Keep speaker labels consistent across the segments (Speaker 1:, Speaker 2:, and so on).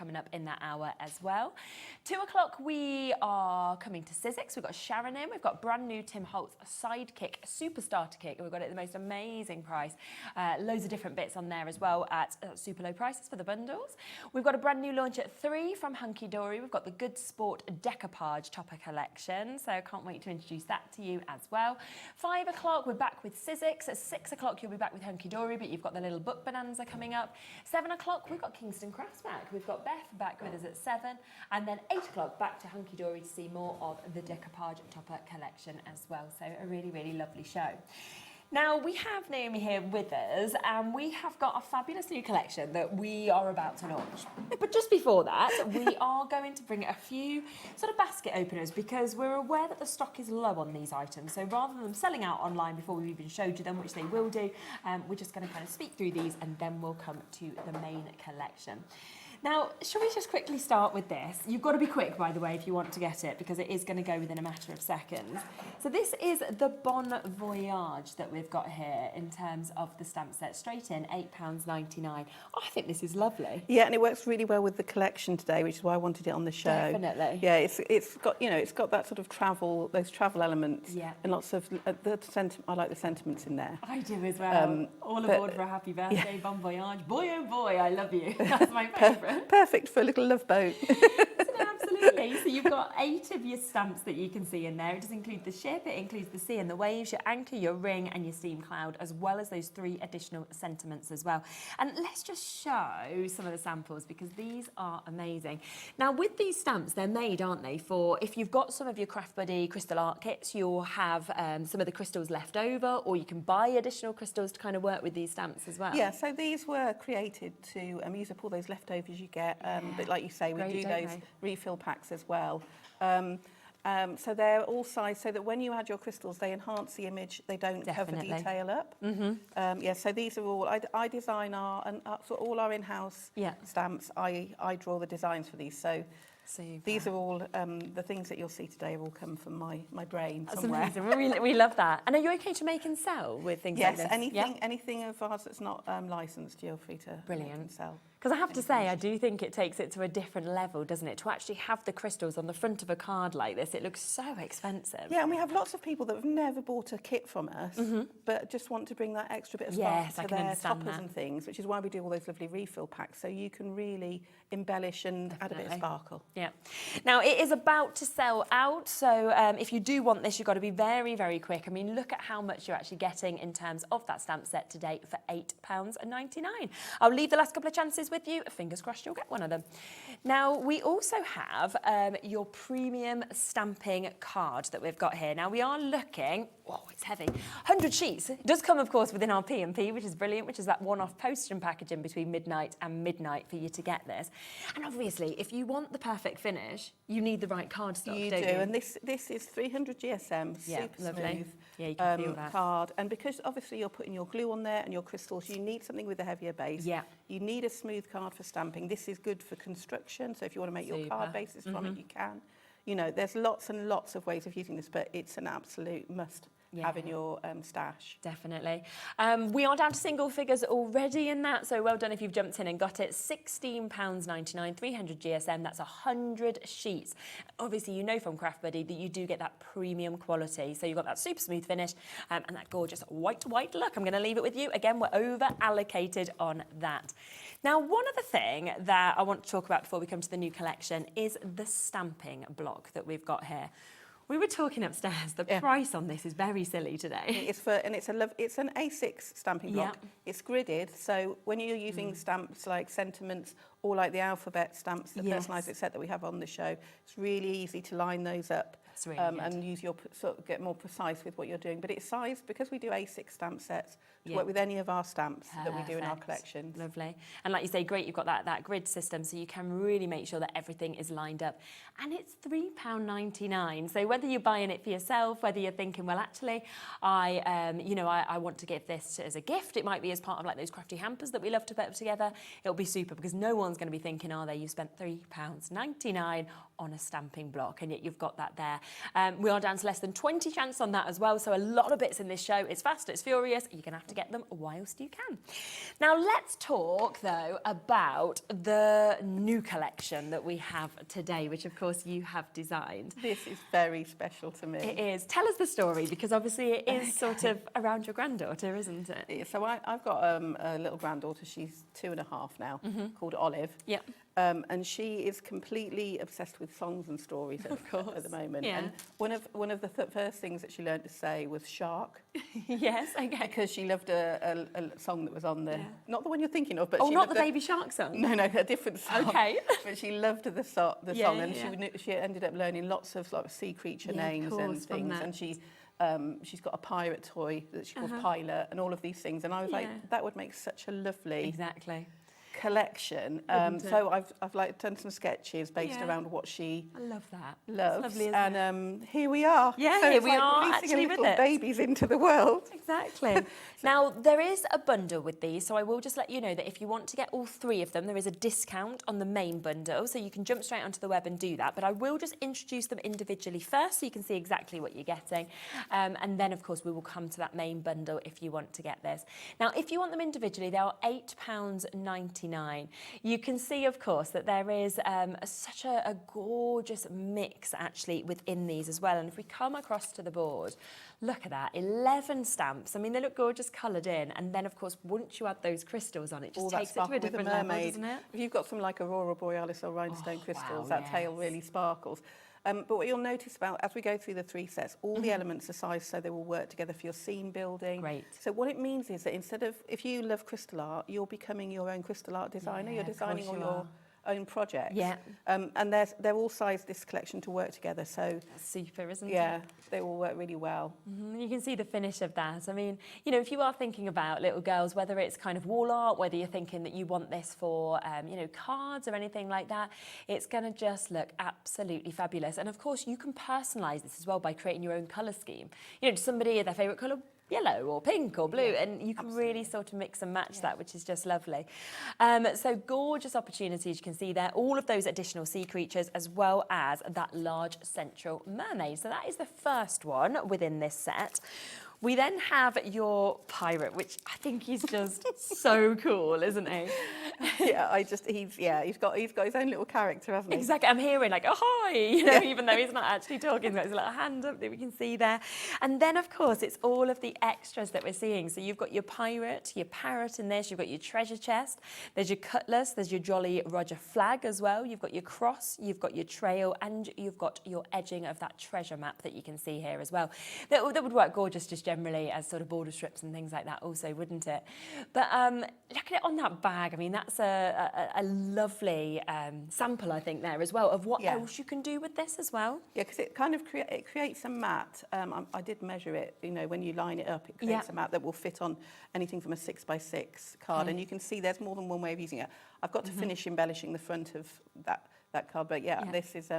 Speaker 1: coming up in that hour as well. 2 o'clock, we are coming to Sizzix. We've got Sharon in. We've got brand new Tim Holtz Sidekick Super Starter Kit. We've got it at the most amazing price. Loads of different bits on there as well at super low prices for the bundles. We've got a brand new launch at 3 from Hunkydory. We've got the Good Sport Decoupage Topper collection. So I can't wait to introduce that to you as well. 5 o'clock, we're back with Sizzix. At 6 o'clock, you'll be back with Hunkydory, but you've got the little book bonanza coming up. 7 o'clock, we've got Kingston Crafts back. We've got Beth back with us at 7. And then 8 o'clock, back to Hunkydory to see more of the Decoupage Topper collection as well. So a really, really lovely show. Now, we have Naomi here with us, and we have got a fabulous new collection that we are about to launch. But just before that, we are going to bring a few sort of basket openers because we're aware that the stock is low on these items. So rather than them selling out online before we've even showed you them, which they will do, we're just going to kind of speak through these and then we'll come to the main collection. Now, shall we just quickly start with this? You've got to be quick, by the way, if you want to get it, because it is going to go within a matter of seconds. So this is the Bon Voyage that we've got here in terms of the stamp set. Straight in, £8.99. Oh, I think this is lovely.
Speaker 2: Yeah, and it works really well with the collection today, which is why I wanted it on the show.
Speaker 1: Definitely.
Speaker 2: Yeah, it's got, you know, it's got that sort of travel, those travel elements.
Speaker 1: Yeah.
Speaker 2: And lots of, I like the sentiments in there.
Speaker 1: I do as well. All aboard for a happy birthday, Bon Voyage. Boy, oh boy, I love you. That's my favourite.
Speaker 2: Perfect for a little love boat.
Speaker 1: Absolutely. So you've got 8 of your stamps that you can see in there. It does include the ship, it includes the sea and the waves, your anchor, your ring and your steam cloud, as well as those 3 additional sentiments as well. And let's just show some of the samples because these are amazing. Now with these stamps, they're made, aren't they, for if you've got some of your Craft Buddy crystal art kits, you'll have some of the crystals left over, or you can buy additional crystals to kind of work with these stamps as well.
Speaker 2: Yeah, so these were created to use up all those leftovers you get. But like you say, we do those refill packs as well. So they're all sized so that when you add your crystals, they enhance the image. They don't cover detail up. Yeah, so these are all, I design so all our in-house stamps. I draw the designs for these. So these are all, the things that you'll see today have all come from my brain somewhere.
Speaker 1: That's amazing. We love that. And are you okay to make and sell with things like this?
Speaker 2: Yes, anything of ours that's not licensed, you're free to make and sell.
Speaker 1: Because I have to say, I do think it takes it to a different level, doesn't it? To actually have the crystals on the front of a card like this, it looks so expensive.
Speaker 2: Yeah, and we have lots of people that have never bought a kit from us, but just want to bring that extra bit of spark to their toppers and things, which is why we do all those lovely refill packs, so you can really embellish and add a bit of sparkle.
Speaker 1: Yeah. Now, it is about to sell out, so if you do want this, you've got to be very, very quick. I mean, look at how much you're actually getting in terms of that stamp set today for £8.99. I'll leave the last couple of chances with you. Fingers crossed you'll get one of them. Now, we also have your premium stamping card that we've got here. Now, we are looking, oh, it's heavy, 100 sheets. It does come, of course, within our P&P, which is brilliant, which is that one-off postage and packaging between midnight and midnight for you to get this. And obviously, if you want the perfect finish, you need the right cardstock, don't you?
Speaker 2: And this is 300 GSM, super smooth.
Speaker 1: Yeah, you can feel that.
Speaker 2: Card. And because obviously you're putting your glue on there and your crystals, you need something with a heavier base. Yeah. You need a smooth card for stamping. This is good for construction, so if you want to make your card bases from it, you can. You know, there's lots and lots of ways of using this, but it's an absolute must have in your stash.
Speaker 1: Definitely. We are down to single figures already in that, so well done if you've jumped in and got it. £16.99, 300 GSM, that's 100 sheets. Obviously, you know from Craft Buddy that you do get that premium quality, so you've got that super smooth finish and that gorgeous white look. I'm going to leave it with you. Again, we're over allocated on that. Now, one other thing that I want to talk about before we come to the new collection is the stamping block that we've got here. We were talking upstairs. The price on this is very silly today.
Speaker 2: It's an A6 stamping block. It's gridded, so when you're using stamps like sentiments or like the alphabet stamps, the personalised set that we have on the show, it's really easy to line those up. Really and use your get more precise with what you're doing. But it's sized because we do A6 stamp sets to work with any of our stamps that we do in our collections.
Speaker 1: Lovely. And like you say, great, you've got that grid system, so you can really make sure that everything is lined up. And it's £3.99. So whether you're buying it for yourself, whether you're thinking, well, actually, I want to give this as a gift. It might be as part of like those crafty hampers that we love to put together. It'll be super because no one's one's going to be thinking, are they? You spent £3.99 on a stamping block, and yet you've got that there. We are down to less than 20 chance on that as well, so a lot of bits in this show. It's fast, it's furious. You're going to have to get them whilst you can. Now, let's talk, though, about the new collection that we have today, which, of course, you have designed.
Speaker 2: This is very special to me.
Speaker 1: It is. Tell us the story, because obviously it is sort of around your granddaughter, isn't it?
Speaker 2: Yeah, so I've got a little granddaughter, she's 2.5 now, called Olive.
Speaker 1: Yeah.
Speaker 2: And she is completely obsessed with songs and stories at the moment.
Speaker 1: Yeah.
Speaker 2: And one of the first things that she learned to say was shark.
Speaker 1: Yes, okay.
Speaker 2: Because she loved a song that was on the, not the one you're thinking of, but
Speaker 1: Oh,
Speaker 2: she
Speaker 1: not
Speaker 2: loved
Speaker 1: the Baby Shark song?
Speaker 2: No, a different song.
Speaker 1: Okay.
Speaker 2: But she loved the song, and she ended up learning lots of like sea creature names and things. And she's got a pirate toy that she calls Pilot, and all of these things. And I was like, that would make such a lovely collection. So I've like done some sketches based around what she
Speaker 1: loves.
Speaker 2: It's lovely, isn't
Speaker 1: it?
Speaker 2: Here we are.
Speaker 1: Yeah,
Speaker 2: so
Speaker 1: here
Speaker 2: it's
Speaker 1: we
Speaker 2: like
Speaker 1: are
Speaker 2: releasing
Speaker 1: actually
Speaker 2: a little
Speaker 1: with it.
Speaker 2: babies into the world.
Speaker 1: Exactly. Now, there is a bundle with these, so I will just let you know that if you want to get all 3 of them, there is a discount on the main bundle, so you can jump straight onto the web and do that. But I will just introduce them individually first, so you can see exactly what you're getting. And then, of course, we will come to that main bundle if you want to get this. Now, if you want them individually, they are £8.99. You can see, of course, that there is such a gorgeous mix, actually, within these as well. And if we come across to the board, look at that, 11 stamps. I mean, they look gorgeous coloured in. And then, of course, once you add those crystals on, it just takes it to a different level, doesn't it?
Speaker 2: If you've got some like Aurora Borealis or rhinestone crystals, that tail really sparkles. But what you'll notice about, as we go through the 3 sets, all the elements are sized so they will work together for your scene building.
Speaker 1: Great.
Speaker 2: So what it means is that instead of, if you love crystal art, you're becoming your own crystal art designer. You're designing all your own projects. Yeah. And they're all sized, this collection, to work together. So
Speaker 1: that's super, isn't it?
Speaker 2: Yeah, they all work really well.
Speaker 1: You can see the finish of that. I mean, you know, if you are thinking about little girls, whether it's kind of wall art, whether you're thinking that you want this for, you know, cards or anything like that, it's going to just look absolutely fabulous. And of course, you can personalise this as well by creating your own colour scheme. You know, somebody, their favourite colour, yellow or pink or blue, and you can really sort of mix and match that, which is just lovely. So gorgeous opportunities, you can see there, all of those additional sea creatures, as well as that large central mermaid. So that is the first one within this set. We then have your pirate, which I think he's just so cool, isn't he? He's got his own little character, hasn't he? Exactly. I'm hearing like, ahoy, you know, even though he's not actually talking, he's got his little hand up that we can see there. And then, of course, it's all of the extras that we're seeing. So you've got your pirate, your parrot in this, you've got your treasure chest, there's your cutlass, there's your Jolly Roger flag as well, you've got your cross, you've got your trail, and you've got your edging of that treasure map that you can see here as well. That would work gorgeous just generally as sort of border strips and things like that also, wouldn't it? But look at it on that bag. I mean, that's a lovely sample, I think, there as well, of what else you can do with this as well. Yeah, because it kind of it creates a mat. I did measure it, you know, when you line it up, it creates a mat that will fit on anything from a 6x6 card. And you can see there's more than one way of using it. I've got to finish embellishing the front of that card, but this is...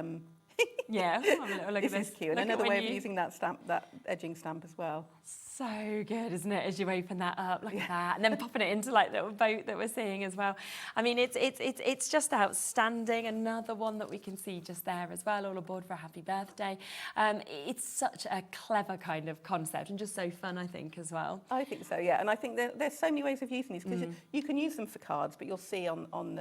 Speaker 1: yeah, have a little look at this. This is cute. And another way of using that stamp, that edging stamp as well. So good, isn't it? As you open that up, look at that, and then popping it into like the little boat that we're seeing as well. I mean, it's just outstanding. Another one that we can see just there as well, all aboard for a happy birthday. It's such a clever kind of concept and just so fun, I think, as well. I think so, yeah. And I think there's so many ways of using these because you can use them for cards, but you'll see on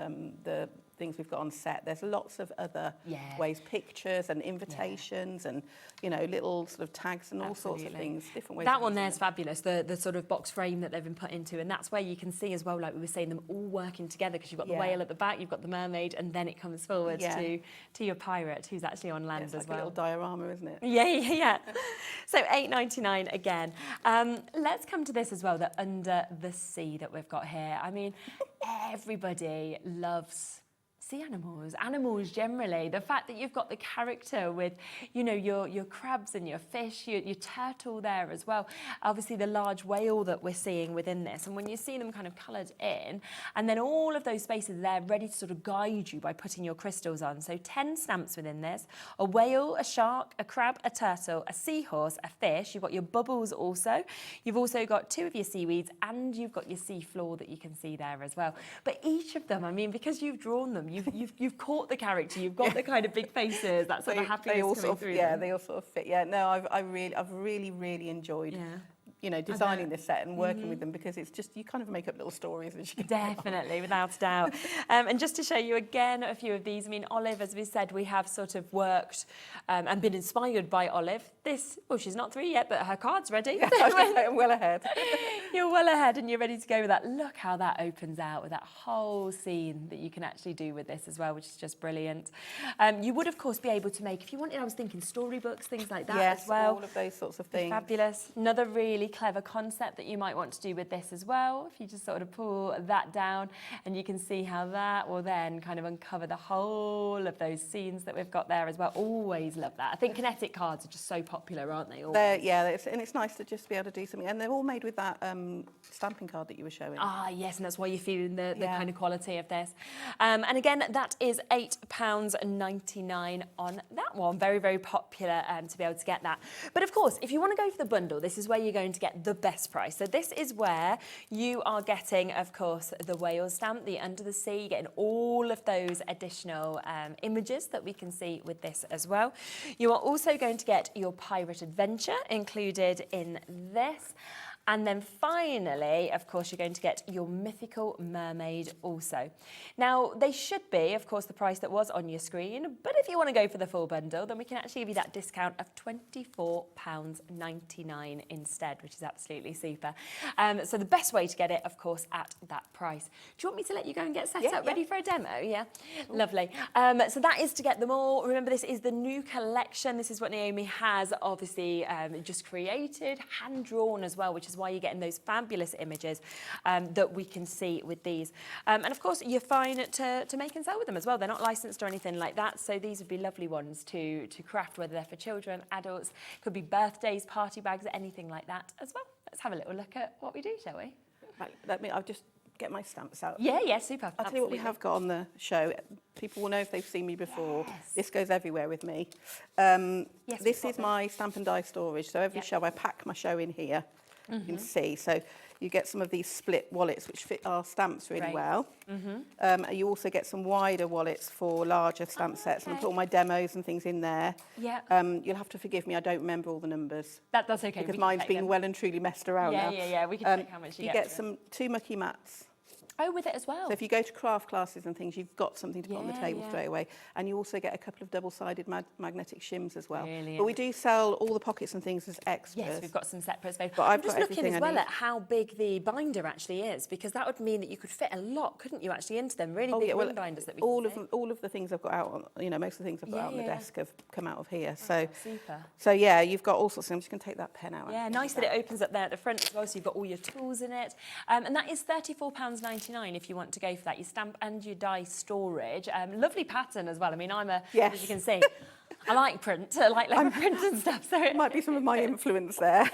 Speaker 1: the things we've got on set, there's lots of other ways, pictures and invitations and, you know, little sort of tags and all sorts of things, different ways. That one there's fabulous, the sort of box frame that they've been put into, and that's where you can see as well, like we were saying, them all working together, because you've got the whale at the back, you've got the mermaid, and then it comes forward to your pirate, who's actually on land as well. A little diorama, isn't it? Yeah. So £8.99 again. Let's come to this as well, the Under the Sea that we've got here. I mean, everybody loves sea animals generally. The fact that you've got the character with, you know, your crabs and your fish, your turtle there as well. Obviously the large whale that we're seeing within this. And when you see them kind of coloured in, and then all of those spaces there ready to sort of guide you by putting your crystals on. So 10 stamps within this, a whale, a shark, a crab, a turtle, a seahorse, a fish. You've got your bubbles also. You've also got 2 of your seaweeds, and you've got your sea floor that you can see there as well. But each of them, I mean, because you've drawn them, you've caught the character. You've got the kind of big faces. That sort of happiness coming through.
Speaker 2: Yeah, they all sort of fit. Yeah, no, I've really enjoyed. You know, designing this set and working with them, because it's just, you kind of make up little stories as you go.
Speaker 1: Definitely, without a doubt. And just to show you again a few of these, I mean, Olive, as we said, we have sort of worked and been inspired by Olive. This, well, she's not 3 yet, but her card's ready.
Speaker 2: Yeah, I'm well ahead.
Speaker 1: You're well ahead and you're ready to go with that. Look how that opens out with that whole scene that you can actually do with this as well, which is just brilliant. You would, of course, be able to make, if you wanted, I was thinking storybooks, things like that as well.
Speaker 2: All of those sorts of things.
Speaker 1: Fabulous. Another really clever concept that you might want to do with this as well. If you just sort of pull that down, and you can see how that will then kind of uncover the whole of those scenes that we've got there as well. Always love that. I think kinetic cards are just so popular, aren't they?
Speaker 2: Yeah, and it's nice to just be able to do something. And they're all made with that stamping card that you were showing.
Speaker 1: Ah, yes, and that's why you're feeling the kind of quality of this. And again, that is £8.99 on that one. Very, very popular to be able to get that. But of course, if you want to go for the bundle, this is where you're going to get the best price. So this is where you are getting, of course, the whale stamp, the under the sea. You're getting all of those additional images that we can see with this as well. You are also going to get your pirate adventure included in this. And then finally, of course, you're going to get your mythical mermaid also. Now, they should be, of course, the price that was on your screen, but if you want to go for the full bundle, then we can actually give you that discount of £24.99 instead, which is absolutely super. So the best way to get it, of course, at that price. Do you want me to let you go and get set up, ready for a demo? Yeah, cool. Lovely. So that is to get them all. Remember, this is the new collection. This is what Naomi has obviously just created, hand-drawn as well, which is why you're getting those fabulous images that we can see with these. And of course, you're fine to make and sell with them as well. They're not licensed or anything like that, so these would be lovely ones to craft, whether they're for children, adults, could be birthdays, party bags, anything like that as well. Let's have a little look at what we do, shall we?
Speaker 2: Right, I'll just get my stamps out.
Speaker 1: Yeah, super.
Speaker 2: I'll tell you what we have got on the show. People will know if they've seen me before.
Speaker 1: Yes.
Speaker 2: This goes everywhere with me. This is my stamp and die storage. So every show I pack my show in here. You can see. So you get some of these split wallets which fit our stamps really well. You also get some wider wallets for larger stamp sets, and I put all my demos and things in there. You'll have to forgive me, I don't remember all the numbers.
Speaker 1: That's okay.
Speaker 2: Because mine's been well and truly messed around now.
Speaker 1: Yeah, we can check how much you get.
Speaker 2: You get 2 mucky mats.
Speaker 1: Oh, with it as well.
Speaker 2: So if you go to craft classes and things, you've got something to put on the table straight away. And you also get a couple of double-sided magnetic shims as well. Brilliant. But we do sell all the pockets and things as extras.
Speaker 1: Yes, we've got some separates.
Speaker 2: But I'm
Speaker 1: just looking as well at how big the binder actually is, because that would mean that you could fit a lot, couldn't you, actually, into them? Really big ring binders that we
Speaker 2: all of the things I've got out on, you know, most of the things I've got out on the desk have come out of here. So
Speaker 1: super.
Speaker 2: So yeah, you've got all sorts of things. I'm just going to take that pen out.
Speaker 1: Yeah, nice that it opens up there at the front as well, so you've got all your tools in it. And that is £34.99 if you want to go for that, your stamp and your die storage. Lovely pattern as well. I mean, as you can see, I like print. I like leopard print and stuff. So it
Speaker 2: might be some of my influence there.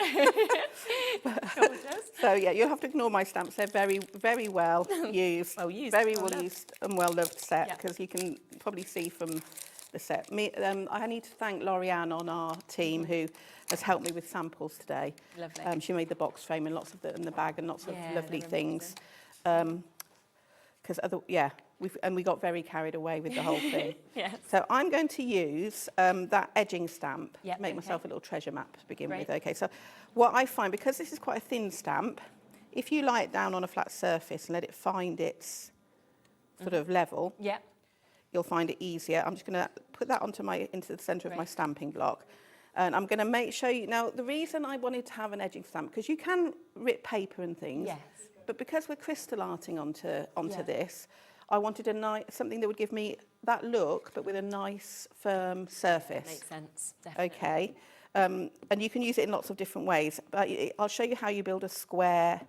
Speaker 2: So yeah, you'll have to ignore my stamps. They're very, very well used. Very well used and well loved set, because you can probably see from the set. I need to thank Laurianne on our team who has helped me with samples today.
Speaker 1: Lovely.
Speaker 2: She made the box frame and lots of in the bag and lots of lovely things. We got very carried away with the whole thing. So I'm going to use that edging stamp to make myself a little treasure map to begin with. Okay, so what I find, because this is quite a thin stamp, if you lie it down on a flat surface and let it find its sort of level, you'll find it easier. I'm just going to put that into the centre of my stamping block. And I'm going to show you, now the reason I wanted to have an edging stamp, because you can rip paper and things, but because we're crystal arting onto this, I wanted something that would give me that look, but with a nice, firm surface.
Speaker 1: Makes sense, definitely.
Speaker 2: Okay, and you can use it in lots of different ways. But I'll show you how you build a square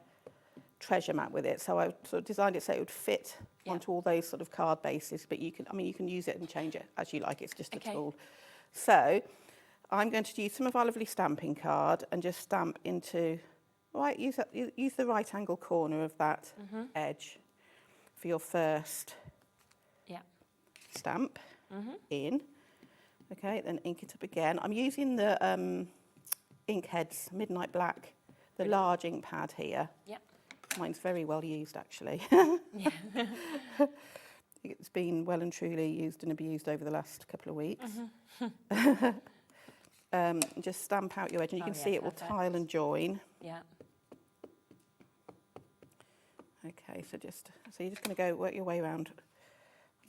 Speaker 2: treasure map with it. So I sort of designed it so it would fit onto all those sort of card bases, but you can use it and change it as you like. It's just a tool. So I'm going to use some of our lovely stamping card and just stamp into, use the right angle corner of that edge for your first stamp in. Okay, then ink it up again. I'm using the Inkheads Midnight Black, the large ink pad here. Yep. Mine's very well used, actually. It's been well and truly used and abused over the last couple of weeks. Just stamp out your edge, and you can see it will tile and join. Yeah. Okay, so you're just going to go work your way around.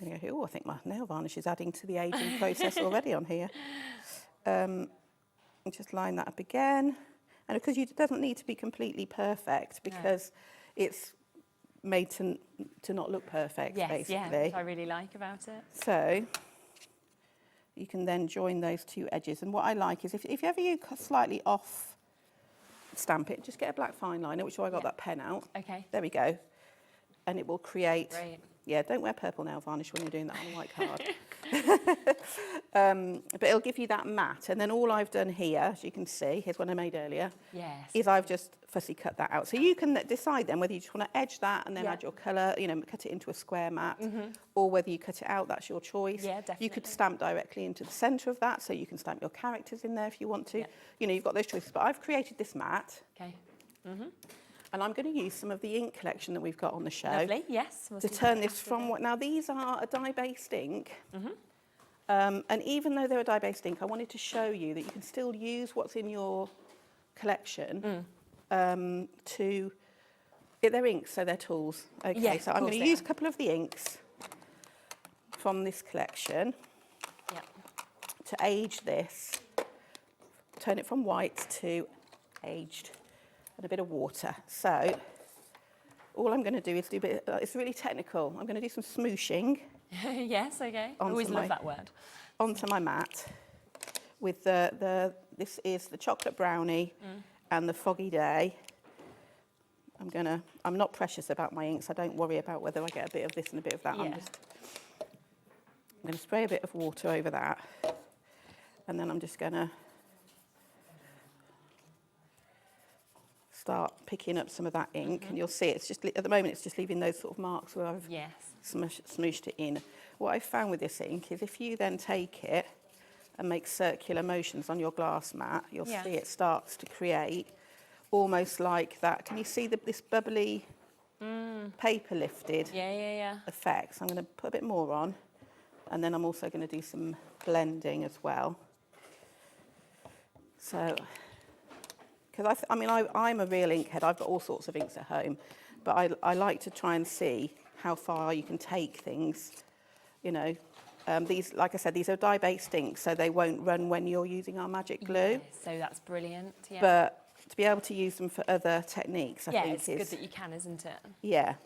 Speaker 2: I'm going to go, I think my nail varnish is adding to the aging process already on here. And just line that up again. And because it doesn't need to be completely perfect, because it's made to not look perfect, basically. Yeah,
Speaker 1: which I really like about it.
Speaker 2: So you can then join those two edges. And what I like is if ever you slightly off stamp it, just get a black fine liner, which is why I got that pen out. Okay. There we go. And it will create... Great. Yeah, don't wear purple nail varnish when you're doing that on a white card. But it'll give you that matte. And then all I've done here, as you can see, here's one I made earlier, is I've just fussy cut that out. So you can decide then whether you just want to edge that and then add your colour, cut it into a square mat, or whether you cut it out, that's your choice. Yeah, definitely. You could stamp directly into the centre of that, so you can stamp your characters in there if you want to. Yeah. You've got those choices. But I've created this mat. Okay. And I'm going to use some of the ink collection that we've got on the show. Lovely, yes. To turn this from now these are a dye-based ink. And even though they're a dye-based ink, I wanted to show you that you can still use what's in your collection they're inks, so they're tools. Okay, so I'm going to use a couple of the inks from this collection to age this, turn it from white to aged. And a bit of water. So all I'm going to do is do a bit, it's really technical, I'm going to do some smooshing.
Speaker 1: Yes, okay. I always love that word.
Speaker 2: Onto my mat with this is the chocolate brownie and the foggy day. I'm not precious about my inks, I don't worry about whether I get a bit of this and a bit of that. I'm going to spray a bit of water over that, and then I'm just going to start picking up some of that ink, and you'll see it's just at the moment it's just leaving those sort of marks where I've smooshed it in. What I found with this ink is if you then take it and make circular motions on your glass mat, you'll see it starts to create almost like that. Can you see this bubbly paper lifted effect? So I'm going to put a bit more on, and then I'm also going to do some blending as well. So because I'm a real inkhead. I've got all sorts of inks at home, but I like to try and see how far you can take things. These, like I said, these are dye-based inks, so they won't run when you're using our magic glue.
Speaker 1: So that's brilliant. Yeah.
Speaker 2: But to be able to use them for other techniques, I think
Speaker 1: it's good that you can, isn't it?
Speaker 2: Yeah.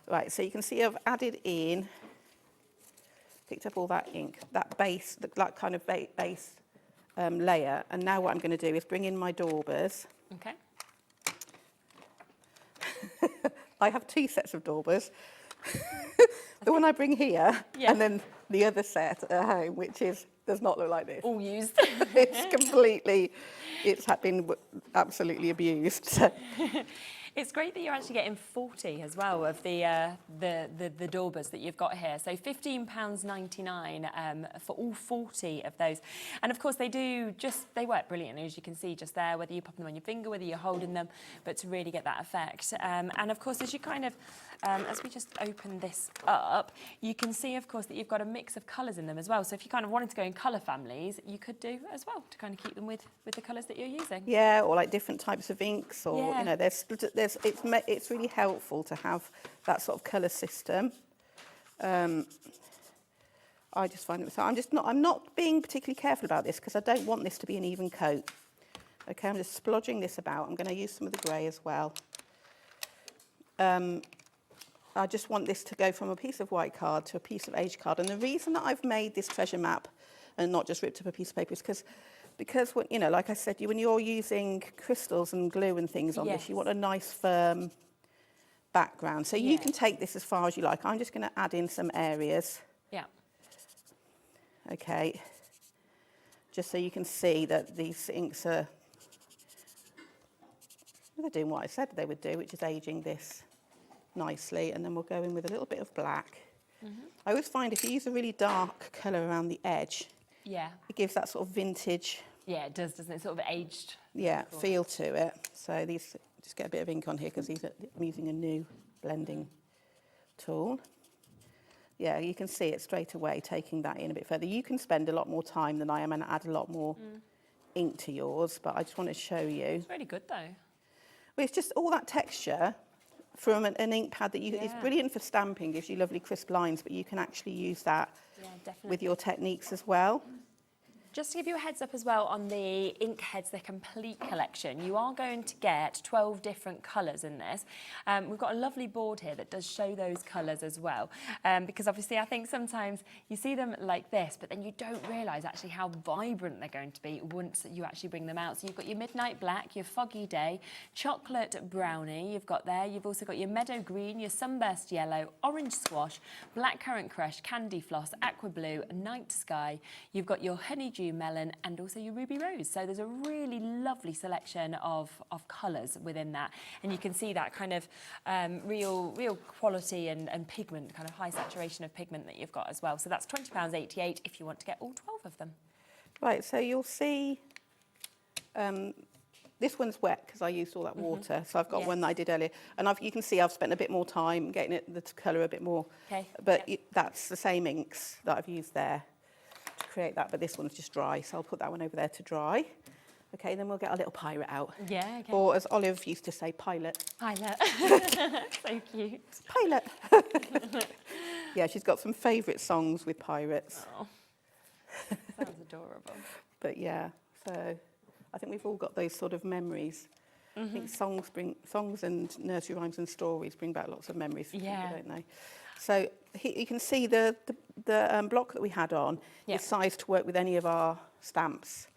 Speaker 2: Right. So you can see I've added in, picked up all that ink, that base, that kind of base. Layer, and now what I'm going to do is bring in my daubers. Okay. I have two sets of daubers. The one I bring here, and then the other set at home, which does not look like this.
Speaker 1: All used.
Speaker 2: It's been absolutely abused. So.
Speaker 1: It's great that you're actually getting 40 as well of the daubers that you've got here. So £15.99 for all 40 of those. And of course they work brilliantly, as you can see just there, whether you pop them on your finger, whether you're holding them, but to really get that effect. And of course, as you kind of, as we just open this up, you can see, of course, that you've got a mix of colours in them as well. So if you kind of wanted to go in colour families, you could do as well to kind of keep them with the colours that you're using.
Speaker 2: Yeah, or like different types of inks, or it's really helpful to have that sort of colour system. I just find it. So I'm not being particularly careful about this because I don't want this to be an even coat. Okay, I'm just splodging this about. I'm going to use some of the grey as well. I just want this to go from a piece of white card to a piece of aged card. And the reason that I've made this treasure map and not just ripped up a piece of paper is because because when, you know, like I said, when you're using crystals and glue and things on this, you want a nice firm background. So you can take this as far as you like. I'm just going to add in some areas.
Speaker 1: Yeah.
Speaker 2: Okay. Just so you can see that these inks are, they're doing what I said they would do, which is aging this nicely. And then we'll go in with a little bit of black. I always find if you use a really dark colour around the edge, it gives that sort of vintage.
Speaker 1: Yeah, it does, doesn't it? Sort of aged.
Speaker 2: Yeah, feel to it. So these, just get a bit of ink on here because I'm using a new blending tool. Yeah, you can see it straight away, taking that in a bit further. You can spend a lot more time than I am and add a lot more ink to yours, but I just want to show you.
Speaker 1: It's really good though.
Speaker 2: Well, it's just all that texture from an ink pad that it's brilliant for stamping, gives you lovely crisp lines, but you can actually use that with your techniques as well.
Speaker 1: Just to give you a heads up as well on the ink heads, the complete collection, you are going to get 12 different colours in this. We've got a lovely board here that does show those colours as well, because obviously I think sometimes you see them like this, but then you don't realise actually how vibrant they're going to be once you actually bring them out. So you've got your midnight black, your foggy day, chocolate brownie you've got there. You've also got your meadow green, your sunburst yellow, orange squash, black currant crush, candy floss, aqua blue, night sky. You've got your honeydew melon and also your ruby rose. So there's a really lovely selection of colours within that, and you can see that kind of real quality and pigment, kind of high saturation of pigment that you've got as well. So that's £20.88 if you want to get all 12 of them.
Speaker 2: Right, so you'll see this one's wet because I used all that water. So I've got one that I did earlier, and you can see I've spent a bit more time getting the colour a bit more.
Speaker 1: Okay.
Speaker 2: But that's the same inks that I've used there to create that, but this one's just dry, so I'll put that one over there to dry. Okay, then we'll get our little pirate out.
Speaker 1: Yeah, okay.
Speaker 2: Or as Olive used to say, pilot.
Speaker 1: Pilot. So cute.
Speaker 2: Pilot. Yeah, she's got some favourite songs with pirates.
Speaker 1: Oh, sounds adorable.
Speaker 2: But yeah, so I think we've all got those sort of memories. I think songs and nursery rhymes and stories bring back lots of memories for people, don't they? So you can see the block that we had on is sized to work with any of our stamps.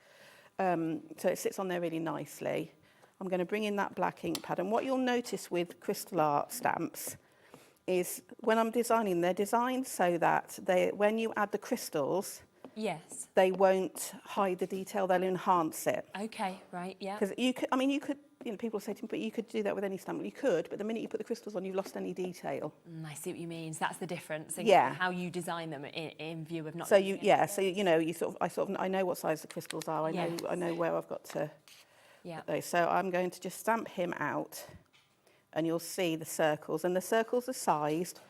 Speaker 2: So it sits on there really nicely. I'm going to bring in that black ink pad. And what you'll notice with crystal art stamps is when I'm designing, they're designed so that when you add the crystals, they won't hide the detail, they'll enhance it.
Speaker 1: Okay, right, yeah.
Speaker 2: Because people say to me, but you could do that with any stamp. Well, you could, but the minute you put the crystals on, you've lost any detail.
Speaker 1: I see what you mean. So that's the difference. So how you design them in view of not.
Speaker 2: So I know what size the crystals are. I know where I've got to. Put those. So I'm going to just stamp him out, and you'll see the circles, and the circles are sized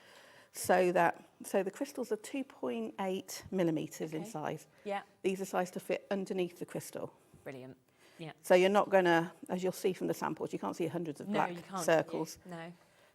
Speaker 2: so the crystals are 2.8 millimetres in size. Yeah. These are sized to fit underneath the crystal.
Speaker 1: Brilliant. Yeah.
Speaker 2: So you're not going to, as you'll see from the samples, you can't see hundreds of black circles.
Speaker 1: No.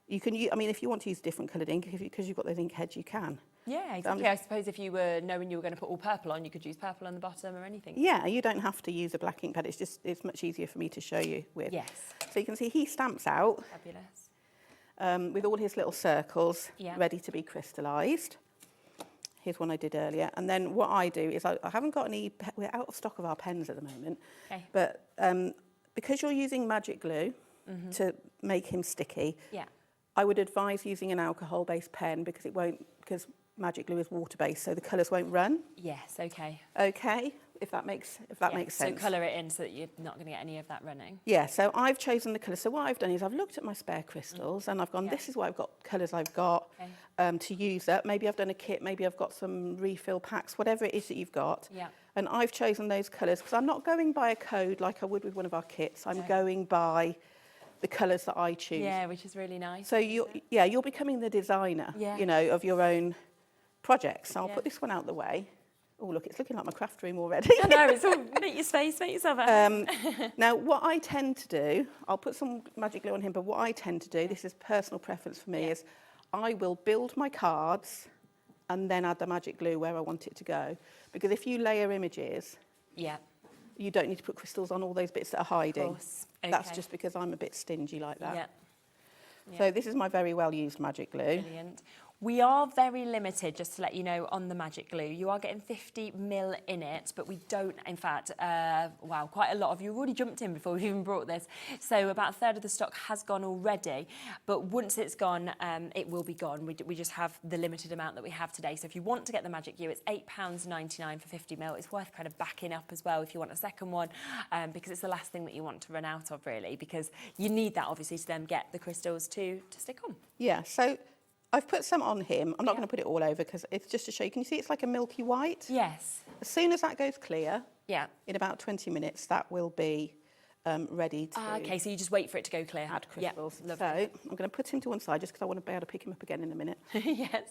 Speaker 2: You can use, if you want to use different coloured ink, because you've got those ink heads, you can.
Speaker 1: Yeah, exactly. I suppose if you were knowing you were going to put all purple on, you could use purple on the bottom or anything.
Speaker 2: Yeah, you don't have to use a black ink pad. It's much easier for me to show you with.
Speaker 1: Yes.
Speaker 2: So you can see he stamps out.
Speaker 1: Fabulous.
Speaker 2: With all his little circles ready to be crystallised. Here's one I did earlier. And then what I do is I haven't got any, we're out of stock of our pens at the moment. Okay. But because you're using magic glue to make him sticky, I would advise using an alcohol-based pen because magic glue is water-based, so the colours won't run.
Speaker 1: Yes, okay.
Speaker 2: Okay, if that makes sense.
Speaker 1: So colour it in so that you're not going to get any of that running.
Speaker 2: Yeah, so I've chosen the colour. So what I've done is I've looked at my spare crystals and I've gone, this is what I've got, colours I've got to use up. Maybe I've done a kit, maybe I've got some refill packs, whatever it is that you've got. Yeah. And I've chosen those colours because I'm not going by a code like I would with one of our kits. I'm going by the colours that I choose.
Speaker 1: Yeah, which is really nice.
Speaker 2: So you're becoming the designer, of your own projects. So I'll put this one out the way. Oh, look, it's looking like my craft room already.
Speaker 1: I know, it's all, make your space, make yourself at
Speaker 2: Now, what I tend to do, I'll put some magic glue on him, but what I tend to do, this is personal preference for me, is I will build my cards and then add the magic glue where I want it to go. Because if you layer images, you don't need to put crystals on all those bits that are hiding. Of course. Okay. That's just because I'm a bit stingy like that. Yeah. So this is my very well used magic glue.
Speaker 1: Brilliant. We are very limited, just to let you know, on the magic glue. You are getting 50 ml in it, but we don't, in fact, wow, quite a lot of you have already jumped in before we've even brought this. So about a third of the stock has gone already, but once it's gone, it will be gone. We just have the limited amount that we have today. So if you want to get the magic glue, it's £8.99 for 50 ml. It's worth kind of backing up as well if you want a second one, because it's the last thing that you want to run out of, really, because you need that, obviously, to then get the crystals to stick on.
Speaker 2: Yeah, so I've put some on him. I'm not going to put it all over because it's just to show you. Can you see it's like a milky white?
Speaker 1: Yes.
Speaker 2: As soon as that goes clear,
Speaker 1: yeah,
Speaker 2: in about 20 minutes, that will be ready to
Speaker 1: okay, so you just wait for it to go clear.
Speaker 2: add crystals.
Speaker 1: Yeah,
Speaker 2: so I'm going to put him to one side just because I want to be able to pick him up again in a minute.
Speaker 1: Yes.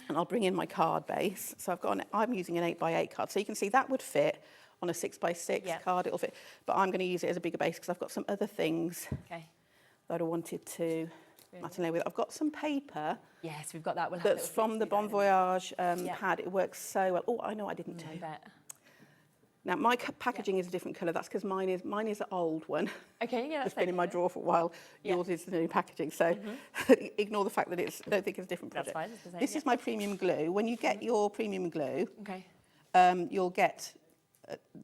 Speaker 2: And I'll bring in my card base. So I'm using an 8x8 card. So you can see that would fit on a 6x6 card. It'll fit. But I'm going to use it as a bigger base because I've got some other things that I wanted to matinee with. I've got some paper.
Speaker 1: Yes, we've got that.
Speaker 2: That's from the Bon Voyage pad. It works so well. Oh, I know I didn't do.
Speaker 1: I bet.
Speaker 2: Now my packaging is a different colour. That's because mine is an old one.
Speaker 1: Okay, yeah, that's
Speaker 2: it's been in my drawer for a while. Yours is the new packaging, so ignore the fact that I don't think it's a different product.
Speaker 1: That's fine.
Speaker 2: This is my premium glue. When you get your premium glue, you'll get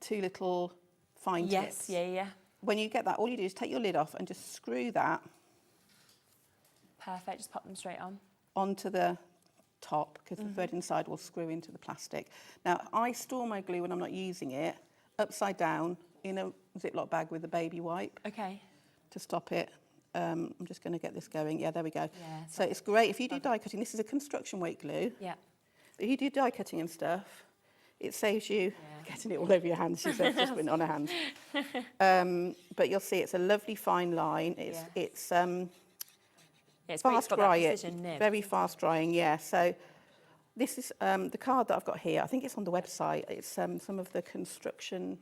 Speaker 2: 2 little fine tips.
Speaker 1: Yes, yeah.
Speaker 2: When you get that, all you do is take your lid off and just screw that.
Speaker 1: Perfect, just pop them straight on.
Speaker 2: Onto the top, because the thread inside will screw into the plastic. Now, I store my glue when I'm not using it upside down in a Ziploc bag with a baby wipe.
Speaker 1: Okay.
Speaker 2: To stop it. I'm just going to get this going. Yeah, there we go.
Speaker 1: Yeah,
Speaker 2: so it's great if you do die cutting. This is a construction weight glue.
Speaker 1: Yeah.
Speaker 2: If you do die cutting and stuff, it saves you getting it all over your hands. She said, just putting it on her hands. But you'll see it's a lovely fine line. It's fast drying, very fast drying, yeah. So this is the card that I've got here. I think it's on the website. It's some of the construction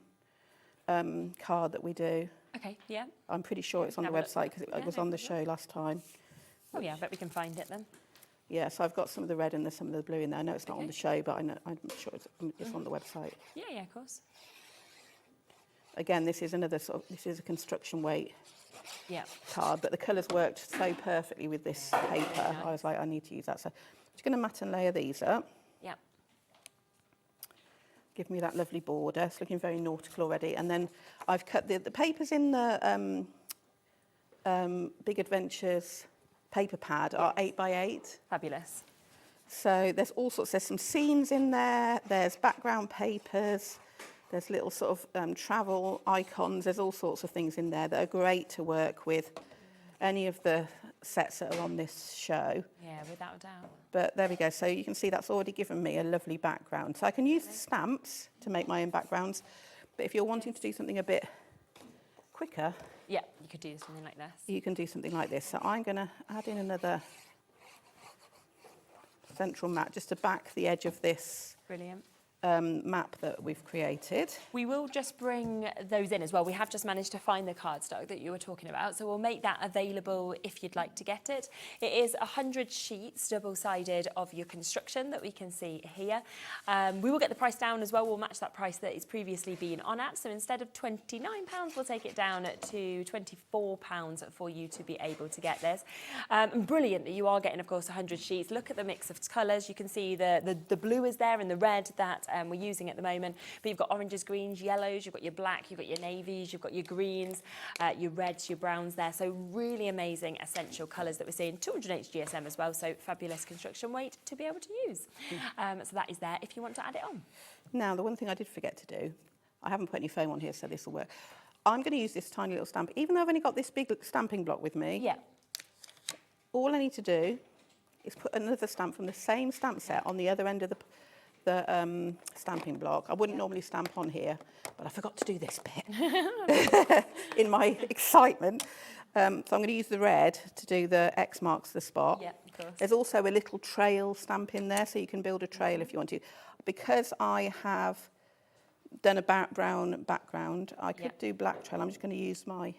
Speaker 2: card that we do.
Speaker 1: Okay, yeah.
Speaker 2: I'm pretty sure it's on the website because it was on the show last time.
Speaker 1: Oh yeah, I bet we can find it then.
Speaker 2: Yeah, so I've got some of the red and there's some of the blue in there. I know it's not on the show, but I'm sure it's on the website.
Speaker 1: Yeah, of course.
Speaker 2: Again, this is this is a construction weight card, but the colours worked so perfectly with this paper. I was like, I need to use that. So I'm just going to mat and layer these up. Yeah. Give me that lovely border. It's looking very nautical already. And then I've cut the papers in the Big Adventures paper pad are 8x8.
Speaker 1: Fabulous.
Speaker 2: So there's all sorts. There's some scenes in there. There's background papers. There's little sort of travel icons. There's all sorts of things in there that are great to work with any of the sets that are on this show.
Speaker 1: Yeah, without a doubt.
Speaker 2: But there we go. So you can see that's already given me a lovely background. So I can use the stamps to make my own backgrounds. But if you're wanting to do something a bit quicker,
Speaker 1: yeah, you could do something like this.
Speaker 2: You can do something like this. So I'm going to add in another central mat just to back the edge of this.
Speaker 1: Brilliant.
Speaker 2: Map that we've created.
Speaker 1: We will just bring those in as well. We have just managed to find the cardstock that you were talking about, so we'll make that available if you'd like to get it. It is 100 sheets, double-sided, of your construction that we can see here. We will get the price down as well. We'll match that price that it's previously been on at. So instead of £29, we'll take it down to £24 for you to be able to get this. Brilliant that you are getting, of course, 100 sheets. Look at the mix of colours. You can see the blue is there and the red that we're using at the moment, but you've got oranges, greens, yellows, you've got your black, you've got your navies, you've got your greens, your reds, your browns there. So really amazing essential colours that we're seeing. 200 GSM as well, so fabulous construction weight to be able to use. So that is there if you want to add it on. Now,
Speaker 2: the one thing I did forget to do, I haven't put any foam on here, so this will work. I'm going to use this tiny little stamp, even though I've only got this big stamping block with me.
Speaker 1: Yeah.
Speaker 2: All I need to do is put another stamp from the same stamp set on the other end of the stamping block. I wouldn't normally stamp on here, but I forgot to do this bit in my excitement. So I'm going to use the red to do the X marks the spot.
Speaker 1: Yeah, of course.
Speaker 2: There's also a little trail stamp in there, so you can build a trail if you want to. Because I have done a brown background, I could do black trail. I'm just going to use my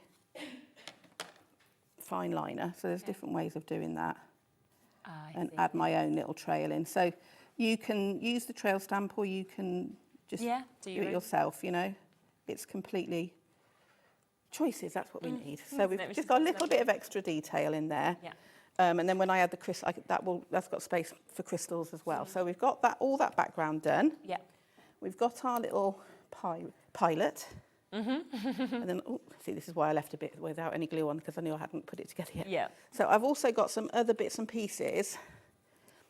Speaker 2: fine liner. So there's different ways of doing that. And add my own little trail in. So you can use the trail stamp or you can just do it yourself, you know. It's completely choices, that's what we need. So we've just got a little bit of extra detail in there. And then when I add the that's got space for crystals as well. So we've got all that background done.
Speaker 1: Yeah.
Speaker 2: We've got our little pilot. Mm-hmm. And then, see, this is why I left a bit without any glue on, because I knew I hadn't put it together yet.
Speaker 1: Yeah.
Speaker 2: So I've also got some other bits and pieces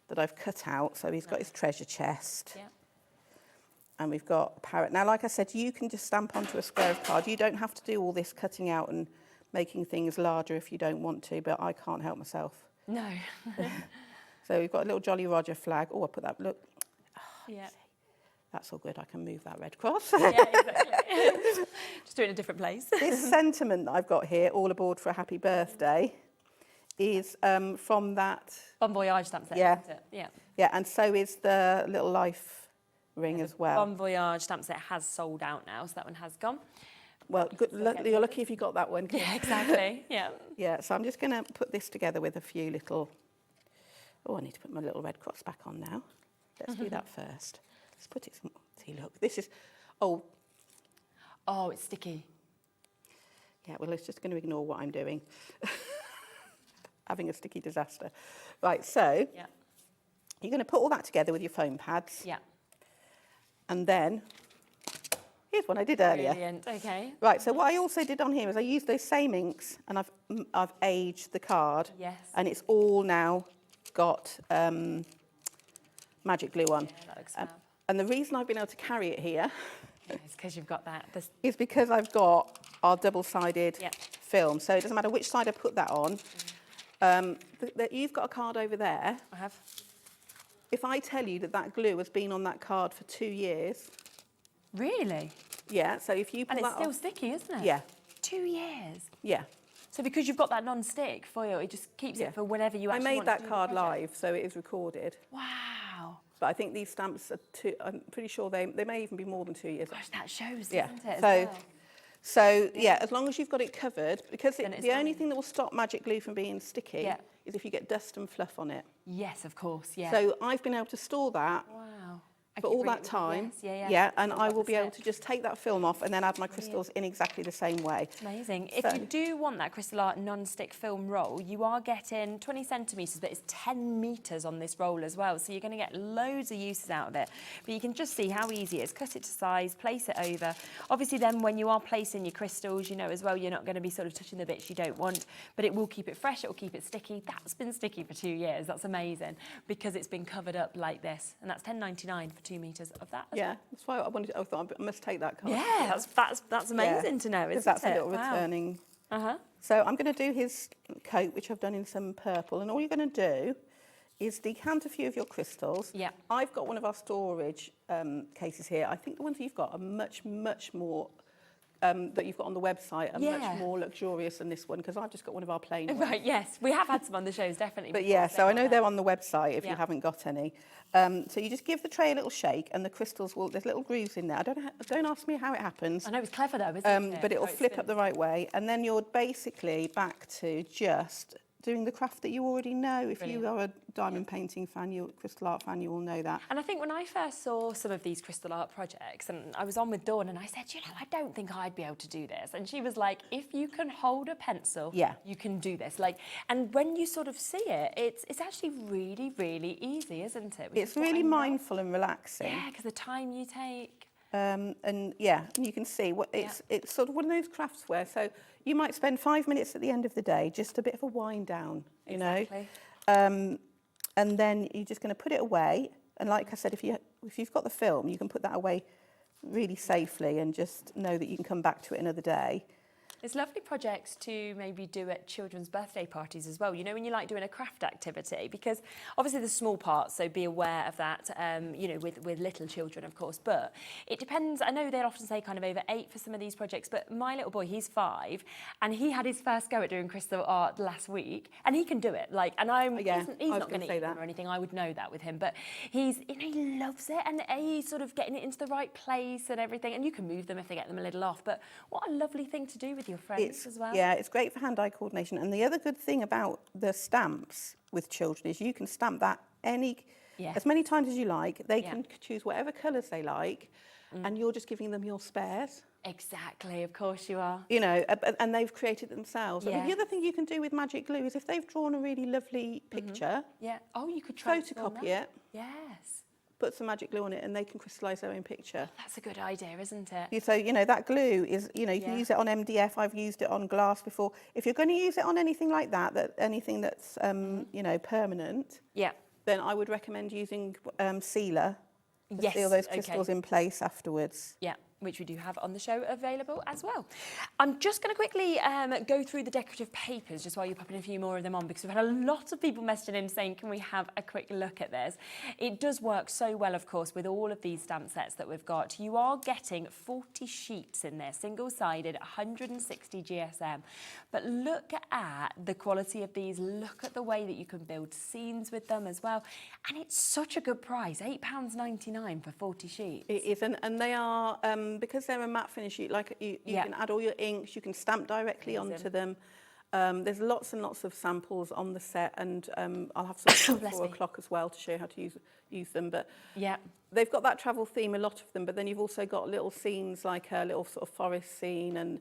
Speaker 2: that I've cut out. So he's got his treasure chest.
Speaker 1: Yeah.
Speaker 2: And we've got a parrot. Now, like I said, you can just stamp onto a square of card. You don't have to do all this cutting out and making things larger if you don't want to, but I can't help myself.
Speaker 1: No.
Speaker 2: So we've got a little Jolly Roger flag. Oh, I put that, look.
Speaker 1: Yeah.
Speaker 2: That's all good. I can move that red cross.
Speaker 1: Yeah, exactly. Just do it in a different place.
Speaker 2: This sentiment that I've got here, all aboard for a happy birthday, is from that.
Speaker 1: Bon Voyage stamp set,
Speaker 2: Yeah.
Speaker 1: isn't it? Yeah.
Speaker 2: Yeah, and so is the little life ring as well.
Speaker 1: Bon Voyage stamp set has sold out now, so that one has gone.
Speaker 2: Well, you're lucky if you got that one.
Speaker 1: Yeah, exactly. Yeah.
Speaker 2: Yeah, so I'm just going to put this together with a few little... Oh, I need to put my little red cross back on now. Let's do that first. Let's put it... See, look, this is... Oh,
Speaker 1: it's sticky.
Speaker 2: yeah, well, it's just going to ignore what I'm doing. Having a sticky disaster. Right, so
Speaker 1: Yeah.
Speaker 2: you're going to put all that together with your foam pads.
Speaker 1: Yeah.
Speaker 2: And then... Here's one I did earlier.
Speaker 1: Brilliant. Okay.
Speaker 2: Right, so what I also did on here is I used those same inks and I've aged the card.
Speaker 1: Yes.
Speaker 2: And it's all now got magic glue on.
Speaker 1: Yeah, that looks fab.
Speaker 2: And the reason I've been able to carry it here
Speaker 1: It's because you've got that.
Speaker 2: is because I've got our double-sided
Speaker 1: Yeah.
Speaker 2: film. So it doesn't matter which side I put that on. You've got a card over there.
Speaker 1: I have.
Speaker 2: If I tell you that that glue has been on that card for 2 years,
Speaker 1: Really?
Speaker 2: yeah, so if you pull
Speaker 1: And it's
Speaker 2: that
Speaker 1: still
Speaker 2: off,
Speaker 1: sticky, isn't it?
Speaker 2: yeah,
Speaker 1: 2 years.
Speaker 2: yeah.
Speaker 1: So because you've got that non-stick foil, it just keeps
Speaker 2: Yeah.
Speaker 1: it for whenever you
Speaker 2: I
Speaker 1: actually
Speaker 2: made
Speaker 1: want to
Speaker 2: that
Speaker 1: do the
Speaker 2: card
Speaker 1: project.
Speaker 2: live, so it is recorded.
Speaker 1: Wow.
Speaker 2: But I think these stamps are I'm pretty sure they may even be more than 2 years.
Speaker 1: Gosh, that shows,
Speaker 2: Yeah.
Speaker 1: doesn't it? as
Speaker 2: So,
Speaker 1: well?
Speaker 2: so yeah, as long as you've got it covered, because
Speaker 1: Then it's
Speaker 2: the only
Speaker 1: fine.
Speaker 2: thing that will stop magic glue from being sticky
Speaker 1: Yeah.
Speaker 2: is if you get dust and fluff on it.
Speaker 1: Yes, of course. Yeah.
Speaker 2: So I've been able to store that
Speaker 1: Wow. I
Speaker 2: for
Speaker 1: keep
Speaker 2: all
Speaker 1: bringing
Speaker 2: that
Speaker 1: it with me.
Speaker 2: time.
Speaker 1: Yes, yeah.
Speaker 2: and
Speaker 1: Built
Speaker 2: I
Speaker 1: up
Speaker 2: will
Speaker 1: the
Speaker 2: be able to
Speaker 1: stick.
Speaker 2: just take that film off and then add my crystals in exactly the same way.
Speaker 1: It's amazing. If
Speaker 2: So-
Speaker 1: you do want that crystal art non-stick film roll, you are getting 20 centimetres, but it's 10 metres on this roll as well. So you're going to get loads of uses out of it. But you can just see how easy it is. Cut it to size, place it over. Obviously then when you are placing your crystals, you know as well, you're not going to be sort of touching the bits you don't want, but it will keep it fresh, it will keep it sticky. That's been sticky for 2 years. That's amazing because it's been covered up like this. And that's £10.99 for 2 metres of that as
Speaker 2: Yeah, that's why I thought I must take that card.
Speaker 1: Yeah, that's amazing to know,
Speaker 2: Because
Speaker 1: isn't
Speaker 2: that's
Speaker 1: it?
Speaker 2: a little
Speaker 1: Wow.
Speaker 2: returning.
Speaker 1: Uh-huh.
Speaker 2: So I'm going to do his coat, which I've done in some purple, and all you're going to do is decant a few of your crystals.
Speaker 1: Yeah.
Speaker 2: I've got one of our storage cases here. I think the ones you've got are much more, that you've got on the website are
Speaker 1: Yeah.
Speaker 2: much more luxurious than this one, because I've just got one of our plain ones.
Speaker 1: Right, yes. We have had some on the shows, definitely.
Speaker 2: But
Speaker 1: before,
Speaker 2: yeah, so I know
Speaker 1: they're
Speaker 2: they're on the website if
Speaker 1: Yeah.
Speaker 2: you haven't got any. So you just give the tray a little shake and the crystals there's little grooves in there. Don't ask me how it happens.
Speaker 1: I know, it's clever though, isn't it?
Speaker 2: But it'll
Speaker 1: How it
Speaker 2: flip up
Speaker 1: spins.
Speaker 2: the right way. And then you're basically back to just doing the craft that you already know. If you are a diamond painting fan, crystal art fan, you will know that.
Speaker 1: And I think when I first saw some of these crystal art projects, and I was on with Dawn, and I said, you know, I don't think I'd be able to do this. And she was like, if you can hold a pencil,
Speaker 2: Yeah.
Speaker 1: you can do this. Like, and when you sort of see it, it's actually really, really easy, isn't it? Which
Speaker 2: It's
Speaker 1: is what
Speaker 2: really
Speaker 1: I love.
Speaker 2: mindful and relaxing.
Speaker 1: Yeah, because the time you take.
Speaker 2: And you can see what it's sort of one of those crafts where you might spend 5 minutes at the end of the day, just a bit of a wind down, you
Speaker 1: Exactly.
Speaker 2: know. And then you're just going to put it away. And like I said, if you've got the film, you can put that away really safely and just know that you can come back to it another day.
Speaker 1: It's lovely projects to maybe do at children's birthday parties as well. You know, when you like doing a craft activity, because obviously there's small parts, so be aware of that, you know, with little children, of course. But it depends. I know they'll often say kind of over 8 for some of these projects, but my little boy, he's 5, and he had his first go at doing crystal art last week, and he can do it. Like, and he's not going to eat them or anything. I would know that with him, but he loves it, and he's sort of getting it into the right place and everything. And you can move them if they get them a little off. But what a lovely thing to do with your friends as well.
Speaker 2: Yeah, it's great for hand-eye coordination. And the other good thing about the stamps with children is you can stamp that any as many times as you like. They can choose whatever colours they like, and you're just giving them your spares.
Speaker 1: Exactly, of course you are.
Speaker 2: You know, and they've created it themselves.
Speaker 1: Yeah.
Speaker 2: I mean, the other thing you can do with magic glue is if they've drawn a really lovely picture,
Speaker 1: Oh, you could
Speaker 2: photocopy it,
Speaker 1: Yes.
Speaker 2: put some magic glue on it, and they can crystallise their own picture.
Speaker 1: That's a good idea, isn't it?
Speaker 2: So, you know, that glue is, you know, you can use it on MDF. I've used it on glass before. If you're going to use it on anything like that, anything that's, you know, permanent, then I would recommend using sealer to seal those crystals in place afterwards.
Speaker 1: Yeah, which we do have on the show available as well. I'm just going to quickly go through the decorative papers just while you're popping a few more of them on, because we've had a lot of people messaging in saying, can we have a quick look at this? It does work so well, of course, with all of these stamp sets that we've got. You are getting 40 sheets in there, single-sided, 160 GSM. But look at the quality of these. Look at the way that you can build scenes with them as well. And it's such a good price, £8.99 for 40 sheets.
Speaker 2: It is, and they are, because they're a matte finish, you can add all your inks, you can stamp directly onto them. There's lots and lots of samples on the set, and I'll have some at 4 o'clock as well to show you how to use them. But they've got that travel theme, a lot of them, but then you've also got little scenes like a little sort of forest scene and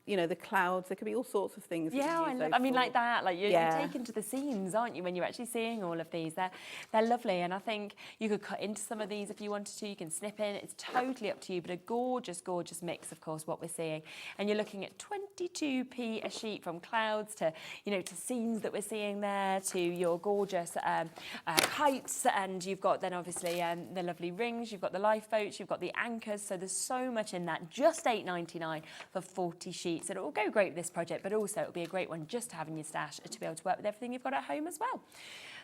Speaker 2: you know, the clouds. There could be all sorts of things.
Speaker 1: I mean, like that. Like you're taken to the scenes, aren't you, when you're actually seeing all of these? They're lovely, and I think you could cut into some of these if you wanted to. You can snip in. It's totally up to you, but a gorgeous, gorgeous mix, of course, what we're seeing. And you're looking at 22p a sheet, from clouds to, you know, to scenes that we're seeing there, to your gorgeous kites, and you've got then obviously the lovely rings. You've got the lifeboats. You've got the anchors. So there's so much in that. Just $8.99 for 40 sheets. It will go great with this project, but also it'll be a great one just to have in your stash to be able to work with everything you've got at home as well.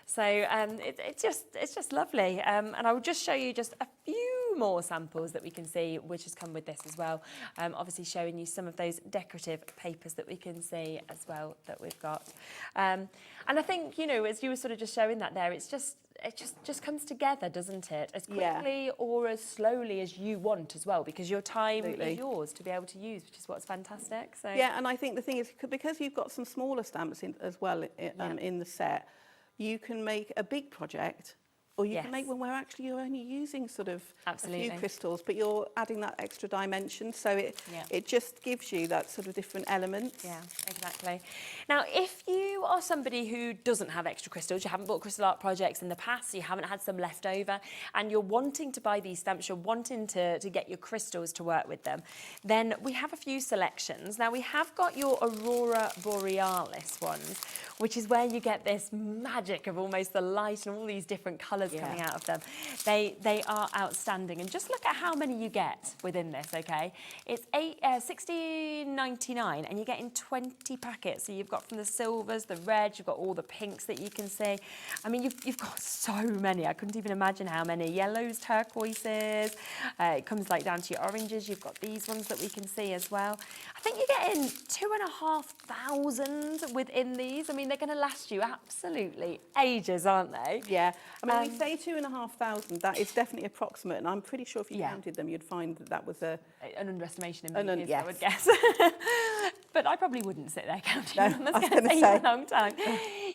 Speaker 1: So it's just lovely. And I will just show you just a few more samples that we can see, which has come with this as well. Obviously showing you some of those decorative papers that we can see as well that we've got. And I think, you know, as you were sort of just showing that there, it just comes together, doesn't it? As quickly or as slowly as you want as well, because your time is yours to be able to use, which is what's fantastic. So
Speaker 2: and I think the thing is, because you've got some smaller stamps as well in the set, you can make a big project, or you can make one where actually you're only using sort of a few crystals, but you're adding that extra dimension. So it just gives you that sort of different elements.
Speaker 1: Yeah, exactly. Now, if you are somebody who doesn't have extra crystals, you haven't bought crystal art projects in the past, you haven't had some left over, and you're wanting to buy these stamps, you're wanting to get your crystals to work with them, then we have a few selections. Now, we have got your Aurora Borealis ones, which is where you get this magic of almost the light and all these different colours coming out of them. They are outstanding, and just look at how many you get within this. Okay, it's $16.99, and you're getting 20 packets. So you've got from the silvers, the reds, you've got all the pinks that you can see. I mean, you've got so many. I couldn't even imagine how many. Yellows, turquoises. It comes like down to your oranges. You've got these ones that we can see as well. I think you're getting 2,500 within these. I mean, they're going to last you absolutely ages, aren't they?
Speaker 2: Yeah. I mean, we say 2,500. That is definitely approximate, and I'm pretty sure if you counted them, you'd find that was an
Speaker 1: underestimation in meters, I would guess. But I probably wouldn't sit there counting them. That's going to take a long time.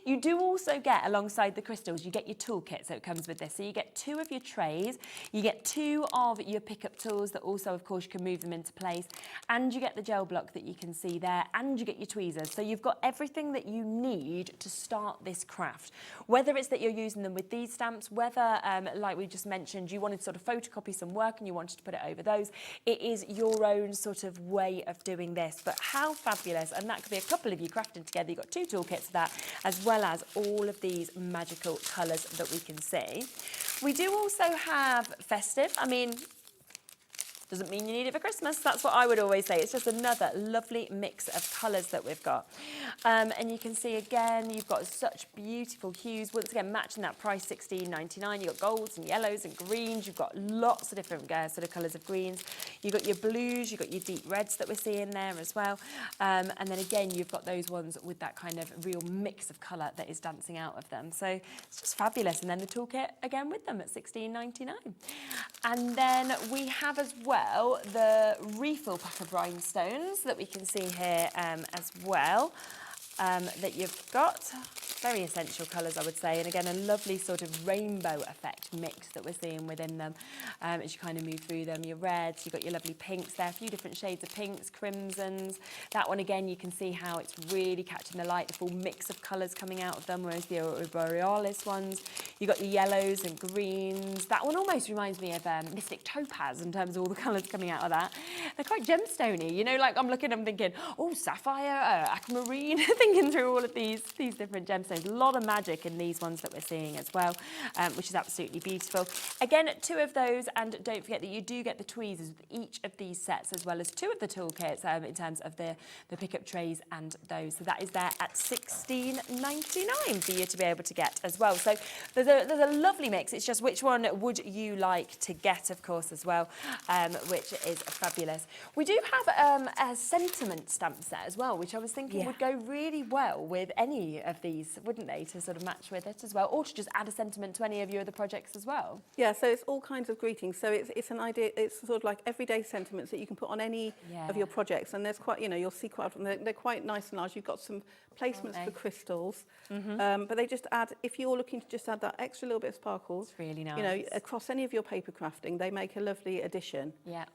Speaker 1: You do also get, alongside the crystals, you get your toolkit, so it comes with this. So you get 2 of your trays, you get 2 of your pickup tools that also, of course, you can move them into place, and you get the gel block that you can see there, and you get your tweezers. So you've got everything that you need to start this craft. Whether it's that you're using them with these stamps, whether, like we just mentioned, you wanted to sort of photocopy some work and you wanted to put it over those, it is your own sort of way of doing this. But how fabulous, and that could be a couple of you crafting together. You've got 2 toolkits for that, as well as all of these magical colours that we can see. We do also have festive. I mean, doesn't mean you need it for Christmas. That's what I would always say. It's just another lovely mix of colours that we've got. And you can see again, you've got such beautiful hues. Once again, matching that price, $16.99. You've got golds and yellows and greens. You've got lots of different sort of colours of greens. You've got your blues, you've got your deep reds that we're seeing there as well. And then again, you've got those ones with that kind of real mix of colour that is dancing out of them. So it's just fabulous. And then the toolkit again with them at $16.99. And then we have as well the refill pack of rhinestones that we can see here as well. that you've got. Very essential colours, I would say, and again, a lovely sort of rainbow effect mix that we're seeing within them as you kind of move through them. Your reds, you've got your lovely pinks there, a few different shades of pinks, crimsons. That one, again, you can see how it's really catching the light, the full mix of colours coming out of them, whereas the Borealis ones, you've got your yellows and greens. That one almost reminds me of Mystic Topaz in terms of all the colours coming out of that. They're quite gemstone-y, you know, like I'm thinking, oh, sapphire, aquamarine, thinking through all of these different gemstones. There's a lot of magic in these ones that we're seeing as well, which is absolutely beautiful. Again, 2 of those, and don't forget that you do get the tweezers with each of these sets, as well as 2 of the toolkits in terms of the pickup trays and those. So that is there at $16.99 for you to be able to get as well. So there's a lovely mix. It's just which one would you like to get, of course, as well, which is fabulous. We do have a sentiment stamp set as well, which I was thinking would go really well with any of these, wouldn't they, to sort of match with it as well, or to just add a sentiment to any of your other projects as well.
Speaker 2: Yeah, so it's all kinds of greetings. So it's an idea, it's sort of like everyday sentiments that you can put on any of your projects. And there's quite, you know, you'll see quite often, they're quite nice and large. You've got some placements for crystals, but they just add, if you're looking to just add that extra little bit of sparkle,
Speaker 1: it's really nice.
Speaker 2: You know, across any of your paper crafting, they make a lovely addition.
Speaker 1: Yeah.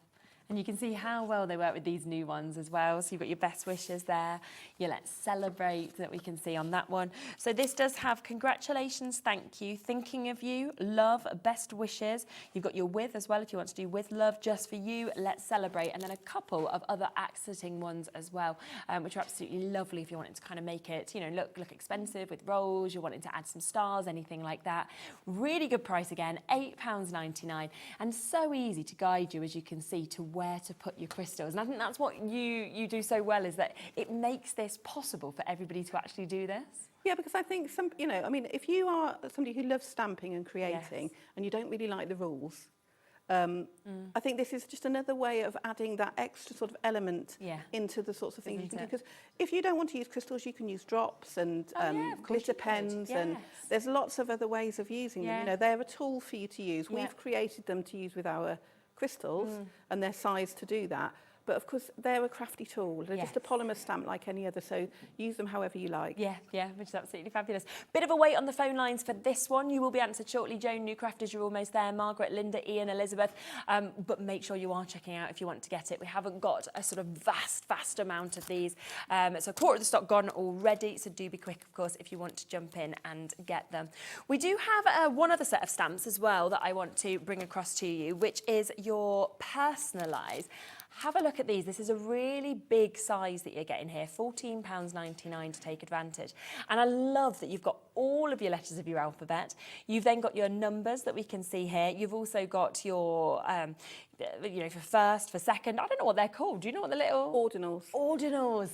Speaker 1: And you can see how well they work with these new ones as well. So you've got your best wishes there, your let's celebrate that we can see on that one. So this does have congratulations, thank you, thinking of you, love, best wishes. You've got your with as well if you want to do with love, just for you, let's celebrate. And then a couple of other accenting ones as well, which are absolutely lovely if you wanted to kind of make it, you know, look expensive with rolls, you're wanting to add some stars, anything like that. Really good price again, £8.99. And so easy to guide you, as you can see, to where to put your crystals. And I think that's what you do so well, is that it makes this possible for everybody to actually do this.
Speaker 2: Yeah, because I think you know, I mean, if you are somebody who loves stamping and creating and you don't really like the rules, I think this is just another way of adding that extra sort of element into the sorts of things you can do. Because if you don't want to use crystals, you can use drops and glitter pens, and there's lots of other ways of using them. You know, they're a tool for you to use. We've created them to use with our crystals, and they're sized to do that. But of course, they're a crafty tool. They're just a polymer stamp like any other, so use them however you like.
Speaker 1: Yeah, which is absolutely fabulous. Bit of a wait on the phone lines for this one. You will be answered shortly. Joan, new crafters, you're almost there. Margaret, Linda, Ian, Elizabeth. But make sure you are checking out if you want to get it. We haven't got a sort of vast amount of these. So a quarter of the stock gone already, so do be quick, of course, if you want to jump in and get them. We do have one other set of stamps as well that I want to bring across to you, which is your personalised. Have a look at these. This is a really big size that you're getting here, £14.99 to take advantage. And I love that you've got all of your letters of your alphabet. You've then got your numbers that we can see here. You've also got your, you know, for first, for second. I don't know what they're called. Do you know what the little...
Speaker 2: Ordinals.
Speaker 1: Ordinals.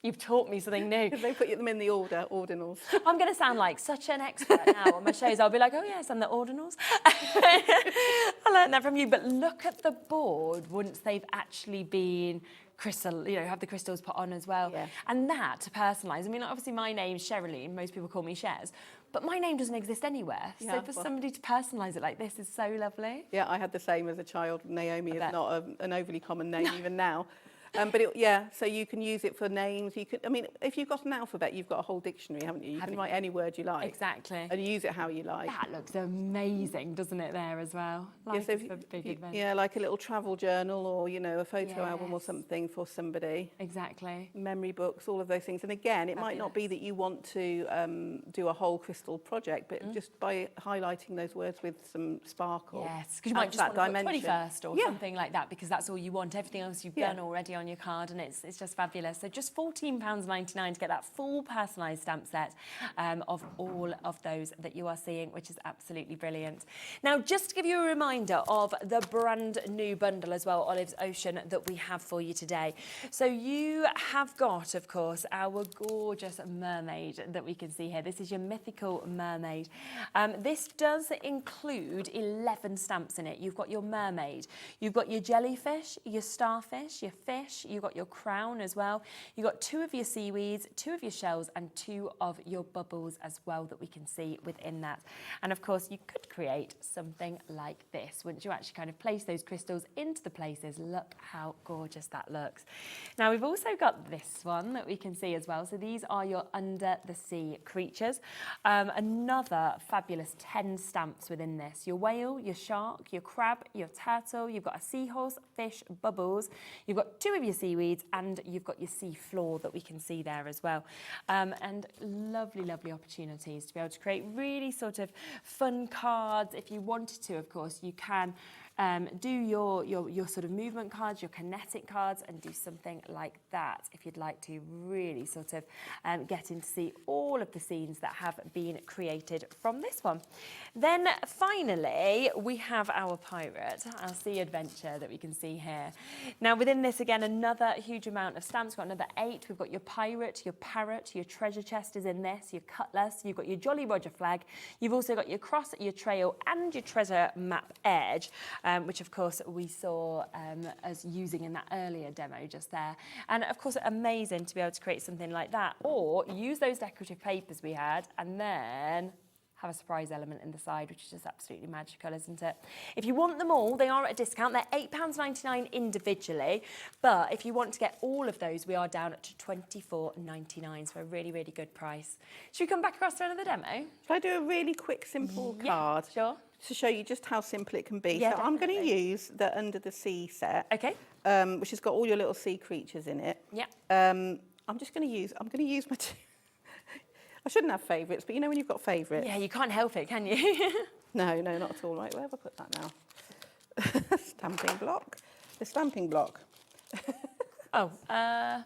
Speaker 1: You've taught me something new.
Speaker 2: Because they put them in the order, ordinals.
Speaker 1: I'm going to sound like such an expert now on my shows. I'll be like, oh yes, I'm the ordinals. I learned that from you. But look at the board once they've actually been crystal, you know, have the crystals put on as well.
Speaker 2: Yeah.
Speaker 1: And that, to personalise, I mean, obviously my name's Sherilyn, most people call me Shez, but my name doesn't exist anywhere. So for somebody to personalise it like this is so lovely.
Speaker 2: Yeah, I had the same as a child. Naomi is not an overly common name even now. But so you can use it for names. You could, I mean, if you've got an alphabet, you've got a whole dictionary, haven't you? You can write any word you like.
Speaker 1: Exactly.
Speaker 2: And use it how you like.
Speaker 1: That looks amazing, doesn't it, there as well? Like a big event.
Speaker 2: Yeah, like a little travel journal, or, you know, a photo album or something for somebody.
Speaker 1: Exactly.
Speaker 2: Memory books, all of those things. And again, it might not be that you want to do a whole crystal project, but just by highlighting those words with some sparkle.
Speaker 1: Yes, because you might just want to put 21st or something like that, because that's all you want. Everything else you've done already on your card, and it's just fabulous. So just £14.99 to get that full personalised stamp set of all of those that you are seeing, which is absolutely brilliant. Now, just to give you a reminder of the brand new bundle as well, Olive's Ocean, that we have for you today. So you have got, of course, our gorgeous mermaid that we can see here. This is your mythical mermaid. This does include 11 stamps in it. You've got your mermaid, you've got your jellyfish, your starfish, your fish, fish, you've got your crown as well, you've got 2 of your seaweeds, 2 of your shells, and 2 of your bubbles as well that we can see within that. And of course, you could create something like this once you actually kind of place those crystals into the places. Look how gorgeous that looks. Now, we've also got this one that we can see as well. So these are your under the sea creatures. Another fabulous 10 stamps within this. Your whale, your shark, your crab, your turtle, you've got a seahorse, fish, bubbles, you've got 2 of your seaweeds, and you've got your sea floor that we can see there as well. And lovely, lovely opportunities to be able to create really sort of fun cards. If you wanted to, of course, you can do your sort of movement cards, your kinetic cards, and do something like that if you'd like to really sort of get in to see all of the scenes that have been created from this one. Then finally, we have our pirate, our sea adventure that we can see here. Now within this, again, another huge amount of stamps. We've got another 8. We've got your pirate, your parrot, your treasure chest is in this, your cutlass, you've got your Jolly Roger flag, you've also got your cross, your trail, and your treasure map edge. Which of course we saw us using in that earlier demo just there. And of course, amazing to be able to create something like that, or use those decorative papers we had and then have a surprise element in the side, which is just absolutely magical, isn't it? If you want them all, they are at a discount. They're £8.99 individually, but if you want to get all of those, we are down at £24.99, so a really, really good price. Should we come back across to another demo?
Speaker 2: Shall I do a really quick, simple card?
Speaker 1: Sure.
Speaker 2: To show you just how simple it can be.
Speaker 1: Yeah,
Speaker 2: so I'm going to
Speaker 1: definitely.
Speaker 2: use the Under the Sea set,
Speaker 1: Okay.
Speaker 2: which has got all your little sea creatures in it.
Speaker 1: Yeah.
Speaker 2: I'm going to use my two. I shouldn't have favourites, but you know when you've got favourites?
Speaker 1: Yeah, you can't help it, can you?
Speaker 2: No, not at all. Right, where have I put that now? Stamping block. The stamping block.
Speaker 1: Oh,
Speaker 2: I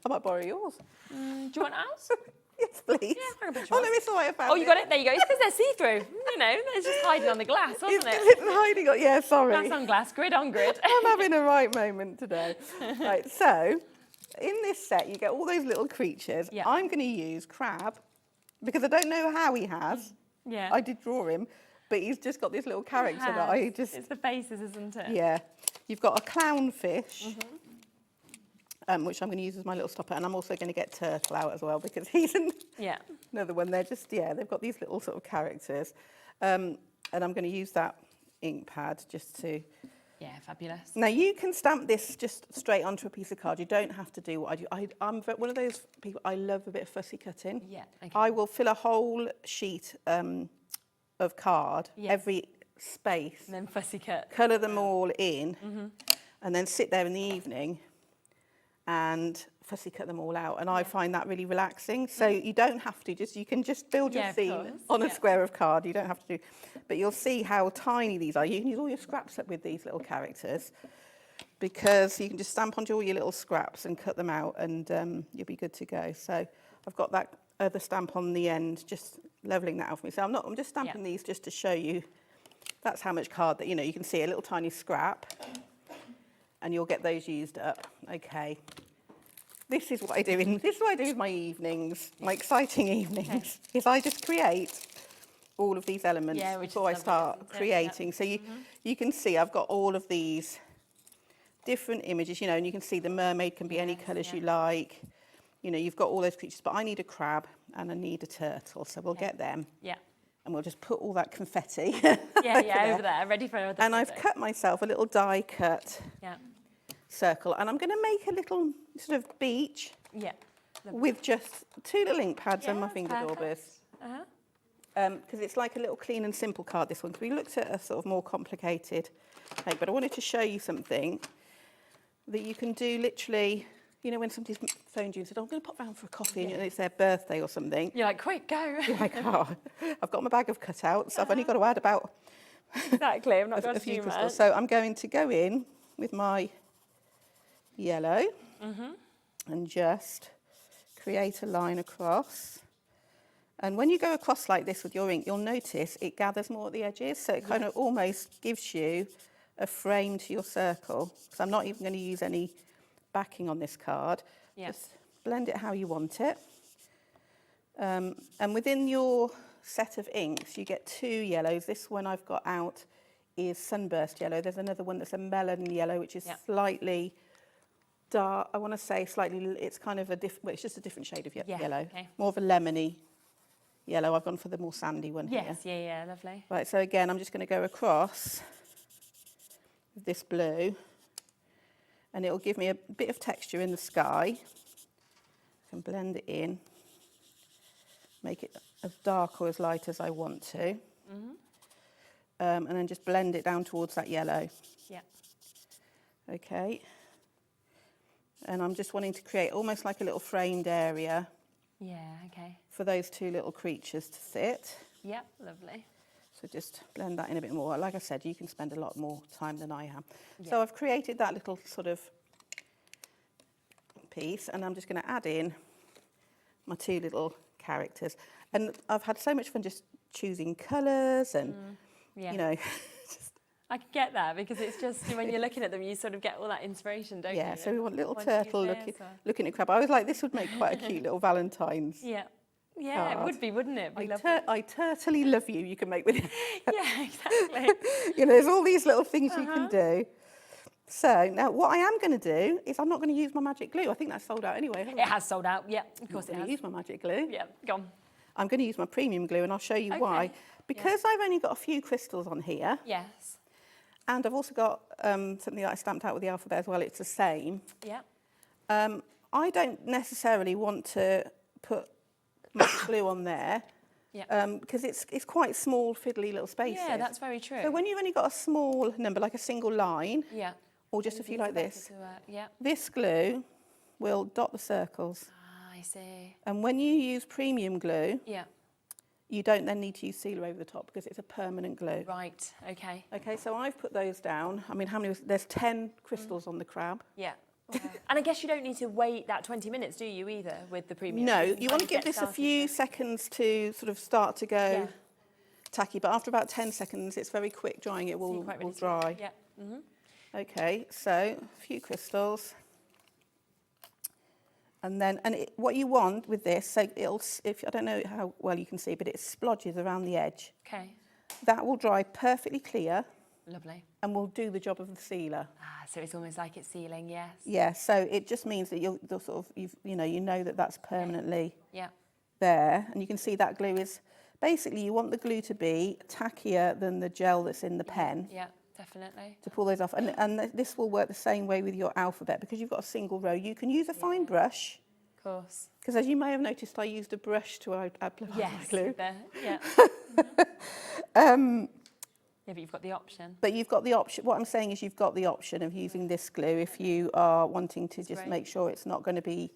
Speaker 2: might borrow yours.
Speaker 1: do you want ours?
Speaker 2: Yes, please.
Speaker 1: Yeah, I can put
Speaker 2: Oh,
Speaker 1: yours.
Speaker 2: let me see what I found.
Speaker 1: Oh, you got it? There you go. It's because they're see-through. You know, they're just hiding on the glass, wasn't it?
Speaker 2: It's hiding on. Yeah, sorry.
Speaker 1: Glass on glass, grid on grid.
Speaker 2: I'm having a right moment today. Right, so in this set, you get all those little creatures.
Speaker 1: Yeah.
Speaker 2: I'm going to use Crab because I don't know how he has.
Speaker 1: Yeah.
Speaker 2: I did draw him, but he's just got this little character that I just...
Speaker 1: It's the faces, isn't it?
Speaker 2: Yeah. You've got a clownfish, which I'm going to use as my little stopper, and I'm also going to get Turtle out as well because he's
Speaker 1: Yeah.
Speaker 2: another one. They're just, they've got these little sort of characters. And I'm going to use that ink pad just to...
Speaker 1: Yeah, fabulous.
Speaker 2: Now, you can stamp this just straight onto a piece of card. You don't have to do what I do. I'm one of those people, I love a bit of fussy cutting.
Speaker 1: Yeah, okay.
Speaker 2: I will fill a whole sheet of card,
Speaker 1: Yeah.
Speaker 2: every space,
Speaker 1: And then fussy cut.
Speaker 2: colour them all in, and then sit there in the evening and fussy cut them all out. And I find that really relaxing. So you don't have to, you can just build your
Speaker 1: Yeah, of
Speaker 2: scene
Speaker 1: course.
Speaker 2: on a
Speaker 1: Yeah.
Speaker 2: square of card. You don't have to do, but you'll see how tiny these are. You can use all your scraps up with these little characters because you can just stamp onto all your little scraps and cut them out and you'll be good to go. So I've got that other stamp on the end, just levelling that out for me. So I'm just stamping these just to show you that's how much card that, you can see a little tiny scrap and you'll get those used up. Okay. This is what I do with my evenings, my exciting evenings, is I just create all of these elements
Speaker 1: which is
Speaker 2: before I
Speaker 1: lovely,
Speaker 2: start
Speaker 1: isn't it?
Speaker 2: creating. So you can see I've got all of these different images, and you can see the mermaid can be any colours you like. You've got all those creatures, but I need a crab and I need a turtle, so we'll get them.
Speaker 1: Yeah.
Speaker 2: And we'll just put all that confetti
Speaker 1: over there, ready for another
Speaker 2: And I've
Speaker 1: project.
Speaker 2: cut myself a little die cut
Speaker 1: Yeah.
Speaker 2: circle, and I'm going to make a little sort of beach
Speaker 1: Yeah.
Speaker 2: with just 2 little ink pads and my
Speaker 1: Yeah,
Speaker 2: finger
Speaker 1: perfect.
Speaker 2: daubers.
Speaker 1: Uh-huh.
Speaker 2: Because it's like a little clean and simple card, this one. Because we looked at a sort of more complicated cake, but I wanted to show you something that you can do literally, when somebody's phoned you and said, I'm going to pop round for a coffee, and it's their birthday or something.
Speaker 1: You're like, quick, go.
Speaker 2: You're like, I've got my bag of cutouts. I've only got to add about
Speaker 1: Exactly, I'm not
Speaker 2: a
Speaker 1: going to
Speaker 2: few
Speaker 1: do
Speaker 2: crystals.
Speaker 1: much.
Speaker 2: So I'm going to go in with my yellow and just create a line across. And when you go across like this with your ink, you'll notice it gathers more at the edges. So it kind of almost gives you a frame to your circle. So I'm not even going to use any backing on this card.
Speaker 1: Yeah.
Speaker 2: Just blend it how you want it. And within your set of inks, you get 2 yellows. This one I've got out is sunburst yellow. There's another one that's a melon yellow, which is slightly dark, I want to say slightly, it's kind of a well, it's just a different shade of yellow.
Speaker 1: Okay.
Speaker 2: More of a lemony yellow. I've gone for the more sandy one here.
Speaker 1: Yes, yeah, lovely.
Speaker 2: Right, so again, I'm just going to go across with this blue, and it'll give me a bit of texture in the sky. I can blend it in, make it as dark or as light as I want to. And then just blend it down towards that yellow.
Speaker 1: Yeah.
Speaker 2: Okay. And I'm just wanting to create almost like a little framed area.
Speaker 1: Yeah, okay.
Speaker 2: For those two little creatures to sit.
Speaker 1: Yep, lovely.
Speaker 2: So just blend that in a bit more. Like I said, you can spend a lot more time than I have.
Speaker 1: Yeah.
Speaker 2: So I've created that little sort of piece, and I'm just going to add in my two little characters. And I've had so much fun just choosing colours and,
Speaker 1: Yeah.
Speaker 2: you know.
Speaker 1: I can get that, because it's just when you're looking at them, you sort of get all that inspiration, don't you?
Speaker 2: Yeah, so we want little
Speaker 1: Want to use
Speaker 2: turtle
Speaker 1: this,
Speaker 2: looking at crab. I was like, this would make quite a cute little Valentine's.
Speaker 1: Yeah. Yeah, it
Speaker 2: card.
Speaker 1: would be, wouldn't it? Be
Speaker 2: I turtly love you can make with it.
Speaker 1: Yeah, exactly.
Speaker 2: You know, there's all these little things you can do. So now what I am going to do is I'm not going to use my magic glue. I think that's sold out anyway.
Speaker 1: It has sold out, yeah, of course it
Speaker 2: I'm
Speaker 1: has.
Speaker 2: going to use my magic glue.
Speaker 1: Yeah, go on.
Speaker 2: I'm going to use my premium glue, and I'll show you why. Because I've only got a few crystals on here,
Speaker 1: Yes.
Speaker 2: and I've also got something that I stamped out with the alphabet as well. It's the same.
Speaker 1: Yeah.
Speaker 2: I don't necessarily want to put much glue on there.
Speaker 1: Yeah.
Speaker 2: Because it's quite small, fiddly little spaces.
Speaker 1: Yeah, that's very true.
Speaker 2: So when you've only got a small number, like a single line,
Speaker 1: Yeah.
Speaker 2: or just a few like this,
Speaker 1: Yeah.
Speaker 2: this glue will dot the circles.
Speaker 1: Ah, I see.
Speaker 2: And when you use premium glue,
Speaker 1: Yeah.
Speaker 2: you don't then need to use sealer over the top because it's a permanent glue.
Speaker 1: Right, okay.
Speaker 2: Okay, so I've put those down. I mean, how many? There's 10 crystals on the crab.
Speaker 1: Yeah. Wow. And I guess you don't need to wait that 20 minutes, do you, either, with the premium?
Speaker 2: No,
Speaker 1: can
Speaker 2: you
Speaker 1: kind
Speaker 2: want to
Speaker 1: of
Speaker 2: give
Speaker 1: get
Speaker 2: this a
Speaker 1: started
Speaker 2: few
Speaker 1: with-
Speaker 2: seconds to sort of start to go
Speaker 1: Yeah.
Speaker 2: tacky, but after about 10 seconds, it's very quick drying. It
Speaker 1: So
Speaker 2: will,
Speaker 1: you're quite ready
Speaker 2: will
Speaker 1: to-
Speaker 2: dry.
Speaker 1: Yeah. Mm-hmm.
Speaker 2: Okay, so a few crystals. And then, what you want with this, so it'll, if I don't know how well you can see, but it splodges around the edge.
Speaker 1: Okay.
Speaker 2: That will dry perfectly clear
Speaker 1: Lovely.
Speaker 2: and will do the job of the sealer.
Speaker 1: Ah, so it's almost like it's sealing, yes.
Speaker 2: Yeah, so it just means that you'll sort of, you know that that's permanently
Speaker 1: Yeah.
Speaker 2: there. And you can see that glue is, basically you want the glue to be tackier than the gel that's in the pen.
Speaker 1: Yeah, definitely.
Speaker 2: To pull those off. And this will work the same way with your alphabet because you've got a single row. You can use a fine brush,
Speaker 1: Of course.
Speaker 2: because as you may have noticed, I used a brush to apply my
Speaker 1: Yes.
Speaker 2: glue.
Speaker 1: Yeah. Yeah, but you've got the option.
Speaker 2: But you've got the option, what I'm saying is you've got the option of using this glue if you are wanting to just
Speaker 1: great.
Speaker 2: make sure it's not going to be,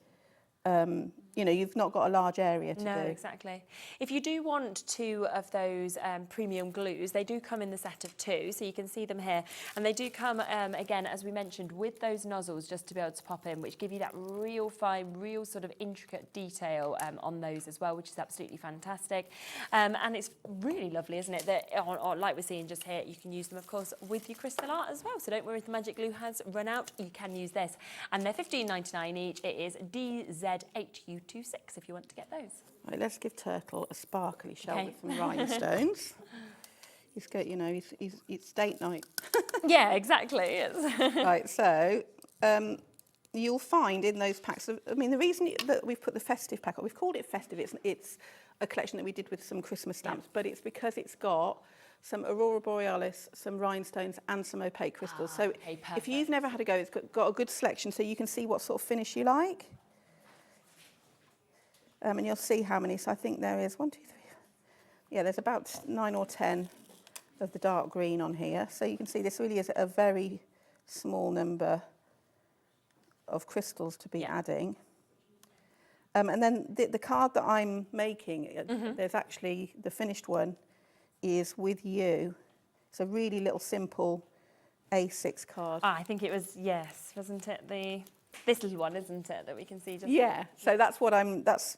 Speaker 2: you've not got a large area to
Speaker 1: No,
Speaker 2: do.
Speaker 1: exactly. If you do want two of those premium glues, they do come in the set of two, so you can see them here. And they do come, again, as we mentioned, with those nozzles just to be able to pop in, which give you that real fine, real sort of intricate detail on those as well, which is absolutely fantastic. And it's really lovely, isn't it, that, like we're seeing just here, you can use them, of course, with your crystal art as well. So don't worry if the magic glue has run out, you can use this. And they're $15.99 each. It is DZHU26 if you want to get those.
Speaker 2: Right, let's give Turtle a sparkly shell
Speaker 1: Okay.
Speaker 2: with some rhinestones. He's got, it's date night.
Speaker 1: Yeah, exactly. It's
Speaker 2: Right, so you'll find in those packs, I mean, the reason that we've put the festive pack on, we've called it festive, it's a collection that we did with some Christmas stamps, but it's because it's got some Aurora Borealis, some rhinestones and some opaque crystals. So
Speaker 1: okay,
Speaker 2: if you've never had a go, it's got a good selection so you can see what sort of finish you like. And you'll see how many, so I think there is 1, 2, 3, yeah, there's about 9 or 10 of the dark green on here. So you can see this really is a very small number of crystals to be adding. And then the card that I'm making, there's actually, the finished one is with you. It's a really little simple A6 card.
Speaker 1: I think it was, yes, wasn't it? This little one, isn't it, that we can see just
Speaker 2: Yeah, so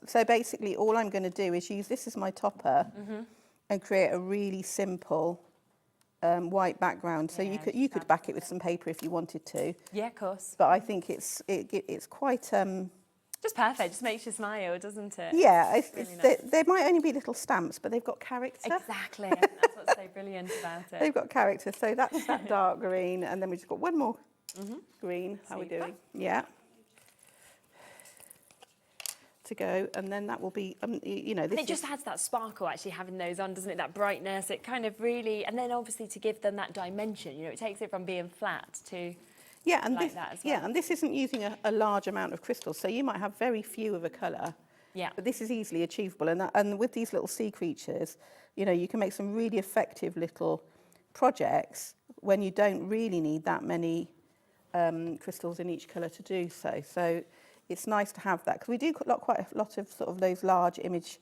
Speaker 2: so basically all I'm going to do is use this as my topper and create a really simple white background. So
Speaker 1: Yeah,
Speaker 2: you could back it with some paper if you wanted to,
Speaker 1: Yeah, of course.
Speaker 2: but I think it's quite
Speaker 1: Just perfect. Just makes you smile, doesn't it?
Speaker 2: yeah.
Speaker 1: really nice.
Speaker 2: There might only be little stamps, but they've got character.
Speaker 1: Exactly. I think that's what's so brilliant about it.
Speaker 2: They've got character. So that's that dark green, and then we just got one more green. How are we
Speaker 1: Super.
Speaker 2: doing? Yeah. to go, and then that will be, you know, this
Speaker 1: And it just adds that sparkle, actually, having those on, doesn't it? That brightness, it kind of really, and then obviously to give them that dimension, you know, it takes it from being flat to that as well.
Speaker 2: Yeah, and this isn't using a large amount of crystals, so you might have very few of a colour.
Speaker 1: Yeah.
Speaker 2: But this is easily achievable, and with these little sea creatures, you know, you can make some really effective little projects when you don't really need that many crystals in each colour to do so. So it's nice to have that, because we do quite a lot of sort of those large image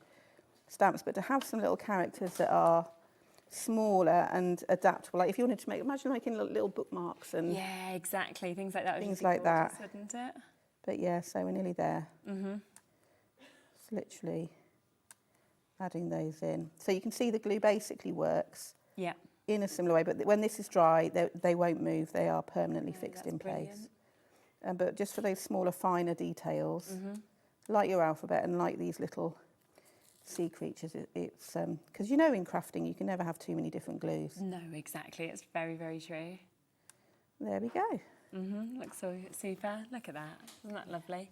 Speaker 2: stamps, but to have some little characters that are smaller and adaptable, like if you wanted to make, imagine making little bookmarks and
Speaker 1: yeah, exactly, things like that.
Speaker 2: things like that.
Speaker 1: Wouldn't it?
Speaker 2: But yeah, so we're nearly there. It's literally adding those in. So you can see the glue basically works in a similar way, but when this is dry, they won't move. They are permanently fixed in place. But just for those smaller, finer details, like your alphabet and like these little sea creatures, it's because you know in crafting you can never have too many different glues.
Speaker 1: No, exactly. It's very, very true.
Speaker 2: There we go.
Speaker 1: Looks so super. Look at that. Isn't that lovely?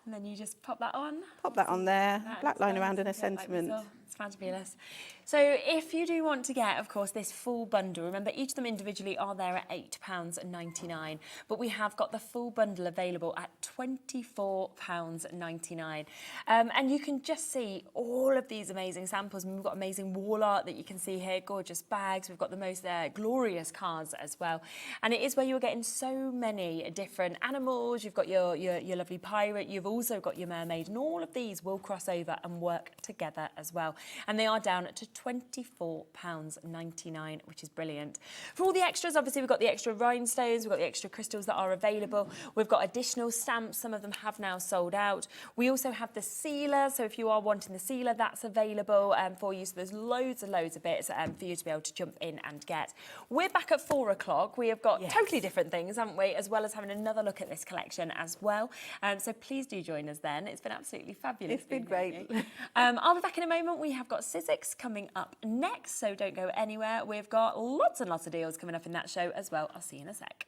Speaker 1: And then you just pop that on.
Speaker 2: Pop that on there, black line around and a
Speaker 1: Like
Speaker 2: sentiment.
Speaker 1: it's fabulous. So if you do want to get, of course, this full bundle, remember each of them individually are there at £8.99, but we have got the full bundle available at £24.99. And you can just see all of these amazing samples. We've got amazing wall art that you can see here, gorgeous bags. We've got the most glorious cards as well. And it is where you're getting so many different animals. You've got your lovely pirate. You've also got your mermaid, and all of these will cross over and work together as well. And they are down to £24.99, which is brilliant. For all the extras, obviously we've got the extra rhinestones, we've got the extra crystals that are available. We've got additional stamps. Some of them have now sold out. We also have the sealer. So if you are wanting the sealer, that's available for you. So there's loads and loads of bits for you to be able to jump in and get. We're back at 4 o'clock. We have got totally different things, haven't we? As well as having another look at this collection as well. So please do join us then. It's been absolutely fabulous.
Speaker 2: It's been great.
Speaker 1: I'll be back in a moment. We have got Sizzix coming up next, so don't go anywhere. We've got lots and lots of deals coming up in that show as well. I'll see you in a sec.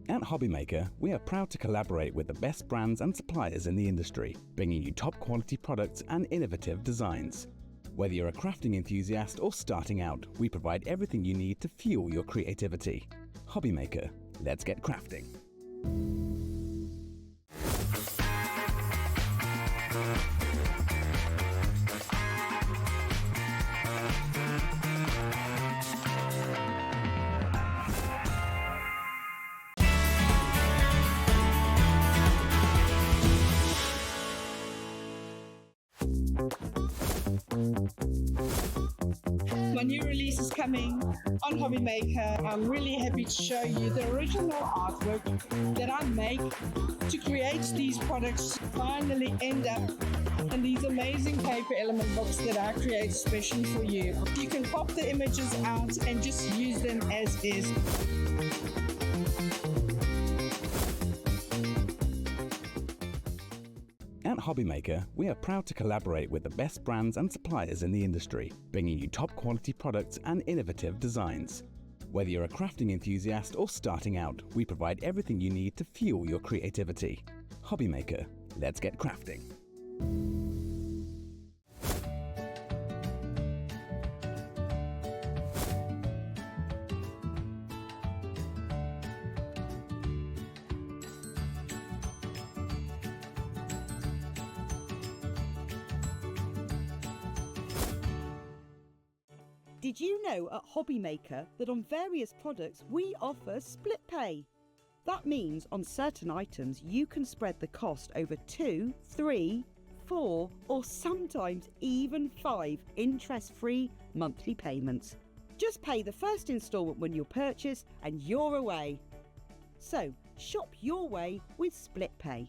Speaker 3: At Hobbymaker, we are proud to collaborate with the best brands and suppliers in the industry, bringing you top quality products and innovative designs. Whether you're a crafting enthusiast or starting out, we provide everything you need to fuel your creativity. Hobbymaker, let's get crafting.
Speaker 4: My new release is coming on Hobbymaker. I'm really happy to show you the original artwork that I make to create these products finally end up in these amazing paper element books that I create especially for you. You can pop the images out and just use them as is.
Speaker 3: At Hobbymaker, we are proud to collaborate with the best brands and suppliers in the industry, bringing you top quality products and innovative designs. Whether you're a crafting enthusiast or starting out, we provide everything you need to fuel your creativity. Hobbymaker, let's get crafting.
Speaker 5: Did you know at Hobbymaker that on various products we offer split pay? That means on certain items you can spread the cost over 2, 3, 4 or sometimes even 5 interest-free monthly payments. Just pay the first instalment when you purchase and you're away. So shop your way with split pay.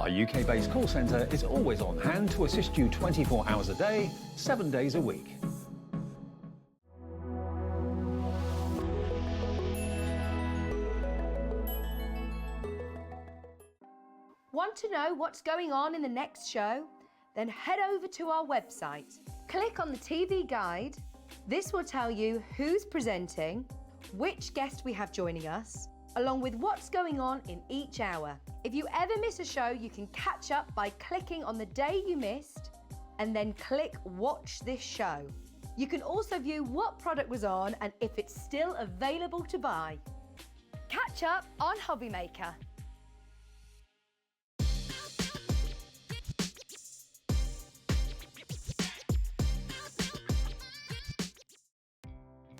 Speaker 6: Our UK-based call centre is always on hand to assist you 24 hours a day, 7 days a week.
Speaker 7: Want to know what's going on in the next show? Then head over to our website. Click on the TV guide. This will tell you who's presenting, which guest we have joining us, along with what's going on in each hour. If you ever miss a show, you can catch up by clicking on the day you missed and then click Watch This Show. You can also view what product was on and if it's still available to buy. Catch up on Hobby Maker.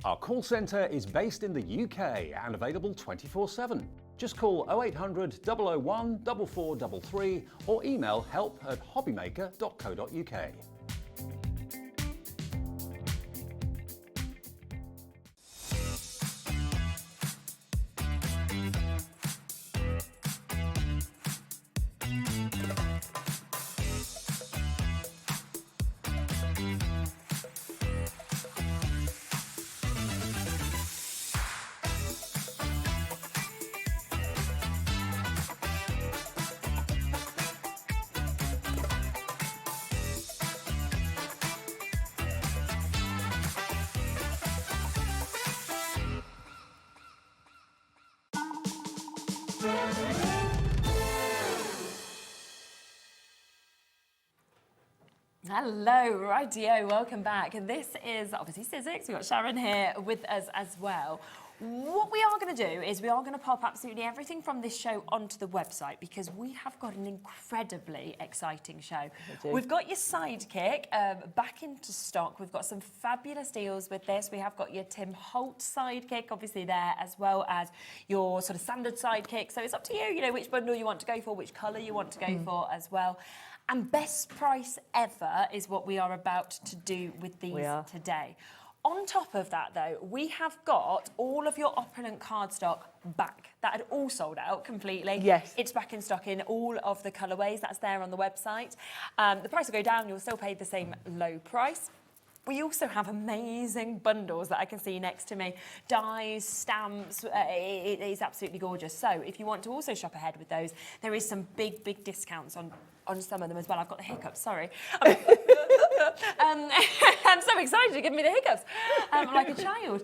Speaker 6: Our call centre is based in the UK and available 24/7. Just call 0800 001 4433 or email help@hobbymaker.co.uk.
Speaker 1: Hello, rightio, welcome back. This is obviously Sizzix. We've got Sharon here with us as well. What we are going to do is we are going to pop absolutely everything from this show onto the website because we have got an incredibly exciting show. We've got your Sidekick back into stock. We've got some fabulous deals with this. We have got your Tim Holtz Sidekick obviously there, as well as your sort of standard Sidekick. So it's up to you, you know, which bundle you want to go for, which colour you want to go for as well. And best price ever is what we are about to do with these today. On top of that, though, we have got all of your opulent cardstock back. That had all sold out completely.
Speaker 8: Yes.
Speaker 1: It's back in stock in all of the colourways. That's there on the website. The price will go down. You'll still pay the same low price. We also have amazing bundles that I can see next to me. Dies, stamps, it is absolutely gorgeous. So if you want to also shop ahead with those, there is some big, big discounts on some of them as well. I've got the hiccups, sorry. I'm so excited to give me the hiccups, like a child.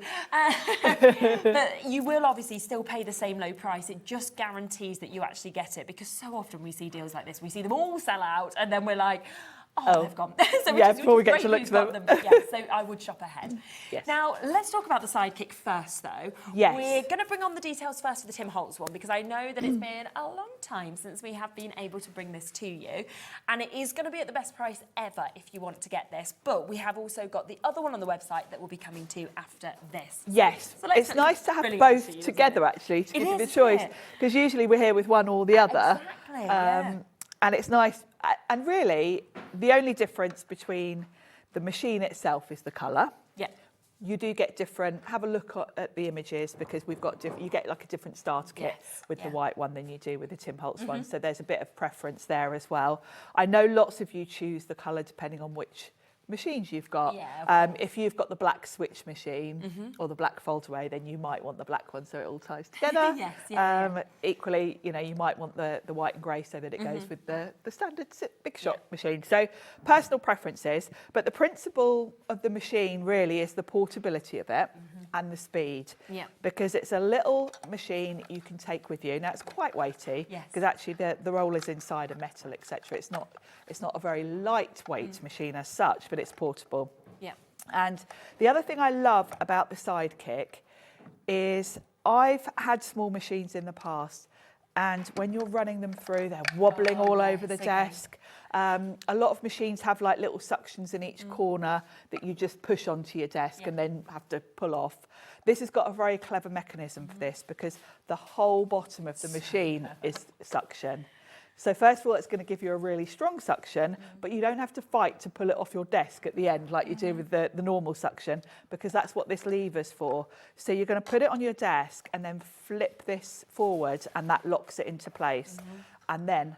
Speaker 1: But you will obviously still pay the same low price. It just guarantees that you actually get it, because so often we see deals like this. We see them all sell out and then we're like, oh, they've gone. So
Speaker 8: before we get to look to them.
Speaker 1: But yeah, so I would shop ahead.
Speaker 8: Yes.
Speaker 1: Now, let's talk about the Sidekick first, though.
Speaker 8: Yes.
Speaker 1: We're going to bring on the details first for the Tim Holtz one, because I know that it's been a long time since we have been able to bring this to you. And it is going to be at the best price ever if you want to get this. But we have also got the other one on the website that will be coming to after this.
Speaker 8: Yes.
Speaker 1: So
Speaker 8: it's nice to have
Speaker 1: brilliant
Speaker 8: both
Speaker 1: for you,
Speaker 8: together, actually, to give you the
Speaker 1: is,
Speaker 8: choice.
Speaker 1: isn't it?
Speaker 8: Because usually we're here with one or the other.
Speaker 1: Exactly, yeah.
Speaker 8: And it's nice. And really, the only difference between the machine itself is the colour.
Speaker 1: Yeah.
Speaker 8: You do get different, have a look at the images, because we've got, you get like a different starter kit with the white one than you do with the Tim Holtz one. So there's a bit of preference there as well. I know lots of you choose the colour depending on which machines you've got. If you've got the black switch machine or the black fold away, then you might want the black one so it all ties together. Equally, you know, you might want the white and grey so that it goes with the standard big shot machine. So personal preferences, but the principle of the machine really is the portability of it and the speed, because it's a little machine you can take with you. Now it's quite weighty, because actually the roll is inside a metal, etc. It's not a very lightweight machine as such, but it's portable. And the other thing I love about the Sidekick is I've had small machines in the past, and when you're running them through, they're wobbling all over the desk. A lot of machines have like little suctions in each corner that you just push onto your desk and then have to pull off. This has got a very clever mechanism for this, because the whole bottom of the machine is suction. So first of all, it's going to give you a really strong suction, but you don't have to fight to pull it off your desk at the end like you do with the normal suction, because that's what this lever's for. So you're going to put it on your desk and then flip this forward, and that locks it into place. And then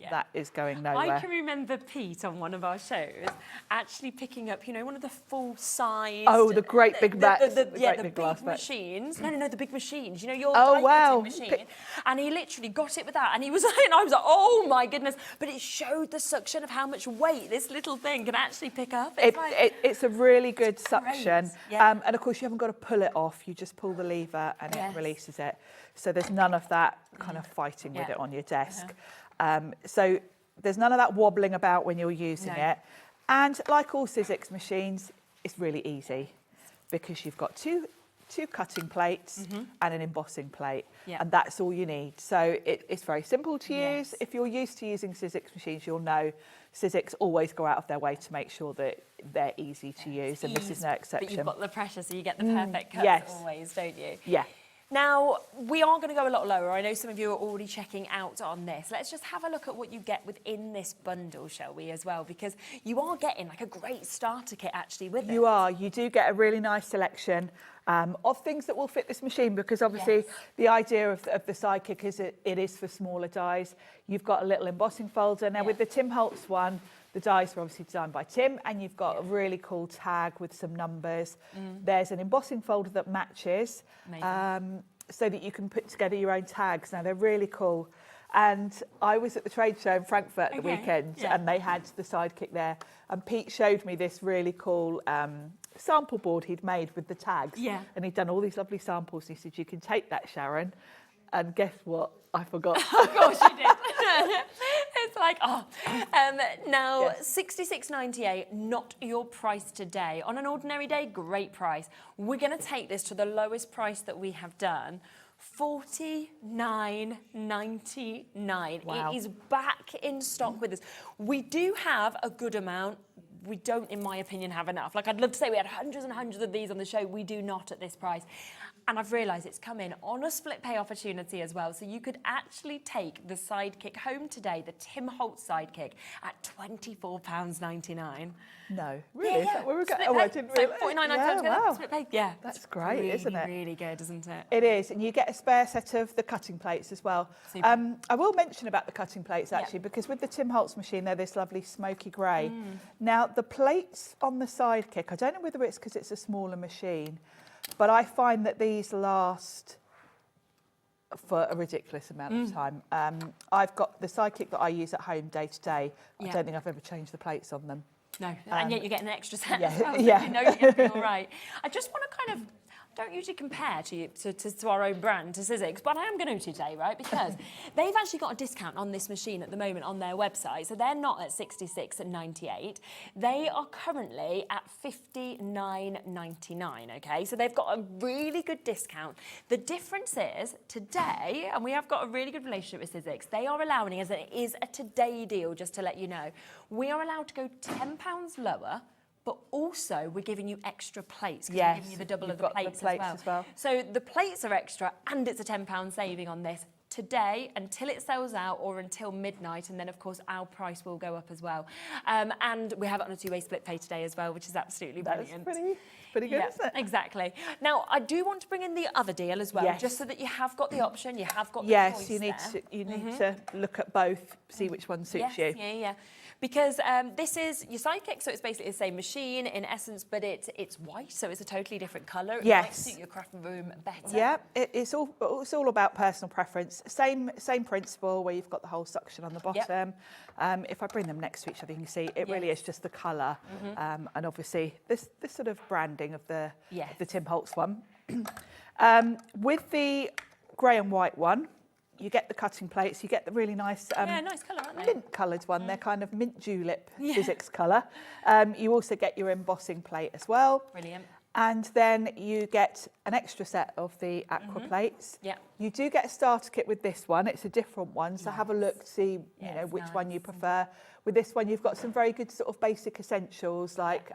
Speaker 8: that is going nowhere.
Speaker 1: I can remember Pete on one of our shows actually picking up, you know, one of the full size.
Speaker 8: Oh, the great big bats.
Speaker 1: The
Speaker 8: big
Speaker 1: big machines. No, the big machines. You know, your machine. And he literally got it with that, and he was like, and I was like, oh my goodness! But it showed the suction of how much weight this little thing can actually pick up.
Speaker 8: It's a really good suction,
Speaker 1: yeah.
Speaker 8: and of course you haven't got to pull it off. You just pull the lever and it releases it. So there's none of that kind of fighting with it on your desk. So there's none of that wobbling about when you're using it. And like all Sizzix machines, it's really easy because you've got two cutting plates and an embossing plate, and that's all you need. So it's very simple to use. If you're used to using Sizzix machines, you'll know Sizzix always go out of their way to make sure that they're easy to use, and this is no exception.
Speaker 1: But you've got the pressure, so you get the perfect cuts always, don't you?
Speaker 8: Yeah.
Speaker 1: Now, we are going to go a lot lower. I know some of you are already checking out on this. Let's just have a look at what you get within this bundle, shall we, as well? Because you are getting like a great starter kit actually with it.
Speaker 8: You are. You do get a really nice selection of things that will fit this machine, because obviously the idea of the Sidekick is it is for smaller dies. You've got a little embossing folder. Now, with the Tim Holtz one, the dies were obviously designed by Tim, and you've got a really cool tag with some numbers. There's an embossing folder that matches, so that you can put together your own tags. Now, they're really cool. And I was at the trade show in Frankfurt at the weekend, and they had the Sidekick there. And Pete showed me this really cool sample board he'd made with the tags. And he'd done all these lovely samples. And he said, you can take that, Sharon. And guess what? I forgot.
Speaker 1: Of course you did. It's like, now, $66.98, not your price today. On an ordinary day, great price. We're going to take this to the lowest price that we have done, $49.99.
Speaker 8: Wow.
Speaker 1: It is back in stock with us. We do have a good amount. We don't, in my opinion, have enough. Like, I'd love to say we had hundreds and hundreds of these on the show. We do not at this price. And I've realised it's come in on a split pay opportunity as well. So you could actually take the Sidekick home today, the Tim Holtz Sidekick, at £24.99.
Speaker 8: No, really? Is that where we're going?
Speaker 1: Oh,
Speaker 8: I didn't realise.
Speaker 1: £49.99 split pay. Yeah,
Speaker 8: that's great,
Speaker 1: really,
Speaker 8: isn't it?
Speaker 1: Really good, isn't it?
Speaker 8: It is, and you get a spare set of the cutting plates as well. I will mention about the cutting plates actually, because with the Tim Holtz machine, they're this lovely smoky grey. Now, the plates on the Sidekick, I don't know whether it's because it's a smaller machine, but I find that these last for a ridiculous amount of time. I've got the Sidekick that I use at home day to day. I don't think I've ever changed the plates on them.
Speaker 1: No, and yet you're getting an extra set as well, so
Speaker 8: yeah.
Speaker 1: you know you're going to be all right. I just want to kind of, don't usually compare to our own brand, to Sizzix, but I am going to today, right? Because they've actually got a discount on this machine at the moment on their website. So they're not at $66.98. They are currently at $59.99, okay? So they've got a really good discount. The difference is today, and we have got a really good relationship with Sizzix, they are allowing, as it is a today deal, just to let you know, we are allowed to go £10 lower, but also we're giving you extra plates. We're giving you the double of the plates as well. So the plates are extra, and it's a £10 saving on this today until it sells out, or until midnight, and then of course our price will go up as well. And we have it on a two-way split pay today as well, which is absolutely brilliant.
Speaker 8: That's pretty good, isn't it?
Speaker 1: Exactly. Now, I do want to bring in the other deal as well, just so that you have got the option, you have got the choice.
Speaker 8: Yes, you need to look at both, see which one suits you.
Speaker 1: Yeah. Because this is your Sidekick, so it's basically the same machine in essence, but it's white, so it's a totally different colour. It might suit your craft room better.
Speaker 8: Yeah, it's all about personal preference. Same principle, where you've got the whole suction on the bottom. If I bring them next to each other, you can see it really is just the colour, and obviously this sort of branding of the Tim Holtz one. With the grey and white one, you get the cutting plates, you get the really nice,
Speaker 1: nice colour, aren't they?
Speaker 8: mint coloured one. They're kind of mint julep Sizzix colour. You also get your embossing plate as well.
Speaker 1: Brilliant.
Speaker 8: And then you get an extra set of the aqua plates.
Speaker 1: Yeah.
Speaker 8: You do get a starter kit with this one. It's a different one, so have a look, see which one you prefer. With this one, you've got some very good sort of basic essentials like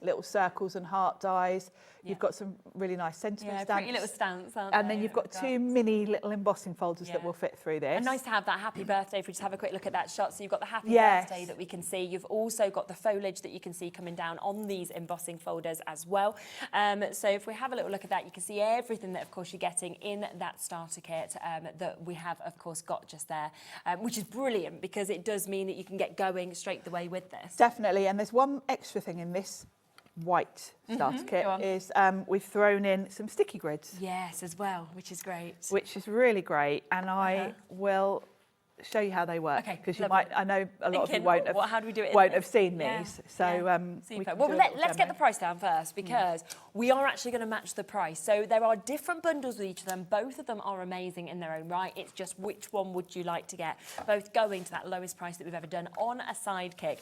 Speaker 8: little circles and heart dies. You've got some really nice sentiment
Speaker 1: Yeah,
Speaker 8: stamps.
Speaker 1: pretty little stamps, aren't
Speaker 8: And
Speaker 1: they?
Speaker 8: then you've got 2 mini little embossing folders that will fit through this.
Speaker 1: And nice to have that happy birthday. If we just have a quick look at that shot, so you've got the happy
Speaker 8: Yes.
Speaker 1: birthday that we can see. You've also got the foliage that you can see coming down on these embossing folders as well. So if we have a little look at that, you can see everything that, of course, you're getting in that starter kit that we have, of course, got just there, which is brilliant because it does mean that you can get going straight the way with this.
Speaker 8: Definitely. And there's one extra thing in this white starter kit is we've thrown in some sticky grids.
Speaker 1: Yes, as well, which is great.
Speaker 8: Which is really great. And I will show you how they work, because you might, I know a lot of you won't have,
Speaker 1: how do we do it
Speaker 8: won't have seen these. So we
Speaker 1: super.
Speaker 8: can
Speaker 1: Well,
Speaker 8: do a
Speaker 1: let's
Speaker 8: little
Speaker 1: get the
Speaker 8: demo.
Speaker 1: price down first, because we are actually going to match the price. So there are different bundles with each of them. Both of them are amazing in their own right. It's just which one would you like to get? Both going to that lowest price that we've ever done on a Sidekick,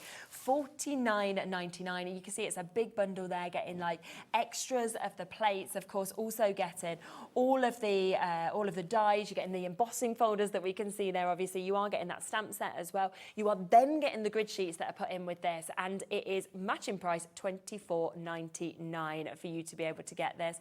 Speaker 1: $49.99. And you can see it's a big bundle there, getting like extras of the plates, of course, also getting all of the dies. You're getting the embossing folders that we can see there. Obviously, you are getting that stamp set as well. You are then getting the grid sheets that are put in with this, and it is matching price $24.99 for you to be able to get this.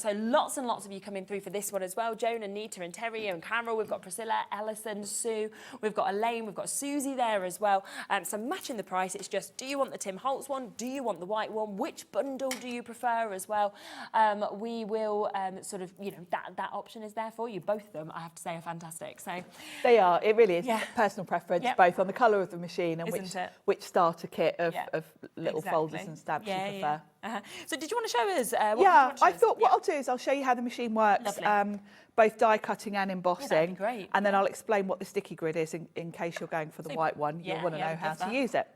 Speaker 1: So lots and lots of you coming through for this one as well. Joan and Nita and Terry and Carol. We've got Priscilla, Ellison, Sue. We've got Elaine. We've got Susie there as well. So matching the price. It's just, do you want the Tim Holtz one? Do you want the white one? Which bundle do you prefer as well? We will sort of, you know, that option is there for you. Both of them, I have to say, are fantastic. So
Speaker 8: they are. It really is.
Speaker 1: Yeah.
Speaker 8: Personal preference, both on the colour of the machine and which starter kit of little folders and stamps you prefer.
Speaker 1: So did you want to show us?
Speaker 8: I thought what I'll do is I'll show you how the machine works, both die cutting and embossing.
Speaker 1: that'd be great.
Speaker 8: And then I'll explain what the sticky grid is in case you're going for the white one. You'll want to know how to use it.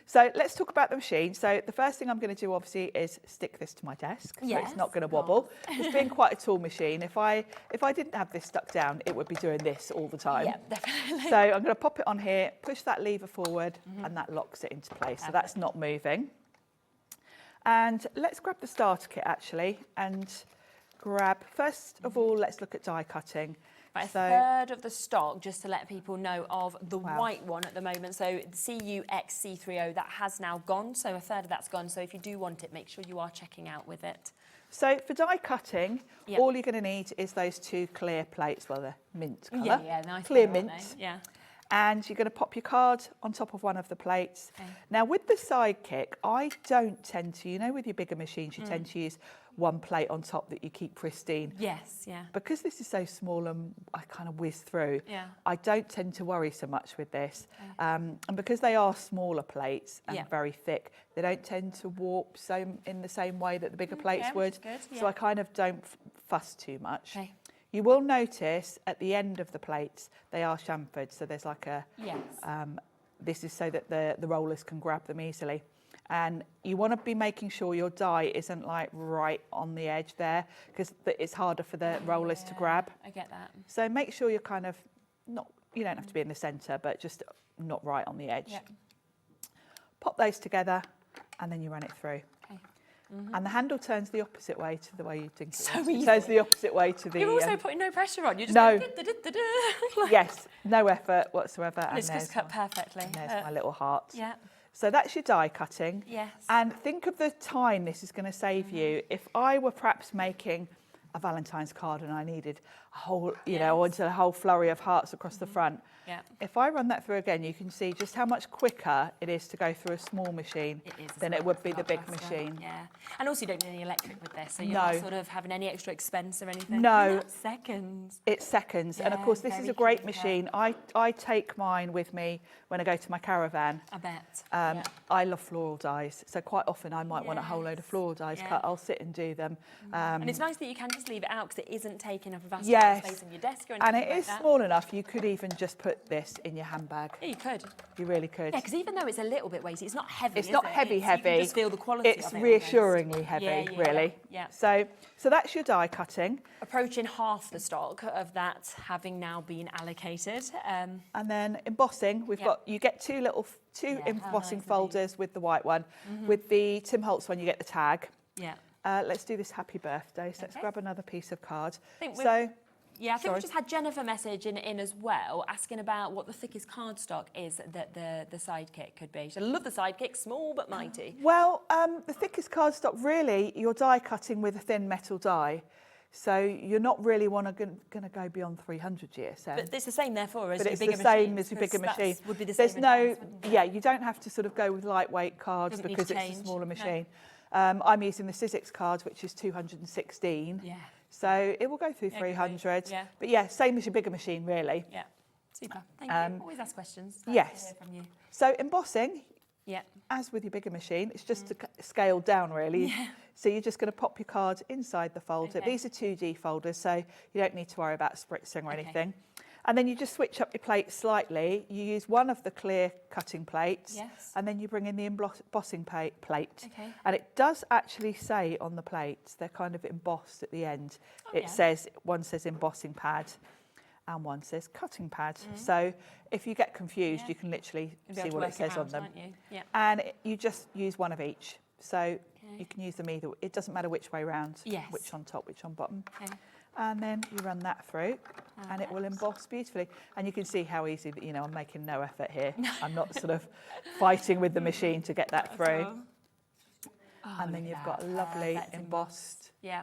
Speaker 8: So let's talk about the machine. So the first thing I'm going to do obviously is stick this to my desk, so it's not going to wobble. It's being quite a tall machine. If I didn't have this stuck down, it would be doing this all the time.
Speaker 1: Yeah, definitely.
Speaker 8: So I'm going to pop it on here, push that lever forward, and that locks it into place. So that's not moving. And let's grab the starter kit actually, and grab, first of all, let's look at die cutting.
Speaker 1: Right, a third of the stock, just to let people know, of the white one at the moment. So the CUXC30, that has now gone. So a third of that's gone. So if you do want it, make sure you are checking out with it.
Speaker 8: So for die cutting, all you're going to need is those 2 clear plates. Well, they're mint colour.
Speaker 1: Yeah, nice.
Speaker 8: Clear
Speaker 1: colour,
Speaker 8: mint.
Speaker 1: Yeah.
Speaker 8: And you're going to pop your card on top of one of the plates. Now with the Sidekick, I don't tend to, you know, with your bigger machines, you tend to use one plate on top that you keep pristine.
Speaker 1: Yes, yeah.
Speaker 8: Because this is so small and I kind of whiz through,
Speaker 1: Yeah.
Speaker 8: I don't tend to worry so much with this. And because they are smaller plates and very thick, they don't tend to warp so in the same way that the bigger plates would. So I kind of don't fuss too much. You will notice at the end of the plates, they are chamfered. So there's like a, this is so that the rollers can grab them easily. And you want to be making sure your die isn't like right on the edge there, because it's harder for the rollers to grab.
Speaker 1: I get that.
Speaker 8: So make sure you're kind of not, you don't have to be in the centre, but just not right on the edge. Pop those together and then you run it through. And the handle turns the opposite way to the way you think it would. It turns the opposite way to the...
Speaker 1: You're also putting no pressure on. You're just
Speaker 8: no.
Speaker 1: Like,
Speaker 8: Yes, no effort whatsoever.
Speaker 1: And it's just cut perfectly.
Speaker 8: And there's my little heart.
Speaker 1: Yeah.
Speaker 8: So that's your die cutting.
Speaker 1: Yes.
Speaker 8: And think of the time this is going to save you. If I were perhaps making a Valentine's card and I needed a whole, you know, I wanted a whole flurry of hearts across the front. If I run that through again, you can see just how much quicker it is to go through a small machine than it would be the big machine.
Speaker 1: Yeah. And also you don't need any electric with this, so you're not sort of having any extra expense or anything.
Speaker 8: No.
Speaker 1: That's seconds.
Speaker 8: It's seconds. And of course, this is a great machine. I take mine with me when I go to my caravan.
Speaker 1: I bet.
Speaker 8: I love floral dies. So quite often I might want a whole load of floral dies cut. I'll sit and do them.
Speaker 1: And it's nice that you can just leave it out because it isn't taking up a vast amount of space on your desk or anything
Speaker 8: and it is small enough, you could even just put this in your handbag.
Speaker 1: Yeah, you could.
Speaker 8: You really could.
Speaker 1: Yeah, because even though it's a little bit weighty, it's not heavy.
Speaker 8: It's not heavy.
Speaker 1: You can just feel the quality
Speaker 8: It's
Speaker 1: of it
Speaker 8: reassuringly heavy, really.
Speaker 1: Yeah.
Speaker 8: So that's your die cutting.
Speaker 1: Approaching half the stock of that having now been allocated.
Speaker 8: And then embossing, you get two embossing folders with the white one. With the Tim Holtz one, you get the tag.
Speaker 1: Yeah.
Speaker 8: Let's do this happy birthday. So let's grab another piece of card.
Speaker 1: Yeah, I think
Speaker 8: Sorry.
Speaker 1: we just had Jennifer message in as well, asking about what the thickest cardstock is that the Sidekick could be. She said, I love the Sidekick, small but mighty.
Speaker 8: Well, the thickest cardstock, really, you're die cutting with a thin metal die. So you're not really going to go beyond 300 GSM.
Speaker 1: But it's the same, therefore, as
Speaker 8: but
Speaker 1: your
Speaker 8: it's
Speaker 1: bigger
Speaker 8: the same
Speaker 1: machines,
Speaker 8: as your bigger
Speaker 1: 'cause
Speaker 8: machine.
Speaker 1: Would be the
Speaker 8: There's
Speaker 1: same
Speaker 8: no,
Speaker 1: advice, wouldn't it?
Speaker 8: yeah, you don't have to sort of go with lightweight cards
Speaker 1: Doesn't need
Speaker 8: because
Speaker 1: to
Speaker 8: it's a
Speaker 1: change.
Speaker 8: smaller
Speaker 1: No.
Speaker 8: machine. I'm using the Sizzix cards, which is 216.
Speaker 1: Yeah.
Speaker 8: So it will go through
Speaker 1: Yeah,
Speaker 8: 300.
Speaker 1: yeah.
Speaker 8: But yeah, same as your bigger machine, really.
Speaker 1: Yeah, super. Thank you. Always ask questions. Nice
Speaker 8: yes.
Speaker 1: to hear from you.
Speaker 8: So embossing,
Speaker 1: Yeah.
Speaker 8: as with your bigger machine, it's just scaled down, really.
Speaker 1: Yeah.
Speaker 8: So you're just going to pop your card inside the folder.
Speaker 1: Okay.
Speaker 8: These are 2D folders, so you don't need to worry about spritzing or
Speaker 1: Okay.
Speaker 8: anything. And then you just switch up your plate slightly. You use one of the clear cutting plates,
Speaker 1: Yes.
Speaker 8: and then you bring in the embossing plate.
Speaker 1: Okay.
Speaker 8: And it does actually say on the plates, they're kind of embossed at the end. It
Speaker 1: yeah.
Speaker 8: says, one says embossing pad and one says cutting pad. So if you get confused,
Speaker 1: Yeah.
Speaker 8: you can literally
Speaker 1: You'll be
Speaker 8: see
Speaker 1: able to
Speaker 8: what it
Speaker 1: work
Speaker 8: says on
Speaker 1: out,
Speaker 8: them.
Speaker 1: aren't you? Yeah.
Speaker 8: And you just use one of each. So
Speaker 1: Okay.
Speaker 8: you can use them either. It doesn't matter which way round,
Speaker 1: Yes.
Speaker 8: which on top, which on bottom.
Speaker 1: Okay.
Speaker 8: And then you run that through and it will emboss beautifully. And you can see how easy, that, you know, I'm making no effort here. I'm not sort of fighting with the machine to get that through.
Speaker 1: Oh,
Speaker 8: And then
Speaker 1: look
Speaker 8: you've
Speaker 1: at
Speaker 8: got a
Speaker 1: that.
Speaker 8: lovely
Speaker 1: Perfect
Speaker 8: embossed
Speaker 1: Yeah.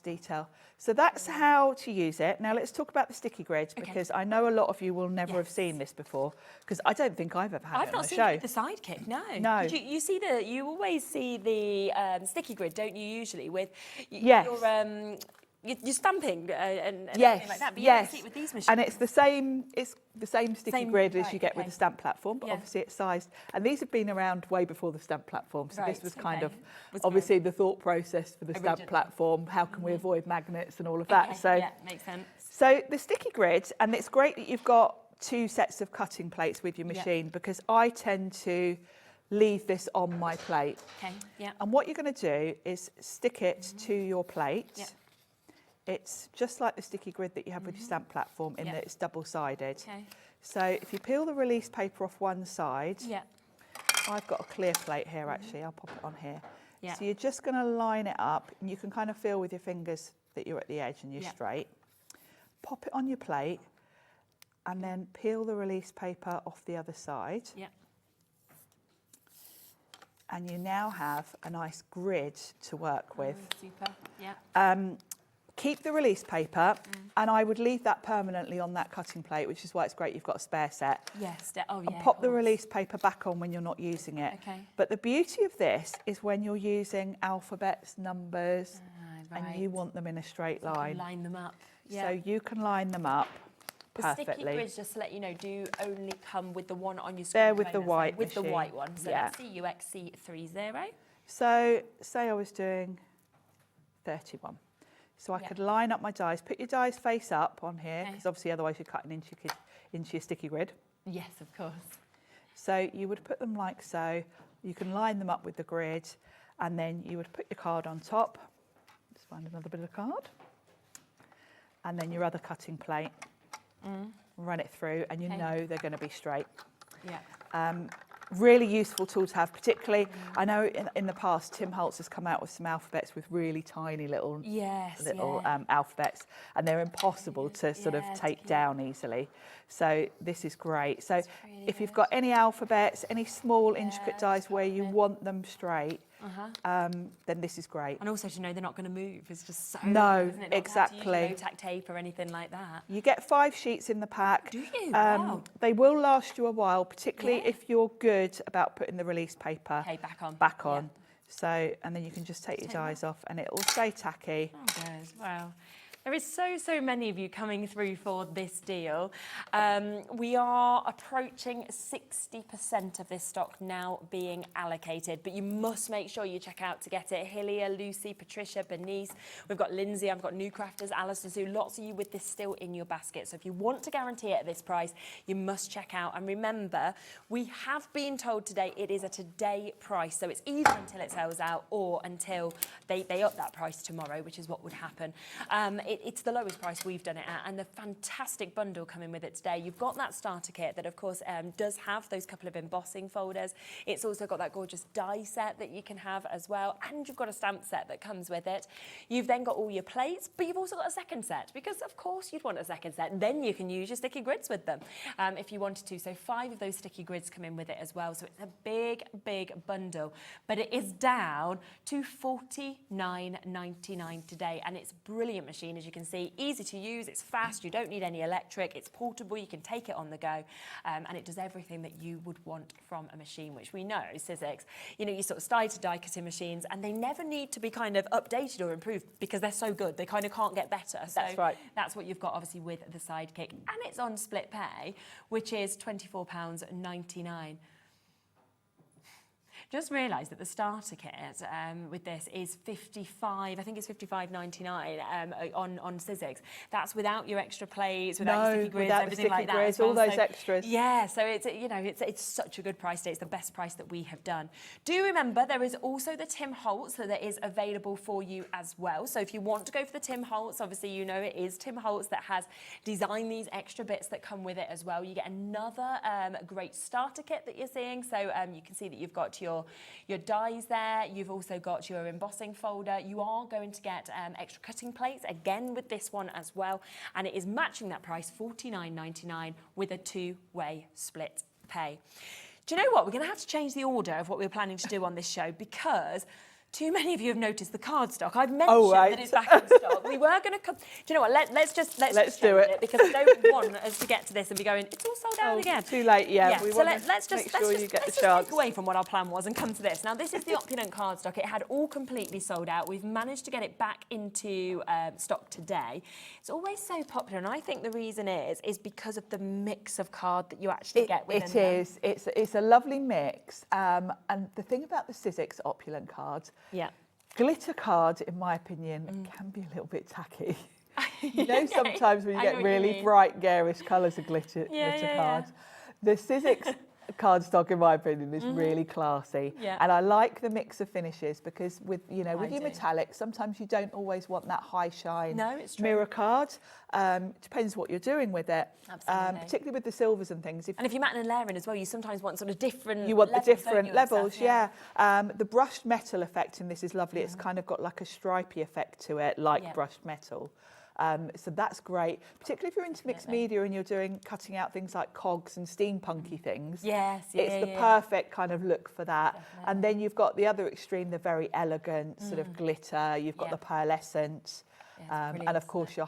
Speaker 8: detail. So that's how to use it. Now let's talk about the sticky grid,
Speaker 1: Okay.
Speaker 8: because I know a lot of you will never have
Speaker 1: Yes.
Speaker 8: seen this before, because I don't think I've ever had
Speaker 1: I've
Speaker 8: it on
Speaker 1: not
Speaker 8: a
Speaker 1: seen
Speaker 8: show.
Speaker 1: it with the Sidekick, no.
Speaker 8: No.
Speaker 1: Did you see you always see the sticky grid, don't you, usually, with
Speaker 8: Yes.
Speaker 1: your stamping and
Speaker 8: Yes,
Speaker 1: everything like that, but you
Speaker 8: yes.
Speaker 1: don't see it with these machines.
Speaker 8: And it's the same sticky
Speaker 1: Same-
Speaker 8: grid as
Speaker 1: right,
Speaker 8: you get with
Speaker 1: okay.
Speaker 8: the stamp platform, but
Speaker 1: Yeah.
Speaker 8: obviously it's sized. And these have been around way before the stamp platform, so this
Speaker 1: Right,
Speaker 8: was kind
Speaker 1: okay.
Speaker 8: of
Speaker 1: Was
Speaker 8: obviously the thought process for the stamp
Speaker 1: Original.
Speaker 8: platform. How can we avoid magnets and all of that?
Speaker 1: Okay,
Speaker 8: So,
Speaker 1: yeah, makes sense.
Speaker 8: so the sticky grid, and it's great that you've got two sets of cutting plates with your
Speaker 1: Yeah.
Speaker 8: machine, because I tend to leave this on my plate.
Speaker 1: Okay, yeah.
Speaker 8: And what you're going to do is stick it to your plate.
Speaker 1: Yeah.
Speaker 8: It's just like the sticky grid that you have with your stamp platform, in
Speaker 1: Yeah.
Speaker 8: that it's double-sided.
Speaker 1: Okay.
Speaker 8: So if you peel the release paper off one side,
Speaker 1: Yeah.
Speaker 8: I've got a clear plate here actually, I'll pop it on here.
Speaker 1: Yeah.
Speaker 8: So you're just going to line it up, and you can kind of feel with your fingers that you're at the edge and you're
Speaker 1: Yeah.
Speaker 8: straight. Pop it on your plate, and then peel the release paper off the other side.
Speaker 1: Yeah.
Speaker 8: And you now have a nice grid to work with.
Speaker 1: Super. Yeah.
Speaker 8: Keep the release paper, and I would leave that permanently on that cutting plate, which is why it's great you've got a spare set.
Speaker 1: Yes. Oh,
Speaker 8: And
Speaker 1: yeah.
Speaker 8: pop
Speaker 1: of
Speaker 8: the
Speaker 1: course.
Speaker 8: release paper back on when you're not using it.
Speaker 1: Okay.
Speaker 8: But the beauty of this is when you're using alphabets, numbers, and you
Speaker 1: right.
Speaker 8: want them in a straight
Speaker 1: You can
Speaker 8: line.
Speaker 1: line them up. Yeah.
Speaker 8: So you can line them up
Speaker 1: the sticky
Speaker 8: perfectly.
Speaker 1: grids, just to let you know, do only come with the one on your screen.
Speaker 8: They're
Speaker 1: at
Speaker 8: with the
Speaker 1: moment, so
Speaker 8: white
Speaker 1: With the
Speaker 8: machine.
Speaker 1: white one. So
Speaker 8: Yeah.
Speaker 1: that's CUXC30.
Speaker 8: So say I was doing 31. So I
Speaker 1: Yeah.
Speaker 8: could line up my dies, put your dies face up on here,
Speaker 1: Okay.
Speaker 8: because obviously otherwise you're cutting into your sticky grid.
Speaker 1: Yes, of course.
Speaker 8: So you would put them like so. You can line them up with the grid, and then you would put your card on top. Just find another bit of card. And then your other cutting plate. Run it through, and you
Speaker 1: Okay.
Speaker 8: know they're going to be straight.
Speaker 1: Yeah.
Speaker 8: Really useful tool to have, particularly, I know in the past, Tim Holtz has come out with some alphabets with really tiny little
Speaker 1: Yes. yeah.
Speaker 8: alphabets, and they're impossible to sort of
Speaker 1: Yeah, to
Speaker 8: take
Speaker 1: keep.
Speaker 8: down easily. So this is great. So
Speaker 1: really
Speaker 8: if you've
Speaker 1: good.
Speaker 8: got any alphabets, any small intricate
Speaker 1: Yeah,
Speaker 8: dies where you
Speaker 1: perfect.
Speaker 8: want them straight,
Speaker 1: Uh-huh.
Speaker 8: then this is great.
Speaker 1: And also to know they're not going to move is just so
Speaker 8: No,
Speaker 1: good, isn't it? Not to have to use
Speaker 8: exactly.
Speaker 1: no-tack tape or anything like that.
Speaker 8: You get 5 sheets in the pack.
Speaker 1: Do you? Wow.
Speaker 8: They will last you a while, particularly
Speaker 1: Yeah.
Speaker 8: if you're good about putting the release paper
Speaker 1: Okay, back on.
Speaker 8: back
Speaker 1: Yeah.
Speaker 8: on. So, and then you can just take your
Speaker 1: Take that.
Speaker 8: dies off, and it will stay tacky.
Speaker 1: Oh, good. Wow. There is so many of you coming through for this deal. We are approaching 60% of this stock now being allocated, but you must make sure you check out to get it. Hilia, Lucy, Patricia, Bernice. We've got Lindsay, I've got new crafters, Alison Sue, lots of you with this still in your basket. So if you want to guarantee it at this price, you must check out. And remember, we have been told today it is a today price. So it's either until it sells out or until they up that price tomorrow, which is what would happen. it's the lowest price we've done it at, and the fantastic bundle coming with it today. You've got that starter kit that, of course, does have those couple of embossing folders. It's also got that gorgeous die set that you can have as well, and you've got a stamp set that comes with it. You've then got all your plates, but you've also got a second set, because of course you'd want a second set. Then you can use your sticky grids with them if you wanted to. So 5 of those sticky grids come in with it as well. So it's a big, big bundle, but it is down to $49.99 today, and it's a brilliant machine, as you can see. Easy to use, it's fast, you don't need any electric, it's portable, you can take it on the go, and it does everything that you would want from a machine, which we know, Sizzix, you know, you sort of started die cutting machines, and they never need to be kind of updated or improved because they're so good, they kind of can't get better. So
Speaker 8: that's right.
Speaker 1: That's what you've got obviously with the Sidekick, and it's on split pay, which is £24.99. Just realised that the starter kit with this is I think it's $55.99 on Sizzix. That's without your extra plates, without your sticky grids,
Speaker 8: without
Speaker 1: everything like that.
Speaker 8: Grids, all those extras.
Speaker 1: Yeah, so it's, you know, it's such a good price today. It's the best price that we have done. Do remember there is also the Tim Holtz that is available for you as well. So if you want to go for the Tim Holtz, obviously you know it is Tim Holtz that has designed these extra bits that come with it as well. You get another great starter kit that you're seeing. So you can see that you've got your dies there. You've also got your embossing folder. You are going to get extra cutting plates again with this one as well, and it is matching that price, $49.99, with a 2-way split pay. Do you know what? We're going to have to change the order of what we were planning to do on this show, because too many of you have noticed the cardstock. I've mentioned that it's back in stock. We were going to come. Do you know what? Let's just do it, because I don't want us to get to this and be going, it's all sold out again.
Speaker 8: Too late, yeah.
Speaker 1: So let's just
Speaker 8: chance.
Speaker 1: take away from what our plan was and come to this. Now, this is the opulent cardstock. It had all completely sold out. We've managed to get it back into stock today. It's always so popular, and I think the reason is because of the mix of card that you actually get within them.
Speaker 8: It is. It's a lovely mix. And the thing about the Sizzix opulent cards, glitter card, in my opinion, can be a little bit tacky. You know, sometimes when you get really bright, garish colours of glitter cards. The Sizzix cardstock, in my opinion, is really classy. And I like the mix of finishes, because with your metallics, sometimes you don't always want that high shine mirror card. Depends what you're doing with it.
Speaker 1: Absolutely.
Speaker 8: Particularly with the silvers and things.
Speaker 1: And if you're matting and layering as well, you sometimes want sort of different.
Speaker 8: You want
Speaker 1: levels,
Speaker 8: the different levels,
Speaker 1: stuff,
Speaker 8: The brushed metal effect in this is lovely. It's kind of got like a stripy effect to it, like brushed metal. So that's great, particularly if you're into mixed media and you're cutting out things like cogs and steampunky things. It's the perfect kind of look for that. Definitely. And then you've got the other extreme, the very elegant sort of glitter. You've got the pearlescent, and of course your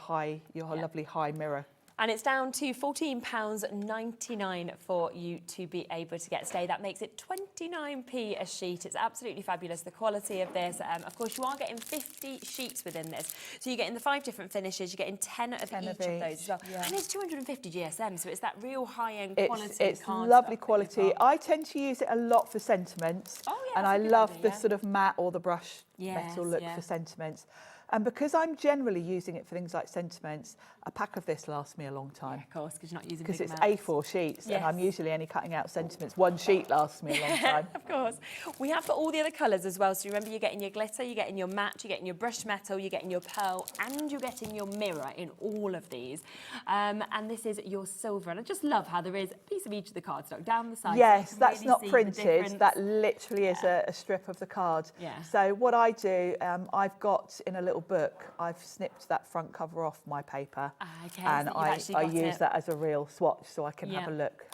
Speaker 8: lovely high mirror.
Speaker 1: And it's down to £14.99 for you to be able to get today. That makes it 29p a sheet. It's absolutely fabulous, the quality of this. Of course, you are getting 50 sheets within this. So you're getting the 5 different finishes. You're getting 10 of each of those as well. And it's 250 GSM, so it's that real high-end quality.
Speaker 8: It's lovely quality. I tend to use it a lot for sentiments. And I love the sort of matte or the brush metal look for sentiments. And because I'm generally using it for things like sentiments, a pack of this lasts me a long time.
Speaker 1: Yeah, of course, because you're not using
Speaker 8: big
Speaker 1: big
Speaker 8: amounts. Because it's A4 sheets, and I'm usually only cutting out sentiments. One sheet lasts me a long time.
Speaker 1: Of course. We have got all the other colours as well. So remember, you're getting your glitter, you're getting your matte, you're getting your brushed metal, you're getting your pearl, and you're getting your mirror in all of these. And this is your silver. And I just love how there is a piece of each of the cardstock down the side.
Speaker 8: Yes, so that's not printed. That literally is a strip of the card. So what I do, I've got in a little book, I've snipped that front cover off my paper, and I use that as a real swatch so I can have a look.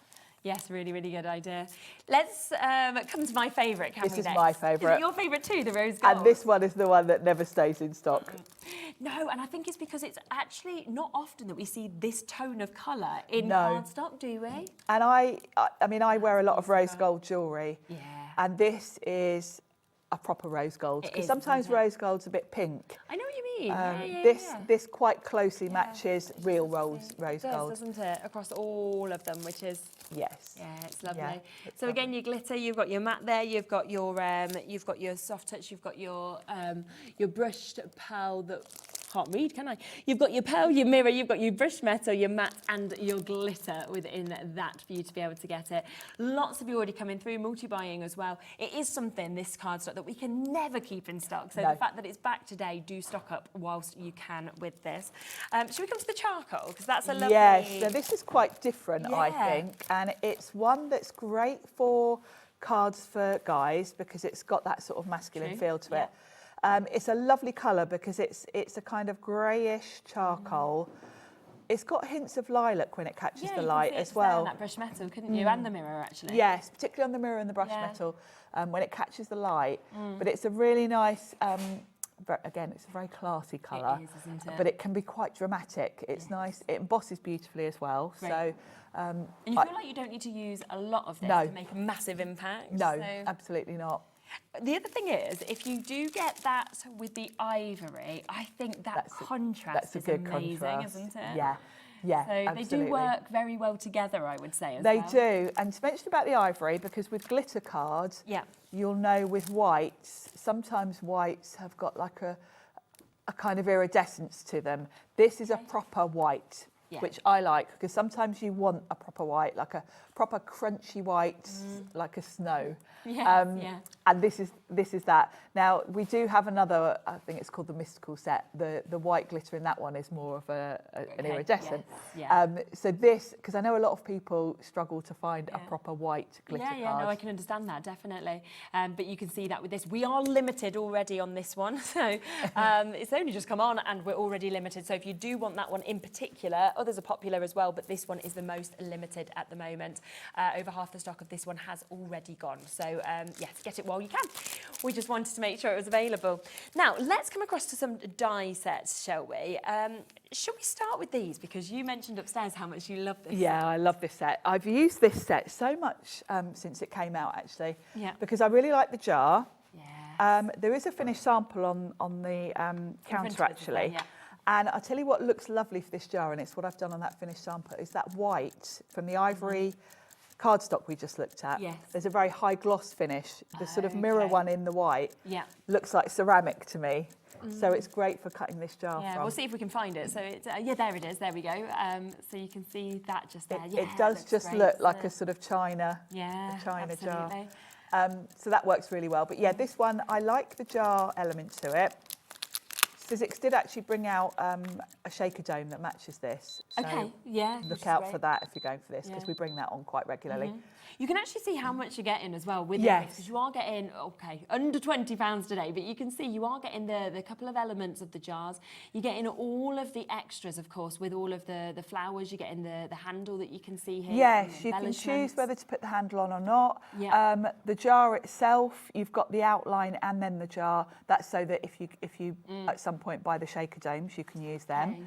Speaker 1: Yes, really, really good idea. Let's come to my favourite,
Speaker 8: This is my favourite.
Speaker 1: Is it your favourite too, the rose gold?
Speaker 8: And this one is the one that never stays in stock.
Speaker 1: No, and I think it's because it's actually not often that we see this tone of colour in cardstock, do we?
Speaker 8: And I mean, I wear a lot of rose gold jewellery. And this is a proper rose gold, because sometimes rose gold's a bit pink.
Speaker 1: I know what you mean.
Speaker 8: This quite closely matches real rose gold,
Speaker 1: doesn't it? Across all of them, which is it's lovely. So again, your glitter, you've got your matte there, you've got your soft touch, you've got your brushed pearl that can't read, can I? You've got your pearl, your mirror, you've got your brushed metal, your matte and your glitter within that for you to be able to get it. Lots of you already coming through, multi-buying as well. It is something, this cardstock, that we can never keep in stock. So the fact that it's back today, do stock up whilst you can with this. Should we come to the charcoal? Because that's a lovely...
Speaker 8: Yes, so this is quite different, I think. And it's one that's great for cards for guys because it's got that sort of masculine feel to it. It's a lovely colour because it's a kind of greyish charcoal. It's got hints of lilac when it catches the light as well.
Speaker 1: That brushed metal, couldn't you? And the mirror, actually.
Speaker 8: Yes, particularly on the mirror and the brushed metal when it catches the light. But it's a really nice, again, it's a very classy colour.
Speaker 1: It is, isn't it?
Speaker 8: But it can be quite dramatic. It's nice. It embosses beautifully as well.
Speaker 1: Great.
Speaker 8: So.
Speaker 1: And you feel like you don't need to use a lot of this to make a massive impact?
Speaker 8: No,
Speaker 1: so.
Speaker 8: Absolutely not.
Speaker 1: The other thing is, if you do get that with the ivory, I think that contrast is amazing, isn't it?
Speaker 8: Yeah, yeah,
Speaker 1: so
Speaker 8: absolutely.
Speaker 1: They do work very well together, I would say, as
Speaker 8: They
Speaker 1: well.
Speaker 8: do. And to mention about the ivory, because with glitter cards, you'll know with whites, sometimes whites have got like a kind of iridescence to them. This is a proper white. Which I like, because sometimes you want a proper white, like a proper crunchy white, like a snow. And this is that. Now, we do have another, I think it's called the mystical set. The white glitter in that one is more of an iridescent. So this, because I know a lot of people struggle to find a proper white glitter card.
Speaker 1: No, I can understand that, definitely. But you can see that with this. We are limited already on this one. So it's only just come on and we're already limited. So if you do want that one in particular, others are popular as well, but this one is the most limited at the moment. Over half the stock of this one has already gone. So yes, get it while you can. We just wanted to make sure it was available. Now, let's come across to some die sets, shall we? Shall we start with these? Because you mentioned upstairs how much you love this set.
Speaker 8: I love this set. I've used this set so much since it came out, actually, because I really like the jar. There is a finished sample on the counter, actually. And I'll tell you what looks lovely for this jar, and it's what I've done on that finished sample, is that white from the ivory cardstock we just looked at. There's a very high gloss finish. The sort of mirror one in the white looks like ceramic to me. So it's great for cutting this jar from.
Speaker 1: We'll see if we can find it. So it's, there it is. There we go. So you can see that just there.
Speaker 8: It does just great, look like a sort of china, china jar. So that works really well. But yeah, this one, I like the jar element to it. Sizzix did actually bring out a shaker dome that matches this. So look out for that if you're going for this, because we bring that on quite regularly.
Speaker 1: You can actually see how much you're getting as well with this, because you are getting, under £20 today, but you can see you are getting the couple of elements of the jars. You're getting all of the extras, of course, with all of the flowers. You're getting the handle that you can see here.
Speaker 8: Yes, you can choose whether to put the handle on or not. The jar itself, you've got the outline and then the jar. That's so that if you at some point buy the shaker domes, you can use them.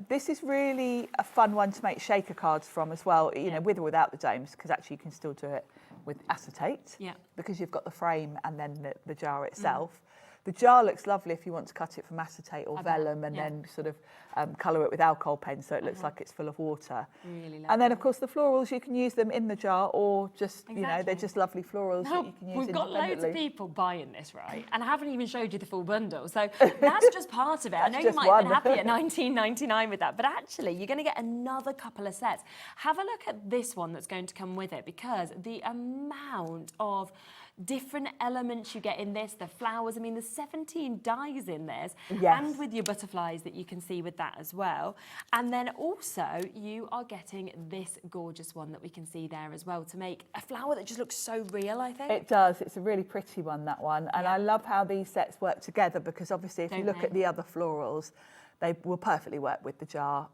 Speaker 8: This is really a fun one to make shaker cards from as well, you know, with or without the domes, because actually you can still do it with acetate because you've got the frame and then the jar itself. The jar looks lovely if you want to cut it from acetate or vellum and then sort of colour it with alcohol pen so it looks like it's full of water.
Speaker 1: Really lovely.
Speaker 8: And then, of course, the florals, you can use them in the jar or just, you know, they're just lovely florals that you can use
Speaker 1: We've got
Speaker 8: independently.
Speaker 1: loads of people buying this, right? And I haven't even showed you the full bundle. So that's just part of it. I know you might have been happy at $19.99 with that, but actually you're going to get another couple of sets. Have a look at this one that's going to come with it, because the amount of different elements you get in this, the flowers, I mean, there's 17 dies in this, and with your butterflies that you can see with that as well. And then also you are getting this gorgeous one that we can see there as well to make a flower that just looks so real, I think.
Speaker 8: It does. It's a really pretty one, that one. And I love how these sets work together, because obviously if you look at the other florals, they will perfectly work with the jar.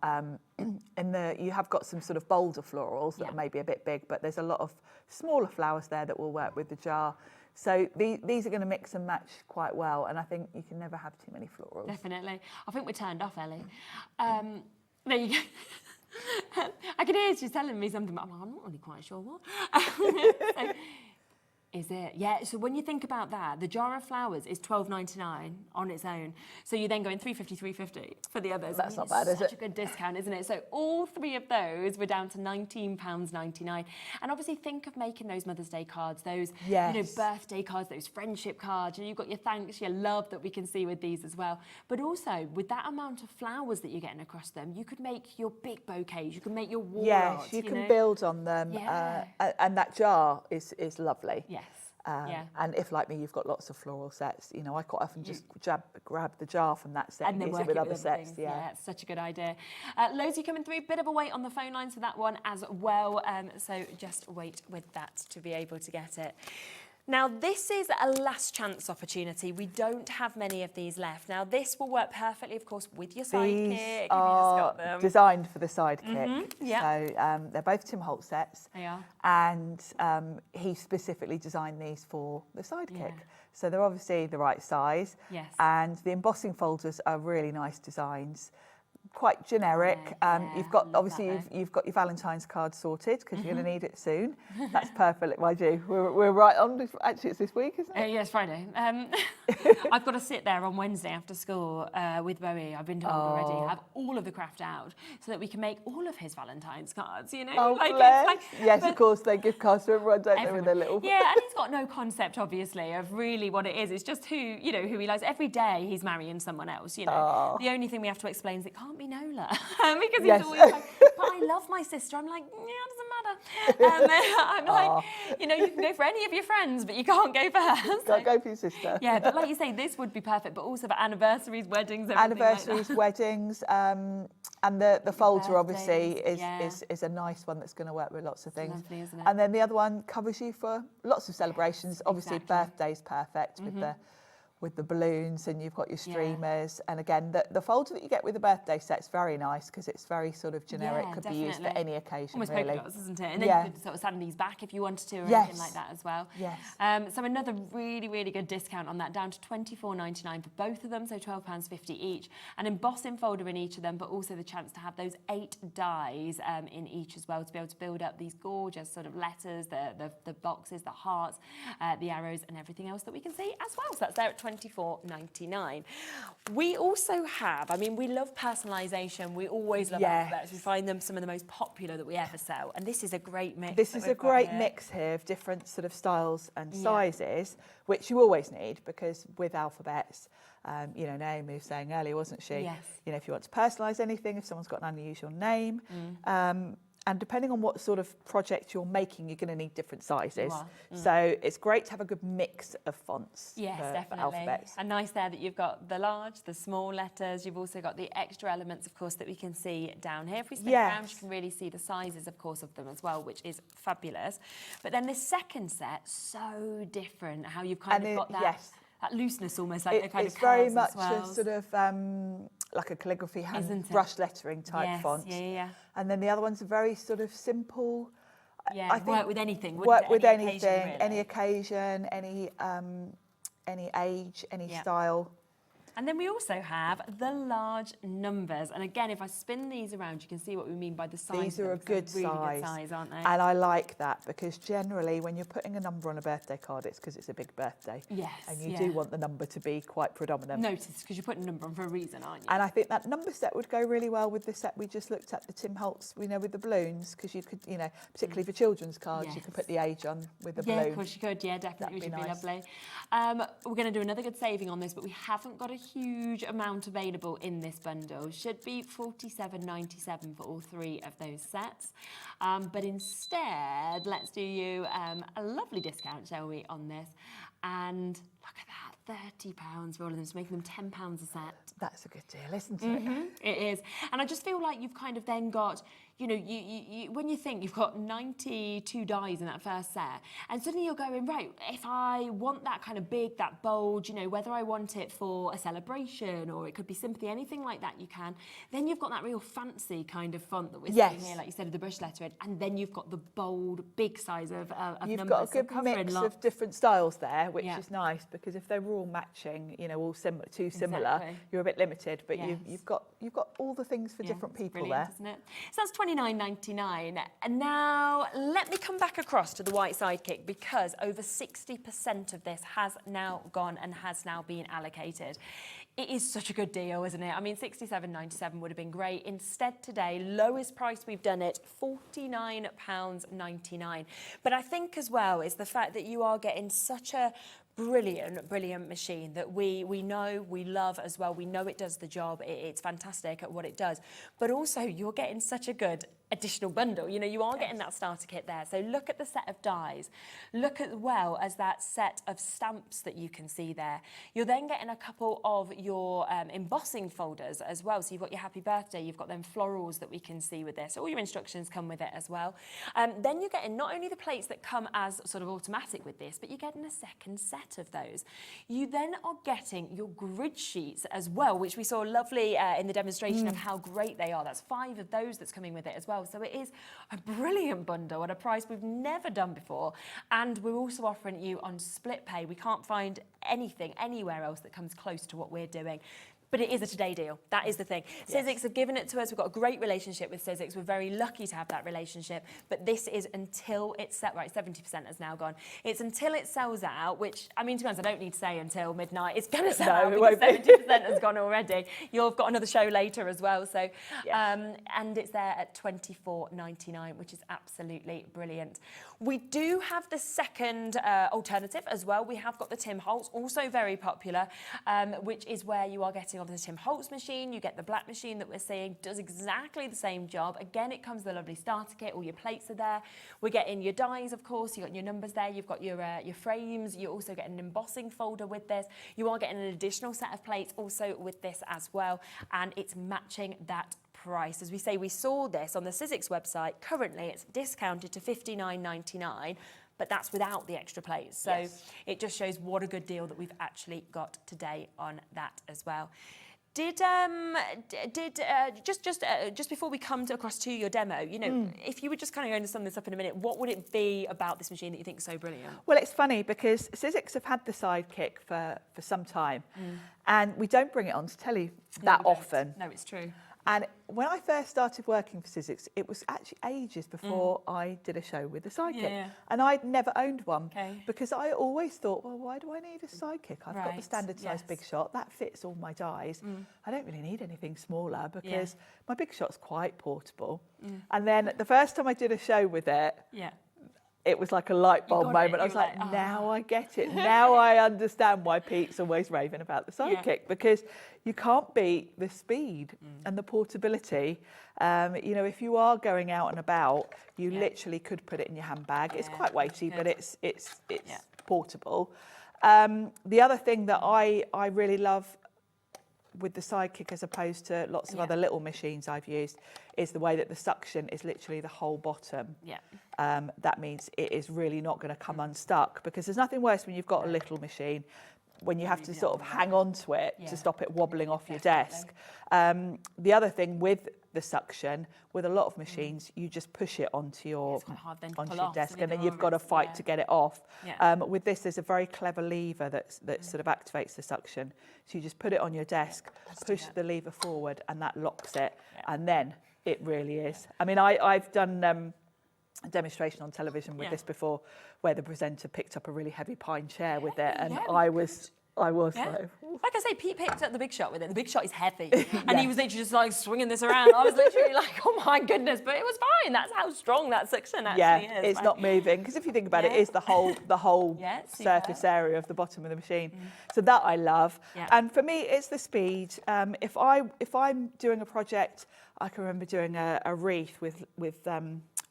Speaker 8: You have got some sort of bolder florals that are maybe a bit big, but there's a lot of smaller flowers there that will work with the jar. So these are going to mix and match quite well, and I think you can never have too many florals.
Speaker 1: Definitely. I think we're turned off, Ellie. There you go. I can hear she's telling me something, but I'm not really quite sure what. Is it? Yeah, so when you think about that, the jar of flowers is £12.99 on its own. So you're then going £3.50 for the others.
Speaker 8: That's not bad, is it?
Speaker 1: Such a good discount, isn't it? So all three of those were down to £19.99. And obviously think of making those Mother's Day cards, those birthday cards, those friendship cards. You've got your thanks, your love that we can see with these as well. But also with that amount of flowers that you're getting across them, you could make your big bouquets, you can make your wall art,
Speaker 8: you can
Speaker 1: know?
Speaker 8: build on them.
Speaker 1: Yeah.
Speaker 8: And that jar is lovely.
Speaker 1: Yes.
Speaker 8: And if, like me, you've got lots of floral sets, you know, I quite often just grab the jar from that set and use it with other sets.
Speaker 1: Yeah, it's such a good idea. Loads are coming through. Bit of a wait on the phone lines for that one as well. So just wait with that to be able to get it. Now, this is a last chance opportunity. We don't have many of these left. Now, this will work perfectly, of course, with your sidekick.
Speaker 8: These are designed for the sidekick.
Speaker 1: Yeah.
Speaker 8: So they're both Tim Holt sets.
Speaker 1: They are.
Speaker 8: And he specifically designed these for the sidekick.
Speaker 1: Yeah.
Speaker 8: So they're obviously the right size.
Speaker 1: Yes.
Speaker 8: And the embossing folders are really nice designs. Quite generic. You've got you've got your Valentine's card sorted because you're going to need it soon. That's perfect, mind you. We're right on. Actually, it's this week, isn't it?
Speaker 1: Yeah, it's Friday. I've got to sit there on Wednesday after school with Bowie. I've been told already. Have all of the craft out so that we can make all of his Valentine's cards. You know,
Speaker 8: Yes, of course they give cards to everyone, don't they, with their little.
Speaker 1: Yeah, and he's got no concept, obviously, of really what it is. It's just who he likes. Every day he's marrying someone else. You know, the only thing we have to explain is it can't be Nola because he's always like, but I love my sister. I'm like, yeah, it doesn't matter. I'm like, you can go for any of your friends, but you can't go for her.
Speaker 8: Can't go for your sister.
Speaker 1: Yeah, but like you say, this would be perfect, but also for anniversaries, weddings, everything
Speaker 8: anniversaries,
Speaker 1: like
Speaker 8: weddings, and the folder obviously
Speaker 1: birthdays,
Speaker 8: is a nice one that's going to work with lots of things.
Speaker 1: Lovely, isn't it?
Speaker 8: And then the other one covers you for lots of celebrations.
Speaker 1: Yes,
Speaker 8: obviously,
Speaker 1: exactly.
Speaker 8: birthday's perfect with the balloons, and you've got your streamers. And again, the folder that you get with the birthday set's very nice because it's very sort of generic.
Speaker 1: Yeah,
Speaker 8: could be used for any occasion,
Speaker 1: almost
Speaker 8: really.
Speaker 1: polka dots, isn't it? And then you could sort of sand these back if you wanted to, or anything like that as well.
Speaker 8: Yes.
Speaker 1: So another really, really good discount on that, down to £24.99 for both of them, so £12.50 each. An embossing folder in each of them, but also the chance to have those 8 dies in each as well, to be able to build up these gorgeous sort of letters, the boxes, the hearts, the arrows, and everything else that we can see as well. So that's there at £24.99. We also have, we love personalisation. We always love alphabets. We find them some of the most popular that we ever sell. And this is a great mix.
Speaker 8: This is a great mix here of different sort of styles and sizes, which you always need because with alphabets, Naomi was saying earlier, wasn't she?
Speaker 1: Yes.
Speaker 8: If you want to personalise anything, if someone's got an unusual name, and depending on what sort of project you're making, you're going to need different sizes. So it's great to have a good mix of fonts for alphabets.
Speaker 1: And nice there that you've got the large, the small letters. You've also got the extra elements, of course, that we can see down here. If we spin around, you can really see the sizes, of course, of them as well, which is fabulous. But then the second set, so different, how you've kind of got that... That looseness almost, like the kind of curves.
Speaker 8: It's very much a sort of like a calligraphy hand brush lettering type font. And then the other ones are very sort of simple.
Speaker 1: Yeah, I think work with anything.
Speaker 8: Work with anything,
Speaker 1: occasion, really.
Speaker 8: any occasion, any age, any style.
Speaker 1: And then we also have the large numbers. And again, if I spin these around, you can see what we mean by the size.
Speaker 8: These are a good
Speaker 1: really
Speaker 8: size.
Speaker 1: Good size, aren't they?
Speaker 8: And I like that because generally when you're putting a number on a birthday card, it's because it's a big birthday.
Speaker 1: Yes.
Speaker 8: And you do want the number to be quite predominant.
Speaker 1: Notice, because you're putting a number on for a reason, aren't you?
Speaker 8: And I think that number set would go really well with the set we just looked at, the Tim Holtz, with the balloons, because you could, particularly for children's cards, you can put the age on with the balloon.
Speaker 1: Yeah, of course you could. Yeah, definitely, which would be lovely. We're going to do another good saving on this, but we haven't got a huge amount available in this bundle. Should be £47.97 for all 3 of those sets. But instead, let's do you a lovely discount, shall we, on this? And look at that, £30 for all of them, so making them £10 a set.
Speaker 8: That's a good deal, isn't it?
Speaker 1: It is. And I just feel like you've kind of then got, you when you think you've got 92 dies in that first set, and suddenly you're going, right, if I want that kind of big, that bold, whether I want it for a celebration or it could be sympathy, anything like that you can, then you've got that real fancy kind of font that we're seeing here, like you said, with the brush lettering, and then you've got the bold, big size of
Speaker 8: you've
Speaker 1: numbers.
Speaker 8: Got a good mix of different styles there, which is nice because if they were all matching, you know, all too similar,
Speaker 1: Exactly.
Speaker 8: you're a bit limited. But
Speaker 1: Yes.
Speaker 8: you've got all the things for different
Speaker 1: it's
Speaker 8: people
Speaker 1: brilliant,
Speaker 8: there.
Speaker 1: isn't it? So that's $29.99. And now let me come back across to the white sidekick, because over 60% of this has now gone and has now been allocated. It is such a good deal, isn't it? I mean, £67.97 would have been great. Instead today, lowest price we've done it, £49.99. But I think as well is the fact that you are getting such a brilliant machine that we know, we love as well. We know it does the job. It's fantastic at what it does. But also you're getting such a good additional bundle. You know, you are getting that starter kit there. So look at the set of dies. Look at well as that set of stamps that you can see there. You're then getting a couple of your embossing folders as well. So you've got your happy birthday, you've got them florals that we can see with this. All your instructions come with it as well. Then you're getting not only the plates that come as sort of automatic with this, but you're getting a second set of those. You then are getting your grid sheets as well, which we saw lovely in the demonstration of how great they are. That's 5 of those that's coming with it as well. So it is a brilliant bundle at a price we've never done before. And we're also offering you on split pay. We can't find anything anywhere else that comes close to what we're doing. But it is a today deal. That is the thing.
Speaker 8: Yes.
Speaker 1: Sizzix have given it to us. We've got a great relationship with Sizzix. We're very lucky to have that relationship. But this is until it's right, 70% has now gone. It's until it sells out, which, I mean, to be honest, I don't need to say until midnight. It's going to sell out because 70% has gone already. You've got another show later as well. So, and it's there at $24.99, which is absolutely brilliant. We do have the second alternative as well. We have got the Tim Holtz, also very popular, which is where you are getting onto the Tim Holtz machine. You get the black machine that we're seeing, does exactly the same job. Again, it comes with a lovely starter kit. All your plates are there. We're getting your dies, of course. You've got your numbers there. You've got your frames. You're also getting an embossing folder with this. You are getting an additional set of plates also with this as well. And it's matching that price. As we say, we saw this on the Sizzix website. Currently, it's discounted to $59.99. But that's without the extra plates. So it just shows what a good deal that we've actually got today on that as well. Just before we come across to your demo, you know, if you were just kind of going to sum this up in a minute, what would it be about this machine that you think is so brilliant?
Speaker 8: Well, it's funny because Sizzix have had the Sidekick for some time, and we don't bring it on to telly that often.
Speaker 1: No, it's true.
Speaker 8: And when I first started working for Sizzix, it was actually ages before I did a show with a sidekick. And I'd never owned one because I always thought, well, why do I need a sidekick? I've got the standard size Big Shot, that fits all my dies. I don't really need anything smaller because my Big Shot's quite portable. And then the first time I did a show with it, it was like a light bulb moment. I was like, now I get it. Now I understand why Pete's always raving about the sidekick, because you can't beat the speed and the portability. You know, if you are going out and about, you literally could put it in your handbag. It's quite weighty, but it's portable. The other thing that I really love with the Sidekick, as opposed to lots of other little machines I've used, is the way that the suction is literally the whole bottom. That means it is really not going to come unstuck, because there's nothing worse when you've got a little machine when you have to sort of hang on to it to stop it wobbling off your desk. The other thing with the suction, with a lot of machines, you just push it onto your desk, and then you've got to fight to get it off. With this, there's a very clever lever that sort of activates the suction. So you just put it on your desk, push the lever forward, and that locks it. And then it really is. I mean, I've done a demonstration on television with this before, where the presenter picked up a really heavy pine chair with it, and I was like
Speaker 1: I say, Pete picked up the Big Shot with it. The Big Shot is heavy, and he was literally just like swinging this around. I was literally like, oh my goodness, but it was fine. That's how strong that suction actually is.
Speaker 8: It's not moving, because if you think about it, it's the whole surface area of the bottom of the machine. So that I love, and for me, it's the speed. If I'm doing a project, I can remember doing a wreath with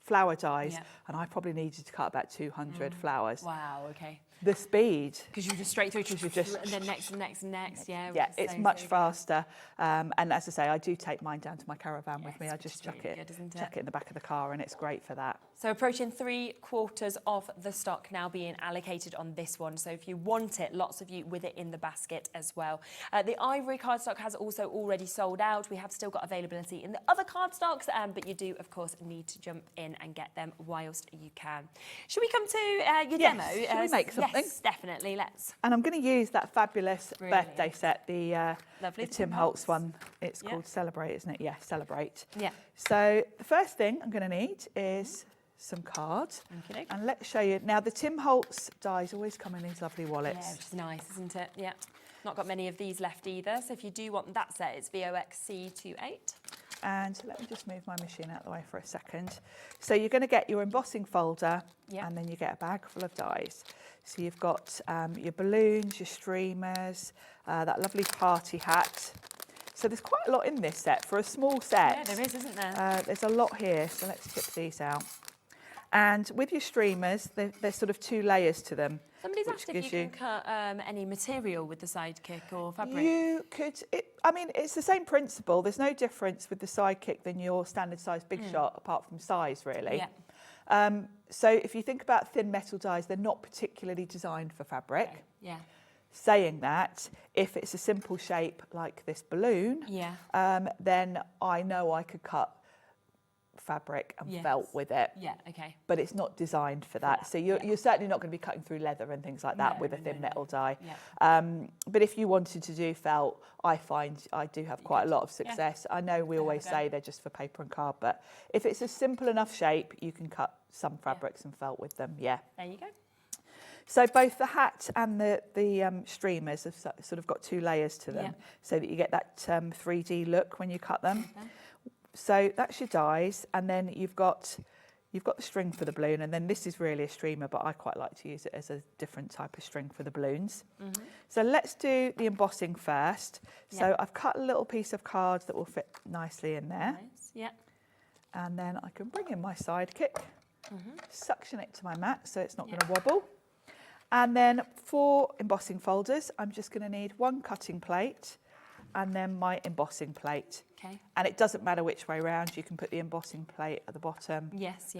Speaker 8: flower dies, and I probably needed to cut about 200 flowers.
Speaker 1: Wow, okay.
Speaker 8: The speed.
Speaker 1: Because you just straight through, and then next,
Speaker 8: yeah, it's much faster. And as I say, I do take mine down to my caravan with me. I just chuck it in the back of the car, and it's great for that.
Speaker 1: So approaching 3/4 of the stock now being allocated on this one. So if you want it, lots of you with it in the basket as well. The ivory cardstock has also already sold out. We have still got availability in the other cardstocks, but you do, of course, need to jump in and get them whilst you can. Should we come to your
Speaker 8: Yes,
Speaker 1: demo?
Speaker 8: shall we make something?
Speaker 1: Yes, definitely, let's.
Speaker 8: And I'm going to use that fabulous
Speaker 1: Brilliant.
Speaker 8: birthday set, the
Speaker 1: Lovely,
Speaker 8: Tim Holtz one. It's called Celebrate, isn't it? Yeah, Celebrate.
Speaker 1: Yeah.
Speaker 8: So the first thing I'm going to need is some cards.
Speaker 1: Okey-doke.
Speaker 8: And let's show you. Now, the Tim Holtz dies always come in these lovely wallets.
Speaker 1: Yeah, which is nice, isn't it? Yeah. Not got many of these left either, so if you do want that set, it's VOXC28.
Speaker 8: And let me just move my machine out of the way for a second. So you're going to get your embossing folder, and then you get a bag full of dies. So you've got your balloons, your streamers, that lovely party hat. So there's quite a lot in this set for a small set.
Speaker 1: Yeah, there is, isn't there?
Speaker 8: There's a lot here, so let's tip these out. And with your streamers, there's sort of 2 layers to them.
Speaker 1: Somebody's asked if you can cut any material with the Sidekick or fabric.
Speaker 8: You could, I mean, it's the same principle. There's no difference with the Sidekick than your standard size Big Shot, apart from size, really.
Speaker 1: Yeah.
Speaker 8: So if you think about thin metal dies, they're not particularly designed for fabric.
Speaker 1: Okay. Yeah.
Speaker 8: Saying that, if it's a simple shape like this balloon, then I know I could cut fabric and felt with it.
Speaker 1: Yeah, okay.
Speaker 8: But it's not designed for that. So you're certainly not going to be cutting through leather and things like that with a thin metal die.
Speaker 1: Yeah.
Speaker 8: But if you wanted to do felt, I find I do have quite a lot of success. I know we always say they're just for paper and card, but if it's a simple enough shape, you can cut some fabrics and felt with them. Yeah.
Speaker 1: There you go.
Speaker 8: So both the hat and the streamers have sort of got 2 layers to them, so that you get that 3D look when you cut them.
Speaker 1: Okay.
Speaker 8: So that's your dies, and then you've got the string for the balloon, and then this is really a streamer, but I quite like to use it as a different type of string for the balloons. So let's do the embossing first. So I've cut a little piece of card that will fit nicely in there.
Speaker 1: Nice. Yeah.
Speaker 8: And then I can bring in my Sidekick, suction it to my mat so it's not going to wobble. And then for embossing folders, I'm just going to need 1 cutting plate and then my embossing plate.
Speaker 1: Okay.
Speaker 8: And it doesn't matter which way round. You can put the embossing plate at the bottom,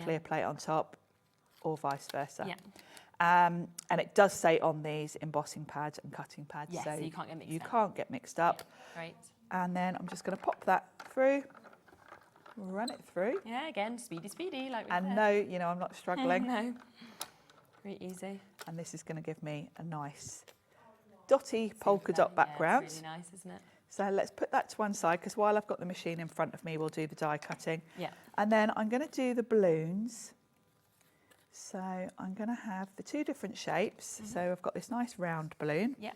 Speaker 8: clear plate on top, or vice versa.
Speaker 1: Yeah.
Speaker 8: And it does say on these embossing pads and cutting pads,
Speaker 1: Yes,
Speaker 8: so
Speaker 1: so you can't get mixed
Speaker 8: you
Speaker 1: up.
Speaker 8: can't get mixed up.
Speaker 1: Yeah, great.
Speaker 8: And then I'm just going to pop that through, run it through.
Speaker 1: Yeah, again, speedy, like we
Speaker 8: And
Speaker 1: said.
Speaker 8: no, you know, I'm not struggling.
Speaker 1: No. Very easy.
Speaker 8: And this is going to give me a nice dotty polka dot background.
Speaker 1: Yeah, it's really nice, isn't it?
Speaker 8: So let's put that to one side, because while I've got the machine in front of me, we'll do the die cutting.
Speaker 1: Yeah.
Speaker 8: And then I'm going to do the balloons. So I'm going to have the 2 different shapes. So I've got this nice round balloon.
Speaker 1: Yeah.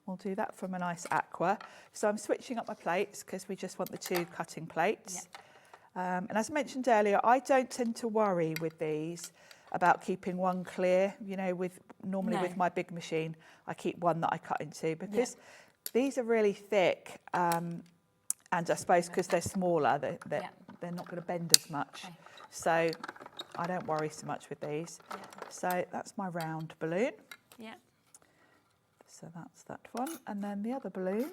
Speaker 8: We'll do that from a nice aqua. So I'm switching up my plates because we just want the 2 cutting plates.
Speaker 1: Yeah.
Speaker 8: And as I mentioned earlier, I don't tend to worry with these about keeping one clear. You know, normally with my big machine, I keep one that I cut into, because these are really thick. And I suppose because they're smaller, they're not going to bend as much.
Speaker 1: Okay.
Speaker 8: So I don't worry so much with these.
Speaker 1: Yeah.
Speaker 8: So that's my round balloon.
Speaker 1: Yeah.
Speaker 8: So that's that one. And then the other balloon,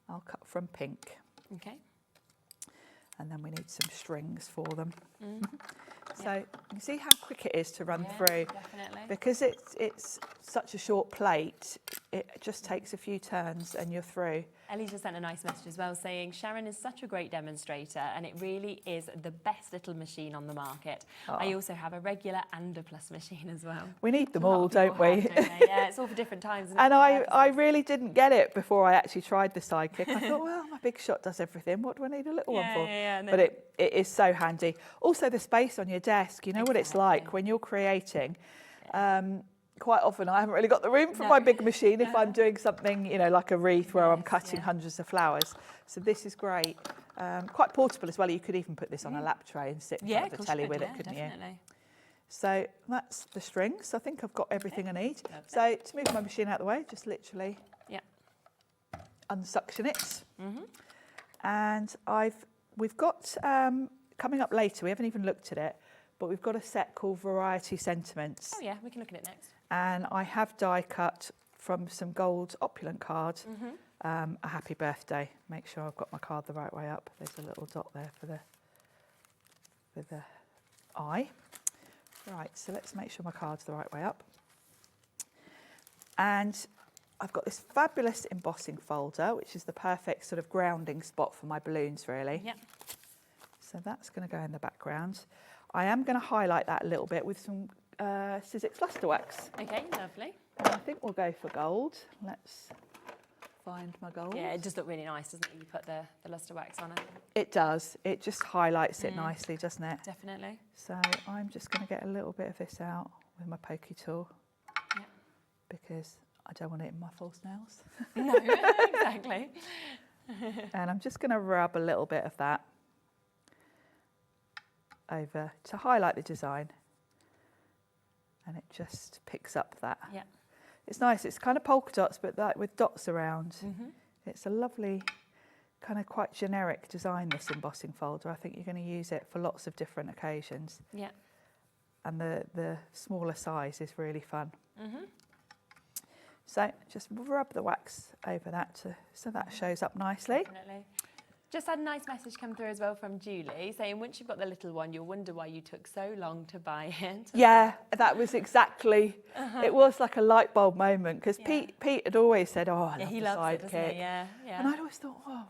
Speaker 8: I'll cut from pink.
Speaker 1: Okay.
Speaker 8: And then we need some strings for them. So you can see how quick it is to run through.
Speaker 1: Definitely.
Speaker 8: Because it's such a short plate, it just takes a few turns and you're through.
Speaker 1: Ellie just sent a nice message as well saying, Sharon is such a great demonstrator and it really is the best little machine on the market. I also have a regular and a plus machine as well.
Speaker 8: We need them
Speaker 1: A lot
Speaker 8: all,
Speaker 1: of people
Speaker 8: don't we?
Speaker 1: have, don't they? Yeah, it's all for different times. Isn't
Speaker 8: And
Speaker 1: it?
Speaker 8: I really didn't get it before I actually tried the Sidekick. I thought, well, my Big Shot does everything. What do I need a little one for?
Speaker 1: and
Speaker 8: But
Speaker 1: then-
Speaker 8: it is so handy. Also, the space on your desk. You know what it's like when you're creating. Quite often, I haven't really got the room for my big machine if I'm doing something, you know, like a wreath where I'm cutting hundreds of flowers. So this is great. Quite portable as well. You could even put this on a lap tray and sit in front of the telly with it, couldn't you? So that's the strings. I think I've got everything I need. So to move my machine out of the way, just literally unsuction it. And we've got, coming up later, we haven't even looked at it, but we've got a set called Variety Sentiments.
Speaker 1: Oh yeah, we can look at it next.
Speaker 8: And I have die cut from some gold opulent card, a happy birthday. Make sure I've got my card the right way up. There's a little dot there for the eye. Right, so let's make sure my card's the right way up. And I've got this fabulous embossing folder, which is the perfect sort of grounding spot for my balloons, really.
Speaker 1: Yep.
Speaker 8: So So that's going to go in the background. I am going to highlight that a little bit with some Sizzix Luster Wax.
Speaker 1: Okay, lovely.
Speaker 8: And I think we'll go for gold. Let's find my gold.
Speaker 1: Yeah, it does look really nice, doesn't it? You put the luster wax on it.
Speaker 8: It does. It just highlights it nicely, doesn't it?
Speaker 1: Definitely.
Speaker 8: So I'm just going to get a little bit of this out with my pokey tool.
Speaker 1: Yeah.
Speaker 8: Because I don't want it in my false nails.
Speaker 1: No, exactly.
Speaker 8: And I'm just going to rub a little bit of that over to highlight the design. And it just picks up that.
Speaker 1: Yeah.
Speaker 8: It's nice. It's kind of polka dots, but that with dots around. It's a lovely, kind of quite generic design, this embossing folder. I think you're going to use it for lots of different occasions.
Speaker 1: Yeah.
Speaker 8: And the smaller size is really fun. So just rub the wax over that so that shows up nicely.
Speaker 1: Definitely. Just had a nice message come through as well from Julie saying once you've got the little one, you'll wonder why you took so long to buy it.
Speaker 8: Yeah, that was exactly, it was like a light bulb moment because Pete had always said, oh, I love
Speaker 1: he
Speaker 8: the
Speaker 1: loves
Speaker 8: Sidekick.
Speaker 1: it, doesn't he? Yeah, yeah.
Speaker 8: And I'd always thought, oh,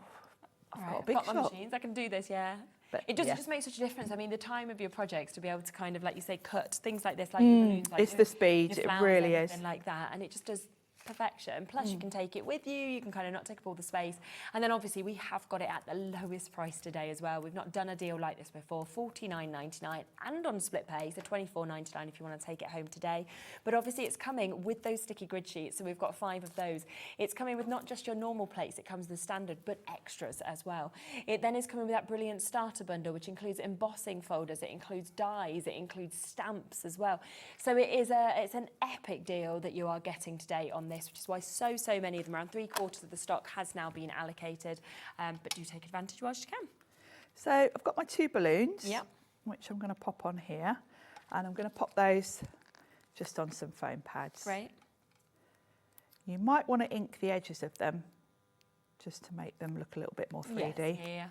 Speaker 8: I've got a big
Speaker 1: I've got my
Speaker 8: shop.
Speaker 1: machines, I can do this, yeah.
Speaker 8: But,
Speaker 1: it does
Speaker 8: yeah.
Speaker 1: just make such a difference. I mean, the time of your projects to be able to kind of, like you say, cut things like this, like your balloons, like
Speaker 8: it's the speed,
Speaker 1: your
Speaker 8: it
Speaker 1: flowers,
Speaker 8: really is.
Speaker 1: everything like that, and it just does perfection. Plus you can take it with you can kind of not take up all the space, and then obviously we have got it at the lowest price today as well. We've not done a deal like this before, $49.99 and on split pay, so $24.99 if you want to take it home today. But obviously it's coming with those sticky grid sheets, so we've got 5 of those. It's coming with not just your normal plates, it comes with standard but extras as well. It then is coming with that brilliant starter bundle which includes embossing folders, it includes dies, it includes stamps as well. So it's an epic deal that you are getting today on this, which is why so many of them, around 3/4 of the stock has now been allocated, but do take advantage whilst you can.
Speaker 8: So I've got my 2 balloons,
Speaker 1: Yep.
Speaker 8: which I'm going to pop on here, and I'm going to pop those just on some foam pads.
Speaker 1: Great.
Speaker 8: You might want to ink the edges of them just to make them look a little bit more 3D.
Speaker 1: Yes, yeah.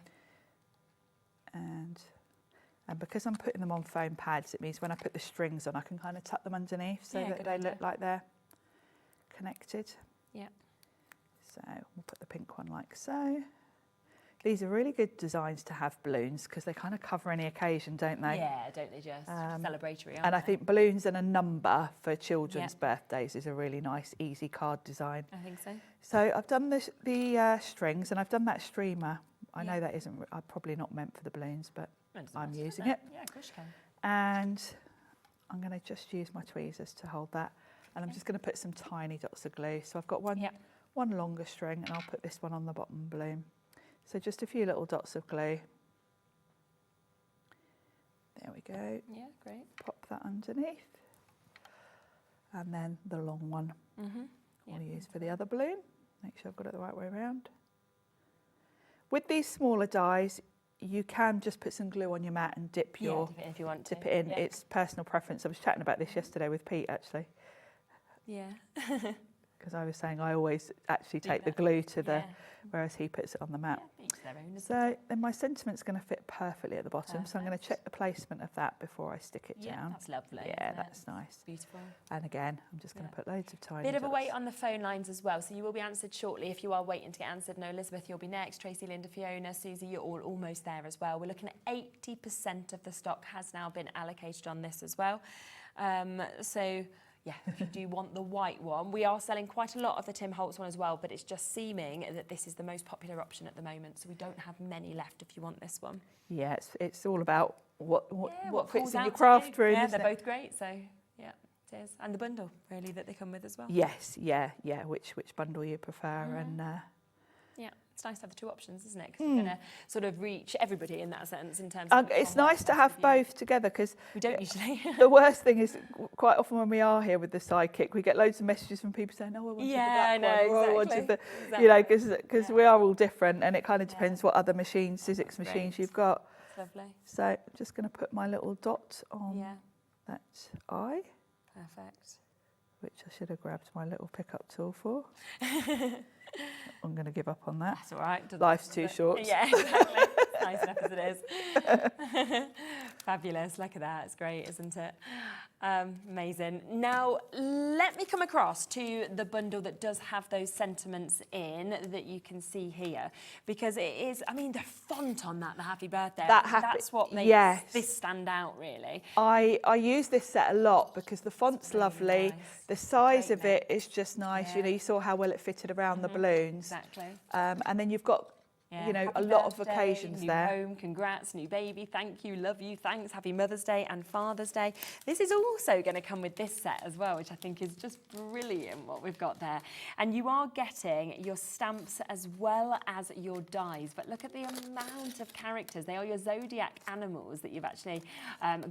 Speaker 8: And because I'm putting them on foam pads, it means when I put the strings on, I can kind of tuck them underneath so
Speaker 1: Yeah,
Speaker 8: that
Speaker 1: good
Speaker 8: they
Speaker 1: idea.
Speaker 8: look like they're connected.
Speaker 1: Yeah.
Speaker 8: So we'll put the pink one like so. These are really good designs to have balloons because they kind of cover any occasion, don't they?
Speaker 1: Yeah, don't they just? Celebratory, aren't
Speaker 8: And I
Speaker 1: they?
Speaker 8: think balloons and a number for children's birthdays is a really nice, easy card design.
Speaker 1: I think so.
Speaker 8: So I've done the strings and I've done that streamer. I
Speaker 1: Yeah.
Speaker 8: know that isn't probably not meant for the balloons, but
Speaker 1: Well, it doesn't
Speaker 8: I'm
Speaker 1: matter,
Speaker 8: using
Speaker 1: does
Speaker 8: it.
Speaker 1: Yeah, of course you can.
Speaker 8: And I'm going to just use my tweezers to hold that. And I'm just going to put some tiny dots of glue. So I've got one longer string and I'll put this one on the bottom balloon. So just a few little dots of glue. There we go.
Speaker 1: Yeah, great.
Speaker 8: Pop that underneath. And then the long one we'll use for the other balloon. Make sure I've got it the right way around. With these smaller dies, you can just put some glue on your mat and dip
Speaker 1: Dip it in if you want to.
Speaker 8: it in.
Speaker 1: Yeah.
Speaker 8: It's personal preference. I was chatting about this yesterday with Pete actually,
Speaker 1: Yeah.
Speaker 8: because I was saying I always actually take the
Speaker 1: that.
Speaker 8: glue to the,
Speaker 1: Yeah.
Speaker 8: whereas he puts it on the mat.
Speaker 1: Yeah, each their own, isn't it?
Speaker 8: So then my sentiment's going to fit perfectly at the bottom. So I'm going to
Speaker 1: Perfect.
Speaker 8: check the placement of that before I stick it
Speaker 1: Yeah,
Speaker 8: down.
Speaker 1: that's lovely.
Speaker 8: Yeah,
Speaker 1: isn't it?
Speaker 8: that's nice.
Speaker 1: Beautiful.
Speaker 8: And again, I'm just going to
Speaker 1: Yeah.
Speaker 8: put loads of tiny
Speaker 1: Bit of a
Speaker 8: dots.
Speaker 1: wait on the phone lines as well, so you will be answered shortly if you are waiting to get answered. No, Elizabeth, you'll be next. Tracy, Linda, Fiona, Susie, you're all almost there as well. We're looking at 80% of the stock has now been allocated on this as well. So, yeah, if you do want the white one, we are selling quite a lot of the Tim Holtz one as well, but it's just seeming that this is the most popular option at the moment, so we don't have many left if you want this one.
Speaker 8: Yeah, it's all about what
Speaker 1: What
Speaker 8: fits
Speaker 1: calls
Speaker 8: in
Speaker 1: out
Speaker 8: your
Speaker 1: to
Speaker 8: craft
Speaker 1: you.
Speaker 8: room.
Speaker 1: Yeah,
Speaker 8: isn't
Speaker 1: they're
Speaker 8: it?
Speaker 1: both great, so yeah, it is. And the bundle, really, that they come with as well.
Speaker 8: Yes, yeah. Which bundle you prefer, and
Speaker 1: Yeah, it's nice to have the 2 options, isn't it? Because you're going to sort of reach everybody in that sense in terms of...
Speaker 8: it's nice to have both together because
Speaker 1: We don't usually.
Speaker 8: the worst thing is quite often when we are here with the Sidekick, we get loads of messages from people saying, "Oh, I wanted
Speaker 1: Yeah,
Speaker 8: the black
Speaker 1: I know,
Speaker 8: one," or "I wanted
Speaker 1: exactly.
Speaker 8: the," you know, because we are all different, and it kind of depends what other machines, Sizzix
Speaker 1: That's
Speaker 8: machines
Speaker 1: great.
Speaker 8: you've got.
Speaker 1: It's lovely.
Speaker 8: So I'm just going to put my little dot on
Speaker 1: Yeah,
Speaker 8: that eye,
Speaker 1: perfect.
Speaker 8: which I should have grabbed my little pickup tool for. I'm going to give up on that.
Speaker 1: That's all right. doesn't
Speaker 8: Life's
Speaker 1: matter,
Speaker 8: too
Speaker 1: does it?
Speaker 8: short.
Speaker 1: Yeah, exactly. It's nice enough as it is. Fabulous, look at that, it's great, isn't it? Amazing. Now, let me come across to the bundle that does have those sentiments in that you can see here, because it is, I mean, the font on that, the happy birthday, that's what makes this stand out, really.
Speaker 8: I use this set a lot because the font's lovely,
Speaker 1: nice.
Speaker 8: the size of it is just nice,
Speaker 1: Yeah.
Speaker 8: you know, you saw how well it fitted around the balloons.
Speaker 1: Exactly.
Speaker 8: And then you've got, you know,
Speaker 1: Happy
Speaker 8: a lot of
Speaker 1: birthday,
Speaker 8: occasions
Speaker 1: new
Speaker 8: there.
Speaker 1: home, congrats, new baby, thank you, love you, thanks, happy Mother's Day and Father's Day. This is also going to come with this set as well, which I think is just brilliant what we've got there. And you are getting your stamps as well as your dies, but look at the amount of characters. They are your zodiac animals that you've actually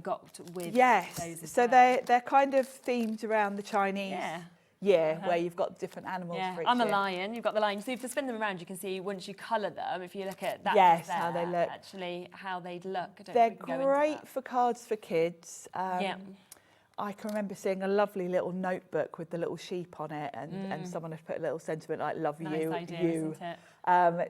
Speaker 1: got with those as
Speaker 8: so
Speaker 1: well.
Speaker 8: they're kind of themed around the Chinese. Where you've got different animals for each
Speaker 1: I'm a
Speaker 8: year.
Speaker 1: lion, you've got the lion. So if you spin them around, you can see once you colour them, if you look at that
Speaker 8: how they look.
Speaker 1: actually how they'd look. I don't
Speaker 8: They're
Speaker 1: think we can go into
Speaker 8: great
Speaker 1: that.
Speaker 8: for cards for kids. I can remember seeing a lovely little notebook with the little sheep on it, and someone had put a little sentiment like "Love
Speaker 1: Nice
Speaker 8: you,
Speaker 1: idea,
Speaker 8: you."
Speaker 1: isn't it?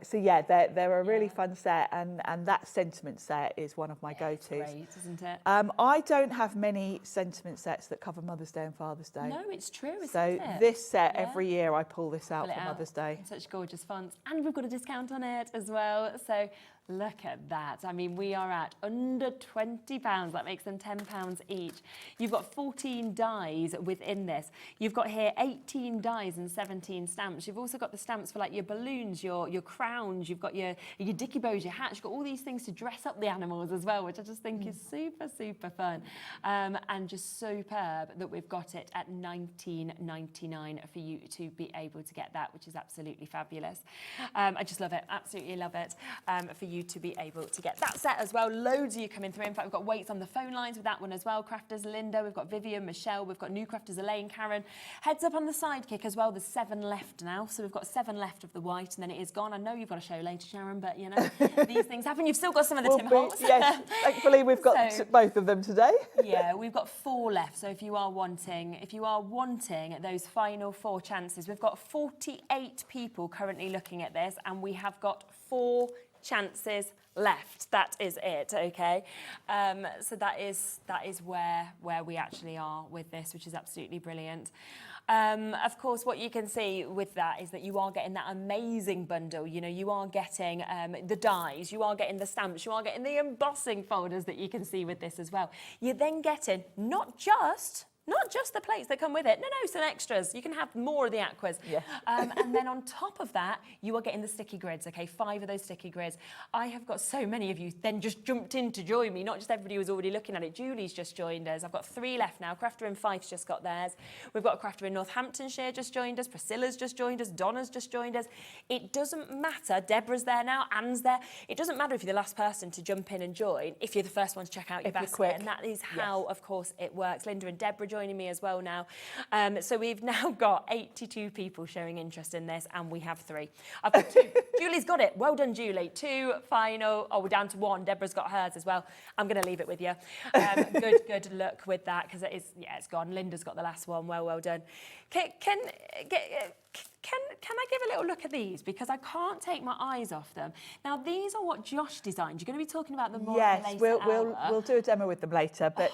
Speaker 8: So yeah, they're a really fun set, and that sentiment set is one of my go-tos.
Speaker 1: Great, isn't it?
Speaker 8: I don't have many sentiment sets that cover Mother's Day and Father's Day.
Speaker 1: No, it's true, isn't
Speaker 8: So
Speaker 1: it?
Speaker 8: this set, every year I pull this out
Speaker 1: Pull it
Speaker 8: for
Speaker 1: out.
Speaker 8: Mother's Day.
Speaker 1: Such gorgeous fonts. And we've got a discount on it as well. So look at that. I mean, we are at under £20. That makes them £10 each. You've got 14 dies within this. You've got here 18 dies and 17 stamps. You've also got the stamps for like your balloons, your crowns. You've got your dicky bows, your hats. You've got all these things to dress up the animals as well, which I just think is super, super fun. And just superb that we've got it at £19.99 for you to be able to get that, which is absolutely fabulous. I just love it, absolutely love it, for you to be able to get that set as well. Loads of you coming through. In fact, we've got waits on the phone lines with that one as well. Crafters Linda, we've got Vivian, Michelle, we've got new crafters Elaine, Karen. Heads up on the Sidekick as well. There's 7 left now, so we've got 7 left of the white, and then it is gone. I know you've got a show later, Sharon, but you know these things happen. You've still got some of the Tim Holtz.
Speaker 8: Yes, thankfully we've got both of them today.
Speaker 1: Yeah, we've got 4 left. So if you are wanting those final 4 chances, we've got 48 people currently looking at this, and we have got 4 chances left. That is it, okay? So that is where we actually are with this, which is absolutely brilliant. Of course, what you can see with that is that you are getting that amazing bundle. You know, you are getting the dies, you are getting the stamps, you are getting the embossing folders that you can see with this as well. You're then getting not just the plates that come with it. No, some extras. You can have more of the aquas.
Speaker 8: Yes.
Speaker 1: And then on top of that, you are getting the sticky grids, okay? 5 of those sticky grids. I have got so many of you then just jumped in to join me, not just everybody who was already looking at it. Julie's just joined us. I've got 3 left now. Crafter in Fife's just got theirs. We've got a crafter in Northamptonshire just joined us. Priscilla's just joined us. Donna's just joined us. It doesn't matter. Deborah's there now. Anne's there. It doesn't matter if you're the last person to jump in and join, if you're the first one to check out your basket.
Speaker 8: quick.
Speaker 1: And that is how, of course, it works. Linda and Deborah joining me as well now. So we've now got 82 people showing interest in this, and we have 3. I've got 2. Julie's got it. Well done, Julie. 2 final. Oh, we're down to 1. Deborah's got hers as well. I'm going to leave it with you. Good luck with that, because it's gone. Linda's got the last one. Well done. Can I give a little look at these, because I can't take my eyes off them. Now, these are what Josh designed. You're going to be talking about them more later.
Speaker 8: We'll do a demo with them later, but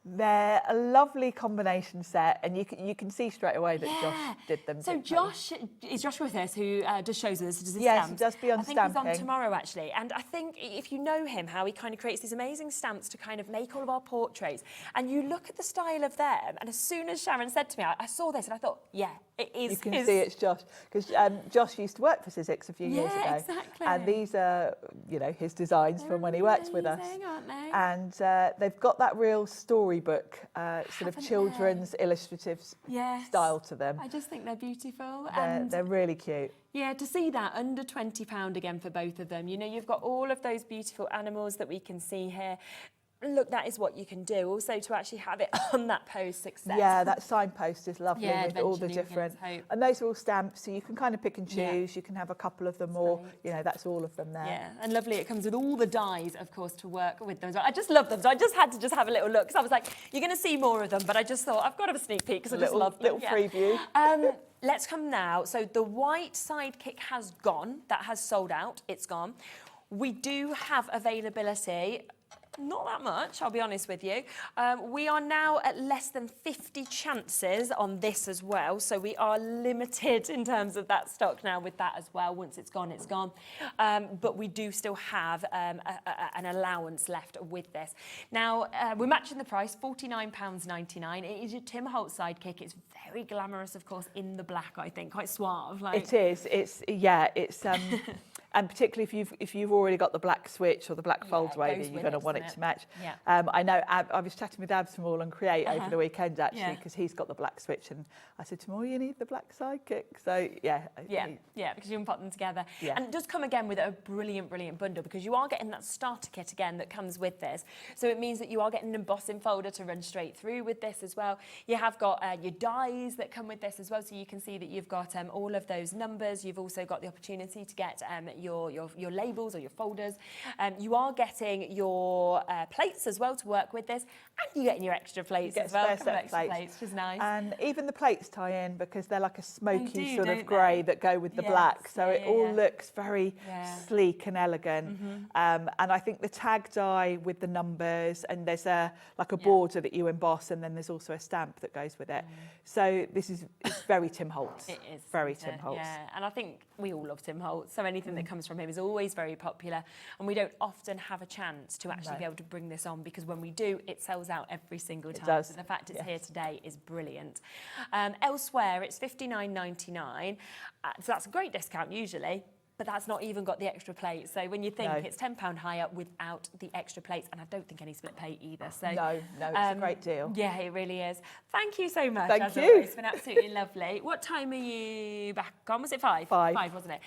Speaker 8: they're a lovely combination set, and you can see straight away that Josh did them.
Speaker 1: So Josh with us, who does shows with us, does his
Speaker 8: yes,
Speaker 1: stamps.
Speaker 8: he does be on
Speaker 1: I think
Speaker 8: stamping.
Speaker 1: he's on tomorrow, actually. And I think if you know him, how he kind of creates these amazing stamps to kind of make all of our portraits, and you look at the style of them, and as soon as Sharon said to me, I saw this and I thought, yeah, it is.
Speaker 8: You can see it's Josh, because Josh used to work for Sizzix a few years ago.
Speaker 1: Exactly.
Speaker 8: And these are, his designs from when he worked with us.
Speaker 1: Aren't they?
Speaker 8: And they've got that real storybook, sort of children's illustrative style to them.
Speaker 1: I just think they're beautiful.
Speaker 8: They're really cute.
Speaker 1: Yeah, to see that under £20 again for both of them. You know, you've got all of those beautiful animals that we can see here. Look, that is what you can do. Also, to actually have it on that post success.
Speaker 8: Yeah, that signpost is lovely with all the
Speaker 1: Adventure
Speaker 8: different.
Speaker 1: Hope.
Speaker 8: And those are all stamps, so you can kind of pick and choose.
Speaker 1: Yeah.
Speaker 8: You can have a couple of them, or that's all of them there.
Speaker 1: Yeah, and lovely. It comes with all the dies, of course, to work with them. I just love them. So I just had to have a little look, because I was like, you're going to see more of them, but I just thought I've got to have a sneak peek, because I just love them.
Speaker 8: Little preview.
Speaker 1: Let's come now. So the white Sidekick has gone. That has sold out. It's gone. We do have availability. Not that much, I'll be honest with you. We are now at less than 50 chances on this as well, so we are limited in terms of that stock now with that as well. Once it's gone, it's gone. But we do still have an allowance left with this. Now, we're matching the price, £49.99. It is your Tim Holtz Sidekick. It's very glamorous, of course, in the black, I think, quite suave.
Speaker 8: It is. It's and particularly if you've already got the black switch or the black folds wavy, you're going to want it to match.
Speaker 1: Yeah.
Speaker 8: I know I was chatting with Abs from All and Create over the weekend actually, because he's got the black switch, and I said to him, "Oh, you need the black Sidekick." So yeah,
Speaker 1: because you can put them together.
Speaker 8: Yeah.
Speaker 1: And it does come again with a brilliant bundle, because you are getting that starter kit again that comes with this. So it means that you are getting an embossing folder to run straight through with this as well. You have got your dies that come with this as well, so you can see that you've got all of those numbers. You've also got the opportunity to get your labels or your folders. You are getting your plates as well to work with this, and you're getting your extra plates as well. Extra plates, which is nice.
Speaker 8: And even the plates tie in because they're like a smoky sort of grey that go with the black, so it all looks very sleek and elegant. And I think the tag die with the numbers, and there's like a border that you emboss, and then there's also a stamp that goes with it. So it's very Tim Holtz.
Speaker 1: It is
Speaker 8: very Tim Holtz.
Speaker 1: Yeah, and I think we all love Tim Holtz, so anything that comes from him is always very popular, and we don't often have a chance to actually be able to bring this on, because when we do, it sells out every single time.
Speaker 8: It does.
Speaker 1: So the fact it's here today is brilliant. Elsewhere, it's £59.99, so that's a great discount usually. But that's not even got the extra plates. So when you think it's £10 higher without the extra plates, and I don't think any split pay either. So
Speaker 8: no, it's a great deal.
Speaker 1: Yeah, it really is. Thank you so much.
Speaker 8: Thank
Speaker 1: as
Speaker 8: you.
Speaker 1: Always. It's been absolutely lovely. What time are you back on? Was it 5?
Speaker 8: 5.
Speaker 1: 5, wasn't it?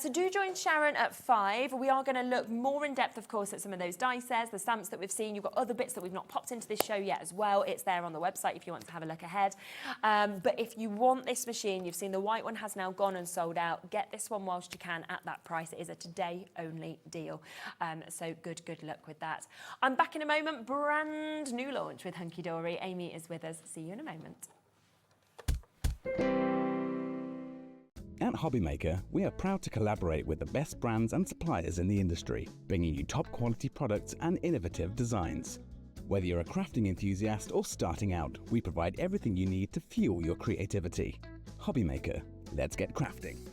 Speaker 1: So do join Sharon at 5. We are going to look more in depth, of course, at some of those dices, the stamps that we've seen. You've got other bits that we've not popped into this show yet as well. It's there on the website if you want to have a look ahead. But if you want this machine, you've seen the white one has now gone and sold out. Get this one whilst you can at that price. It is a today only deal. So good luck with that. I'm back in a moment. Brand new launch with Hunkydory. Amy is with us. See you in a moment.
Speaker 3: At Hobbymaker, we are proud to collaborate with the best brands and suppliers in the industry, bringing you top quality products and innovative designs. Whether you're a crafting enthusiast or starting out, we provide everything you need to fuel your creativity. Hobbymaker, let's get crafting.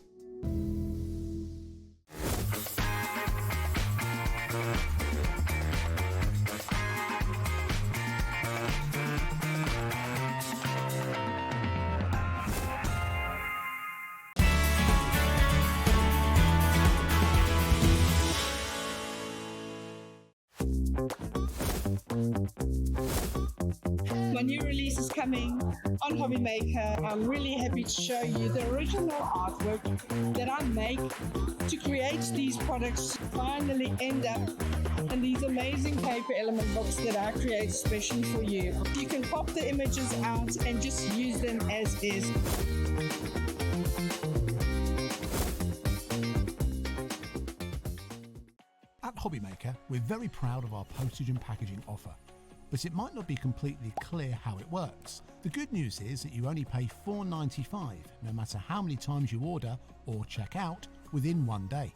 Speaker 4: My new release is coming on Hobbymaker. I'm really happy to show you the original artwork that I make to create these products finally end up in these amazing paper element books that I create especially for you. You can pop the images out and just use them as is.
Speaker 9: At Hobbymaker, we're very proud of our postage and packaging offer, but it might not be completely clear how it works. The good news is that you only pay $4.95 no matter how many times you order or check out within one day.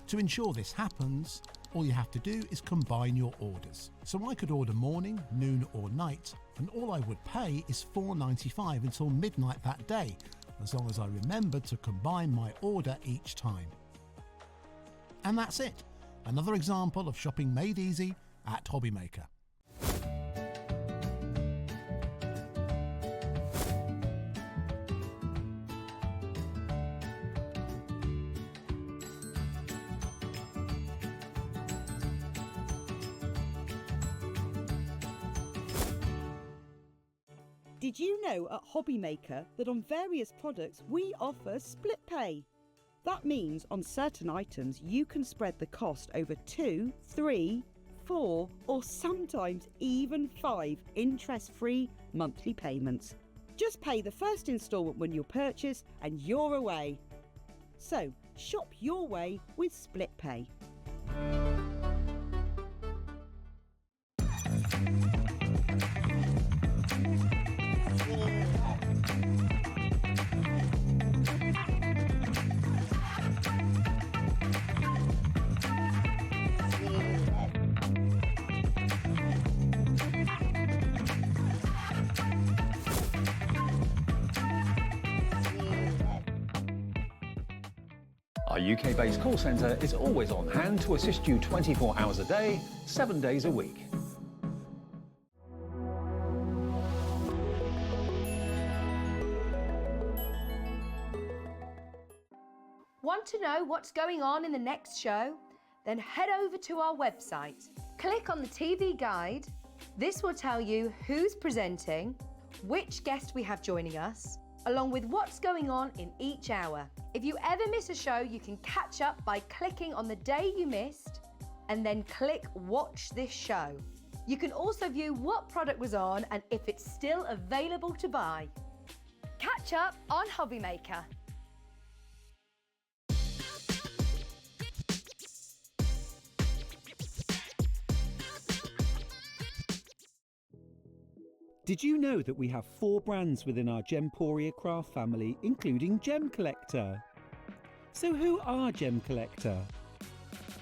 Speaker 9: To ensure this happens, all you have to do is combine your orders. So I could order morning, noon or night, and all I would pay is $4.95 until midnight that day, as long as I remembered to combine my order each time. And that's it. Another example of shopping made easy at Hobbymaker.
Speaker 5: Did you know at Hobbymaker that on various products we offer split pay? That means on certain items you can spread the cost over 2, 3, 4 or sometimes even 5 interest-free monthly payments. Just pay the first instalment when you purchase and you're away. So shop your way with split pay.
Speaker 6: Our UK-based call centre is always on hand to assist you 24 hours a day, 7 days a week.
Speaker 7: Want to know what's going on in the next show? Then head over to our website. Click on the TV guide. This will tell you who's presenting, which guest we have joining us, along with what's going on in each hour. If you ever miss a show, you can catch up by clicking on the day you missed and then click Watch This Show. You can also view what product was on and if it's still available to buy. Catch up on Hobby Maker.
Speaker 10: Did you know that we have 4 brands within our Gemporia craft family, including Gem Collector? So who are Gem Collector?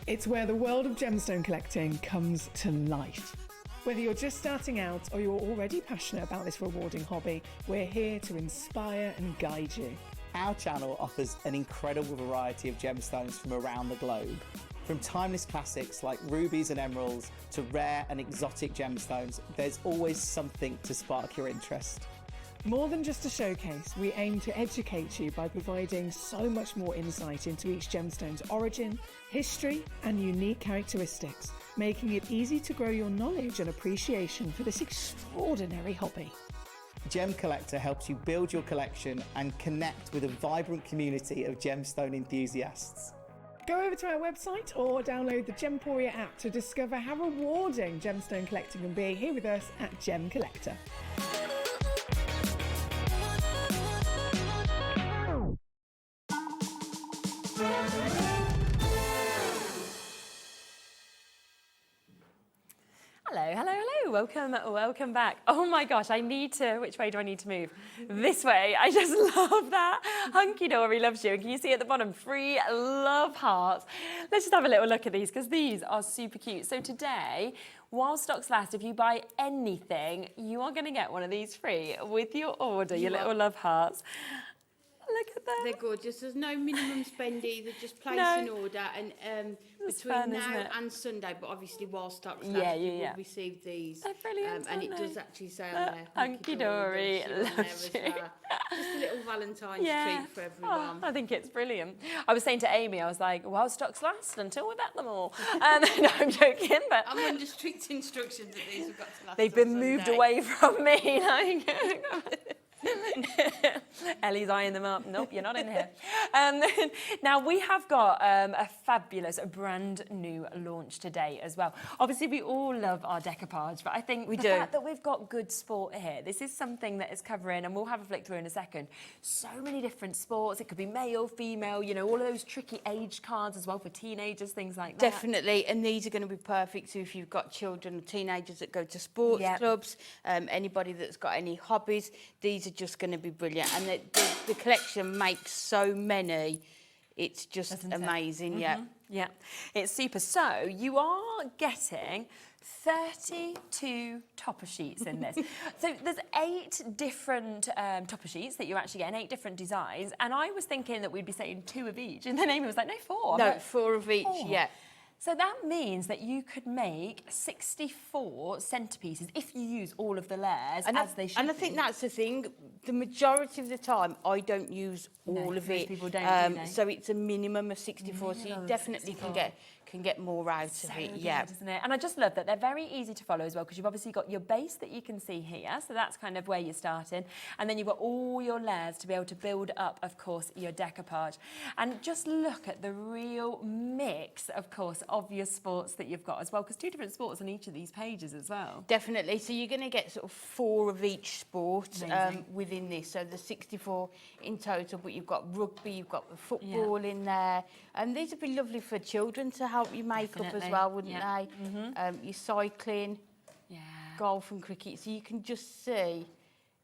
Speaker 11: It's where the world of gemstone collecting comes to life. Whether you're just starting out or you're already passionate about this rewarding hobby, we're here to inspire and guide you.
Speaker 12: Our channel offers an incredible variety of gemstones from around the globe. From timeless classics like rubies and emeralds to rare and exotic gemstones, there's always something to spark your interest.
Speaker 11: More than just a showcase, we aim to educate you by providing so much more insight into each gemstone's origin, history, and unique characteristics, making it easy to grow your knowledge and appreciation for this extraordinary hobby.
Speaker 12: Gem Collector helps you build your collection and connect with a vibrant community of gemstone enthusiasts.
Speaker 11: Go over to our website or download the Gemporia app to discover how rewarding gemstone collecting can be here with us at Gem Collector.
Speaker 1: Hello, hello, hello. Welcome back. Oh my gosh, which way do I need to move? This way. I just love that. Hunkydory loves you. And can you see at the bottom, free love hearts. Let's just have a little look at these because these are super cute. So today, while stocks last, if you buy anything, you are going to get one of these free with your order, your little love hearts. Look at that.
Speaker 13: They're gorgeous. There's no minimum spend either. Just place an order, and between now and Sunday, but obviously while stocks last, you will receive these.
Speaker 1: They're brilliant,
Speaker 13: and it does actually say on there.
Speaker 1: Hunkydory loves you.
Speaker 13: Just a little Valentine's treat for everyone.
Speaker 1: I think it's brilliant. I was saying to Amy, I was like, while stocks last until we've at them all. No, I'm joking, but
Speaker 13: I'm under strict instructions that these have got to last.
Speaker 1: They've been moved away from me. Ellie's eyeing them up. Nope, you're not in here. Now, we have got a fabulous brand new launch today as well. Obviously, we all love our decoupage, but I think the fact that we've got Good Sport here, this is something that is covering, and we'll have a flick through in a second, so many different sports. It could be male, female, you know, all of those tricky age cards as well for teenagers, things like that.
Speaker 13: Definitely, and these are going to be perfect so if you've got children or teenagers that go to sports clubs, anybody that's got any hobbies, these are just going to be brilliant. And the collection makes so many. It's just amazing,
Speaker 1: Yeah, it's super. So you are getting 32 topper sheets in this. So there's 8 different topper sheets that you're actually getting, 8 different designs. And I was thinking that we'd be saying 2 of each. And then Amy was like, no, 4.
Speaker 13: No, 4 of each, yeah.
Speaker 1: So that means that you could make 64 centerpieces if you use all of the layers as they should.
Speaker 13: And I think that's the thing. The majority of the time, I don't use all of it.
Speaker 1: People don't, do they?
Speaker 13: So it's a minimum of 64. So you definitely can get more out of it.
Speaker 1: Good, isn't it? And I just love that they're very easy to follow as well because you've obviously got your base that you can see here. So that's kind of where you're starting. And then you've got all your layers to be able to build up, of course, your decoupage. And just look at the real mix, of course, of your sports that you've got as well, because 2 different sports on each of these pages as well.
Speaker 13: Definitely. So you're going to get sort of 4 of each sport within this. So there's 64 in total, but you've got rugby, you've got the football in there. And these would be lovely for children to help you make up as well, wouldn't they? Your cycling, golf and cricket. So you can just see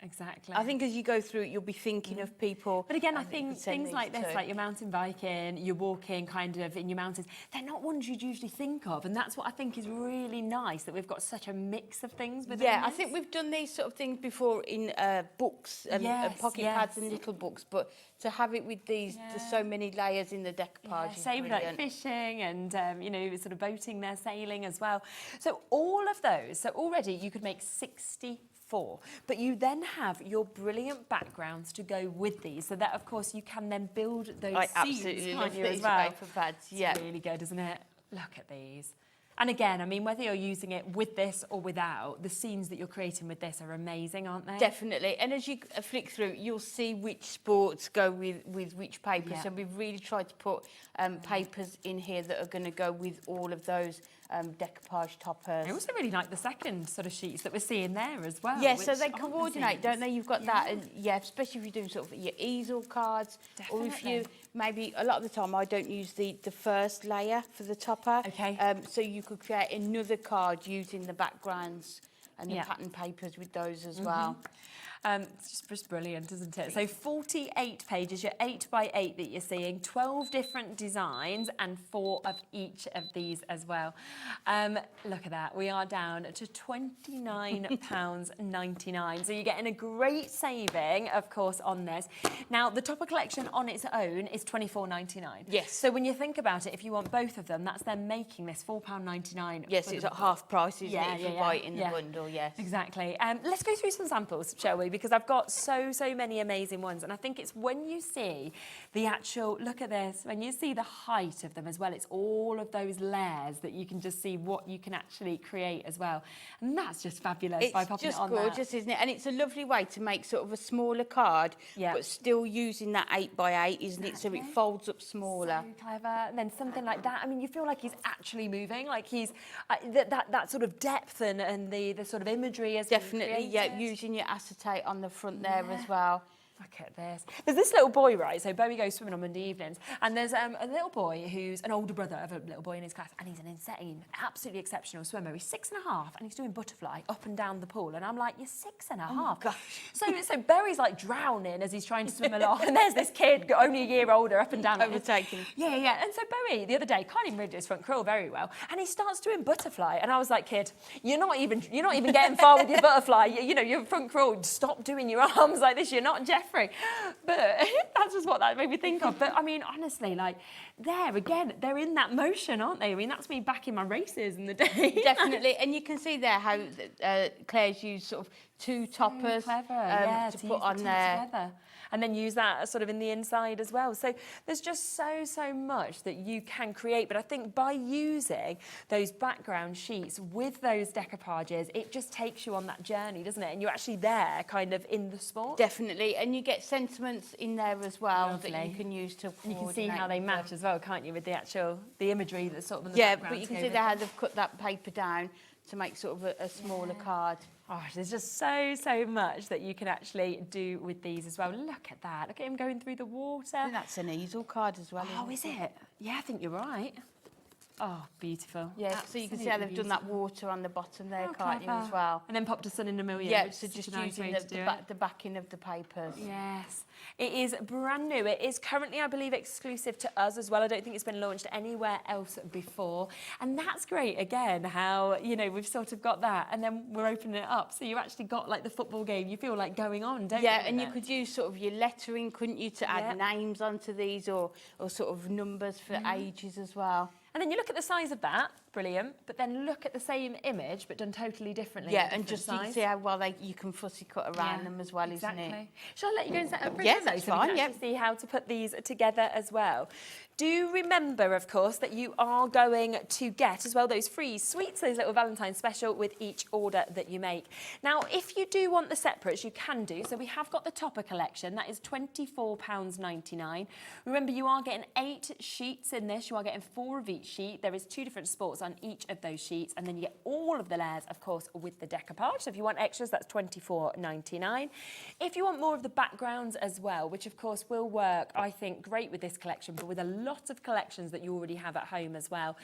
Speaker 1: Exactly.
Speaker 13: I think as you go through it, you'll be thinking of people.
Speaker 1: But again, I think things like this, like you're mountain biking, you're walking kind of in your mountains, they're not ones you'd usually think of. And that's what I think is really nice, that we've got such a mix of things within
Speaker 13: Yeah,
Speaker 1: this.
Speaker 13: I think we've done these sort of things before in books and pocket pads and little books, but to have it with these, there's so many layers in the decoupage.
Speaker 1: Same with like fishing and, you know, sort of boating there, sailing as well. So all of those, so already you could make 64, but you then have your brilliant backgrounds to go with these, so that of course you can then build those
Speaker 13: I
Speaker 1: scenes,
Speaker 13: absolutely
Speaker 1: can't
Speaker 13: love
Speaker 1: you, as
Speaker 13: these
Speaker 1: well?
Speaker 13: paper pads.
Speaker 1: It's really good, isn't it? Look at these. And again, I mean, whether you're using it with this or without, the scenes that you're creating with this are amazing, aren't they?
Speaker 13: Definitely. And as you flick through, you'll see which sports go with which papers.
Speaker 1: Yeah.
Speaker 13: So we've really tried to put papers in here that are going to go with all of those decoupage toppers.
Speaker 1: I also really like the second sort of sheets that we're seeing there as well.
Speaker 13: Yeah, so
Speaker 1: which
Speaker 13: they
Speaker 1: aren't the
Speaker 13: coordinate, don't they? You've got
Speaker 1: Yeah.
Speaker 13: that, and especially if you're doing sort of your easel cards, or if you
Speaker 1: Definitely.
Speaker 13: maybe a lot of the time I don't use the first layer for the topper.
Speaker 1: Okay.
Speaker 13: So you could create another card using the backgrounds and the pattern papers with those as well.
Speaker 1: It's just brilliant, isn't it? So 48 pages, your 8 by 8 that you're seeing, 12 different designs and 4 of each of these as well. Look at that, we are down to £29.99. So you're getting a great saving, of course, on this. Now, the topper collection on its own is £24.99.
Speaker 13: Yes.
Speaker 1: So when you think about it, if you want both of them, that's then making this £4.99.
Speaker 13: Yes, it's at half price, isn't it, if you buy it in the
Speaker 1: yeah.
Speaker 13: bundle, yes.
Speaker 1: Exactly. Let's go through some samples, shall we? Because I've got so many amazing ones, and I think it's when you see the actual, look at this, when you see the height of them as well, it's all of those layers that you can just see what you can actually create as well. And that's just fabulous by popping it on
Speaker 13: It's just gorgeous, isn't it? And it's a lovely way to make sort of a smaller card, but still using that 8 by 8, isn't it? So it folds up smaller.
Speaker 1: So clever. And then something like that, I mean, you feel like he's actually moving, like he's, that sort of depth and the sort of imagery as
Speaker 13: Definitely, yeah, using your acetate on the front there as well.
Speaker 1: Look at this. There's this little boy, right? So Bowie goes swimming on Monday evenings, and there's a little boy who's an older brother of a little boy in his class, and he's an insane, absolutely exceptional swimmer. He's 6.5, and he's doing butterfly up and down the pool, and I'm like, you're 6.5.
Speaker 13: Oh, gosh.
Speaker 1: So Barry's like drowning as he's trying to swim along, and there's this kid, only a year older, up and down.
Speaker 13: Overtaking.
Speaker 1: Yeah. And so Barry, the other day, can't even read his front crawl very well, and he starts doing butterfly, and I was like, kid, you're not even getting far with your butterfly. You know, your front crawl. Stop doing your arms like this. You're not Jeffrey. But that's just what that made me think of. But I mean, honestly, like there again, they're in that motion, aren't they? I mean, that's me back in my races in the day.
Speaker 13: Definitely, and you can see there how Claire's used sort of 2 toppers to put on there.
Speaker 1: Together. And then use that sort of in the inside as well. So there's just so much that you can create. But I think by using those background sheets with those decoupages, it just takes you on that journey, doesn't it? And you're actually there kind of in the sport.
Speaker 13: Definitely, and you get sentiments in there as well.
Speaker 1: Lovely.
Speaker 13: That you can use to
Speaker 1: You can see how they match as well, can't you, with the imagery that's sort of in the
Speaker 13: yeah,
Speaker 1: background.
Speaker 13: but you can see there how they've cut that paper down to make sort of a smaller card.
Speaker 1: Oh, there's just so much that you can actually do with these as well. Look at that. Look at him going through the water.
Speaker 13: I think that's an easel card as well.
Speaker 1: Oh, is it? Yeah, I think you're right. Oh, beautiful.
Speaker 13: Yeah, so you can see how they've done that water on the bottom there, can't you,
Speaker 1: clever.
Speaker 13: as well?
Speaker 1: And then popped a sun in a million.
Speaker 13: Yeah,
Speaker 1: which
Speaker 13: so
Speaker 1: is
Speaker 13: just
Speaker 1: a nice
Speaker 13: using
Speaker 1: way to do
Speaker 13: the backing of the papers.
Speaker 1: Yes, it is brand new. It is currently, I believe, exclusive to us as well. I don't think it's been launched anywhere else before. And that's great, again, how, you know, we've sort of got that and then we're opening it up. So you actually got like the football game, you feel like going on, don't you?
Speaker 13: Yeah, and you could use sort of your lettering, couldn't you, to add names onto these or sort of numbers for ages as well.
Speaker 1: And then you look at the size of that, brilliant, but then look at the same image but done totally differently.
Speaker 13: Yeah, and just you can see how well you can fussy cut around them as well,
Speaker 1: exactly.
Speaker 13: isn't it?
Speaker 1: Shall I let you go and set up?
Speaker 13: Yeah, that's
Speaker 1: so we
Speaker 13: fine,
Speaker 1: can
Speaker 13: yeah.
Speaker 1: actually see how to put these together as well. Do remember, of course, that you are going to get as well those free sweets, those little Valentine's special with each order that you make. Now, if you do want the separates, you can do. So we have got the topper collection. That is £24.99. Remember, you are getting 8 sheets in this. You are getting 4 of each sheet. There is 2 different sports. course, on each of those sheets, and then you get all of the layers, of course, with the decoupage. So if you want extras, that's $24.99. If you want more of the backgrounds as well, which of course will work, I think, great with this collection, but with a lot of collections that you already have at home as well,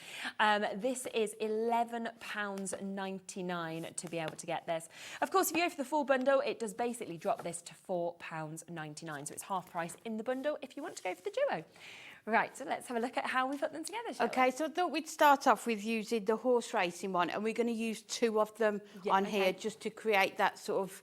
Speaker 1: this is £11.99 to be able to get this. Of course, if you go for the full bundle, it does basically drop this to £4.99, so it's half price in the bundle if you want to go for the duo. Right, so let's have a look at how we put them together, shall we?
Speaker 13: So I thought we'd start off with using the horse racing one, and we're going to use 2 of them on here just to create that sort of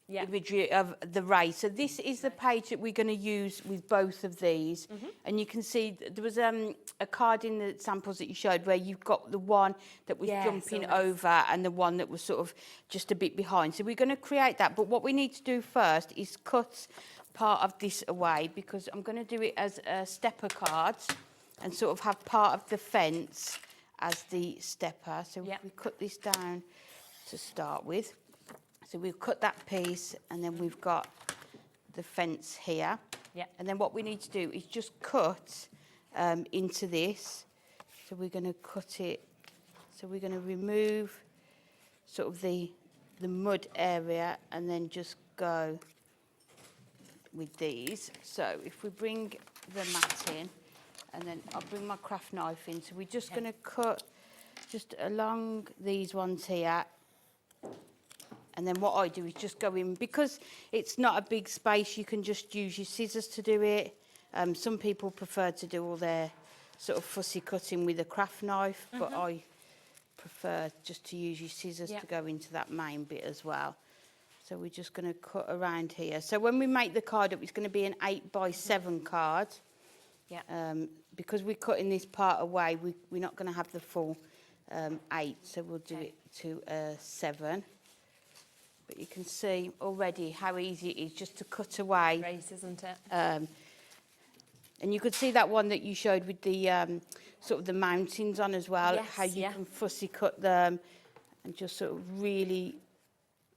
Speaker 13: imagery of the race. So this is the page that we're going to use with both of these. And you can see there was a card in the samples that you showed where you've got the one that was jumping over and the one that was sort of just a bit behind. So we're going to create that. But what we need to do first is cut part of this away, because I'm going to do it as a stepper cards and sort of have part of the fence as the stepper. So we cut this down to start with. So we've cut that piece, and then we've got the fence here. And then what we need to do is just cut into this. So we're going to cut it. So we're going to remove sort of the mud area and then just go with these. So if we bring the mat in, and then I'll bring my craft knife in. So we're just going to cut just along these ones here. And then what I do is just go in, because it's not a big space, you can just use your scissors to do it. Some people prefer to do all their sort of fussy cutting with a craft knife, but I prefer just to use your scissors to go into that main bit as well. So we're just going to cut around here. So when we make the card up, it's going to be an 8x7 card. Because we're cutting this part away, we're not going to have the full 8, so we'll do it to 7. But you can see already how easy it is just to cut away.
Speaker 1: Race, isn't it?
Speaker 13: And you could see that one that you showed with the sort of the mountains on as well, how you can fussy cut them and just sort of really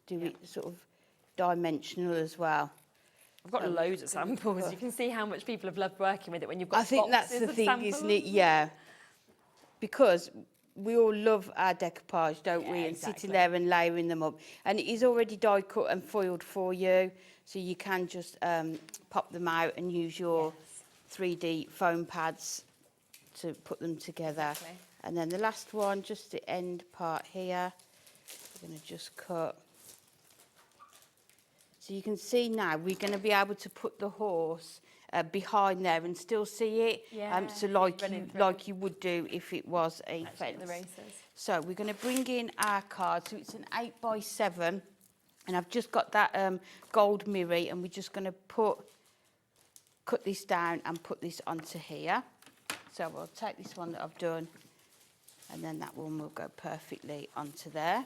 Speaker 13: do it sort of dimensional as well.
Speaker 1: I've got loads of samples. You can see how much people have loved working with it when you've got
Speaker 13: I think that's the thing, isn't it? Yeah. Because we all love our decoupage, don't we? And sitting there and layering them up. And it is already die cut and foiled for you. So you can just pop them out and use your 3D foam pads to put them together. And then the last one, just the end part here, we're going to just cut. So you can see now we're going to be able to put the horse behind there and still see it. So like you would do if it was a fence.
Speaker 1: The races.
Speaker 13: So we're going to bring in our card. So it's an 8x7, and I've just got that gold mirror, and we're just going to cut this down and put this onto here. So we'll take this one that I've done, and then that one will go perfectly onto there.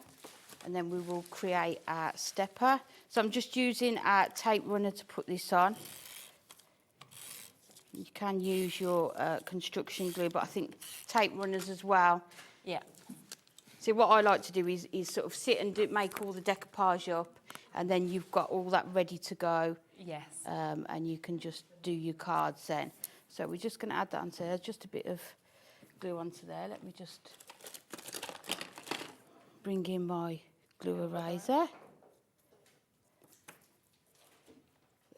Speaker 13: And then we will create our stepper. So I'm just using our tape runner to put this on. You can use your construction glue, but I think tape runners as well. So what I like to do is sort of sit and make all the decoupage up, and then you've got all that ready to go. And you can just do your cards then. So we're just going to add that onto there, just a bit of glue onto there. Let me just bring in my glue eraser.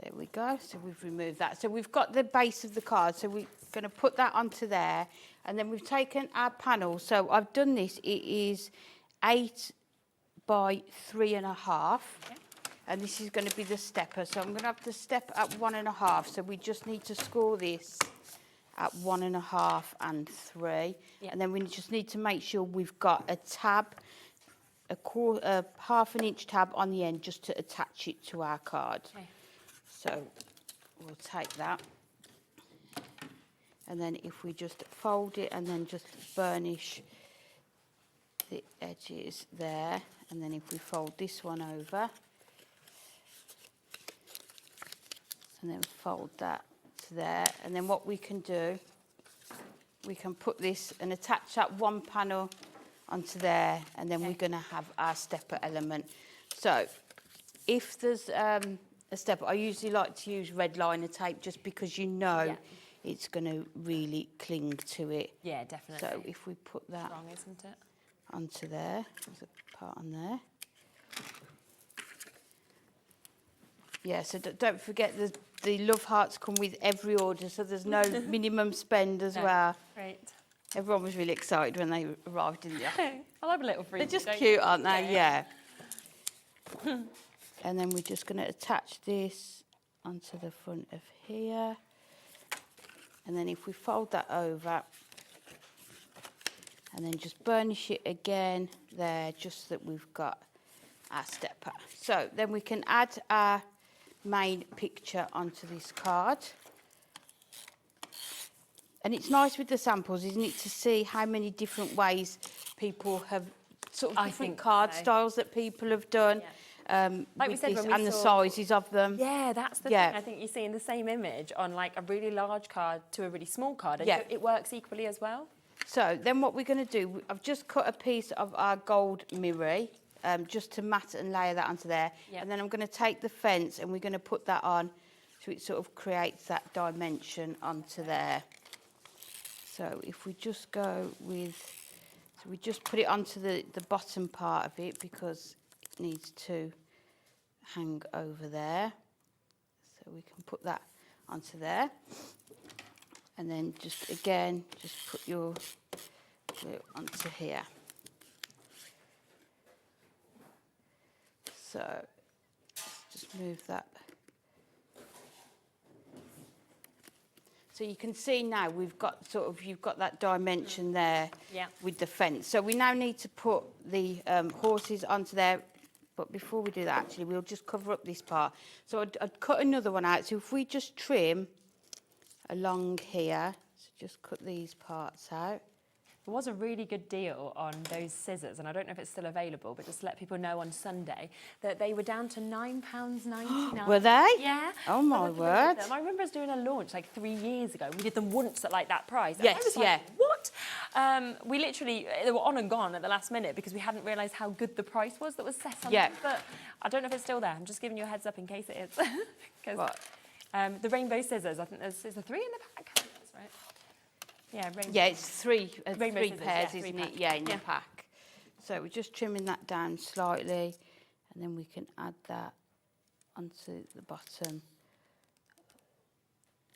Speaker 13: There we go. So we've removed that. So we've got the base of the card. So we're going to put that onto there. And then we've taken our panel. So I've done this. It is 8 by 3.5. And this is going to be the stepper. So I'm going to have the step at 1.5. So we just need to score this at 1.5 and 3. And then we just need to make sure we've got a tab, a half an inch tab on the end, just to attach it to our card. So we'll take that, and then if we just fold it and then just burnish the edges there, and then if we fold this one over and then fold that to there, and then what we can do, we can put this and attach that one panel onto there, and then we're going to have our stepper element. So if there's a stepper, I usually like to use red liner tape, just because it's going to really cling to it.
Speaker 1: Yeah, definitely.
Speaker 13: So if we put that
Speaker 1: Strong, isn't it?
Speaker 13: onto there, there's a part on there. Yeah, so don't forget the love hearts come with every order, so there's no minimum spend as well.
Speaker 1: Great.
Speaker 13: Everyone was really excited when they arrived, didn't they?
Speaker 1: I'll have a little freebie.
Speaker 13: They're just cute, aren't they? Yeah. And then we're just going to attach this onto the front of here. And then if we fold that over, and then just burnish it again there, just so that we've got our stepper. So then we can add our main picture onto this card. And it's nice with the samples, isn't it, to see how many different ways people have, sort of different card styles that people have done.
Speaker 1: Like we said,
Speaker 13: and the sizes of them.
Speaker 1: Yeah, that's the thing. I think you see in the same image on like a really large card to a really small card, and it works equally as well.
Speaker 13: So then what we're going to do, I've just cut a piece of our gold mirror, just to mat and layer that onto there. And then I'm going to take the fence and we're going to put that on so it sort of creates that dimension onto there. So if we just go with, so we just put it onto the bottom part of it because it needs to hang over there. So we can put that onto there. And then just again, just put your glue onto here. So just move that. So you can see now we've got you've got that dimension there with the fence. So we now need to put the horses onto there. But before we do that, actually, we'll just cover up this part. So I'd cut another one out. So if we just trim along here, so just cut these parts out.
Speaker 1: There was a really good deal on those scissors, and I don't know if it's still available, but just to let people know on Sunday that they were down to £9.99.
Speaker 13: Were they?
Speaker 1: Yeah.
Speaker 13: Oh my word!
Speaker 1: I remember us doing a launch like 3 years ago. We did them once at like that price.
Speaker 13: Yes,
Speaker 1: I was like, what? We literally, they were on and gone at the last minute because we hadn't realised how good the price was that was set on them. But I don't know if it's still there. I'm just giving you a heads up in case it is. Because the rainbow scissors, I think is there 3 in the pack? That's right. Yeah,
Speaker 13: yeah, it's three
Speaker 1: scissors,
Speaker 13: pairs, isn't it? Yeah, in the pack. So we're just trimming that down slightly, and then we can add that onto the bottom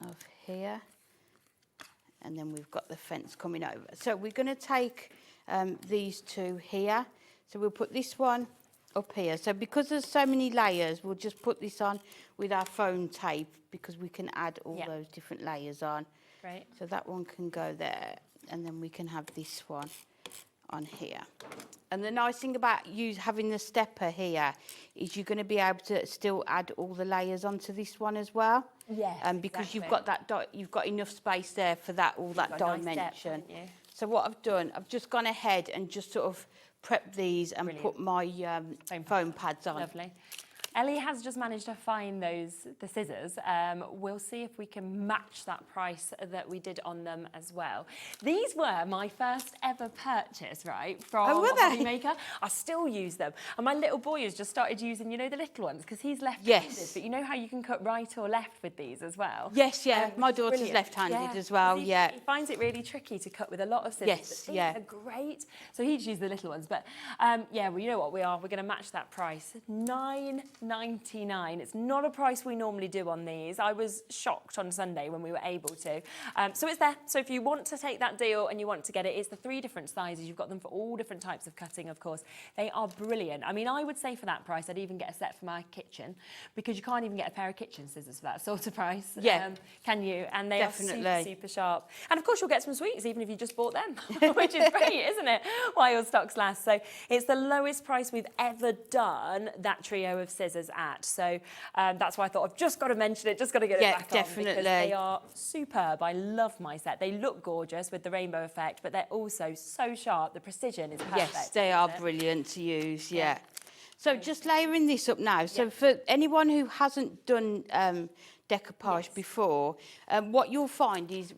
Speaker 13: of here. And then we've got the fence coming over. So we're going to take these two here. So we'll put this one up here. So because there's so many layers, we'll just put this on with our foam tape because we can add all those different layers on.
Speaker 1: Right.
Speaker 13: So that one can go there, and then we can have this one on here. And the nice thing about having the stepper here is you're going to be able to still add all the layers onto this one as well.
Speaker 1: Yes,
Speaker 13: because you've got that you've got enough space there for that dimension. Nice step, so what I've done, I've just gone ahead and just sort of prepped these and put my foam pads on.
Speaker 1: Lovely. Ellie has just managed to find the scissors. We'll see if we can match that price that we did on them as well. These were my first ever purchase, right, from Hobby Maker. I still use them. And my little boy has just started using, you know, the little ones, because he's left-handed. But you know how you can cut right or left with these as well?
Speaker 13: Yes, my daughter's left-handed as well,
Speaker 1: He finds it really tricky to cut with a lot of scissors.
Speaker 13: Yes,
Speaker 1: but these are great. So he'd use the little ones. But, well, you know what we are. We're going to match that price. $9.99. It's not a price we normally do on these. I was shocked on Sunday when we were able to. So it's there. So if you want to take that deal and you want to get it, it's the 3 different sizes. You've got them for all different types of cutting, of course. They are brilliant. I mean, I would say for that price, I'd even get a set for my kitchen because you can't even get a pair of kitchen scissors for that sort of price.
Speaker 13: Yeah.
Speaker 1: Can you? And they are super, super sharp. And of course, you'll get some sweets even if you just bought them, which is great, isn't it? While your stocks last. So it's the lowest price we've ever done that trio of scissors at. So that's why I thought I've just got to mention it, just got to get it back on because they are superb. I love my set. They look gorgeous with the rainbow effect, but they're also so sharp. The precision is perfect.
Speaker 13: Yes, they are brilliant to use, So just layering this up now. So for anyone who hasn't done decoupage before, what you'll find is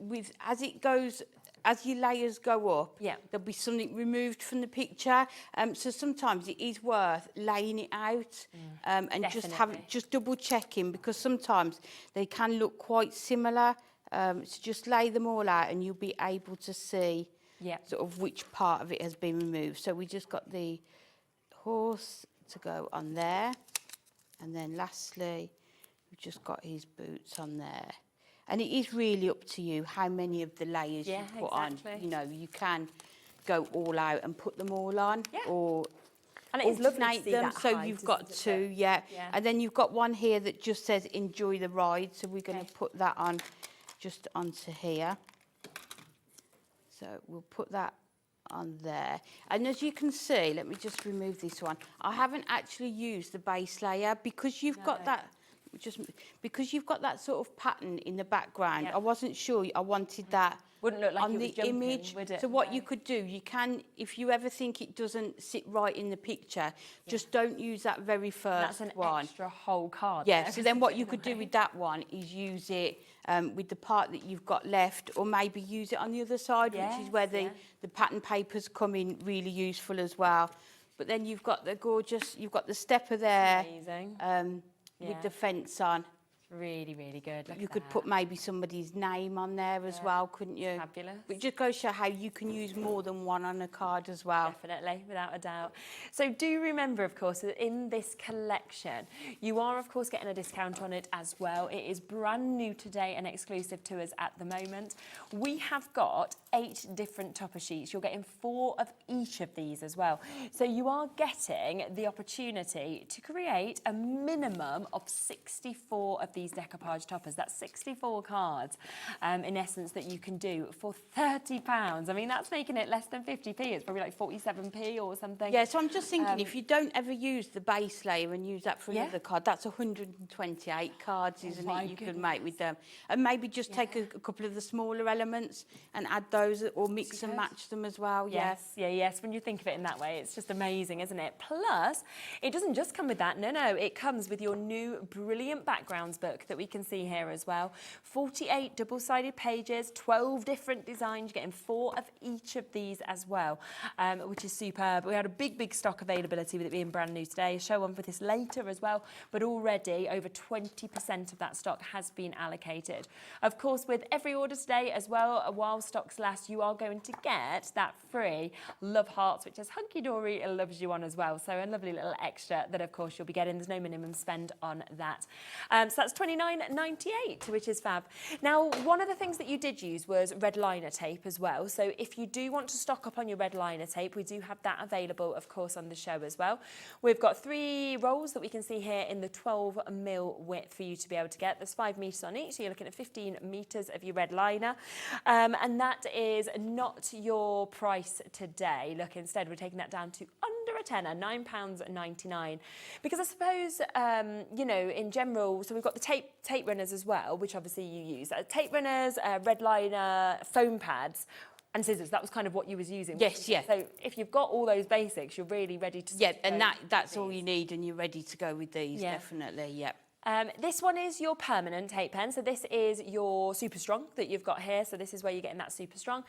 Speaker 13: as your layers go up, there'll be something removed from the picture. So sometimes it is worth laying it out and just double checking because sometimes they can look quite similar So just lay them all out and you'll be able to see sort of which part of it has been removed. So we just got the horse to go on there. And then lastly, we've just got his boots on there. And it is really up to you how many of the layers you put on. You know, you can go all out and put them all on, or
Speaker 1: and it is lovely to see
Speaker 13: them.
Speaker 1: that
Speaker 13: So
Speaker 1: height,
Speaker 13: you've got two, and then you've got one here that just says enjoy the ride. So we're going to put that on, just onto here. So we'll put that on there. And as you can see, let me just remove this one. I haven't actually used the base layer because you've got that. Because you've got that sort of pattern in the background, I wasn't sure I wanted that
Speaker 1: wouldn't look like
Speaker 13: on
Speaker 1: it was
Speaker 13: the
Speaker 1: jumping,
Speaker 13: image.
Speaker 1: would it?
Speaker 13: So what you could do, you can, if you ever think it doesn't sit right in the picture, just don't use that very first
Speaker 1: That's an
Speaker 13: one.
Speaker 1: extra whole card.
Speaker 13: Yeah,
Speaker 1: there,
Speaker 13: so then what you
Speaker 1: isn't
Speaker 13: could
Speaker 1: it?
Speaker 13: do with that one is use it with the part that you've got left, or maybe use it on the other side, which is where the pattern papers come in really useful as well. But then you've got the gorgeous, you've got the stepper there.
Speaker 1: Amazing.
Speaker 13: With the fence on.
Speaker 1: Really, really good.
Speaker 13: You could put maybe somebody's name on there as well, couldn't you?
Speaker 1: Fabulous.
Speaker 13: But it just goes to show how you can use more than one on a card as well.
Speaker 1: Definitely, without a doubt. So do remember, of course, that in this collection, you are, of course, getting a discount on it as well. It is brand new today and exclusive to us at the moment. We have got 8 different topper sheets. You're getting 4 of each of these as well. So you are getting the opportunity to create a minimum of 64 of these decoupage toppers. That's 64 cards, in essence, that you can do for £30. I mean, that's making it less than 50p. It's probably like 47p or something.
Speaker 13: Yeah, so I'm just thinking, if you don't ever use the base layer and use that for another card, that's 128 cards, isn't it, you can make with them. And maybe just take a couple of the smaller elements and add those, or mix and match them as well.
Speaker 1: Yes, yes. When you think of it in that way, it's just amazing, isn't it? Plus, it doesn't just come with that. No, it comes with your new brilliant backgrounds book that we can see here as well. 48 double-sided pages, 12 different designs. You're getting 4 of each of these as well, which is superb. We had a big stock availability with it being brand new today. Show on for this later as well, but already over 20% of that stock has been allocated. Of course, with every order today as well, while stocks last, you are going to get that free Love Hearts, which is Hunkydory loves you on as well. So a lovely little extra that, of course, you'll be getting. There's no minimum spend on that. So that's £29.98, which is fab. Now, one of the things that you did use was red liner tape as well. So if you do want to stock up on your red liner tape, we do have that available, of course, on the show as well. We've got 3 rolls that we can see here in the 12mm width for you to be able to get. There's 5 metres on each, so you're looking at 15 metres of your red liner. And that is not your price today. Look, instead, we're taking that down to under a tenner, £9.99. Because I suppose, you know, in general, so we've got the tape runners as well, which obviously you use. Tape runners, red liner, foam pads, and scissors. That was kind of what you was using.
Speaker 13: Yes, yeah.
Speaker 1: So if you've got all those basics, you're really ready to
Speaker 13: and that's all you need, and you're ready to go with these, definitely,
Speaker 1: This one is your permanent tape pen. So this is your super strong that you've got here. So this is where you're getting that super strong.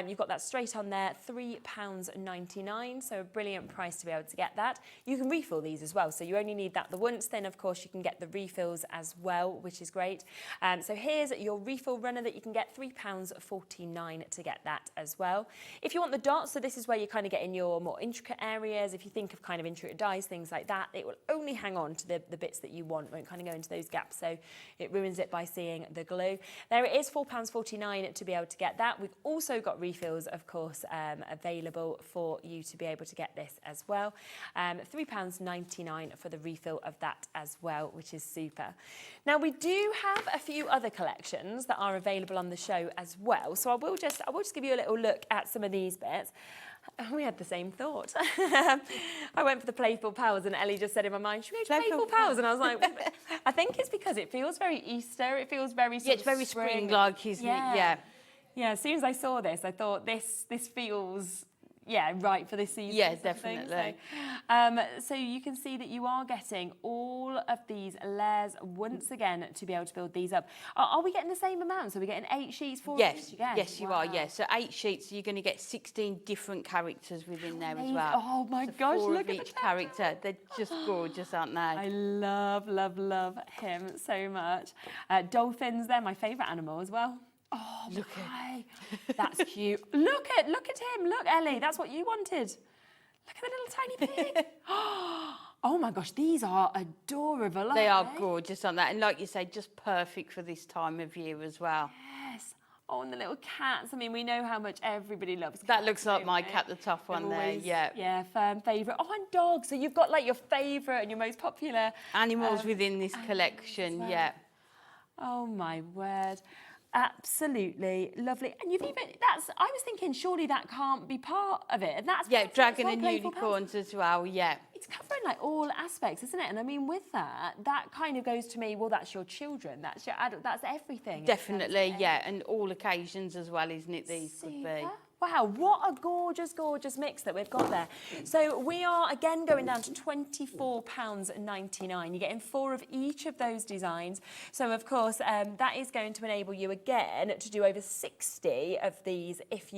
Speaker 1: You've got that straight on there, £3.99. So a brilliant price to be able to get that. You can refill these as well. So you only need that the once. Then, of course, you can get the refills as well, which is great. So here's your refill runner that you can get, £3.49 to get that as well. If you want the dots, so this is where you kind of get in your more intricate areas. If you think of kind of intricate dies, things like that, it will only hang on to the bits that you want. Won't kind of go into those gaps, so it ruins it by seeing the glue. There it is, £4.49 to be able to get that. We've also got refills, of course, available for you to be able to get this as well. £3.99 for the refill of that as well, which is super. Now, we do have a few other collections that are available on the show as well, so I will just give you a little look at some of these bits. We had the same thought. I went for the Playful Pals, and Ellie just said in my mind, should we go to Playful Pals? And I was like, I think it's because it feels very Easter. It feels very
Speaker 13: it's very spring-like, isn't it?
Speaker 1: Yeah, as soon as I saw this, I thought this feels... right for this season.
Speaker 13: Yeah, definitely.
Speaker 1: So you can see that you are getting all of these layers once again to be able to build these up. Are we getting the same amount? So we're getting 8 sheets, 4 sheets again?
Speaker 13: Yes, you are, yes. So 8 sheets, so you're going to get 16 different characters within there as well.
Speaker 1: Oh my gosh, look at
Speaker 13: each character. They're just gorgeous, aren't they?
Speaker 1: I love him so much. Dolphins, they're my favourite animal as well. Oh, look my. That's cute. Look at him. Look, Ellie, that's what you wanted. Look at the little tiny pig. Oh my gosh, these are adorable.
Speaker 13: They are gorgeous on that. And like you say, just perfect for this time of year as well.
Speaker 1: Yes. Oh, and the little cats. I mean, we know how much everybody loves cats.
Speaker 13: That looks like my cat, the top one there, yeah.
Speaker 1: Yeah, firm favourite. Oh, and dogs. So you've got like your favourite and your most popular
Speaker 13: animals within this collection,
Speaker 1: well.
Speaker 13: yeah.
Speaker 1: Oh my word. Absolutely lovely. And you've even, I was thinking, surely that can't be part of it. And that's
Speaker 13: dragon and unicorns as well, yeah.
Speaker 1: It's covering like all aspects, isn't it? And I mean, with that kind of goes to me, well, that's your children, that's your adult, that's everything.
Speaker 13: Definitely, yeah. And all occasions as well, isn't it, these could be.
Speaker 1: Wow, what a gorgeous, gorgeous mix that we've got there. So we are, again, going down to £24.99. You're getting 4 of each of those designs. So, of course, that is going to enable you, again, to do over 60 of these if,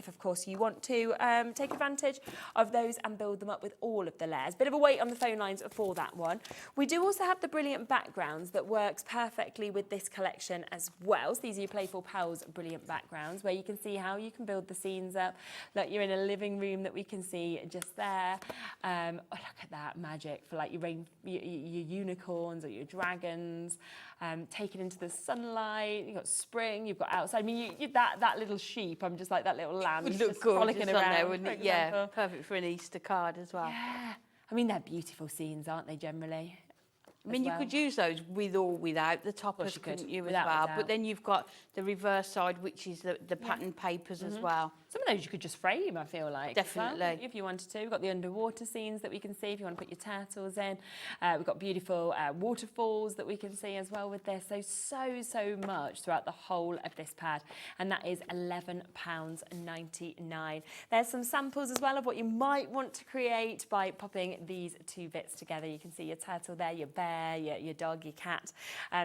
Speaker 1: of course, you want to take advantage of those and build them up with all of the layers. Bit of a wait on the phone lines for that one. We do also have the brilliant backgrounds that works perfectly with this collection as well. So these are your Playful Pals brilliant backgrounds, where you can see how you can build the scenes up. Look, you're in a living room that we can see just there. Oh, look at that magic for like your unicorns or your dragons, taken into the sunlight. You've got spring, you've got outside. I mean, that little sheep, I'm just like that little lamb.
Speaker 13: Would look gorgeous on there, wouldn't it? Yeah, perfect for an Easter card as well.
Speaker 1: Yeah, I mean, they're beautiful scenes, aren't they, generally?
Speaker 13: I mean, you could use those with or without the toppers, couldn't you, as well? But then you've got the reverse side, which is the pattern papers as well.
Speaker 1: Some of those you could just frame, I feel like.
Speaker 13: Definitely.
Speaker 1: Well, if you wanted to. We've got the underwater scenes that we can see if you want to put your turtles in. We've got beautiful waterfalls that we can see as well with this. So much throughout the whole of this pad. And that is £11.99. There's some samples as well of what you might want to create by popping these 2 bits together. You can see your turtle there, your bear, your dog, your cat.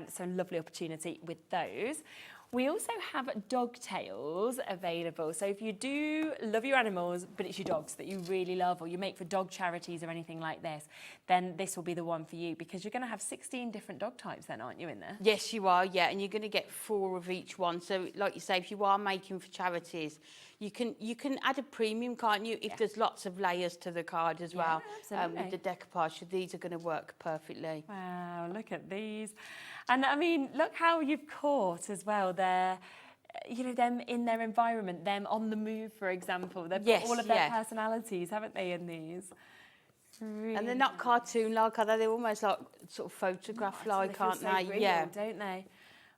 Speaker 1: So lovely opportunity with those. We also have dog tails available. So if you do love your animals, but it's your dogs that you really love, or you make for dog charities or anything like this, then this will be the one for you, because you're going to have 16 different dog types then, aren't you, in there?
Speaker 13: Yes, you are, yeah. And you're going to get 4 of each one. So like you say, if you are making for charities, you can add a premium, can't you, if there's lots of layers to the card as well, with the decoupage. So these are going to work perfectly.
Speaker 1: Wow, look at these. And I mean, look how you've caught as well their, them in their environment, them on the move, for example. They've got all of their personalities, haven't they, in these? Really.
Speaker 13: And they're not cartoon-like, are they? They're almost like sort of photograph-like, aren't they?
Speaker 1: Real, don't they?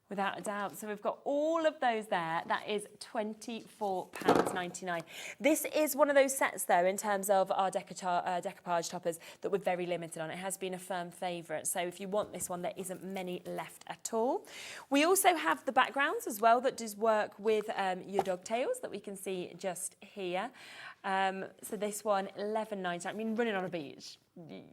Speaker 1: Without a doubt. So we've got all of those there. That is £24.99. This is one of those sets, though, in terms of our decoupage toppers that we're very limited on. It has been a firm favourite. So if you want this one, there isn't many left at all. We also have the backgrounds as well that does work with your dog tails that we can see just here. So this one, £11.99. I mean, running on a beach,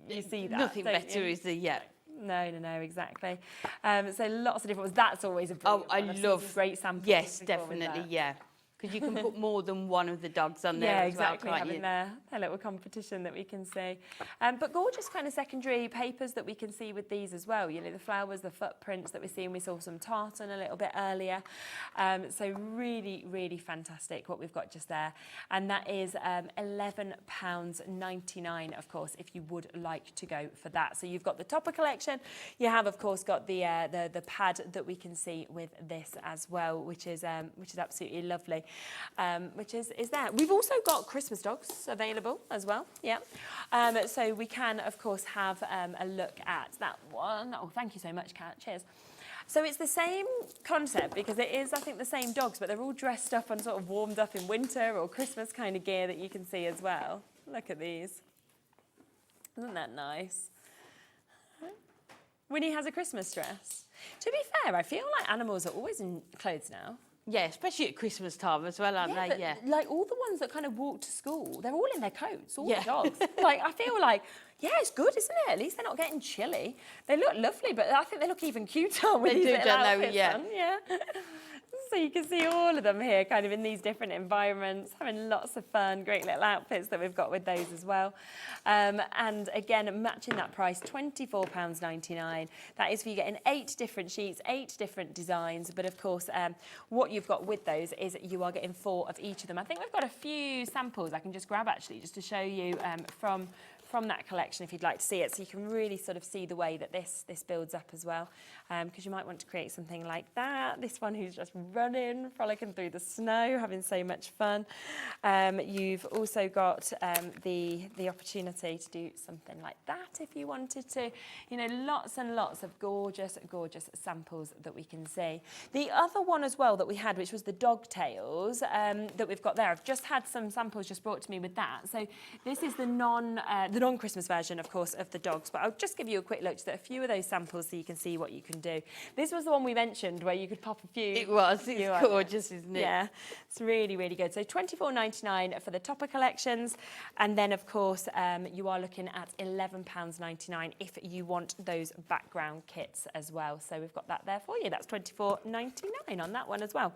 Speaker 1: you see that.
Speaker 13: Nothing better, is there? Yeah.
Speaker 1: No, exactly. So lots of different ones. That's always a brilliant one.
Speaker 13: I love
Speaker 1: great samples.
Speaker 13: Yes, definitely, yeah. Because you can put more than one of the dogs on there as well, can't you?
Speaker 1: Having their little competition that we can see. But gorgeous kind of secondary papers that we can see with these as well. You know, the flowers, the footprints that we're seeing. We saw some tartan a little bit earlier. So really, really fantastic what we've got just there. And that is £11.99, of course, if you would like to go for that. So you've got the topper collection. You have, of course, got the pad that we can see with this as well, which is absolutely lovely. Which is there. We've also got Christmas dogs available as well, so we can, of course, have a look at that one. Oh, thank you so much, Kat. Cheers. So it's the same concept, because it is, I think, the same dogs, but they're all dressed up and sort of warmed up in winter or Christmas kind of gear that you can see as well. Look at these. Isn't that nice? Winnie has a Christmas dress. To be fair, I feel like animals are always in clothes now.
Speaker 13: Yeah, especially at Christmas time as well, aren't they?
Speaker 1: But like all the ones that kind of walk to school, they're all in their coats, all the dogs. Like, I feel like, it's good, isn't it? At least they're not getting chilly. They look lovely, but I think they look even cuter with these little outfits on. Yeah. So you can see all of them here, kind of in these different environments, having lots of fun, great little outfits that we've got with those as well. And again, matching that price, £24.99. That is for you getting 8 different sheets, 8 different designs. But of course, what you've got with those is you are getting 4 of each of them. I think we've got a few samples I can just grab actually, just to show you from that collection if you'd like to see it, so you can really sort of see the way that this builds up as well, because you might want to create something like that. This one who's just running, frolicking through the snow, having so much fun. You've also got the opportunity to do something like that if you wanted to. You know, lots and lots of gorgeous, gorgeous samples that we can see. The other one as well that we had, which was the dog tails that we've got there. I've just had some samples just brought to me with that. So this is the non-Christmas version, of course, of the dogs, but I'll just give you a quick look at a few of those samples so you can see what you can do. This was the one we mentioned where you could pop a few.
Speaker 13: It was. It's gorgeous, isn't it?
Speaker 1: Yeah, it's really, really good. So £24.99 for the topper collections, and then of course you are looking at £11.99 if you want those background kits as well. So we've got that there for you. That's £24.99 on that one as well.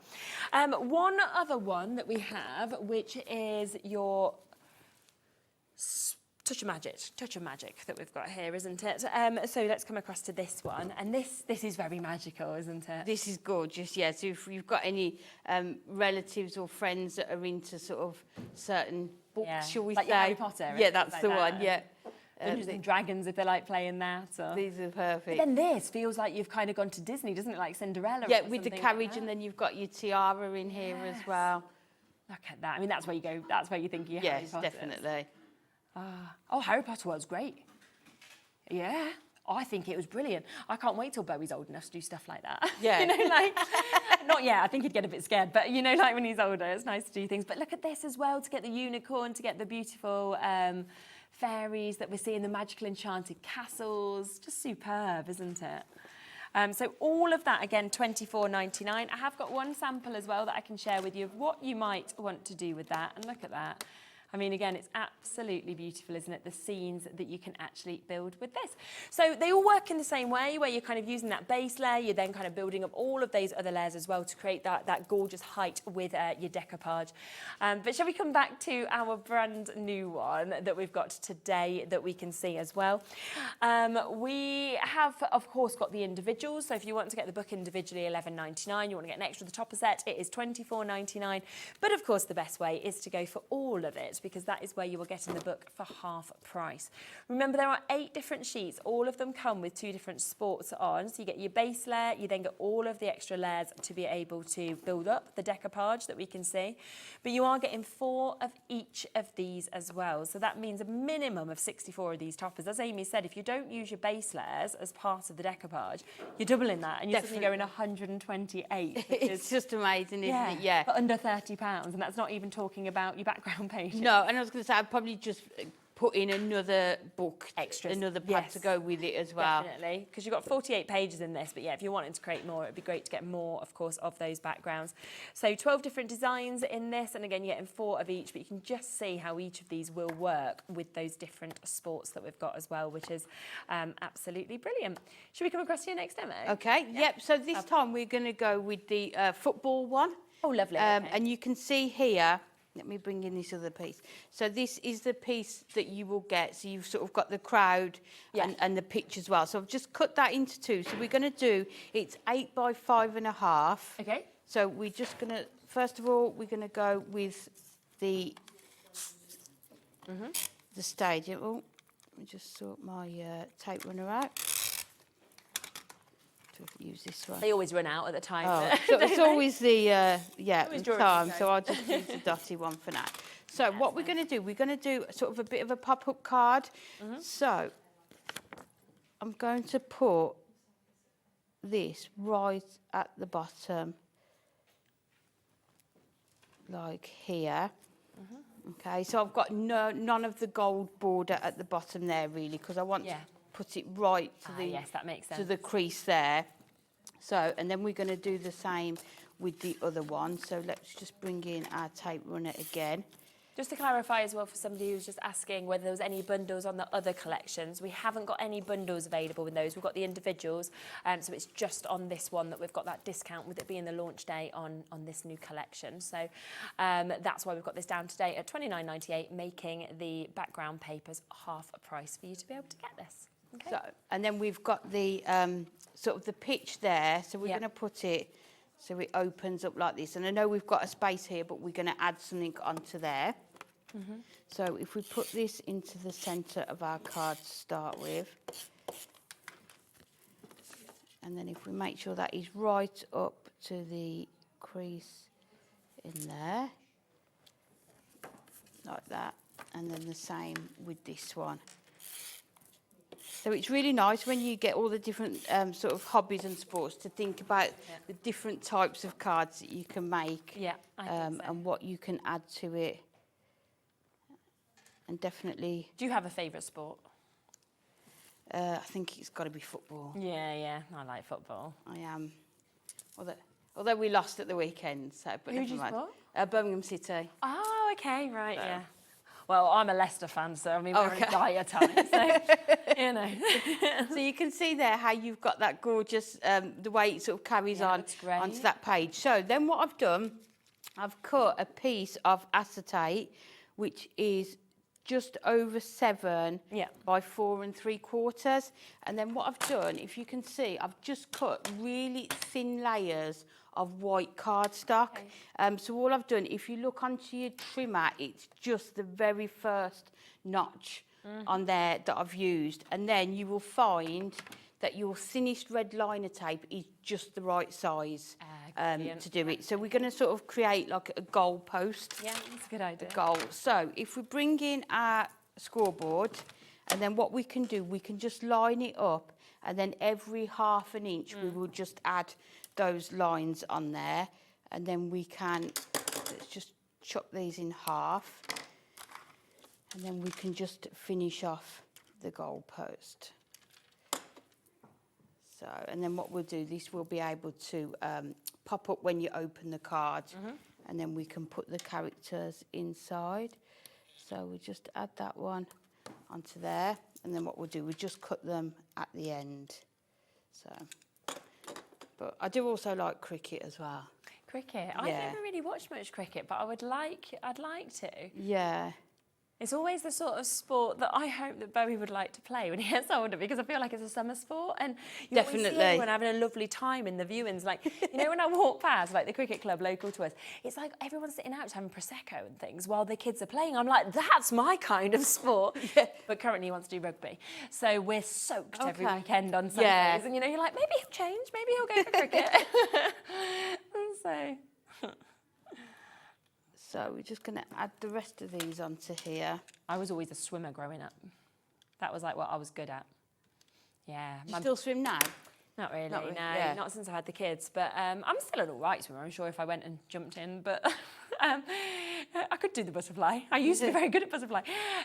Speaker 1: One other one that we have, which is your touch of magic that we've got here, isn't it? So let's come across to this one, and this is very magical, isn't it?
Speaker 13: This is gorgeous, yeah. So if you've got any relatives or friends that are into sort of certain books, shall we
Speaker 1: like
Speaker 13: say?
Speaker 1: Harry Potter.
Speaker 13: Yeah, that's
Speaker 1: like
Speaker 13: the
Speaker 1: that.
Speaker 13: one, yeah.
Speaker 1: Dungeons and Dragons, if they like playing that. Or...
Speaker 13: These are perfect.
Speaker 1: But then this feels like you've kind of gone to Disney, doesn't it? Like Cinderella.
Speaker 13: Yeah, with the carriage, and then you've got your tiara in here as well.
Speaker 1: Look at that. I mean, that's where you go. That's where you think you Harry Potter.
Speaker 13: Yes, definitely.
Speaker 1: Oh, Harry Potter was great. Yeah, I think it was brilliant. I can't wait till Bowie's old enough to do stuff like that.
Speaker 13: Yeah.
Speaker 1: You know, like, not yet, I think he'd get a bit scared, but you know, like when he's older, it's nice to do things. But look at this as well, to get the unicorn, to get the beautiful fairies that we're seeing, the magical enchanted castles. Just superb, isn't it? So all of that, again, £24.99. I have got one sample as well that I can share with you of what you might want to do with that. And look at that. I mean, again, it's absolutely beautiful, isn't it? The scenes that you can actually build with this. So they all work in the same way, where you're kind of using that base layer, you're then kind of building up all of those other layers as well to create that gorgeous height with your decoupage. But shall we come back to our brand new one that we've got today that we can see as well? We have, of course, got the individuals. So if you want to get the book individually, £11.99. You want to get an extra the topper set, it is £24.99. But of course, the best way is to go for all of it, because that is where you are getting the book for half price. Remember, there are 8 different sheets. All of them come with 2 different sports on. So you get your base layer, you then get all of the extra layers to be able to build up the decoupage that we can see. But you are getting 4 of each of these as well. So that means a minimum of 64 of these toppers. As Amy said, if you don't use your base layers as part of the decoupage, you're doubling that, and you're suddenly going 128.
Speaker 13: It's just amazing, isn't it? Yeah.
Speaker 1: For under £30, and that's not even talking about your background page.
Speaker 13: No, and I was going to say, I'd probably just put in another book,
Speaker 1: extras,
Speaker 13: another pad to go with it as well.
Speaker 1: Definitely, because you've got 48 pages in this, but yeah, if you're wanting to create more, it'd be great to get more, of course, of those backgrounds. So 12 different designs in this, and again, you're getting 4 of each, but you can just see how each of these will work with those different sports that we've got as well, which is absolutely brilliant. Should we come across to your next demo?
Speaker 13: Okay, yep. So this time we're going to go with the football one.
Speaker 1: Oh, lovely.
Speaker 13: And you can see here, let me bring in this other piece. So this is the piece that you will get. So you've sort of got the crowd and the pitch as well. So I've just cut that into 2. So we're going to do, it's 8 by 5.5.
Speaker 1: Okay.
Speaker 13: So we're just going to, first of all, we're going to go with the stage. Oh, let me just sort my tape runner out. Use this one.
Speaker 1: They always run out at the time.
Speaker 13: Oh, so it's always the the time. So I'll just use the dotty one for now. So that's what we're going to do, we're going to do sort of a bit of a pop-up card. So I'm going to put this right at the bottom, like here. Okay, so I've got none of the gold border at the bottom there, really, because I want to put it right to the
Speaker 1: yes, that makes sense.
Speaker 13: to the crease there. So, and then we're going to do the same with the other one. So let's just bring in our tape runner again.
Speaker 1: Just to clarify as well for somebody who's just asking whether there was any bundles on the other collections, we haven't got any bundles available with those. We've got the individuals, so it's just on this one that we've got that discount with it being the launch day on this new collection. So that's why we've got this down today at £29.98, making the background papers half a price for you to be able to get this. Okay.
Speaker 13: So, and then we've got the sort of the pitch there, so we're going to put it so it opens up like this. And I know we've got a space here, but we're going to add something onto there. So if we put this into the centre of our card to start with, and then if we make sure that is right up to the crease in there, like that, and then the same with this one. So it's really nice when you get all the different sort of hobbies and sports to think about the different types of cards that you can make and what you can add to it. And definitely...
Speaker 1: Do you have a favourite sport?
Speaker 13: I think it's got to be football.
Speaker 1: Yeah, I like football.
Speaker 13: I am. Although we lost at the weekend. So, but
Speaker 1: who did you support?
Speaker 13: Birmingham City.
Speaker 1: Oh, okay, right, yeah. Well, I'm a Leicester fan, so I mean, we're in dire times, so, you know.
Speaker 13: So you can see there how you've got that gorgeous, the way it sort of carries on onto that page. So then what I've done, I've cut a piece of acetate, which is just over 7 by 4 3/4. And then what I've done, if you can see, I've just cut really thin layers of white cardstock. So all I've done, if you look onto your trimmer, it's just the very first notch on there that I've used. And then you will find that your thinnest red liner tape is just the right size to do it. So we're going to sort of create like a goal post.
Speaker 1: Yeah, that's a good idea.
Speaker 13: Goal. So if we bring in our scoreboard, and then what we can do, we can just line it up, and then every ½ an inch we will just add those lines on there, and then we can, let's just chop these in half, and then we can just finish off the goal post. So, and then what we'll do, this will be able to pop up when you open the card, and then we can put the characters inside. So we just add that one onto there, and then what we'll do, we just cut them at the end. So, but I do also like cricket as well.
Speaker 1: Cricket? I've never really watched much cricket, but I'd like to.
Speaker 13: Yeah.
Speaker 1: It's always the sort of sport that I hope that Bowie would like to play when he gets older, because I feel like it's a summer sport, and you always see everyone having a lovely time in the viewings. Like, you know, when I walk past, like the cricket club local to us, it's like everyone's sitting out having Prosecco and things while the kids are playing. I'm like, that's my kind of sport. But currently he wants to do rugby. So we're soaked every weekend on Sundays. And, you know, you're like, maybe he'll change, maybe he'll go for cricket.
Speaker 13: So we're just going to add the rest of these onto here.
Speaker 1: I was always a swimmer growing up. That was like what I was good at. Yeah.
Speaker 13: Do you still swim now?
Speaker 1: Not really, no. Yeah. Not since I had the kids. But I'm still an all right swimmer, I'm sure, if I went and jumped in. But I could do the butterfly. I used to be very good at butterfly.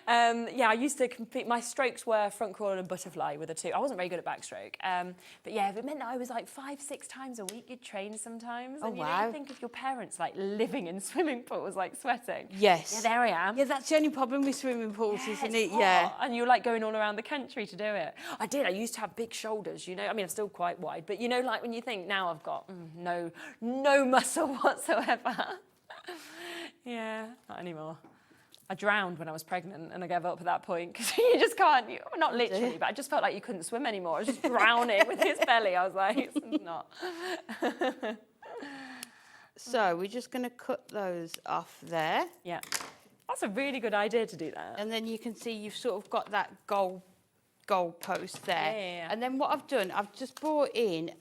Speaker 1: Yeah, I used to compete. My strokes were front crawl and butterfly with the two. I wasn't very good at backstroke. But yeah, it meant that I was like 5-6 times a week you'd train sometimes.
Speaker 13: Oh,
Speaker 1: and you
Speaker 13: wow.
Speaker 1: know, you think of your parents like living in swimming pools, like sweating.
Speaker 13: Yes.
Speaker 1: Yeah, there I am.
Speaker 13: Yeah, that's the only problem with swimming pools, isn't it?
Speaker 1: Hot.
Speaker 13: Yeah.
Speaker 1: And you're like going all around the country to do it. I did. I used to have big shoulders, you know. I mean, I'm still quite wide, but you know, like when you think now I've got no muscle whatsoever. Yeah, not anymore. I drowned when I was pregnant and I gave up at that point because you just can't, not literally, but I just felt like you couldn't swim anymore. I was just drowning with his belly. I was like, it's not.
Speaker 13: So we're just going to cut those off there.
Speaker 1: Yeah. That's a really good idea to do that.
Speaker 13: And then you can see you've sort of got that goal post there.
Speaker 1: Yeah.
Speaker 13: And then what I've done, I've just brought in,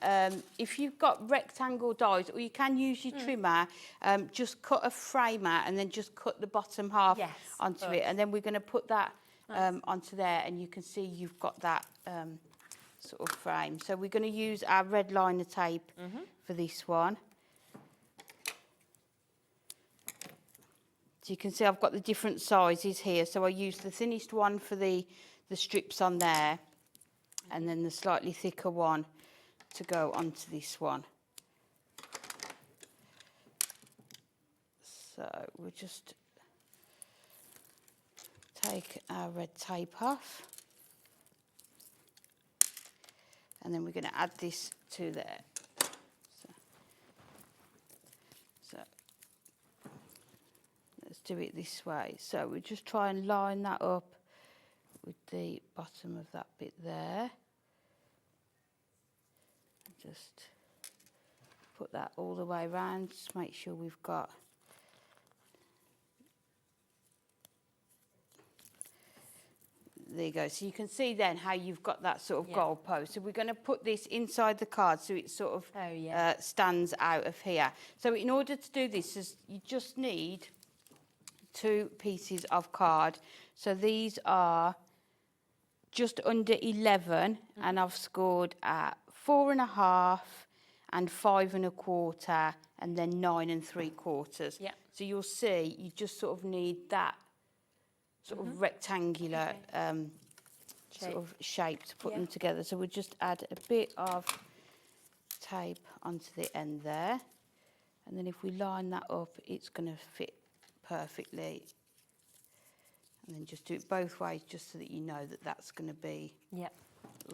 Speaker 13: if you've got rectangle dies, or you can use your trimmer, just cut a frame out and then just cut the bottom half onto it. And then we're going to put that onto there, and you can see you've got that sort of frame. So we're going to use our red liner tape for this one. So you can see I've got the different sizes here. So I used the thinnest one for the strips on there, and then the slightly thicker one to go onto this one. So we're just take our red tape off. And then we're going to add this to there. So let's do it this way. So we just try and line that up with the bottom of that bit there. Just put that all the way around, just make sure we've got there you go. So you can see then how you've got that sort of goal post. So we're going to put this inside the card so it sort of stands out of here. So in order to do this, you just need 2 pieces of card. So these are just under 11 and I've scored at 4.5 and 5 5/4 and then 9 3/4.
Speaker 1: Yeah.
Speaker 13: So you'll see you just sort of need that sort of rectangular sort of shape to put them together. So we'll just add a bit of tape onto the end there. And then if we line that up, it's going to fit perfectly. And then just do it both ways just so that you know that that's going to be the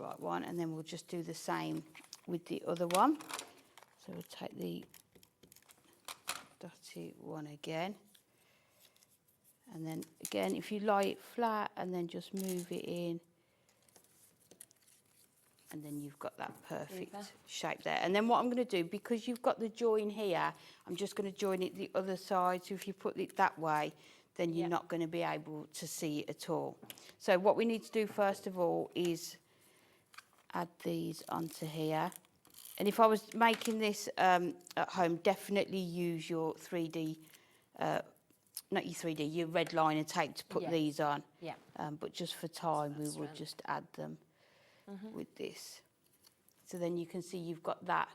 Speaker 13: right one. And then we'll just do the same with the other one. So we'll take the dotty one again. And then again, if you lie it flat and then just move it in, and then you've got that perfect shape there. And then what I'm going to do, because you've got the join here, I'm just going to join it the other side. So if you put it that way, then you're not going to be able to see it at all. So what we need to do first of all is add these onto here. And if I was making this at home, definitely use your 3D, not your 3D, your red liner tape to put these on.
Speaker 1: Yeah.
Speaker 13: But just for time, we will just add them with this. So then you can see you've got that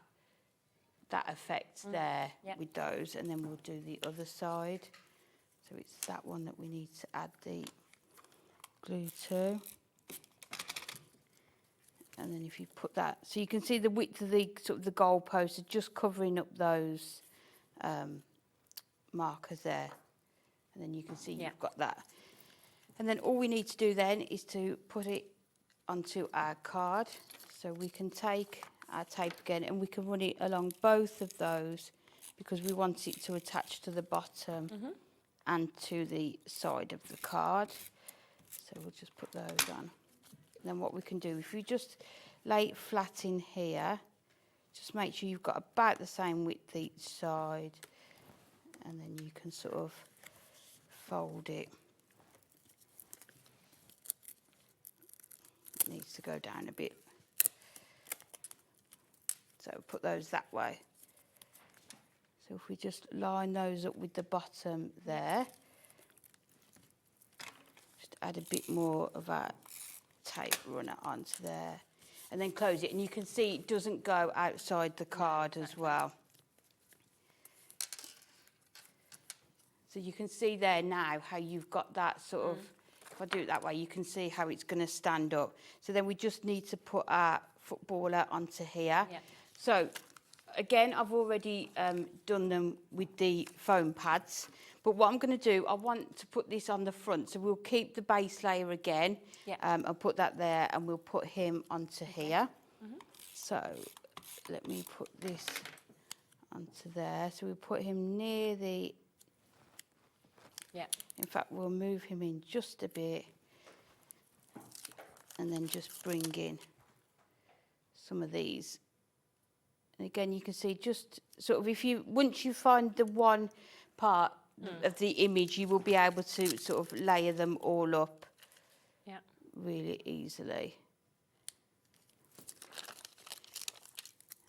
Speaker 13: effect there with those. And then we'll do the other side. So it's that one that we need to add the glue to. And then if you put that, so you can see the width of the sort of the goal post are just covering up those markers there. And then you can see you've got that. And then all we need to do then is to put it onto our card. So we can take our tape again and we can run it along both of those because we want it to attach to the bottom and to the side of the card. So we'll just put those on. And then what we can do, if you just lay it flat in here, just make sure you've got about the same width each side. And then you can sort of fold it. It needs to go down a bit. So put those that way. So if we just line those up with the bottom there, just add a bit more of our tape runner onto there and then close it, and you can see it doesn't go outside the card as well. So you can see there now how you've got that sort of, if I do it that way, you can see how it's going to stand up. So then we just need to put our footballer onto here. Yeah. So again, I've already done them with the foam pads. But what I'm going to do, I want to put this on the front. So we'll keep the base layer again. Yeah. I'll put that there and we'll put him onto here. So let me put this onto there. So we'll put him near the... In fact, we'll move him in just a bit and then just bring in some of these. And again, you can see just sort of once you find the one part of the image, you will be able to sort of layer them all up really easily.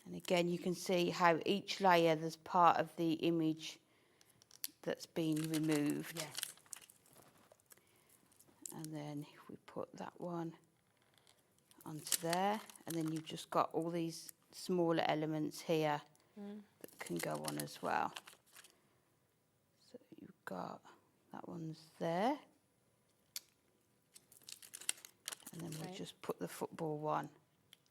Speaker 13: And again, you can see how each layer, there's part of the image that's been removed. Yes. And then if we put that one onto there, and then you've just got all these smaller elements here that can go on as well. So you've got that one's there. And then we'll just put the football one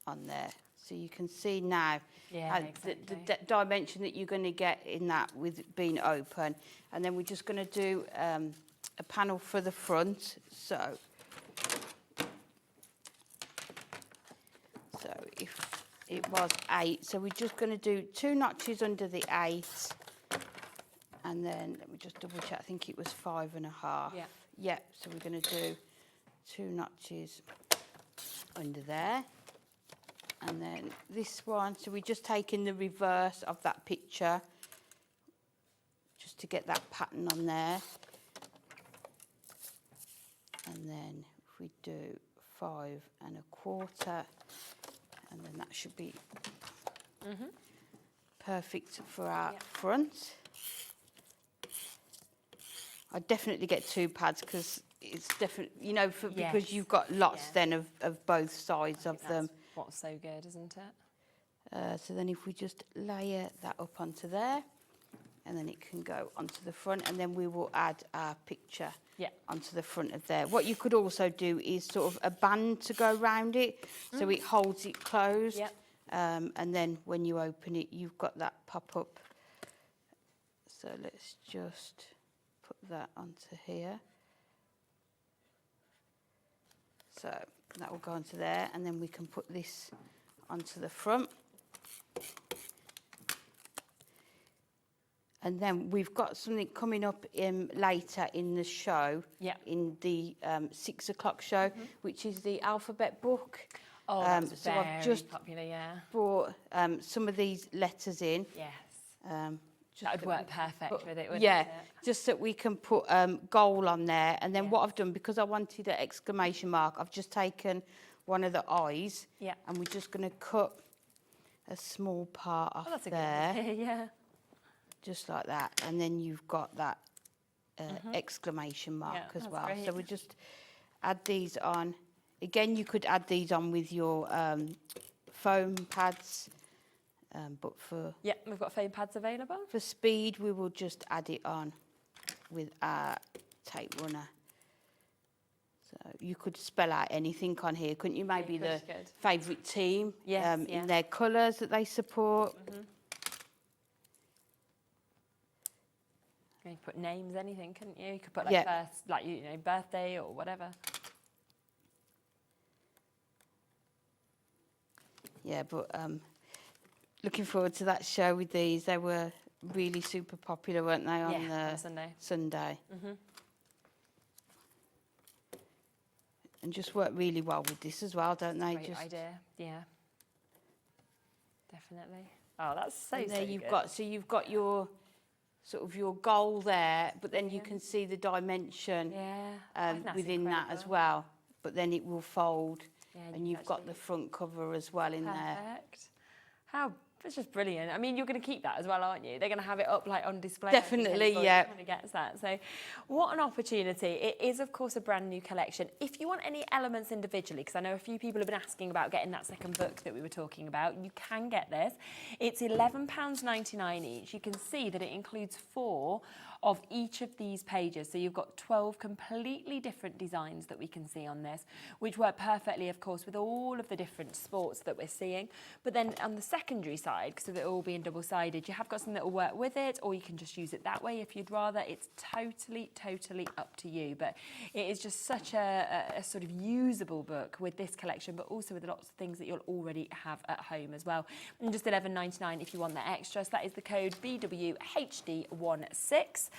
Speaker 13: on there. So you can see now the dimension that you're going to get in that with it being open. And then we're just going to do a panel for the front. So if it was 8, so we're just going to do 2 notches under the 8, and then let me just double check. I think it was 5.5.
Speaker 1: Yeah.
Speaker 13: Yeah. So we're going to do 2 notches under there, and then this one. So we're just taking the reverse of that picture, just to get that pattern on there, and then if we do 5.25. And then that should be perfect for our front. I definitely get 2 pads because it's definitely, you know, because you've got lots then of both sides of them.
Speaker 1: What's so good, isn't it?
Speaker 13: So then if we just layer that up onto there, and then it can go onto the front, and then we will add our picture onto the front of there. What you could also do is sort of a band to go around it, so it holds it closed. And then when you open it, you've got that pop-up. So let's just put that onto here. So that will go onto there, and then we can put this onto the front. And then we've got something coming up later in the show, in the 6 o'clock show, which is the alphabet book.
Speaker 1: Oh, that's
Speaker 13: so
Speaker 1: very
Speaker 13: I've just
Speaker 1: popular, yeah.
Speaker 13: brought some of these letters in.
Speaker 1: Yes.
Speaker 13: Just
Speaker 1: that would work perfect with it, wouldn't
Speaker 13: yeah,
Speaker 1: it?
Speaker 13: just that we can put goal on there. And then what I've done, because I wanted an exclamation mark, I've just taken one of the eyes, and we're just going to cut a small part off there.
Speaker 1: Good idea, yeah.
Speaker 13: Just like that, and then you've got that exclamation mark as well.
Speaker 1: Great.
Speaker 13: So we just add these on. Again, you could add these on with your foam pads, but for
Speaker 1: we've got foam pads available.
Speaker 13: For speed, we will just add it on with our tape runner. So you could spell out anything on here, couldn't you? Maybe the favourite team, in their colours that they support.
Speaker 1: You could put names, anything, couldn't you? You could put like first, like, you know, birthday or whatever.
Speaker 13: Yeah, but looking forward to that show with these. They were really super popular, weren't they, on Sunday? And just work really well with this as well, don't they?
Speaker 1: Great idea, yeah. Definitely. Oh, that's so,
Speaker 13: and there
Speaker 1: so
Speaker 13: you've
Speaker 1: good.
Speaker 13: got, so you've got your sort of your goal there, but then you can see the dimension within that as well. But then it will fold, and you've got the front cover as well in there.
Speaker 1: Perfect. How, it's just brilliant. I mean, you're going to keep that as well, aren't you? They're going to have it up like on display.
Speaker 13: Definitely, yeah.
Speaker 1: Kind of gets that. So, what an opportunity. It is, of course, a brand new collection. If you want any elements individually, because I know a few people have been asking about getting that second book that we were talking about, you can get this. It's £11.99 each. You can see that it includes 4 of each of these pages. So you've got 12 completely different designs that we can see on this, which work perfectly, of course, with all of the different sports that we're seeing. But then on the secondary side, because of it all being double-sided, you have got something that will work with it, or you can just use it that way if you'd rather. It's totally, totally up to you. But it is just such a sort of usable book with this collection, but also with lots of things that you'll already have at home as well. And just £11.99 if you want the extra. So that is the code BWHD16.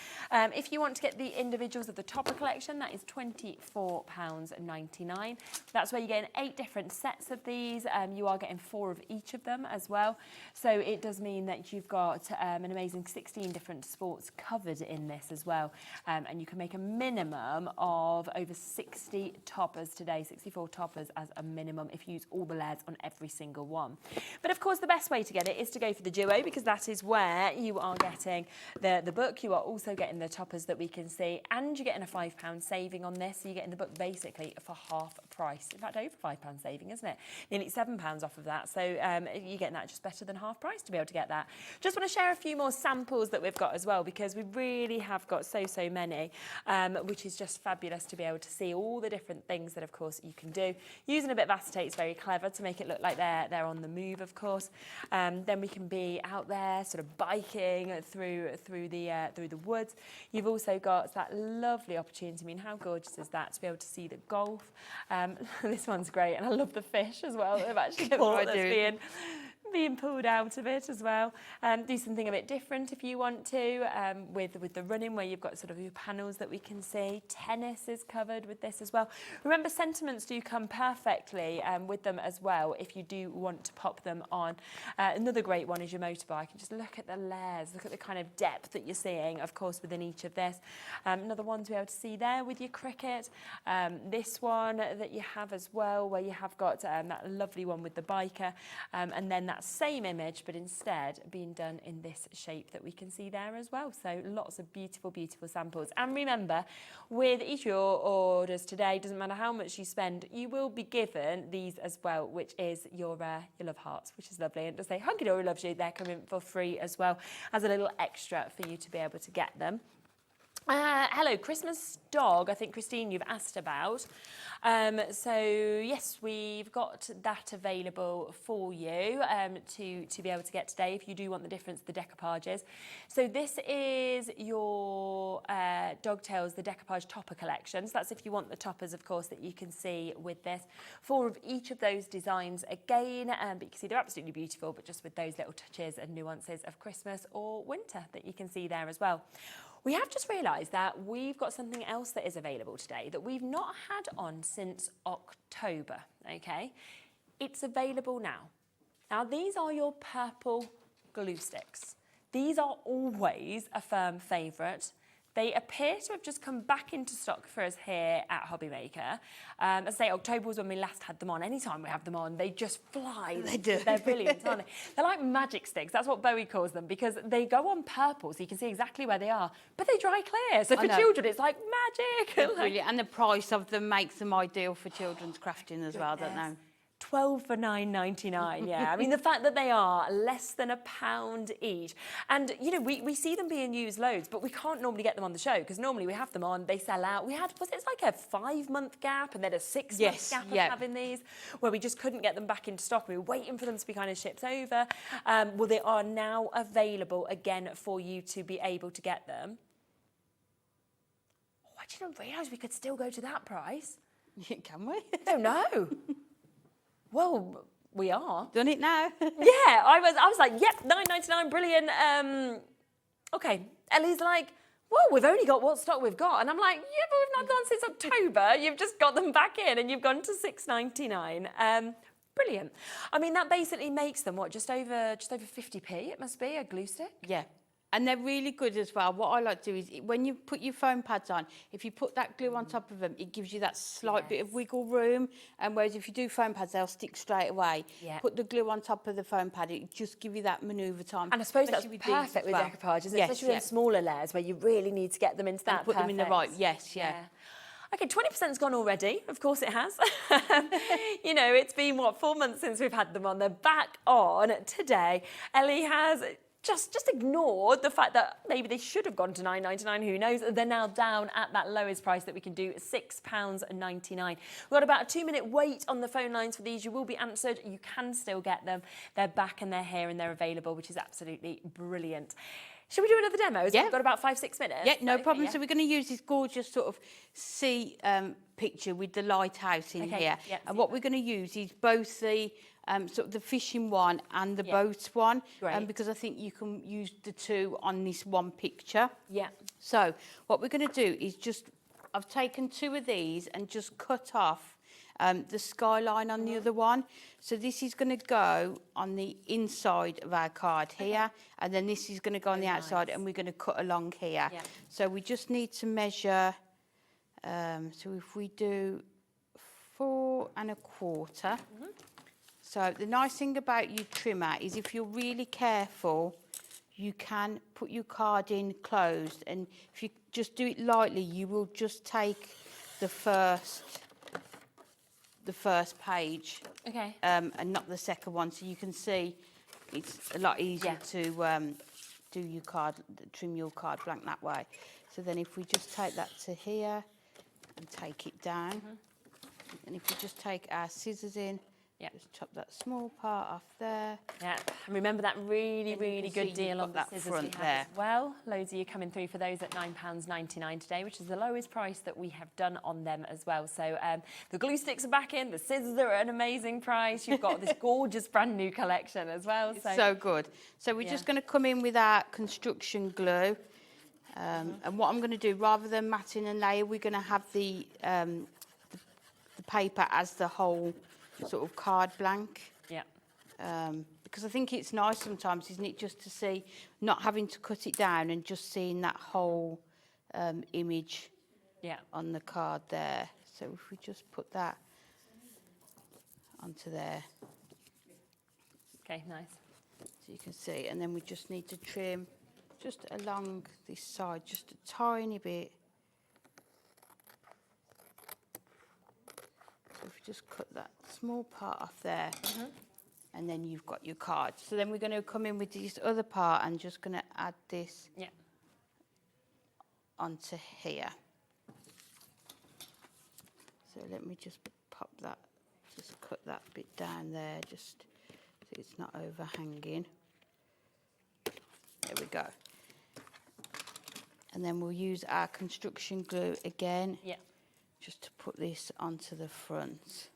Speaker 1: If you want to get the individuals of the topper collection, that is £24.99. That's where you're getting 8 different sets of these. You are getting 4 of each of them as well. So it does mean that you've got an amazing 16 different sports covered in this as well. And you can make a minimum of over 60 toppers today, 64 toppers as a minimum if you use all the layers on every single one. But of course, the best way to get it is to go for the duo, because that is where you are getting the book. You are also getting the toppers that we can see, and you're getting a £5 saving on this. So you're getting the book basically for half price. In fact, over £5 saving, isn't it? Nearly £7 off of that. So you're getting that just better than half price to be able to get that. Just want to share a few more samples that we've got as well, because we really have got so many, which is just fabulous to be able to see all the different things that, of course, you can do. Using a bit of acetate is very clever to make it look like they're on the move, of course. Then we can be out there sort of biking through the woods. You've also got that lovely opportunity. I mean, how gorgeous is that to be able to see the golf? This one's great, and I love the fish as well. They've actually brought this being pulled out of it as well. Do something a bit different if you want to, with the running, where you've got sort of your panels that we can see. Tennis is covered with this as well. Remember, sentiments do come perfectly with them as well if you do want to pop them on. Another great one is your motorbike, and just look at the layers, look at the kind of depth that you're seeing, of course, within each of this. Another one to be able to see there with your cricket. This one that you have as well, where you have got that lovely one with the biker, and then that same image, but instead being done in this shape that we can see there as well. So lots of beautiful, beautiful samples. And remember, with each of your orders today, doesn't matter how much you spend, you will be given these as well, which is your love hearts, which is lovely. And to say Hunkydory loves you, they're coming for free as well, as a little extra for you to be able to get them. Hello, Christmas dog, I think, Christine, you've asked about. So, yes, we've got that available for you to be able to get today if you do want the difference, the decoupages. So this is your Dogtails, the Decoupage Topper collection. So that's if you want the toppers, of course, that you can see with this. 4 of each of those designs again, but you can see they're absolutely beautiful, but just with those little touches and nuances of Christmas or winter that you can see there as well. We have just realised that we've got something else that is available today that we've not had on since October, okay? It's available now. Now, these are your purple glue sticks. These are always a firm favourite. They appear to have just come back into stock for us here at Hobby Maker. As I say, October was when we last had them on. Anytime we have them on, they just fly.
Speaker 13: They do.
Speaker 1: They're brilliant, aren't they? They're like magic sticks. That's what Bowie calls them, because they go on purple, so you can see exactly where they are, but they dry clear. So for children, it's like magic.
Speaker 13: They're brilliant. And the price of them makes them ideal for children's crafting as well, don't they?
Speaker 1: 12 for £9.99, yeah. I mean, the fact that they are less than £1 each. And, you know, we see them being used loads, but we can't normally get them on the show, because normally we have them on, they sell out. It's like a 5-month gap and then a 6-month gap of having these, where we just couldn't get them back into stock. We were waiting for them to be kind of shipped over. Well, they are now available again for you to be able to get them. Oh, I didn't realise we could still go to that price.
Speaker 13: Can we?
Speaker 1: I don't know. Well, we are.
Speaker 13: Done it now.
Speaker 1: Yeah, I was like, yep, £9.99, brilliant. Okay, Ellie's like, well, we've only got what stock we've got. And I'm like, yeah, but we've not gone since October. You've just got them back in and you've gone to £6.99. Brilliant. I mean, that basically makes them, what, just over 50p, it must be, a glue stick?
Speaker 13: Yeah. And they're really good as well. What I like to do is when you put your foam pads on, if you put that glue on top of them, it gives you that slight bit of wiggle room. And whereas if you do foam pads, they'll stick straight away. Yeah. Put the glue on top of the foam pad, it just gives you that manoeuvre time.
Speaker 1: And I suppose that's perfect with decoupage, isn't it? Especially with smaller layers where you really need to get them into that.
Speaker 13: Put them in the right, yeah.
Speaker 1: Okay, 20%'s gone already. Of course it has. You know, it's been, 4 months since we've had them on. They're back on today. Ellie has just ignored the fact that maybe they should have gone to £9.99, who knows. They're now down at that lowest price that we can do, £6.99. We've got about a 2-minute wait on the phone lines for these. You will be answered. You can still get them. They're back and they're here and they're available, which is absolutely brilliant. Should we do another demo? We've got about 5-6 minutes.
Speaker 13: Yeah, no problem. So we're going to use this gorgeous sort of sea picture with the lighthouse in here. Yeah, and what we're going to use is both the sort of the fishing one and the boat one, because I think you can use the two on this one picture. Yeah. So what we're going to do is I've taken 2 of these and just cut off the skyline on the other one. So this is going to go on the inside of our card here, and then this is going to go on the outside, and we're going to cut along here. Yeah. So we just need to measure, so if we do 4 1/4. So the nice thing about your trimmer is if you're really careful, you can put your card in closed, and if you just do it lightly, you will just take the first page, and not the second one. So you can see it's a lot easier to do your card, trim your card blank that way. So then if we just take that to here and take it down, and if we just take our scissors in
Speaker 1: Yeah.
Speaker 13: Just chop that small part off there.
Speaker 1: Yeah, and remember that really,
Speaker 13: And you
Speaker 1: really
Speaker 13: can see
Speaker 1: good
Speaker 13: you've
Speaker 1: deal
Speaker 13: got
Speaker 1: on the
Speaker 13: that
Speaker 1: scissors
Speaker 13: front
Speaker 1: we have
Speaker 13: there.
Speaker 1: as well. Loads of you coming through for those at £9.99 today, which is the lowest price that we have done on them as well. So the glue sticks are back in, the scissors are at an amazing price. You've got this gorgeous brand new collection as well.
Speaker 13: So good. So we're just going to come in with our construction glue. And what I'm going to do, rather than matting a layer, we're going to have the paper as the whole sort of card blank.
Speaker 1: Yeah.
Speaker 13: Because I think it's nice sometimes, isn't it, just to see, not having to cut it down and just seeing that whole image on the card there. So if we just put that onto there.
Speaker 1: Okay, nice.
Speaker 13: So you can see, and then we just need to trim just along this side, just a tiny bit. So if we just cut that small part off there, and then you've got your card. So then we're going to come in with this other part and just going to add this onto here. So let me just pop that, just cut that bit down there, just so it's not overhanging. There we go. And then we'll use our construction glue again, just to put this onto the front.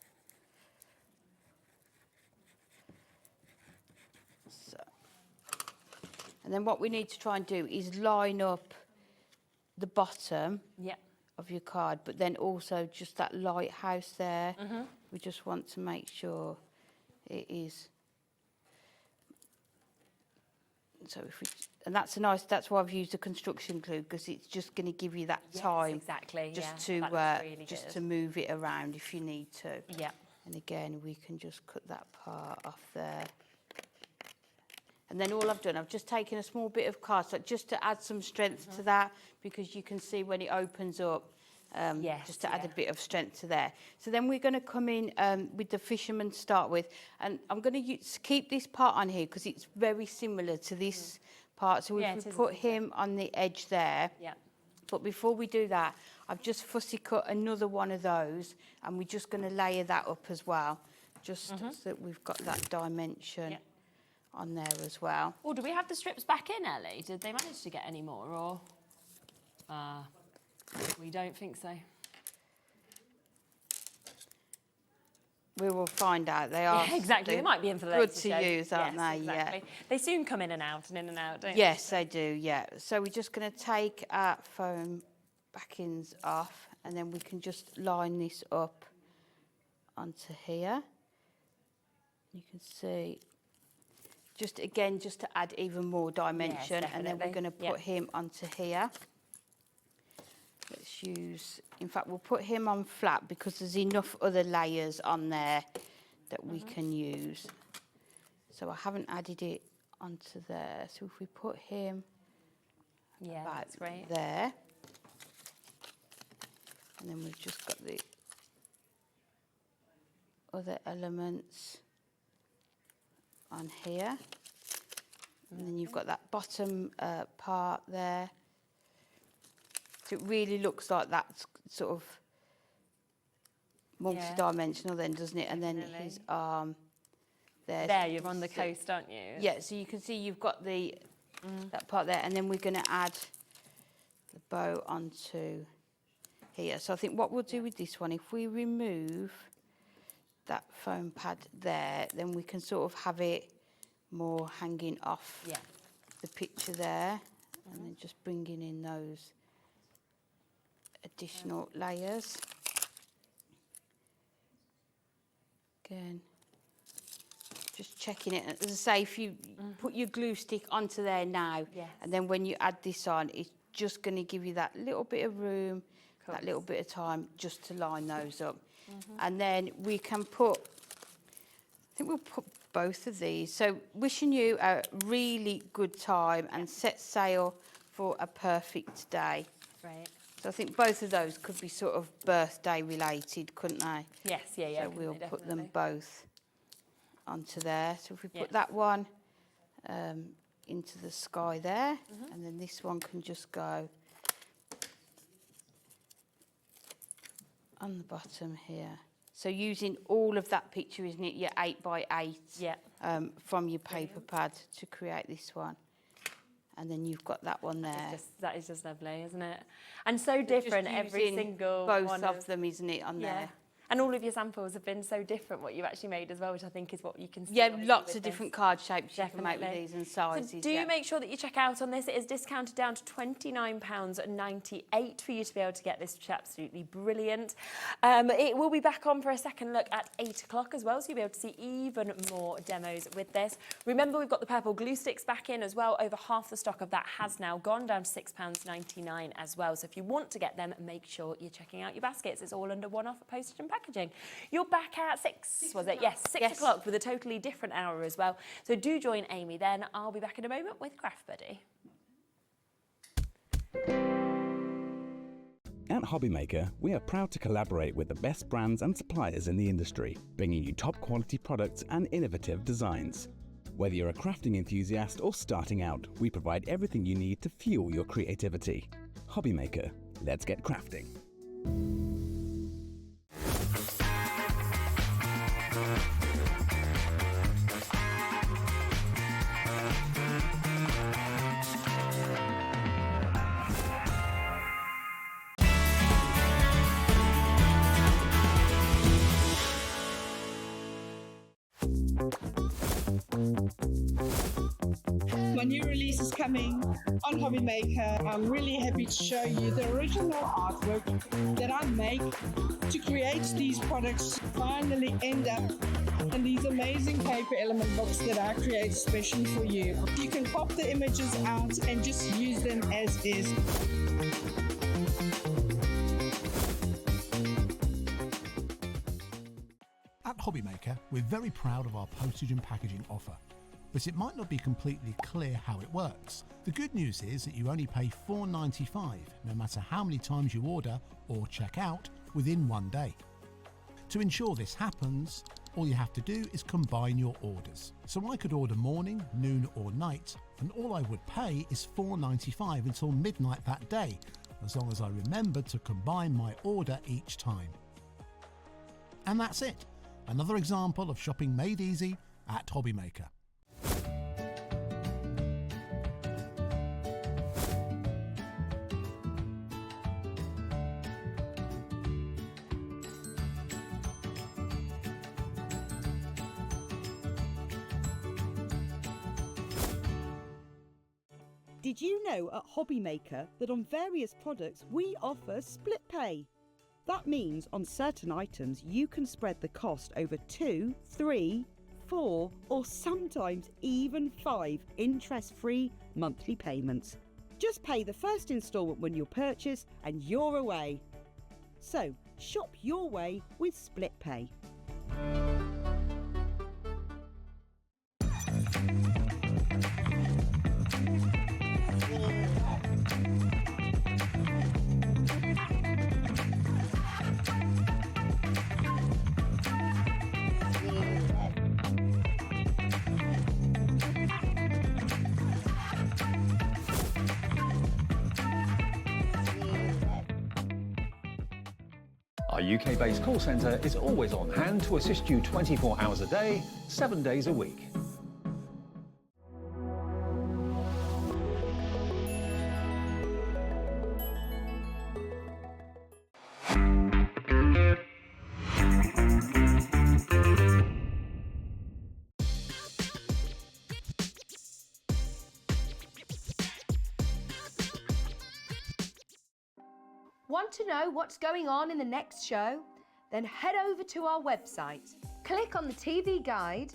Speaker 13: So, and then what we need to try and do is line up the bottom of your card, but then also just that lighthouse there. We just want to make sure it is. So if we, and that's a nice, that's why I've used the construction glue, because it's just going to give you that time
Speaker 1: exactly,
Speaker 13: just
Speaker 1: to
Speaker 13: really to move it around if you need to.
Speaker 1: Yeah.
Speaker 13: And again, we can just cut that part off there. And then all I've done, I've just taken a small bit of cardstock just to add some strength to that, because you can see when it opens up, just to add a bit of strength to there. So then we're going to come in with the fisherman to start with, and I'm going to keep this part on here because it's very similar to this part. So if we put him on the edge there, but before we do that, I've just fussy cut another one of those, and we're just going to layer that up as well, just so that we've got that dimension on there as well.
Speaker 1: Oh, do we have the strips back in, Ellie? Did they manage to get any more, or? We don't think so.
Speaker 13: We will find out. They are
Speaker 1: exactly. They might be in for the
Speaker 13: good
Speaker 1: later
Speaker 13: to
Speaker 1: show.
Speaker 13: use, aren't they?
Speaker 1: Exactly.
Speaker 13: Yeah.
Speaker 1: They soon come in and out and in and out, don't
Speaker 13: Yes, they do. Yeah. So we're just going to take our foam backings off, and then we can just line this up onto here. You can see, just again, just to add even more dimension, and then we're going to put him onto here. Let's use, in fact, we'll put him on flat because there's enough other layers on there that we can use. So I haven't added it onto there. So if we put him about there, and then we've just got the other elements on here. And then you've got that bottom part there. So it really looks like that's sort of multi-dimensional then, doesn't it? And then his arm there.
Speaker 1: There, you're on the coast, aren't you?
Speaker 13: Yeah, so you can see you've got the that part there, and then we're going to add the bow onto here. So I think what we'll do with this one, if we remove that foam pad there, then we can sort of have it more hanging off the picture there, and then just bringing in those additional layers. Again, just checking it. As I say, if you put your glue stick onto there now, and then when you add this on, it's just going to give you that little bit of room, that little bit of time just to line those up. And then we can put, I think we'll put both of these. So wishing you a really good time and set sail for a perfect day.
Speaker 1: Right.
Speaker 13: So I think both of those could be sort of birthday related, couldn't they?
Speaker 1: Yes, yeah.
Speaker 13: So we'll put them both onto there. So if we put that one into the sky there, and then this one can just go on the bottom here. So using all of that picture, isn't it, your 8x8 from your paper pad to create this one. And then you've got that one there.
Speaker 1: That is just lovely, isn't it? And so different, every single
Speaker 13: both
Speaker 1: one
Speaker 13: of them, isn't it, on there?
Speaker 1: And all of your samples have been so different, what you've actually made as well, which I think is what you can see.
Speaker 13: Yeah, lots of different card shapes you can make with these and sizes.
Speaker 1: So do make sure that you check out on this. It is discounted down to £29.98 for you to be able to get this, which is absolutely brilliant. It will be back on for a second look at 8 o'clock as well, so you'll be able to see even more demos with this. Remember, we've got the purple glue sticks back in as well. Over half the stock of that has now gone down to £6.99 as well. So if you want to get them, make sure you're checking out your baskets. It's all under one offer postage and packaging. You're back at 6, was it? Yes, 6 o'clock with a totally different hour as well. So do join Amy then. I'll be back in a moment with Craft Buddy.
Speaker 3: At Hobbymaker, we are proud to collaborate with the best brands and suppliers in the industry, bringing you top quality products and innovative designs. Whether you're a crafting enthusiast or starting out, we provide everything you need to fuel your creativity. Hobbymaker, let's get crafting.
Speaker 4: My new release is coming on Hobbymaker. I'm really happy to show you the original artwork that I make to create these products finally end up in these amazing paper element books that I create especially for you. You can pop the images out and just use them as is.
Speaker 9: At Hobbymaker, we're very proud of our postage and packaging offer, but it might not be completely clear how it works. The good news is that you only pay $4.95 no matter how many times you order or check out within 1 day. To ensure this happens, all you have to do is combine your orders. So I could order morning, noon or night, and all I would pay is $4.95 until midnight that day, as long as I remembered to combine my order each time. And that's it. Another example of shopping made easy at Hobbymaker.
Speaker 5: Did you know at Hobbymaker that on various products we offer split pay? That means on certain items you can spread the cost over 2, 3, 4 or sometimes even 5 interest-free monthly payments. Just pay the first instalment when you purchase and you're away. So shop your way with split pay.
Speaker 6: Our UK-based call centre is always on hand to assist you 24 hours a day, 7 days a week.
Speaker 7: Want to know what's going on in the next show? Then head over to our website. Click on the TV guide.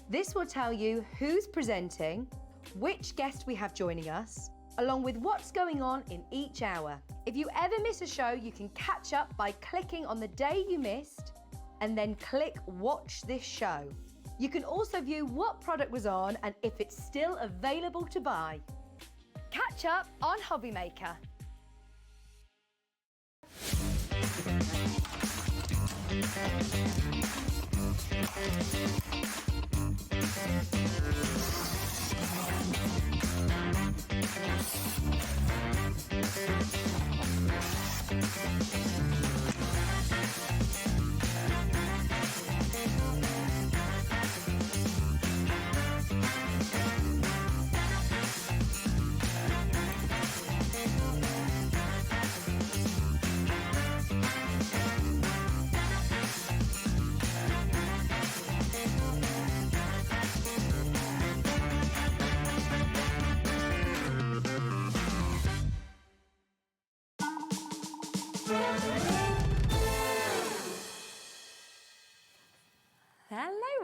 Speaker 7: This will tell you who's presenting, which guest we have joining us, along with what's going on in each hour. If you ever miss a show, you can catch up by clicking on the day you missed and then click Watch This Show. You can also view what product was on and if it's still available to buy. Catch up on Hobbymaker.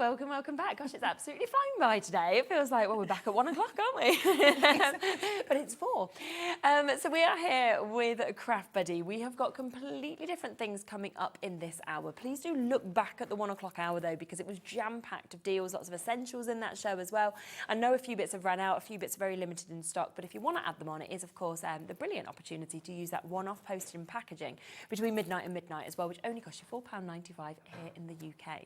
Speaker 1: welcome, welcome back. Gosh, it's absolutely flying by today. It feels like, well, we're back at 1 o'clock, aren't we? But it's 4. So we are here with Craft Buddy. We have got completely different things coming up in this hour. Please do look back at the 1 o'clock hour, though, because it was jam-packed of deals, lots of essentials in that show as well. I know a few bits have run out, a few bits are very limited in stock, but if you want to add them on, it is, of course, the brilliant opportunity to use that one-off postage and packaging between midnight and midnight as well, which only costs you £4.95 here in the UK.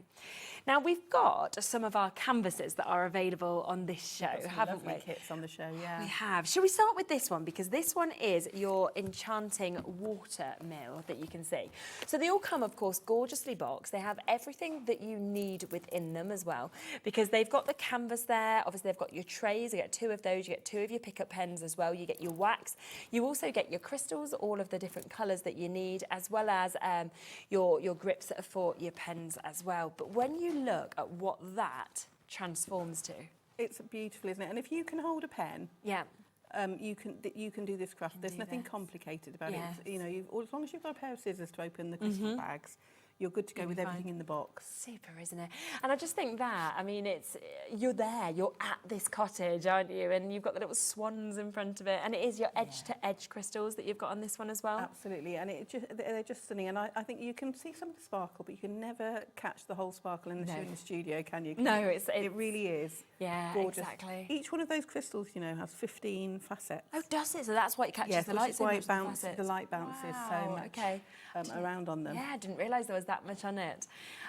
Speaker 1: Now, we've got some of our canvases that are available on this show, haven't we?
Speaker 2: Kits on the show, yeah.
Speaker 1: We have. Shall we start with this one? Because this one is your enchanting water mill that you can see. So they all come, of course, gorgeously boxed. They have everything that you need within them as well, because they've got the canvas there. Obviously, they've got your trays. You get 2 of those. You get 2 of your pickup pens as well. You get your wax. You also get your crystals, all of the different colours that you need, as well as your grips for your pens as well. But when you look at what that transforms to,
Speaker 2: it's beautiful, isn't it? And if you can hold a pen,
Speaker 1: yeah,
Speaker 2: you can do this craft. There's nothing complicated about it. You know, as long as you've got a pair of scissors to open the crystal bags, you're good to go with everything in the box.
Speaker 1: Super, isn't it? And I just think that, I mean, you're there, you're at this cottage, aren't you? And you've got the little swans in front of it. And it is your edge-to-edge crystals that you've got on this one as well.
Speaker 2: Absolutely, and they're just stunning. And I think you can see some of the sparkle, but you can never catch the whole sparkle unless you're in the studio, can you?
Speaker 1: No,
Speaker 2: it really is.
Speaker 1: Yeah,
Speaker 2: gorgeous.
Speaker 1: Exactly.
Speaker 2: Each one of those crystals, you know, has 15 facets.
Speaker 1: Oh, does it? So that's why it catches the light.
Speaker 2: Yes, why the light bounces so much around on them.
Speaker 1: Yeah, I didn't realise there was that much on it.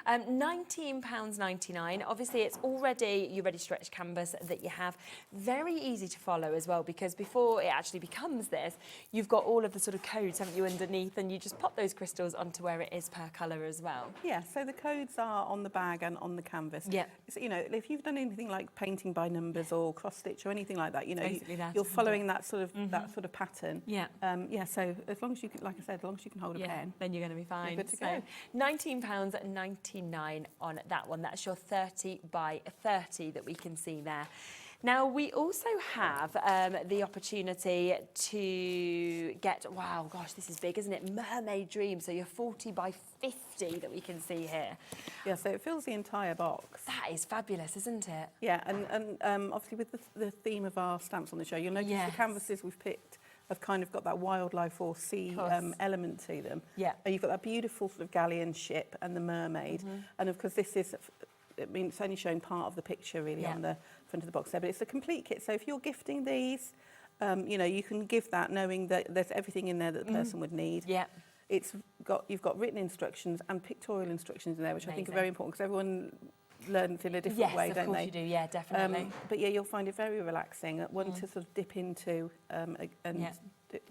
Speaker 1: £19.99. Obviously, it's already your ready stretch canvas that you have. Very easy to follow as well, because before it actually becomes this, you've got all of the sort of codes, haven't you, underneath, and you just pop those crystals onto where it is per colour as well.
Speaker 2: Yeah, so the codes are on the bag and on the canvas.
Speaker 1: Yeah.
Speaker 2: So, you know, if you've done anything like painting by numbers or cross stitch or anything like that, you know,
Speaker 1: that,
Speaker 2: you're following that sort of pattern.
Speaker 1: Yeah.
Speaker 2: Yeah. So as long as you can, like I said, as long as you can hold a pen,
Speaker 1: then you're going to be fine.
Speaker 2: You're good to go.
Speaker 1: £19.99 on that one. That's your 30 by 30 that we can see there. Now, we also have the opportunity to get, wow, gosh, this is big, isn't it? Mermaid Dream, so your 40 by 50 that we can see here.
Speaker 2: Yeah, so it fills the entire box.
Speaker 1: That is fabulous, isn't it?
Speaker 2: Yeah, and obviously with the theme of our stamps on the show, you'll notice the canvases we've picked have kind of got that wildlife or sea element to them.
Speaker 1: Yeah.
Speaker 2: And you've got that beautiful sort of galleon ship and the mermaid. And of course, this is, I mean, it's only showing part of the picture really on the front of the box there, but it's a complete kit. So if you're gifting these, you know, you can give that knowing that there's everything in there that the person would need.
Speaker 1: Yeah.
Speaker 2: You've got written instructions and pictorial instructions in there, which I think are very important, because everyone learns in a different way, don't they?
Speaker 1: Yes, of course you do, yeah, definitely.
Speaker 2: But yeah, you'll find it very relaxing, one to sort of dip into and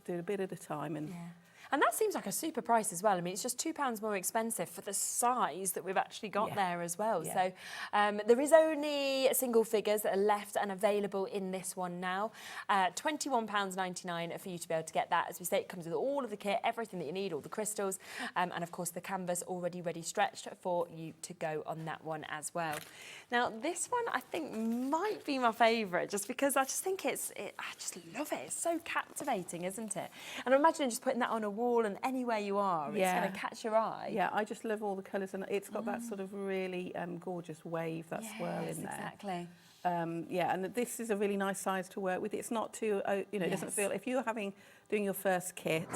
Speaker 2: do a bit at a time.
Speaker 1: And that seems like a super price as well. I mean, it's just £2 more expensive for the size that we've actually got there as well.
Speaker 2: Yeah.
Speaker 1: So there is only single figures that are left and available in this one now. £21.99 for you to be able to get that. As we say, it comes with all of the kit, everything that you need, all the crystals, and of course the canvas already ready stretched for you to go on that one as well. Now, this one I think might be my favourite, just because I just think I just love it. It's so captivating, isn't it? And I imagine just putting that on a wall and anywhere you are, it's going to catch your eye.
Speaker 2: Yeah, I just love all the colours, and it's got that sort of really gorgeous wave, that swirl in there.
Speaker 1: Exactly.
Speaker 2: Yeah, and this is a really nice size to work with. It's not too, you know, it doesn't feel, if you're doing your first kit,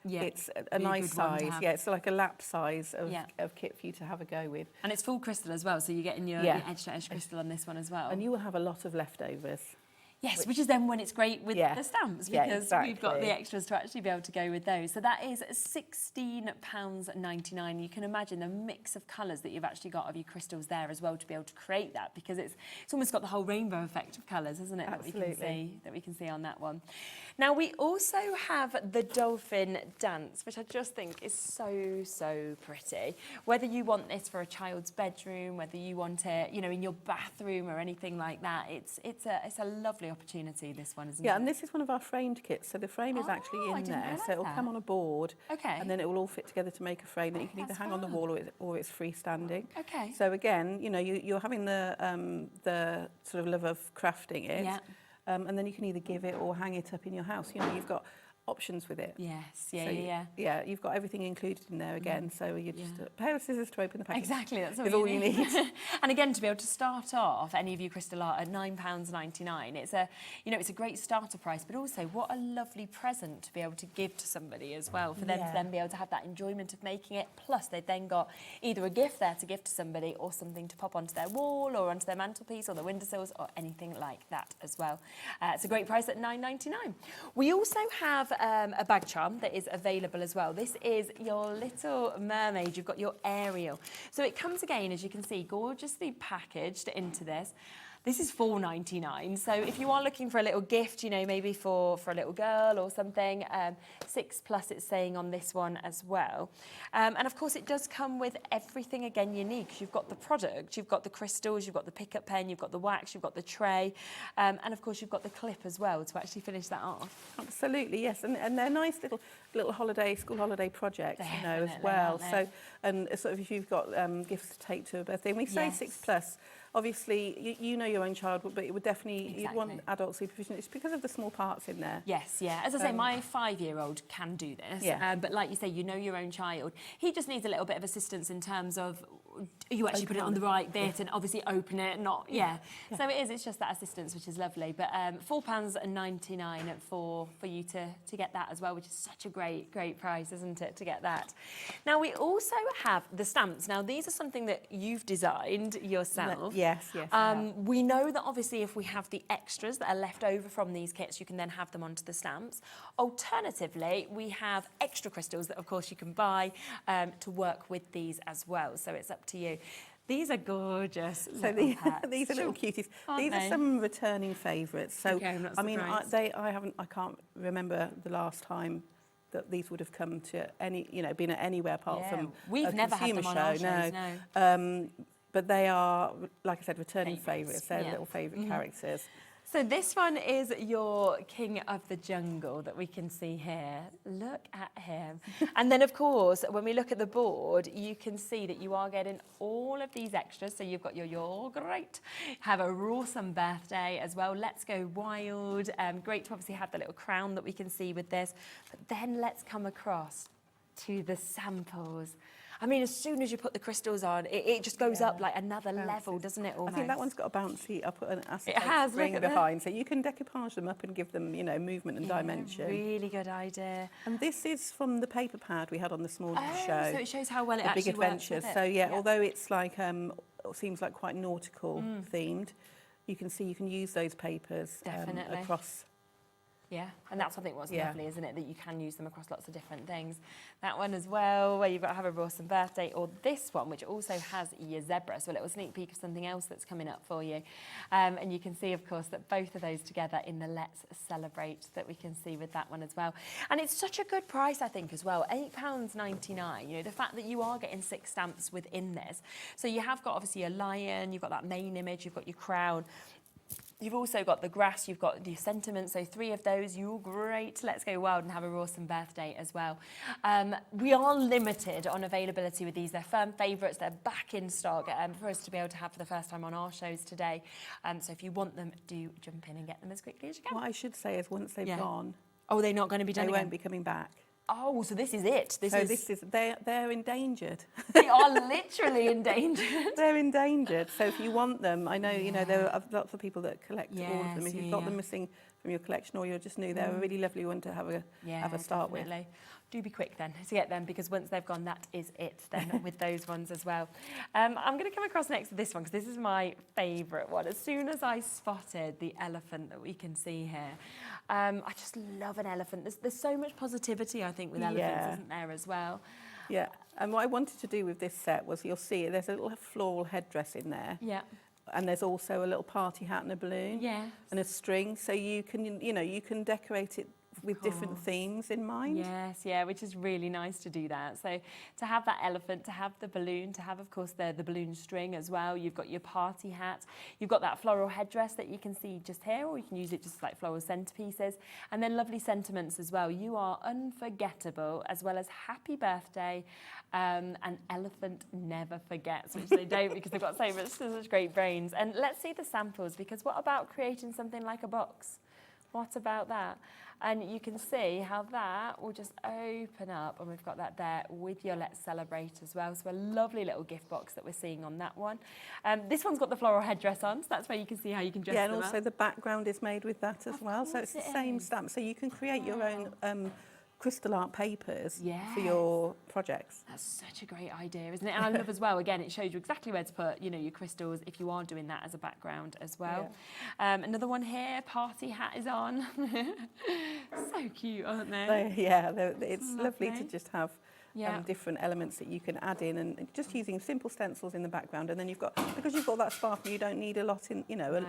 Speaker 2: it's a nice size. Yeah, it's like a lap size of kit for you to have a go with.
Speaker 1: And it's full crystal as well, so you're getting your edge-to-edge crystal on this one as well.
Speaker 2: And you will have a lot of leftovers.
Speaker 1: Yes, which is then when it's great with the stamps, because we've got the extras to actually be able to go with those. So that is £16.99. You can imagine the mix of colours that you've actually got of your crystals there as well to be able to create that, because it's almost got the whole rainbow effect of colours, isn't it?
Speaker 2: Absolutely.
Speaker 1: That we can see on that one. Now, we also have the Dolphin Dance, which I just think is so, so pretty. Whether you want this for a child's bedroom, whether you want it, you know, in your bathroom or anything like that, it's a lovely opportunity, this one, isn't it?
Speaker 2: Yeah, and this is one of our framed kits. So the frame is actually in there, so it'll come on a board, and then it will all fit together to make a frame that you can either hang on the wall or it's freestanding.
Speaker 1: Okay.
Speaker 2: So again, you know, you're having the sort of love of crafting it, and then you can either give it or hang it up in your house. You know, you've got options with it.
Speaker 1: Yes,
Speaker 2: So yeah, you've got everything included in there again. So you just a pair of scissors to open the package.
Speaker 1: Exactly, that's
Speaker 2: all you need.
Speaker 1: And again, to be able to start off any of you crystal art at £9.99, it's a, you know, it's a great starter price, but also what a lovely present to be able to give to somebody as well, for them to then be able to have that enjoyment of making it. Plus, they've then got either a gift there to give to somebody or something to pop onto their wall or onto their mantelpiece or their windowsills or anything like that as well. It's a great price at £9.99. We also have a bag charm that is available as well. This is your Little Mermaid. You've got your Ariel. So it comes again, as you can see, gorgeously packaged into this. This is $4.99. So if you are looking for a little gift, you know, maybe for a little girl or something, 6+ it's saying on this one as well. And of course it does come with everything again you need, because you've got the product, you've got the crystals, you've got the pickup pen, you've got the wax, you've got the tray, and of course you've got the clip as well to actually finish that off.
Speaker 2: Absolutely, yes, and they're nice little holiday, school holiday projects, you know, as well. So, and sort of if you've got gifts to take to a birthday, and we say 6+. Obviously, you know your own child, but it would definitely, you'd want adult supervision. It's because of the small parts in there.
Speaker 1: Yes, yeah. As I say, my 5-year-old can do this. Yeah. But like you say, you know your own child. He just needs a little bit of assistance in terms of you actually put it on the right bit and obviously open it, not, So it's just that assistance, which is lovely. But £4.99 for you to get that as well, which is such a great price, isn't it, to get that. Now, we also have the stamps. Now, these are something that you've designed yourself.
Speaker 2: Yes.
Speaker 1: We know that obviously if we have the extras that are left over from these kits, you can then have them onto the stamps. Alternatively, we have extra crystals that, of course, you can buy to work with these as well. So it's up to you. These are gorgeous.
Speaker 2: So these are little cuties. These are some returning favourites. So I mean, I can't remember the last time that these would have come to any, you know, been at anywhere apart from
Speaker 1: we've never had them on our shows,
Speaker 2: no. But they are, like I said, returning favourites. They're little favourite characters.
Speaker 1: So this one is your King of the Jungle that we can see here. Look at him. And then, of course, when we look at the board, you can see that you are getting all of these extras. So you've got your great, have a awesome birthday as well. Let's Go Wild. Great to obviously have the little crown that we can see with this. But then let's come across to the samples. I mean, as soon as you put the crystals on, it just goes up like another level, doesn't it, almost?
Speaker 2: I think that one's got a bouncy, I put an acetate spring behind, so you can decoupage them up and give them, you know, movement and dimension.
Speaker 1: Really good idea.
Speaker 2: And this is from the paper pad we had on this morning's show.
Speaker 1: So it shows how well it actually
Speaker 2: Big Adventures.
Speaker 1: works with
Speaker 2: it. So although it's like, seems like quite nautical themed, you can see you can use those papers across.
Speaker 1: Yeah, and that's something what's lovely, isn't it? That you can use them across lots of different things. That one as well, where you've got to have a awesome birthday, or this one, which also has your zebra, so a little sneak peek of something else that's coming up for you. And you can see, of course, that both of those together in the Let's Celebrate that we can see with that one as well. And it's such a good price, I think, as well, £8.99. You know, the fact that you are getting 6 stamps within this. So you have got, obviously, a lion, you've got that main image, you've got your crown. You've also got the grass, you've got your sentiments, so 3 of those. You're great. Let's Go Wild and have a awesome birthday as well. We are limited on availability with these. They're firm favourites. They're back in stock for us to be able to have for the first time on our shows today. So if you want them, do jump in and get them as quickly as you can.
Speaker 2: What I should say is once they've gone...
Speaker 1: Oh, they're not going to be done
Speaker 2: They
Speaker 1: again?
Speaker 2: won't be coming back.
Speaker 1: Oh, so this is it. This is
Speaker 2: they're endangered.
Speaker 1: They are literally endangered.
Speaker 2: They're endangered. So if you want them, I know you know there are lots of people that collect all of them. If you've got them missing from your collection, or you're just new, they're a really lovely one to have a start with.
Speaker 1: Do be quick then to get them, because once they've gone, that is it then with those ones as well. I'm going to come across next to this one, because this is my favourite one. As soon as I spotted the elephant that we can see here, I just love an elephant. There's so much positivity, I think, with elephants, isn't there, as well?
Speaker 2: Yeah, and what I wanted to do with this set was, you'll see there's a little floral headdress in there.
Speaker 1: Yeah.
Speaker 2: And there's also a little party hat and a balloon.
Speaker 1: Yes.
Speaker 2: And a string, so you can decorate it with different themes in mind.
Speaker 1: Yes, yeah, which is really nice to do that. So to have that elephant, to have the balloon, to have, of course, the balloon string as well. You've got your party hat. You've got that floral headdress that you can see just here, or you can use it just like floral centerpieces. And then lovely sentiments as well. You are unforgettable, as well as happy birthday. An elephant never forgets, which they don't, because they've got such great brains. And let's see the samples, because what about creating something like a box? What about that? And you can see how that will just open up, and we've got that there with your Let's Celebrate as well. So a lovely little gift box that we're seeing on that one. This one's got the floral headdress on, so that's where you can see how you can dress them
Speaker 2: and
Speaker 1: up.
Speaker 2: also the background is made with that as well. So it's the same stamp. So you can create your own crystal art papers for your projects.
Speaker 1: That's such a great idea, isn't it? And I love as well, again, it shows you exactly where to put, you know, your crystals if you are doing that as a background as well. Another one here, party hat is on. So cute, aren't they?
Speaker 2: It's lovely to just have different elements that you can add in, and just using simple stencils in the background, and then because you've got that sparkle, you don't need a lot in, you know,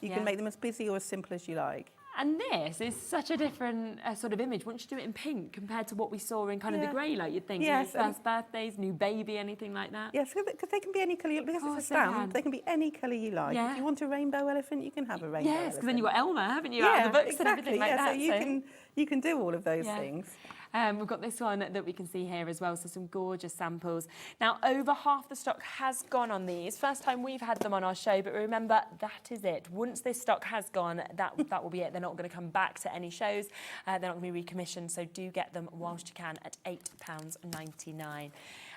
Speaker 2: you can make them as busy or as simple as you like.
Speaker 1: And this is such a different sort of image once you do it in pink compared to what we saw in kind of the grey, like you'd think.
Speaker 2: Yes,
Speaker 1: first birthdays, new baby, anything like that.
Speaker 2: Yes, because they can be any colour, because it's a stamp, they can be any colour you like. If you want a rainbow elephant, you can have a rainbow elephant.
Speaker 1: Yes, because then you've got Elmer, haven't you, out of the books and everything like that.
Speaker 2: So you can do all of those things.
Speaker 1: We've got this one that we can see here as well, so some gorgeous samples. Now, over half the stock has gone on these. First time we've had them on our show, but remember, that is it. Once this stock has gone, that will be it. They're not going to come back to any shows. They're not going to be recommissioned, so do get them whilst you can at £8.99.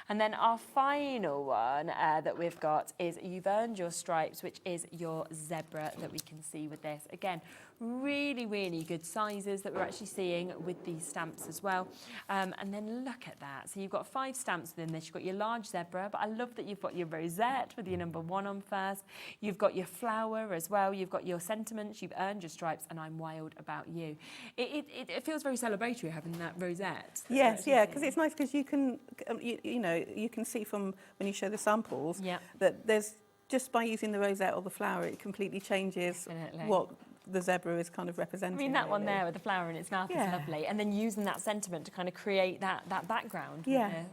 Speaker 1: And then our final one that we've got is You've Earned Your Stripes, which is your zebra that we can see with this. Again, really, really good sizes that we're actually seeing with these stamps as well. And then look at that. So you've got 5 stamps within this. You've got your large zebra, but I love that you've got your rosette with your number 1 on first. You've got your flower as well. You've got your sentiments. You've earned your stripes, and I'm wild about you. It feels very celebratory having that rosette.
Speaker 2: Yes, because it's nice because you can, you know, you can see from when you show the samples that there's, just by using the rosette or the flower, it completely changes what the zebra is kind of representing.
Speaker 1: I mean, that one there with the flower in its mouth is lovely. And then using that sentiment to kind of create that background.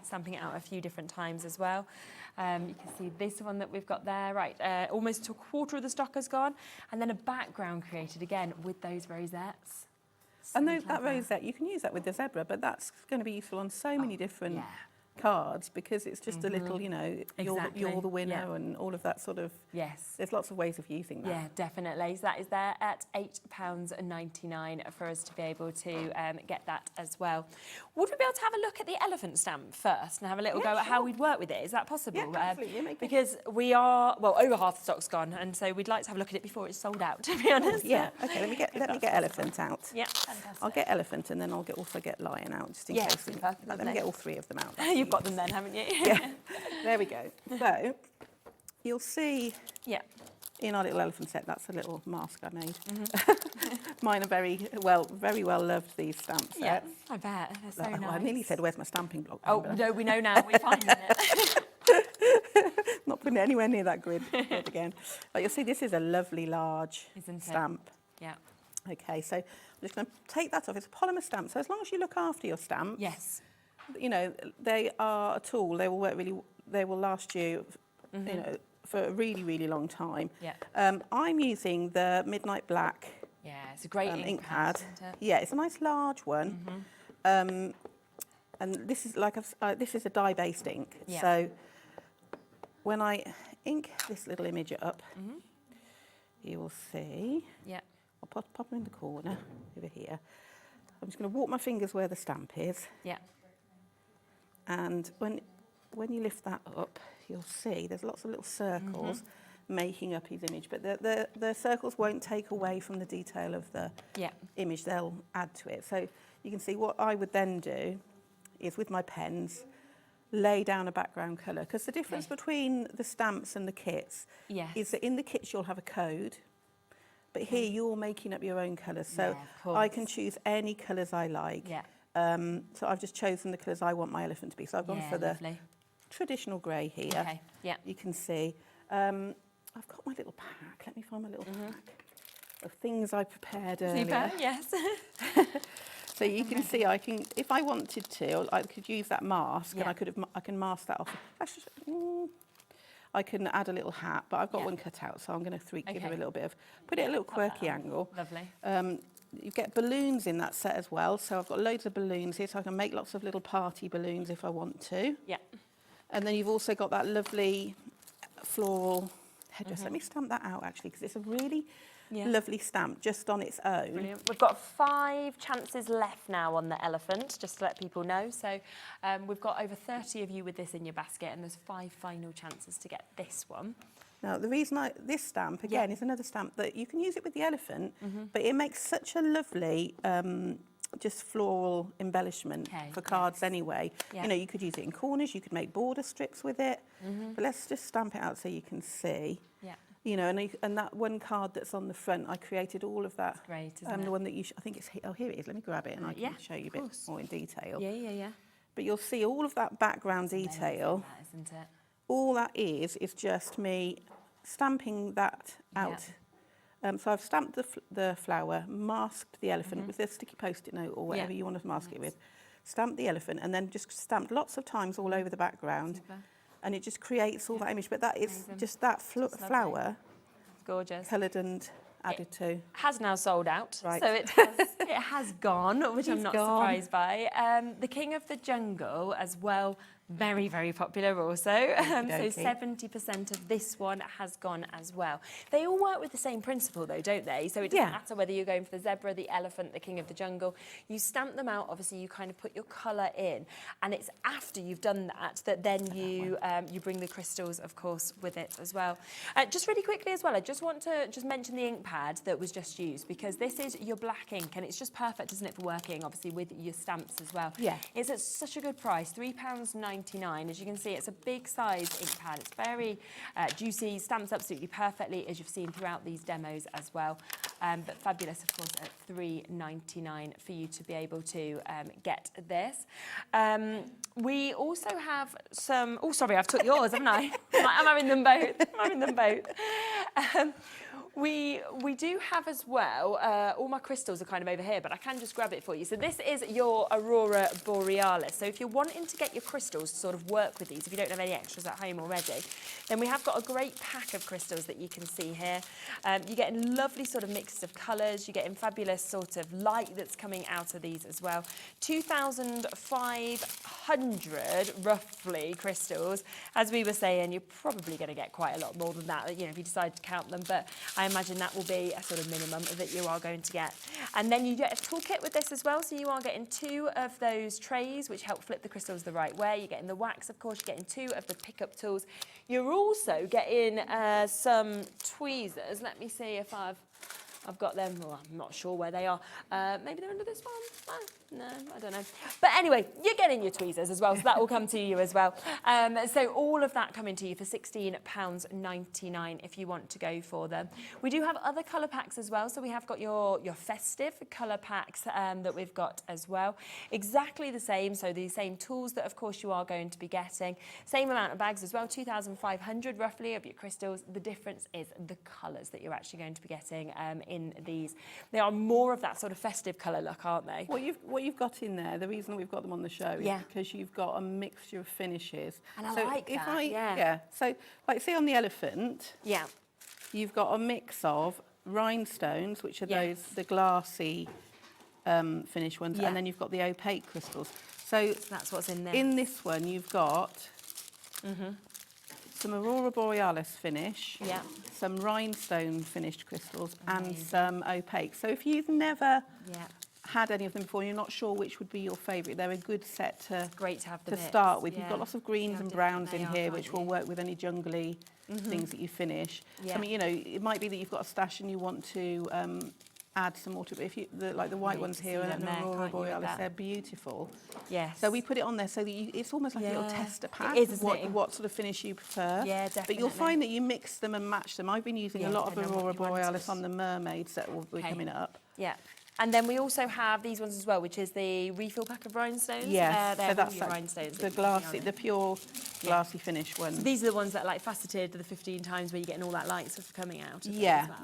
Speaker 1: Stamping it out a few different times as well. You can see this one that we've got there. Right, almost a quarter of the stock has gone. And then a background created again with those rosettes.
Speaker 2: And that rosette, you can use that with the zebra, but that's going to be useful on so many different cards, because it's just a little, you know, you're the winner and all of that sort of.
Speaker 1: Yes.
Speaker 2: There's lots of ways of using that.
Speaker 1: Yeah, definitely. So that is there at £8.99 for us to be able to get that as well. Would we be able to have a look at the elephant stamp first and have a little go at how we'd work with it? Is that possible?
Speaker 2: Yeah, absolutely.
Speaker 1: Because we are, well, over half the stock's gone, and so we'd like to have a look at it before it's sold out, to be honest.
Speaker 2: Yeah, okay, let me get elephant out.
Speaker 1: Yeah, fantastic.
Speaker 2: I'll get elephant, and then I'll also get lion out, just in case. Let me get all 3 of them out.
Speaker 1: You've got them then, haven't you?
Speaker 2: Yeah, there we go. So, you'll see in our little elephant set, that's a little mask I made. Mine are very well loved, these stamp sets.
Speaker 1: Yeah, I bet. They're so nice.
Speaker 2: I nearly said, where's my stamping block?
Speaker 1: Oh, no, we know now. We're finding it.
Speaker 2: Not putting it anywhere near that grid again. But you'll see this is a lovely large stamp.
Speaker 1: Yeah.
Speaker 2: Okay, so I'm just going to take that off. It's a polymer stamp, so as long as you look after your stamps, you know, they are a tool. They will work really. They will last you, you know, for a really, really long time.
Speaker 1: Yeah.
Speaker 2: I'm using the Midnight Black.
Speaker 1: Yeah, it's a great
Speaker 2: ink pad. Yeah, it's a nice large one. And this is this is a dye-based ink.
Speaker 1: Yeah.
Speaker 2: So when I ink this little image up, you will see.
Speaker 1: Yeah.
Speaker 2: I'll pop them in the corner over here. I'm just going to walk my fingers where the stamp is.
Speaker 1: Yeah.
Speaker 2: And when you lift that up, you'll see there's lots of little circles making up his image, but the circles won't take away from the detail of the image, they'll add to it. So you can see what I would then do is, with my pens, lay down a background colour, because the difference between the stamps and the kits is that in the kits you'll have a code, but here you're making up your own colours, so I can choose any colours I like. So I've just chosen the colours I want my elephant to be. So I've gone for the traditional grey here.
Speaker 1: Okay. Yeah.
Speaker 2: You can see. I've got my little pack. Let me find my little pack of things I prepared earlier.
Speaker 1: Super. Yes.
Speaker 2: So you can see, I can, if I wanted to, I could use that mask, and I can mask that off. Actually, I can add a little hat, but I've got one cut out, so I'm going to give it a little bit of, put it at a little quirky angle.
Speaker 1: Lovely.
Speaker 2: You get balloons in that set as well, so I've got loads of balloons here, so I can make lots of little party balloons if I want to.
Speaker 1: Yeah.
Speaker 2: And then you've also got that lovely floral headdress. Let me stamp that out actually, because it's a really lovely stamp just on its own.
Speaker 1: Brilliant. We've got 5 chances left now on the elephant, just to let people know. So we've got over 30 of you with this in your basket, and there's 5 final chances to get this one.
Speaker 2: Now, the reason this stamp, again, is another stamp that you can use it with the elephant, but it makes such a lovely just floral embellishment for cards anyway. You know, you could use it in corners, you could make border strips with it, but let's just stamp it out so you can see. You know, and that one card that's on the front, I created all of that.
Speaker 1: That's great, isn't it?
Speaker 2: The one that I think it's, oh, here it is, let me grab it and I can show you a bit more in detail. But you'll see all of that background detail.
Speaker 1: That, isn't it?
Speaker 2: All that is just me stamping that out. So I've stamped the flower, masked the elephant with a sticky post-it note or whatever you want to mask it with, stamped the elephant, and then just stamped lots of times all over the background. And it just creates all that image. But that is just that flower.
Speaker 1: It's gorgeous.
Speaker 2: Coloured and added to.
Speaker 1: Has now sold out,
Speaker 2: right.
Speaker 1: So it has gone, which I'm not surprised by. The King of the Jungle as well, very, very popular also. So 70% of this one has gone as well. They all work with the same principle though, don't they? So it doesn't matter whether you're going for the zebra, the elephant, the King of the Jungle. You stamp them out, obviously you kind of put your colour in, and it's after you've done that then you you bring the crystals, of course, with it as well. Just really quickly as well, I just want to mention the ink pad that was just used, because this is your black ink and it's just perfect, isn't it, for working obviously with your stamps as well. It's at such a good price, £3.99. As you can see, it's a big size ink pad. It's very juicy, stamps absolutely perfectly, as you've seen throughout these demos as well. But fabulous, of course, at £3.99 for you to be able to get this. We also have some... Oh, sorry, I've took yours, haven't I? I'm having them both. I'm having them both. We do have as well, all my crystals are kind of over here, but I can just grab it for you. So this is your Aurora Borealis. So if you're wanting to get your crystals to sort of work with these, if you don't have any extras at home already, then we have got a great pack of crystals that you can see here. You get a lovely sort of mix of colours. You get a fabulous sort of light that's coming out of these as well. 2,500 roughly crystals. As we were saying, you're probably going to get quite a lot more than that, you know, if you decide to count them, but I imagine that will be a sort of minimum that you are going to get. And then you get a toolkit with this as well, so you are getting 2 of those trays which help flip the crystals the right way. You're getting the wax, of course, you're getting 2 of the pickup tools. You're also getting some tweezers. Let me see if I've got them. Well, I'm not sure where they are. Maybe they're under this one? No, I don't know. But anyway, you're getting your tweezers as well, so that will come to you as well. So all of that coming to you for £16.99 if you want to go for them. We do have other colour packs as well. So we have got your festive colour packs that we've got as well. Exactly the same, so the same tools that, of course, you are going to be getting. Same amount of bags as well, 2,500 roughly of your crystals. The difference is the colours that you're actually going to be getting in these. They are more of that sort of festive colour look, aren't they?
Speaker 2: What you've got in there, the reason we've got them on the show is because you've got a mixture of finishes.
Speaker 1: And I like that,
Speaker 2: So, like, say on the elephant, you've got a mix of rhinestones, which are the glassy finish ones, and then you've got the opaque crystals. So
Speaker 1: that's what's in there.
Speaker 2: In this one, you've got some Aurora Borealis finish, some rhinestone finished crystals, and some opaque. So if you've never had any of them before, you're not sure which would be your favourite, they're a good set to start with. You've got lots of greens and browns in here, which will work with any jungly things that you finish. I mean, you know, it might be that you've got a stash and you want to add some more to it. If you, like the white ones here and the Aurora Borealis, they're beautiful.
Speaker 1: Yes.
Speaker 2: So we put it on there so that it's almost like a little tester pack.
Speaker 1: It is,
Speaker 2: of what sort of finish you prefer.
Speaker 1: Yeah, definitely.
Speaker 2: But you'll find that you mix them and match them. I've been using a lot of Aurora Borealis on the mermaids that will be coming up.
Speaker 1: Yeah. And then we also have these ones as well, which is the refill pack of rhinestones.
Speaker 2: Yes,
Speaker 1: so
Speaker 2: that's
Speaker 1: your rhinestones.
Speaker 2: The glassy, the pure glassy finish ones.
Speaker 1: So these are the ones that are like faceted, the 15 times where you're getting all that light stuff coming out.
Speaker 2: Yeah,
Speaker 1: as well.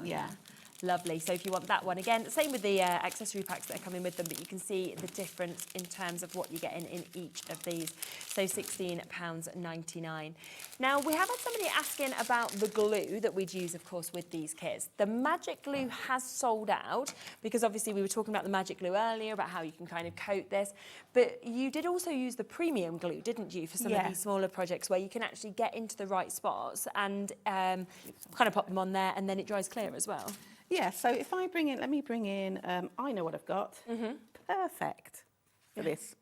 Speaker 1: Lovely. So if you want that one, again, same with the accessory packs that are coming with them, but you can see the difference in terms of what you're getting in each of these. So £16.99. Now, we have had somebody asking about the glue that we'd use, of course, with these kits. The magic glue has sold out because obviously we were talking about the magic glue earlier, about how you can kind of coat this, but you did also use the premium glue, didn't you, for some of these smaller projects where you can actually get into the right spots and kind of pop them on there and then it dries clear as well.
Speaker 2: Yeah, so if I bring in, let me bring in, I know what I've got. Perfect for this.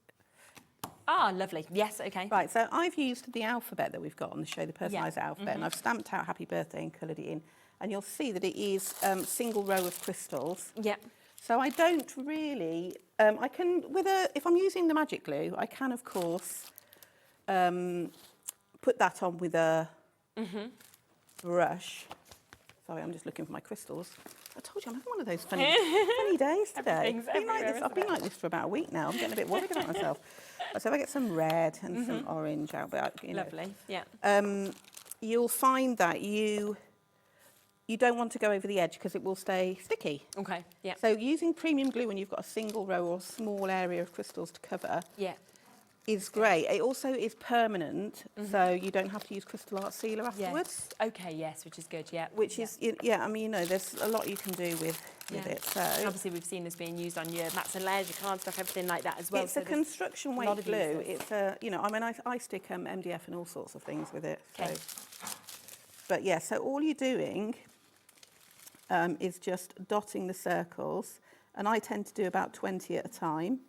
Speaker 1: Ah, lovely. Yes, okay.
Speaker 2: Right, so I've used the alphabet that we've got on the show, the personalised alphabet, and I've stamped out Happy Birthday and coloured it in. And you'll see that it is single row of crystals.
Speaker 1: Yep.
Speaker 2: So I don't really, I can, if I'm using the magic glue, I can, of course, put that on with a brush. Sorry, I'm just looking for my crystals. I told you I'm having one of those funny days today. I've been like this for about a week now. I'm getting a bit worried about myself. So if I get some red and some orange out, but you know,
Speaker 1: lovely, yeah.
Speaker 2: You'll find that you don't want to go over the edge because it will stay sticky.
Speaker 1: Okay, yeah.
Speaker 2: So using premium glue when you've got a single row or small area of crystals to cover, is great. It also is permanent, so you don't have to use crystal art sealer afterwards.
Speaker 1: Yes. Okay, yes, which is good, yeah.
Speaker 2: Which is, yeah, I mean, you know, there's a lot you can do with it. So
Speaker 1: obviously we've seen this being used on your mats and layers, your cardstock, everything like that as well.
Speaker 2: It's a construction weight glue. It's a, you know, I mean, I stick MDF and all sorts of things with it. So. But yeah, so all you're doing is just dotting the circles, and I tend to do about 20 at a time.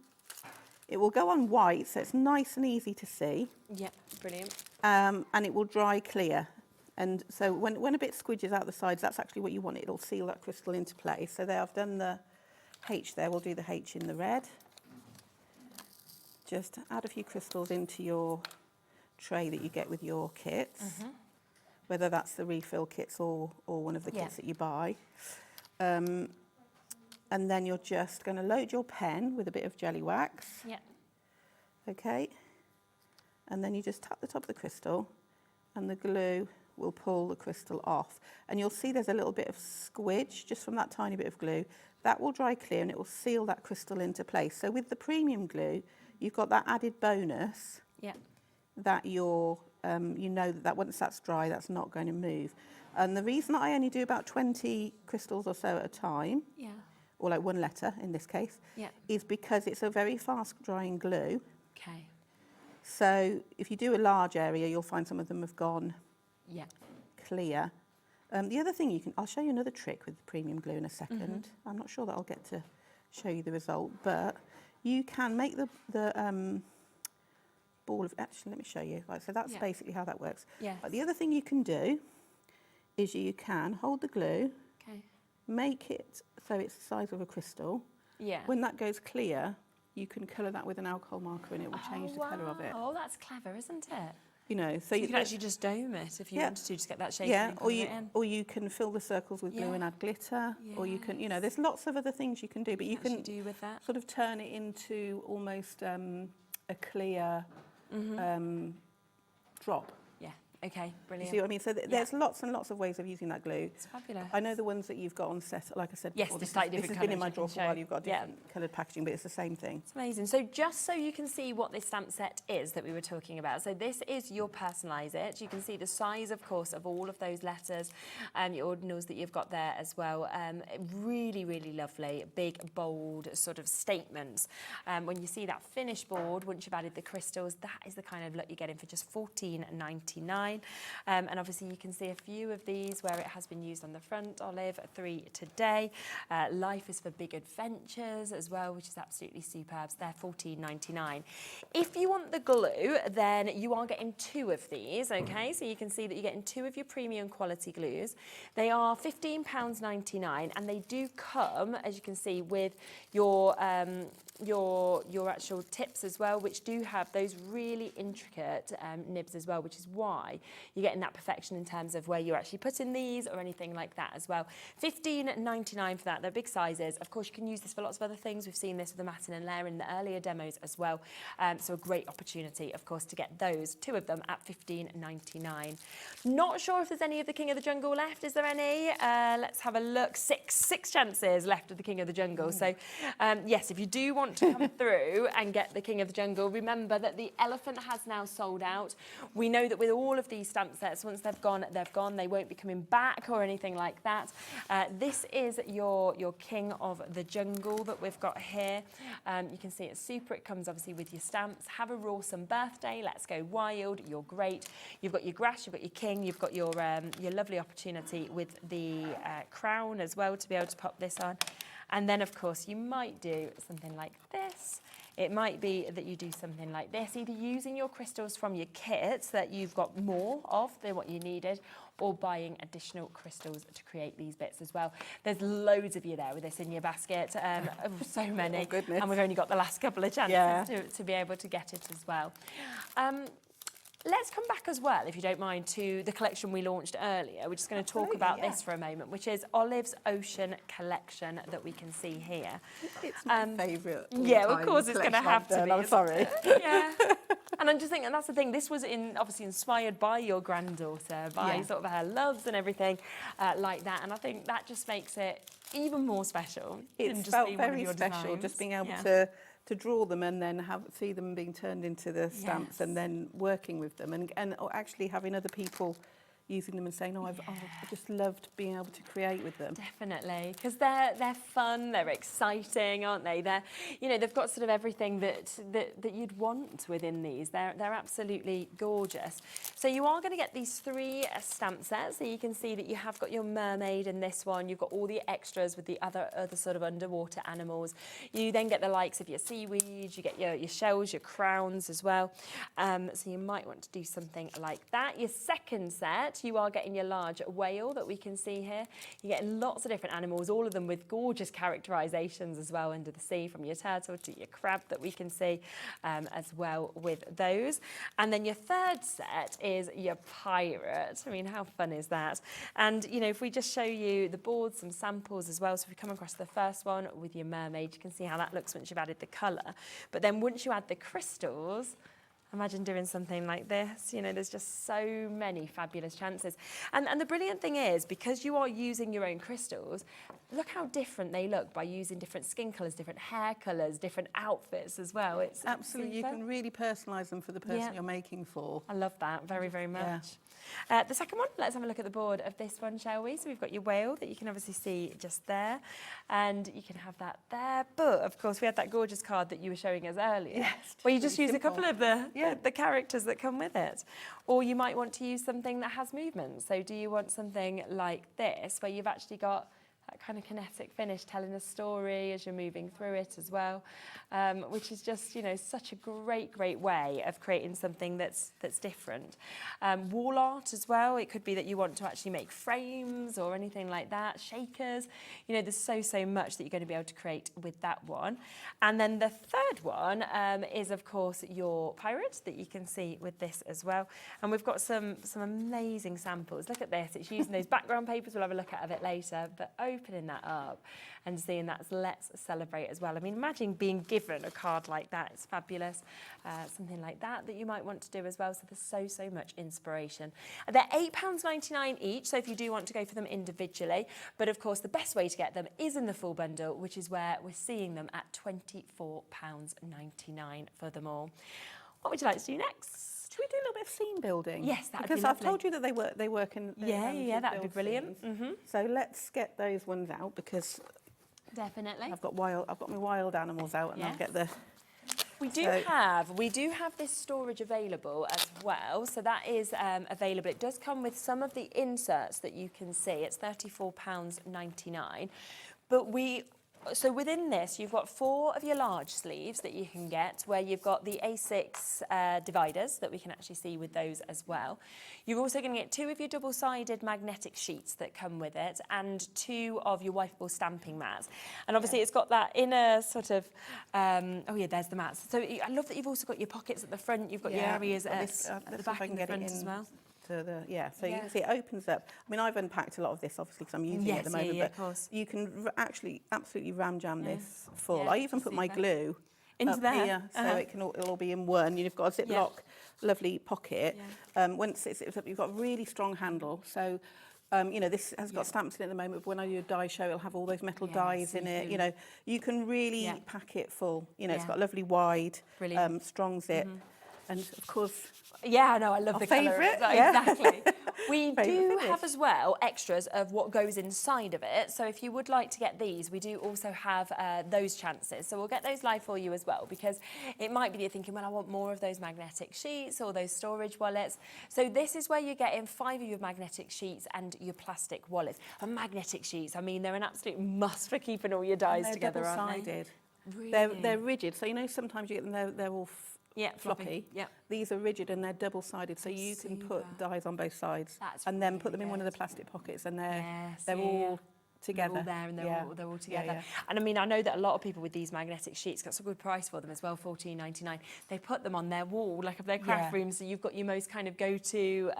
Speaker 2: It will go on white, so it's nice and easy to see.
Speaker 1: Yeah, brilliant.
Speaker 2: And it will dry clear. And so when a bit squidges out the sides, that's actually what you want. It'll seal that crystal into place. So there, I've done the H there. We'll do the H in the red. Just add a few crystals into your tray that you get with your kits, whether that's the refill kits or one of the kits that you buy. And then you're just going to load your pen with a bit of jelly wax.
Speaker 1: Yeah.
Speaker 2: Okay. And then you just tap the top of the crystal and the glue will pull the crystal off. And you'll see there's a little bit of squidge just from that tiny bit of glue. That will dry clear and it will seal that crystal into place. So with the premium glue, you've got that added bonus that you're, you know that once that's dry, that's not going to move. And the reason that I only do about 20 crystals or so at a time, or like one letter in this case, is because it's a very fast drying glue.
Speaker 1: Okay.
Speaker 2: So if you do a large area, you'll find some of them have gone clear. The other thing I'll show you another trick with the premium glue in a second. I'm not sure that I'll get to show you the result, but you can make the ball of, actually let me show you. Right, so that's basically how that works. But the other thing you can do is you can hold the glue, make it so it's the size of a crystal. When that goes clear, you can colour that with an alcohol marker and it will change the colour of it.
Speaker 1: Oh, that's clever, isn't it?
Speaker 2: You know,
Speaker 1: so you can actually just dome it if you wanted to, just get that shape.
Speaker 2: Yeah, or you can fill the circles with glue and add glitter, or you can, you know, there's lots of other things you can do, but you can
Speaker 1: do with that.
Speaker 2: Sort of turn it into almost a clear drop.
Speaker 1: Okay, brilliant.
Speaker 2: You see what I mean? So there's lots and lots of ways of using that glue.
Speaker 1: It's fabulous.
Speaker 2: I know the ones that you've got on set, like I said
Speaker 1: yes,
Speaker 2: before,
Speaker 1: this has
Speaker 2: been in my drawer for a while. You've got different coloured packaging, but it's the same thing.
Speaker 1: It's amazing. So just so you can see what this stamp set is that we were talking about. So this is your personalise it. You can see the size, of course, of all of those letters, your ordinals that you've got there as well. Really, really lovely, big, bold sort of statements. When you see that finished board, once you've added the crystals, that is the kind of look you're getting for just $14.99. And obviously you can see a few of these where it has been used on the front, Olive, 3 today. Life is for big adventures as well, which is absolutely superb. So they're $14.99. If you want the glue, then you are getting 2 of these, okay? So you can see that you're getting 2 of your premium quality glues. They are £15.99 and they do come, as you can see, with your actual tips as well, which do have those really intricate nibs as well, which is why eye, you're getting that perfection in terms of where you're actually putting these or anything like that as well. $15.99 for that. They're big sizes. Of course, you can use this for lots of other things. We've seen this with the matting and layer in the earlier demos as well. So a great opportunity, of course, to get those, 2 of them at $15.99. Not sure if there's any of the King of the Jungle left. Is there any? Let's have a look. Six chances left of the King of the Jungle. So yes, if you do want to come through and get the King of the Jungle, remember that the elephant has now sold out. We know that with all of these stamp sets, once they've gone, they've gone. They won't be coming back or anything like that. This is your King of the Jungle that we've got here. You can see it's super. It comes obviously with your stamps. Have a rawsome birthday. Let's go wild. You're great. You've got your grass. You've got your king. You've got your lovely opportunity with the crown as well to be able to pop this on. And then, of course, you might do something like this. It might be that you do something like this, either using your crystals from your kits that you've got more of than what you needed, or buying additional crystals to create these bits as well. There's loads of you there with this in your basket, so many.
Speaker 2: Oh, goodness.
Speaker 1: And we've only got the last couple of chances to be able to get it as well. Let's come back as well, if you don't mind, to the collection we launched earlier. We're just going to talk about this for a moment, which is Olive's Ocean collection that we can see here.
Speaker 2: It's my favourite.
Speaker 1: Yeah, of course it's going to have to be.
Speaker 2: I'm sorry.
Speaker 1: Yeah. And I'm just thinking, that's the thing, this was obviously inspired by your granddaughter, by sort of her loves and everything like that. And I think that just makes it even more special.
Speaker 2: It's felt very special, just being able to draw them and then see them being turned into the stamps and then working with them and actually having other people using them and saying, oh, I've just loved being able to create with them.
Speaker 1: Definitely, because they're fun, they're exciting, aren't they? They're, you know, they've got sort of everything that you'd want within these. They're absolutely gorgeous. So you are going to get these 3 stamp sets. So you can see that you have got your mermaid in this one. You've got all the extras with the other sort of underwater animals. You then get the likes of your seaweed. You get your shells, your crowns as well. So you might want to do something like that. Your second set, you are getting your large whale that we can see here. You're getting lots of different animals, all of them with gorgeous characterizations as well under the sea, from your turtle to your crab that we can see as well with those. And then your third set is your pirate. I mean, how fun is that? And, you know, if we just show you the boards, some samples as well. So if we come across the first one with your mermaid, you can see how that looks once you've added the colour. But then once you add the crystals, imagine doing something like this. You know, there's just so many fabulous chances. And the brilliant thing is, because you are using your own crystals, look how different they look by using different skin colours, different hair colours, different outfits as well. It's
Speaker 2: absolutely, you can really personalise them for the person you're making for.
Speaker 1: I love that very, very much. The second one, let's have a look at the board of this one, shall we? So we've got your whale that you can obviously see just there, and you can have that there. But of course, we had that gorgeous card that you were showing us earlier, where you just use a couple of the characters that come with it. Or you might want to use something that has movement. So do you want something like this, where you've actually got that kind of kinetic finish, telling a story as you're moving through it as well, which is just, you know, such a great way of creating something that's different. Wall art as well. It could be that you want to actually make frames or anything like that, shakers. You know, there's so much that you're going to be able to create with that one. And then the third one is, of course, your pirate that you can see with this as well. And we've got some amazing samples. Look at this. It's using those background papers. We'll have a look at it later, but opening that up and seeing that's Let's Celebrate as well. I mean, imagine being given a card like that. It's fabulous. Something like that you might want to do as well. So there's so much inspiration. They're £8.99 each, so if you do want to go for them individually. But of course, the best way to get them is in the full bundle, which is where we're seeing them at £24.99 for them all. What would you like to do next?
Speaker 2: Should we do a little bit of scene building?
Speaker 1: Yes, that would be
Speaker 2: because
Speaker 1: lovely.
Speaker 2: I've told you that they work in.
Speaker 1: Yeah, that'd be brilliant.
Speaker 2: So let's get those ones out, because
Speaker 1: definitely
Speaker 2: I've got my wild animals out, and I'll get the.
Speaker 1: We do have this storage available as well, so that is available. It does come with some of the inserts that you can see. It's £34.99, but so within this, you've got 4 of your large sleeves that you can get, where you've got the A6 dividers that we can actually see with those as well. You're also going to get 2 of your double-sided magnetic sheets that come with it, and 2 of your wifeable stamping mats. And obviously it's got that inner sort of, there's the mats. So I love that you've also got your pockets at the front, you've got your areas at the back and the front as well.
Speaker 2: to the, so you can see it opens up. I mean, I've unpacked a lot of this, obviously, because I'm using it at the moment,
Speaker 1: of course.
Speaker 2: you can actually absolutely ram jam this full.
Speaker 1: Yeah,
Speaker 2: I even put my glue
Speaker 1: into
Speaker 2: up
Speaker 1: there.
Speaker 2: here, so it'll all be in one. You've got a Ziploc, lovely pocket. Once it's up, you've got a really strong handle. So, you know, this has got stamps in it at the moment, but when I do a die show, it'll have all those metal dies in it. You know, you can really pack it full. You know, it's got a lovely wide, strong zip. And of course,
Speaker 1: I know, I love the colour of it. Exactly. We do have as well extras of what goes inside of it. So if you would like to get these, we do also have those chances. So we'll get those live for you as well, because it might be you're thinking, well, I want more of those magnetic sheets or those storage wallets. So this is where you're getting 5 of your magnetic sheets and your plastic wallets. And magnetic sheets, I mean, they're an absolute must for keeping all your dies together, aren't they?
Speaker 2: Really? They're rigid. So, you know, sometimes you get them, they're all floppy.
Speaker 1: Yeah.
Speaker 2: These are rigid and they're double-sided, so you can put dies on both sides and then put them in one of the plastic pockets, and they're all together.
Speaker 1: They're all there and they're all together. And I mean, I know that a lot of people with these magnetic sheets got a good price for them as well, $14.99. They put them on their wall, like of their craft room, so you've got your most kind of go-to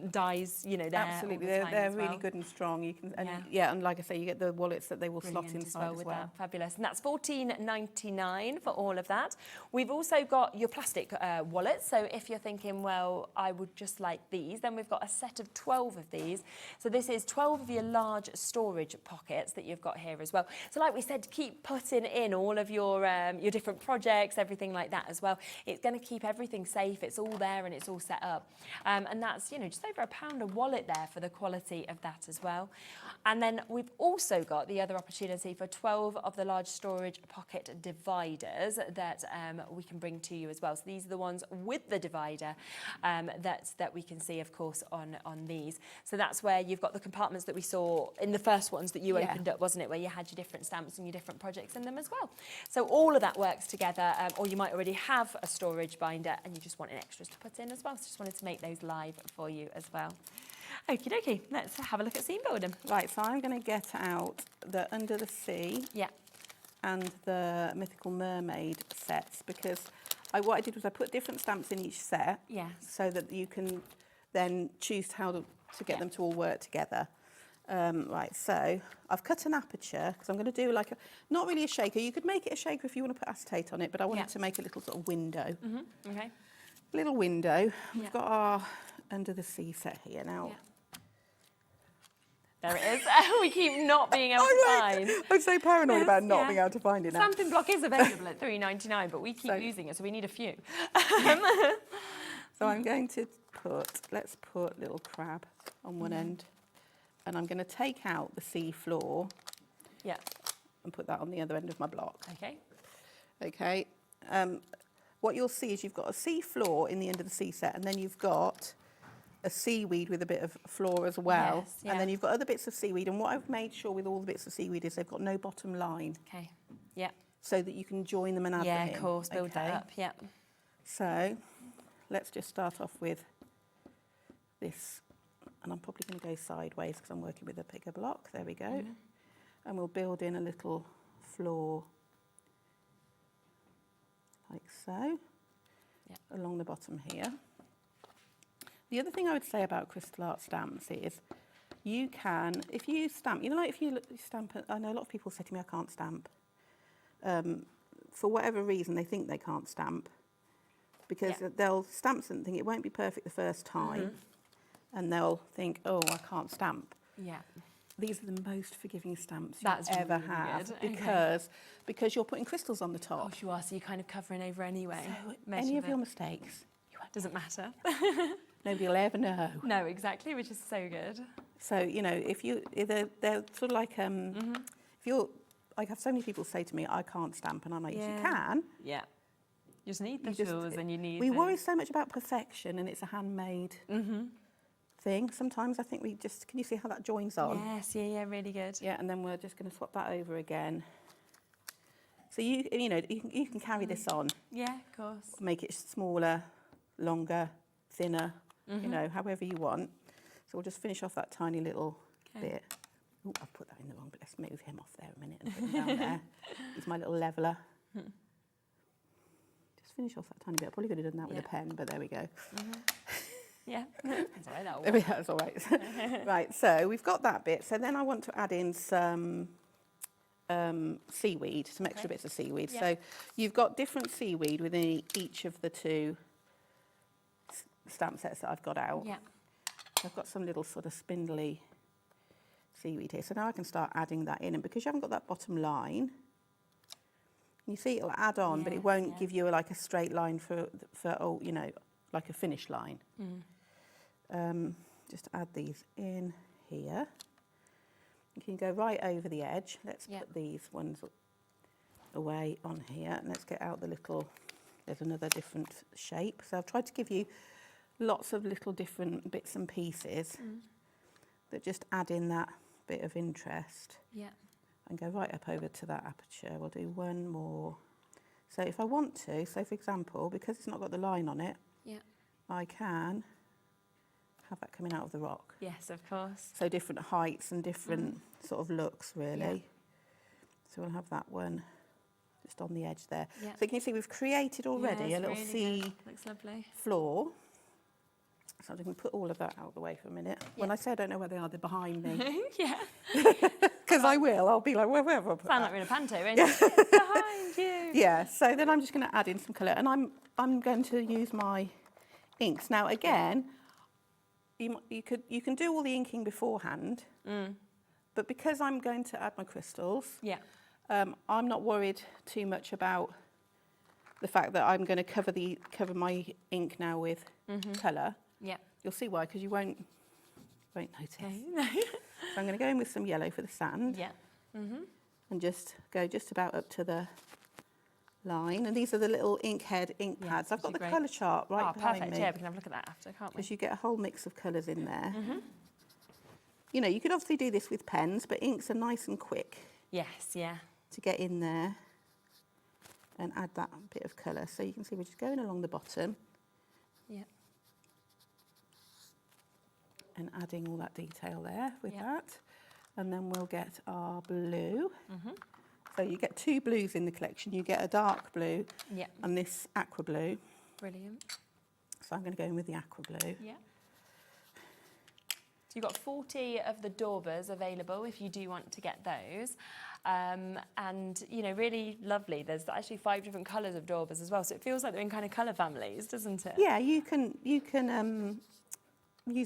Speaker 1: dies, you know, there.
Speaker 2: Absolutely, they're really good and strong. You can, and like I say, you get the wallets that they will slot inside as well.
Speaker 1: That. Fabulous, and that's $14.99 for all of that. We've also got your plastic wallets. So if you're thinking, well, I would just like these, then we've got a set of 12 of these. So this is 12 of your large storage pockets that you've got here as well. So like we said, keep putting in all of your different projects, everything like that as well. It's going to keep everything safe. It's all there and it's all set up. And that's, you know, just over £1 a wallet there for the quality of that as well. And then we've also got the other opportunity for 12 of the large storage pocket dividers that we can bring to you as well. So these are the ones with the divider that we can see, of course, on these. So that's where you've got the compartments that we saw in the first ones that you opened up, wasn't it, where you had your different stamps and your different projects in them as well. So all of that works together, or you might already have a storage binder and you just want extras to put in as well. So just wanted to make those live for you as well. Okie dokie, let's have a look at scene building.
Speaker 2: Right, so I'm going to get out the Under the Sea and the Mythical Mermaid sets, because what I did was I put different stamps in each set so that you can then choose how to get them to all work together. Right, so I've cut an aperture because I'm going to do like not really a shaker. You could make it a shaker if you want to put acetate on it, but I wanted to make a little sort of window.
Speaker 1: Okay.
Speaker 2: Little window. We've got our Under the Sea set here now.
Speaker 1: There it is. We keep not being able to find.
Speaker 2: I'm so paranoid about not being able to find it now.
Speaker 1: Stamping block is available at $3.99, but we keep using it, so we need a few.
Speaker 2: So I'm going to let's put little crab on one end. And I'm going to take out the sea floor and put that on the other end of my block. Okay. What you'll see is you've got a sea floor in the end of the sea set, and then you've got a seaweed with a bit of floor as well. And then you've got other bits of seaweed. And what I've made sure with all the bits of seaweed is they've got no bottom line.
Speaker 1: Okay. Yeah.
Speaker 2: So that you can join them and add them in.
Speaker 1: Yeah, of course. Build that up. Yeah.
Speaker 2: So let's just start off with this. And I'm probably going to go sideways because I'm working with a bigger block. There we go. And we'll build in a little floor like so, along the bottom here. The other thing I would say about crystal art stamps is you can, if you stamp, you know, like if you stamp, I know a lot of people say to me, I can't stamp. For whatever reason, they think they can't stamp because they'll stamp something, it won't be perfect the first time. And they'll think, oh, I can't stamp.
Speaker 1: Yeah.
Speaker 2: These are the most forgiving stamps
Speaker 1: That's
Speaker 2: you ever
Speaker 1: really
Speaker 2: have
Speaker 1: good.
Speaker 2: because you're putting crystals on the top.
Speaker 1: Oh, you are, so you're kind of covering over anyway.
Speaker 2: So any of your mistakes,
Speaker 1: doesn't matter.
Speaker 2: Nobody will ever know.
Speaker 1: No, exactly, which is so good.
Speaker 2: So, you know, they're sort of like, if you're, I have so many people say to me, I can't stamp, and I'm like, yes, you can.
Speaker 1: Yeah. You just need the tools and you need
Speaker 2: We worry so much about perfection, and it's a handmade thing. Sometimes I think we just, can you see how that joins on?
Speaker 1: Yes, yeah, really good.
Speaker 2: Yeah, and then we're just going to swap that over again. So you know, you can carry this on.
Speaker 1: Yeah, of course.
Speaker 2: Make it smaller, longer, thinner, you know, however you want. So we'll just finish off that tiny little bit. Oh, I've put that in the wrong, but let's move him off there a minute and put him down there. He's my little leveller. Just finish off that tiny bit. I probably could have done that with a pen, but there we go.
Speaker 1: Yeah, that's all right, that'll work.
Speaker 2: That's all right. Right, so we've got that bit. So then I want to add in some seaweed, some extra bits of seaweed.
Speaker 1: Yeah.
Speaker 2: So you've got different seaweed within each of the two stamp sets that I've got out.
Speaker 1: Yeah.
Speaker 2: I've got some little sort of spindly seaweed here. So now I can start adding that in. And because you haven't got that bottom line, you see it'll add on, but it won't give you like a straight line for oh, you know, like a finish line. Just add these in here. You can go right over the edge. Let's put these ones away on here, and let's get out the little, there's another different shape. So I've tried to give you lots of little different bits and pieces that just add in that bit of interest.
Speaker 1: Yeah.
Speaker 2: And go right up over to that aperture. We'll do one more. So if I want to, so for example, because it's not got the line on it, I can have that coming out of the rock.
Speaker 1: Yes, of course.
Speaker 2: So different heights and different sort of looks, really.
Speaker 1: Yeah.
Speaker 2: So we'll have that one just on the edge there.
Speaker 1: Yeah.
Speaker 2: So you can see we've created already a little
Speaker 1: really
Speaker 2: sea
Speaker 1: good. Looks lovely.
Speaker 2: floor. So I'm going to put all of that out of the way for a minute. When I say I don't know where they are, they're behind me.
Speaker 1: Yeah.
Speaker 2: Because I will. I'll be like, where have I put
Speaker 1: Sound
Speaker 2: that?
Speaker 1: like we're in a panto, ain't it? Behind you.
Speaker 2: Yeah, so then I'm just going to add in some colour, and I'm going to use my inks. Now again, you can do all the inking beforehand, but because I'm going to add my crystals, I'm not worried too much about the fact that I'm going to cover my ink now with colour.
Speaker 1: Yeah.
Speaker 2: You'll see why, because you won't notice. So I'm going to go in with some yellow for the sand.
Speaker 1: Yeah.
Speaker 2: And just go just about up to the line. And these are the little ink pads. I've got the colour chart right behind
Speaker 1: perfect.
Speaker 2: me.
Speaker 1: Yeah, we can have a look at that after, can't we?
Speaker 2: Because you get a whole mix of colours in there. You know, you could obviously do this with pens, but inks are nice and quick.
Speaker 1: Yes, yeah.
Speaker 2: To get in there and add that bit of colour. So you can see we're just going along the bottom.
Speaker 1: Yeah.
Speaker 2: And adding all that detail there with that. And then we'll get our blue. So you get two blues in the collection. You get a dark blue and this aqua blue.
Speaker 1: Brilliant.
Speaker 2: So I'm going to go in with the aqua blue.
Speaker 1: Yeah. So you've got 40 of the daubers available if you do want to get those. And, you know, really lovely. There's actually 5 different colours of daubers as well. So it feels like they're in kind of colour families, doesn't it?
Speaker 2: Yeah, you can use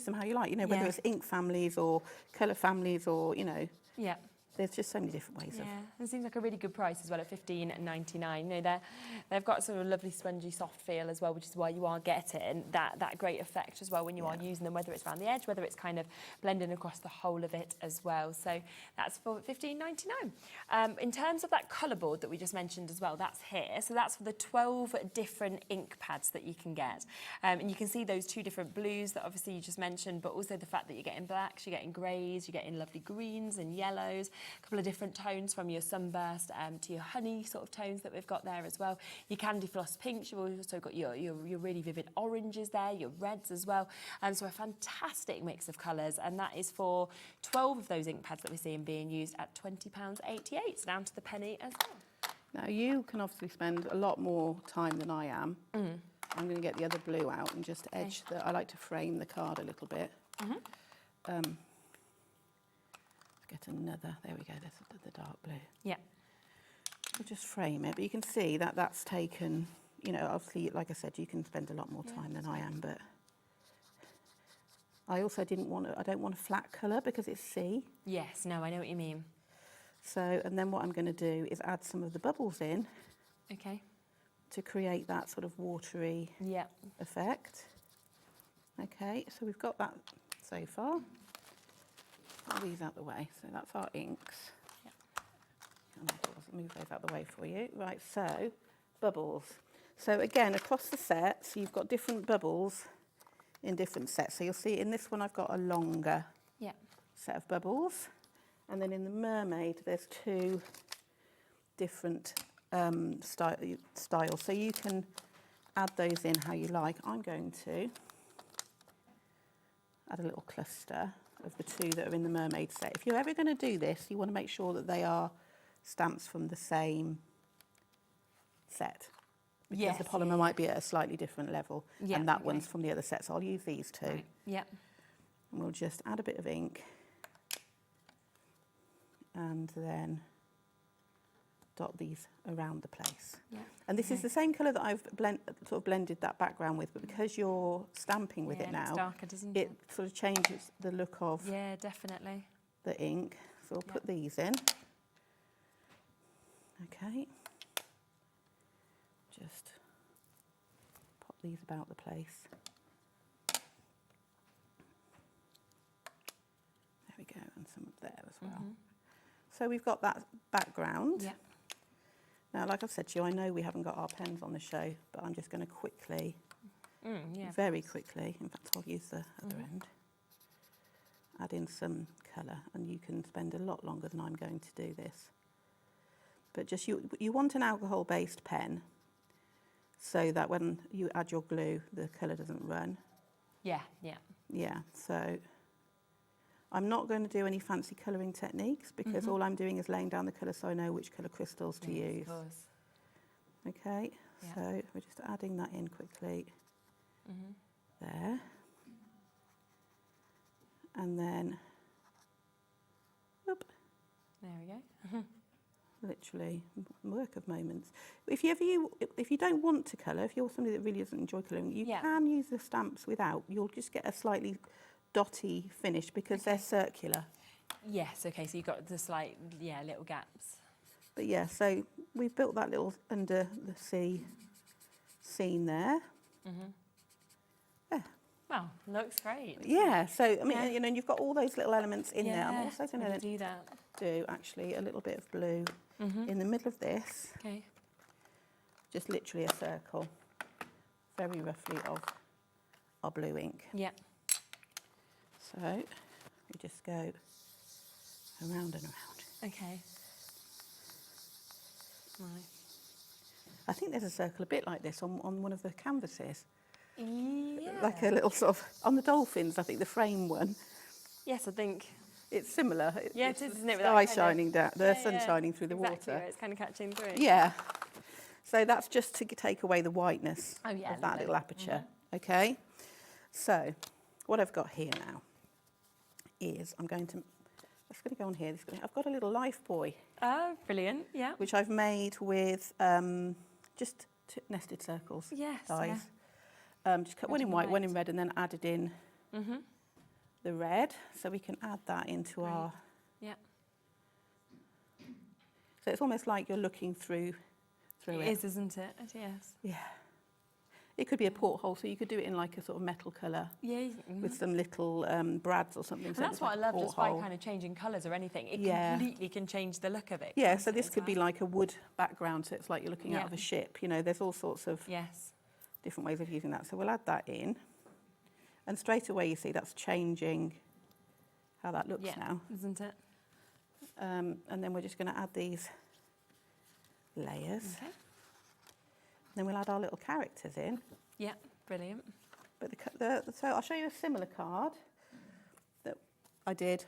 Speaker 2: them how you like, you know, whether it's ink families or colour families or, you know.
Speaker 1: Yeah.
Speaker 2: There's just so many different ways of...
Speaker 1: It seems like a really good price as well at $15.99. You know, they've got sort of a lovely spongy soft feel as well, which is why you are getting that great effect as well when you are using them, whether it's around the edge, whether it's kind of blending across the whole of it as well. So that's for $15.99. In terms of that colour board that we just mentioned as well, that's here. So that's for the 12 different ink pads that you can get. And you can see those 2 different blues that obviously you just mentioned, but also the fact that you're getting blacks, you're getting greys, you're getting lovely greens and yellows. A couple of different tones from your sunburst to your honey sort of tones that we've got there as well. Your candy floss pinks, you've also got your really vivid oranges there, your reds as well. So a fantastic mix of colours, and that is for 12 of those ink pads that we're seeing being used at £20.88, so down to the penny as well.
Speaker 2: Now you can obviously spend a lot more time than I am. I'm going to get the other blue out and just edge I like to frame the card a little bit. Get another, there we go, there's the dark blue.
Speaker 1: Yeah.
Speaker 2: We'll just frame it, but you can see that that's taken, you know, obviously, like I said, you can spend a lot more time than I am, but I also don't want a flat colour because it's sea.
Speaker 1: Yes, no, I know what you mean.
Speaker 2: So, and then what I'm going to do is add some of the bubbles in.
Speaker 1: Okay.
Speaker 2: To create that sort of watery effect. Okay, so we've got that so far. All these out the way, so that's our inks. And I'll move those out the way for you. Right, so bubbles. So again, across the sets, you've got different bubbles in different sets. So you'll see in this one, I've got a longer set of bubbles. And then in the mermaid, there's 2 different styles. So you can add those in how you like. I'm going to add a little cluster of the 2 that are in the mermaid set. If you're ever going to do this, you want to make sure that they are stamps from the same set. because the polymer might be at a slightly different level, and that one's from the other set, so I'll use these two.
Speaker 1: Right. Yep.
Speaker 2: And we'll just add a bit of ink and then dot these around the place.
Speaker 1: Yeah.
Speaker 2: And this is the same colour that I've sort of blended that background with, but because you're stamping with it now,
Speaker 1: it's darker, doesn't
Speaker 2: it sort of changes the look of
Speaker 1: definitely.
Speaker 2: the ink. So we'll put these in. Okay. Just pop these about the place. There we go, and some up there as well. So we've got that background.
Speaker 1: Yeah.
Speaker 2: Now, like I've said to you, I know we haven't got our pens on the show, but I'm just going to quickly, very quickly, in fact, I'll use the other end, add in some colour, and you can spend a lot longer than I'm going to do this. But just you want an alcohol-based pen so that when you add your glue, the colour doesn't run.
Speaker 1: Yeah.
Speaker 2: Yeah, so I'm not going to do any fancy colouring techniques because all I'm doing is laying down the colour so I know which colour crystals to use.
Speaker 1: Of course.
Speaker 2: Okay, so we're just adding that in quickly there. And then, whoop,
Speaker 1: there we go.
Speaker 2: literally work of moments. If you don't want to colour, if you're somebody that really doesn't enjoy colouring, you can use the stamps without. You'll just get a slightly dotty finish because they're circular.
Speaker 1: Yes, okay, so you've got the slight, little gaps.
Speaker 2: But yeah, so we've built that little under the sea scene there.
Speaker 1: Wow, looks great.
Speaker 2: Yeah, so I mean, you know, and you've got all those little elements in there. I'm also going to
Speaker 1: do that.
Speaker 2: Do actually a little bit of blue in the middle of this.
Speaker 1: Okay.
Speaker 2: Just literally a circle, very roughly, of our blue ink.
Speaker 1: Yeah.
Speaker 2: So we just go around and around.
Speaker 1: Okay. Right.
Speaker 2: I think there's a circle a bit like this on one of the canvases.
Speaker 1: Yeah.
Speaker 2: Like a little sort of, on the dolphins, I think the frame one.
Speaker 1: Yes, I think.
Speaker 2: It's similar.
Speaker 1: Yeah, it is, isn't it?
Speaker 2: The sky shining down, the sun shining through the
Speaker 1: exactly,
Speaker 2: water.
Speaker 1: It's kind of catching through.
Speaker 2: Yeah. So that's just to take away the whiteness
Speaker 1: of
Speaker 2: that little aperture. Okay. So what I've got here now is I'm going to go on here. I've got a little life buoy.
Speaker 1: Oh, brilliant. Yeah.
Speaker 2: Which I've made with just nested circles.
Speaker 1: Yes.
Speaker 2: Dies. Just cut one in white, one in red, and then added in the red. So we can add that into our.
Speaker 1: Yeah.
Speaker 2: So it's almost like you're looking through it.
Speaker 1: It is, isn't it? Yes.
Speaker 2: Yeah. It could be a porthole, so you could do it in like a sort of metal colour.
Speaker 1: Yeah.
Speaker 2: With some little brads or something.
Speaker 1: And
Speaker 2: so
Speaker 1: that's what
Speaker 2: like
Speaker 1: I love, just by
Speaker 2: porthole.
Speaker 1: kind of changing colours or anything. It
Speaker 2: Yeah.
Speaker 1: completely can change the look of it.
Speaker 2: Yeah, so this could be like a wood background, so it's like you're looking out of a ship. You know, there's all sorts of different ways of using that. So we'll add that in. And straight away you see that's changing how that looks now.
Speaker 1: Isn't it?
Speaker 2: And then we're just going to add these layers.
Speaker 1: Okay.
Speaker 2: Then we'll add our little characters in.
Speaker 1: Yeah, brilliant.
Speaker 2: But so I'll show you a similar card that I did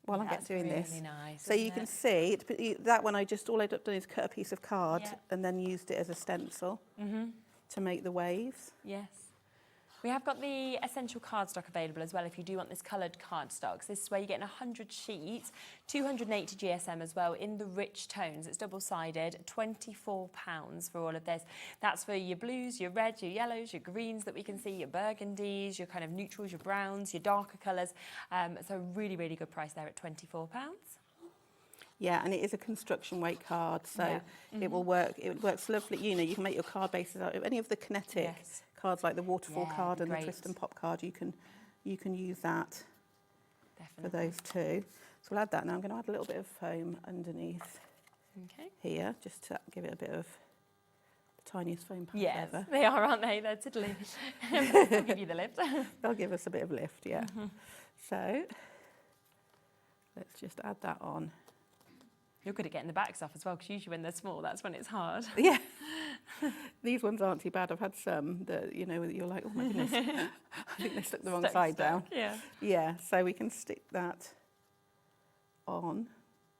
Speaker 2: while I'm doing
Speaker 1: really
Speaker 2: this.
Speaker 1: Nice,
Speaker 2: so you can see that one. All I'd done is cut a piece of card and then used it as a stencil to make the waves.
Speaker 1: Yes. We have got the essential cardstock available as well if you do want this coloured cardstock. So this is where you're getting 100 sheets, 280 GSM as well in the rich tones. It's double-sided, £24 for all of this. That's for your blues, your reds, your yellows, your greens that we can see, your burgundies, your kind of neutrals, your browns, your darker colours. So really, really good price there at £24.
Speaker 2: Yeah, and it is a construction weight card, so it will work. It works lovely. You know, you can make your card bases out of any of the kinetic cards, like the waterfall card and the twist and pop card. You can use that for those two. So we'll add that now. I'm going to add a little bit of foam underneath here, just to give it a bit of the tiniest foam pads ever.
Speaker 1: They are, aren't they? They're tiddly. They'll give you the lift.
Speaker 2: They'll give us a bit of lift, yeah. So let's just add that on.
Speaker 1: You're good at getting the backs off as well, because usually when they're small, that's when it's hard.
Speaker 2: Yeah. These ones aren't too bad. I've had some that, you know, you're like, oh my goodness, I think they stuck the wrong side down.
Speaker 1: Yeah.
Speaker 2: Yeah, so we can stick that on.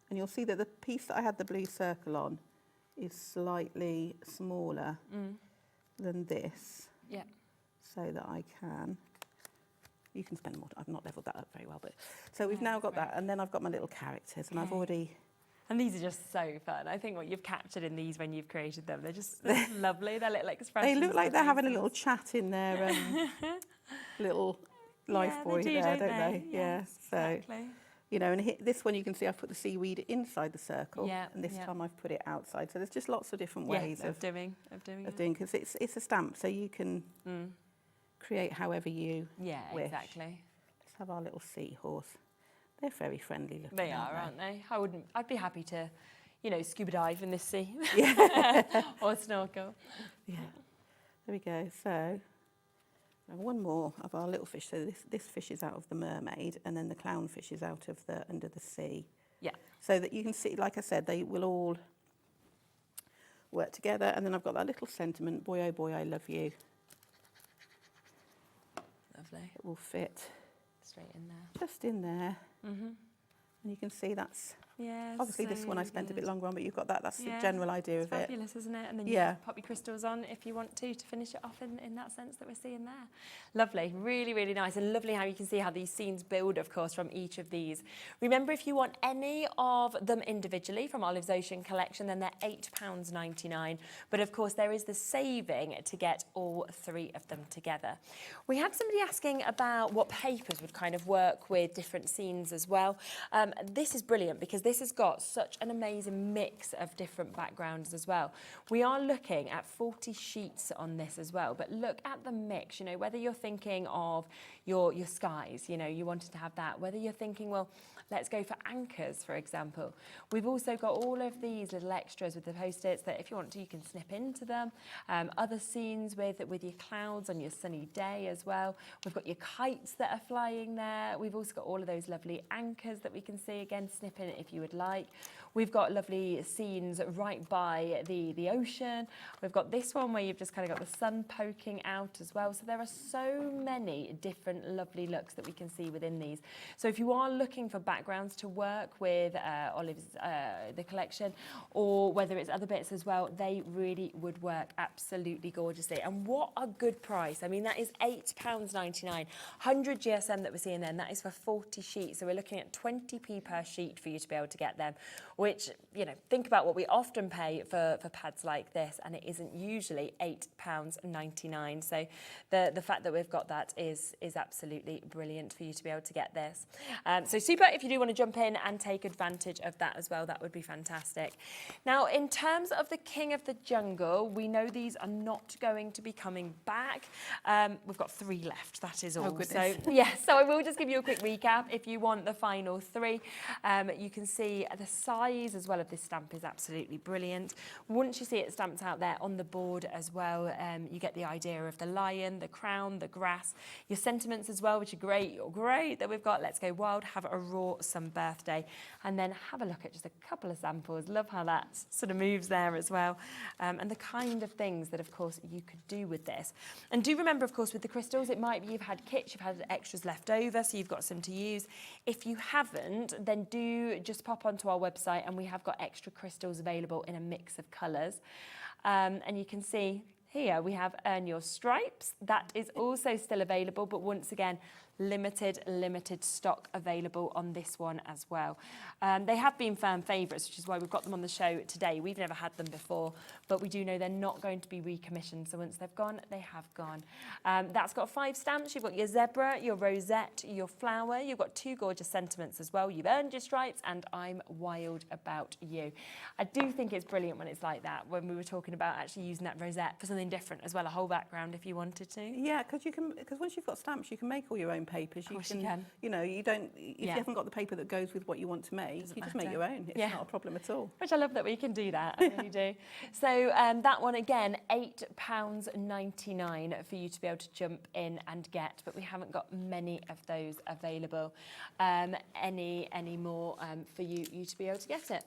Speaker 2: And you'll see that the piece that I had the blue circle on is slightly smaller than this.
Speaker 1: Yeah.
Speaker 2: So that I can, you can spend more, I've not levelled that up very well, but, so we've now got that, and then I've got my little characters, and I've already...
Speaker 1: And these are just so fun. I think what you've captured in these when you've created them, they're just lovely. They're little expressions.
Speaker 2: They look like they're having a little chat in their little life buoy there, don't they?
Speaker 1: Yes,
Speaker 2: So,
Speaker 1: exactly.
Speaker 2: you know, and this one you can see I've put the seaweed inside the circle, and this time I've put it outside. So there's just lots of different ways of doing, because it's a stamp, so you can create however you wish.
Speaker 1: Exactly.
Speaker 2: Let's have our little seahorse. They're very friendly looking.
Speaker 1: They are, aren't they? I'd be happy to, you know, scuba dive in this sea. Or snorkel.
Speaker 2: Yeah. There we go. So one more of our little fish. So this fish is out of the mermaid, and then the clownfish is out of the under the sea.
Speaker 1: Yeah.
Speaker 2: So that you can see, like I said, they will all work together. And then I've got that little sentiment, boy, oh boy, I love you.
Speaker 1: Lovely.
Speaker 2: It will fit
Speaker 1: straight in there.
Speaker 2: Just in there. And you can see that's obviously
Speaker 1: so
Speaker 2: this one I spent a bit longer on, but you've got that. That's the
Speaker 1: Yeah,
Speaker 2: general idea
Speaker 1: it's
Speaker 2: of it.
Speaker 1: fabulous, isn't it? And then you can pop your crystals on if you want to finish it off in that sense that we're seeing there. Lovely, really, really nice, and lovely how you can see how these scenes build, of course, from each of these. Remember, if you want any of them individually from Olive's Ocean collection, then they're £8.99. But of course, there is the saving to get all three of them together. We had somebody asking about what papers would kind of work with different scenes as well. This is brilliant because this has got such an amazing mix of different backgrounds as well. We are looking at 40 sheets on this as well, but look at the mix, you know, whether you're thinking of your skies, you know, you wanted to have that, whether you're thinking, well, let's go for anchors, for example. We've also got all of these little extras with the post-its that if you want to, you can snip into them. Other scenes with your clouds on your sunny day as well. We've got your kites that are flying there. We've also got all of those lovely anchors that we can see, again, snip in if you would like. We've got lovely scenes right by the ocean. We've got this one where you've just kind of got the sun poking out as well. So there are so many different lovely looks that we can see within these. So if you are looking for backgrounds to work with Olive's the collection, or whether it's other bits as well, they really would work absolutely gorgeously. And what a good price. I mean, that is £8.99. 100 GSM that we're seeing there, and that is for 40 sheets. So we're looking at 20p per sheet for you to be able to get them, which, you know, think about what we often pay for pads like this, and it isn't usually £8.99. So the fact that we've got that is absolutely brilliant for you to be able to get this. So super, if you do want to jump in and take advantage of that as well, that would be fantastic. Now, in terms of the King of the Jungle, we know these are not going to be coming back. We've got 3 left, that is all.
Speaker 2: Oh, goodness.
Speaker 1: So, yes, so I will just give you a quick recap. If you want the final 3, you can see the size as well of this stamp is absolutely brilliant. Once you see it stamped out there on the board as well, you get the idea of the lion, the crown, the grass, your sentiments as well, which are great. You're great that we've got Let's Go Wild, Have a Raw Some Birthday, and then have a look at just a couple of samples. Love how that sort of moves there as well, and the kind of things that, of course, you could do with this. And do remember, of course, with the crystals, it might be you've had kits, you've had extras left over, so you've got some to use. If you haven't, then do just pop onto our website, and we have got extra crystals available in a mix of colours. And you can see here we have Earn Your Stripes. That is also still available, but once again, limited stock available on this one as well. They have been firm favourites, which is why we've got them on the show today. We've never had them before, but we do know they're not going to be recommissioned. So once they've gone, they have gone. That's got 5 stamps. You've got your zebra, your rosette, your flower. You've got 2 gorgeous sentiments as well. You've earned your stripes, and I'm wild about you. I do think it's brilliant when it's like that, when we were talking about actually using that rosette for something different as well, a whole background if you wanted to.
Speaker 2: Yeah, because once you've got stamps, you can make all your own papers.
Speaker 1: Of course you can.
Speaker 2: You know, you don't, if you haven't got the paper that goes with what you want to make, you just make your own. It's not a problem at all.
Speaker 1: Which I love that we can do that, I really do. So that one again, £8.99 for you to be able to jump in and get, but we haven't got many of those available any more for you to be able to get it.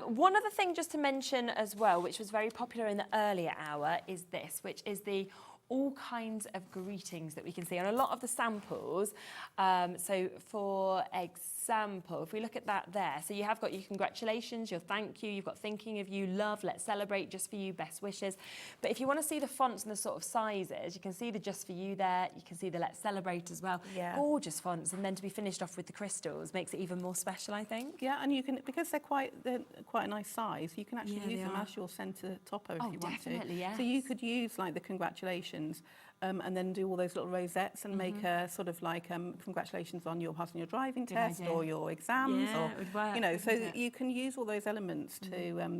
Speaker 1: One other thing just to mention as well, which was very popular in the earlier hour, is this, which is the all kinds of greetings that we can see on a lot of the samples. So for example, example, if we look at that there, so you have got your congratulations, your thank you, you've got thinking of you, love, let's celebrate, just for you, best wishes. But if you want to see the fonts and the sort of sizes, you can see the just for you there, you can see the let's celebrate as well.
Speaker 2: Yeah.
Speaker 1: Gorgeous fonts, and then to be finished off with the crystals makes it even more special, I think.
Speaker 2: Yeah, and you can, because they're quite a nice size, you can actually use them as your centre topper if you want to.
Speaker 1: Definitely, yes.
Speaker 2: So you could use like the congratulations and then do all those little rosettes and make a sort of like congratulations on your passing your driving test or your exams,
Speaker 1: Yeah,
Speaker 2: or
Speaker 1: it would work,
Speaker 2: you know, so
Speaker 1: wouldn't it?
Speaker 2: you can use all those elements to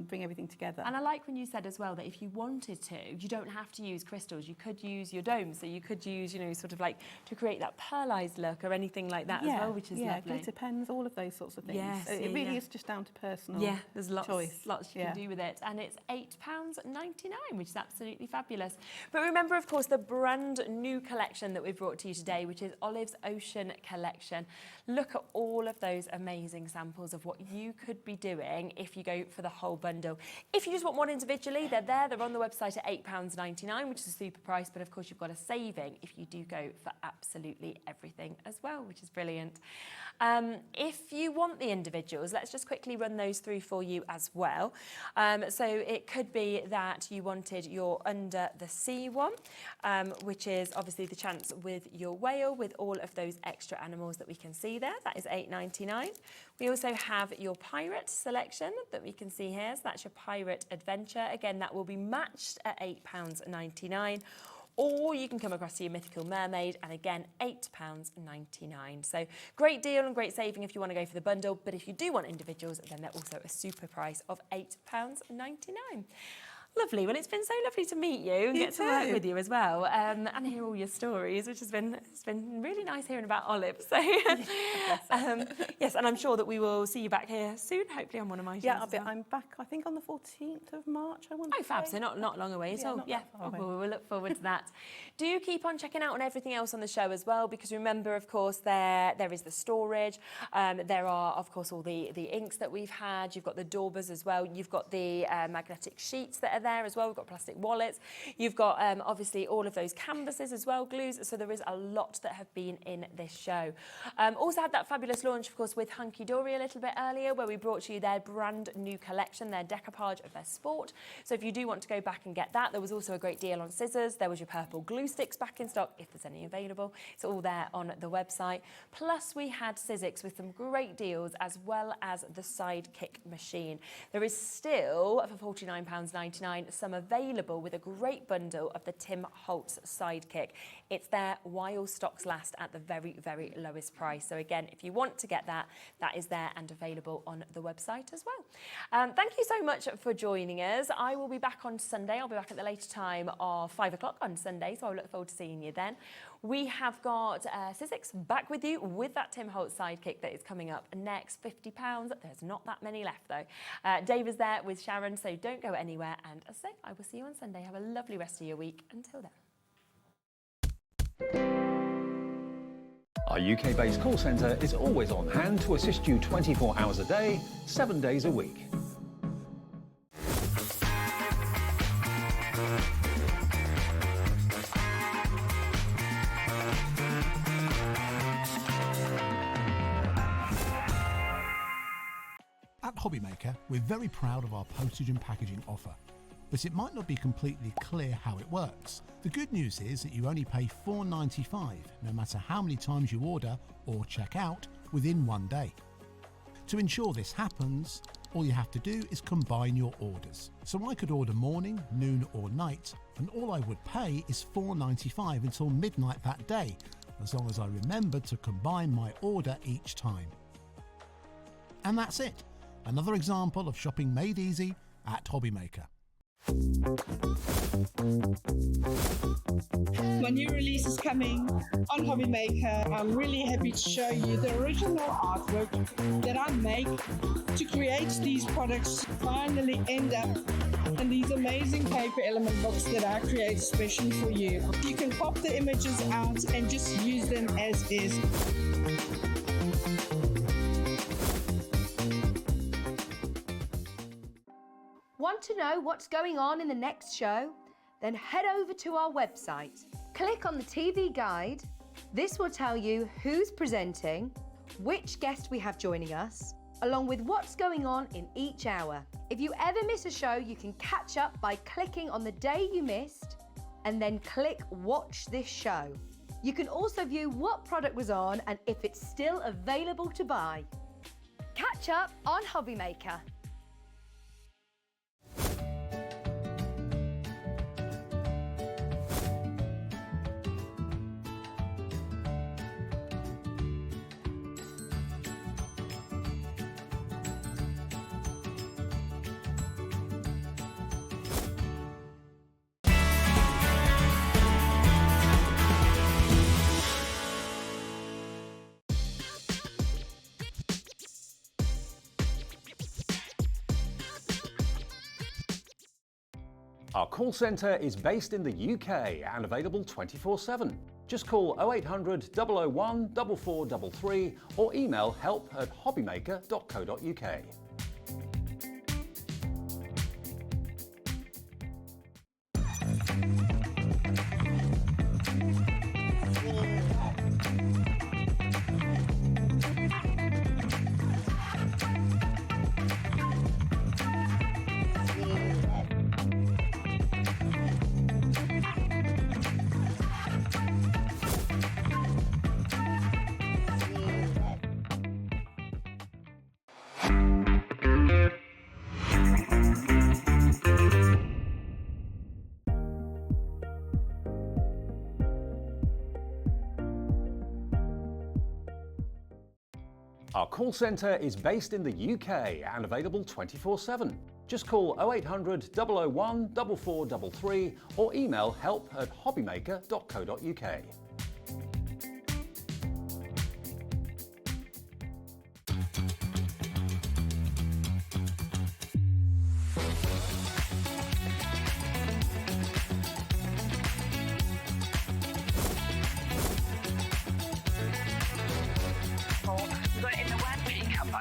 Speaker 2: bring everything together.
Speaker 1: And I like when you said as well that if you wanted to, you don't have to use crystals. You could use your dome, so you could use, you know, sort of like to create that pearlized look or anything like that as well, which is lovely.
Speaker 2: Glitter pens, all of those sorts of things.
Speaker 1: Yes,
Speaker 2: It really is just down to personal
Speaker 1: Yeah, there's lots you can
Speaker 2: Yeah.
Speaker 1: do with it. And it's £8.99, which is absolutely fabulous. But remember, of course, the brand new collection that we've brought to you today, which is Olive's Ocean Collection. Look at all of those amazing samples of what you could be doing if you go for the whole bundle. If you just want one individually, they're there. They're on the website at £8.99, which is a super price. But of course, you've got a saving if you do go for absolutely everything as well, which is brilliant. If you want the individuals, let's just quickly run those through for you as well. So it could be that you wanted your Under the Sea one, which is obviously the chance with your whale with all of those extra animals that we can see there. That is £8.99. We also have your pirate selection that we can see here. So that's your pirate adventure. Again, that will be matched at £8.99. Or you can come across to your mythical mermaid, and again, £8.99. So great deal and great saving if you want to go for the bundle. But if you do want individuals, then they're also a super price of £8.99. Lovely. Well, it's been so lovely to meet you and get to work with you as well, and hear all your stories, which has been really nice hearing about Olive. So yes, and I'm sure that we will see you back here soon, hopefully on one of my shows.
Speaker 2: Yeah, I'm back, I think, on the 14th of March, I want to say.
Speaker 1: Fab, so not long away at all. Yeah, we'll look forward to that. Do keep on checking out on everything else on the show as well, because remember, of course, there is the storage. There are, of course, all the inks that we've had. You've got the daubers as well. You've got the magnetic sheets that are there as well. We've got plastic wallets. You've got obviously all of those canvases as well, glues. So there is a lot that have been in this show. Also had that fabulous launch, of course, with Hunkydory a little bit earlier, where we brought you their brand new collection, their decoupage of their sport. So if you do want to go back and get that, there was also a great deal on scissors. There was your purple glue sticks back in stock, if there's any available. It's all there on the website. Plus we had Sizzix with some great deals, as well as the Sidekick machine. There is still, for £49.99, some available with a great bundle of the Tim Holtz Sidekick. It's there while stocks last at the very, very lowest price. So again, if you want to get that, that is there and available on the website as well. Thank you so much for joining us. I will be back on Sunday. I'll be back at the later time of 5 o'clock on Sunday, so I look forward to seeing you then. We have got Sizzix back with you with that Tim Holtz Sidekick that is coming up next, £50. There's not that many left though. Dave is there with Sharon, so don't go anywhere. And as I say, I will see you on Sunday. Have a lovely rest of your week. Until then.
Speaker 6: Our UK-based call centre is always on hand to assist you 24 hours a day, 7 days a week.
Speaker 9: At Hobbymaker, we're very proud of our postage and packaging offer, but it might not be completely clear how it works. The good news is that you only pay $4.95 no matter how many times you order or check out within 1 day. To ensure this happens, all you have to do is combine your orders. So I could order morning, noon or night, and all I would pay is $4.95 until midnight that day, as long as I remembered to combine my order each time. And that's it. Another example of shopping made easy at Hobbymaker.
Speaker 4: My new release is coming on Hobbymaker. I'm really happy to show you the original artwork that I make to create these products finally end up in these amazing paper element books that I create especially for you. You can pop the images out and just use them as is.
Speaker 7: Want to know what's going on in the next show? Then head over to our website. Click on the TV guide. This will tell you who's presenting, which guest we have joining us, along with what's going on in each hour. If you ever miss a show, you can catch up by clicking on the day you missed and then click Watch This Show. You can also view what product was on and if it's still available to buy. Catch up on Hobby Maker.
Speaker 6: Our call centre is based in the UK and available 24/7. Just call 0800 001 4433 or email help@hobbymaker.co.uk. Our call centre is based in the UK and available 24/7. Just call 0800 001 4433 or email help@hobbymaker.co.uk.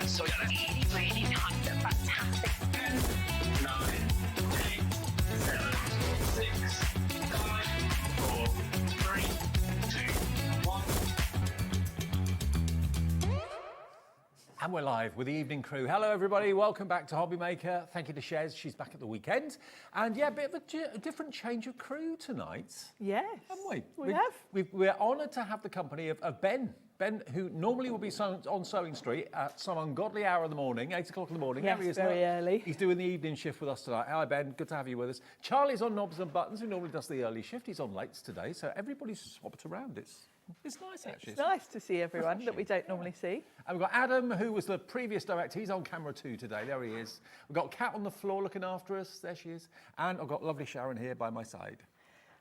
Speaker 14: So really, really nice and fantastic. 10, 9, 8, 7, 6, 5, 4, 3, 2, 1.
Speaker 6: And we're live with the evening crew. Hello everybody, welcome back to Hobby Maker. Thank you to Shez, she's back at the weekend. And yeah, a bit of a different change of crew tonight.
Speaker 8: Yes,
Speaker 6: haven't we?
Speaker 8: We have.
Speaker 6: We're honoured to have the company of Ben. Ben, who normally will be on Sewing Street at some ungodly hour in the morning, 8 o'clock in the morning.
Speaker 8: Yes,
Speaker 6: There he is,
Speaker 8: very early.
Speaker 6: He's doing the evening shift with us tonight. Hi Ben, good to have you with us. Charlie's on Knobs and Buttons, who normally does the early shift. He's on lates today, so everybody's swapped around. It's nice actually.
Speaker 8: It's nice to see everyone that we don't normally see.
Speaker 6: And we've got Adam, who was the previous director. He's on camera too today. There he is. We've got Kat on the floor looking after us. There she is. And I've got lovely Sharon here by my side.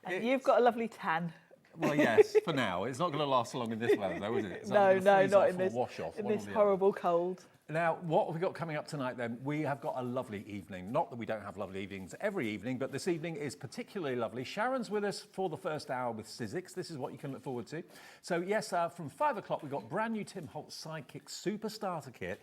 Speaker 8: And you've got a lovely tan.
Speaker 6: Well, yes, for now. It's not going to last long in this weather, though, is it? It's
Speaker 8: No, not in this,
Speaker 6: wash off,
Speaker 8: in this horrible cold.
Speaker 6: Now, what have we got coming up tonight, then? We have got a lovely evening. Not that we don't have lovely evenings every evening, but this evening is particularly lovely. Sharon's with us for the first hour with Sizzix. This is what you can look forward to. So, yes, from 5 o'clock, we've got brand new Tim Holtz Sidekick Super Starter Kit.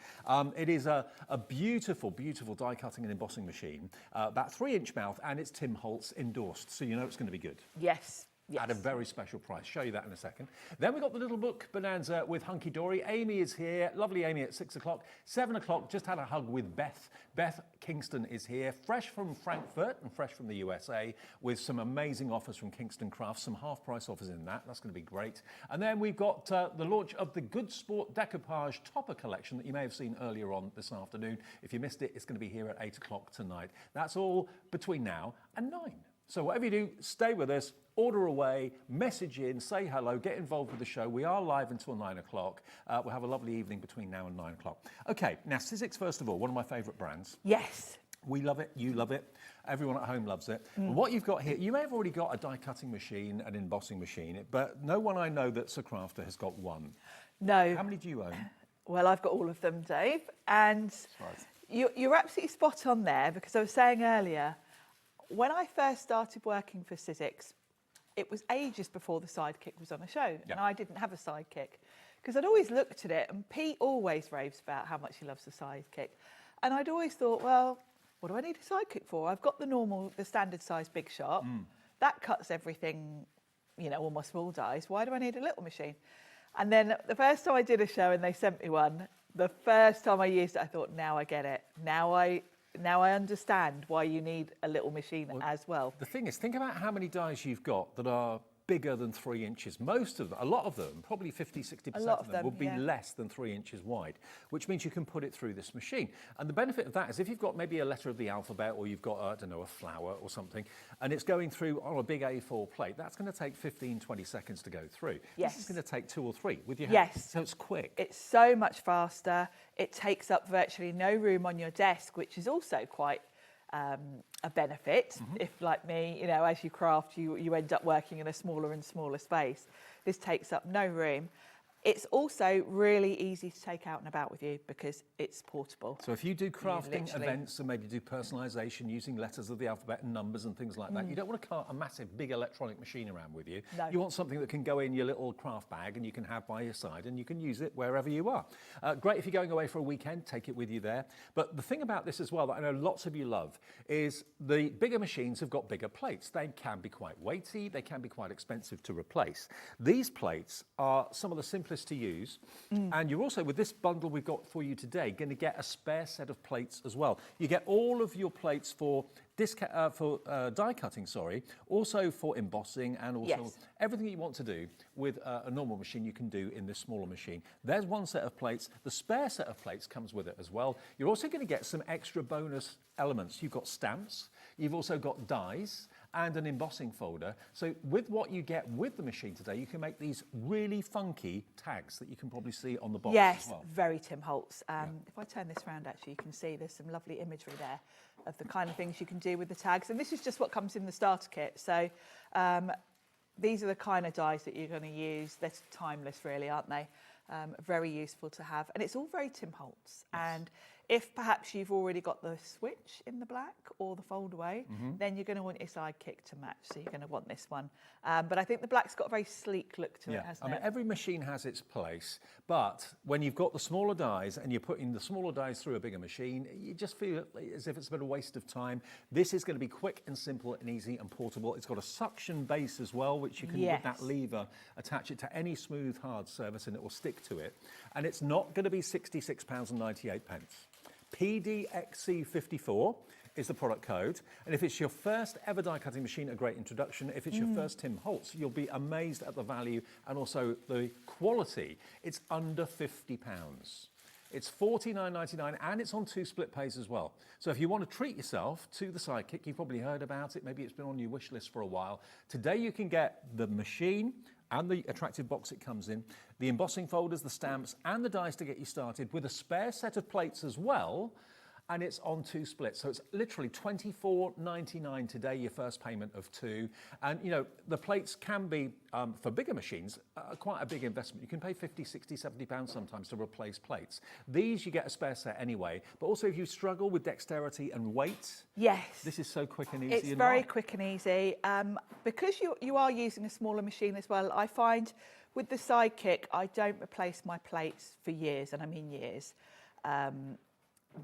Speaker 6: It is a beautiful, beautiful die cutting and embossing machine, about 3-inch mouth, and it's Tim Holtz endorsed, so you know it's going to be good.
Speaker 8: Yes. Yes.
Speaker 6: At a very special price. Show you that in a second. Then we've got the little book bonanza with Hunkydory. Amy is here, lovely Amy at 6 o'clock. 7 o'clock, just had a hug with Beth. Beth Kingston is here, fresh from Frankfurt and fresh from the USA, with some amazing offers from Kingston Crafts, some half-price offers in that. That's going to be great. And then we've got the launch of the Good Sport Decoupage Topper collection that you may have seen earlier on this afternoon. If you missed it, it's going to be here at 8 o'clock tonight. That's all between now and 9. So whatever you do, stay with us, order away, message in, say hello, get involved with the show. We are live until 9 o'clock. We'll have a lovely evening between now and 9 o'clock. Okay, now Sizzix, first of all, one of my favourite brands.
Speaker 8: Yes.
Speaker 6: We love it, you love it, everyone at home loves it. And what you've got here, you may have already got a die cutting machine, an embossing machine, but no one I know that's a crafter has got one.
Speaker 8: No.
Speaker 6: How many do you own?
Speaker 8: Well, I've got all of them, Dave. And you're absolutely spot on there, because I was saying earlier, when I first started working for Sizzix, it was ages before the Sidekick was on a show, and I didn't have a Sidekick. Because I'd always looked at it, and Pete always raves about how much he loves the Sidekick. And I'd always thought, well, what do I need a Sidekick for? I've got the standard size big shop. That cuts everything, you know, all my small dies. Why do I need a little machine? And then the first time I did a show and they sent me one, the first time I used it, I thought, now I get it. Now I understand why you need a little machine as well.
Speaker 6: The thing is, think about how many dies you've got that are bigger than 3 inches. Most of them, a lot of them, probably 50-60% of them will be less than 3 inches wide, which means you can put it through this machine. And the benefit of that is if you've got maybe a letter of the alphabet, or you've got, I don't know, a flower or something, and it's going through on a big A4 plate, that's going to take 15-20 seconds to go through.
Speaker 8: Yes.
Speaker 6: This is going to take 2 or 3 with your hand.
Speaker 8: Yes.
Speaker 6: So it's quick.
Speaker 8: It's so much faster. It takes up virtually no room on your desk, which is also quite a benefit. If, like me, you know, as you craft, you end up working in a smaller and smaller space. This takes up no room. It's also really easy to take out and about with you because it's portable.
Speaker 6: So if you do crafting events and maybe do personalisation using letters of the alphabet and numbers and things like that, you don't want to cart a massive, big electronic machine around with you.
Speaker 8: No.
Speaker 6: You want something that can go in your little craft bag and you can have by your side and you can use it wherever you are. Great if you're going away for a weekend, take it with you there. But the thing about this as well that I know lots of you love is the bigger machines have got bigger plates. They can be quite weighty, they can be quite expensive to replace. These plates are some of the simplest to use, and you're also, with this bundle we've got for you today, going to get a spare set of plates as well. You get all of your plates for die cutting, also for embossing, and also everything you want to do with a normal machine you can do in this smaller machine. There's one set of plates. The spare set of plates comes with it as well. You're also going to get some extra bonus elements. You've got stamps, you've also got dies, and an embossing folder. So with what you get with the machine today, you can make these really funky tags that you can probably see on the box as well.
Speaker 8: Yes, very Tim Holtz. If I turn this around, actually, you can see there's some lovely imagery there of the kind of things you can do with the tags. And this is just what comes in the starter kit. So these are the kind of dies that you're going to use. They're timeless, really, aren't they? Very useful to have. And it's all very Tim Holtz. Yes. And if perhaps you've already got the switch in the black or the fold away, then you're going to want your sidekick to match. So you're going to want this one. But I think the black's got a very sleek look to it, hasn't it?
Speaker 6: Every machine has its place, but when you've got the smaller dies and you're putting the smaller dies through a bigger machine, you just feel as if it's a bit of a waste of time. This is going to be quick and simple and easy and portable. It's got a suction base as well, which you can, with that lever, attach it to any smooth, hard surface and it will stick to it. And it's not going to be £66.98. PDXC54 is the product code, and if it's your first ever die cutting machine, a great introduction. If it's your first Tim Holtz, you'll be amazed at the value and also the quality. It's under £50. It's $49.99 and it's on 2 split pays as well. So if you want to treat yourself to the Sidekick, you've probably heard about it, maybe it's been on your wish list for a while. Today you can get the machine and the attractive box it comes in, the embossing folders, the stamps, and the dies to get you started, with a spare set of plates as well, and it's on 2 splits. So it's literally $24.99 today, your first payment of 2. And, you know, the plates can be, for bigger machines, quite a big investment. You can pay 50, 60, 70 pounds sometimes to replace plates. These, you get a spare set anyway. But also, if you struggle with dexterity and weight, this is so quick and easy.
Speaker 8: It's very quick and easy. Because you are using a smaller machine as well, I find with the Sidekick, I don't replace my plates for years, and I mean years.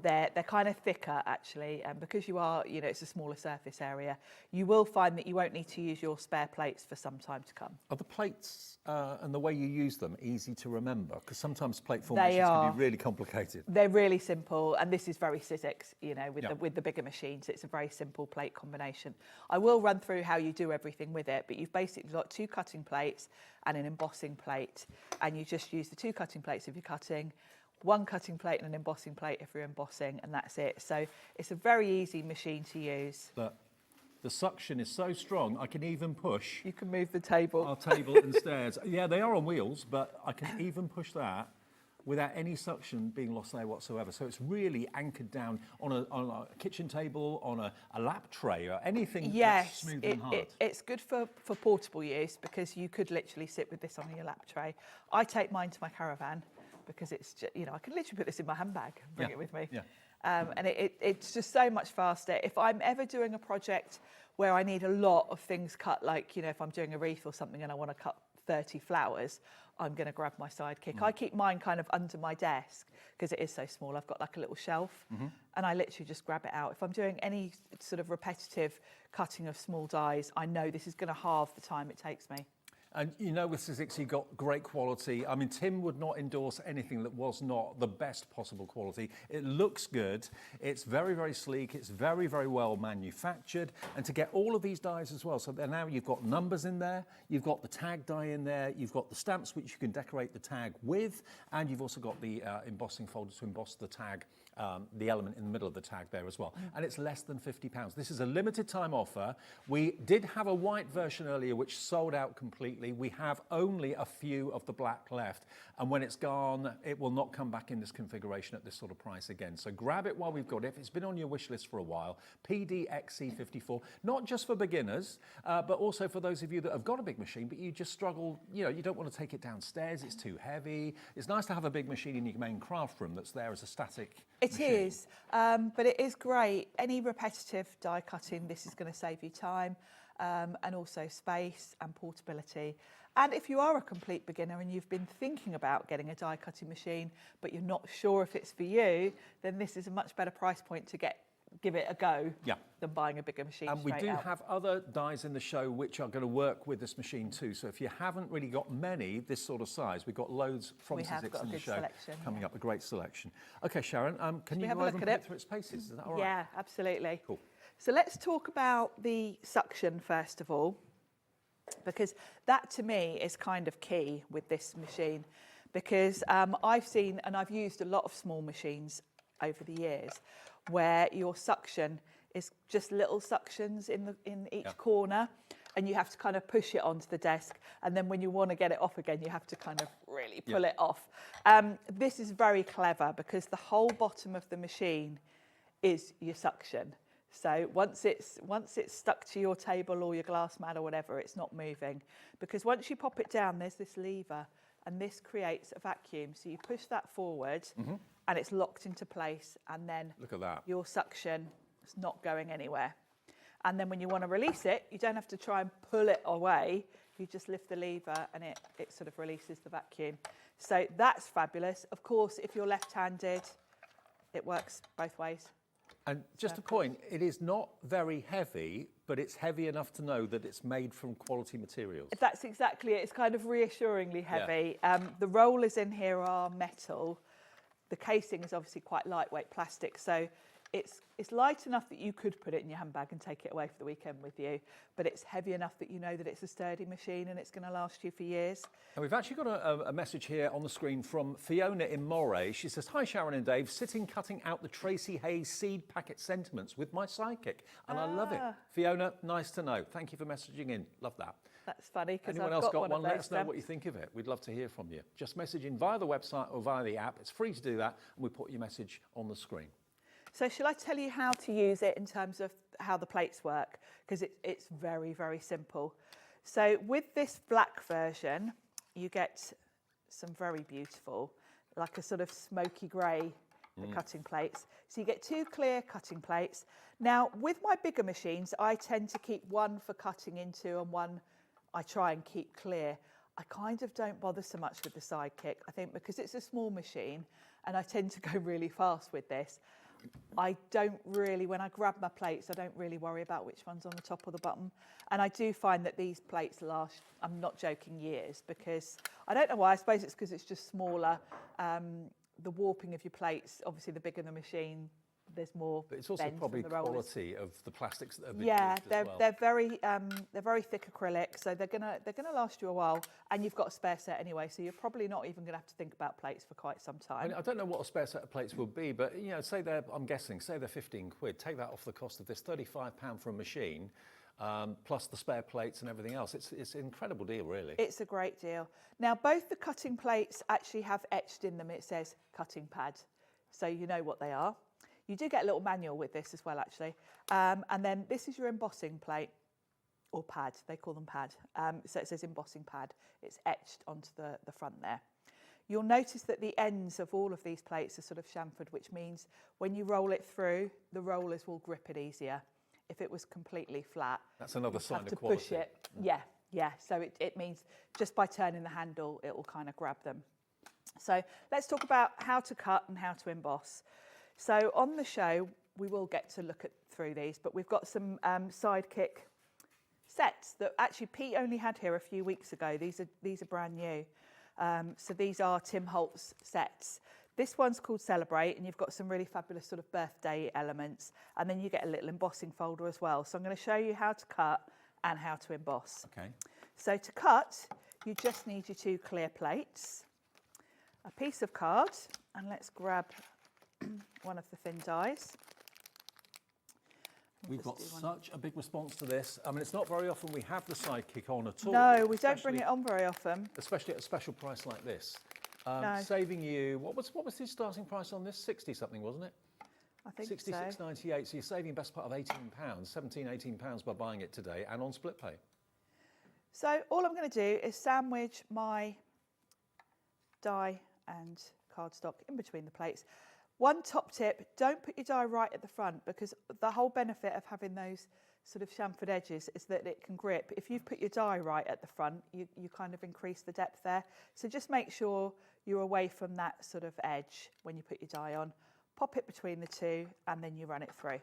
Speaker 8: They're kind of thicker, actually, and because you are, you know, it's a smaller surface area, you will find that you won't need to use your spare plates for some time to come.
Speaker 6: Are the plates and the way you use them easy to remember? Because sometimes plate formations can be really complicated.
Speaker 8: They're really simple, and this is very Sizzix, you know, with the bigger machines. It's a very simple plate combination. I will run through how you do everything with it, but you've basically got 2 cutting plates and an embossing plate, and you just use the 2 cutting plates if you're cutting, 1 cutting plate and an embossing plate if you're embossing, and that's it. So it's a very easy machine to use.
Speaker 6: But the suction is so strong, I can even push.
Speaker 8: You can move the table.
Speaker 6: Our table and stairs. Yeah, they are on wheels, but I can even push that without any suction being lost there whatsoever. So it's really anchored down on a kitchen table, on a lap tray, or anything that's smooth and hard.
Speaker 8: It's good for portable use, because you could literally sit with this on your lap tray. I take mine to my caravan, because it's just, you know, I can literally put this in my handbag and bring it with me. And it's just so much faster. If I'm ever doing a project where I need a lot of things cut, like, you know, if I'm doing a wreath or something and I want to cut 30 flowers, I'm going to grab my Sidekick. I keep mine kind of under my desk because it is so small. I've got like a little shelf and I literally just grab it out. If I'm doing any sort of repetitive cutting of small dies, I know this is going to halve the time it takes me.
Speaker 6: And you know, with Sizzix, you've got great quality. I mean, Tim would not endorse anything that was not the best possible quality. It looks good. It's very, very sleek. It's very, very well manufactured. And to get all of these dies as well. So now you've got numbers in there. You've got the tag die in there. You've got the stamps, which you can decorate the tag with. And you've also got the embossing folder to emboss the tag, the element in the middle of the tag there as well. And it's less than £50. This is a limited time offer. We did have a white version earlier, which sold out completely. We have only a few of the black left, and when it's gone, it will not come back in this configuration at this sort of price again. So grab it while we've got it. If it's been on your wish list for a while, PDXC54, not just for beginners, but also for those of you that have got a big machine, but you just struggle, you know, you don't want to take it downstairs, it's too heavy. It's nice to have a big machine in your main craft room that's there as a static
Speaker 8: It is, but it is great. Any repetitive die cutting, this is going to save you time. And also space and portability. And if you are a complete beginner and you've been thinking about getting a die cutting machine, but you're not sure if it's for you, then this is a much better price point to give it a go than buying a bigger machine.
Speaker 6: And we do have other dies in the show which are going to work with this machine too. So if you haven't really got many this sort of size, we've got loads from Sizzix in the show coming up, a great selection. Okay, Sharon, can you go over and put it through its paces? Is that all right?
Speaker 8: Yeah, absolutely.
Speaker 6: Cool.
Speaker 8: So let's talk about the suction first of all, because that to me is kind of key with this machine, because I've seen and I've used a lot of small machines over the years where your suction is just little suctions in each corner, and you have to kind of push it onto the desk, and then when you want to get it off again, you have to kind of really pull it off. This is very clever because the whole bottom of the machine is your suction. So once it's stuck to your table or your glass mat or whatever, it's not moving. Because once you pop it down, there's this lever, and this creates a vacuum. So you push that forward, and it's locked into place, and then
Speaker 6: look at that.
Speaker 8: Your suction is not going anywhere. And then when you want to release it, you don't have to try and pull it away. You just lift the lever, and it sort of releases the vacuum. So that's fabulous. Of course, if you're left-handed, it works both ways.
Speaker 6: And just a point, it is not very heavy, but it's heavy enough to know that it's made from quality materials.
Speaker 8: That's exactly it. It's kind of reassuringly heavy. The rollers in here are metal. The casing is obviously quite lightweight plastic, so it's light enough that you could put it in your handbag and take it away for the weekend with you, but it's heavy enough that you know that it's a sturdy machine and it's going to last you for years.
Speaker 6: And we've actually got a message here on the screen from Fiona in Moray. She says, "Hi Sharon and Dave, sitting cutting out the Tracy Hayes seed packet sentiments with my sidekick, and I love it." Fiona, nice to know. Thank you for messaging in. Love that.
Speaker 8: That's funny because
Speaker 6: Anyone else got one? Let us know what you think of it. We'd love to hear from you. Just message in via the website or via the app. It's free to do that, and we put your message on the screen.
Speaker 8: So shall I tell you how to use it in terms of how the plates work? Because it's very, very simple. So with this black version, you get some very beautiful, like a sort of smoky grey cutting plates. So you get two clear cutting plates. Now, with my bigger machines, I tend to keep one for cutting into and one I try and keep clear. I kind of don't bother so much with the Sidekick, I think, because it's a small machine and I tend to go really fast with this. I don't really, when I grab my plates, I don't really worry about which one's on the top or the bottom. And I do find that these plates last, I'm not joking, years, because I don't know why, I suppose it's because it's just smaller. The warping of your plates, obviously the bigger the machine, there's more.
Speaker 6: But it's also probably quality of the plastics that have been
Speaker 8: used
Speaker 6: as well.
Speaker 8: they're very thick acrylic, so they're gonna last you a while, and you've got a spare set anyway, so you're probably not even gonna have to think about plates for quite some time.
Speaker 6: I don't know what a spare set of plates would be, but you know, say they're 15 quid. Take that off the cost of this, £35 for a machine, plus the spare plates and everything else. It's an incredible deal, really.
Speaker 8: It's a great deal. Now, both the cutting plates actually have etched in them. It says cutting pad, so you know what they are. You do get a little manual with this as well, actually. And then this is your embossing plate, or pad, they call them pad. So it says embossing pad. It's etched onto the front there. You'll notice that the ends of all of these plates are sort of chamfered, which means when you roll it through, the rollers will grip it easier. If it was completely flat,
Speaker 6: that's another sign of quality.
Speaker 8: You have to push it. Yeah. So it means just by turning the handle, it will kind of grab them. So let's talk about how to cut and how to emboss. So on the show, we will get to look through these, but we've got some Sidekick sets that actually Pete only had here a few weeks ago. These are brand new. So these are Tim Holtz sets. This one's called Celebrate, and you've got some really fabulous sort of birthday elements, and then you get a little embossing folder as well. So I'm going to show you how to cut and how to emboss.
Speaker 6: Okay.
Speaker 8: So to cut, you just need your 2 clear plates, a piece of card, and let's grab one of the thin dies.
Speaker 6: We've got such a big response to this. I mean, it's not very often we have the Sidekick on at all.
Speaker 8: No, we don't bring it on very often.
Speaker 6: Especially at a special price like this.
Speaker 8: No.
Speaker 6: Saving you, what was the starting price on this? 60 something, wasn't it?
Speaker 8: I think
Speaker 6: 66.98. So you're saving the best part of £18, 17, £18 by buying it today and on split pay.
Speaker 8: So all I'm going to do is sandwich my die and cardstock in between the plates. One top tip, don't put your die right at the front, because the whole benefit of having those sort of chamfered edges is that it can grip. If you've put your die right at the front, you kind of increase the depth there. So just make sure you're away from that sort of edge when you put your die on. Pop it between the two and then you run it through.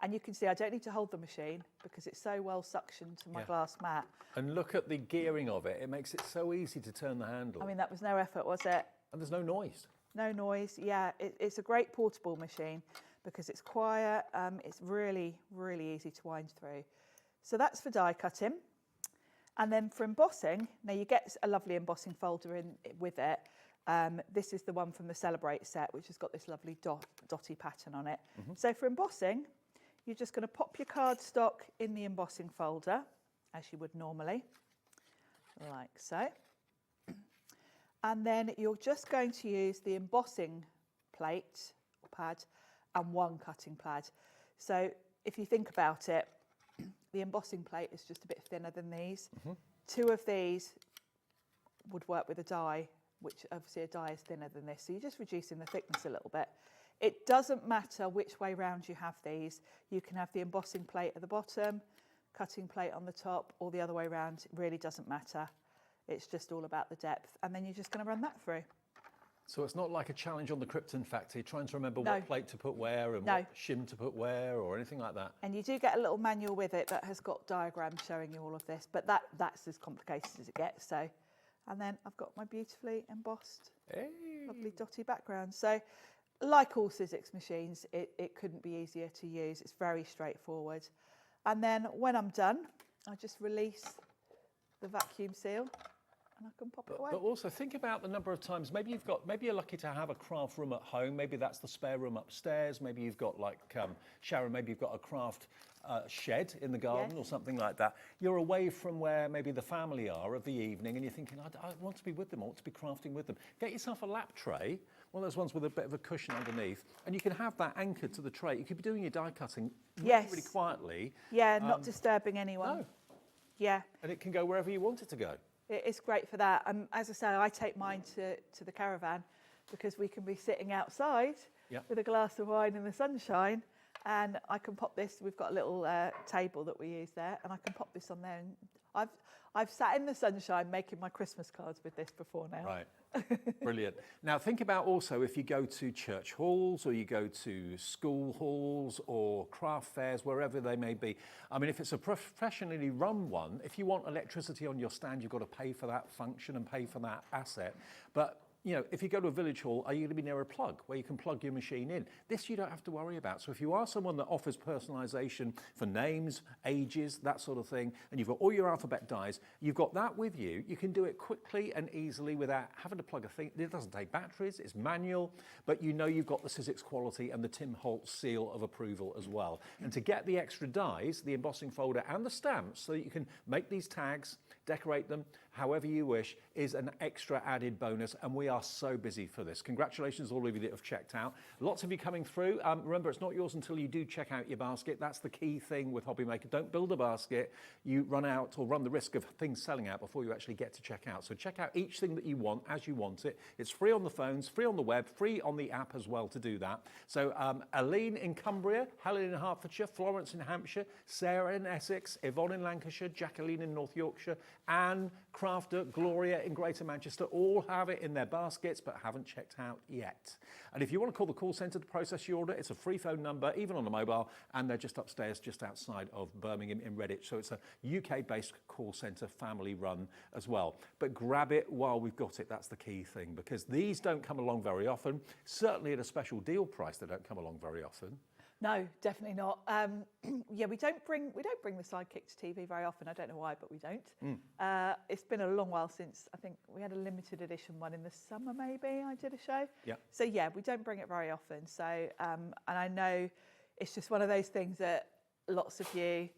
Speaker 8: And you can see I don't need to hold the machine because it's so well suctioned to my glass mat.
Speaker 6: And look at the gearing of it. It makes it so easy to turn the handle.
Speaker 8: I mean, that was no effort, was it?
Speaker 6: And there's no noise.
Speaker 8: No noise, yeah. It's a great portable machine because it's quiet. It's really, really easy to wind through. So that's for die cutting. And then for embossing, now you get a lovely embossing folder in with it. This is the one from the Celebrate set, which has got this lovely dotty pattern on it. So for embossing, you're just going to pop your cardstock in the embossing folder, as you would normally, like so. And then you're just going to use the embossing plate or pad and one cutting pad. So if you think about it, the embossing plate is just a bit thinner than these. 2 of these would work with a die, which obviously a die is thinner than this. So you're just reducing the thickness a little bit. It doesn't matter which way round you have these. You can have the embossing plate at the bottom, cutting plate on the top, or the other way round. It really doesn't matter. It's just all about the depth. And then you're just going to run that through.
Speaker 6: So it's not like a challenge on the Krypton Factory, trying to remember what plate to put where and what shim to put where or anything like that.
Speaker 8: And you do get a little manual with it that has got diagrams showing you all of this, but that's as complicated as it gets. So, and then I've got my beautifully embossed, lovely dotty background. So, like all Sizzix machines, it couldn't be easier to use. It's very straightforward. And then when I'm done, I just release the vacuum seal. And I can pop it away.
Speaker 6: But also think about the number of times, maybe you're lucky to have a craft room at home, maybe that's the spare room upstairs, maybe you've got like, Sharon, maybe you've got a craft shed in the garden or something like that. You're away from where maybe the family are of the evening and you're thinking, I want to be with them, I want to be crafting with them. Get yourself a lap tray, one of those ones with a bit of a cushion underneath, and you can have that anchored to the tray. You could be doing your die cutting really quietly.
Speaker 8: Yeah, not disturbing anyone.
Speaker 6: No.
Speaker 8: Yeah.
Speaker 6: And it can go wherever you want it to go.
Speaker 8: It's great for that. As I say, I take mine to the caravan because we can be sitting outside with a glass of wine in the sunshine, and I can pop this. We've got a little table that we use there, and I can pop this on there. And I've sat in the sunshine making my Christmas cards with this before now.
Speaker 6: Right. Brilliant. Now think about also if you go to church halls or you go to school halls or craft fairs, wherever they may be. I mean, if it's a professionally run one, if you want electricity on your stand, you've got to pay for that function and pay for that asset. But you know, if you go to a village hall, are you going to be near a plug where you can plug your machine in? This you don't have to worry about. So if you are someone that offers personalisation for names, ages, that sort of thing, and you've got all your alphabet dies, you've got that with you. You can do it quickly and easily without having to plug a thing. It doesn't take batteries, it's manual, but you know you've got the Sizzix quality and the Tim Holtz seal of approval as well. And to get the extra dies, the embossing folder and the stamps so that you can make these tags, decorate them however you wish, is an extra added bonus, and we are so busy for this. Congratulations all of you that have checked out. Lots of you coming through. Remember, it's not yours until you do check out your basket. That's the key thing with Hobby Maker. Don't build a basket. You run out or run the risk of things selling out before you actually get to check out. So check out each thing that you want as you want it. It's free on the phones, free on the web, free on the app as well to do that. So Aline in Cumbria, Helen in Hertfordshire, Florence in Hampshire, Sarah in Essex, Yvonne in Lancashire, Jacqueline in North Yorkshire, Anne, Crafter, Gloria in Greater Manchester, all have it in their basket. baskets but haven't checked out yet. And if you want to call the call centre to process your order, it's a free phone number, even on the mobile, and they're just upstairs, just outside of Birmingham in Redditch. So it's a UK-based call centre, family run as well. But grab it while we've got it. That's the key thing, because these don't come along very often. Certainly at a special deal price, they don't come along very often.
Speaker 8: No, definitely not. Yeah, we don't bring the Sidekick to TV very often. I don't know why, but we don't. It's been a long while since, I think we had a limited edition one in the summer, maybe I did a show.
Speaker 6: Yeah.
Speaker 8: So yeah, we don't bring it very often. So and I know it's just one of those things that lots of you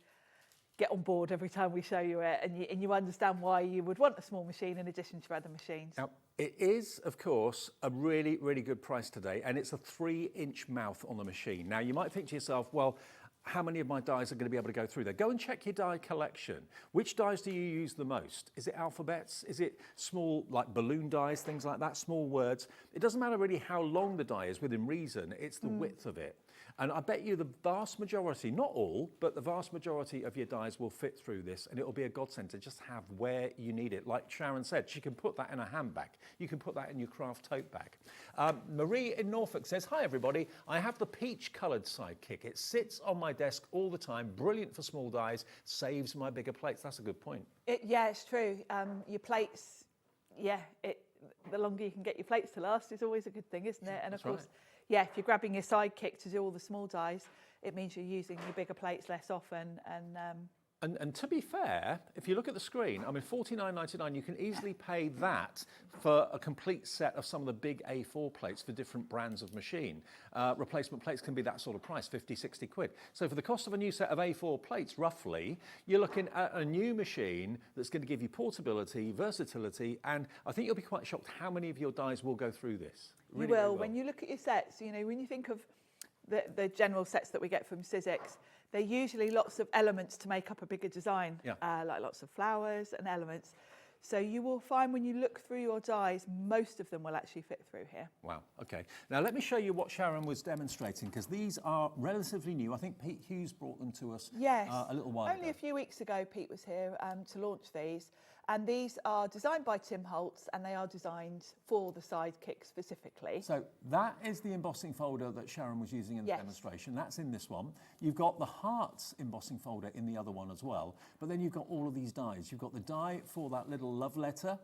Speaker 8: get on board every time we show you it, and you understand why you would want a small machine in addition to other machines.
Speaker 6: Now, it is, of course, a really, really good price today, and it's a 3-inch mouth on the machine. Now, you might think to yourself, well, how many of my dies are going to be able to go through there? Go and check your die collection. Which dies do you use the most? Is it alphabets? Is it small, like balloon dies, things like that, small words? It doesn't matter really how long the die is within reason, it's the width of it. And I bet you the vast majority, not all, but the vast majority of your dies will fit through this, and it'll be a godsend to just have where you need it. Like Sharon said, she can put that in a handbag. You can put that in your craft tote bag. Marie in Norfolk says, hi everybody, I have the peach-coloured Sidekick. It sits on my desk all the time, brilliant for small dies, saves my bigger plates. That's a good point.
Speaker 8: Yeah, it's true. Your plates, the longer you can get your plates to last is always a good thing, isn't it? And of course, yeah, if you're grabbing your Sidekick to do all the small dies, it means you're using your bigger plates less often.
Speaker 6: And to be fair, if you look at the screen, I mean, $49.99, you can easily pay that for a complete set of some of the big A4 plates for different brands of machine. Replacement plates can be that sort of price, 50, 60 quid. So for the cost of a new set of A4 plates, roughly, you're looking at a new machine that's going to give you portability, versatility, and I think you'll be quite shocked how many of your dies will go through this. Really,
Speaker 8: you will.
Speaker 6: really well.
Speaker 8: When you look at your sets, you know, when you think of the general sets that we get from Sizzix, they're usually lots of elements to make up a bigger design, like lots of flowers and elements. So you will find when you look through your dies, most of them will actually fit through here.
Speaker 6: Wow, okay. Now let me show you what Sharon was demonstrating, because these are relatively new. I think Pete Hughes brought them to us a little while ago.
Speaker 8: Only a few weeks ago Pete was here to launch these. And these are designed by Tim Holtz, and they are designed for the Sidekick specifically.
Speaker 6: So that is the embossing folder that Sharon was using in the demonstration. That's in this one. You've got the hearts embossing folder in the other one as well. But then you've got all of these dies. You've got the die for that little love letter.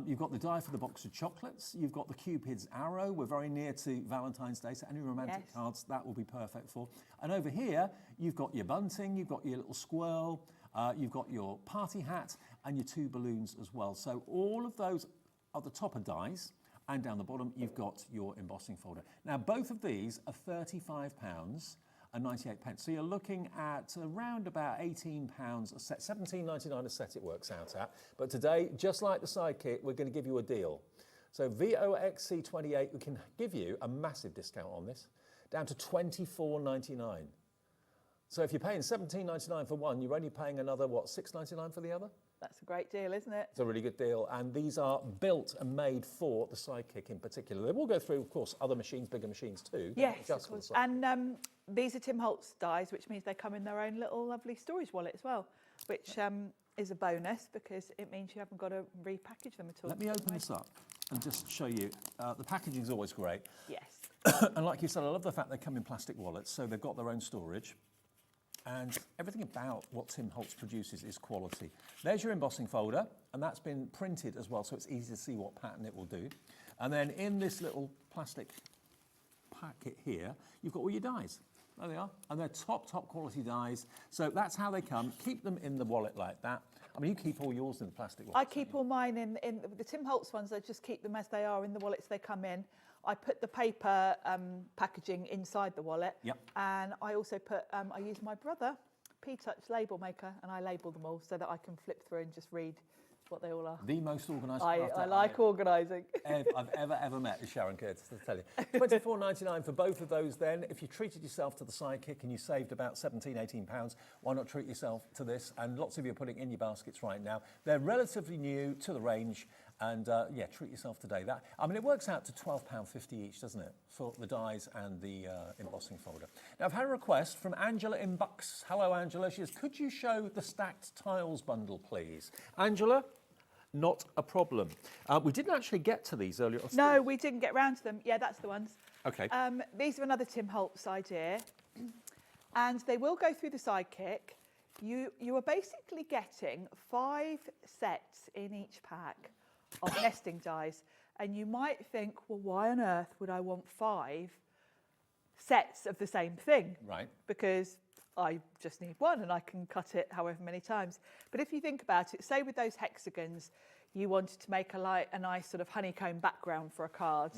Speaker 6: You've got the die for the box of chocolates. You've got the Cupid's arrow. We're very near to Valentine's Day, so any romantic cards, that will be perfect for. And over here, you've got your bunting, you've got your little squirrel, you've got your party hat, and your 2 balloons as well. So all of those at the top are dies, and down the bottom you've got your embossing folder. Now both of these are £35.98. So you're looking at around about £18 a set, £17.99 a set it works out at. But today, just like the Sidekick, we're going to give you a deal. So VOXC28, we can give you a massive discount on this, down to £24.99. So if you're paying £17.99 for one, you're only paying another, what, £6.99 for the other?
Speaker 8: That's a great deal, isn't it?
Speaker 6: It's a really good deal, and these are built and made for the Sidekick in particular. They will go through, of course, other machines, bigger machines too.
Speaker 8: Yes, of course. And these are Tim Holtz dies, which means they come in their own little lovely storage wallet as well, which is a bonus because it means you haven't got to repackage them at all.
Speaker 6: Let me open this up and just show you. The packaging is always great.
Speaker 8: Yes.
Speaker 6: And like you said, I love the fact they come in plastic wallets, so they've got their own storage. And everything about what Tim Holtz produces is quality. There's your embossing folder, and that's been printed as well, so it's easy to see what pattern it will do. And then in this little plastic packet here, you've got all your dies. There they are. And they're top quality dies. So that's how they come. Keep them in the wallet like that. I mean, you keep all yours in the plastic wallet.
Speaker 8: I keep all mine in the Tim Holtz ones. I just keep them as they are in the wallets they come in. I put the paper packaging inside the wallet.
Speaker 6: Yep.
Speaker 8: And I also put, I use my brother, P-Touch label maker, and I label them all so that I can flip through and just read what they all are.
Speaker 6: The most organised
Speaker 8: I like organising.
Speaker 6: I've ever met is Sharon Curtis, to tell you. £24.99 for both of those then. If you treated yourself to the Sidekick and you saved about £17, £18, why not treat yourself to this? And lots of you are putting in your baskets right now. They're relatively new to the range. And yeah, treat yourself today. I mean, it works out to £12.50 each, doesn't it, for the dies and the embossing folder. Now, I've had a request from Angela in Bucks. Hello, Angela. She says, could you show the stacked tiles bundle, please? Angela, Not a problem. We didn't actually get to these earlier.
Speaker 8: No, we didn't get round to them. Yeah, that's the ones.
Speaker 6: Okay.
Speaker 8: These are another Tim Holtz idea, and they will go through the Sidekick. You are basically getting 5 sets in each pack of nesting dies, and you might think, well, why on earth would I want 5 sets of the same thing?
Speaker 6: Right.
Speaker 8: Because I just need one and I can cut it however many times. But if you think about it, say with those hexagons, you wanted to make a nice sort of honeycomb background for a card,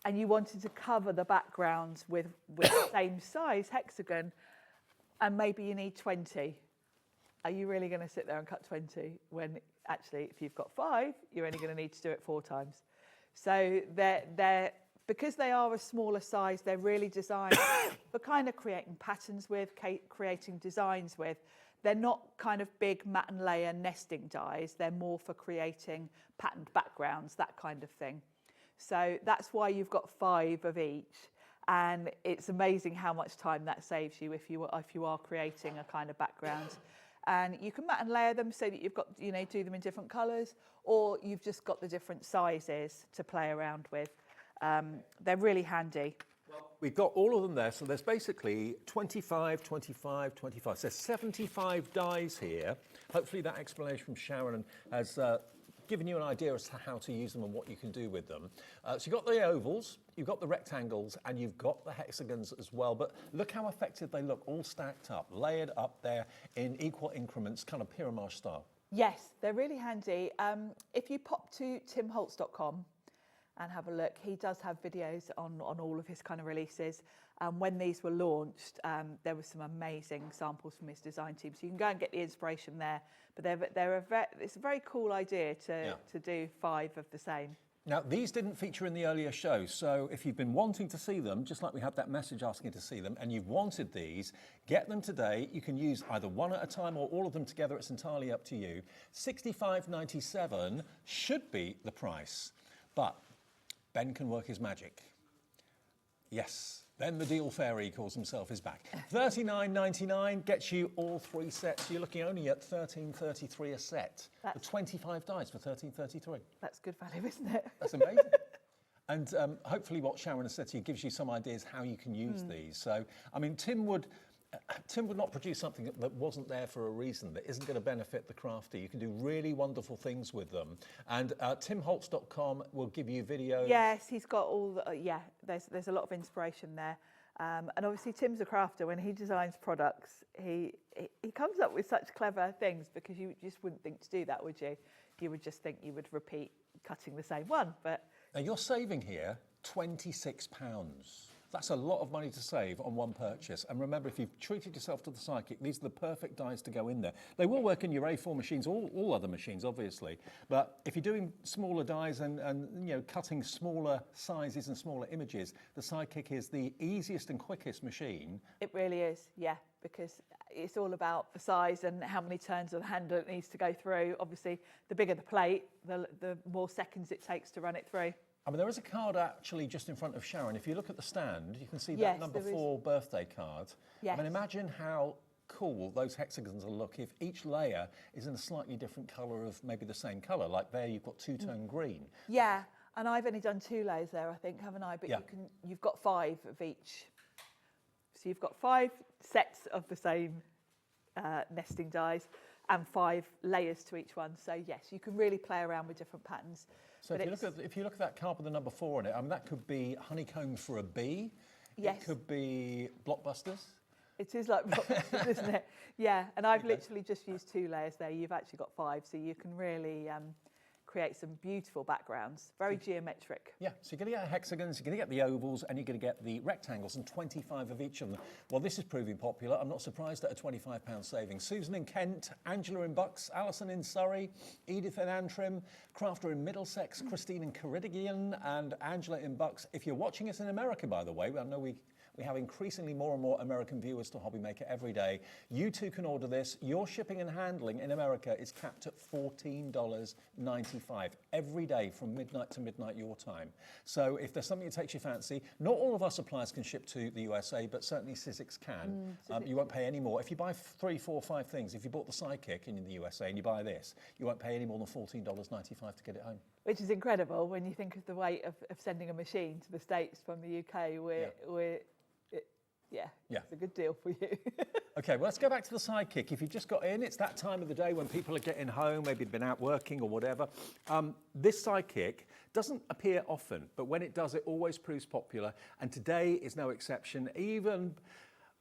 Speaker 8: and you wanted to cover the backgrounds with the same size hexagon, and maybe you need 20. Are you really going to sit there and cut 20 when actually, if you've got 5, you're only going to need to do it 4 times? So they're because they are a smaller size, they're really designed for kind of creating patterns with, creating designs with. They're not kind of big mat and layer nesting dies. They're more for creating patterned backgrounds, that kind of thing. So that's why you've got 5 of each. And it's amazing how much time that saves you if you are creating a kind of background. And you can mat and layer them so that you've got, do them in different colours, or you've just got the different sizes to play around with. They're really handy.
Speaker 6: We've got all of them there, so there's basically 25, 25, 25. So there's 75 dies here. Hopefully that explanation from Sharon has given you an idea as to how to use them and what you can do with them. So you've got the ovals, you've got the rectangles, and you've got the hexagons as well. But look how effective they look, all stacked up, layered up there in equal increments, kind of pyramide style.
Speaker 8: Yes, they're really handy. If you pop to timholtz.com and have a look, he does have videos on all of his kind of releases. When these were launched, there were some amazing samples from his design team. So you can go and get the inspiration there. But it's a very cool idea to do 5 of the same.
Speaker 6: Now, these didn't feature in the earlier show, so if you've been wanting to see them, just like we had that message asking to see them, and you've wanted these, get them today. You can use either one at a time or all of them together. It's entirely up to you. $65.97 should be the price, but Ben can work his magic. Yes, Ben the Deal Fairy calls himself is back. $39.99 gets you all 3 sets. You're looking only at $13.33 a set. The 25 dies for $13.33.
Speaker 8: That's good value, isn't it?
Speaker 6: That's amazing. And hopefully what Sharon has said to you gives you some ideas how you can use these. So, I mean, Tim would not produce something that wasn't there for a reason, that isn't going to benefit the crafter. You can do really wonderful things with them. And timholtz.com will give you videos.
Speaker 8: Yes, he's got all the, there's a lot of inspiration there. And obviously Tim's a crafter. When he designs products, he comes up with such clever things, because you just wouldn't think to do that, would you? You would just think you would repeat cutting the same one. But
Speaker 6: now you're saving here £26. That's a lot of money to save on one purchase. And remember, if you've treated yourself to the Sidekick, these are the perfect dies to go in there. They will work in your A4 machines, all other machines, obviously. But if you're doing smaller dies and cutting smaller sizes and smaller images, the Sidekick is the easiest and quickest machine.
Speaker 8: It really is, yeah, because it's all about the size and how many turns of the handle it needs to go through. Obviously, the bigger the plate, the more seconds it takes to run it through.
Speaker 6: I mean, there is a card actually just in front of Sharon. If you look at the stand, you can see that number 4 birthday card.
Speaker 8: Yes.
Speaker 6: I mean, imagine how cool those hexagons will look if each layer is in a slightly different colour of maybe the same colour. Like there, you've got 2-tone green.
Speaker 8: Yeah, and I've only done 2 layers there, I think, haven't I? But you've got 5 of each. So you've got 5 sets of the same nesting dies and 5 layers to each one. So yes, you can really play around with different patterns.
Speaker 6: So if you look at that card with the number 4 on it, I mean, that could be honeycomb for a bee.
Speaker 8: Yes.
Speaker 6: It could be blockbusters.
Speaker 8: It is like blockbusters, isn't it? Yeah, and I've literally just used 2 layers there. You've actually got 5, so you can really create some beautiful backgrounds, very geometric.
Speaker 6: Yeah, so you're going to get hexagons, you're going to get the ovals, and you're going to get the rectangles, and 25 of each of them. Well, this is proving popular. I'm not surprised at a £25 saving. Susan in Kent, Angela in Bucks, Alison in Surrey, Edith in Antrim, Crafter in Middlesex, Christine in Ceredigion, and Angela in Bucks. If you're watching us in America, by the way, I know we We have increasingly more and more American viewers to Hobby Maker every day. You too can order this. Your shipping and handling in America is capped at $14.95 every day from midnight to midnight your time. So if there's something that takes your fancy, not all of our suppliers can ship to the USA, but certainly Sizzix can. You won't pay any more. If you buy 3, 4, 5 things, if you bought the Sidekick in the USA and you buy this, you won't pay any more than $14.95 to get it home.
Speaker 8: Which is incredible when you think of the weight of sending a machine to the States from the UK. It's a good deal for you.
Speaker 6: Okay, well, let's go back to the Sidekick. If you've just got in, it's that time of the day when people are getting home, maybe they've been out working or whatever. This Sidekick doesn't appear often, but when it does, it always proves popular. And today is no exception.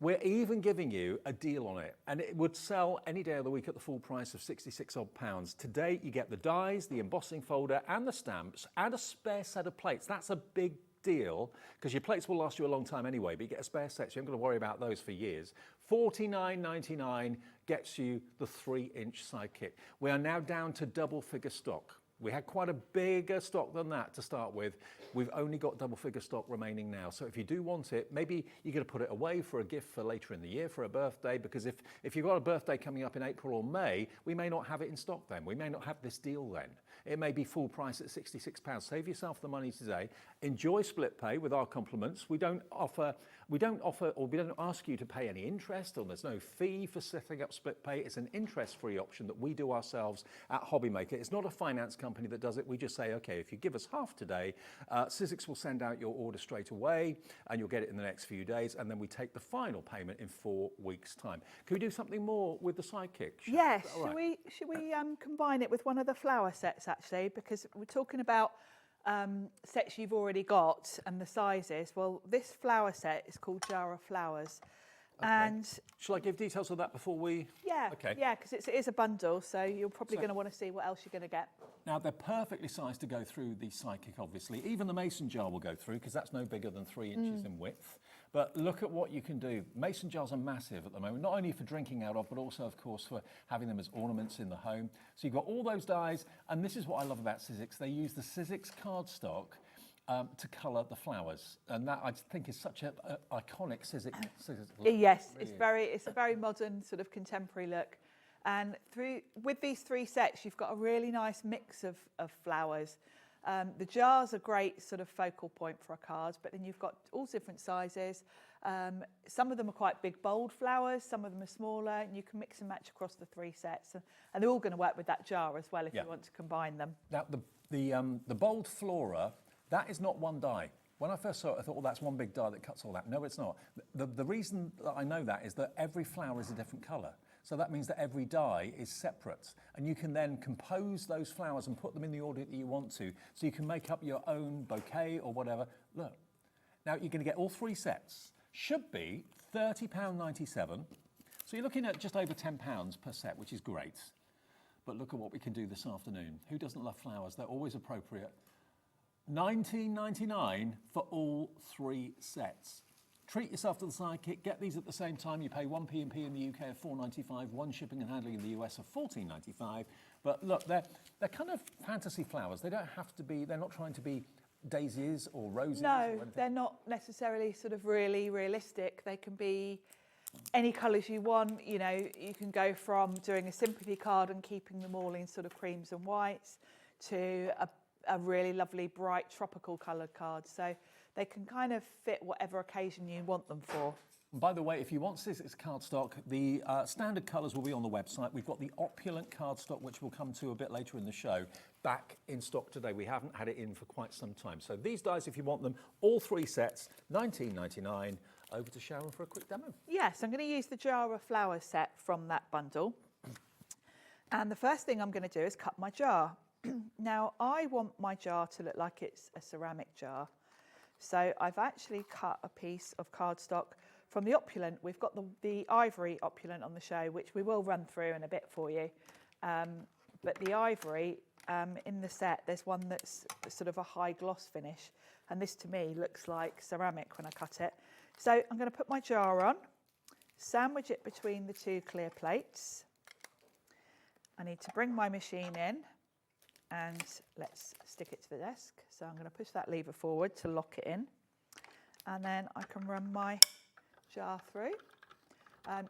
Speaker 6: We're even giving you a deal on it, and it would sell any day of the week at the full price of 66 odd pounds. Today, you get the dies, the embossing folder, and the stamps, and a spare set of plates. That's a big deal, because your plates will last you a long time anyway, but you get a spare set, so you haven't got to worry about those for years. $49.99 gets you the 3-inch Sidekick. We are now down to double figure stock. We had quite a bigger stock than that to start with. We've only got double figure stock remaining now. So if you do want it, maybe you're going to put it away for a gift for later in the year, for a birthday, because if you've got a birthday coming up in April or May, we may not have it in stock then. We may not have this deal then. It may be full price at £66. Save yourself the money today. Enjoy split pay with our compliments. We don't ask you to pay any interest, or there's no fee for setting up split pay. It's an interest-free option that we do ourselves at Hobby Maker. It's not a finance company that does it. We just say, okay, if you give us half today, Sizzix will send out your order straight away, and you'll get it in the next few days, and then we take the final payment in 4 weeks' time. Can we do something more with the Sidekick?
Speaker 8: Yes. Should we combine it with one of the flower sets, actually, because we're talking about sets you've already got and the sizes. Well, this flower set is called Jar of Flowers.
Speaker 6: Okay.
Speaker 8: And
Speaker 6: shall I give details of that before we...
Speaker 8: Yeah,
Speaker 6: okay.
Speaker 8: Yeah, because it is a bundle, so you're probably going to want to see what else you're going to get.
Speaker 6: Now, they're perfectly sized to go through the Sidekick, obviously. Even the mason jar will go through, because that's no bigger than 3 inches in width. But look at what you can do. Mason jars are massive at the moment, not only for drinking out of, but also, of course, for having them as ornaments in the home. So you've got all those dies, and this is what I love about Sizzix. They use the Sizzix cardstock to colour the flowers, and that I think is such an iconic Sizzix look.
Speaker 8: Yes,
Speaker 6: really
Speaker 8: it's a very modern sort of contemporary look. And with these 3 sets, you've got a really nice mix of flowers. The jars are great sort of focal point for a card, but then you've got all different sizes. Some of them are quite big, bold flowers. Some of them are smaller, and you can mix and match across the 3 sets. And they're all going to work with that jar as well if you want to combine them.
Speaker 6: Now, the bold flora, that is not one die. When I first saw it, I thought, well, that's one big die that cuts all that. No, it's not. The reason that I know that is that every flower is a different colour. So that means that every die is separate. And you can then compose those flowers and put them in the order that you want to. So you can make up your own bouquet or whatever. Look, now you're going to get all 3 sets. Should be £30.97. So you're looking at just over £10 per set, which is great. But look at what we can do this afternoon. Who doesn't love flowers? They're always appropriate. $19.99 for all 3 sets. Treat yourself to the Sidekick. Get these at the same time. You pay 1p and P in the UK of $4.95, 1 shipping and handling in the US of $14.95. But look, they're kind of fantasy flowers. They don't have to be. They're not trying to be daisies or roses.
Speaker 8: No, they're not necessarily sort of really realistic. They can be any colours you want. You know, you can go from doing a sympathy card and keeping them all in sort of creams and whites to a really lovely bright tropical coloured card. So they can kind of fit whatever occasion you want them for.
Speaker 6: And by the way, if you want Sizzix cardstock, the standard colours will be on the website. We've got the opulent cardstock, which we'll come to a bit later in the show, back in stock today. We haven't had it in for quite some time. So these dies, if you want them, all 3 sets, $19.99. Over to Sharon for a quick demo.
Speaker 8: Yes, I'm going to use the Jar of Flowers set from that bundle. And the first thing I'm going to do is cut my jar. Now, I want my jar to look like it's a ceramic jar. So I've actually cut a piece of cardstock from the opulent. We've got the ivory opulent on the show, which we will run through in a bit for you. But the ivory, in the set, there's one that's sort of a high gloss finish. And this, to me, looks like ceramic when I cut it. So I'm going to put my jar on, sandwich it between the 2 clear plates. I need to bring my machine in. And let's stick it to the desk. So I'm going to push that lever forward to lock it in. and then I can run my jar through.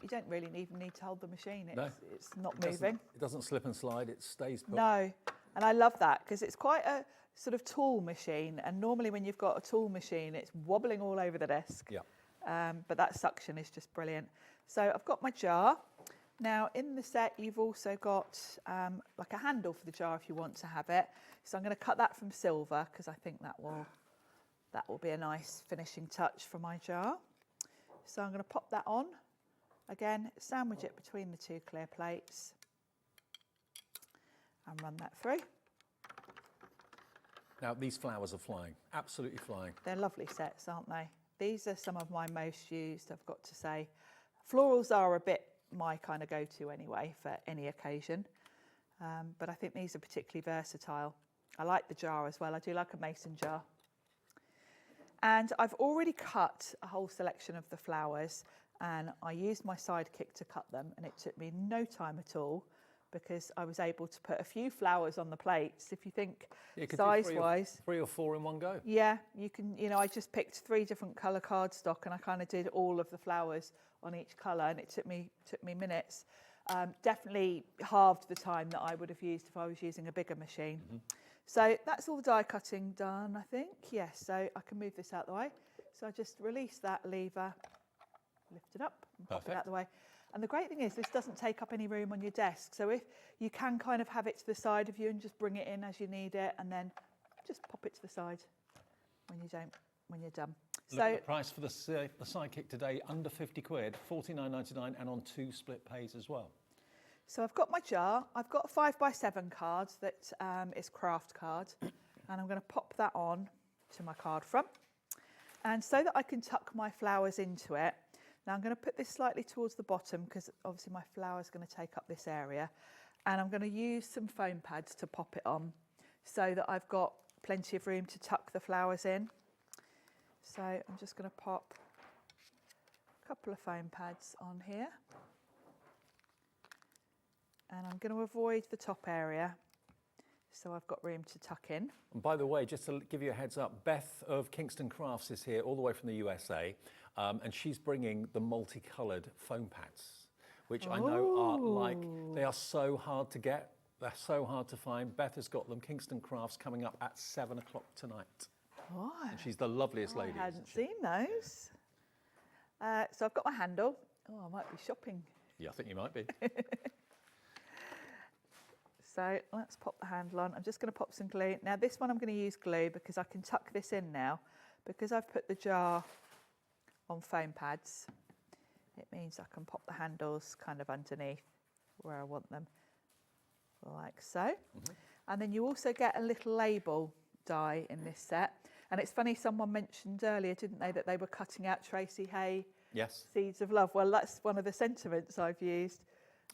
Speaker 8: You don't really even need to hold the machine. It's not moving.
Speaker 6: It doesn't slip and slide, it stays put.
Speaker 8: No, and I love that because it's quite a sort of tall machine, and normally when you've got a tall machine, it's wobbling all over the desk.
Speaker 6: Yeah.
Speaker 8: But that suction is just brilliant. So I've got my jar. Now in the set, you've also got like a handle for the jar if you want to have it. So I'm going to cut that from silver because I think that will be a nice finishing touch for my jar. So I'm going to pop that on. Again, sandwich it between the two clear plates and run that through.
Speaker 6: Now, these flowers are flying, absolutely flying.
Speaker 8: They're lovely sets, aren't they? These are some of my most used, I've got to say. Florals are a bit my kind of go-to anyway for any occasion, but I think these are particularly versatile. I like the jar as well. I do like a mason jar. And I've already cut a whole selection of the flowers, and I used my Sidekick to cut them, and it took me no time at all because I was able to put a few flowers on the plates. If you think size-wise,
Speaker 6: 3 or 4 in one go.
Speaker 8: Yeah, you can. You know, I just picked 3 different colour cardstock, and I kind of did all of the flowers on each colour, and it took me minutes. Definitely halved the time that I would have used if I was using a bigger machine. Mm-hmm. So that's all the die cutting done, I think. Yes, so I can move this out of the way. So I just release that lever, lift it up, and pop it out of the way. And the great thing is this doesn't take up any room on your desk. So if you can kind of have it to the side of you and just bring it in as you need it, and then just pop it to the side when you're done.
Speaker 6: Look at the price for the Sidekick today, under 50 quid, £49.99, and on 2 split pays as well.
Speaker 8: So I've got my jar. I've got a 5x7 card that is craft card, and I'm going to pop that on to my card front. And so that I can tuck my flowers into it, now I'm going to put this slightly towards the bottom because obviously my flower is going to take up this area, and I'm going to use some foam pads to pop it on so that I've got plenty of room to tuck the flowers in. So I'm just going to pop a couple of foam pads on here. And I'm going to avoid the top area so I've got room to tuck in.
Speaker 6: And by the way, just to give you a heads up, Beth of Kingston Crafts is here all the way from the USA, and she's bringing the multicoloured foam pads, which I know are they are so hard to get, they're so hard to find. Beth has got them, Kingston Crafts, coming up at 7 o'clock tonight.
Speaker 8: Oh,
Speaker 6: and she's the loveliest lady.
Speaker 8: I hadn't seen those. So I've got my handle. Oh, I might be shopping.
Speaker 6: Yeah, I think you might be.
Speaker 8: So let's pop the handle on. I'm just going to pop some glue. Now this one I'm going to use glue because I can tuck this in now. Because I've put the jar on foam pads, it means I can pop the handles kind of underneath where I want them, like so. Mm-hmm. And then you also get a little label die in this set. And it's funny, someone mentioned earlier, didn't they, that they were cutting out Tracy Hay Seeds of Love. Well, that's one of the sentiments I've used.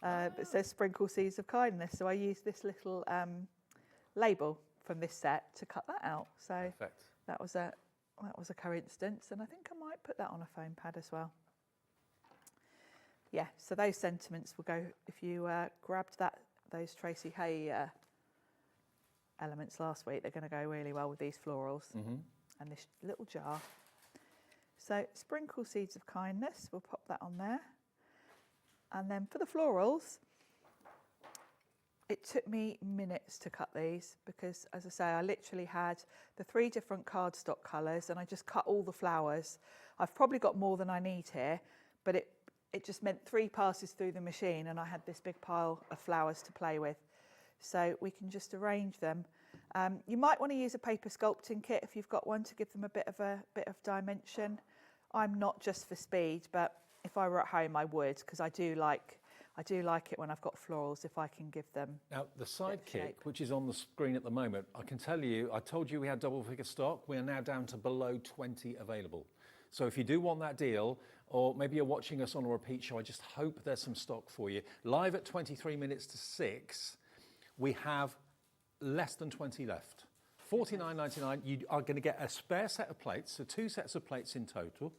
Speaker 8: That says sprinkle seeds of kindness. So I used this little label from this set to cut that out. So that was a coincidence, and I think I might put that on a foam pad as well. Yeah, so those sentiments will go, if you grabbed those Tracy Hay elements last week, they're going to go really well with these florals and this little jar. So sprinkle seeds of kindness, we'll pop that on there. And then for the florals, it took me minutes to cut these because, as I say, I literally had the 3 different cardstock colours and I just cut all the flowers. I've probably got more than I need here, but it just meant 3 passes through the machine and I had this big pile of flowers to play with. So we can just arrange them. You might want to use a paper sculpting kit if you've got one to give them a bit of dimension. I'm not just for speed, but if I were at home, I would, because I do like it when I've got florals, if I can give them.
Speaker 6: Now, the Sidekick, which is on the screen at the moment, I can tell you, I told you we had double figure stock. We are now down to below 20 available. So if you do want that deal, or maybe you're watching us on a repeat show, I just hope there's some stock for you. Live at 23 minutes to 6, we have less than 20 left. $49.99, you are going to get a spare set of plates, so 2 sets of plates in total.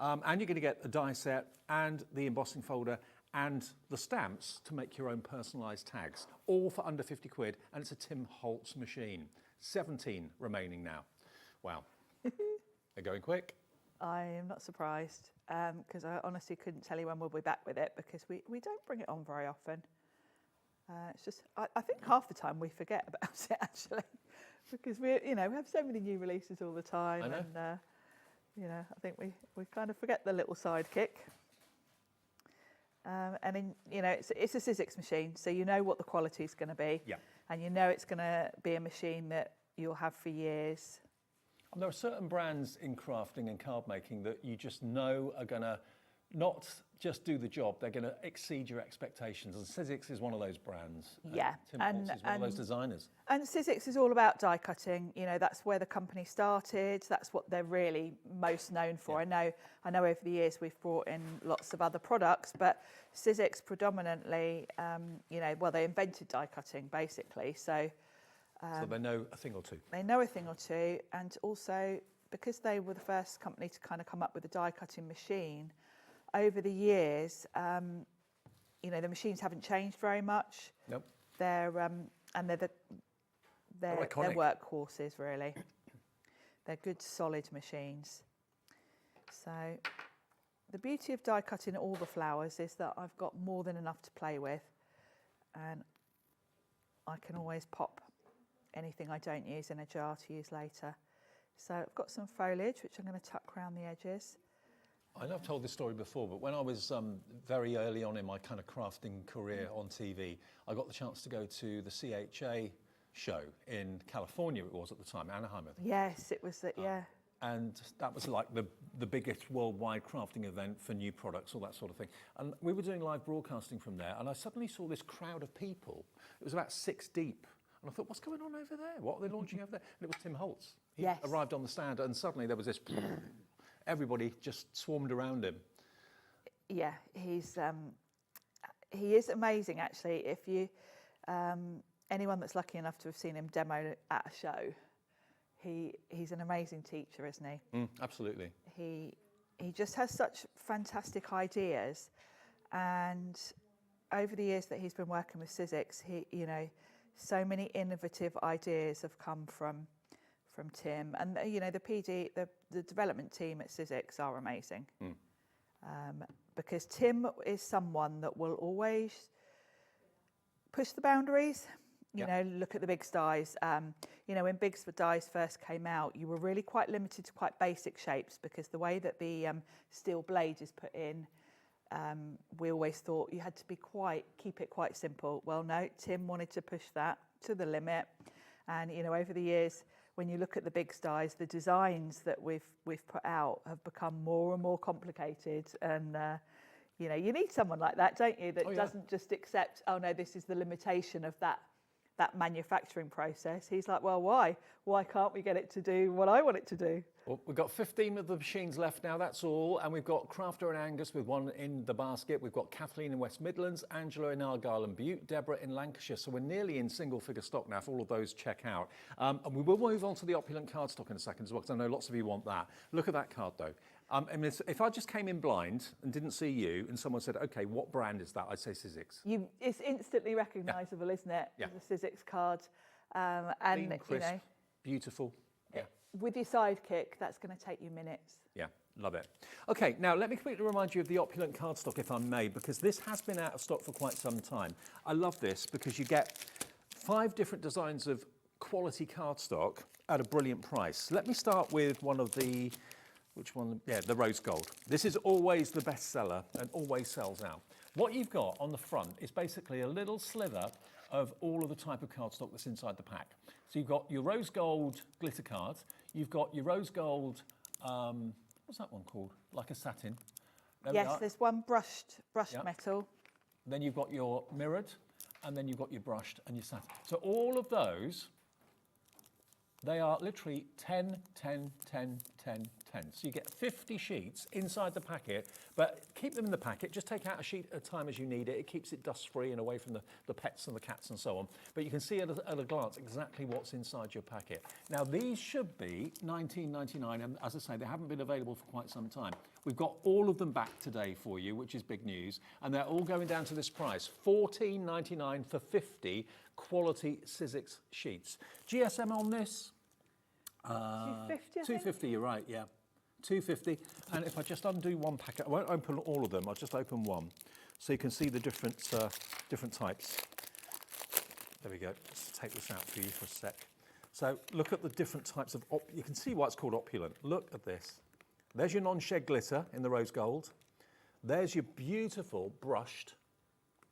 Speaker 6: And you're going to get a die set and the embossing folder and the stamps to make your own personalised tags, all for under 50 quid, and it's a Tim Holtz machine. 17 remaining now. Wow. They're going quick.
Speaker 8: I am not surprised because I honestly couldn't tell you when we'll be back with it because we don't bring it on very often. It's just, I think half the time we forget about it actually because we have so many new releases all the time.
Speaker 6: I know.
Speaker 8: And, I think we kind of forget the little sidekick. It's a Sizzix machine, so you know what the quality is going to be.
Speaker 6: Yeah.
Speaker 8: And you know it's going to be a machine that you'll have for years.
Speaker 6: And there are certain brands in crafting and card making that you just know are going to not just do the job, they're going to exceed your expectations. And Sizzix is one of those brands.
Speaker 8: Yeah.
Speaker 6: Tim Holtz is one of those designers.
Speaker 8: And Sizzix is all about die cutting. That's where the company started. That's what they're really most known for.
Speaker 6: Yeah.
Speaker 8: I know over the years we've brought in lots of other products, but Sizzix predominantly, they invented die cutting basically. So
Speaker 6: they know a thing or two.
Speaker 8: They know a thing or two, and also because they were the first company to kind of come up with a die cutting machine, over the years, the machines haven't changed very much.
Speaker 6: Nope.
Speaker 8: They're workhorses really. They're good solid machines. So the beauty of die cutting all the flowers is that I've got more than enough to play with, and I can always pop anything I don't use in a jar to use later. So I've got some foliage which I'm going to tuck around the edges.
Speaker 6: I know I've told this story before, but when I was very early on in my kind of crafting career on TV, I got the chance to go to the CHA show in California, it was at the time, Anaheim, I think.
Speaker 8: Yes, it was, yeah.
Speaker 6: And that was like the biggest worldwide crafting event for new products, all that sort of thing. And we were doing live broadcasting from there, and I suddenly saw this crowd of people. It was about 6 deep. And I thought, what's going on over there? What are they launching over there? And it was Tim Holtz. He arrived on the stand, and suddenly there was this... Everybody just swarmed around him.
Speaker 8: Yeah, he is amazing actually. If you anyone that's lucky enough to have seen him demo at a show, he's an amazing teacher, isn't he?
Speaker 6: Absolutely.
Speaker 8: He just has such fantastic ideas, and over the years that he's been working with Sizzix, so many innovative ideas have come from Tim, and the development team at Sizzix are amazing. Because Tim is someone that will always push the boundaries. Look at the Big Dies. When Big Dies first came out, you were really quite limited to quite basic shapes because the way that the steel blade is put in, we always thought you had to keep it quite simple. Well, no, Tim wanted to push that to the limit, and over the years, when you look at the Big Dies, the designs that we've put out have become more and more complicated, and you need someone like that, don't you? That doesn't just accept, oh no, this is the limitation of that manufacturing process. He's like, well, why? Why can't we get it to do what I want it to do?
Speaker 6: Well, we've got 15 of the machines left now, that's all. And we've got Crafter and Angus with one in the basket. We've got Kathleen in West Midlands, Angela in Argyll and Bute, Deborah in Lancashire. So we're nearly in single figure stock now if all of those check out. And we will move on to the opulent cardstock in a second as well, because I know lots of you want that. Look at that card though. If I just came in blind and didn't see you and someone said, okay, what brand is that? I'd say Sizzix.
Speaker 8: It's instantly recognisable, isn't it?
Speaker 6: Yeah.
Speaker 8: The Sizzix card.
Speaker 6: Clean, crisp, beautiful. Yeah.
Speaker 8: With your sidekick, that's going to take you minutes.
Speaker 6: Yeah, love it. Okay, now let me quickly remind you of the opulent cardstock, if I may, because this has been out of stock for quite some time. I love this because you get 5 different designs of quality cardstock at a brilliant price. Let me start with one of the, which one? Yeah, the rose gold. This is always the best seller and always sells out. What you've got on the front is basically a little sliver of all of the type of cardstock that's inside the pack. So you've got your rose gold glitter card, you've got your rose gold, what's that one called? Like a satin.
Speaker 8: Yes, there's one brushed metal.
Speaker 6: Then you've got your mirrored, and then you've got your brushed and your satin. So all of those, they are literally 10, 10, 10, 10, 10. So you get 50 sheets inside the packet, but keep them in the packet. Just take out a sheet at a time as you need it. It keeps it dust-free and away from the pets and the cats and so on. But you can see at a glance exactly what's inside your packet. Now, these should be $19.99, and as I say, they haven't been available for quite some time. We've got all of them back today for you, which is big news, and they're all going down to this price, $14.99 for 50 quality Sizzix sheets. GSM on this?
Speaker 8: 250, I think.
Speaker 6: 250, you're right, yeah. 250. And if I just undo one packet, I won't open all of them, I'll just open one. So you can see the different types. There we go, let's take this out for you for a sec. So look at the different types of, you can see why it's called opulent. Look at this. There's your non-shed glitter in the rose gold. There's your beautiful brushed.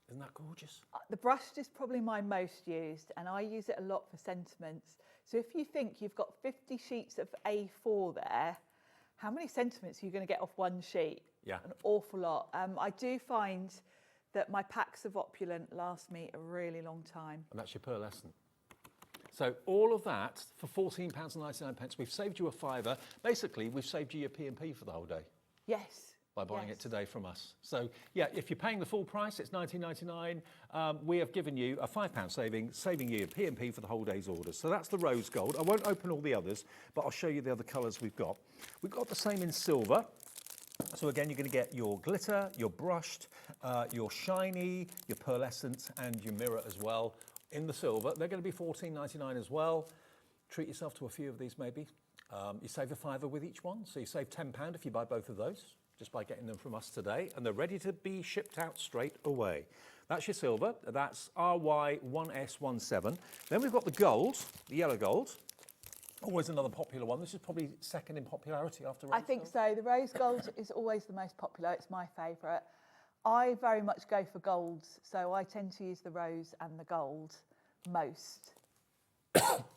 Speaker 6: Isn't that gorgeous?
Speaker 8: The brushed is probably my most used, and I use it a lot for sentiments. So if you think you've got 50 sheets of A4 there, how many sentiments are you going to get off one sheet?
Speaker 6: Yeah.
Speaker 8: An awful lot. I do find that my packs of opulent last me a really long time.
Speaker 6: And that's your pearlescent. So all of that for £14.99. We've saved you a fiver. Basically, we've saved you your P&P for the whole day.
Speaker 8: Yes.
Speaker 6: By buying it today from us. So yeah, if you're paying the full price, it's £19.99. We have given you a £5 saving you your P&P for the whole day's orders. So that's the rose gold. I won't open all the others, but I'll show you the other colours we've got. We've got the same in silver. So again, you're going to get your glitter, your brushed, your shiny, your pearlescent, and your mirror as well in the silver. They're going to be £14.99 as well. Treat yourself to a few of these maybe. You save a fiver with each one, so you save £10 if you buy both of those, just by getting them from us today, and they're ready to be shipped out straight away. That's your silver, that's RY1S17. Then we've got the gold, the yellow gold. Always another popular one. This is probably second in popularity after rose
Speaker 8: I think
Speaker 6: gold.
Speaker 8: so. The rose gold is always the most popular. It's my favourite. I very much go for golds, so I tend to use the rose and the gold most.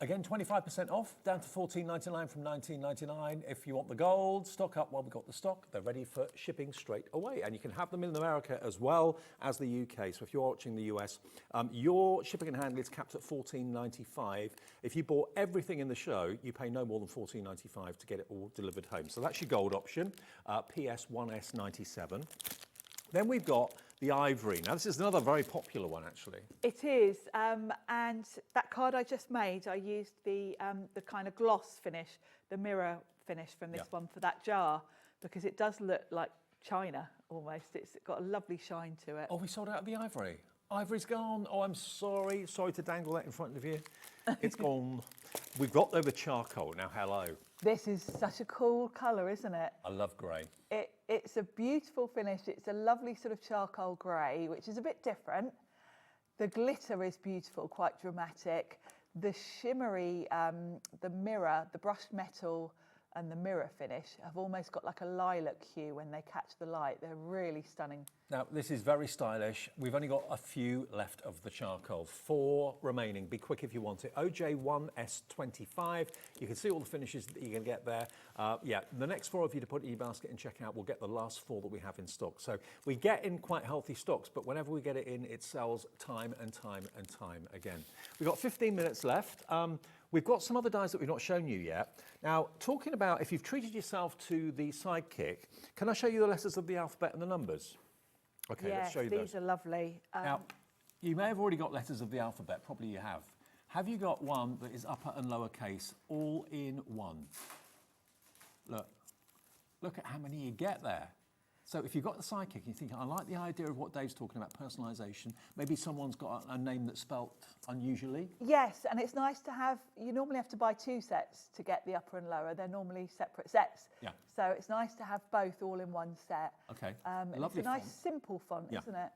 Speaker 6: Again, 25% off, down to £14.99 from £19.99. If you want the gold, stock up while we've got the stock. They're ready for shipping straight away. And you can have them in America as well as the UK. So if you're watching the US, your shipping and handling is capped at £14.95. If you bought everything in the show, you pay no more than £14.95 to get it all delivered home. So that's your gold option, PS1S97. Then we've got the ivory. Now, this is another very popular one, actually.
Speaker 8: It is, and that card I just made, I used the kind of gloss finish, the mirror finish from this one for that jar, because it does look like china almost. It's got a lovely shine to it.
Speaker 6: Oh, we sold out of the ivory. Ivory's gone. Oh, I'm sorry. Sorry to dangle that in front of you. It's gone. We've got over charcoal. Now, hello.
Speaker 8: This is such a cool colour, isn't it?
Speaker 6: I love grey.
Speaker 8: It's a beautiful finish. It's a lovely sort of charcoal grey, which is a bit different. The glitter is beautiful, quite dramatic. The shimmery, the mirror, the brushed metal and the mirror finish have almost got like a lilac hue when they catch the light. They're really stunning.
Speaker 6: Now, this is very stylish. We've only got a few left of the charcoal. 4 remaining. Be quick if you want it. OJ1S25. You can see all the finishes that you're going to get there. Yeah, the next 4 of you to put in your basket and check out will get the last 4 that we have in stock. So we get in quite healthy stocks, but whenever we get it in, it sells time and time and time again. We've got 15 minutes left. We've got some other dies that we've not shown you yet. Now, talking about if you've treated yourself to the Sidekick, can I show you the letters of the alphabet and the numbers? Okay,
Speaker 8: yes,
Speaker 6: let's show you those.
Speaker 8: these are lovely.
Speaker 6: Now, you may have already got letters of the alphabet, probably you have. Have you got one that is upper and lower case, all in one? Look at how many you get there. So if you've got the Sidekick, you think, I like the idea of what Dave's talking about, personalisation. Maybe someone's got a name that's spelt unusually.
Speaker 8: Yes, and it's nice to have, you normally have to buy 2 sets to get the upper and lower. They're normally separate sets.
Speaker 6: Yeah.
Speaker 8: So it's nice to have both all in one set.
Speaker 6: Okay,
Speaker 8: lovely. It's a nice, simple font,
Speaker 6: Yeah.
Speaker 8: isn't it?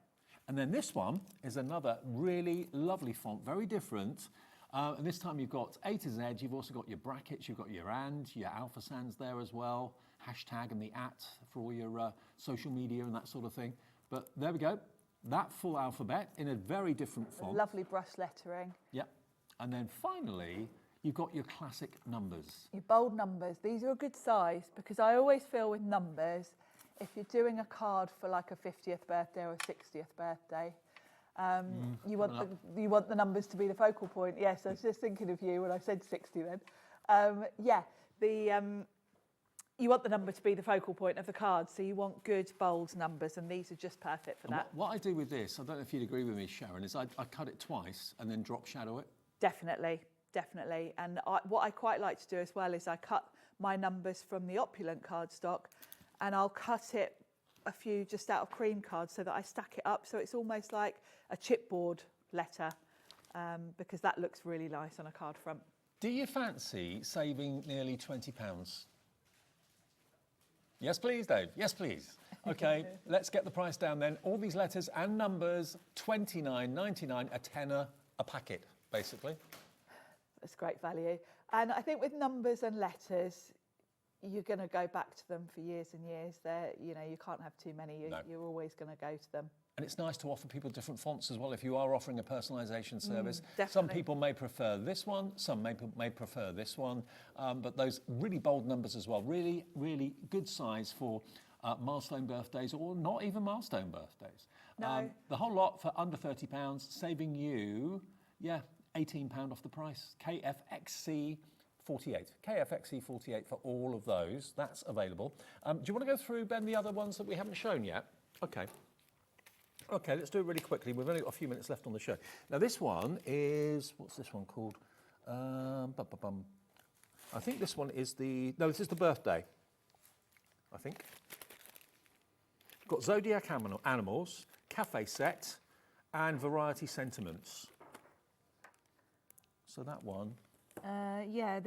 Speaker 6: And then this one is another really lovely font, very different. And this time you've got A to Z, you've also got your brackets, you've got your and, your alpha sands there as well, hashtag and the at for all your social media and that sort of thing. But there we go, that full alphabet in a very different font.
Speaker 8: Lovely brush lettering.
Speaker 6: Yep. And then finally, you've got your classic numbers.
Speaker 8: Your bold numbers, these are a good size because I always feel with numbers, if you're doing a card for like a 50th birthday or a 60th birthday, you want the numbers to be the focal point. Yes, I was just thinking of you when I said 60 then. You want the number to be the focal point of the card, so you want good, bold numbers, and these are just perfect for that.
Speaker 6: What I do with this, I don't know if you'd agree with me, Sharon, is I cut it twice and then drop shadow it.
Speaker 8: Definitely, definitely. And what I quite like to do as well is I cut my numbers from the opulent cardstock and I'll cut it a few just out of cream cards so that I stack it up so it's almost like a chipboard letter because that looks really nice on a card front.
Speaker 6: Do you fancy saving nearly £20? Yes, please, Dave. Yes, please. Okay, let's get the price down then. All these letters and numbers, $29.99, a tenner a packet, basically.
Speaker 8: That's great value. And I think with numbers and letters, you're going to go back to them for years and years. You can't have too many. You're always going to go to them.
Speaker 6: And it's nice to offer people different fonts as well if you are offering a personalisation service.
Speaker 8: Definitely.
Speaker 6: Some people may prefer this one, some may prefer this one, but those really bold numbers as well, really, really good size for milestone birthdays or not even milestone birthdays.
Speaker 8: No.
Speaker 6: The whole lot for under £30, saving you, £18 off the price. KFXC 48. KFXC 48 for all of those. That's available. Do you want to go through, Ben, the other ones that we haven't shown yet? Okay. Okay, let's do it really quickly. We've only got a few minutes left on the show. Now, this one is, what's this one called? I think this one is this is the birthday, I think. Got zodiac animals, cafe set, and variety sentiments. So that one.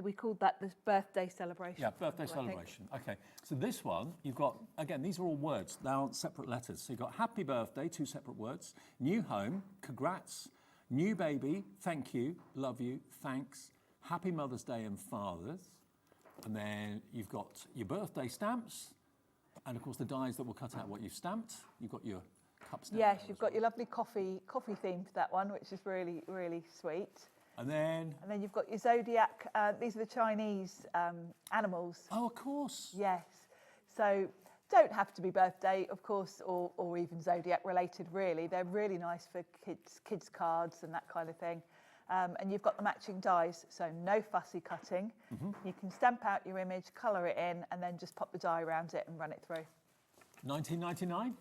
Speaker 8: We called that the birthday celebration.
Speaker 6: Yeah, birthday celebration. Okay, so this one, you've got, again, these are all words. They aren't separate letters. So you've got happy birthday, 2 separate words. New home, congrats. New baby, thank you, love you, thanks. Happy Mother's Day and Fathers. And then you've got your birthday stamps. And of course, the dies that will cut out what you've stamped. You've got your cup stamp.
Speaker 8: Yes, you've got your lovely coffee theme for that one, which is really, really sweet.
Speaker 6: And then
Speaker 8: you've got your zodiac. These are the Chinese animals.
Speaker 6: Oh, of course.
Speaker 8: Yes. So don't have to be birthday, of course, or even zodiac related. Really, they're really nice for kids cards and that kind of thing. And you've got the matching dies, so no fussy cutting. You can stamp out your image, colour it in, and then just pop the die around it and run it through.
Speaker 6: $19.99.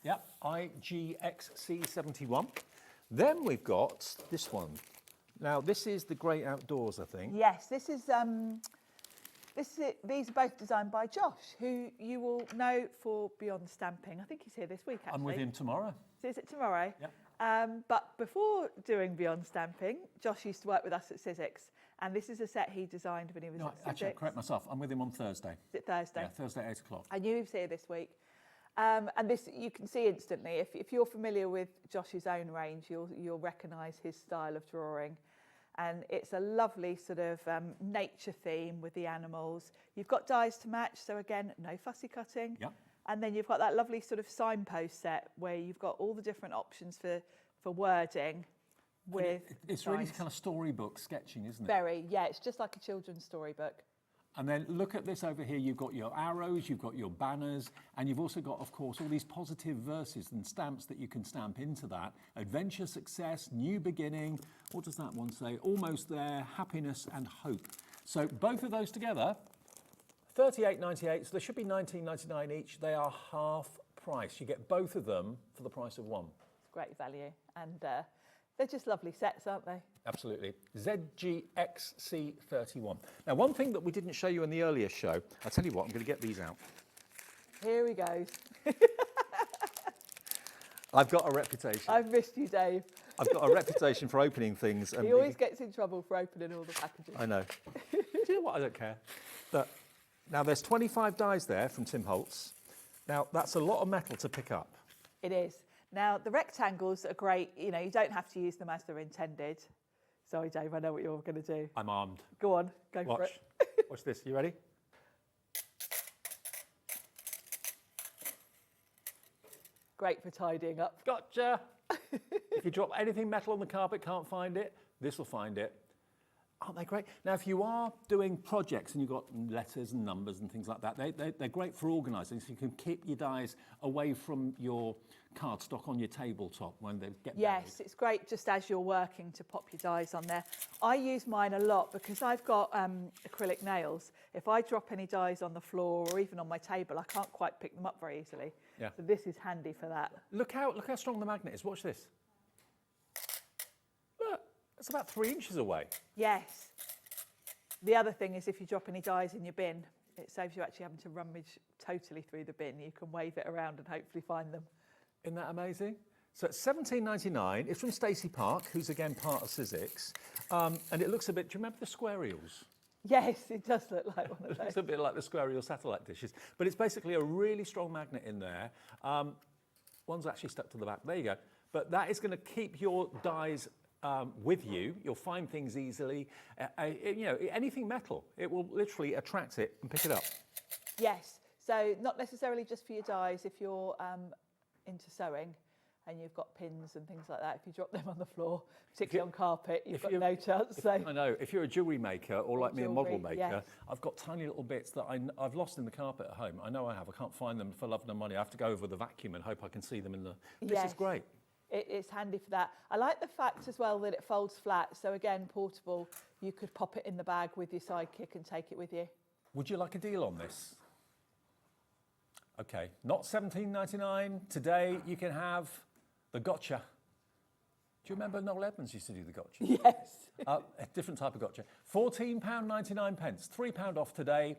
Speaker 6: Yep. IGXC71. Then we've got this one. Now, this is the Great Outdoors, I think.
Speaker 8: Yes, this is it. These are both designed by Josh, who you will know for Beyond Stamping. I think he's here this week, actually.
Speaker 6: I'm with him tomorrow.
Speaker 8: So is it tomorrow?
Speaker 6: Yep.
Speaker 8: But before doing Beyond Stamping, Josh used to work with us at Sizzix, and this is a set he designed when he was at Sizzix.
Speaker 6: Actually, I correct myself. I'm with him on Thursday.
Speaker 8: Is it Thursday?
Speaker 6: Yeah, Thursday at 8 o'clock.
Speaker 8: I knew he was here this week. And this you can see instantly. If you're familiar with Josh's own range, you'll recognise his style of drawing. And it's a lovely sort of nature theme with the animals. You've got dies to match, so again, no fussy cutting.
Speaker 6: Yep.
Speaker 8: And then you've got that lovely sort of signpost set where you've got all the different options for wording.
Speaker 6: It's really kind of storybook sketching, isn't it?
Speaker 8: Very, yeah. It's just like a children's storybook.
Speaker 6: And then look at this over here. You've got your arrows, you've got your banners, and you've also got, of course, all these positive verses and stamps that you can stamp into that. Adventure, success, new beginning. What does that one say? Almost there, happiness and hope. So both of those together, $38.98. So they should be $19.99 each. They are half price. You get both of them for the price of one.
Speaker 8: It's great value. And they're just lovely sets, aren't they?
Speaker 6: Absolutely. ZGXC31. Now, one thing that we didn't show you in the earlier show, I'll tell you what, I'm going to get these out.
Speaker 8: Here he goes.
Speaker 6: I've got a reputation.
Speaker 8: I've missed you, Dave.
Speaker 6: I've got a reputation for opening things.
Speaker 8: He always gets in trouble for opening all the packages.
Speaker 6: I know. Do you know what? I don't care. But now, there's 25 dies there from Tim Holtz. Now, that's a lot of metal to pick up.
Speaker 8: It is. Now, the rectangles are great. You know, you don't have to use them as they're intended. Sorry, Dave, I know what you're going to do.
Speaker 6: I'm armed.
Speaker 8: Go on, go for it.
Speaker 6: Watch this. You ready?
Speaker 8: Great for tidying up.
Speaker 6: Gotcha. If you drop anything metal on the carpet, can't find it, this will find it. Aren't they great? Now, if you are doing projects and you've got letters and numbers and things like that, they're great for organising, so you can keep your dies away from your cardstock on your tabletop when they get
Speaker 8: Yes,
Speaker 6: buried.
Speaker 8: it's great just as you're working to pop your dies on there. I use mine a lot because I've got acrylic nails. If I drop any dies on the floor or even on my table, I can't quite pick them up very easily.
Speaker 6: Yeah.
Speaker 8: So this is handy for that.
Speaker 6: Look how strong the magnet is. Watch this. Look, it's about 3 inches away.
Speaker 8: Yes. The other thing is if you drop any dies in your bin, it saves you actually having to rummage totally through the bin. You can wave it around and hopefully find them.
Speaker 6: Isn't that amazing? So it's $17.99. It's from Stacey Park, who's again part of Sizzix. And it looks a bit, do you remember the square eels?
Speaker 8: Yes, it does look like one of those.
Speaker 6: It's a bit like the square of your satellite dishes, but it's basically a really strong magnet in there. One's actually stuck to the back. There you go. But that is going to keep your dies with you. You'll find things easily. You know, anything metal, it will literally attract it and pick it up.
Speaker 8: Yes. So not necessarily just for your dies. If you're into sewing and you've got pins and things like that, if you drop them on the floor, particularly on carpet, you've got no chance. So
Speaker 6: I know, if you're a jewellery maker or like me, a model maker,
Speaker 8: yes.
Speaker 6: I've got tiny little bits that I've lost in the carpet at home. I know I have. I can't find them for love nor money. I have to go over with a vacuum and hope I can see them in the... This is great.
Speaker 8: It's handy for that. I like the fact as well that it folds flat. So again, portable, you could pop it in the bag with your Sidekick and take it with you.
Speaker 6: Would you like a deal on this? Okay, not $17.99. Today you can have the gotcha. Do you remember Noel Edmonds used to do the gotcha?
Speaker 8: Yes.
Speaker 6: A different type of gotcha. £14.99, £3 off today.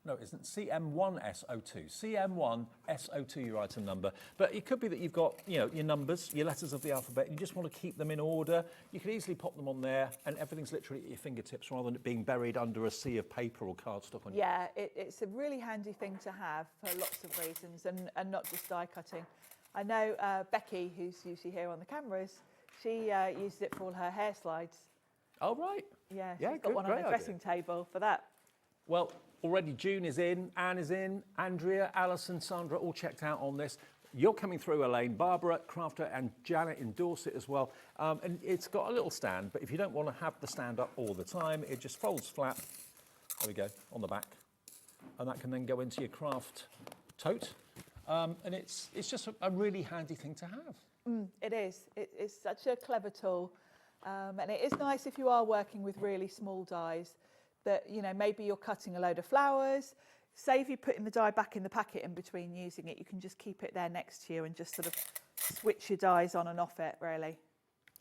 Speaker 6: No, it isn't. CM1SO2. CM1SO2, your item number. But it could be that you've got, you know, your numbers, your letters of the alphabet, and you just want to keep them in order. You could easily pop them on there, and everything's literally at your fingertips rather than it being buried under a sea of paper or cardstock on your...
Speaker 8: Yeah, it's a really handy thing to have for lots of reasons, and not just die cutting. I know Becky, who's usually here on the cameras, she uses it for all her hair slides.
Speaker 6: Oh, right.
Speaker 8: Yeah, she's got one on her dressing table for that.
Speaker 6: Well, already June is in, Anne is in, Andrea, Alison, Sandra, all checked out on this. You're coming through, Elaine, Barbara, Crafter and Janet endorse it as well. And it's got a little stand, but if you don't want to have the stand up all the time, it just folds flat, there we go, on the back. And that can then go into your craft tote. And it's just a really handy thing to have.
Speaker 8: It is. It's such a clever tool. And it is nice if you are working with really small dies that, you know, maybe you're cutting a load of flowers. Say if you're putting the die back in the packet in between using it, you can just keep it there next to you and just sort of switch your dies on and off it, really.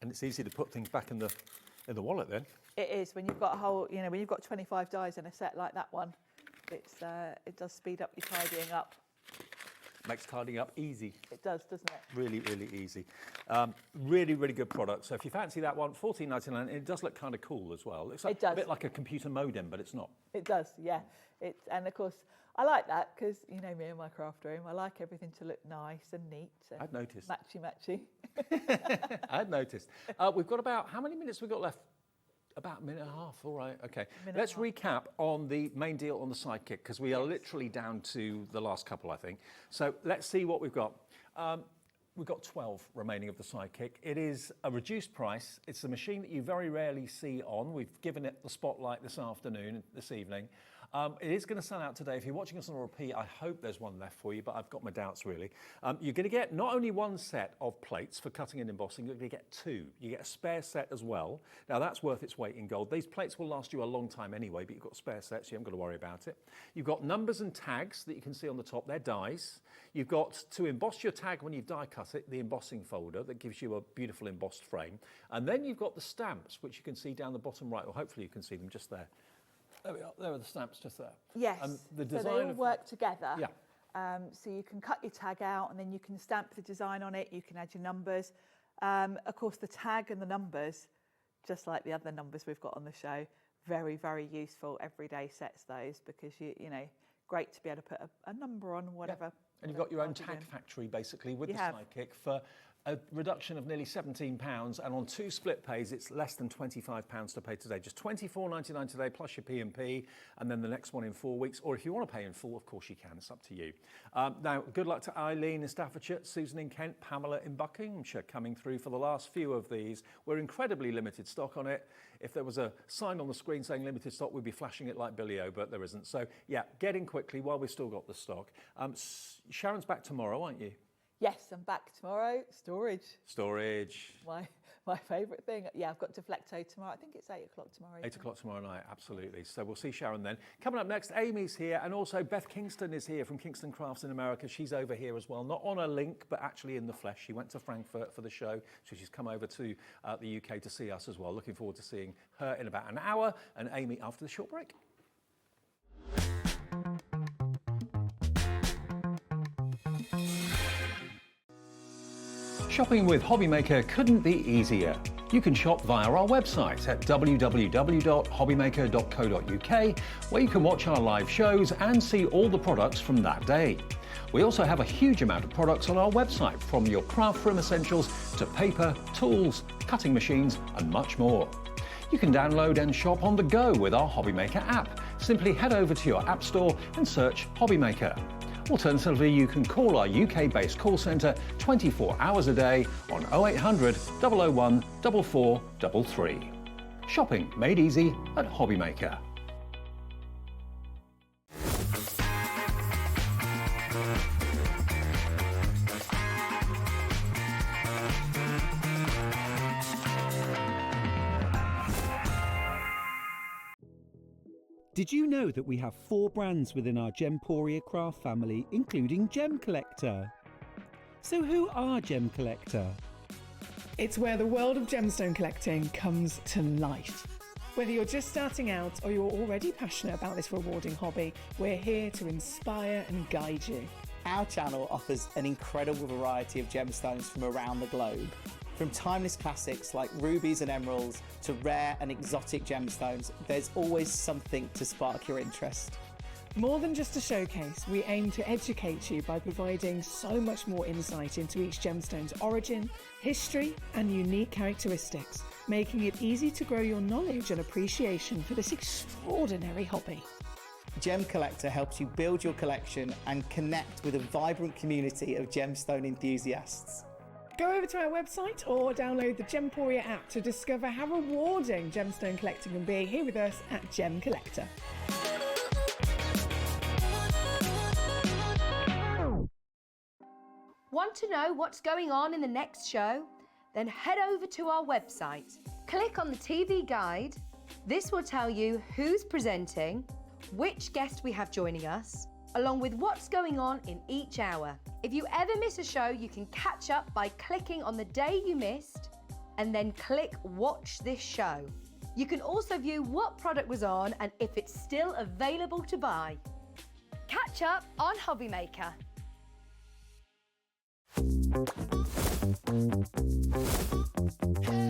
Speaker 6: And it's easy to put things back in the wallet then.
Speaker 8: It is. When you've got a whole, you know, when you've got 25 dies in a set like that one, it does speed up your tidying up.
Speaker 6: Makes tidying up easy.
Speaker 8: It does, doesn't it?
Speaker 6: Really, really easy. Really, really good product. So if you fancy that one, $14.99, it does look kind of cool as well. It looks a bit like a computer modem, but it's not.
Speaker 8: It does, yeah. And of course, I like that because, you know me in my craft room, I like everything to look nice and neat. And
Speaker 6: I'd noticed.
Speaker 8: Matchy.
Speaker 6: I'd noticed. We've got about, how many minutes we've got left? About a minute and a half, all right, okay. Let's recap on the main deal on the Sidekick, because we are literally down to the last couple, I think. So let's see what we've got. We've got 12 remaining of the Sidekick. It is a reduced price. It's a machine that you very rarely see on. We've given it the spotlight this evening. It is going to sell out today. If you're watching us on a repeat, I hope there's one left for you, but I've got my doubts really. You're going to get not only one set of plates for cutting and embossing, you're going to get two. You get a spare set as well. Now that's worth its weight in gold. These plates will last you a long time anyway, but you've got spare sets, so you haven't got to worry about it. You've got numbers and tags that you can see on the top. They're dies. You've got to emboss your tag when you die cut it, the embossing folder that gives you a beautiful embossed frame. And then you've got the stamps, which you can see down the bottom right, or hopefully you can see them just there. There we are. There are the stamps just there.
Speaker 8: Yes.
Speaker 6: The design
Speaker 8: so they all work together.
Speaker 6: Yeah.
Speaker 8: So you can cut your tag out and then you can stamp the design on it. You can add your numbers. Of course, the tag and the numbers, just like the other numbers we've got on the show, very, very useful everyday sets those because you know, great to be able to put a number on whatever.
Speaker 6: Yeah. And you've got your own tag factory basically with the Sidekick for a reduction of nearly £17, and on 2 split pays it's less than £25 to pay today. Just £24.99 today plus your P&P, and then the next one in 4 weeks. Or if you want to pay in full, of course you can. It's up to you. Now, good luck to Eileen in Staffordshire, Susan in Kent, Pamela in Buckinghamshire coming through for the last few of these. We're incredibly limited stock on it. If there was a sign on the screen saying limited stock, we'd be flashing it like Billy O, but there isn't. So yeah, get in quickly while we've still got the stock. Sharon's back tomorrow, aren't you?
Speaker 8: Yes, I'm back tomorrow. Storage. My favourite thing. Yeah, I've got Deflecto tomorrow. I think it's 8 o'clock tomorrow.
Speaker 6: 8 o'clock tomorrow night, absolutely. So we'll see Sharon then. Coming up next, Amy's here, and also Beth Kingston is here from Kingston Crafts in America. She's over here as well, not on a link, but actually in the flesh. She went to Frankfurt for the show, so she's come over to the UK to see us as well. Looking forward to seeing her in about an hour, and Amy after the short break. Shopping with Hobbymaker couldn't be easier. You can shop via our website at www.hobbymaker.co.uk, where you can watch our live shows and see all the products from that day. We also have a huge amount of products on our website, from your craft room essentials to paper, tools, cutting machines and much more. You can download and shop on the go with our Hobbymaker app. Simply head over to your app store and search Hobbymaker. Alternatively, you can call our UK-based call centre 24 hours a day on 0800 001 4433. Shopping made easy at Hobbymaker.
Speaker 10: Did you know that we have 4 brands within our Gemporia craft family, including Gem Collector? So who are Gem Collector?
Speaker 11: It's where the world of gemstone collecting comes to life. Whether you're just starting out or you're already passionate about this rewarding hobby, we're here to inspire and guide you.
Speaker 12: Our channel offers an incredible variety of gemstones from around the globe. From timeless classics like rubies and emeralds to rare and exotic gemstones, there's always something to spark your interest.
Speaker 11: More than just a showcase, we aim to educate you by providing so much more insight into each gemstone's origin, history, and unique characteristics, making it easy to grow your knowledge and appreciation for this extraordinary hobby.
Speaker 12: Gem Collector helps you build your collection and connect with a vibrant community of gemstone enthusiasts.
Speaker 11: Go over to our website or download the Gemporia app to discover how rewarding gemstone collecting can be here with us at Gem Collector.
Speaker 7: Want to know what's going on in the next show? Then head over to our website. Click on the TV guide. This will tell you who's presenting, which guest we have joining us, along with what's going on in each hour. If you ever miss a show, you can catch up by clicking on the day you missed and then click Watch This Show. You can also view what product was on and if it's still available to buy. Catch up on Hobbymaker.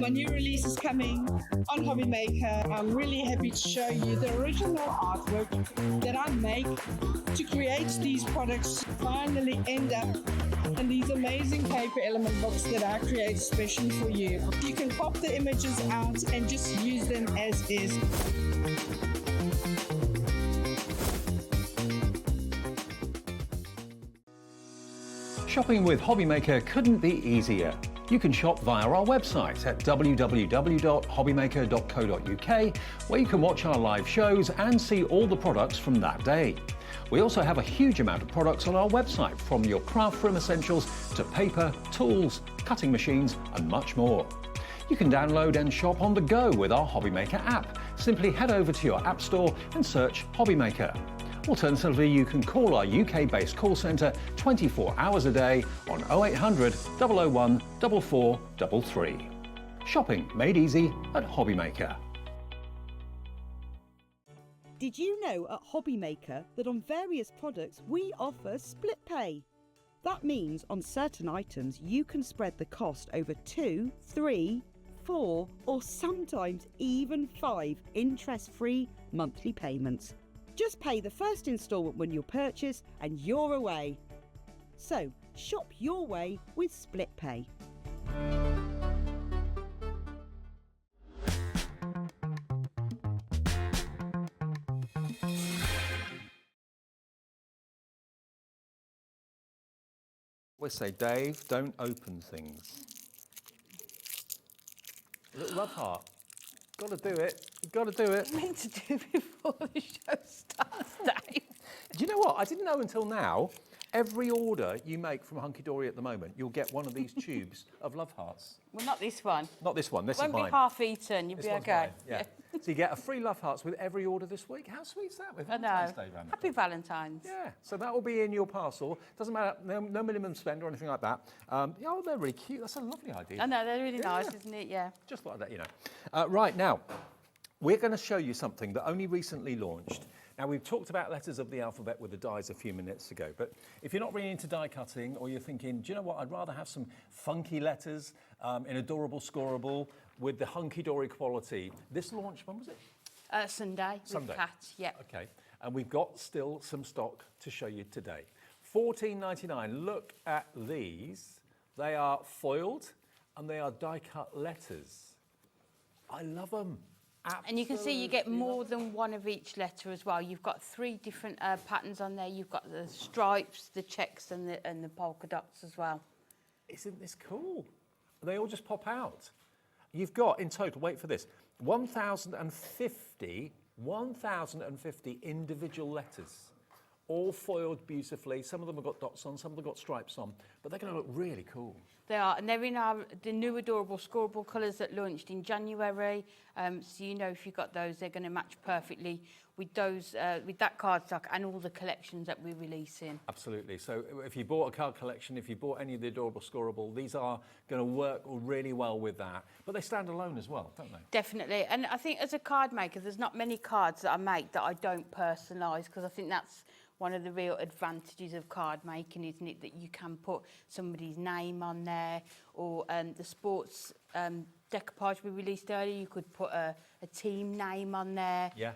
Speaker 4: My new release is coming on Hobbymaker. I'm really happy to show you the original artwork that I make to create these products finally end up in these amazing paper element books that I create especially for you. You can pop the images out and just use them as is.
Speaker 6: Shopping with Hobbymaker couldn't be easier. You can shop via our website at www.hobbymaker.co.uk, where you can watch our live shows and see all the products from that day. We also have a huge amount of products on our website, from your craft room essentials to paper, tools, cutting machines and much more. You can download and shop on the go with our Hobbymaker app. Simply head over to your app store and search Hobbymaker. Alternatively, you can call our UK-based call centre 24 hours a day on 0800 001 4433. Shopping made easy at Hobbymaker.
Speaker 5: Did you know at Hobbymaker that on various products we offer split pay? That means on certain items you can spread the cost over 2, 3, 4 or sometimes even 5 interest-free monthly payments. Just pay the first instalment when you purchase and you're away. So, shop your way with split pay.
Speaker 6: We say, Dave, don't open things. A little love heart. Got to do it. You've got to do it.
Speaker 13: Meant to do before the show starts, Dave.
Speaker 6: Do you know what? I didn't know until now. Every order you make from Hunkydory at the moment, you'll get one of these tubes of love hearts.
Speaker 13: Well, not this one.
Speaker 6: Not this one. This
Speaker 13: Won't
Speaker 6: is mine.
Speaker 13: be half eaten. You'll
Speaker 6: This
Speaker 13: be
Speaker 6: one's
Speaker 13: okay.
Speaker 6: mine, yeah. So you get a free love hearts with every order this week. How sweet's that? With
Speaker 13: I know.
Speaker 6: Valentine's Day round the
Speaker 13: Happy Valentine's.
Speaker 6: Yeah, so that will be in your parcel. Doesn't matter, no minimum spend or anything like that. Oh, they're really cute. That's a lovely idea.
Speaker 13: I know, they're really nice, isn't it? Yeah.
Speaker 6: Just thought I'd let you know. Right, now, we're going to show you something that only recently launched. Now, we've talked about letters of the alphabet with the dies a few minutes ago, but if you're not really into die cutting, or you're thinking, do you know what, I'd rather have some funky letters in adorable scoreable with the hunky-dory quality. This launched, when was it?
Speaker 13: Sunday.
Speaker 6: Sunday.
Speaker 13: With Kat, yeah.
Speaker 6: Okay, and we've got still some stock to show you today. $14.99. Look at these. They are foiled and they are die-cut letters. I love them. Absolutely.
Speaker 13: And you can see you get more than one of each letter as well. You've got 3 different patterns on there. You've got the stripes, the checks, and the polka dots as well.
Speaker 6: Isn't this cool? They all just pop out. You've got, in total, wait for this, 1,050 individual letters, all foiled beautifully. Some of them have got dots on, some of them have got stripes on, but they're going to look really cool.
Speaker 13: They are, and they're in the new adorable scoreable colours that launched in January. So you know if you've got those, they're going to match perfectly with those, with that cardstock and all the collections that we're releasing.
Speaker 6: Absolutely. So if you bought a card collection, if you bought any of the adorable scoreable, these are going to work really well with that. But they stand alone as well, don't they?
Speaker 13: Definitely. And I think as a card maker, there's not many cards that I make that I don't personalise, because I think that's one of the real advantages of card making, isn't it? That you can put somebody's name on there, or the sports decoupage we released earlier, you could put a team name on there.
Speaker 6: Yeah,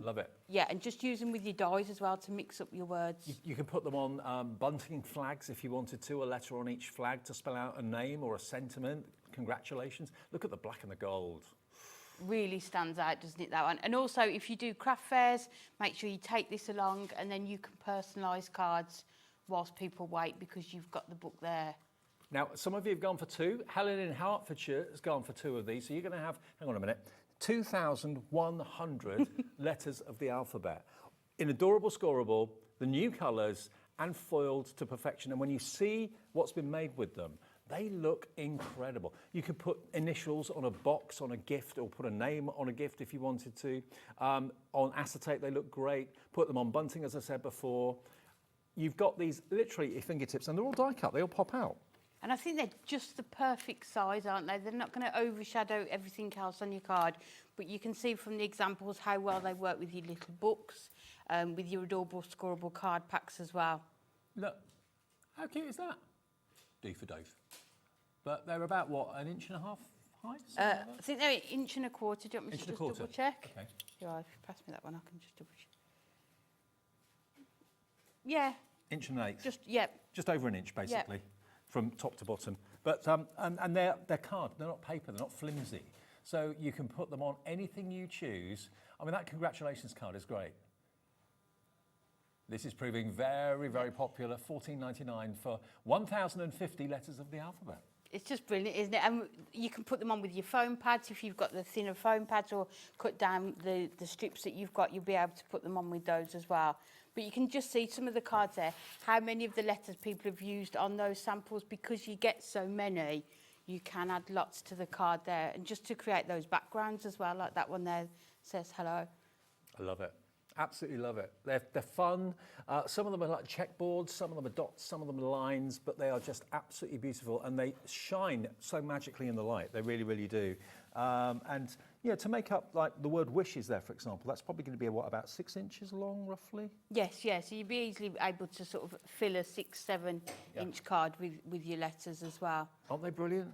Speaker 6: love it.
Speaker 13: Yeah, and just use them with your dies as well to mix up your words.
Speaker 6: You can put them on bunting flags if you wanted to, a letter on each flag to spell out a name or a sentiment. Congratulations. Look at the black and the gold.
Speaker 13: Really stands out, doesn't it, that one? And also, if you do craft fairs, make sure you take this along, and then you can personalise cards whilst people wait, because you've got the book there.
Speaker 6: Now, some of you have gone for 2. Helen in Hertfordshire has gone for 2 of these. So you're going to have, hang on a minute, 2,100 letters of the alphabet. In adorable scoreable, the new colours, and foiled to perfection. And when you see what's been made with them, they look incredible. You could put initials on a box, on a gift, or put a name on a gift if you wanted to. On acetate, they look great. Put them on bunting, as I said before. You've got these literally at your fingertips, and they're all die cut. They all pop out.
Speaker 13: And I think they're just the perfect size, aren't they? They're not going to overshadow everything else on your card. But you can see from the examples how well they work with your little books, with your adorable scoreable card packs as well.
Speaker 6: Look, how cute is that? D for Dave. But they're about, what, 1.5 inches high?
Speaker 13: I think they're 1.25 inches. Do you want me to just double check?
Speaker 6: Okay.
Speaker 13: Yeah, if you pass me that one, I can just double check. Yeah.
Speaker 6: 1.8 inches.
Speaker 13: Just, yeah.
Speaker 6: Just over 1 inch, basically, from top to bottom. But and they're card. They're not paper. They're not flimsy. So you can put them on anything you choose. I mean, that congratulations card is great. This is proving very, very popular. $14.99 for 1,050 letters of the alphabet.
Speaker 13: It's just brilliant, isn't it? And you can put them on with your foam pads if you've got the thinner foam pads, or cut down the strips that you've got. You'll be able to put them on with those as well. But you can just see some of the cards there, how many of the letters people have used on those samples. Because you get so many, you can add lots to the card there. And just to create those backgrounds as well, like that one there says hello.
Speaker 6: I love it. Absolutely love it. They're fun. Some of them are like checkboards, some of them are dots, some of them are lines, but they are just absolutely beautiful, and they shine so magically in the light. They really, really do. And you know, to make up like the word wishes there, for example, that's probably going to be what, about 6 inches long, roughly?
Speaker 13: Yes, yes. So you'd be easily able to sort of fill a 6-7 inch card with your letters as well.
Speaker 6: Aren't they brilliant?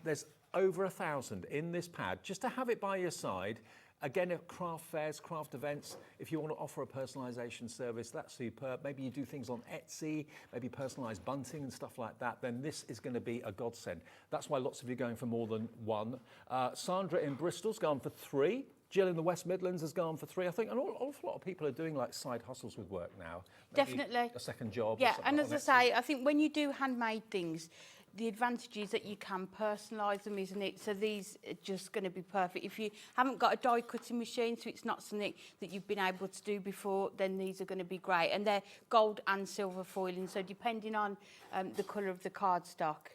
Speaker 6: There's over 1,000 in this pad, just to have it by your side. Again, at craft fairs, craft events, if you want to offer a personalisation service, that's superb. Maybe you do things on Etsy, maybe personalised bunting and stuff like that, then this is going to be a godsend. That's why lots of you are going for more than 1. Sandra in Bristol's gone for 3. Jill in the West Midlands has gone for 3. I think an awful lot of people are doing like side hustles with work now. Maybe
Speaker 13: definitely.
Speaker 6: A second job.
Speaker 13: Yeah, and as I say, I think when you do handmade things, the advantage is that you can personalise them, isn't it? So these are just going to be perfect. If you haven't got a die cutting machine, so it's not something that you've been able to do before, then these are going to be great. And they're gold and silver foiling, so depending on the colour of the cardstock,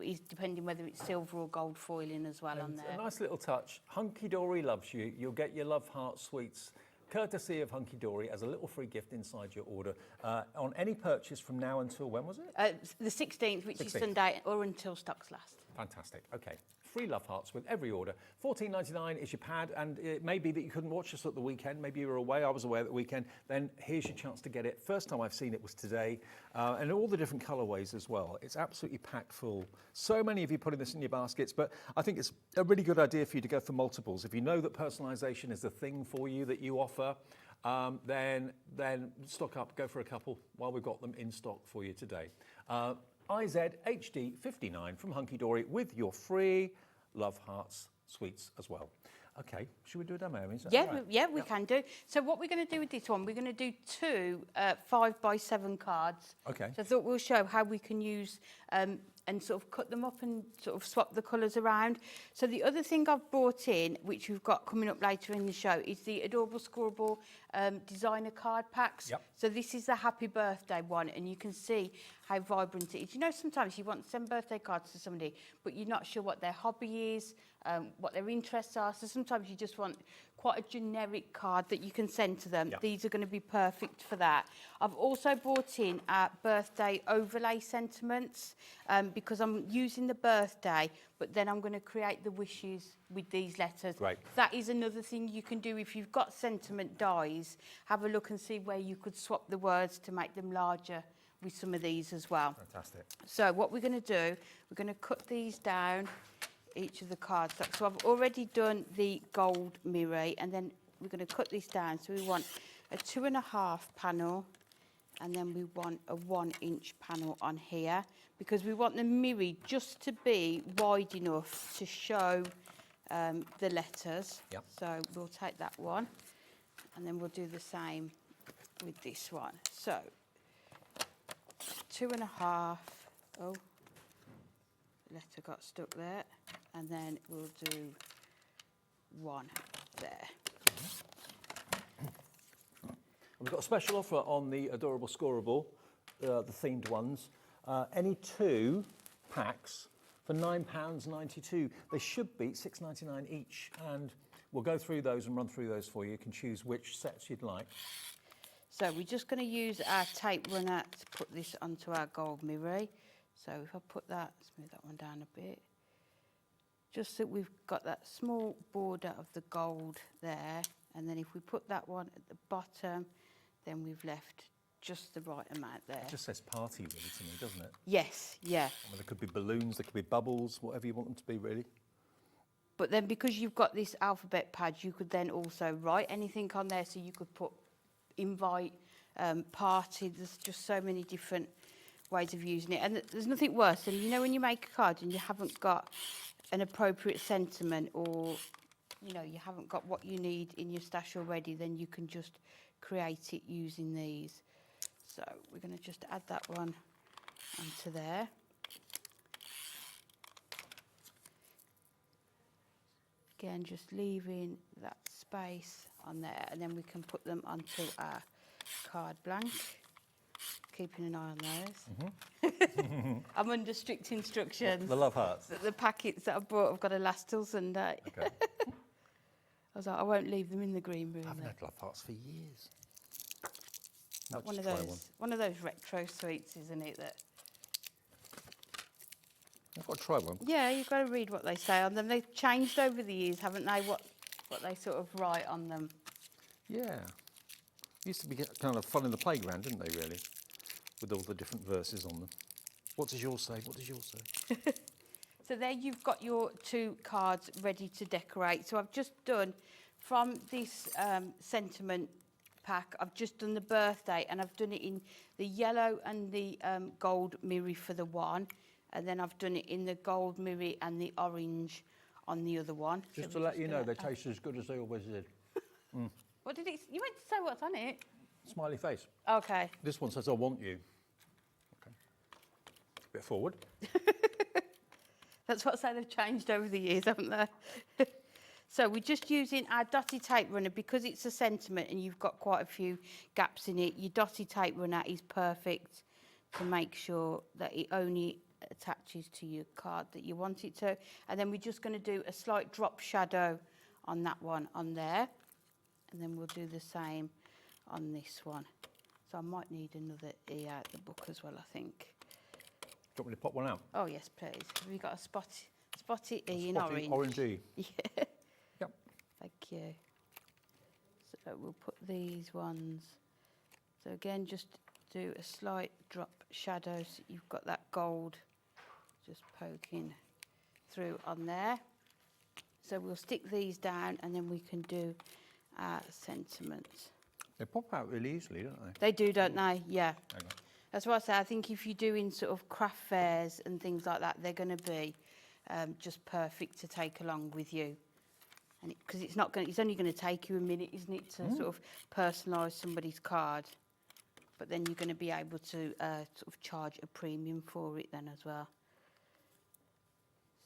Speaker 13: is depending whether it's silver or gold foiling as well on there.
Speaker 6: A nice little touch. Hunkydory loves you. You'll get your Love Heart sweets courtesy of Hunkydory as a little free gift inside your order on any purchase from now until, when was it?
Speaker 13: The 16th, which is Sunday, or until stocks last.
Speaker 6: Fantastic. Okay. Free love hearts with every order. $14.99 is your pad, and it may be that you couldn't watch us at the weekend. Maybe you were away. I was away at the weekend. Then here's your chance to get it. First time I've seen it was today, and all the different colourways as well. It's absolutely packed full. So many of you putting this in your baskets, but I think it's a really good idea for you to go for multiples. If you know that personalisation is the thing for you that you offer, then stock up, go for a couple while we've got them in stock for you today. IZHD59 from Hunkydory with your free Love Hearts sweets as well. Okay, should we do a demo? Is that right?
Speaker 13: We can do. So what we're going to do with this one, we're going to do 2 5x7 cards.
Speaker 6: Okay.
Speaker 13: So I thought we'll show how we can use and sort of cut them up and sort of swap the colours around. So the other thing I've brought in, which we've got coming up later in the show, is the Adorable Scoreable designer card packs.
Speaker 6: Yep.
Speaker 13: So this is the happy birthday one, and you can see how vibrant it is. You know, sometimes you want to send birthday cards to somebody, but you're not sure what their hobby is, what their interests are. So sometimes you just want quite a generic card that you can send to them.
Speaker 6: Yep.
Speaker 13: These are going to be perfect for that. I've also brought in birthday overlay sentiments because I'm using the birthday, but then I'm going to create the wishes with these letters.
Speaker 6: Right.
Speaker 13: That is another thing you can do if you've got sentiment dies. Have a look and see where you could swap the words to make them larger with some of these as well.
Speaker 6: Fantastic.
Speaker 13: So what we're going to do, we're going to cut these down, each of the cards. So I've already done the gold mirror, and then we're going to cut this down. So we want a 2.5 panel, and then we want a 1-inch panel on here, because we want the mirror just to be wide enough to show the letters.
Speaker 6: Yep.
Speaker 13: So we'll take that one, and then we'll do the same with this one. So 2.5. Oh, the letter got stuck there. And then we'll do 1 there.
Speaker 6: We've got a special offer on the Adorable Scoreable, the themed ones. Any 2 packs for £9.92. They should be £6.99 each, and we'll go through those and run through those for you. You can choose which sets you'd like.
Speaker 13: So we're just going to use our tape runner to put this onto our gold mirror. So if I put that, smooth that one down a bit. Just so we've got that small border of the gold there, and then if we put that one at the bottom, then we've left just the right amount there.
Speaker 6: It just says party really to me, doesn't it?
Speaker 13: Yes, yeah.
Speaker 6: I mean, there could be balloons, there could be bubbles, whatever you want them to be really.
Speaker 13: But then because you've got this alphabet pad, you could then also write anything on there, so you could put invite, party. There's just so many different ways of using it. And there's nothing worse than, you know, when you make a card and you haven't got an appropriate sentiment, or you know, you haven't got what you need in your stash already, then you can just create it using these. So we're going to just add that one onto there. Again, just leaving that space on there, and then we can put them onto our card blank. Keeping an eye on those. I'm under strict instructions.
Speaker 6: The love hearts.
Speaker 13: The packets that I've brought have got to last till Sunday.
Speaker 6: Okay.
Speaker 13: I was like, I won't leave them in the green room.
Speaker 6: I haven't
Speaker 13: though.
Speaker 6: had love hearts for years.
Speaker 13: One of those retro sweets, isn't it? That.
Speaker 6: I've got to try one.
Speaker 13: Yeah, you've got to read what they say on them. They've changed over the years, haven't they? What they sort of write on them.
Speaker 6: Yeah. Used to be kind of fun in the playground, didn't they, really? With all the different verses on them. What does yours say? What does yours say?
Speaker 13: So there you've got your 2 cards ready to decorate. So I've just done, from this sentiment pack, I've just done the birthday, and I've done it in the yellow and the gold mirror for the one, and then I've done it in the gold mirror and the orange on the other one.
Speaker 6: Just
Speaker 13: So
Speaker 6: to
Speaker 13: we're
Speaker 6: let you know,
Speaker 13: gonna
Speaker 6: they
Speaker 13: add-
Speaker 6: taste as good as they always did.
Speaker 13: What did it? You meant to say what's on it?
Speaker 6: Smiley face.
Speaker 13: Okay.
Speaker 6: This one says, I want you. Okay. A bit forward.
Speaker 13: That's what I say, they've changed over the years, haven't they? So we're just using our dotty tape runner because it's a sentiment and you've got quite a few gaps in it. Your dotty tape runner is perfect to make sure that it only attaches to your card that you want it to. And then we're just going to do a slight drop shadow on that one on there. And then we'll do the same on this one. So I might need another E out the book as well, I think.
Speaker 6: Do you want me to pop one out?
Speaker 13: Oh yes, please. Have you got a spotty E in
Speaker 6: Spotty
Speaker 13: orange?
Speaker 6: orangey.
Speaker 13: Yeah.
Speaker 6: Yep.
Speaker 13: Thank you. So we'll put these ones. So again, just do a slight drop shadow so you've got that gold just poking through on there. So we'll stick these down and then we can do our sentiments.
Speaker 6: They pop out really easily, don't they?
Speaker 13: They do, don't they? Yeah.
Speaker 6: Hang on.
Speaker 13: That's what I say. I think if you're doing sort of craft fairs and things like that, they're going to be just perfect to take along with you. And because it's not going, it's only going to take you a minute, isn't it, to sort of personalise somebody's card. But then you're going to be able to sort of charge a premium for it then as well.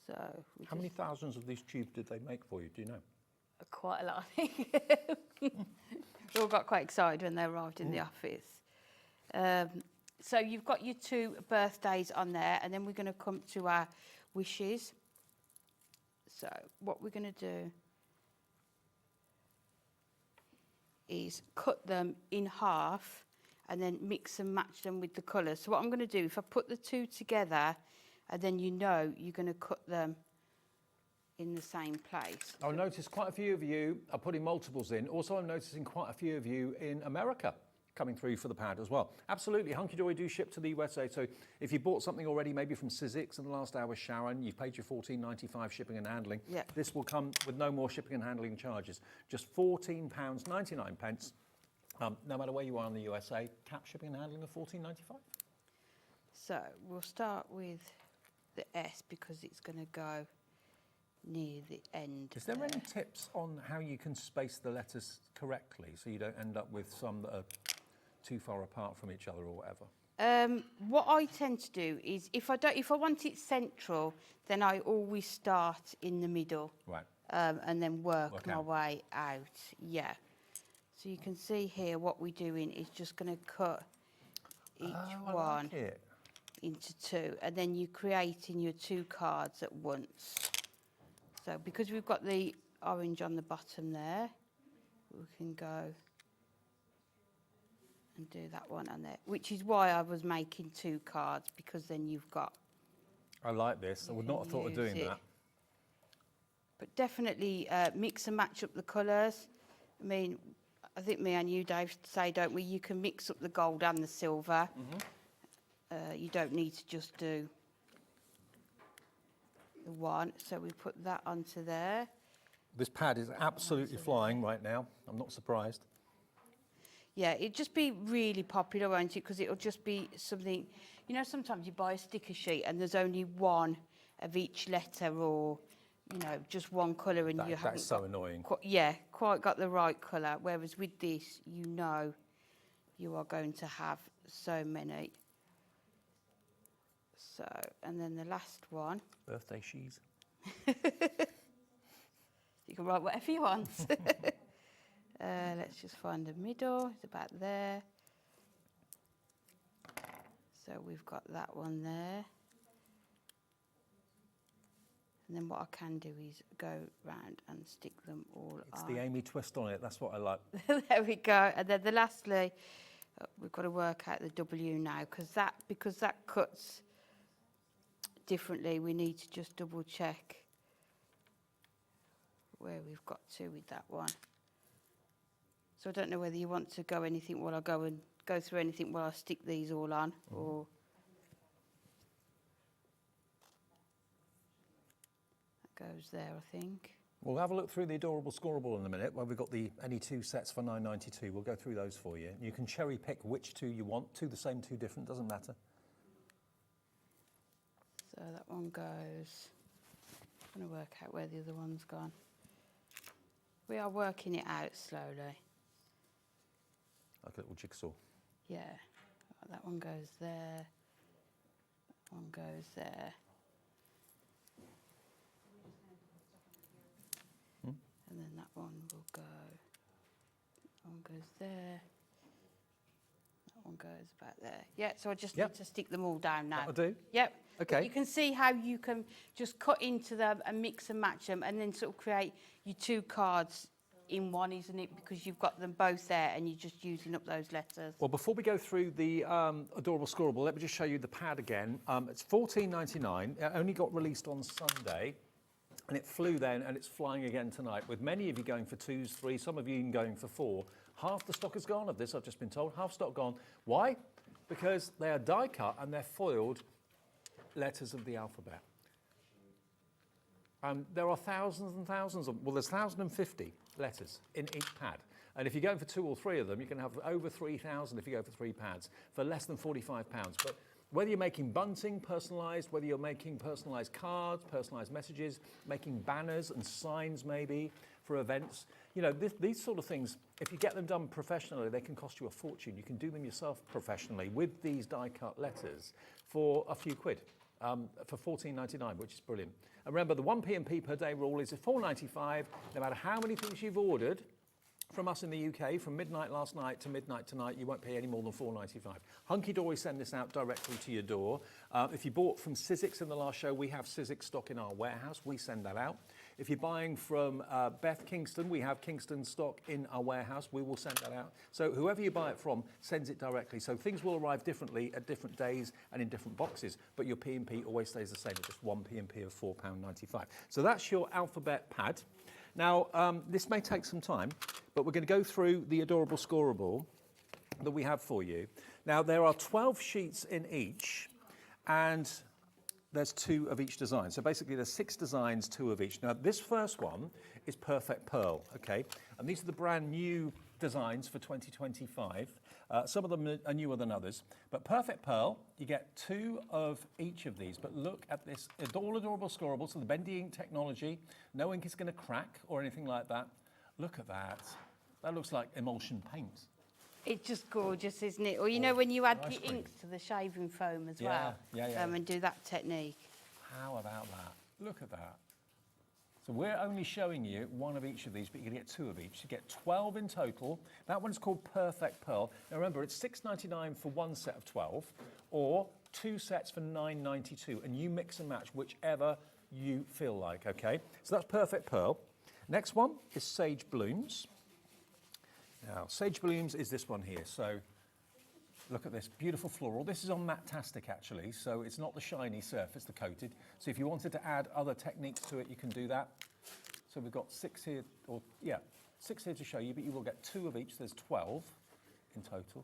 Speaker 13: So
Speaker 6: how many thousands of these tubes did they make for you? Do you know?
Speaker 13: Quite a lot, I think. We all got quite excited when they arrived in the office. So you've got your 2 birthdays on there, and then we're going to come to our wishes. So what we're going to do is cut them in half and then mix and match them with the colours. So what I'm going to do, if I put the 2 together, and then you know you're going to cut them in the same place.
Speaker 6: I've noticed quite a few of you are putting multiples in. Also, I'm noticing quite a few of you in America coming through for the pad as well. Absolutely, Hunkydory do ship to the USA. So if you bought something already, maybe from Sizzix in the last hour, Sharon, you've paid your $14.95 shipping and handling.
Speaker 13: Yep.
Speaker 6: This will come with no more shipping and handling charges. Just £14.99. No matter where you are in the USA, cap shipping and handling of $14.95.
Speaker 13: So we'll start with the S because it's going to go near the end.
Speaker 6: Is there any tips on how you can space the letters correctly so you don't end up with some that are too far apart from each other or whatever?
Speaker 13: What I tend to do is if I want it central, then I always start in the middle.
Speaker 6: Right.
Speaker 13: And then work my
Speaker 6: out.
Speaker 13: way out. Yeah. So you can see here what we're doing is just going to cut each one into 2, and then you're creating your 2 cards at once. So because we've got the orange on the bottom there, we can go and do that one on there, which is why I was making 2 cards, because then you've got...
Speaker 6: I like this. I would not have thought of doing that.
Speaker 13: But definitely mix and match up the colours. I mean, I think me and you, Dave, say, don't we, you can mix up the gold and the silver. You don't need to just do the one. So we put that onto there.
Speaker 6: This pad is absolutely flying right now. I'm not surprised.
Speaker 13: Yeah, it'd just be really popular, won't it? Because it'll just be something, you know, sometimes you buy a sticker sheet and there's only one of each letter, or, you know, just one colour, and you haven't.
Speaker 6: That's so annoying.
Speaker 13: Quite got the right colour. Whereas with this, you know, you are going to have so many. So, and then the last one.
Speaker 6: Birthday she's.
Speaker 13: You can write whatever you want. Let's just find the middle. It's about there. So we've got that one there. And then what I can do is go round and stick them all
Speaker 6: It's
Speaker 13: on.
Speaker 6: the Amy twist on it. That's what I like.
Speaker 13: There we go. And then lastly, we've got to work out the W now, because that cuts differently. We need to just double check where we've got to with that one. So I don't know whether you want to go anything while I go through anything while I stick these all on, or that goes there, I think.
Speaker 6: We'll have a look through the Adorable Scoreable in a minute, where we've got any 2 sets for $9.92. We'll go through those for you. You can cherry pick which 2 you want. 2 the same, 2 different, doesn't matter.
Speaker 13: So that one goes. I'm going to work out where the other one's gone. We are working it out slowly.
Speaker 6: Like a little jigsaw.
Speaker 13: Yeah. That one goes there. That one goes there. And then that one will go. That one goes there. That one goes about there. Yeah, so I just need to stick them all down now.
Speaker 6: That'll do.
Speaker 13: Yep.
Speaker 6: Okay.
Speaker 13: You can see how you can just cut into them and mix and match them, and then sort of create your 2 cards in one, isn't it? Because you've got them both there and you're just using up those letters.
Speaker 6: Well, before we go through the adorable scorable, let me just show you the pad again. It's $14.99. It only got released on Sunday, and it flew then, and it's flying again tonight, with many of you going for 2s, 3s, some of you even going for 4. Half the stock is gone of this, I've just been told. Half stock gone. Why? Because they are die cut and they're foiled letters of the alphabet. There are thousands and thousands of, well, there's 1,050 letters in each pad. And if you're going for 2 or 3 of them, you can have over 3,000 if you go for 3 pads for less than £45. But whether you're making bunting personalised, whether you're making personalised cards, personalised messages, making banners and signs maybe for events, you know, these sort of things, if you get them done professionally, they can cost you a fortune. You can do them yourself professionally with these die-cut letters for a few quid. For $14.99, which is brilliant. And remember, the 1 P&P per day rule is $4.95, no matter how many things you've ordered from us in the UK, from midnight last night to midnight tonight, you won't pay any more than $4.95. Hunkydory send this out directly to your door. If you bought from Sizzix in the last show, we have Sizzix stock in our warehouse. We send that out. If you're buying from Beth Kingston, we have Kingston stock in our warehouse. We will send that out. So whoever you buy it from sends it directly. So things will arrive differently at different days and in different boxes, but your P&P always stays the same at just 1 P&P of £4.95. So that's your alphabet pad. Now, this may take some time, but we're going to go through the adorable scorable that we have for you. Now, there are 12 sheets in each, and there's 2 of each design. So basically there's 6 designs, 2 of each. Now, this first one is Perfect Pearl, okay? And these are the brand new designs for 2025. Some of them are newer than others. But Perfect Pearl, you get 2 of each of these. But look at this adorable scorable. So the bendy ink technology. No ink is going to crack or anything like that. Look at that. That looks like emulsion paint.
Speaker 13: It's just gorgeous, isn't it? Or you know when you add the inks to the shaving foam as well, and do that technique.
Speaker 6: How about that? Look at that. So we're only showing you 1 of each of these, but you're going to get 2 of each. You get 12 in total. That one's called Perfect Pearl. Now remember, it's $6.99 for 1 set of 12, or 2 sets for $9.92, and you mix and match whichever you feel like, okay? So that's Perfect Pearl. Next one is Sage Blooms. Now, Sage Blooms is this one here. So look at this, beautiful floral. This is on Matte-tastic actually, so it's not the shiny surface, the coated. So if you wanted to add other techniques to it, you can do that. So we've got 6 here, 6 here to show you, but you will get 2 of each. There's 12 in total.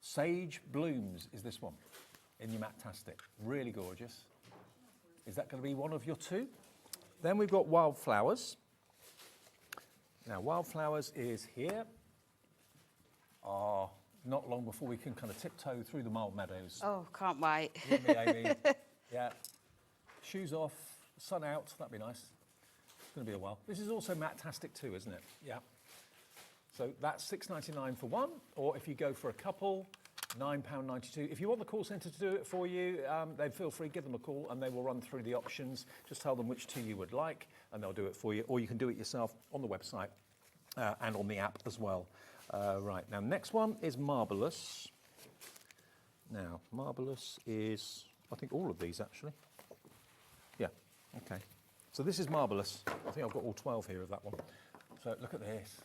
Speaker 6: Sage Blooms is this one in your Matte-tastic. Really gorgeous. Is that going to be one of your 2? Then we've got Wildflowers. Now, Wildflowers is here. Not long before we can kind of tiptoe through the mild meadows.
Speaker 13: Oh, can't wait.
Speaker 6: With me, Amy. Yeah. Shoes off, sun out, that'd be nice. It's going to be a while. This is also Matte-tastic too, isn't it? Yeah. So that's $6.99 for 1, or if you go for a couple, £9.92. If you want the call centre to do it for you, then feel free, give them a call and they will run through the options. Just tell them which 2 you would like and they'll do it for you, or you can do it yourself on the website and on the app as well. Right, now next one is Marvellous. Now, Marvellous is, I think all of these actually. Yeah, okay. So this is Marvellous. I think I've got all 12 here of that one. So look at this.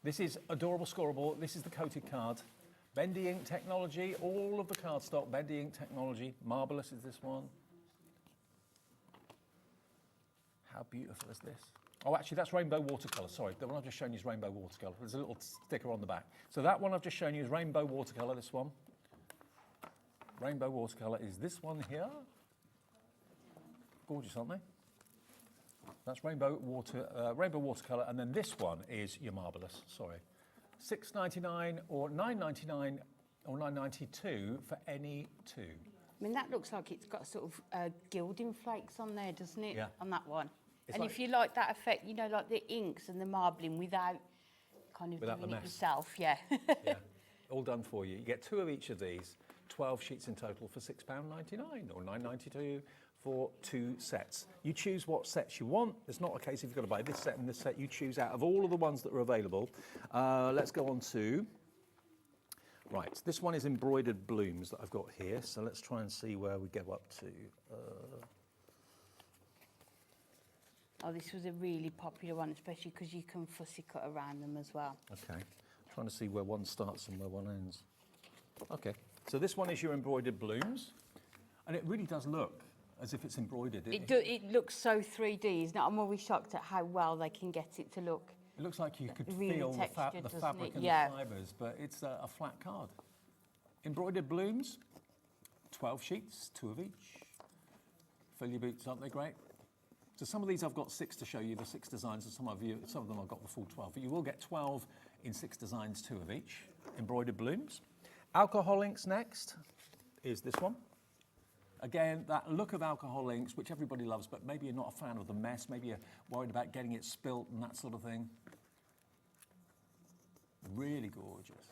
Speaker 6: This is adorable scorable. This is the coated card. Bendy ink technology, all of the cardstock, bendy ink technology. Marvellous is this one. How beautiful is this? Oh, actually, that's rainbow watercolour. Sorry, the one I've just shown you is rainbow watercolour. There's a little sticker on the back. So that one I've just shown you is rainbow watercolour, this one. Rainbow watercolour is this one here. Gorgeous, aren't they? That's rainbow watercolour, and then this one is your Marvellous, sorry. $6.99 or $9.99 or $9.92 for any 2.
Speaker 13: I mean, that looks like it's got sort of gilding flakes on there, doesn't it?
Speaker 6: Yeah.
Speaker 13: On that one.
Speaker 6: It's
Speaker 13: and
Speaker 6: like,
Speaker 13: if you like that effect, you know, like the inks and the marbling without kind of doing it yourself, yeah.
Speaker 6: Yeah, all done for you. You get 2 of each of these, 12 sheets in total for £6.99 or $9.92 for 2 sets. You choose what sets you want. It's not a case if you've got to buy this set and this set. You choose out of all of the ones that are available. Let's go on to, right, this one is Embroidered Blooms that I've got here. So let's try and see where we go up to.
Speaker 13: Oh, this was a really popular one, especially because you can fussy cut around them as well.
Speaker 6: Okay, trying to see where one starts and where one ends. Okay, so this one is your embroidered blooms, and it really does look as if it's embroidered.
Speaker 13: It looks so 3D, isn't it? I'm always shocked at how well they can get it to look.
Speaker 6: It looks like you could
Speaker 13: really
Speaker 6: feel the
Speaker 13: textured,
Speaker 6: fabric and
Speaker 13: yeah.
Speaker 6: the fibres, but it's a flat card. Embroidered blooms, 12 sheets, 2 of each. Fill your boots, aren't they great? So some of these I've got 6 to show you, the 6 designs, and some of them I've got the full 12. But you will get 12 in 6 designs, 2 of each. Embroidered blooms. Alcohol inks next is this one. Again, that look of alcohol inks, which everybody loves, but maybe you're not a fan of the mess, maybe you're worried about getting it spilt and that sort of thing. Really gorgeous.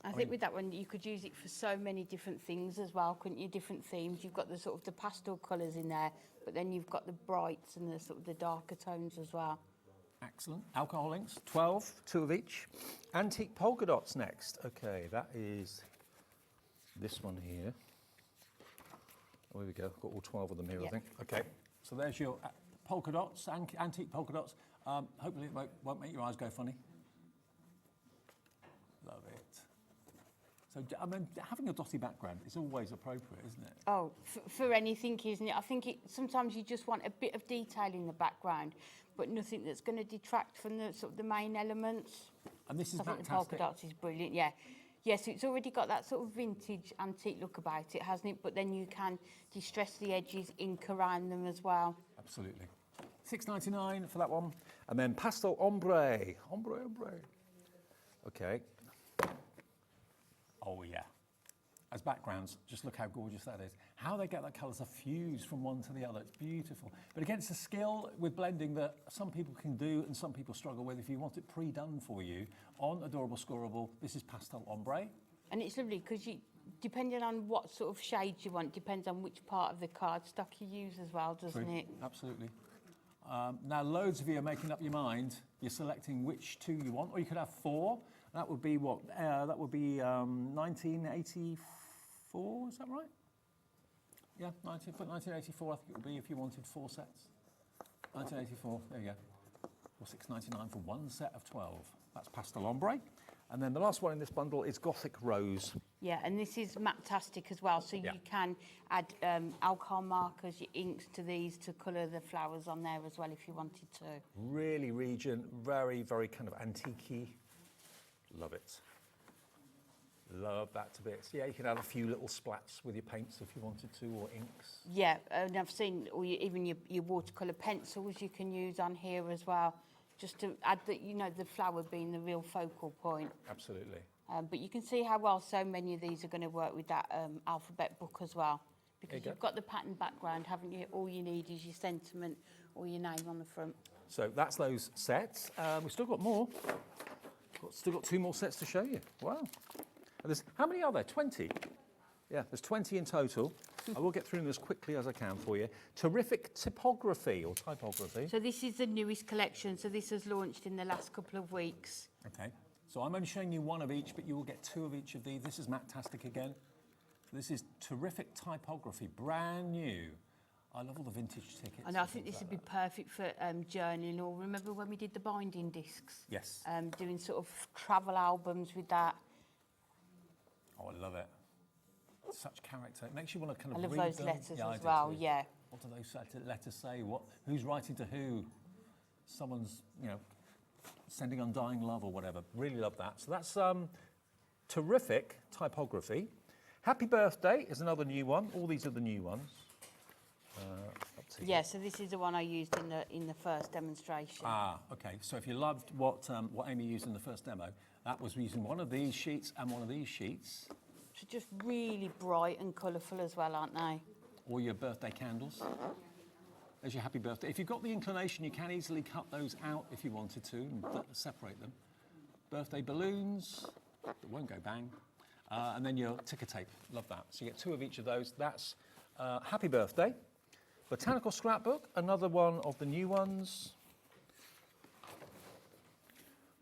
Speaker 13: I think with that one, you could use it for so many different things as well, couldn't you? Different themes. You've got the sort of the pastel colours in there, but then you've got the brights and the sort of the darker tones as well.
Speaker 6: Excellent. Alcohol inks, 12, 2 of each. Antique polka dots next. Okay, that is this one here. Oh, here we go. I've got all 12 of them here, I think. Okay, so there's your polka dots, antique polka dots. Hopefully it won't make your eyes go funny. Love it. So, I mean, having a dotty background is always appropriate, isn't it?
Speaker 13: Oh, for anything, isn't it? I think sometimes you just want a bit of detail in the background, but nothing that's going to detract from the sort of the main elements.
Speaker 6: And this is
Speaker 13: I think the
Speaker 6: fantastic.
Speaker 13: polka dots is brilliant, yeah. Yes, it's already got that sort of vintage antique look about it, hasn't it? But then you can distress the edges, ink around them as well.
Speaker 6: Absolutely. $6.99 for that one. And then pastel ombre. Ombre. Okay. Oh, yeah. As backgrounds, just look how gorgeous that is. How they get that colour to fuse from one to the other, it's beautiful. But again, it's a skill with blending that some people can do and some people struggle with. If you want it pre-done for you on Adorable Scoreable, this is pastel ombre.
Speaker 13: And it's lovely because depending on what sort of shades you want, depends on which part of the cardstock you use as well, doesn't it?
Speaker 6: Absolutely. Now, loads of you are making up your mind. You're selecting which 2 you want, or you could have 4. That would be what? That would be 1984, is that right? Yeah, 1984 I think it would be if you wanted 4 sets. 1984, there you go. Or $6.99 for 1 set of 12. That's pastel ombre. And then the last one in this bundle is Gothic Rose.
Speaker 13: Yeah, and this is matte-tastic as well, so you can add alcohol markers, your inks to these to colour the flowers on there as well if you wanted to.
Speaker 6: Really Regent, very, very kind of antique-y. Love it. Love that to bits. Yeah, you can add a few little splats with your paints if you wanted to, or inks.
Speaker 13: Yeah, and I've seen, or even your watercolour pencils you can use on here as well, just to add the, the flower being the real focal point.
Speaker 6: Absolutely.
Speaker 13: But you can see how well so many of these are going to work with that alphabet book as well, because you've got the pattern background, haven't you? All you need is your sentiment or your name on the front.
Speaker 6: So that's those sets. We've still got more. Still got 2 more sets to show you. Wow. And how many are there? 20? Yeah, there's 20 in total. I will get through them as quickly as I can for you. Terrific typography or typography.
Speaker 13: So this is the newest collection. So this has launched in the last couple of weeks.
Speaker 6: Okay. So I'm only showing you 1 of each, but you will get 2 of each of these. This is matte-tastic again. This is Terrific typography, brand new. I love all the vintage tickets.
Speaker 13: And I think this would be perfect for journaling. Or remember when we did the binding discs?
Speaker 6: Yes.
Speaker 13: Doing sort of travel albums with that.
Speaker 6: Oh, I love it. Such character. It makes you want to kind of read
Speaker 13: I love those
Speaker 6: them.
Speaker 13: letters
Speaker 6: Yeah,
Speaker 13: as well,
Speaker 6: too.
Speaker 13: yeah.
Speaker 6: What do those letters say? Who's writing to who? Someone's, sending undying love or whatever. Really love that. So that's Terrific typography. Happy Birthday is another new one. All these are the new ones.
Speaker 13: Yeah, so this is the one I used in the first demonstration.
Speaker 6: Ah, okay. So if you loved what Amy used in the first demo, that was using one of these sheets and one of these sheets.
Speaker 13: So just really bright and colourful as well, aren't they?
Speaker 6: Or your birthday candles. There's your happy birthday. If you've got the inclination, you can easily cut those out if you wanted to and separate them. Birthday balloons that won't go bang. And then your ticker tape. Love that. So you get 2 of each of those. That's Happy Birthday. Botanical Scrapbook, another one of the new ones.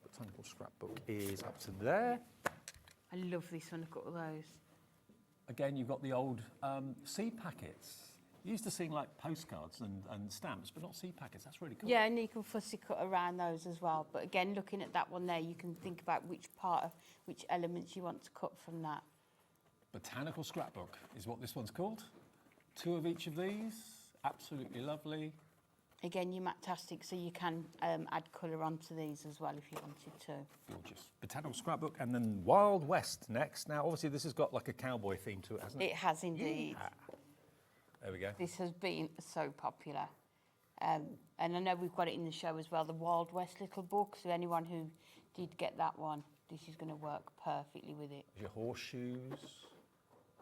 Speaker 6: Botanical Scrapbook is up to there.
Speaker 13: I love this one, look at all those.
Speaker 6: Again, you've got the old seed packets. Used to seeing like postcards and stamps, but not seed packets. That's really cool.
Speaker 13: Yeah, and you can fussy cut around those as well. But again, looking at that one there, you can think about which elements you want to cut from that.
Speaker 6: Botanical scrapbook is what this one's called. 2 of each of these, absolutely lovely.
Speaker 13: Again, you're matastic, so you can add colour onto these as well if you wanted to.
Speaker 6: Gorgeous. Botanical scrapbook, and then Wild West next. Now, obviously, this has got like a cowboy theme to it, hasn't it?
Speaker 13: It has indeed.
Speaker 6: Yeah. There we go.
Speaker 13: This has been so popular. And I know we've got it in the show as well, the Wild West little book, so anyone who did get that one, this is going to work perfectly with it.
Speaker 6: Your horseshoes.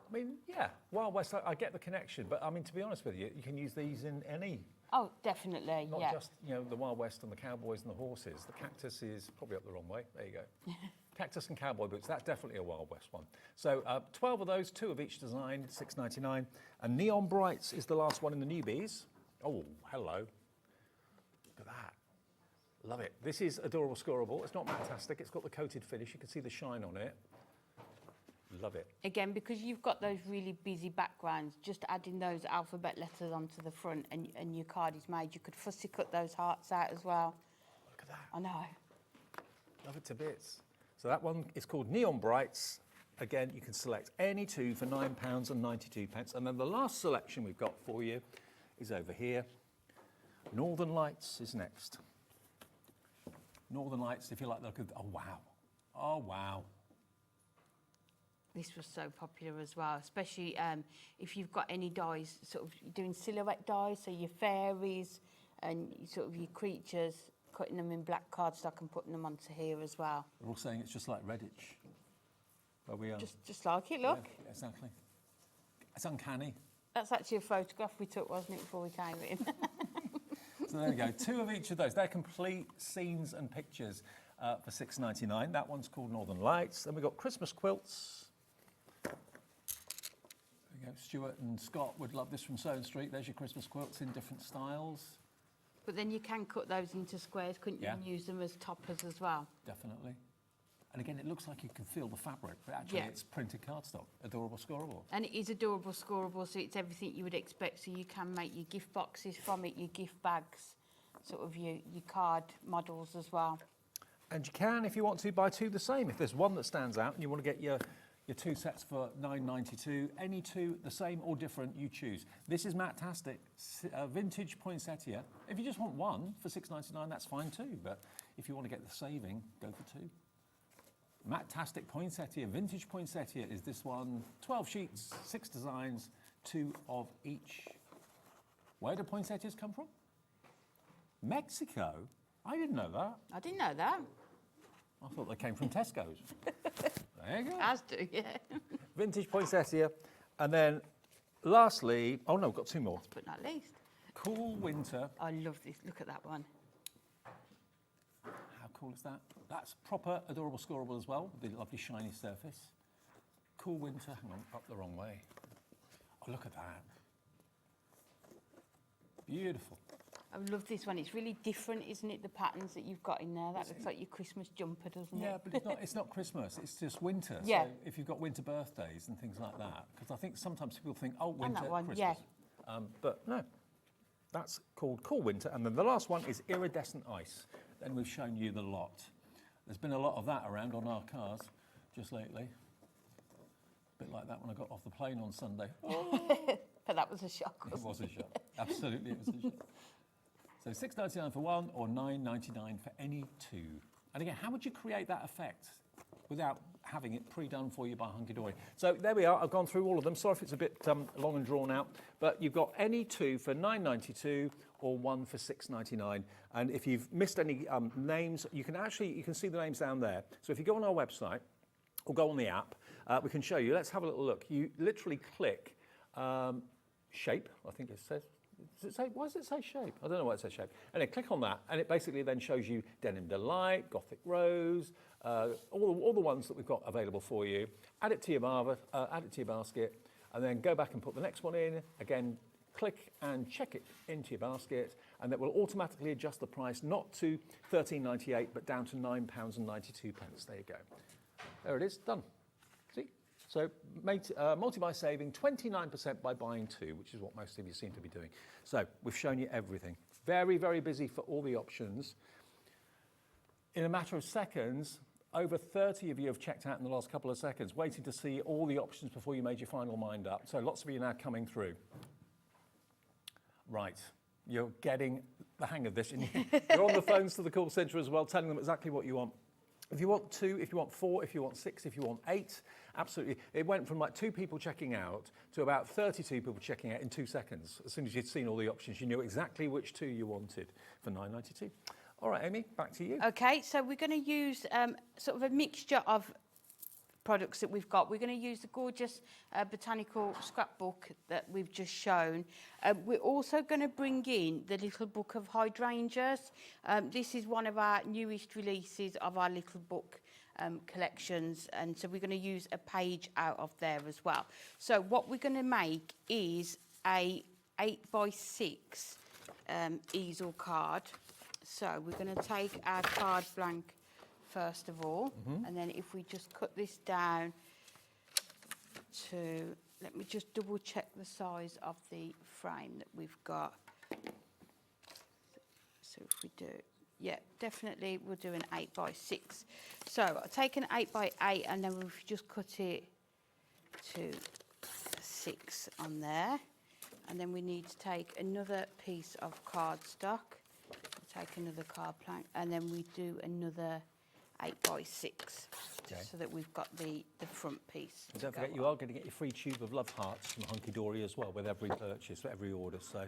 Speaker 6: I mean, yeah, Wild West, I get the connection, but I mean, to be honest with you, you can use these in any.
Speaker 13: Oh, definitely,
Speaker 6: Not
Speaker 13: yeah.
Speaker 6: just, you know, the Wild West and the cowboys and the horses. The cactus is probably up the wrong way. There you go. Cactus and cowboy boots, that's definitely a Wild West one. So 12 of those, 2 of each design, $6.99. And Neon Brights is the last one in the newbies. Oh, hello. Look at that. Love it. This is adorable scoreable. It's not fantastic. It's got the coated finish. You can see the shine on it. Love it.
Speaker 13: Again, because you've got those really busy backgrounds, just adding those alphabet letters onto the front and your card is made. You could fussy cut those hearts out as well.
Speaker 6: Look at that.
Speaker 13: I know.
Speaker 6: Love it to bits. So that one is called Neon Brights. Again, you can select any 2 for £9.92. And then the last selection we've got for you is over here. Northern Lights is next. Northern Lights, if you like the look of, oh wow. Oh wow.
Speaker 13: This was so popular as well, especially if you've got any dies, sort of doing silhouette dies, so your fairies and sort of your creatures, cutting them in black cardstock and putting them onto here as well.
Speaker 6: We're all saying it's just like Redditch, where we are.
Speaker 13: Just like it, look.
Speaker 6: Yeah, exactly. It's uncanny.
Speaker 13: That's actually a photograph we took, wasn't it, before we came in?
Speaker 6: So there we go, 2 of each of those. They're complete scenes and pictures for $6.99. That one's called Northern Lights. Then we've got Christmas quilts. There we go. Stuart and Scott would love this from Soane Street. There's your Christmas quilts in different styles.
Speaker 13: But then you can cut those into squares, couldn't you,
Speaker 6: Yeah.
Speaker 13: and use them as toppers as well?
Speaker 6: Definitely. And again, it looks like you can feel the fabric, but actually
Speaker 13: Yeah.
Speaker 6: it's printed cardstock. Adorable scoreable.
Speaker 13: And it is adorable scoreable, so it's everything you would expect. So you can make your gift boxes from it, your gift bags, sort of your card models as well.
Speaker 6: And you can, if you want to, buy 2 the same. If there's one that stands out and you want to get your 2 sets for $9.92, any 2 the same or different, you choose. This is Matt-tastic, vintage poinsettia. If you just want one for $6.99, that's fine too. But if you want to get the saving, go for 2. Matt-tastic poinsettia, vintage poinsettia is this one. 12 sheets, 6 designs, 2 of each. Where do poinsettias come from? Mexico? I didn't know that.
Speaker 13: I didn't know that.
Speaker 6: I thought they came from Tesco's. There you go.
Speaker 13: As do, yeah.
Speaker 6: Vintage poinsettia. And then lastly, oh no, we've got 2 more.
Speaker 13: But not least.
Speaker 6: Cool Winter.
Speaker 13: I love this. Look at that one.
Speaker 6: How cool is that? That's proper adorable scoreable as well, with the lovely shiny surface. Cool Winter. Hang on, up the wrong way. Oh, look at that. Beautiful.
Speaker 13: I love this one. It's really different, isn't it? The patterns that you've got in there. That looks like your Christmas jumper, doesn't it?
Speaker 6: Yeah, but it's not Christmas. It's just winter.
Speaker 13: Yeah.
Speaker 6: So if you've got winter birthdays and things like that, because I think sometimes people think, oh, winter,
Speaker 13: that one,
Speaker 6: Christmas.
Speaker 13: yeah.
Speaker 6: But no, that's called Cool Winter. And then the last one is Iridescent Ice. Then we've shown you the lot. There's been a lot of that around on our cars just lately. A bit like that when I got off the plane on Sunday.
Speaker 13: But that was a shock,
Speaker 6: It
Speaker 13: wasn't
Speaker 6: was a shock. Absolutely, it was a shock. So $6.99 for 1 or $9.99 for any 2. And again, how would you create that effect without having it pre-done for you by Hunkydory? So there we are. I've gone through all of them. Sorry if it's a bit long and drawn out, but you've got any 2 for $9.92 or 1 for $6.99. And if you've missed any names, you can see the names down there. So if you go on our website or go on the app, we can show you. Let's have a little look. You literally click shape, I think it says. Does it say, why does it say shape? I don't know why it says shape. Anyway, click on that, and it basically then shows you Denim Delight, Gothic Rose, all the ones that we've got available for you. Add it to your basket, and then go back and put the next one in. Again, click and check it into your basket, and that will automatically adjust the price not to $13.98, but down to £9.92. There you go. There it is, done. See? So multi-buy saving 29% by buying 2, which is what most of you seem to be doing. So we've shown you everything. Very, very busy for all the options. In a matter of seconds, over 30 of you have checked out in the last couple of seconds, waiting to see all the options before you made your final mind up. So lots of you now coming through. Right, you're getting the hang of this. And you're on the phones to the call centre as well, telling them exactly what you want. If you want 2, if you want 4, if you want 6, if you want 8, absolutely. It went from like 2 people checking out to about 32 people checking out in 2 seconds. As soon as you'd seen all the options, you knew exactly which 2 you wanted for £9.92. All right, Amy, back to you.
Speaker 13: Okay, so we're going to use sort of a mixture of products that we've got. We're going to use the gorgeous botanical scrapbook that we've just shown. We're also going to bring in the little book of hydrangeas. This is one of our newest releases of our little book collections, and so we're going to use a page out of there as well. So what we're going to make is a 8x6 easel card. So we're going to take our card blank first of all, and then if we just cut this down to, let me just double check the size of the frame that we've got. So if we do, yeah, definitely we'll do an 8x6. So I'll take an 8x8 and then we'll just cut it to 6 on there. And then we need to take another piece of cardstock, take another card plank, and then we do another 8x6, just so that we've got the front piece.
Speaker 6: And don't forget, you are going to get your free tube of love hearts from Hunkydory as well with every purchase, for every order. So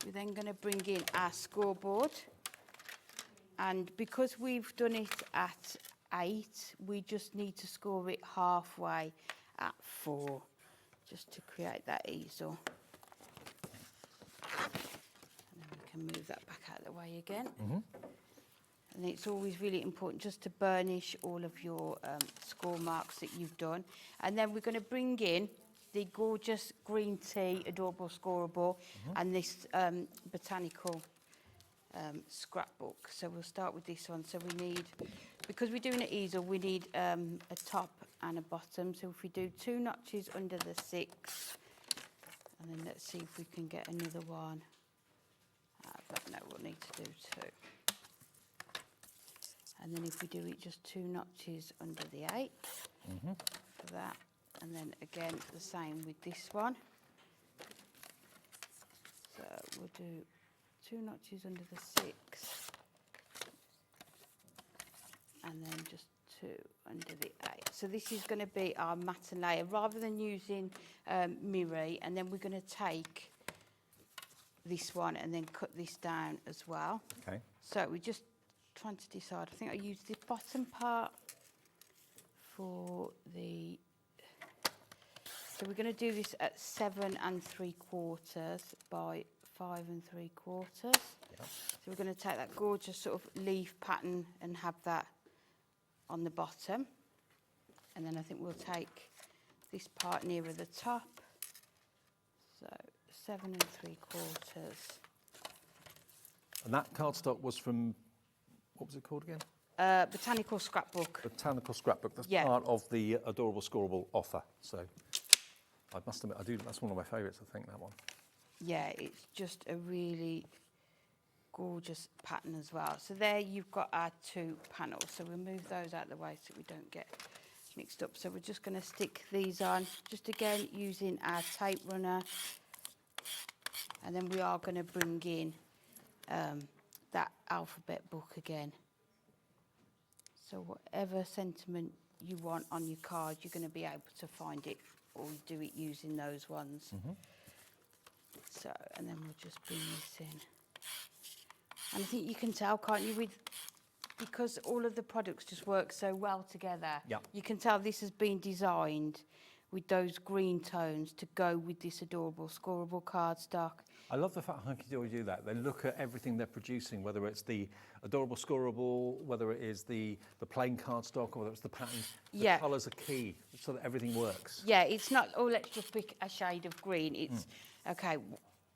Speaker 13: we're then going to bring in our scoreboard, and because we've done it at 8, we just need to score it halfway at 4, just to create that easel. And then we can move that back out of the way again. And it's always really important just to burnish all of your score marks that you've done. And then we're going to bring in the gorgeous green tea adorable scoreable and this botanical scrapbook. So we'll start with this one. So we need, because we're doing an easel, we need a top and a bottom. So if we do 2 notches under the 6, and then let's see if we can get another one. But no, we'll need to do 2. And then if we do it just 2 notches under the 8 for that. And then again, the same with this one. So we'll do 2 notches under the 6. And then just 2 under the 8. So this is going to be our matte layer, rather than using mirror. And then we're going to take this one and then cut this down as well.
Speaker 6: Okay.
Speaker 13: So we're just trying to decide. I think I used the bottom part for the. So we're going to do this at 7 3/4 by 5 3/4. So we're going to take that gorgeous sort of leaf pattern and have that on the bottom. And then I think we'll take this part nearer the top. So 7 3/4.
Speaker 6: And that cardstock was from, what was it called again?
Speaker 13: Botanical Scrapbook.
Speaker 6: Botanical Scrapbook. That's part of the adorable scoreable offer. So I must admit, that's one of my favourites, I think, that one.
Speaker 13: Yeah, it's just a really gorgeous pattern as well. So there you've got our 2 panels. So we'll move those out of the way so we don't get mixed up. So we're just going to stick these on, just again using our tape runner. And then we are going to bring in that alphabet book again. So whatever sentiment you want on your card, you're going to be able to find it, or do it using those ones. So, and then we'll just bring this in. And I think you can tell, can't you, because all of the products just work so well together.
Speaker 6: Yeah.
Speaker 13: You can tell this has been designed with those green tones to go with this adorable scoreable cardstock.
Speaker 6: I love the fact Hunkydory do that. They look at everything they're producing, whether it's the adorable scoreable, whether it is the plain cardstock, or whether it's the pattern. The colours are key, so that everything works.
Speaker 13: Yeah, it's not, oh, let's just pick a shade of green. It's, okay,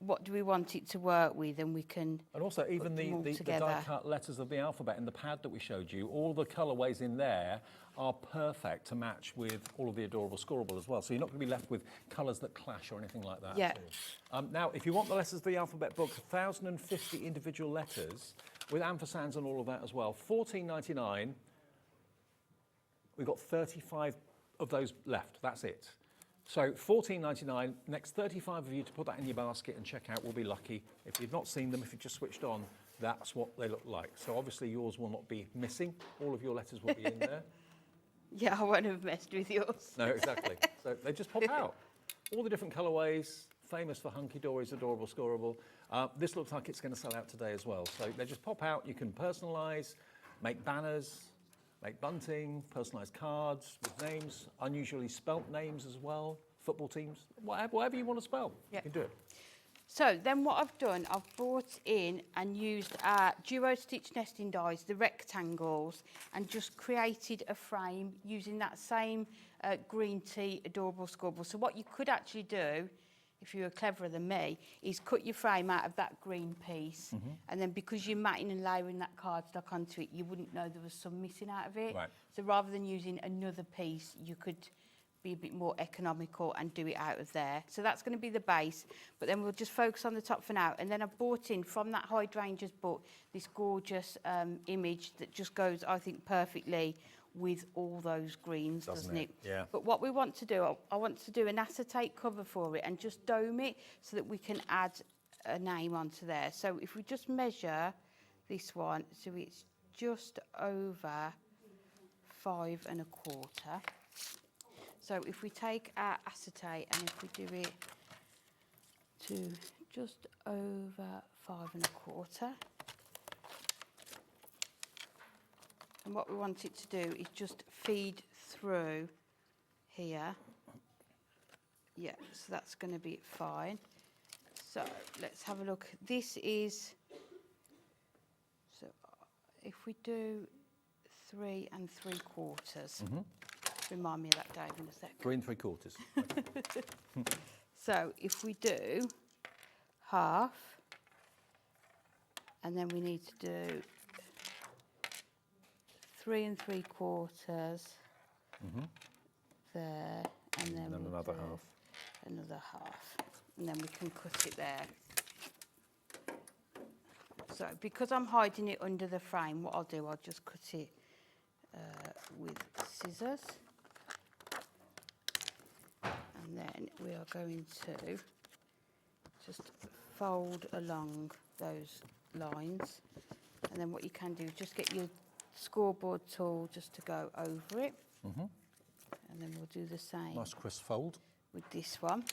Speaker 13: what do we want it to work with, and we can.
Speaker 6: And also, even
Speaker 13: them all
Speaker 6: the
Speaker 13: together.
Speaker 6: die-cut letters of the alphabet in the pad that we showed you, all the colourways in there are perfect to match with all of the Adorable Scoreable as well. So you're not going to be left with colours that clash or anything like that.
Speaker 13: Yeah.
Speaker 6: At all. Now, if you want the letters of the alphabet book, 1,050 individual letters with ampersands and all of that as well, $14.99. We've got 35 of those left. That's it. So $14.99. Next 35 of you to put that in your basket and check out will be lucky. If you've not seen them, if you've just switched on, that's what they look like. So obviously yours will not be missing. All of your letters will be in there.
Speaker 13: Yeah, I won't have messed with yours.
Speaker 6: No, exactly. So they just pop out. All the different colourways, famous for Hunkydory's Adorable Scoreable. This looks like it's going to sell out today as well. So they just pop out. You can personalise, make banners, make bunting, personalised cards with names, unusually spelt names as well, football teams, whatever you want to spell, you can do it.
Speaker 13: So then what I've done, I've brought in and used our duo stitch nesting dies, the rectangles, and just created a frame using that same green tea Adorable Scoreable. So what you could actually do, if you were cleverer than me, is cut your frame out of that green piece, and then because you're matting and layering that cardstock onto it, you wouldn't know there was some missing out of it.
Speaker 6: Right.
Speaker 13: So rather than using another piece, you could be a bit more economical and do it out of there. So that's going to be the base, but then we'll just focus on the top for now. And then I've brought in from that Hydrangeas book this gorgeous image that just goes, I think, perfectly with all those greens, doesn't it?
Speaker 6: Yeah.
Speaker 13: But what we want to do, I want to do an acetate cover for it and just dome it so that we can add a name onto there. So if we just measure this one, so it's just over 5 1/4. So if we take our acetate and if we do it to just over 5 1/4, and what we want it to do is just feed through here. Yeah, so that's going to be fine. So let's have a look. This is, so if we do 3 3/4. Remind me of that, Dave, in a second.
Speaker 6: 3 3/4.
Speaker 13: So if we do half, and then we need to do 3 3/4 there, and then we'll
Speaker 6: another
Speaker 13: do
Speaker 6: half.
Speaker 13: Another half, and then we can cut it there. So because I'm hiding it under the frame, what I'll do, I'll just cut it with scissors. And then we are going to just fold along those lines. And then what you can do is just get your scoreboard tool just to go over it. And then we'll do the same.
Speaker 6: Nice crisp fold.
Speaker 13: With this one.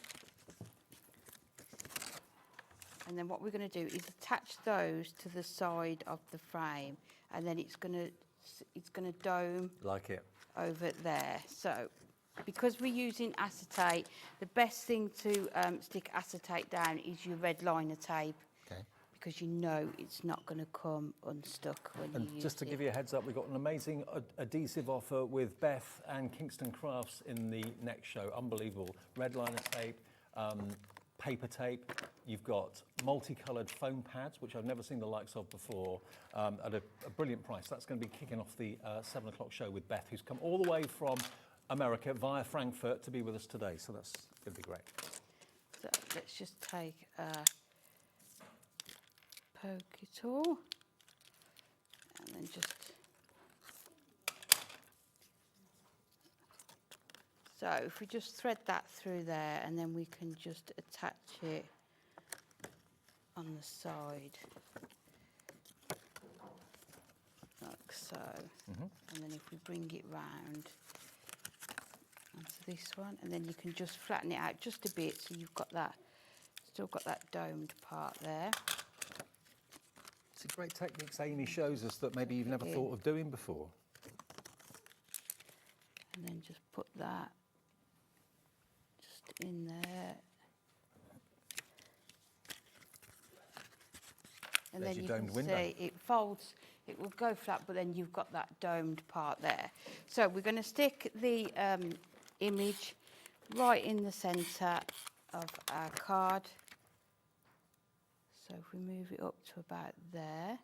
Speaker 13: And then what we're going to do is attach those to the side of the frame, and then it's going to dome
Speaker 6: Like it.
Speaker 13: over there. So because we're using acetate, the best thing to stick acetate down is your red liner tape.
Speaker 6: Okay.
Speaker 13: Because you know it's not going to come unstuck when you use it.
Speaker 6: And just to give you a heads up, we've got an amazing adhesive offer with Beth and Kingston Crafts in the next show. Unbelievable. Red liner tape, paper tape. You've got multicoloured foam pads, which I've never seen the likes of before, at a brilliant price. That's going to be kicking off the 7 o'clock show with Beth, who's come all the way from America via Frankfurt to be with us today. So that's going to be great.
Speaker 13: So let's just take a pokey tool and then just... So if we just thread that through there, and then we can just attach it on the side, like so. And then if we bring it round onto this one, and then you can just flatten it out just a bit, so you've got that, still got that domed part there.
Speaker 6: It's a great technique Amy shows us that maybe you've never thought of doing before.
Speaker 13: And then just put that just in there. And
Speaker 6: There's
Speaker 13: then
Speaker 6: your
Speaker 13: you
Speaker 6: domed
Speaker 13: can
Speaker 6: window.
Speaker 13: see it folds, it will go flat, but then you've got that domed part there. So we're going to stick the image right in the centre of our card. So if we move it up to about there.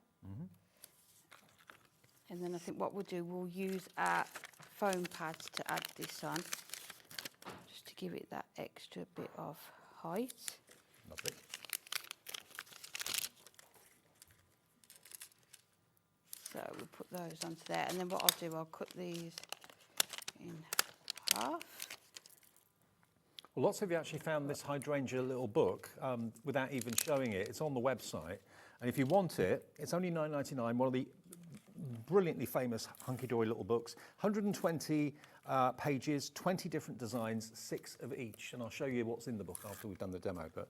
Speaker 13: And then I think what we'll do, we'll use our foam pads to add this on, just to give it that extra bit of height.
Speaker 6: Lovely.
Speaker 13: So we'll put those onto there, and then what I'll do, I'll cut these in half.
Speaker 6: Well, lots of you actually found this hydrangea little book without even showing it. It's on the website, and if you want it, it's only £9.99. One of the brilliantly famous Hunkydory little books, 120 pages, 20 different designs, 6 of each, and I'll show you what's in the book after we've done the demo. But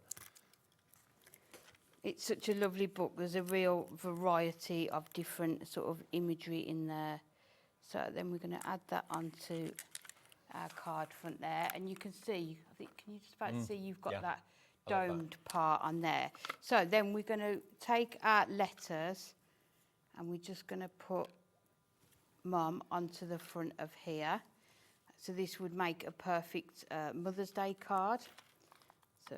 Speaker 13: it's such a lovely book. There's a real variety of different sort of imagery in there. So then we're going to add that onto our card front there, and you can see, I think, can you just about see you've got that domed part on there. So then we're going to take our letters and we're just going to put Mum onto the front of here. So this would make a perfect Mother's Day card. So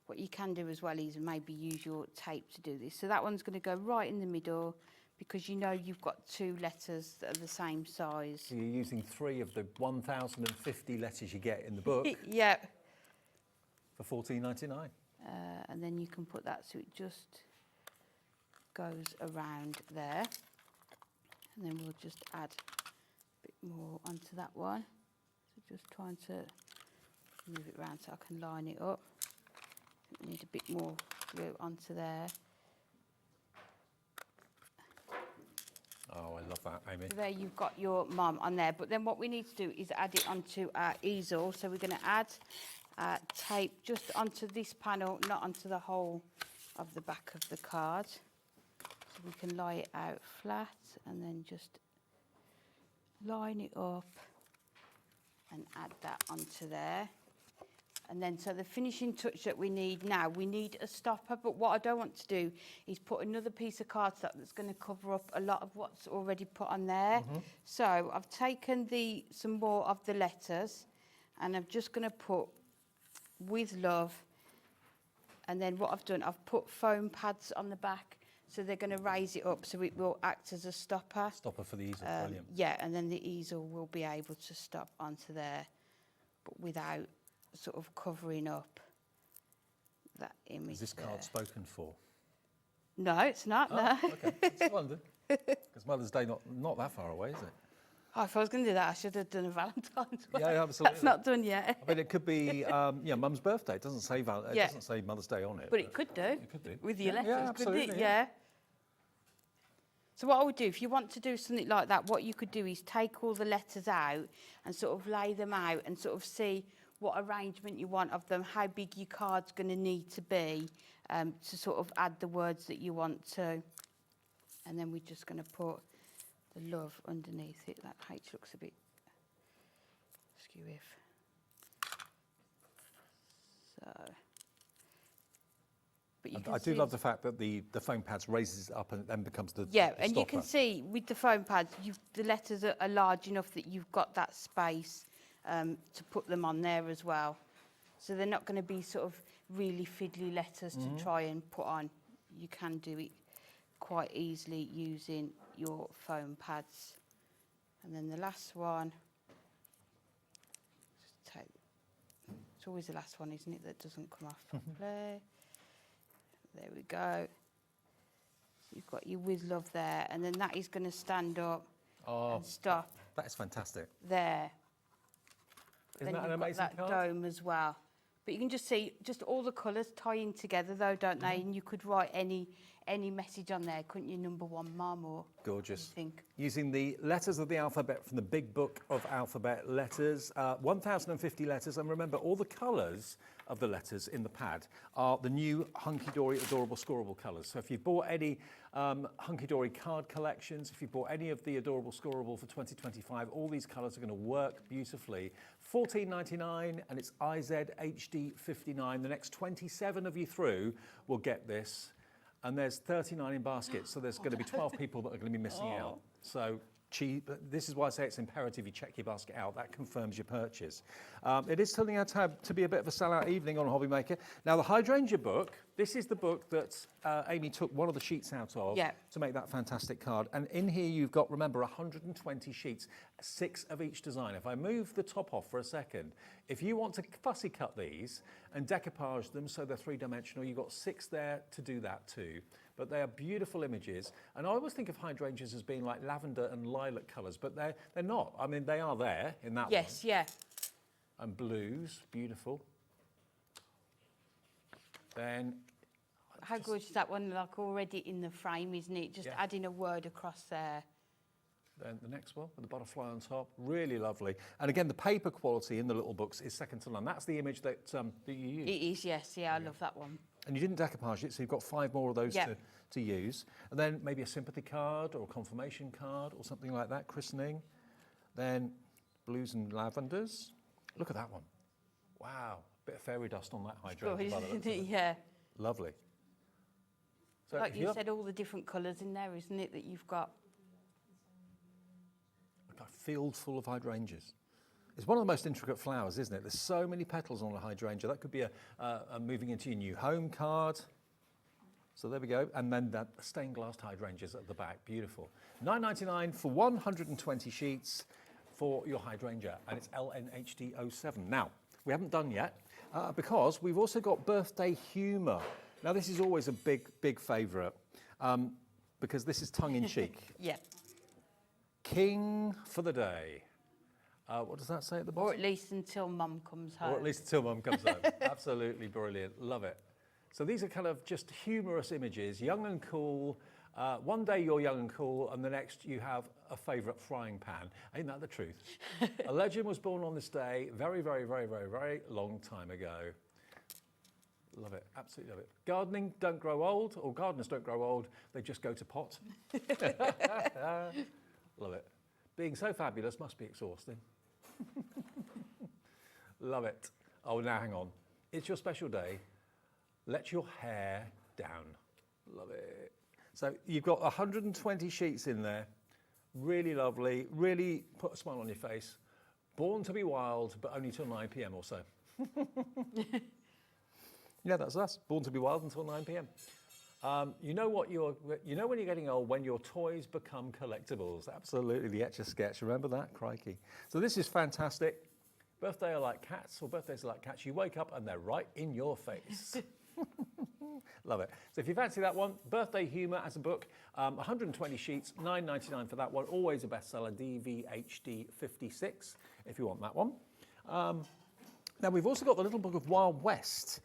Speaker 13: what you can do as well is maybe use your tape to do this. So that one's going to go right in the middle, because you know you've got 2 letters that are the same size.
Speaker 6: so you're using 3 of the 1,050 letters you get in the book
Speaker 13: Yeah.
Speaker 6: for £14.99.
Speaker 13: And then you can put that so it just goes around there. And then we'll just add a bit more onto that one. So just trying to move it around so I can line it up. We need a bit more glue onto there.
Speaker 6: Oh, I love that, Amy.
Speaker 13: So there you've got your Mum on there. But then what we need to do is add it onto our easel. So we're going to add tape just onto this panel, not onto the whole of the back of the card. So we can lie it out flat and then just line it up and add that onto there. And then, so the finishing touch that we need now, we need a stopper, but what I don't want to do is put another piece of cardstock that's going to cover up a lot of what's already put on there. So I've taken some more of the letters, and I'm just going to put "With Love," and then what I've done, I've put foam pads on the back, so they're going to raise it up, so it will act as a stopper.
Speaker 6: Stopper for the easel, brilliant.
Speaker 13: Yeah, and then the easel will be able to stop onto there, but without sort of covering up that image.
Speaker 6: Is this card spoken for?
Speaker 13: No, it's not. No.
Speaker 6: Okay, it's London. Because Mother's Day not that far away, is it?
Speaker 13: Oh, if I was going to do that, I should have done a Valentine's one.
Speaker 6: Yeah, absolutely.
Speaker 13: That's not done yet.
Speaker 6: I mean, it could be, Mum's birthday. It doesn't say it doesn't say Mother's Day on it.
Speaker 13: But it could do.
Speaker 6: It could do.
Speaker 13: With your letters,
Speaker 6: yeah,
Speaker 13: couldn't it?
Speaker 6: absolutely,
Speaker 13: Yeah. So what I would do, if you want to do something like that, what you could do is take all the letters out and sort of lay them out and sort of see what arrangement you want of them, how big your card's going to need to be to sort of add the words that you want to. And then we're just going to put the love underneath it. That H looks a bit skewy. So. But you can
Speaker 6: I do love the fact that the foam pads raises it up and then becomes the
Speaker 13: yeah,
Speaker 6: the
Speaker 13: and you can
Speaker 6: stopper.
Speaker 13: see with the foam pads, the letters are large enough that you've got that space to put them on there as well. So they're not going to be sort of really fiddly letters to try and put on. You can do it quite easily using your foam pads. And then the last one, just take, it's always the last one, isn't it, that doesn't come off properly. There we go. So you've got your with love there, and then that is going to stand up and stop.
Speaker 6: That is fantastic.
Speaker 13: There.
Speaker 6: Isn't
Speaker 13: then
Speaker 6: that an
Speaker 13: you've got
Speaker 6: amazing
Speaker 13: that
Speaker 6: card?
Speaker 13: dome as well. But you can just see just all the colours tying together though, don't they? And you could write any message on there, couldn't you? Number 1 Mum or
Speaker 6: Gorgeous.
Speaker 13: anything.
Speaker 6: Using the letters of the alphabet from the Big Book of Alphabet Letters, 1,050 letters, and remember all the colours of the letters in the pad are the new Hunkydory Adorable Scoreable colours. So if you've bought any Hunkydory card collections, if you bought any of the Adorable Scoreable for 2025, all these colours are going to work beautifully. $14.99, and it's IZHD59. The next 27 of you through will get this, and there's 39 in baskets, so there's going to be 12 people that are going to be missing out. So cheap. This is why I say it's imperative you check your basket out. That confirms your purchase. It is turning out to be a bit of a sellout evening on Hobby Maker. Now, the hydrangea book, this is the book that Amy took one of the sheets out of to make that fantastic card. And in here you've got, remember, 120 sheets, 6 of each design. If I move the top off for a second, if you want to fussy cut these and decoupage them so they're three-dimensional, you've got 6 there to do that too. But they are beautiful images. And I always think of hydrangeas as being like lavender and lilac colours, but they're not. I mean, they are there in that one.
Speaker 13: Yes, yeah.
Speaker 6: And blues, beautiful. Then...
Speaker 13: How good is that one, like already in the frame, isn't it? Just adding a word across there.
Speaker 6: Then the next one with the butterfly on top, really lovely. And again, the paper quality in the little books is second to none. That's the image that you use.
Speaker 13: It is, yes, yeah, I love that one.
Speaker 6: And you didn't decoupage it, so you've got 5 more of those to use. And then maybe a sympathy card or a confirmation card or something like that, christening. Then blues and lavenders. Look at that one. Wow, bit of fairy dust on that hydrangea.
Speaker 13: Yeah.
Speaker 6: Lovely. So
Speaker 13: like you said, all the different colours in there, isn't it, that you've got?
Speaker 6: Like a field full of hydrangeas. It's one of the most intricate flowers, isn't it? There's so many petals on a hydrangea. That could be a moving into your new home card. So there we go. And then that stained glass hydrangeas at the back. Beautiful. $9.99 for 120 sheets for your hydrangea. And it's LNHD07. Now, we haven't done yet because we've also got birthday humour. Now, this is always a big favourite because this is tongue-in-cheek.
Speaker 13: Yeah.
Speaker 6: King for the day. What does that say at the bottom?
Speaker 13: Or at least until Mum comes home.
Speaker 6: Or at least until Mum comes home. Absolutely brilliant. Love it. So these are kind of just humorous images, young and cool. One day you're young and cool, and the next you have a favourite frying pan. Ain't that the truth? A legend was born on this day very, very, very, very, very long time ago. Love it, absolutely love it. Gardening don't grow old, or gardeners don't grow old, they just go to pot. Love it. Being so fabulous must be exhausting. Love it. Oh, now hang on. It's your special day. Let your hair down. Love it. So you've got 120 sheets in there. Really lovely, really put a smile on your face. Born to be wild, but only till 9 p.m. or so. Yeah, that's us. Born to be wild until 9 p.m. You know when you're getting old, when your toys become collectibles. Absolutely, the Etch-a-Sketch. Remember that? Crikey. So this is fantastic. Birthdays are like cats, or birthdays are like cats. You wake up and they're right in your face. Love it. So if you fancy that one, Birthday Humour as a book, 120 sheets, $9.99 for that one. Always a bestseller, DVHD 56, if you want that one. Now we've also got the little book of Wild West.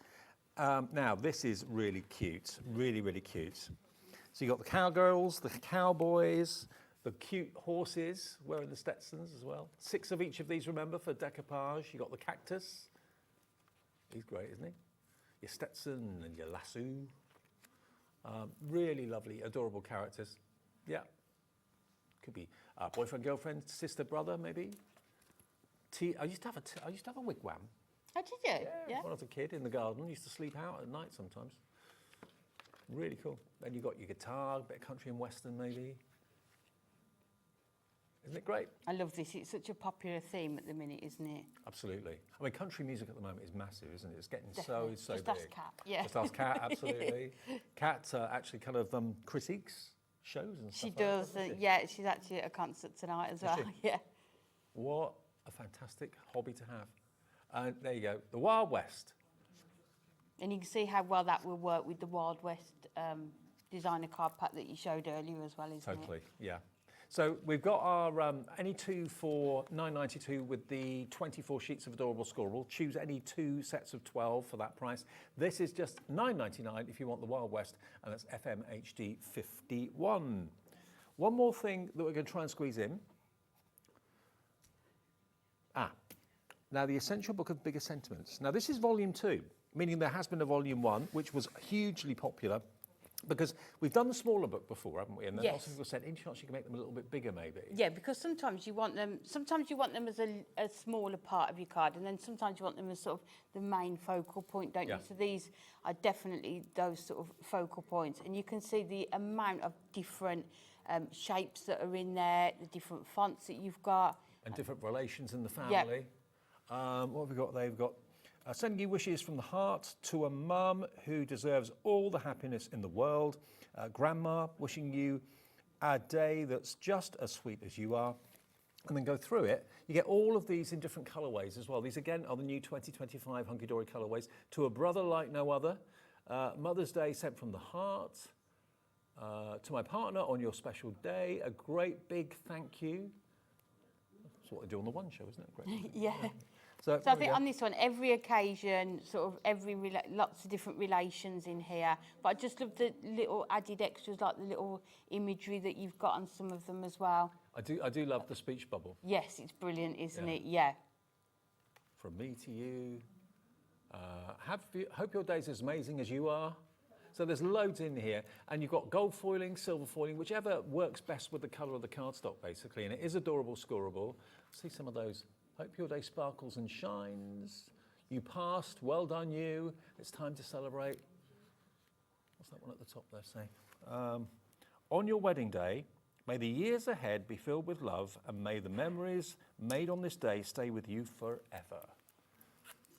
Speaker 6: Now, this is really cute, really, really cute. So you've got the cowgirls, the cowboys, the cute horses wearing the Stetsons as well. 6 of each of these, remember, for decoupage. You've got the cactus. He's great, isn't he? Your Stetson and your lasso. Really lovely, adorable characters. Yeah. Could be boyfriend, girlfriend, sister, brother, maybe. I used to have a wigwam.
Speaker 13: Oh, did you?
Speaker 6: Yeah. When I was a kid in the garden, used to sleep out at night sometimes. Really cool. Then you've got your guitar, a bit of country and western maybe. Isn't it great?
Speaker 13: I love this. It's such a popular theme at the minute, isn't it?
Speaker 6: Absolutely. I mean, country music at the moment is massive, isn't it? It's getting
Speaker 13: Definitely.
Speaker 6: so
Speaker 13: Just
Speaker 6: big.
Speaker 13: ask Kat, yeah.
Speaker 6: Just ask Kat, absolutely. Kat actually kind of critiques shows and stuff.
Speaker 13: She does. Yeah, she's actually at a concert tonight as well. Yeah.
Speaker 6: What a fantastic hobby to have. And there you go, the Wild West.
Speaker 13: And you can see how well that will work with the Wild West designer card pack that you showed earlier as well, isn't it?
Speaker 6: Totally, yeah. So we've got our any 2 for $9.92 with the 24 sheets of adorable scoreable. Choose any 2 sets of 12 for that price. This is just $9.99 if you want the Wild West, and that's FMHD 51. One more thing that we're going to try and squeeze in. Now, the Essential Book of Bigger Sentiments. Now, this is volume 2, meaning there has been a volume 1, which was hugely popular, because we've done the smaller book before, haven't we? And then lots of people said, any chance you can make them a little bit bigger, maybe?
Speaker 13: Yeah, because sometimes you want them as a smaller part of your card, and then sometimes you want them as sort of the main focal point, don't you? So these are definitely those sort of focal points, and you can see the amount of different shapes that are in there, the different fonts that you've got.
Speaker 6: And different relations in the family. What have we got? They've got sending you wishes from the heart to a mum who deserves all the happiness in the world. Grandma wishing you a day that's just as sweet as you are. And then go through it. You get all of these in different colourways as well. These again are the new 2025 Hunkydory colourways. To a brother like no other. Mother's Day sent from the heart. To my partner on your special day, a great big thank you. That's what they do on the One Show, isn't it? Great.
Speaker 13: Yeah.
Speaker 6: So
Speaker 13: I think on this one, every occasion, sort of lots of different relations in here. But I just love the little added extras, like the little imagery that you've got on some of them as well.
Speaker 6: I do love the speech bubble.
Speaker 13: Yes, it's brilliant, isn't it? Yeah.
Speaker 6: From me to you. Hope your day's as amazing as you are. So there's loads in here, and you've got gold foiling, silver foiling, whichever works best with the colour of the cardstock, basically. And it is adorable, scoreable. See some of those. Hope your day sparkles and shines. You passed, well done you. It's time to celebrate. What's that one at the top there say? On your wedding day, may the years ahead be filled with love, and may the memories made on this day stay with you forever.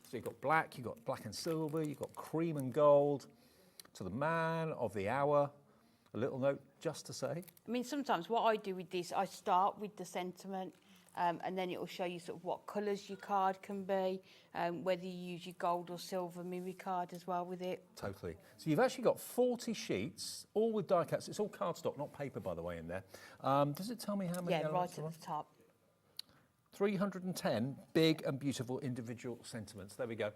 Speaker 6: So you've got black and silver, you've got cream and gold. To the man of the hour, a little note just to say.
Speaker 13: I mean, sometimes what I do with this, I start with the sentiment, and then it will show you sort of what colours your card can be, whether you use your gold or silver mirror card as well with it.
Speaker 6: Totally. So you've actually got 40 sheets, all with die cuts. It's all cardstock, not paper, by the way, in there. Does it tell me how many?
Speaker 13: Yeah, right
Speaker 6: elements
Speaker 13: at the top.
Speaker 6: 310 big and beautiful individual sentiments. There we go.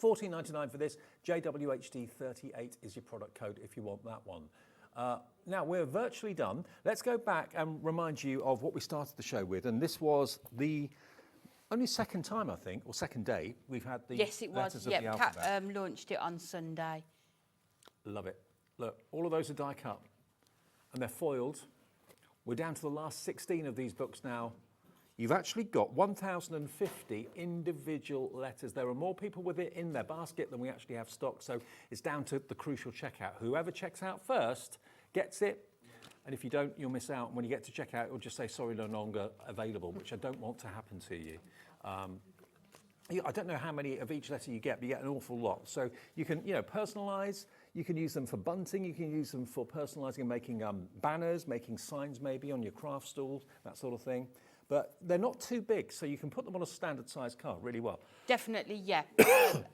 Speaker 6: $14.99 for this. JWHD38 is your product code if you want that one. Now, we're virtually done. Let's go back and remind you of what we started the show with. And this was the only second time, I think, or second day, we've had the
Speaker 13: Yes, it was.
Speaker 6: letters of the alphabet.
Speaker 13: Kat launched it on Sunday.
Speaker 6: Love it. Look, all of those are die cut. And they're foiled. We're down to the last 16 of these books now. You've actually got 1,050 individual letters. There are more people with it in their basket than we actually have stock, so it's down to the crucial checkout. Whoever checks out first gets it, and if you don't, you'll miss out. When you get to checkout, it'll just say, sorry, no longer available, which I don't want to happen to you. I don't know how many of each letter you get, but you get an awful lot. So you can, personalise. You can use them for bunting. You can use them for personalising and making banners, making signs maybe on your craft stall, that sort of thing. But they're not too big, so you can put them on a standard size card really well.
Speaker 13: Definitely, yeah.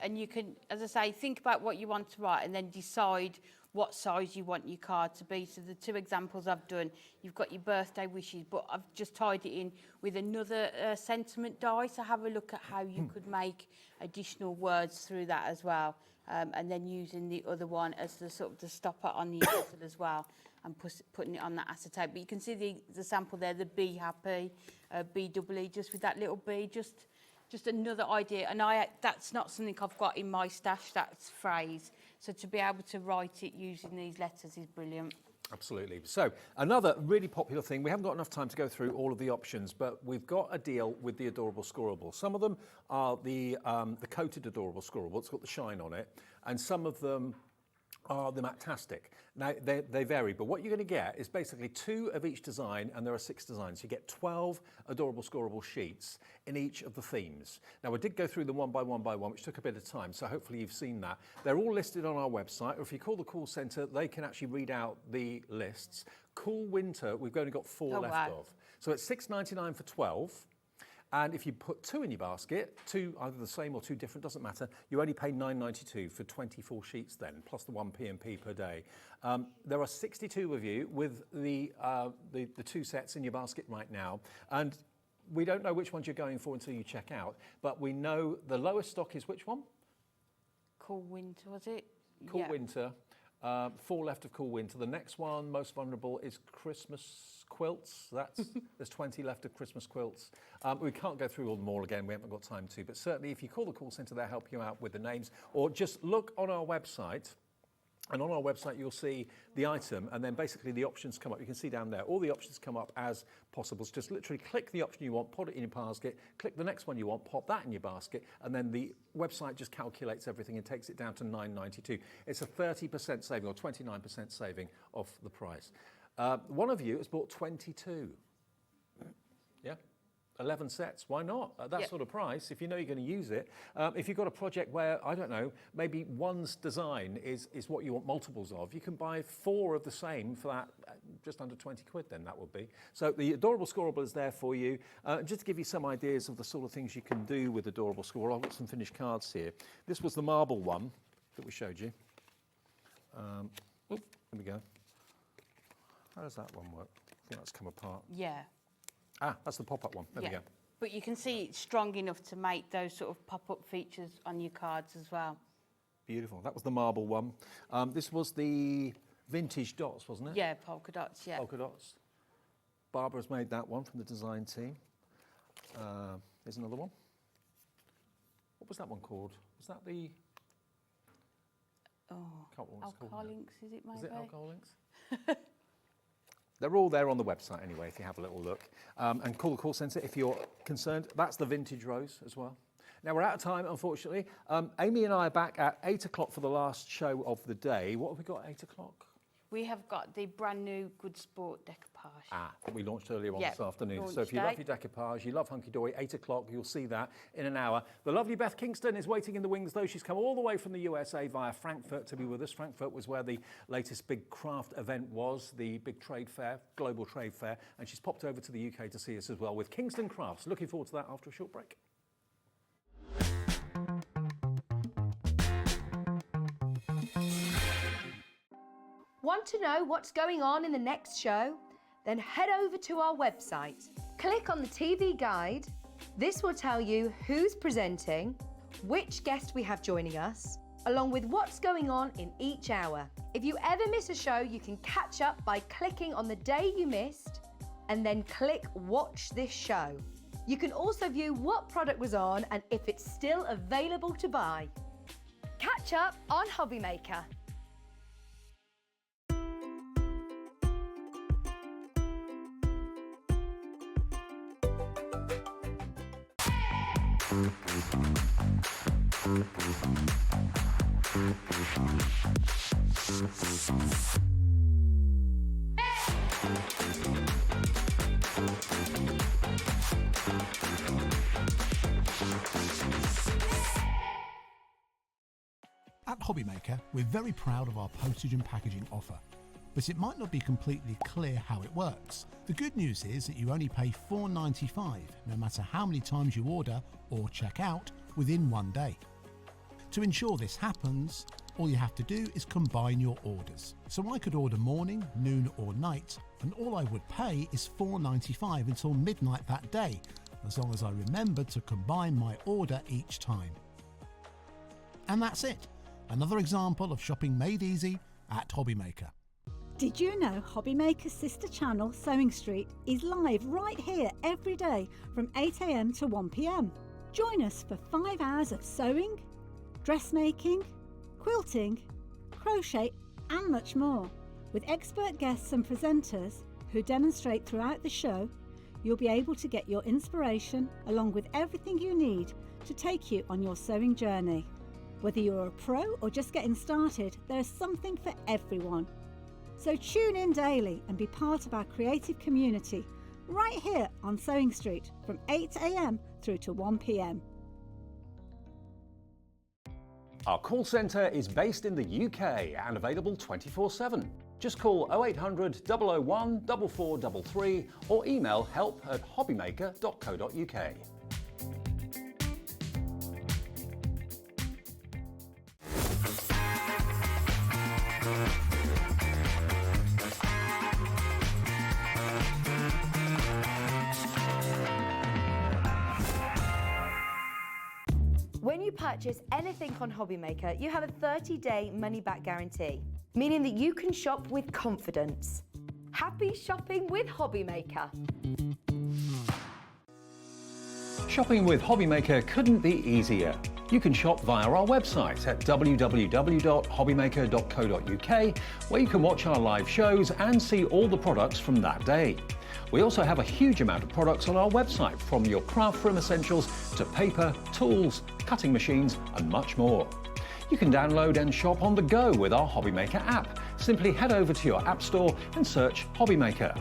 Speaker 13: And you can, as I say, think about what you want to write and then decide what size you want your card to be. So the two examples I've done, you've got your birthday wishes, but I've just tied it in with another sentiment die. So have a look at how you could make additional words through that as well. And then using the other one as the sort of the stopper on the easel as well, and putting it on that acetate. But you can see the sample there, the Be Happy, B-double-E, just with that little B, just another idea. And that's not something I've got in my stash, that's phrase. So to be able to write it using these letters is brilliant.
Speaker 6: Absolutely. So another really popular thing, we haven't got enough time to go through all of the options, but we've got a deal with the Adorable Scoreable. Some of them are the coated Adorable Scoreable, it's got the shine on it, and some of them are the Matastic. Now, they vary, but what you're going to get is basically 2 of each design, and there are 6 designs. You get 12 Adorable Scoreable sheets in each of the themes. Now, we did go through them one by one, which took a bit of time, so hopefully you've seen that. They're all listed on our website, or if you call the call centre, they can actually read out the lists. Cool Winter, we've only got 4 left of. So it's $6.99 for 12. And if you put 2 in your basket, 2 either the same or 2 different, doesn't matter, you only pay $9.92 for 24 sheets then, plus the 1 P&P per day. There are 62 of you with the 2 sets in your basket right now. And we don't know which ones you're going for until you check out, but we know the lowest stock is which one?
Speaker 13: Cool Winter, was it?
Speaker 6: Cool Winter. 4 left of Cool Winter. The next one, most vulnerable, is Christmas quilts. There's 20 left of Christmas quilts. We can't go through all them all again. We haven't got time to. But certainly, if you call the call centre, they'll help you out with the names. Or just look on our website. And on our website, you'll see the item, and then basically the options come up. You can see down there, all the options come up as possible. So just literally click the option you want, put it in your basket, click the next one you want, pop that in your basket, and then the website just calculates everything and takes it down to $9.92. It's a 30% saving or 29% saving off the price. One of you has bought 22. Yeah? 11 sets, why not? At that sort of price, if you know you're going to use it. If you've got a project where, I don't know, maybe one's design is what you want multiples of, you can buy 4 of the same for that, just under 20 quid then that would be. So the Adorable Scoreable is there for you. Just to give you some ideas of the sort of things you can do with Adorable Scoreable, I've got some finished cards here. This was the marble one that we showed you. Here we go. How does that one work? I think that's come apart.
Speaker 13: Yeah.
Speaker 6: Ah, that's the pop-up one. There we go.
Speaker 13: But you can see it's strong enough to make those sort of pop-up features on your cards as well.
Speaker 6: Beautiful. That was the marble one. This was the vintage dots, wasn't it?
Speaker 13: Yeah, polka dots, yeah.
Speaker 6: Polka dots. Barbara's made that one from the design team. There's another one. What was that one called? Was that the...
Speaker 13: Oh,
Speaker 6: Can't remember what it's called now.
Speaker 13: Alcohol Inks, is it maybe?
Speaker 6: Is it Alcohol Inks? They're all there on the website anyway, if you have a little look. And call the call centre if you're concerned. That's the vintage rose as well. Now, we're out of time, unfortunately. Amy and I are back at 8 o'clock for the last show of the day. What have we got at 8 o'clock?
Speaker 13: We have got the brand new Good Sport Decoupage.
Speaker 6: That we launched earlier on this afternoon. So if you
Speaker 13: launched
Speaker 6: love your decoupage, you love Hunkydory, 8 o'clock, you'll see that in an hour. The lovely Beth Kingston is waiting in the wings, though. She's come all the way from the USA via Frankfurt to be with us. Frankfurt was where the latest big craft event was, the big trade fair, global trade fair, and she's popped over to the UK to see us as well with Kingston Crafts. Looking forward to that after a short break.
Speaker 7: Want to know what's going on in the next show? Then head over to our website. Click on the TV guide. This will tell you who's presenting, which guest we have joining us, along with what's going on in each hour. If you ever miss a show, you can catch up by clicking on the day you missed and then click Watch This Show. You can also view what product was on and if it's still available to buy. Catch up on Hobby Maker.
Speaker 9: At Hobby Maker, we're very proud of our postage and packaging offer, but it might not be completely clear how it works. The good news is that you only pay $4.95 no matter how many times you order or check out within one day. To ensure this happens, all you have to do is combine your orders. So I could order morning, noon or night, and all I would pay is $4.95 until midnight that day, as long as I remember to combine my order each time. And that's it. Another example of shopping made easy at Hobby Maker.
Speaker 15: Did you know Hobby Maker's sister channel, Sewing Street, is live right here every day from 8 AM to 1 PM? Join us for 5 hours of sewing, dressmaking, quilting, crochet and much more. With expert guests and presenters who demonstrate throughout the show, you'll be able to get your inspiration along with everything you need to take you on your sewing journey. Whether you're a pro or just getting started, there's something for everyone. So tune in daily and be part of our creative community right here on Sewing Street from 8 AM through to 1 PM.
Speaker 6: Our call centre is based in the UK and available 24/7. Just call 0800 001 4433 or email help@hobbymaker.co.uk.
Speaker 7: When you purchase anything on Hobby Maker, you have a 30-day money-back guarantee, meaning that you can shop with confidence. Happy shopping with Hobby Maker.
Speaker 6: Shopping with Hobby Maker couldn't be easier. You can shop via our website at www.hobbymaker.co.uk, where you can watch our live shows and see all the products from that day. We also have a huge amount of products on our website, from your craft room essentials to paper, tools, cutting machines and much more. You can download and shop on the go with our Hobby Maker app. Simply head over to your app store and search Hobby Maker.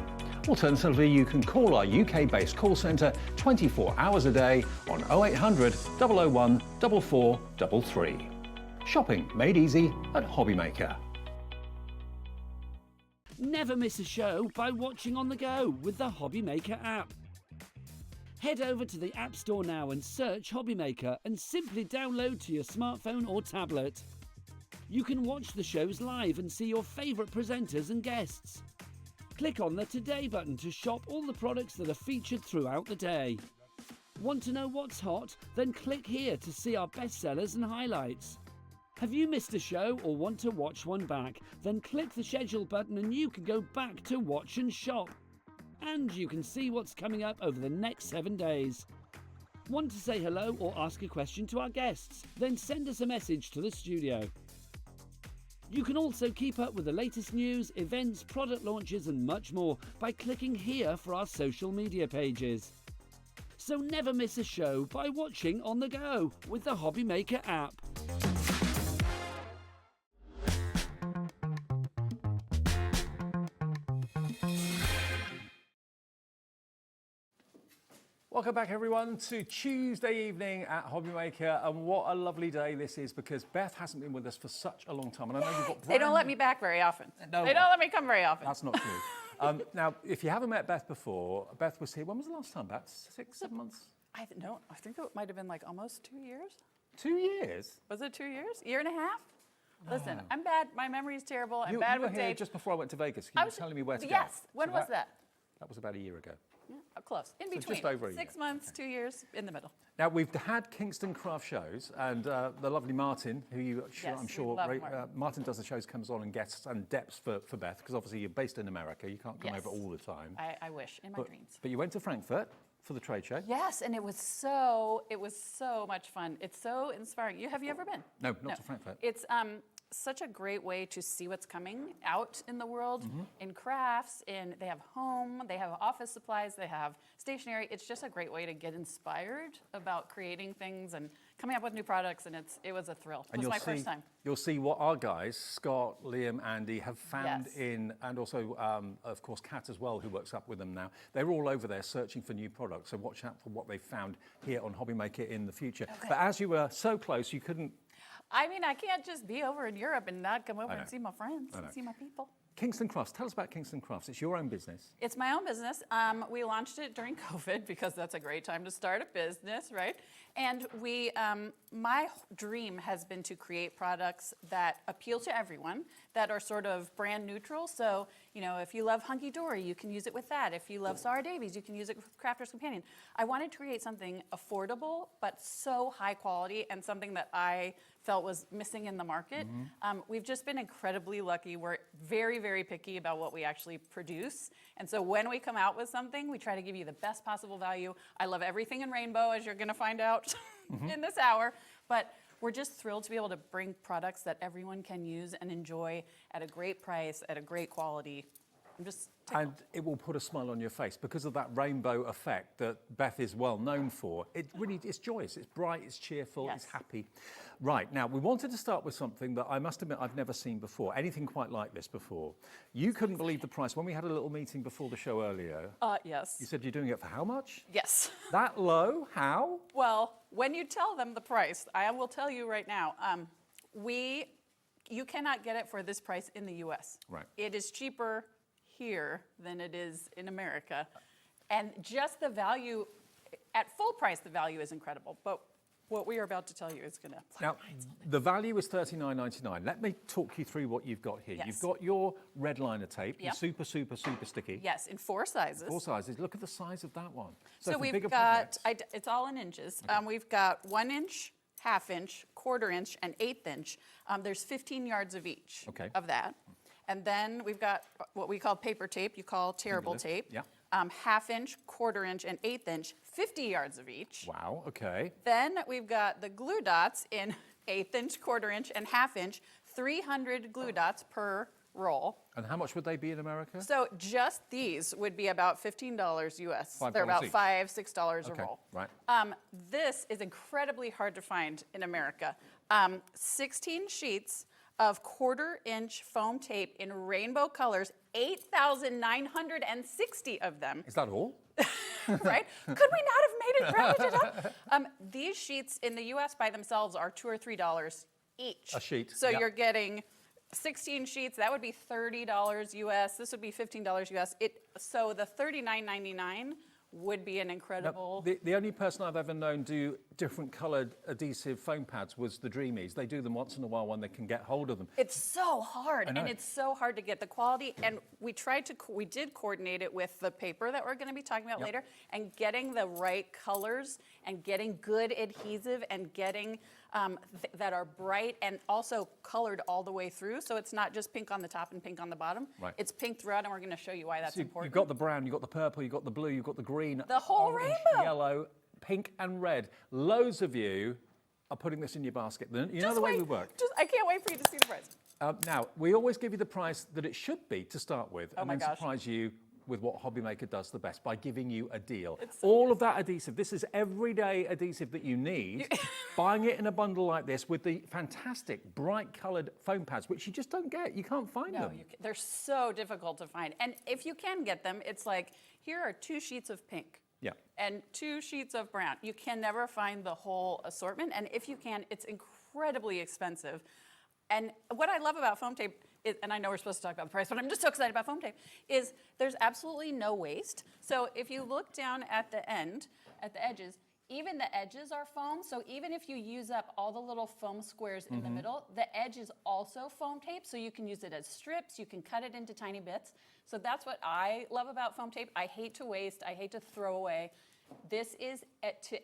Speaker 6: Alternatively, you can call our UK-based call centre 24 hours a day on 0800 001 4433. Shopping made easy at Hobby Maker.
Speaker 10: Never miss a show by watching on the go with the Hobby Maker app. Head over to the App Store now and search Hobby Maker and simply download to your smartphone or tablet. You can watch the shows live and see your favourite presenters and guests. Click on the Today button to shop all the products that are featured throughout the day. Want to know what's hot? Then click here to see our bestsellers and highlights. Have you missed a show or want to watch one back? Then click the schedule button and you can go back to watch and shop. And you can see what's coming up over the next 7 days. Want to say hello or ask a question to our guests? Then send us a message to the studio. You can also keep up with the latest news, events, product launches and much more by clicking here for our social media pages. So never miss a show by watching on the go with the Hobby Maker app.
Speaker 6: Welcome back, everyone, to Tuesday evening at Hobby Maker, and what a lovely day this is because Beth hasn't been with us for such a long time, and I know you've got.
Speaker 16: They don't let me back very often.
Speaker 6: No,
Speaker 16: they don't let me come very often.
Speaker 6: That's not true. Now, if you haven't met Beth before, Beth was here. When was the last time? About 6, 7 months.
Speaker 16: I think it might have been like almost 2 years.
Speaker 6: 2 years?
Speaker 16: Was it 2 years? Year and a half? Listen, I'm bad. My memory is terrible. I'm bad
Speaker 6: you were
Speaker 16: with
Speaker 6: here
Speaker 16: dates.
Speaker 6: just before I went to Vegas. You were telling me where to go.
Speaker 16: Yes. When
Speaker 6: So
Speaker 16: was that?
Speaker 6: That was about a year ago.
Speaker 16: Yeah, close. In
Speaker 6: So
Speaker 16: between.
Speaker 6: just over a
Speaker 16: 6 months, 2 years, in the middle.
Speaker 6: Now, we've had Kingston Craft shows, and the lovely Martin, who
Speaker 16: Yes,
Speaker 6: I'm
Speaker 16: we
Speaker 6: sure
Speaker 16: love Martin.
Speaker 6: Martin does the shows, comes on and guests and depths for Beth, because obviously you're based in America. You can't come
Speaker 16: Yes.
Speaker 6: over all the time.
Speaker 16: I wish, in my dreams.
Speaker 6: But you went to Frankfurt for the trade show.
Speaker 16: Yes, and it was so much fun. It's so inspiring. Have you ever been?
Speaker 6: No, not to Frankfurt.
Speaker 16: It's such a great way to see what's coming out in the world, in crafts, they have home, they have office supplies, they have stationery. It's just a great way to get inspired about creating things and coming up with new products, and it was a thrill. It was my first time.
Speaker 6: You'll see what our guys, Scott, Liam, Andy, have found
Speaker 16: Yes.
Speaker 6: and also, of course, Kat as well, who works up with them now. They're all over there searching for new products, so watch out for what they've found here on Hobby Maker in the future.
Speaker 16: Okay.
Speaker 6: But as you were so close, you couldn't.
Speaker 16: I mean, I can't just be over in Europe and not come over
Speaker 6: I know.
Speaker 16: and see my friends
Speaker 6: I know.
Speaker 16: and see my people.
Speaker 6: Kingston Crafts, tell us about Kingston Crafts. It's your own business.
Speaker 16: It's my own business. We launched it during COVID because that's a great time to start a business, right? And my dream has been to create products that appeal to everyone, that are sort of brand neutral. So, if you love Hunkydory, you can use it with that. If you love Sarah Davies, you can use it with Crafter's Companion. I wanted to create something affordable, but so high quality and something that I felt was missing in the market. We've just been incredibly lucky. We're very, very picky about what we actually produce. And so when we come out with something, we try to give you the best possible value. I love everything in rainbow, as you're gonna find out in this hour. But we're just thrilled to be able to bring products that everyone can use and enjoy at a great price, at a great quality. I'm just tickled.
Speaker 6: And it will put a smile on your face because of that rainbow effect that Beth is well known for. It really is joyous. It's bright, it's cheerful, it's happy. Right, now we wanted to start with something that I must admit I've never seen before, anything quite like this before. You couldn't believe the price. When we had a little meeting before the show earlier,
Speaker 16: Yes.
Speaker 6: you said you're doing it for how much?
Speaker 16: Yes.
Speaker 6: That low? How?
Speaker 16: Well, when you tell them the price, I will tell you right now, you cannot get it for this price in the US.
Speaker 6: Right.
Speaker 16: It is cheaper here than it is in America. And just the value, at full price, the value is incredible. But what we are about to tell you is gonna.
Speaker 6: Now, the value is $39.99. Let me talk you through what you've got here.
Speaker 16: Yes.
Speaker 6: You've got your red liner tape, your
Speaker 16: Yep.
Speaker 6: super, super, super sticky.
Speaker 16: Yes, in 4 sizes.
Speaker 6: 4 sizes. Look at the size of that one.
Speaker 16: So
Speaker 6: for
Speaker 16: we've
Speaker 6: bigger
Speaker 16: got,
Speaker 6: projects-
Speaker 16: it's all in inches. We've got 1 inch, half inch, quarter inch, and 1/8 inch. There's 15 yards of each of that. And then we've got what we call paper tape, you call tearable tape.
Speaker 6: Yeah.
Speaker 16: Half inch, quarter inch, and 1/8 inch, 50 yards of each.
Speaker 6: Wow, okay.
Speaker 16: Then we've got the glue dots in 1/8 inch, quarter inch, and half inch, 300 glue dots per roll.
Speaker 6: And how much would they be in America?
Speaker 16: So just these would be about $15 US.
Speaker 6: $5
Speaker 16: They're about
Speaker 6: each.
Speaker 16: $5, $6
Speaker 6: Okay,
Speaker 16: a roll.
Speaker 6: right.
Speaker 16: This is incredibly hard to find in America. 16 sheets of 1/4-inch foam tape in rainbow colors, 8,960 of them.
Speaker 6: Is that all?
Speaker 16: Right? Could we not have made it rounded up? These sheets in the US by themselves are $2 or $3 each.
Speaker 6: A sheet,
Speaker 16: So
Speaker 6: yeah.
Speaker 16: you're getting 16 sheets, that would be $30 US. This would be $15 US. So the $39.99 would be an incredible...
Speaker 6: Now, the only person I've ever known do different coloured adhesive foam pads was the Dreamies. They do them once in a while when they can get hold of them.
Speaker 16: It's so hard,
Speaker 6: I know.
Speaker 16: and it's so hard to get the quality. And we did coordinate it with the paper that we're going to be talking about later, and getting the right colors, and getting good adhesive, and getting that are bright and also colored all the way through. So it's not just pink on the top and pink on the bottom.
Speaker 6: Right.
Speaker 16: It's pink throughout, and we're going to show you why that's
Speaker 6: So
Speaker 16: important.
Speaker 6: you've got the brown, you've got the purple, you've got the blue, you've got the green.
Speaker 16: The whole
Speaker 6: orange,
Speaker 16: rainbow.
Speaker 6: Yellow, pink and red. Loads of you are putting this in your basket. You know the way we work.
Speaker 16: I can't wait for you to see the price.
Speaker 6: Now, we always give you the price that it should be to start with,
Speaker 16: Oh
Speaker 6: and
Speaker 16: my
Speaker 6: then
Speaker 16: gosh.
Speaker 6: surprise you with what Hobbymaker does the best by giving you a deal. All of that adhesive, this is everyday adhesive that you need, buying it in a bundle like this with the fantastic bright coloured foam pads, which you just don't get. You can't find them.
Speaker 16: They're so difficult to find. And if you can get them, it's like, here are 2 sheets of pink.
Speaker 6: Yeah.
Speaker 16: And 2 sheets of brown. You can never find the whole assortment, and if you can, it's incredibly expensive. And what I love about foam tape is, and I know we're supposed to talk about the price, but I'm just so excited about foam tape, is there's absolutely no waste. So if you look down at the end, at the edges, even the edges are foam, so even if you use up all the little foam squares in the middle, the edge is also foam tape, so you can use it as strips, you can cut it into tiny bits. So that's what I love about foam tape. I hate to waste, I hate to throw away. This is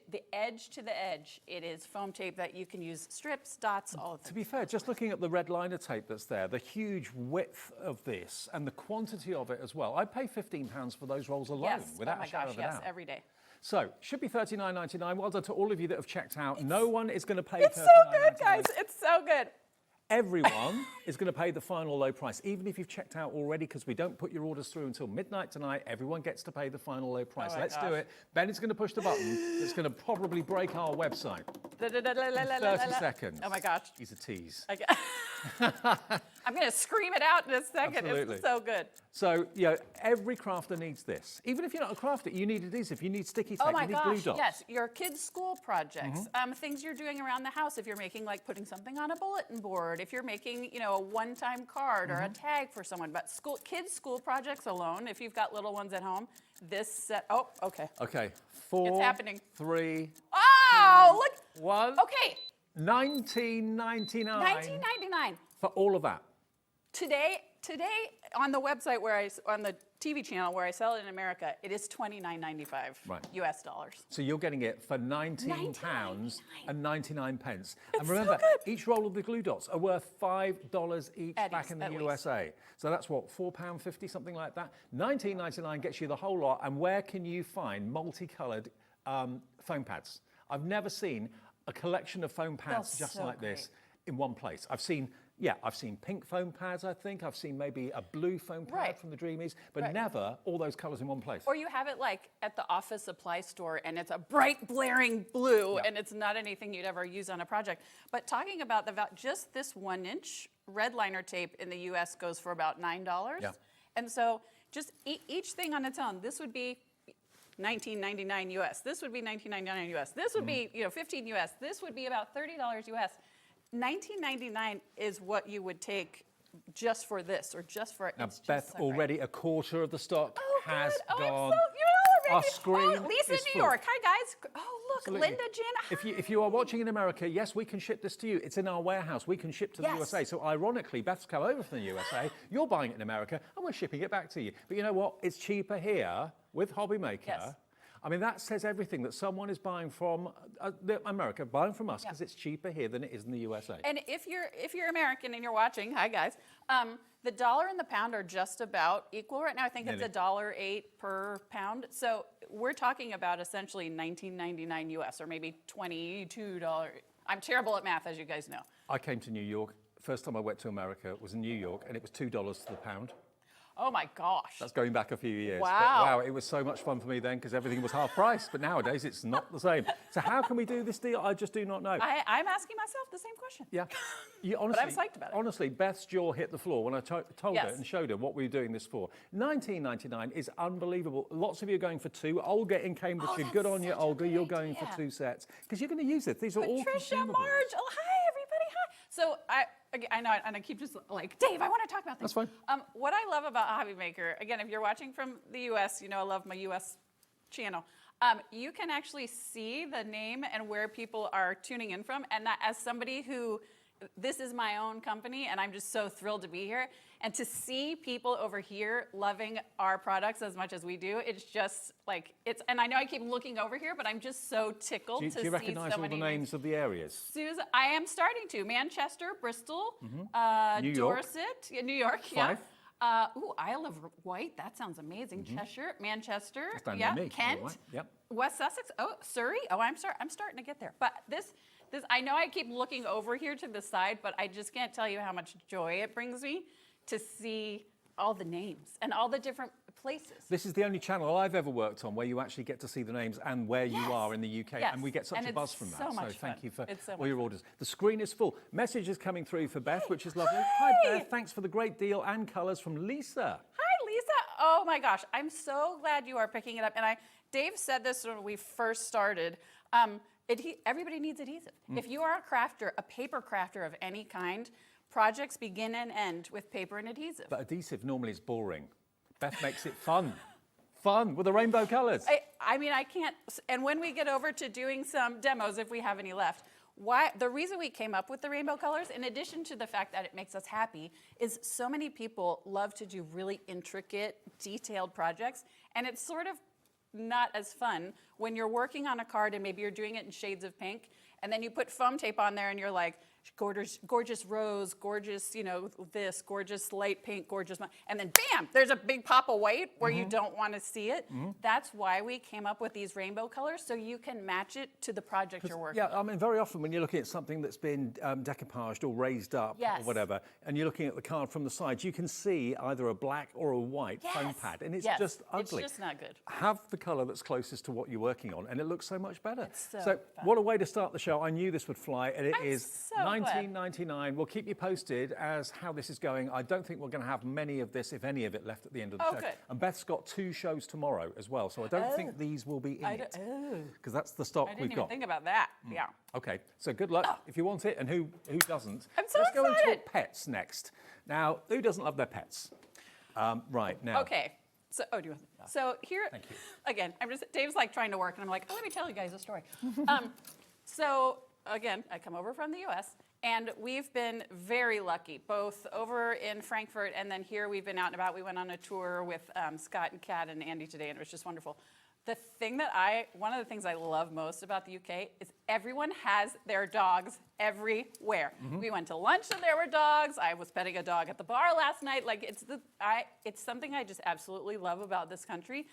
Speaker 16: the edge to the edge. It is foam tape that you can use strips, dots, all of them.
Speaker 6: To be fair, just looking at the red liner tape that's there, the huge width of this and the quantity of it as well, I'd pay £15 for those rolls alone,
Speaker 16: Yes,
Speaker 6: without
Speaker 16: oh my
Speaker 6: a shadow
Speaker 16: gosh,
Speaker 6: of a
Speaker 16: yes,
Speaker 6: doubt.
Speaker 16: every day.
Speaker 6: So, should be $39.99. Well done to all of you that have checked out. No one is going to pay
Speaker 16: It's so good, guys. It's so good.
Speaker 6: Everyone is going to pay the final low price, even if you've checked out already, because we don't put your orders through until midnight tonight. Everyone gets to pay the final low price.
Speaker 16: Oh my
Speaker 6: Let's do
Speaker 16: gosh.
Speaker 6: it. Ben is going to push the button that's going to probably break our website. 30 seconds.
Speaker 16: Oh my gosh.
Speaker 6: He's a tease.
Speaker 16: I'm going to scream it out in a second.
Speaker 6: Absolutely.
Speaker 16: It's so good.
Speaker 6: So, every crafter needs this. Even if you're not a crafter, you need adhesive, you need sticky tape,
Speaker 16: Oh my
Speaker 6: you need glue
Speaker 16: gosh,
Speaker 6: dots.
Speaker 16: yes. Your kids' school projects, things you're doing around the house. If you're making, like putting something on a bulletin board, if you're making, a one-time card or a tag for someone. But kids' school projects alone, if you've got little ones at home, this set, okay.
Speaker 6: Okay, 4,
Speaker 16: It's happening.
Speaker 6: 3,
Speaker 16: Oh, look.
Speaker 6: 1.
Speaker 16: Okay.
Speaker 6: $19.99.
Speaker 16: $19.99.
Speaker 6: For all of that.
Speaker 16: Today on the website on the TV channel where I sell it in America, it is $29.95 US dollars.
Speaker 6: So you're getting it for £19 and 99 pence. And
Speaker 16: It's
Speaker 6: remember,
Speaker 16: so good.
Speaker 6: each roll of the glue dots are worth $5 each back in the
Speaker 16: at least.
Speaker 6: USA. So that's what, £4.50, something like that. $19.99 gets you the whole lot. And where can you find multicoloured foam pads? I've never seen a collection of foam pads just
Speaker 16: so
Speaker 6: like this in one place. I've seen pink foam pads, I think. I've seen maybe a blue foam pad from the Dreamies, but never all those colours in one place.
Speaker 16: Or you have it like at the office supply store and it's a bright blaring blue and it's not anything you'd ever use on a project. But talking about just this 1-inch red liner tape in the US goes for about $9.
Speaker 6: Yeah.
Speaker 16: And so just each thing on its own, this would be $19.99 US. This would be $19.99 US. This would be, $15 US. This would be about $30 US. $19.99 is what you would take just for this, or just for
Speaker 6: Now,
Speaker 16: it's just
Speaker 6: Beth,
Speaker 16: so great.
Speaker 6: already a quarter of the stock has
Speaker 16: Oh,
Speaker 6: gone.
Speaker 16: I'm
Speaker 6: Our
Speaker 16: so,
Speaker 6: screen
Speaker 16: Lisa,
Speaker 6: is
Speaker 16: New
Speaker 6: full.
Speaker 16: York. Hi, guys. Oh, look,
Speaker 6: Absolutely.
Speaker 16: Linda, Jen.
Speaker 6: If you are watching in America, yes, we can ship this to you. It's in our warehouse. We can ship to the
Speaker 16: Yes.
Speaker 6: USA. So ironically, Beth's come over from the USA. You're buying it in America, and we're shipping it back to you. But you know what? It's cheaper here with Hobbymaker.
Speaker 16: Yes.
Speaker 6: I mean, that says everything, that someone is buying from America, buying from us, because it's cheaper here than it is in the USA.
Speaker 16: And if you're American and you're watching, hi guys, the dollar and the pound are just about equal right now. I think
Speaker 6: Nearly.
Speaker 16: it's $1.08 per pound. So we're talking about essentially $19.99 US, or maybe $22. I'm terrible at math, as you guys know.
Speaker 6: I came to New York. First time I went to America was in New York, and it was $2 to the pound.
Speaker 16: Oh my gosh.
Speaker 6: That's going back a few years.
Speaker 16: Wow.
Speaker 6: But wow, it was so much fun for me then because everything was half price. But nowadays it's not the same. So how can we do this deal? I just do not know.
Speaker 16: I'm asking myself the same question.
Speaker 6: Yeah. Honestly,
Speaker 16: but I'm psyched about it.
Speaker 6: Honestly, Beth's jaw hit the floor when I told her
Speaker 16: Yes.
Speaker 6: and showed her what we were doing this for. $19.99 is unbelievable. Lots of you are going for two. Olga in Cambridgeshire, good on you, Olga. You're going for 2 sets because you're going to use it. These are all
Speaker 16: Patricia,
Speaker 6: consumables.
Speaker 16: Marge, oh, hi, everybody, hi. So I know, and I keep just like, Dave, I want to talk about things.
Speaker 6: That's fine.
Speaker 16: What I love about Hobby Maker, again, if you're watching from the US, you know I love my US channel. You can actually see the name and where people are tuning in from. And that as somebody who, this is my own company, and I'm just so thrilled to be here. And to see people over here loving our products as much as we do, it's just like, and I know I keep looking over here, but I'm just so tickled to see so many.
Speaker 6: Do you recognise all the names of the areas?
Speaker 16: Susan, I am starting to. Manchester, Bristol,
Speaker 6: New York.
Speaker 16: Dorset, New York,
Speaker 6: Fife.
Speaker 16: yeah. Isle of Wight, that sounds amazing. Cheshire, Manchester,
Speaker 6: That's down
Speaker 16: yeah,
Speaker 6: near me,
Speaker 16: Kent,
Speaker 6: all right, yep.
Speaker 16: West Sussex, Surrey. I'm starting to get there. But this, I know I keep looking over here to the side, but I just can't tell you how much joy it brings me to see all the names and all the different places.
Speaker 6: This is the only channel I've ever worked on where you actually get to see the names and where you are in the UK.
Speaker 16: Yes.
Speaker 6: And we get such
Speaker 16: And
Speaker 6: a
Speaker 16: it's
Speaker 6: buzz from that.
Speaker 16: so much
Speaker 6: thank
Speaker 16: fun.
Speaker 6: you for
Speaker 16: It's so
Speaker 6: all
Speaker 16: much
Speaker 6: your
Speaker 16: fun.
Speaker 6: orders. The screen is full. Messages coming through for Beth, which is lovely. Hi, Beth. Thanks for the great deal and colours from Lisa.
Speaker 16: Hi, Lisa. Oh my gosh, I'm so glad you are picking it up. And Dave said this when we first started. Everybody needs adhesive. If you are a crafter, a paper crafter of any kind, projects begin and end with paper and adhesive.
Speaker 6: But adhesive normally is boring. Beth makes it fun. Fun with the rainbow colours.
Speaker 16: I mean, I can't, and when we get over to doing some demos, if we have any left, the reason we came up with the rainbow colors, in addition to the fact that it makes us happy, is so many people love to do really intricate, detailed projects, and it's sort of not as fun when you're working on a card and maybe you're doing it in shades of pink, and then you put foam tape on there and you're like, gorgeous rose, gorgeous, this, gorgeous light pink, gorgeous, and then bam, there's a big pop of white where you don't want to see it. That's why we came up with these rainbow colors, so you can match it to the project you're working on.
Speaker 6: Yeah, I mean, very often when you're looking at something that's been decoupaged or raised up or whatever, and you're looking at the card from the side, you can see either a black or a white foam pad, and it's just ugly.
Speaker 16: It's just not good.
Speaker 6: Have the colour that's closest to what you're working on, and it looks so much better.
Speaker 16: It's so
Speaker 6: fun. What a way to start the show. I knew this would fly, and it is
Speaker 16: so
Speaker 6: $19.99. We'll keep you posted as how this is going. I don't think we're going to have many of this, if any of it, left at the end of the show.
Speaker 16: Good.
Speaker 6: And Beth's got 2 shows tomorrow as well, so I don't think these will be in it. Because that's the stock
Speaker 16: I
Speaker 6: we've
Speaker 16: didn't
Speaker 6: got.
Speaker 16: even think about that. Yeah.
Speaker 6: Okay, so good luck if you want it, and who doesn't?
Speaker 16: I'm so
Speaker 6: Let's go and
Speaker 16: excited.
Speaker 6: talk pets next. Now, who doesn't love their pets? Right, now.
Speaker 16: Okay. So, do you want So here,
Speaker 6: Thank you.
Speaker 16: again, Dave's like trying to work, and I'm like, let me tell you guys a story. So again, I come over from the US, and we've been very lucky, both over in Frankfurt and then here we've been out and about. We went on a tour with Scott and Kat and Andy today, and it was just wonderful. One of the things I love most about the UK is everyone has their dogs everywhere. We went to lunch and there were dogs. I was petting a dog at the bar last night. Like it's something I just absolutely love about this country.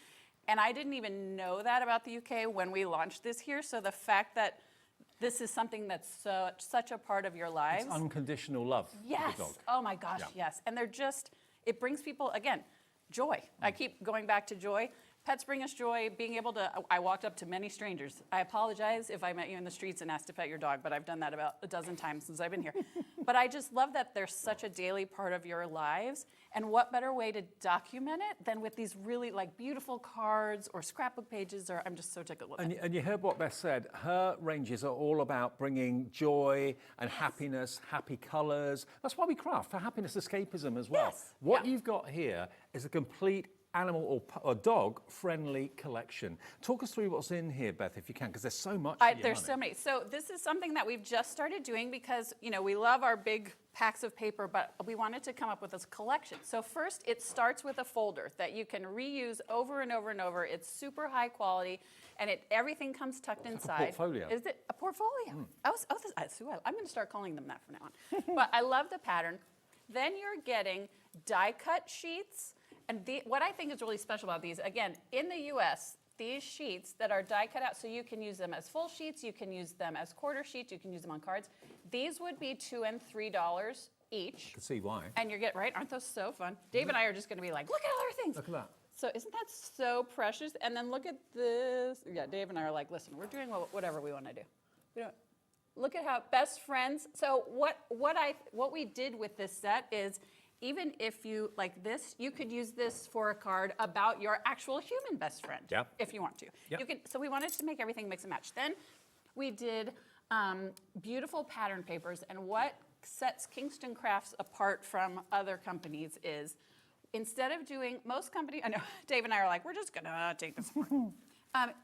Speaker 16: And I didn't even know that about the UK when we launched this here. So the fact that this is something that's such a part of your lives.
Speaker 6: It's unconditional love
Speaker 16: Yes.
Speaker 6: for the dog.
Speaker 16: Oh my gosh, yes. And it brings people, again, joy. I keep going back to joy. Pets bring us joy. I walked up to many strangers. I apologize if I met you in the streets and asked to pet your dog, but I've done that about a dozen times since I've been here. But I just love that they're such a daily part of your lives. And what better way to document it than with these really beautiful cards or scrapbook pages, I'm just so tickled with it.
Speaker 6: And you heard what Beth said. Her ranges are all about bringing joy and happiness, happy colours. That's why we craft, for happiness escapism as well.
Speaker 16: Yes.
Speaker 6: What you've got here is a complete animal or dog-friendly collection. Talk us through what's in here, Beth, if you can, because there's so much.
Speaker 16: There's so many. So this is something that we've just started doing because, we love our big packs of paper, but we wanted to come up with this collection. So first, it starts with a folder that you can reuse over and over and over. It's super high quality, and everything comes tucked inside.
Speaker 6: Like a portfolio.
Speaker 16: Is it a portfolio? I'm going to start calling them that from now on. But I love the pattern. Then you're getting die-cut sheets. And what I think is really special about these, again, in the US, these sheets that are die cut out, so you can use them as full sheets, you can use them as quarter sheets, you can use them on cards. These would be $2 and $3 each.
Speaker 6: I can see why.
Speaker 16: And you're getting, right? Aren't those so fun? Dave and I are just going to be like, look at all our things.
Speaker 6: Look at that.
Speaker 16: So isn't that so precious? And then look at this. Yeah, Dave and I are like, listen, we're doing whatever we want to do. We don't, look at how best friends. So what we did with this set is, even if you like this, you could use this for a card about your actual human best friend, if you want to.
Speaker 6: Yep.
Speaker 16: You could. So we wanted to make everything mix and match. Then we did beautiful pattern papers, and what sets Kingston Crafts apart from other companies is, instead of doing, most companies, I know Dave and I are like, we're just gonna take this apart.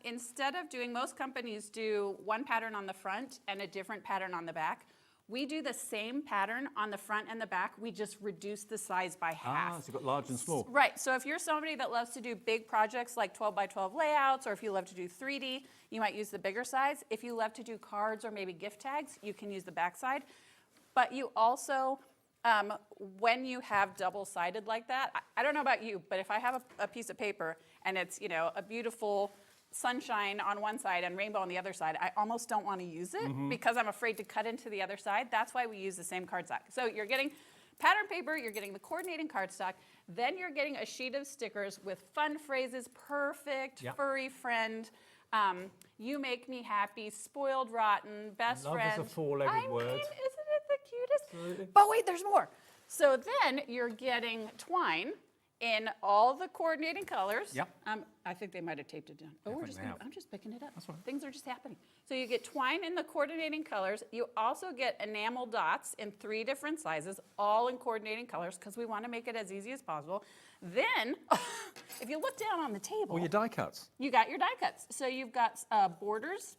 Speaker 16: Instead of doing, most companies do one pattern on the front and a different pattern on the back. We do the same pattern on the front and the back, we just reduce the size by half.
Speaker 6: So you've got large and small.
Speaker 16: Right, so if you're somebody that loves to do big projects like 12 by 12 layouts, or if you love to do 3D, you might use the bigger size. If you love to do cards or maybe gift tags, you can use the back side. But you also, when you have double-sided like that, I don't know about you, but if I have a piece of paper and it's, you know, a beautiful sunshine on one side and rainbow on the other side, I almost don't want to use it because I'm afraid to cut into the other side. That's why we use the same cardstock. So you're getting pattern paper, you're getting the coordinating cardstock, then you're getting a sheet of stickers with fun phrases, perfect, furry friend, you make me happy, spoiled rotten, best friend.
Speaker 6: Love is a four-legged word.
Speaker 16: Isn't it the cutest?
Speaker 6: Absolutely.
Speaker 16: But wait, there's more. So then you're getting twine in all the coordinating colors.
Speaker 6: Yep.
Speaker 16: I think they might have taped it down. Oh, I'm just picking it up.
Speaker 6: That's right.
Speaker 16: Things are just happening. So you get twine in the coordinating colors. You also get enamel dots in 3 different sizes, all in coordinating colors, because we want to make it as easy as possible. Then, if you look down on the table,
Speaker 6: Well, your die cuts.
Speaker 16: you got your die cuts. So you've got borders,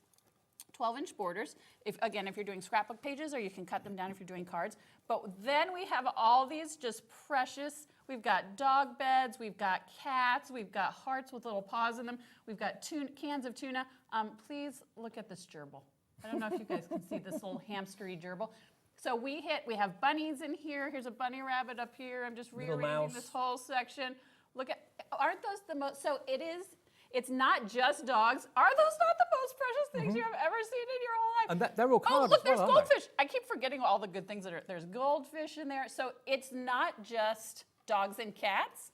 Speaker 16: 12-inch borders, if you're doing scrapbook pages, or you can cut them down if you're doing cards. But then we have all these just precious, we've got dog beds, we've got cats, we've got hearts with little paws in them, we've got cans of tuna. Please look at this gerbil. I don't know if you guys can see this little hamstery gerbil. So we have bunnies in here. Here's a bunny rabbit up here. I'm just rearranging this whole section. Look at, aren't those the most, so it's not just dogs. Are those not the most precious things you have ever seen in your whole life?
Speaker 6: And they're all cards.
Speaker 16: Oh, look, there's
Speaker 6: as well, aren't they?
Speaker 16: goldfish. I keep forgetting all the good things there's goldfish in there. So it's not just dogs and cats.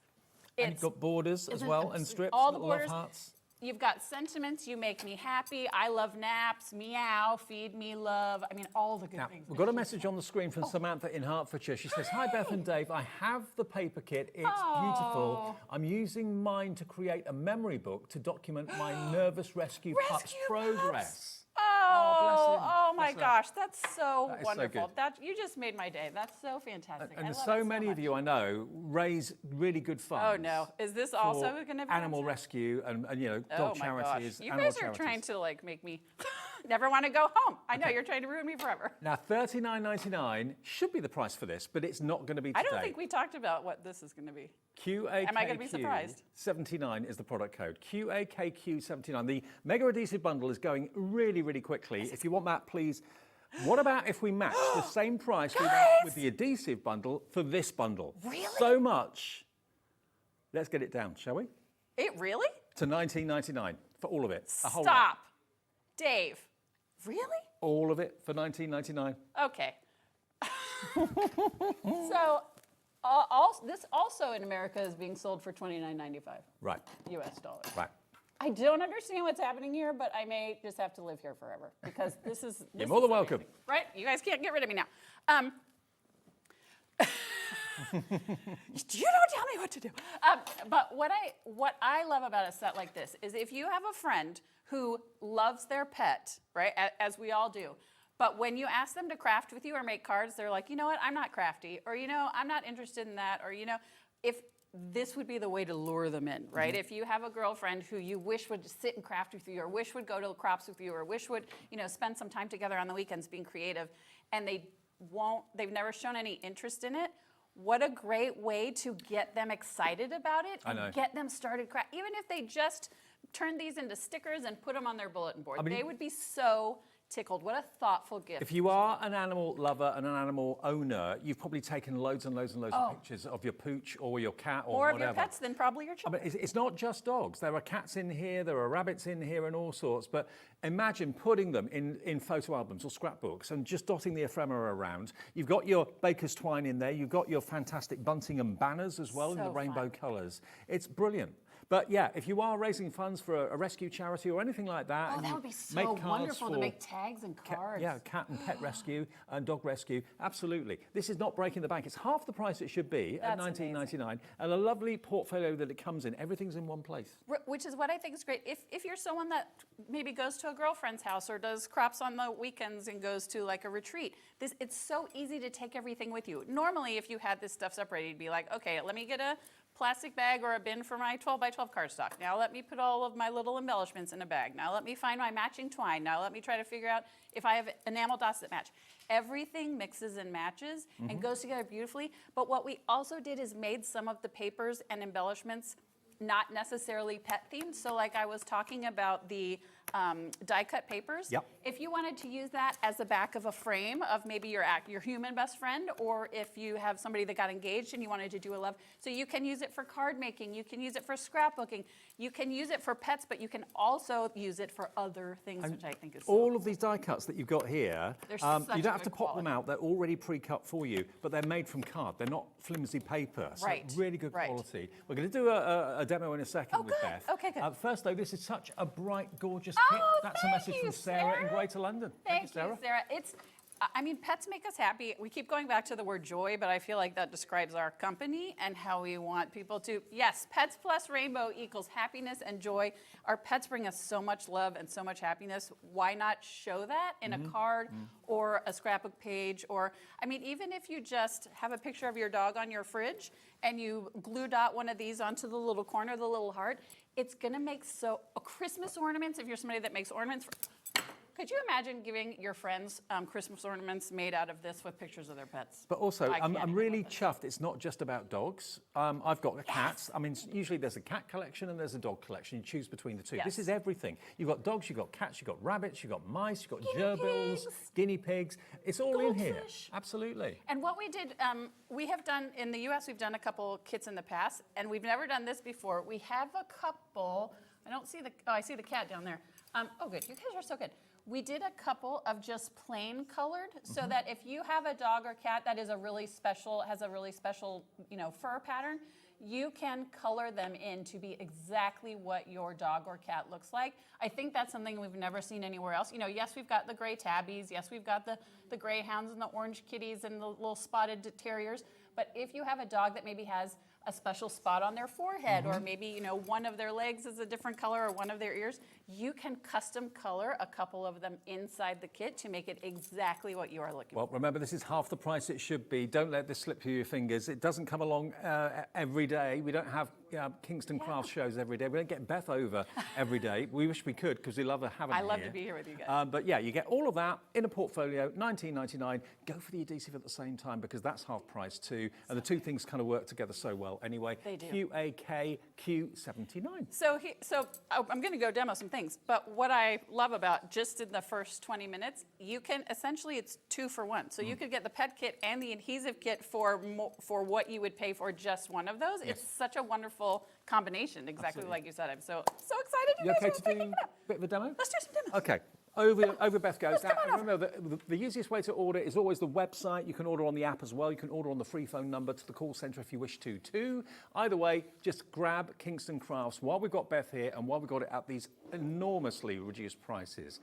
Speaker 6: And you've got borders as well, and strips,
Speaker 16: all the
Speaker 6: little
Speaker 16: borders.
Speaker 6: love hearts.
Speaker 16: You've got sentiments, you make me happy, I love naps, meow, feed me love. I mean, all the good
Speaker 6: Now,
Speaker 16: things.
Speaker 6: we've got a message on the screen from Samantha in Hertfordshire. She says, hi Beth and Dave, I have the paper kit, it's beautiful. I'm using mine to create a memory book to document my nervous rescue pup's progress.
Speaker 16: Oh my
Speaker 6: Bless her.
Speaker 16: gosh, that's so
Speaker 6: That is so
Speaker 16: wonderful.
Speaker 6: good.
Speaker 16: You just made my day. That's so fantastic. I
Speaker 6: And
Speaker 16: love
Speaker 6: so
Speaker 16: it
Speaker 6: many of you I know raise really good funds.
Speaker 16: Oh no, is this also
Speaker 6: for
Speaker 16: going to be
Speaker 6: animal
Speaker 16: on sale?
Speaker 6: rescue and you know,
Speaker 16: Oh
Speaker 6: dog
Speaker 16: my
Speaker 6: charities,
Speaker 16: gosh. You
Speaker 6: animal
Speaker 16: guys are
Speaker 6: charities.
Speaker 16: trying to like make me never want to go home. I know you're trying to ruin me forever.
Speaker 6: Now, $39.99 should be the price for this, but it's not going to be today.
Speaker 16: I don't think we talked about what this is going to be.
Speaker 6: QAKQ
Speaker 16: Am I going to be surprised?
Speaker 6: 79 is the product code. QAKQ 79. The mega adhesive bundle is going really, really quickly. If you want that, please. What about if we match the same price we went with the adhesive bundle for this bundle?
Speaker 16: Really?
Speaker 6: So much. Let's get it down, shall we?
Speaker 16: It really?
Speaker 6: To $19.99 for all of it. A whole lot.
Speaker 16: Stop. Dave. Really?
Speaker 6: All of it for $19.99.
Speaker 16: Okay. So, this also in America is being sold for $29.95
Speaker 6: Right.
Speaker 16: US dollars.
Speaker 6: Right.
Speaker 16: I don't understand what's happening here, but I may just have to live here forever because this is.
Speaker 6: You're more than welcome.
Speaker 16: Right? You guys can't get rid of me now. You don't tell me what to do. But what I love about a set like this is if you have a friend who loves their pet, right, as we all do, but when you ask them to craft with you or make cards, they're like, you know what, I'm not crafty, or you know, I'm not interested in that, or you know, if this would be the way to lure them in, right? If you have a girlfriend who you wish would sit and craft with you, or wish would go to the crops with you, or wish would, you know, spend some time together on the weekends being creative, and they've never shown any interest in it, what a great way to get them excited about it and get them started. Even if they just turn these into stickers and put them on their bulletin board, they would be so tickled. What a thoughtful gift.
Speaker 6: If you are an animal lover and an animal owner, you've probably taken loads and loads and loads of pictures of your pooch or your cat or
Speaker 16: More
Speaker 6: whatever.
Speaker 16: of your pets than probably your children.
Speaker 6: I mean, it's not just dogs. There are cats in here, there are rabbits in here and all sorts. But imagine putting them in photo albums or scrapbooks and just dotting the ephemera around. You've got your baker's twine in there. You've got your fantastic bunting and banners as well in the rainbow colours. It's brilliant. But yeah, if you are raising funds for a rescue charity or anything like that, and
Speaker 16: that
Speaker 6: you
Speaker 16: would be so
Speaker 6: make cards
Speaker 16: wonderful to
Speaker 6: for
Speaker 16: make tags and cards.
Speaker 6: cat and pet rescue and dog rescue, absolutely. This is not breaking the bank. It's half the price it should be at $19.99, and a lovely portfolio that it comes in. Everything's in one place.
Speaker 16: Which is what I think is great. If you're someone that maybe goes to a girlfriend's house or does crops on the weekends and goes to like a retreat, it's so easy to take everything with you. Normally, if you had this stuff separated, you'd be like, okay, let me get a plastic bag or a bin for my 12 by 12 cardstock. Now let me put all of my little embellishments in a bag. Now let me find my matching twine. Now let me try to figure out if I have enamel dots that match. Everything mixes and matches and goes together beautifully. But what we also did is made some of the papers and embellishments not necessarily pet themed. So like I was talking about the die cut papers.
Speaker 6: Yep.
Speaker 16: If you wanted to use that as the back of a frame of maybe your human best friend, or if you have somebody that got engaged and you wanted to do a love, so you can use it for card making, you can use it for scrapbooking, you can use it for pets, but you can also use it for other things, which I think is
Speaker 6: all of these die cuts that you've got here,
Speaker 16: They're
Speaker 6: you don't have to
Speaker 16: good
Speaker 6: pop them out. They're already pre-cut for you, but they're made from card. They're not flimsy paper. So
Speaker 16: Right,
Speaker 6: really good
Speaker 16: right.
Speaker 6: quality. We're going to do a demo in a second with
Speaker 16: good.
Speaker 6: Beth.
Speaker 16: Okay, good.
Speaker 6: First, though, this is such a bright, gorgeous
Speaker 16: Oh,
Speaker 6: kit. That's a
Speaker 16: thank
Speaker 6: message
Speaker 16: you,
Speaker 6: from Sarah in Greater London.
Speaker 16: Thank you, Sarah. I mean, pets make us happy. We keep going back to the word joy, but I feel like that describes our company and how we want people to. Yes, pets plus rainbow equals happiness and joy. Our pets bring us so much love and so much happiness. Why not show that in a card or a scrapbook page? Or, I mean, even if you just have a picture of your dog on your fridge and you glue dot one of these onto the little corner, the little heart, it's going to make Christmas ornaments, if you're somebody that makes ornaments. Could you imagine giving your friends Christmas ornaments made out of this with pictures of their pets?
Speaker 6: But also, I'm really chuffed. It's not just about dogs. I've got a cat. I mean, usually there's a cat collection and there's a dog collection. You choose between the two.
Speaker 16: Yes.
Speaker 6: This is everything. You've got dogs, you've got cats, you've got rabbits, you've got mice, you've got gerbils, guinea pigs. It's all in here. Absolutely.
Speaker 16: And what we did, we have done, in the US, we've done a couple kits in the past, and we've never done this before. We have a couple, I see the cat down there. Oh, good. You guys are so good. We did a couple of just plain colored, so that if you have a dog or cat that is has a really special, fur pattern, you can color them in to be exactly what your dog or cat looks like. I think that's something we've never seen anywhere else. Yes, we've got the gray tabbies. Yes, we've got the greyhounds and the orange kitties and the little spotted terriers. But if you have a dog that maybe has a special spot on their forehead, or maybe, one of their legs is a different color, or one of their ears, you can custom color a couple of them inside the kit to make it exactly what you are looking for.
Speaker 6: Well, remember, this is half the price it should be. Don't let this slip through your fingers. It doesn't come along every day. We don't have Kingston Crafts shows every day. We don't get Beth over every day. We wish we could, because we love having her
Speaker 16: I love
Speaker 6: here.
Speaker 16: to be here with you guys.
Speaker 6: But yeah, you get all of that in a portfolio, $19.99. Go for the adhesive at the same time, because that's half price too. And the two things kind of work together so well anyway.
Speaker 16: They do.
Speaker 6: QAK Q79.
Speaker 16: So I'm going to go demo some things, but what I love about just in the first 20 minutes, you can essentially, it's 2 for 1. So you could get the pet kit and the adhesive kit for what you would pay for just one of those.
Speaker 6: Yes.
Speaker 16: It's such a wonderful combination, exactly like you said. I'm so excited you
Speaker 6: You
Speaker 16: guys
Speaker 6: okay
Speaker 16: are
Speaker 6: to do
Speaker 16: picking it up.
Speaker 6: a bit of a demo?
Speaker 16: Let's do some demos.
Speaker 6: Okay. Over Beth goes. Now, remember, the easiest way to order is always the website. You can order on the app as well. You can order on the free phone number to the call centre if you wish to too. Either way, just grab Kingston Crafts while we've got Beth here and while we've got it at these enormously reduced prices.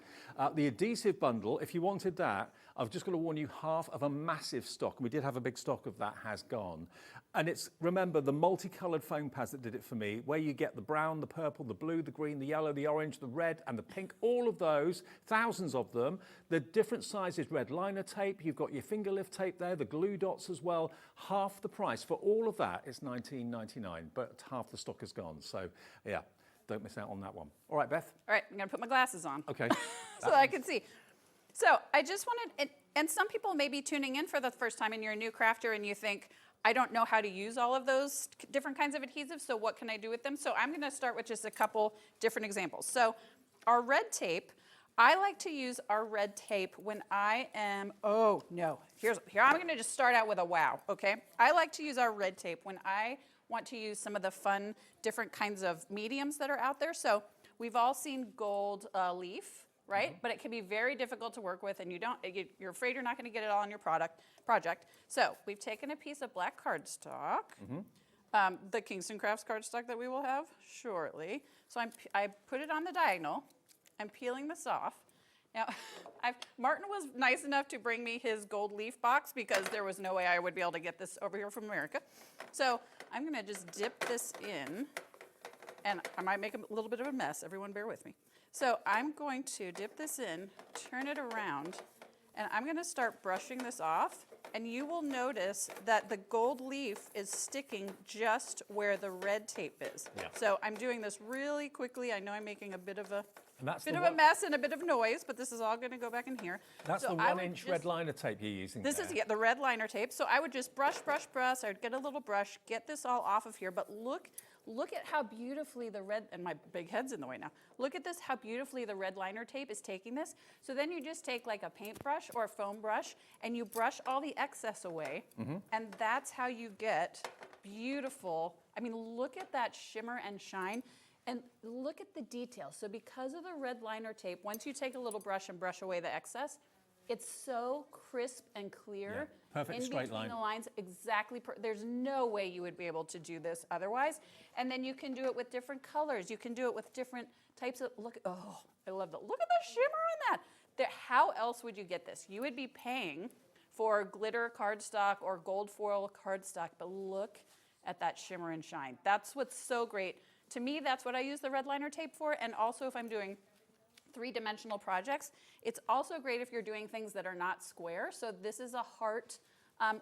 Speaker 6: The adhesive bundle, if you wanted that, I've just got to warn you, half of a massive stock, and we did have a big stock of that, has gone. And it's, remember, the multicoloured foam pads that did it for me, where you get the brown, the purple, the blue, the green, the yellow, the orange, the red, and the pink, all of those, thousands of them. The different sizes, red liner tape, you've got your finger lift tape there, the glue dots as well. Half the price for all of that is $19.99, but half the stock is gone. So, yeah, don't miss out on that one. All right, Beth?
Speaker 16: All right, I'm going to put my glasses on.
Speaker 6: Okay.
Speaker 16: So that I can see. So I just wanted, and some people may be tuning in for the first time and you're a new crafter and you think, I don't know how to use all of those different kinds of adhesives, so what can I do with them? So I'm going to start with just a couple different examples. So our red tape, I like to use our red tape when I am, oh no, here I'm gonna just start out with a wow, okay? I like to use our red tape when I want to use some of the fun, different kinds of mediums that are out there. So we've all seen gold leaf, right? But it can be very difficult to work with and you're afraid you're not gonna get it all on your project. So we've taken a piece of black cardstock, the Kingston Crafts cardstock that we will have shortly. So I put it on the diagonal. I'm peeling this off. Now, Martin was nice enough to bring me his gold leaf box because there was no way I would be able to get this over here from America. So I'm gonna just dip this in, and I might make a little bit of a mess. Everyone bear with me. So I'm going to dip this in, turn it around, and I'm gonna start brushing this off. And you will notice that the gold leaf is sticking just where the red tape is. Yeah. So I'm doing this really quickly. I know I'm making a bit of a mess and a bit of noise, but this is all going to go back in here.
Speaker 6: That's the 1-inch red liner tape you're using.
Speaker 16: This is the red liner tape. So I would just brush. I'd get a little brush, get this all off of here. But look at how beautifully the red, and my big head's in the way now. Look at this, how beautifully the red liner tape is taking this. So then you just take like a paintbrush or a foam brush and you brush all the excess away. And that's how you get beautiful, I mean, look at that shimmer and shine. And look at the detail. So because of the red liner tape, once you take a little brush and brush away the excess, it's so crisp and clear.
Speaker 6: Yeah. Perfect straight line.
Speaker 16: In between the lines, exactly. There's no way you would be able to do this otherwise. And then you can do it with different colors. You can do it with different types of, oh, I love that. Look at the shimmer on that. How else would you get this? You would be paying for glitter cardstock or gold foil cardstock, but look at that shimmer and shine. That's what's so great. To me, that's what I use the red liner tape for. And also if I'm doing 3-dimensional projects, it's also great if you're doing things that are not square. So this is a heart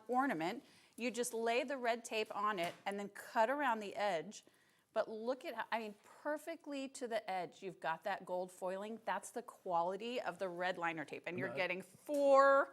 Speaker 16: ornament. You just lay the red tape on it and then cut around the edge. But look at how, I mean, perfectly to the edge, you've got that gold foiling. That's the quality of the red liner tape. And you're getting four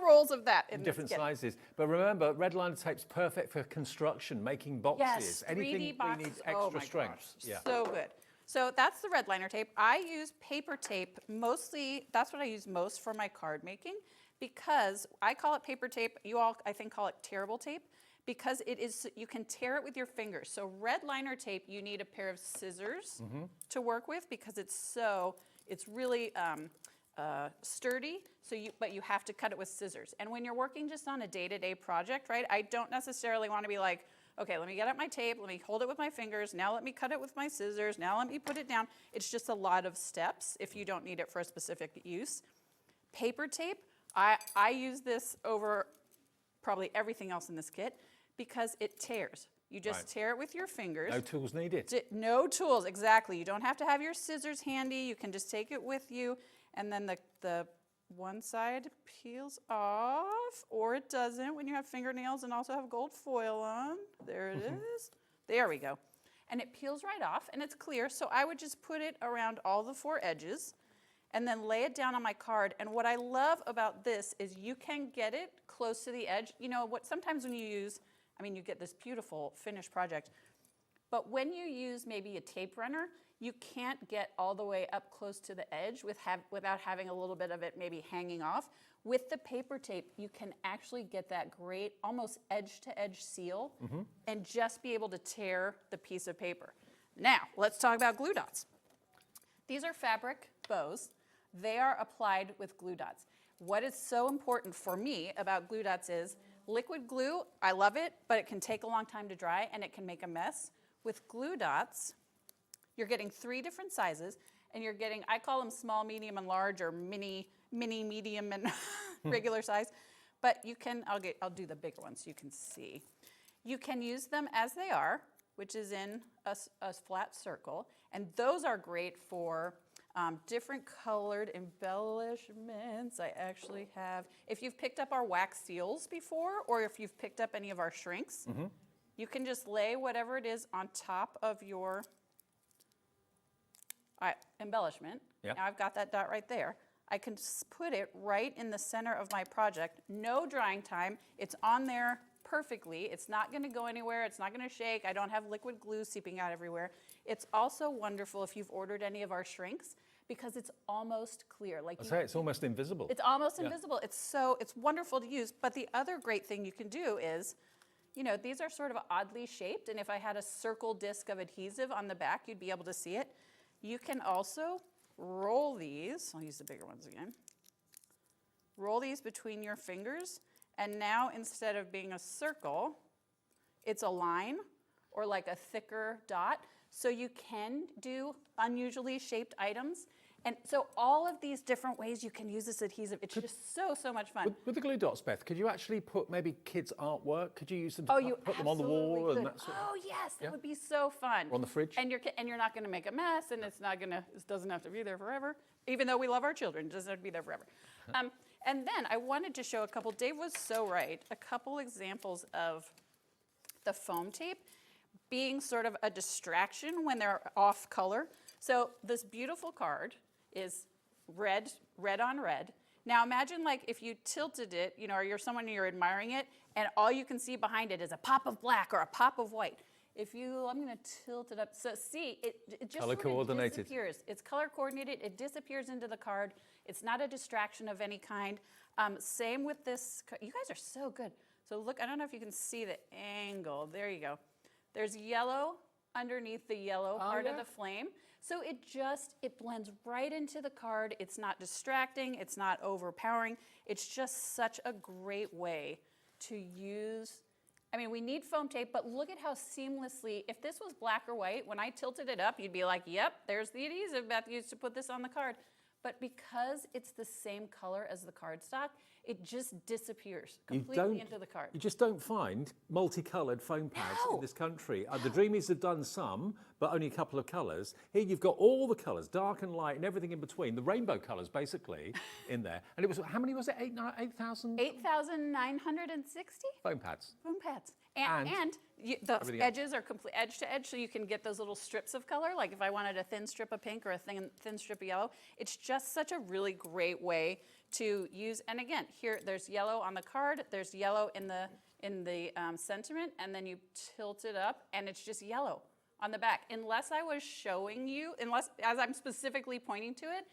Speaker 16: rolls of that in
Speaker 6: different sizes. But remember, red liner tape's perfect for construction, making boxes.
Speaker 16: Yes,
Speaker 6: anything
Speaker 16: 3D boxes.
Speaker 6: we need extra strength.
Speaker 16: Gosh, so good. So that's the red liner tape. I use paper tape mostly, that's what I use most for my card making because I call it paper tape. You all, I think, call it tearable tape because it is, you can tear it with your fingers. So red liner tape, you need a pair of scissors to work with because it's really sturdy, but you have to cut it with scissors. And when you're working just on a day-to-day project, right, I don't necessarily want to be like, okay, let me get out my tape, let me hold it with my fingers, now let me cut it with my scissors, now let me put it down. It's just a lot of steps if you don't need it for a specific use. Paper tape, I use this over probably everything else in this kit because it tears. You just tear it with your fingers.
Speaker 6: No tools needed.
Speaker 16: No tools, exactly. You don't have to have your scissors handy. You can just take it with you. And then the one side peels off, or it doesn't when you have fingernails and also have gold foil on. There it is. There we go. And it peels right off, and it's clear. So I would just put it around all the 4 edges and then lay it down on my card. And what I love about this is you can get it close to the edge. You know, sometimes when you use, I mean, you get this beautiful finished project, but when you use maybe a tape runner, you can't get all the way up close to the edge without having a little bit of it maybe hanging off. With the paper tape, you can actually get that great almost edge-to-edge seal and just be able to tear the piece of paper. Now, let's talk about glue dots. These are fabric bows. They are applied with glue dots. What is so important for me about glue dots is liquid glue, I love it, but it can take a long time to dry and it can make a mess. With glue dots, you're getting 3 different sizes, and you're getting, I call them small, medium, and large, or mini, medium, and regular size. But you can, I'll do the bigger ones so you can see. You can use them as they are, which is in a flat circle, and those are great for different colored embellishments. I actually have, if you've picked up our wax seals before, or if you've picked up any of our shrinks, you can just lay whatever it is on top of your embellishment.
Speaker 6: Yep.
Speaker 16: Now I've got that dot right there. I can just put it right in the center of my project. No drying time. It's on there perfectly. It's not going to go anywhere. It's not going to shake. I don't have liquid glue seeping out everywhere. It's also wonderful if you've ordered any of our shrinks because it's almost clear. Like
Speaker 6: I say, it's almost invisible.
Speaker 16: It's almost invisible. It's wonderful to use. But the other great thing you can do is, you know, these are sort of oddly shaped, and if I had a circle disc of adhesive on the back, you'd be able to see it. You can also roll these. I'll use the bigger ones again. Roll these between your fingers, and now instead of being a circle, it's a line or like a thicker dot. So you can do unusually shaped items. And so all of these different ways you can use this adhesive, it's just so much fun.
Speaker 6: With the glue dots, Beth, could you actually put maybe kids' artwork? Could you use them to put them on the wall and that sort of?
Speaker 16: Oh yes, that would be so fun.
Speaker 6: Or on the fridge?
Speaker 16: And you're not going to make a mess, and it doesn't have to be there forever. Even though we love our children, it doesn't have to be there forever. And then I wanted to show a couple. Dave was so right. A couple examples of the foam tape being sort of a distraction when they're off color. So this beautiful card is red on red. Now imagine like if you tilted it, you know, or you're someone you're admiring it, and all you can see behind it is a pop of black or a pop of white. I'm going to tilt it up. So see, it just
Speaker 6: color coordinated.
Speaker 16: Disappears. It's color coordinated. It disappears into the card. It's not a distraction of any kind. Same with this. You guys are so good. So look, I don't know if you can see the angle. There you go. There's yellow underneath the yellow part of the flame. So it blends right into the card. It's not distracting. It's not overpowering. It's just such a great way to use. I mean, we need foam tape, but look at how seamlessly, if this was black or white, when I tilted it up, you'd be like, yep, there's the adhesive Beth used to put this on the card. But because it's the same color as the cardstock, it just disappears completely into the card.
Speaker 6: You just don't find multicolored foam pads in this country. The Dreamies have done some, but only a couple of colors. Here you've got all the colors, dark and light and everything in between, the rainbow colors basically in there. And it was, how many was it? 8,000?
Speaker 16: 8,960?
Speaker 6: Foam pads.
Speaker 16: Foam pads. And the edges are complete edge to edge, so you can get those little strips of color. Like if I wanted a thin strip of pink or a thin strip of yellow, it's just such a really great way to use. And again, here there's yellow on the card, there's yellow in the sentiment, and then you tilt it up, and it's just yellow on the back. Unless I was showing you, as I'm specifically pointing to it,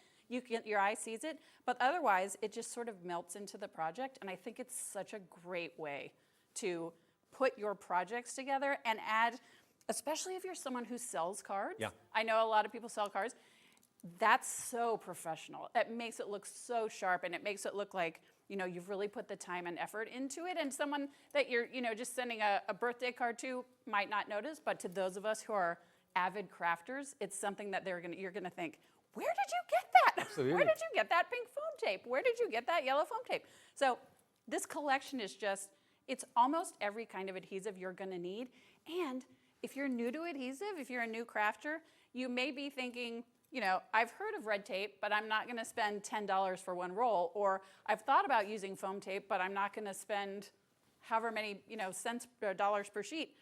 Speaker 16: your eye sees it. But otherwise, it just sort of melts into the project, and I think it's such a great way to put your projects together and add, especially if you're someone who sells cards.
Speaker 6: Yeah.
Speaker 16: I know a lot of people sell cards. That's so professional. It makes it look so sharp, and it makes it look like, you know, you've really put the time and effort into it. And someone that you're, you know, just sending a birthday card to might not notice, but to those of us who are avid crafters, it's something that you're gonna think, where did you get that?
Speaker 6: Absolutely.
Speaker 16: Where did you get that pink foam tape? Where did you get that yellow foam tape? So this collection is just, it's almost every kind of adhesive you're gonna need. And if you're new to adhesive, if you're a new crafter, you may be thinking, you know, I've heard of red tape, but I'm not gonna spend $10 for one roll. Or I've thought about using foam tape, but I'm not gonna spend however many, you know, cents or dollars per sheet.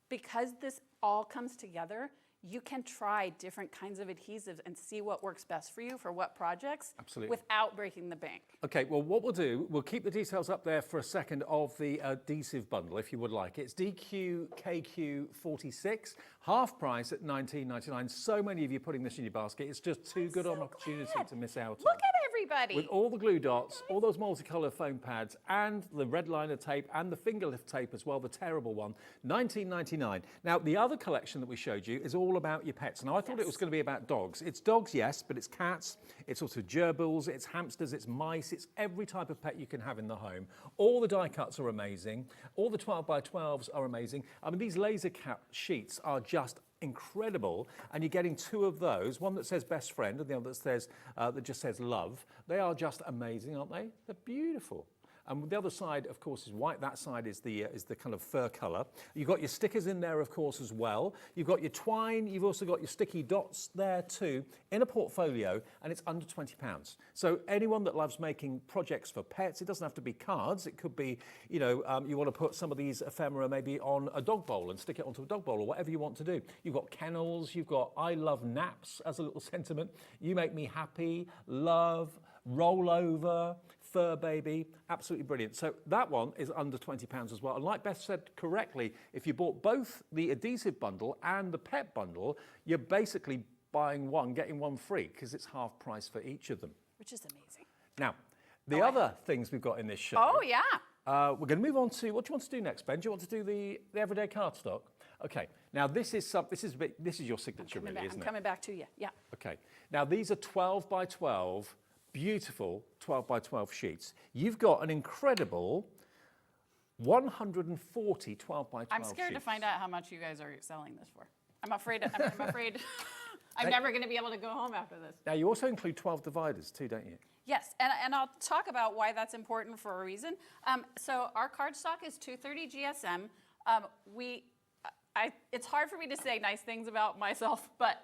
Speaker 16: Because this all comes together, you can try different kinds of adhesives and see what works best for you for what projects.
Speaker 6: Absolutely.
Speaker 16: Without breaking the bank.
Speaker 6: Okay, well, what we'll do, we'll keep the details up there for a second of the adhesive bundle, if you would like. It's DQKQ46, half price at $19.99. So many of you putting this in your basket. It's just too good an opportunity to miss out on.
Speaker 16: Look at everybody.
Speaker 6: With all the glue dots, all those multicolour foam pads, and the red liner tape, and the finger lift tape as well, the terrible one, $19.99. Now, the other collection that we showed you is all about your pets. Now, I thought it was going to be about dogs. It's dogs, yes, but it's cats, it's also gerbils, it's hamsters, it's mice, it's every type of pet you can have in the home. All the die cuts are amazing. All the 12 by 12s are amazing. I mean, these laser cut sheets are just incredible, and you're getting two of those, one that says best friend and the other that says that just says love. They are just amazing, aren't they? They're beautiful. And the other side, of course, is white. That side is the kind of fur colour. You've got your stickers in there, of course, as well. You've got your twine. You've also got your sticky dots there too, in a portfolio, and it's under £20. So anyone that loves making projects for pets, it doesn't have to be cards. It could be, you know, you want to put some of these ephemera maybe on a dog bowl and stick it onto a dog bowl or whatever you want to do. You've got kennels. You've got I love naps as a little sentiment. You make me happy, love, roll over, fur baby, absolutely brilliant. So that one is under £20 as well. And like Beth said correctly, if you bought both the adhesive bundle and the pet bundle, you're basically buying one, getting one free, because it's half price for each of them.
Speaker 16: Which is amazing.
Speaker 6: Now, the other things we've got in this show.
Speaker 16: Oh, yeah.
Speaker 6: We're going to move on to, what do you want to do next, Ben? Do you want to do the everyday cardstock? Okay. Now, this is your signature, really, isn't it?
Speaker 16: I'm coming back to you, yeah.
Speaker 6: Okay. Now, these are 12 by 12, beautiful 12 by 12 sheets. You've got an incredible 140 12 by 12
Speaker 16: I'm scared
Speaker 6: sheets.
Speaker 16: to find out how much you guys are selling this for. I'm afraid I'm never going to be able to go home after this.
Speaker 6: Now, you also include 12 dividers too, don't you?
Speaker 16: Yes, and I'll talk about why that's important for a reason. So our cardstock is 230 GSM. It's hard for me to say nice things about myself, but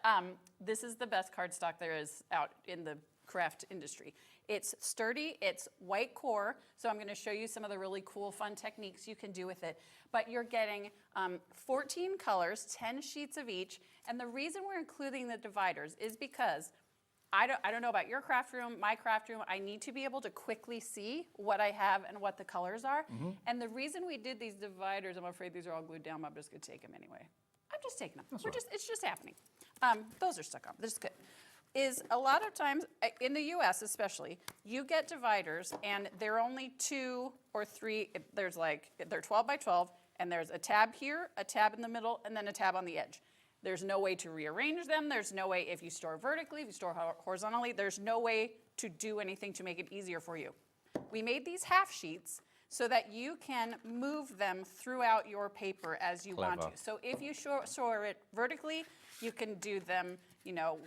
Speaker 16: this is the best cardstock there is out in the craft industry. It's sturdy, it's white core, so I'm going to show you some of the really cool, fun techniques you can do with it. But you're getting 14 colors, 10 sheets of each, and the reason we're including the dividers is because I don't know about your craft room, my craft room, I need to be able to quickly see what I have and what the colors are.
Speaker 6: Mm-hmm.
Speaker 16: And the reason we did these dividers, I'm afraid these are all glued down, but I'm just going to take them anyway. I'm just taking them. It's just happening. Those are stuck on. This is good. Is a lot of times, in the US especially, you get dividers and they're only 2 or 3, they're 12 by 12, and there's a tab here, a tab in the middle, and then a tab on the edge. There's no way to rearrange them. There's no way, if you store vertically, if you store horizontally, there's no way to do anything to make it easier for you. We made these half sheets so that you can move them throughout your paper as you want to. So if you store it vertically, you can do them,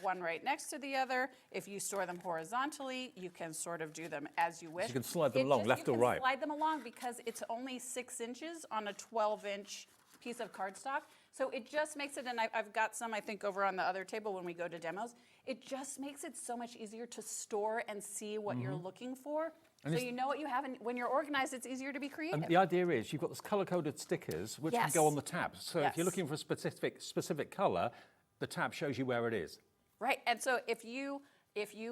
Speaker 16: one right next to the other. If you store them horizontally, you can sort of do them as you wish.
Speaker 6: So you can slide them along, left or right.
Speaker 16: You can slide them along because it's only 6 inches on a 12-inch piece of cardstock. So it just makes it, and I've got some, I think, over on the other table when we go to demos. It just makes it so much easier to store and see what you're looking for. And so you know what you have, and when you're organized, it's easier to be creative.
Speaker 6: And the idea is you've got this color-coded stickers which can go on the tabs. So if you're looking for a specific color, the tab shows you where it is.
Speaker 16: Right, and so if you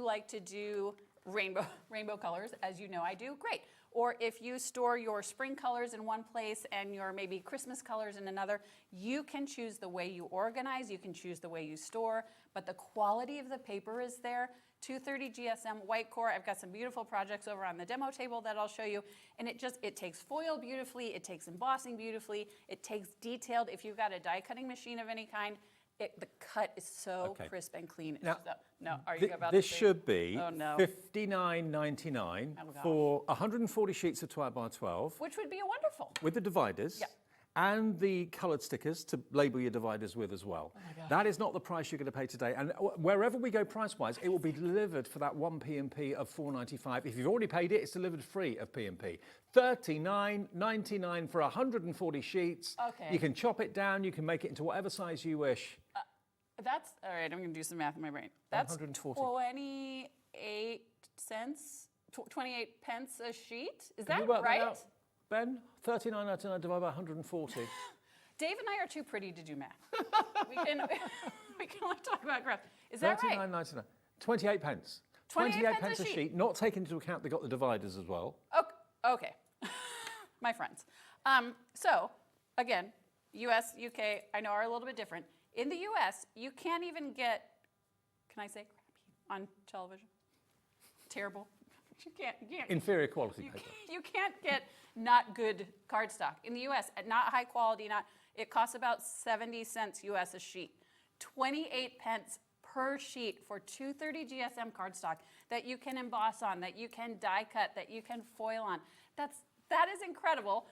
Speaker 16: like to do rainbow colors, as you know I do, great. Or if you store your spring colors in one place and your maybe Christmas colors in another, you can choose the way you organize, you can choose the way you store, but the quality of the paper is there. 230 GSM white core. I've got some beautiful projects over on the demo table that I'll show you. And it takes foil beautifully, it takes embossing beautifully, it takes detailed. If you've got a die cutting machine of any kind, the cut is so crisp and clean.
Speaker 6: Now,
Speaker 16: are you about
Speaker 6: this
Speaker 16: to say?
Speaker 6: should be
Speaker 16: Oh, no.
Speaker 6: $59.99 for 140 sheets of 12 by 12.
Speaker 16: Which would be wonderful.
Speaker 6: With the dividers.
Speaker 16: Yeah.
Speaker 6: And the coloured stickers to label your dividers with as well.
Speaker 16: Oh my gosh.
Speaker 6: That is not the price you're going to pay today. And wherever we go price-wise, it will be delivered for that one P&P of $4.95. If you've already paid it, it's delivered free of P&P. $39.99 for 140 sheets.
Speaker 16: Okay.
Speaker 6: You can chop it down. You can make it into whatever size you wish.
Speaker 16: That's, all right, I'm going to do some math in my brain. That's
Speaker 6: 140.
Speaker 16: 28 cents, 28 pence a sheet? Is
Speaker 6: Can
Speaker 16: that
Speaker 6: you work
Speaker 16: right?
Speaker 6: that out, Ben? $39.99 divided by 140.
Speaker 16: Dave and I are too pretty to do math. we can only talk about graph. Is that right?
Speaker 6: $39.99. 28 pence.
Speaker 16: 28
Speaker 6: pence a sheet. Not taking into account they got the dividers as well.
Speaker 16: Okay. My friends. So, again, US, UK, I know are a little bit different. In the US, you can't even get, can I say crappy on television? Terrible. You can't.
Speaker 6: Inferior quality paper.
Speaker 16: You can't get not good cardstock. In the US, at not high quality, it costs about 70 cents US a sheet. 28 pence per sheet for 230 GSM cardstock that you can emboss on, that you can die cut, that you can foil on. That is incredible.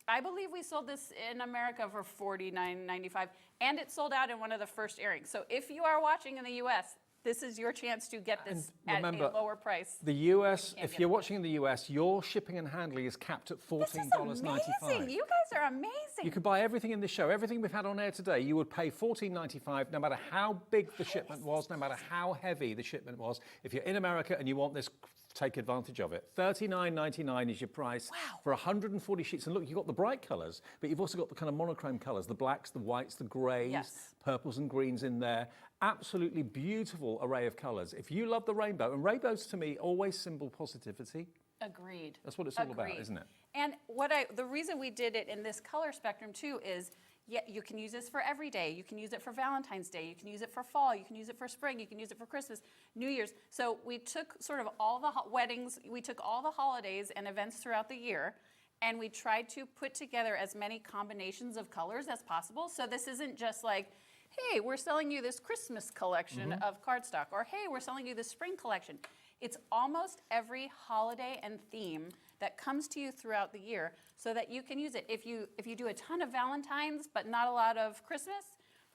Speaker 16: I believe we sold this in America for $49.95, and it sold out in one of the first airings. So if you are watching in the US, this is your chance to get this
Speaker 6: remember,
Speaker 16: at a lower price.
Speaker 6: The US, if you're watching in the US, your shipping and handling is capped at $14.95.
Speaker 16: This is amazing. You guys are amazing.
Speaker 6: You could buy everything in this show, everything we've had on air today, you would pay $14.95 no matter how big the shipment was, no matter how heavy the shipment was. If you're in America and you want this, take advantage of it. $39.99 is your price for 140 sheets. And look, you've got the bright colours, but you've also got the kind of monochrome colours, the blacks, the whites, the greys, purples and greens in there. Absolutely beautiful array of colours. If you love the rainbow, and rainbows to me always symbol positivity.
Speaker 16: Agreed.
Speaker 6: That's what it's all about, isn't it?
Speaker 16: And the reason we did it in this color spectrum too is Yeah, you can use this for every day. You can use it for Valentine's Day. You can use it for fall. You can use it for spring. You can use it for Christmas, New Year's. So we took sort of all the weddings, we took all the holidays and events throughout the year, and we tried to put together as many combinations of colors as possible. So this isn't just like, hey, we're selling you this Christmas collection of cardstock, or hey, we're selling you this spring collection. It's almost every holiday and theme that comes to you throughout the year so that you can use it. If you do a ton of Valentine's but not a lot of Christmas,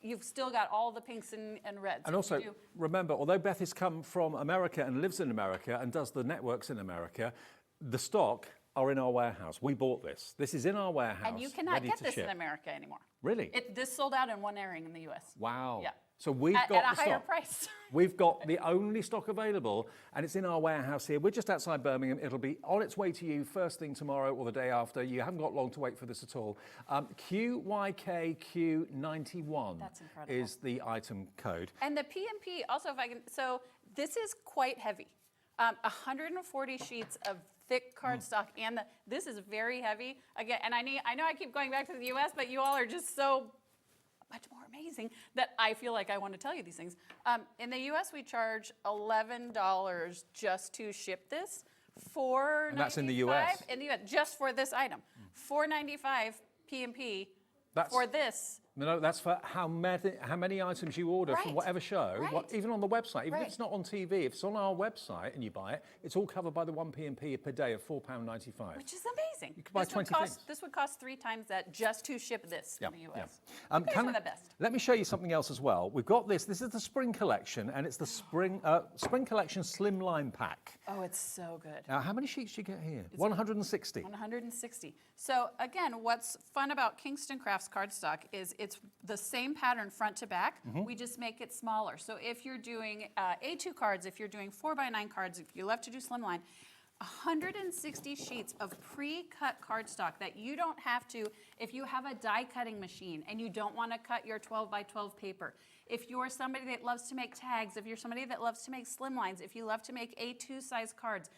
Speaker 16: you've still got all the pinks and reds.
Speaker 6: And also, remember, although Beth has come from America and lives in America and does the networks in America, the stock are in our warehouse. We bought this. This is in our warehouse.
Speaker 16: And you cannot
Speaker 6: ready
Speaker 16: get
Speaker 6: to
Speaker 16: this
Speaker 6: ship.
Speaker 16: in America anymore.
Speaker 6: Really?
Speaker 16: This sold out in one airing in the US.
Speaker 6: Wow.
Speaker 16: Yeah.
Speaker 6: So we've got
Speaker 16: at
Speaker 6: the
Speaker 16: a higher
Speaker 6: stock.
Speaker 16: price.
Speaker 6: We've got the only stock available, and it's in our warehouse here. We're just outside Birmingham. It'll be on its way to you first thing tomorrow or the day after. You haven't got long to wait for this at all. QYKQ91
Speaker 16: That's incredible.
Speaker 6: is the item code.
Speaker 16: And the PMP, also if I can, so this is quite heavy. 140 sheets of thick cardstock, and this is very heavy. Again, and I know I keep going back to the US, but you all are just so much more amazing that I feel like I want to tell you these things. In the US, we charge $11 just to ship this. $4.95
Speaker 6: And that's in the US?
Speaker 16: In the US, just for this item. $4.95 PMP
Speaker 6: That's-
Speaker 16: for this.
Speaker 6: No, that's for how many items you order from whatever show, even on the website. Even if it's not on TV, if it's on our website and you buy it, it's all covered by the 1 PMP per day of £4.95.
Speaker 16: Which is amazing.
Speaker 6: You could buy 20 things.
Speaker 16: This would cost 3 times that just to ship this in the US.
Speaker 6: Yeah.
Speaker 16: You guys are the best.
Speaker 6: Let me show you something else as well. We've got this. This is the spring collection, and it's the spring collection slimline pack.
Speaker 16: Oh, it's so good.
Speaker 6: Now, how many sheets do you get here? 160.
Speaker 16: 160. So again, what's fun about Kingston Crafts cardstock is it's the same pattern front to back. We just make it smaller. So if you're doing A2 cards, if you're doing 4x9 cards, if you love to do slimline, 160 sheets of pre-cut cardstock that you don't have to, if you have a die cutting machine and you don't want to cut your 12x12 paper, if you're somebody that loves to make tags, if you're somebody that loves to make slimlines, if you love to make A2 size cards,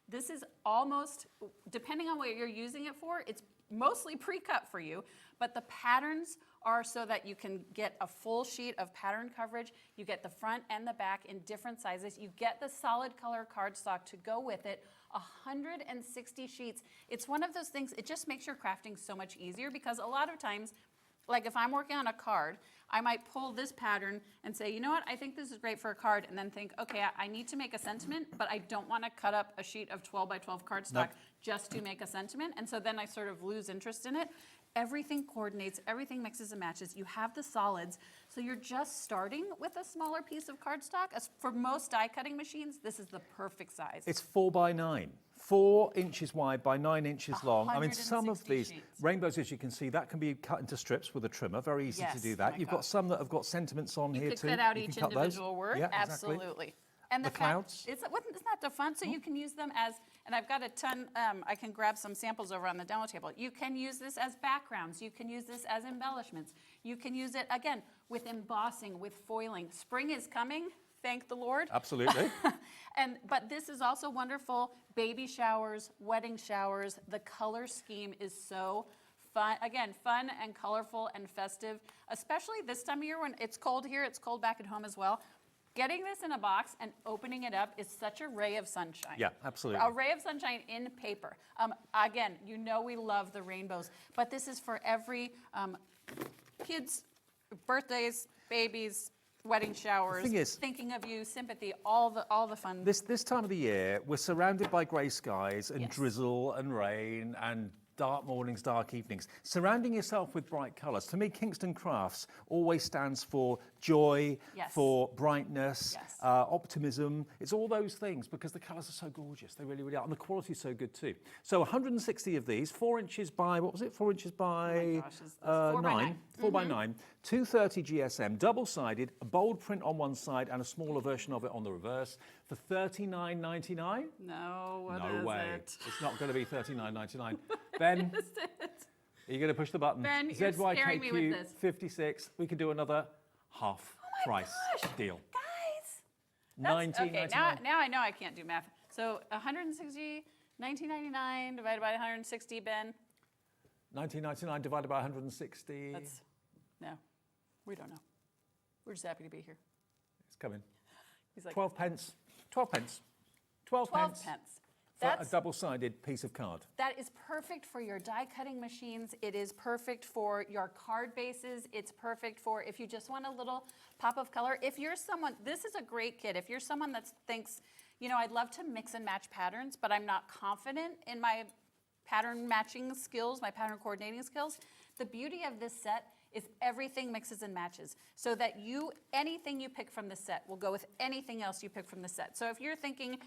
Speaker 16: this is almost, depending on what you're using it for, it's mostly pre-cut for you, but the patterns are so that you can get a full sheet of pattern coverage. You get the front and the back in different sizes. You get the solid color cardstock to go with it. 160 sheets. It's one of those things, it just makes your crafting so much easier because a lot of times, like if I'm working on a card, I might pull this pattern and say, you know what, I think this is great for a card, and then think, okay, I need to make a sentiment, but I don't want to cut up a sheet of 12x12 cardstock just to make a sentiment, and so then I sort of lose interest in it. Everything coordinates, everything mixes and matches. You have the solids, so you're just starting with a smaller piece of cardstock. As for most die cutting machines, this is the perfect size.
Speaker 6: It's 4x9. 4 inches wide by 9 inches long. I mean, some of these rainbows, as you can see, that can be cut into strips with a trimmer. Very easy to do that. You've got some that have got sentiments on here too.
Speaker 16: You could cut out each individual word.
Speaker 6: Yeah,
Speaker 16: absolutely.
Speaker 6: Exactly.
Speaker 16: And
Speaker 6: the clouds.
Speaker 16: Isn't that the fun? So you can use them as, and I've got a ton, I can grab some samples over on the demo table. You can use this as backgrounds. You can use this as embellishments. You can use it, again, with embossing, with foiling. Spring is coming. Thank the Lord.
Speaker 6: Absolutely.
Speaker 16: But this is also wonderful. Baby showers, wedding showers. The color scheme is so fun. Again, fun and colorful and festive, especially this time of year when it's cold here. It's cold back at home as well. Getting this in a box and opening it up is such a ray of sunshine.
Speaker 6: Yeah, absolutely.
Speaker 16: A ray of sunshine in paper. Again, you know we love the rainbows, but this is for every kids' birthdays, babies, wedding showers,
Speaker 6: The thing is,
Speaker 16: thinking of you, sympathy, all the fun.
Speaker 6: This time of the year, we're surrounded by grey skies and drizzle and rain and dark mornings, dark evenings. Surrounding yourself with bright colours. To me, Kingston Crafts always stands for joy, for brightness, optimism. It's all those things because the colours are so gorgeous. They really, really are. And the quality is so good too. So 160 of these, 4 inches by, what was it? 4 inches by 9. 4 by 9. 230 GSM, double-sided, a bold print on one side and a smaller version of it on the reverse for $39.99.
Speaker 16: No, what
Speaker 6: No
Speaker 16: is
Speaker 6: way.
Speaker 16: it?
Speaker 6: It's not going to be $39.99. Ben,
Speaker 16: Is it?
Speaker 6: are you going to push the button?
Speaker 16: Ben, you're scaring me with this.
Speaker 6: 56. We could do another half price deal.
Speaker 16: Guys,
Speaker 6: $19.99.
Speaker 16: now I know I can't do math. So 160, $19.99 divided by 160, Ben.
Speaker 6: $19.99 divided by 160.
Speaker 16: That's No, we don't know. We're just happy to be here.
Speaker 6: It's coming.
Speaker 16: He's like,
Speaker 6: 12 pence. 12 pence. 12
Speaker 16: 12 pence.
Speaker 6: For a double-sided piece of card.
Speaker 16: That is perfect for your die cutting machines. It is perfect for your card bases. It's perfect for if you just want a little pop of color. If you're someone, this is a great kit. If you're someone that thinks, you know, I'd love to mix and match patterns, but I'm not confident in my pattern matching skills, my pattern coordinating skills, the beauty of this set is everything mixes and matches so that anything you pick from the set will go with anything else you pick from the set. So if you're thinking,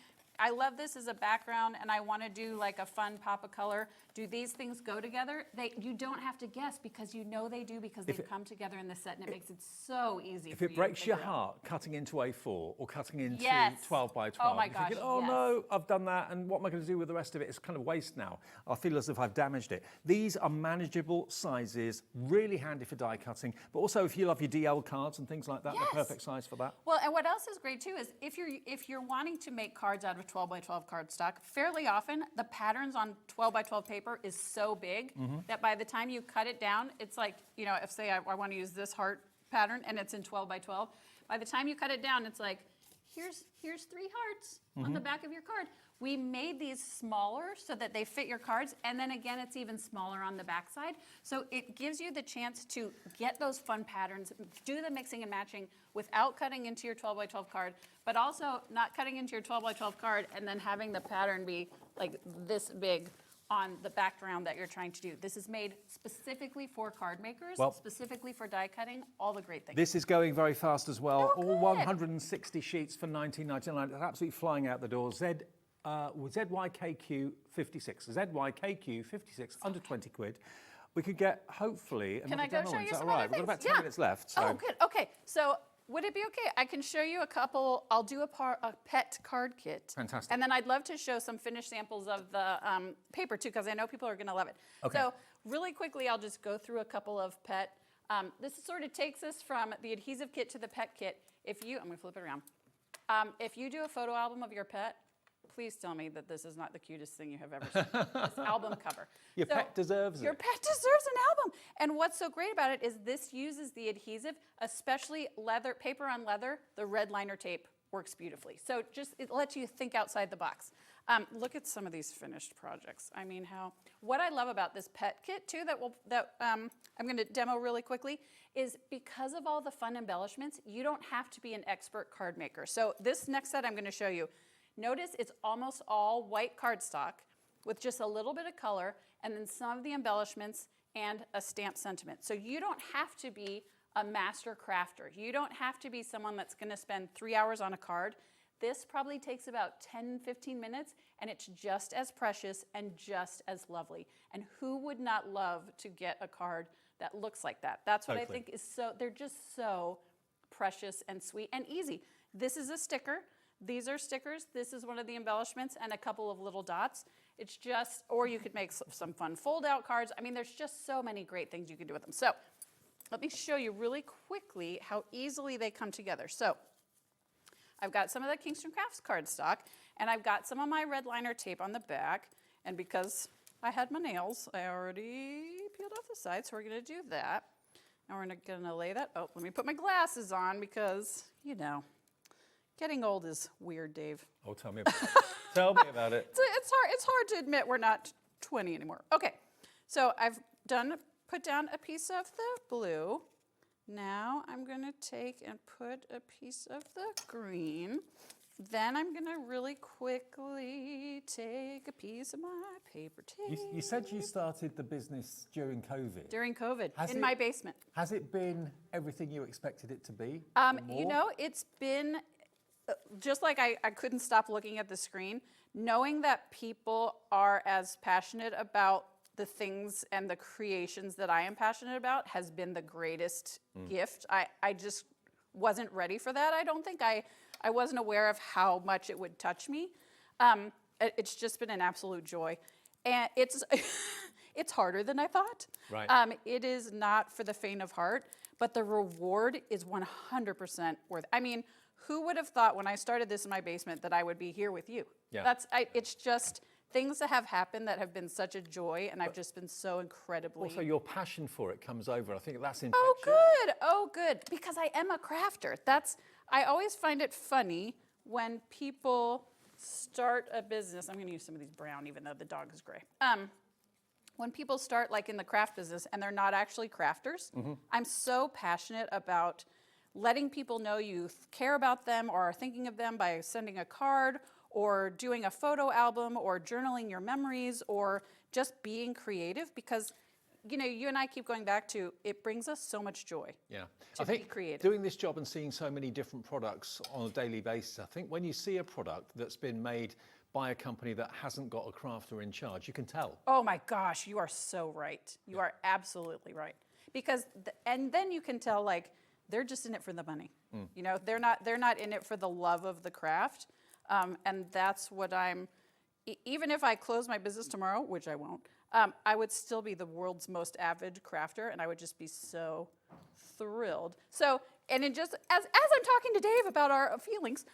Speaker 16: I love this as a background and I want to do like a fun pop of color, do these things go together? You don't have to guess because you know they do because they've come together in the set and it makes it so easy
Speaker 6: If
Speaker 16: for
Speaker 6: it
Speaker 16: you
Speaker 6: breaks
Speaker 16: to
Speaker 6: your
Speaker 16: figure out.
Speaker 6: heart cutting into A4 or cutting into
Speaker 16: Yes.
Speaker 6: 12 by 12,
Speaker 16: Oh my
Speaker 6: you're thinking,
Speaker 16: gosh,
Speaker 6: oh
Speaker 16: yes.
Speaker 6: no, I've done that and what am I going to do with the rest of it? It's kind of waste now. I feel as if I've damaged it. These are manageable sizes, really handy for die cutting, but also if you love your DL cards and things like that,
Speaker 16: Yes.
Speaker 6: they're perfect size for that.
Speaker 16: Well, and what else is great too is if you're wanting to make cards out of 12 by 12 cardstock, fairly often the patterns on 12 by 12 paper is so big that by the time you cut it down, it's like, you know, if say I want to use this heart pattern and it's in 12 by 12, by the time you cut it down, it's like, here's 3 hearts on the back of your card. We made these smaller so that they fit your cards, and then again, it's even smaller on the back side. So it gives you the chance to get those fun patterns, do the mixing and matching without cutting into your 12 by 12 card, but also not cutting into your 12 by 12 card and then having the pattern be like this big on the background that you're trying to do. This is made specifically for card makers,
Speaker 6: Well,
Speaker 16: specifically for die cutting, all the great things.
Speaker 6: This is going very fast as well.
Speaker 16: Oh,
Speaker 6: All
Speaker 16: good.
Speaker 6: 160 sheets for $19.99. It's absolutely flying out the door. ZYKQ 56. ZYKQ 56, under 20 quid. We could get, hopefully,
Speaker 16: Can
Speaker 6: another
Speaker 16: I go
Speaker 6: demo.
Speaker 16: show
Speaker 6: Is
Speaker 16: you
Speaker 6: that
Speaker 16: some
Speaker 6: all
Speaker 16: other
Speaker 6: right? We've got about
Speaker 16: things?
Speaker 6: 10 minutes left. So.
Speaker 16: Oh, good. Okay. So would it be okay? I can show you a couple. I'll do a pet card kit.
Speaker 6: Fantastic.
Speaker 16: And then I'd love to show some finished samples of the paper too, because I know people are going to love it.
Speaker 6: Okay.
Speaker 16: So really quickly, I'll just go through a couple of pet. This sort of takes us from the adhesive kit to the pet kit. I'm going to flip it around. If you do a photo album of your pet, please tell me that this is not the cutest thing you have ever seen. This album cover.
Speaker 6: Your pet deserves it.
Speaker 16: Your pet deserves an album. And what's so great about it is this uses the adhesive, especially leather, paper on leather. The red liner tape works beautifully. So it lets you think outside the box. Look at some of these finished projects. I mean, what I love about this pet kit too that I'm going to demo really quickly is because of all the fun embellishments, you don't have to be an expert card maker. So this next set I'm going to show you, notice it's almost all white cardstock with just a little bit of color and then some of the embellishments and a stamped sentiment. So you don't have to be a master crafter. You don't have to be someone that's going to spend 3 hours on a card. This probably takes about 10, 15 minutes, and it's just as precious and just as lovely. And who would not love to get a card that looks like that? That's what I think is they're just so precious and sweet and easy. This is a sticker. These are stickers. This is one of the embellishments and a couple of little dots. It's just, or you could make some fun fold-out cards. I mean, there's just so many great things you can do with them. So let me show you really quickly how easily they come together. So I've got some of the Kingston Crafts cardstock, and I've got some of my red liner tape on the back. And because I had my nails, I already peeled off the side, so we're going to do that. And we're going to lay that. Oh, let me put my glasses on because, you know, getting old is weird, Dave.
Speaker 6: Oh, tell me about it. Tell me about it.
Speaker 16: It's hard to admit we're not 20 anymore. Okay, so I've put down a piece of the blue. Now I'm going to take and put a piece of the green. Then I'm going to really quickly take a piece of my paper tape.
Speaker 6: You said you started the business during COVID.
Speaker 16: During COVID, in my basement.
Speaker 6: Has it been everything you expected it to be?
Speaker 16: You know, it's been just like I couldn't stop looking at the screen, knowing that people are as passionate about the things and the creations that I am passionate about has been the greatest gift. I just wasn't ready for that. I don't think I wasn't aware of how much it would touch me. It's just been an absolute joy. And it's harder than I thought.
Speaker 6: Right.
Speaker 16: It is not for the faint of heart, but the reward is 100% worth it. I mean, who would have thought when I started this in my basement that I would be here with you?
Speaker 6: Yeah.
Speaker 16: It's just things that have happened that have been such a joy, and I've just been so incredibly...
Speaker 6: Also, your passion for it comes over. I think that's infectious.
Speaker 16: Oh, good. Because I am a crafter. I always find it funny when people start a business. I'm going to use some of these brown, even though the dog is gray. When people start like in the craft business and they're not actually crafters, I'm so passionate about letting people know you care about them or are thinking of them by sending a card or doing a photo album or journaling your memories or just being creative, because you know, you and I keep going back to, it brings us so much joy.
Speaker 6: Yeah.
Speaker 16: To be creative.
Speaker 6: Doing this job and seeing so many different products on a daily basis, I think when you see a product that's been made by a company that hasn't got a crafter in charge, you can tell.
Speaker 16: Oh my gosh, you are so right. You are absolutely right. Because, and then you can tell, like, they're just in it for the money. You know, they're not in it for the love of the craft. And that's what even if I close my business tomorrow, which I won't, I would still be the world's most avid crafter, and I would just be so thrilled. So, and it just, as I'm talking to Dave about our feelings,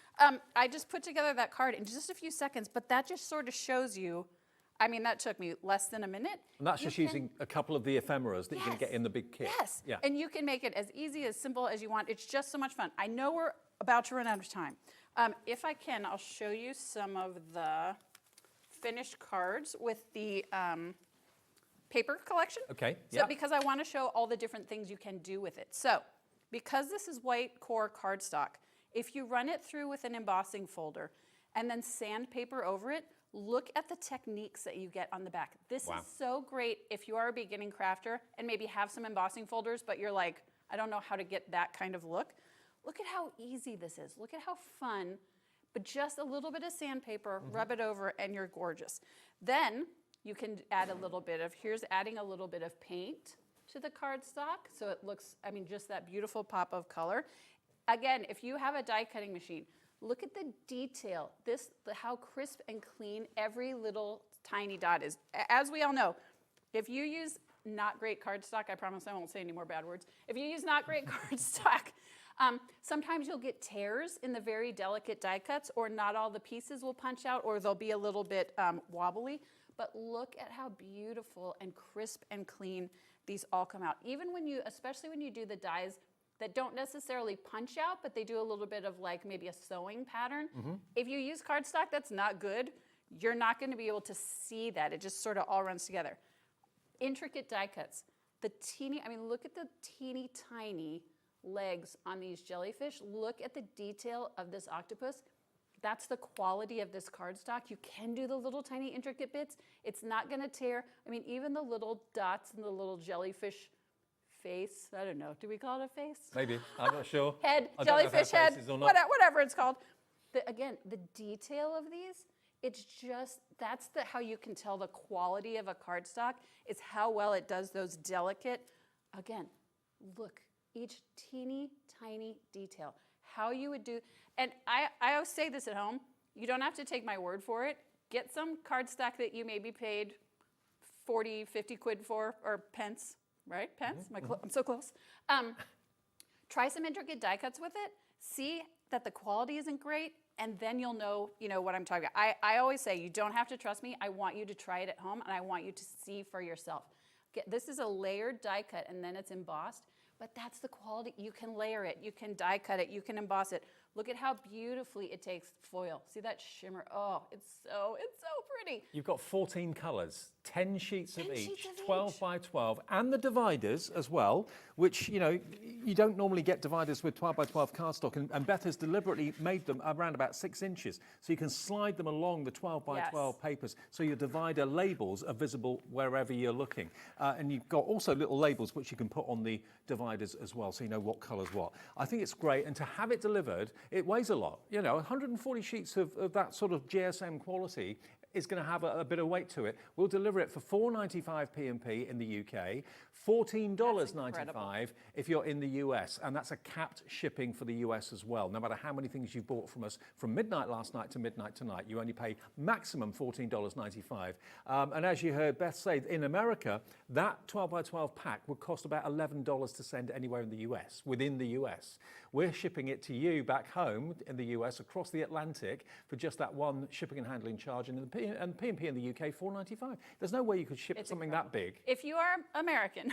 Speaker 16: I just put together that card in just a few seconds, but that just sort of shows you, I mean, that took me less than a minute.
Speaker 6: And that's just using a couple of the ephemeras that you're going to get in the big kit.
Speaker 16: Yes,
Speaker 6: Yeah.
Speaker 16: And you can make it as easy, as simple as you want. It's just so much fun. I know we're about to run out of time. If I can, I'll show you some of the finished cards with the paper collection.
Speaker 6: Okay,
Speaker 16: So because I want to show all the different things you can do with it. So because this is white core cardstock, if you run it through with an embossing folder and then sandpaper over it, look at the techniques that you get on the back. This is so great if you are a beginning crafter and maybe have some embossing folders, but you're like, I don't know how to get that kind of look. Look at how easy this is. Look at how fun, but just a little bit of sandpaper, rub it over, and you're gorgeous. Then you can add a little bit of, here's adding a little bit of paint to the cardstock, so it looks, I mean, just that beautiful pop of color. Again, if you have a die cutting machine, look at the detail, how crisp and clean every little tiny dot is. As we all know, if you use not great cardstock, I promise I won't say any more bad words. If you use not great cardstock, sometimes you'll get tears in the very delicate die cuts, or not all the pieces will punch out, or they'll be a little bit wobbly. But look at how beautiful and crisp and clean these all come out. Even when you, especially when you do the dies that don't necessarily punch out, but they do a little bit of like maybe a sewing pattern. If you use cardstock that's not good, you're not going to be able to see that. It just sort of all runs together. Intricate die cuts. The teeny, I mean, look at the teeny tiny legs on these jellyfish. Look at the detail of this octopus. That's the quality of this cardstock. You can do the little tiny intricate bits. It's not going to tear. I mean, even the little dots and the little jellyfish face. I don't know. Do we call it a face?
Speaker 6: Maybe. I'm not sure.
Speaker 16: Head,
Speaker 6: I don't know if
Speaker 16: jellyfish
Speaker 6: they have
Speaker 16: head,
Speaker 6: faces or not.
Speaker 16: whatever it's called. Again, the detail of these, it's just, that's how you can tell the quality of a cardstock, is how well it does those delicate, again, look, each teeny tiny detail. How you would do, and I always say this at home, you don't have to take my word for it. Get some cardstock that you maybe paid 40, 50 quid for, or pence, right? Pence? I'm so close. Try some intricate die cuts with it. See that the quality isn't great, and then you'll know, what I'm talking about. I always say, you don't have to trust me. I want you to try it at home, and I want you to see for yourself. This is a layered die cut, and then it's embossed. But that's the quality. You can layer it, you can die cut it, you can emboss it. Look at how beautifully it takes foil. See that shimmer? Oh, it's so pretty.
Speaker 6: You've got 14 colours, 10 sheets of each, 12 by 12, and the dividers as well, which, you don't normally get dividers with 12 by 12 cardstock, and Beth has deliberately made them around about 6 inches, so you can slide them along the 12 by 12 papers, so your divider labels are visible wherever you're looking. And you've got also little labels which you can put on the dividers as well, so you know what colour's what. I think it's great, and to have it delivered, it weighs a lot. 140 sheets of that sort of GSM quality is going to have a bit of weight to it. We'll deliver it for $4.95 P&P in the UK, $14.95 if you're in the US, and that's a capped shipping for the US as well. No matter how many things you bought from us from midnight last night to midnight tonight, you only pay maximum $14.95. And as you heard Beth say, in America, that 12 by 12 pack would cost about $11 to send anywhere in the US, within the US. We're shipping it to you back home in the US across the Atlantic for just that one shipping and handling charge, and in the and P&P in the UK, $4.95. There's no way you could ship something that big.
Speaker 16: If you are American,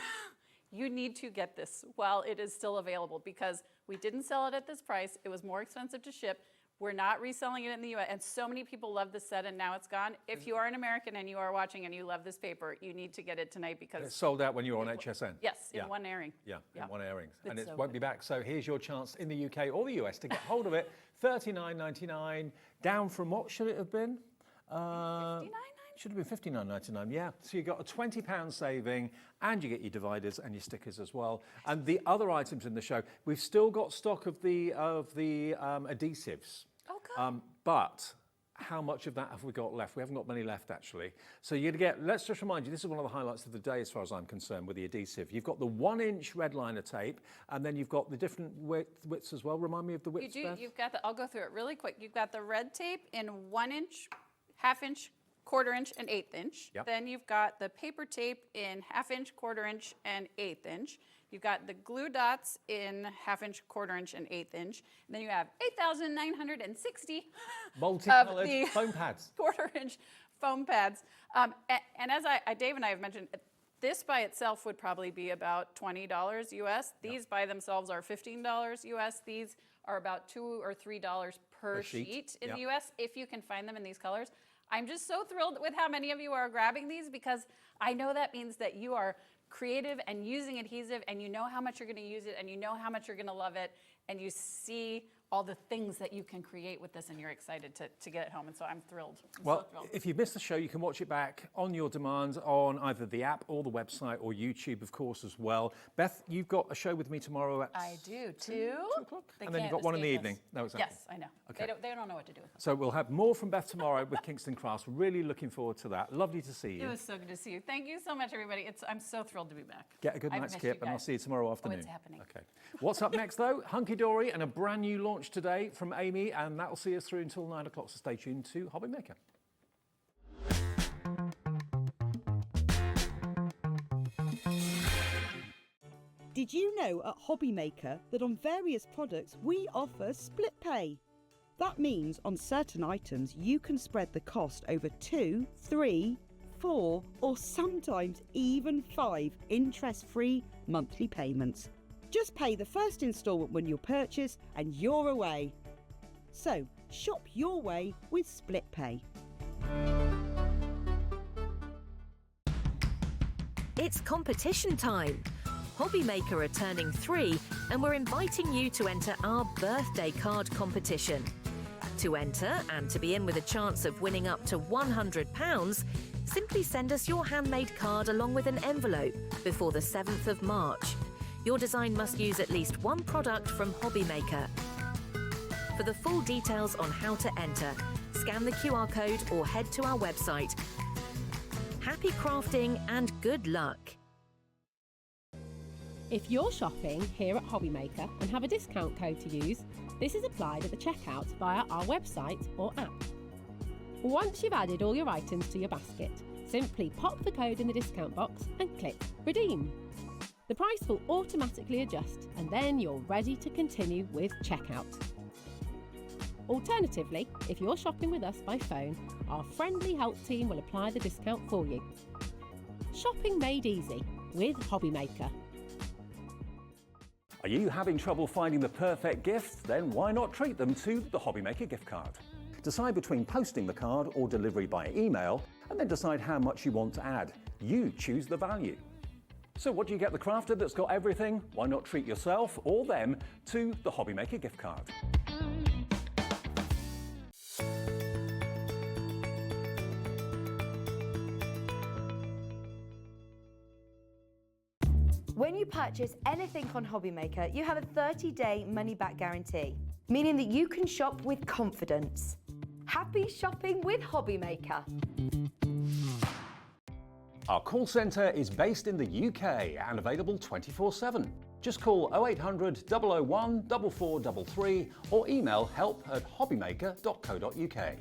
Speaker 16: you need to get this while it is still available because we didn't sell it at this price. It was more expensive to ship. We're not reselling it in the US, and so many people love this set, and now it's gone. If you are an American and you are watching and you love this paper, you need to get it tonight because
Speaker 6: It's sold out when you're on HSN.
Speaker 16: Yes, in one airing.
Speaker 6: Yeah, in one airing, and
Speaker 16: It's
Speaker 6: it
Speaker 16: so
Speaker 6: won't be back. So here's your chance in the UK or the US to get hold of it. $39.99, down from what should it have been? Should have been $59.99, yeah. So you got a £20 saving, and you get your dividers and your stickers as well. And the other items in the show, we've still got stock of the adhesives.
Speaker 16: Oh, good.
Speaker 6: But how much of that have we got left? We haven't got many left, actually. So you're going to get, let's just remind you, this is one of the highlights of the day as far as I'm concerned with the adhesive. You've got the 1-inch red liner tape, and then you've got the different widths as well. Remind me of the widths, Beth?
Speaker 16: You've got I'll go through it really quick. You've got the red tape in 1-inch, 1/2-inch, 1/4-inch, and 1/8-inch.
Speaker 6: Yep.
Speaker 16: Then you've got the paper tape in 1/2-inch, 1/4-inch, and 1/8-inch. You've got the glue dots in 1/2-inch, 1/4-inch, and 1/8-inch. And then you have 8,960
Speaker 6: multicolored
Speaker 16: of the
Speaker 6: foam pads.
Speaker 16: 1/4-inch foam pads. And as Dave and I have mentioned, this by itself would probably be about $20 US. These by themselves are $15 US. These are about $2 or $3 per sheet in the US if you can find them in these colors. I'm just so thrilled with how many of you are grabbing these because I know that means that you are creative and using adhesive and you know how much you're going to use it and you know how much you're going to love it and you see all the things that you can create with this and you're excited to get it home. And so I'm thrilled.
Speaker 6: Well, if you've missed the show, you can watch it back on your demand on either the app or the website or YouTube, of course, as well. Beth, you've got a show with me tomorrow at...
Speaker 16: I do, 2
Speaker 6: o'clock? And then you've got one in the evening. No, exactly.
Speaker 16: Yes, I know.
Speaker 6: Okay.
Speaker 16: They don't know what to do with them.
Speaker 6: So we'll have more from Beth tomorrow with Kingston Crafts. Really looking forward to that. Lovely to see you.
Speaker 16: It was so good to see you. Thank you so much, everybody. I'm so thrilled to be back.
Speaker 6: Get a good
Speaker 16: I've
Speaker 6: night's
Speaker 16: missed you
Speaker 6: kip, and I'll
Speaker 16: guys.
Speaker 6: see you tomorrow afternoon.
Speaker 16: Oh, it's happening.
Speaker 6: Okay. What's up next, though? Hunkydory and a brand new launch today from Amy, and that will see us through until 9 o'clock, so stay tuned to Hobby Maker.
Speaker 5: Did you know at Hobby Maker that on various products we offer split pay? That means on certain items you can spread the cost over 2, 3, 4 or sometimes even 5 interest-free monthly payments. Just pay the first instalment when you purchase and you're away. So shop your way with split pay.
Speaker 17: It's competition time. Hobby Maker are turning 3 and we're inviting you to enter our birthday card competition. To enter and to be in with a chance of winning up to £100, simply send us your handmade card along with an envelope before the 7th of March. Your design must use at least one product from Hobby Maker. For the full details on how to enter, scan the QR code or head to our website. Happy crafting and good luck!
Speaker 18: If you're shopping here at Hobby Maker and have a discount code to use, this is applied at the checkout via our website or app. Once you've added all your items to your basket, simply pop the code in the discount box and click Redeem. The price will automatically adjust and then you're ready to continue with checkout. Alternatively, if you're shopping with us by phone, our friendly help team will apply the discount for you. Shopping made easy with Hobby Maker.
Speaker 6: Are you having trouble finding the perfect gift? Then why not treat them to the Hobby Maker gift card? Decide between posting the card or delivery by email, and then decide how much you want to add. You choose the value. So what do you get the crafter that's got everything? Why not treat yourself or them to the Hobby Maker gift card?
Speaker 7: When you purchase anything on Hobby Maker, you have a 30-day money-back guarantee, meaning that you can shop with confidence. Happy shopping with Hobby Maker.
Speaker 6: Our call centre is based in the UK and available 24/7. Just call 0800 001 4433 or email help@hobbymaker.co.uk.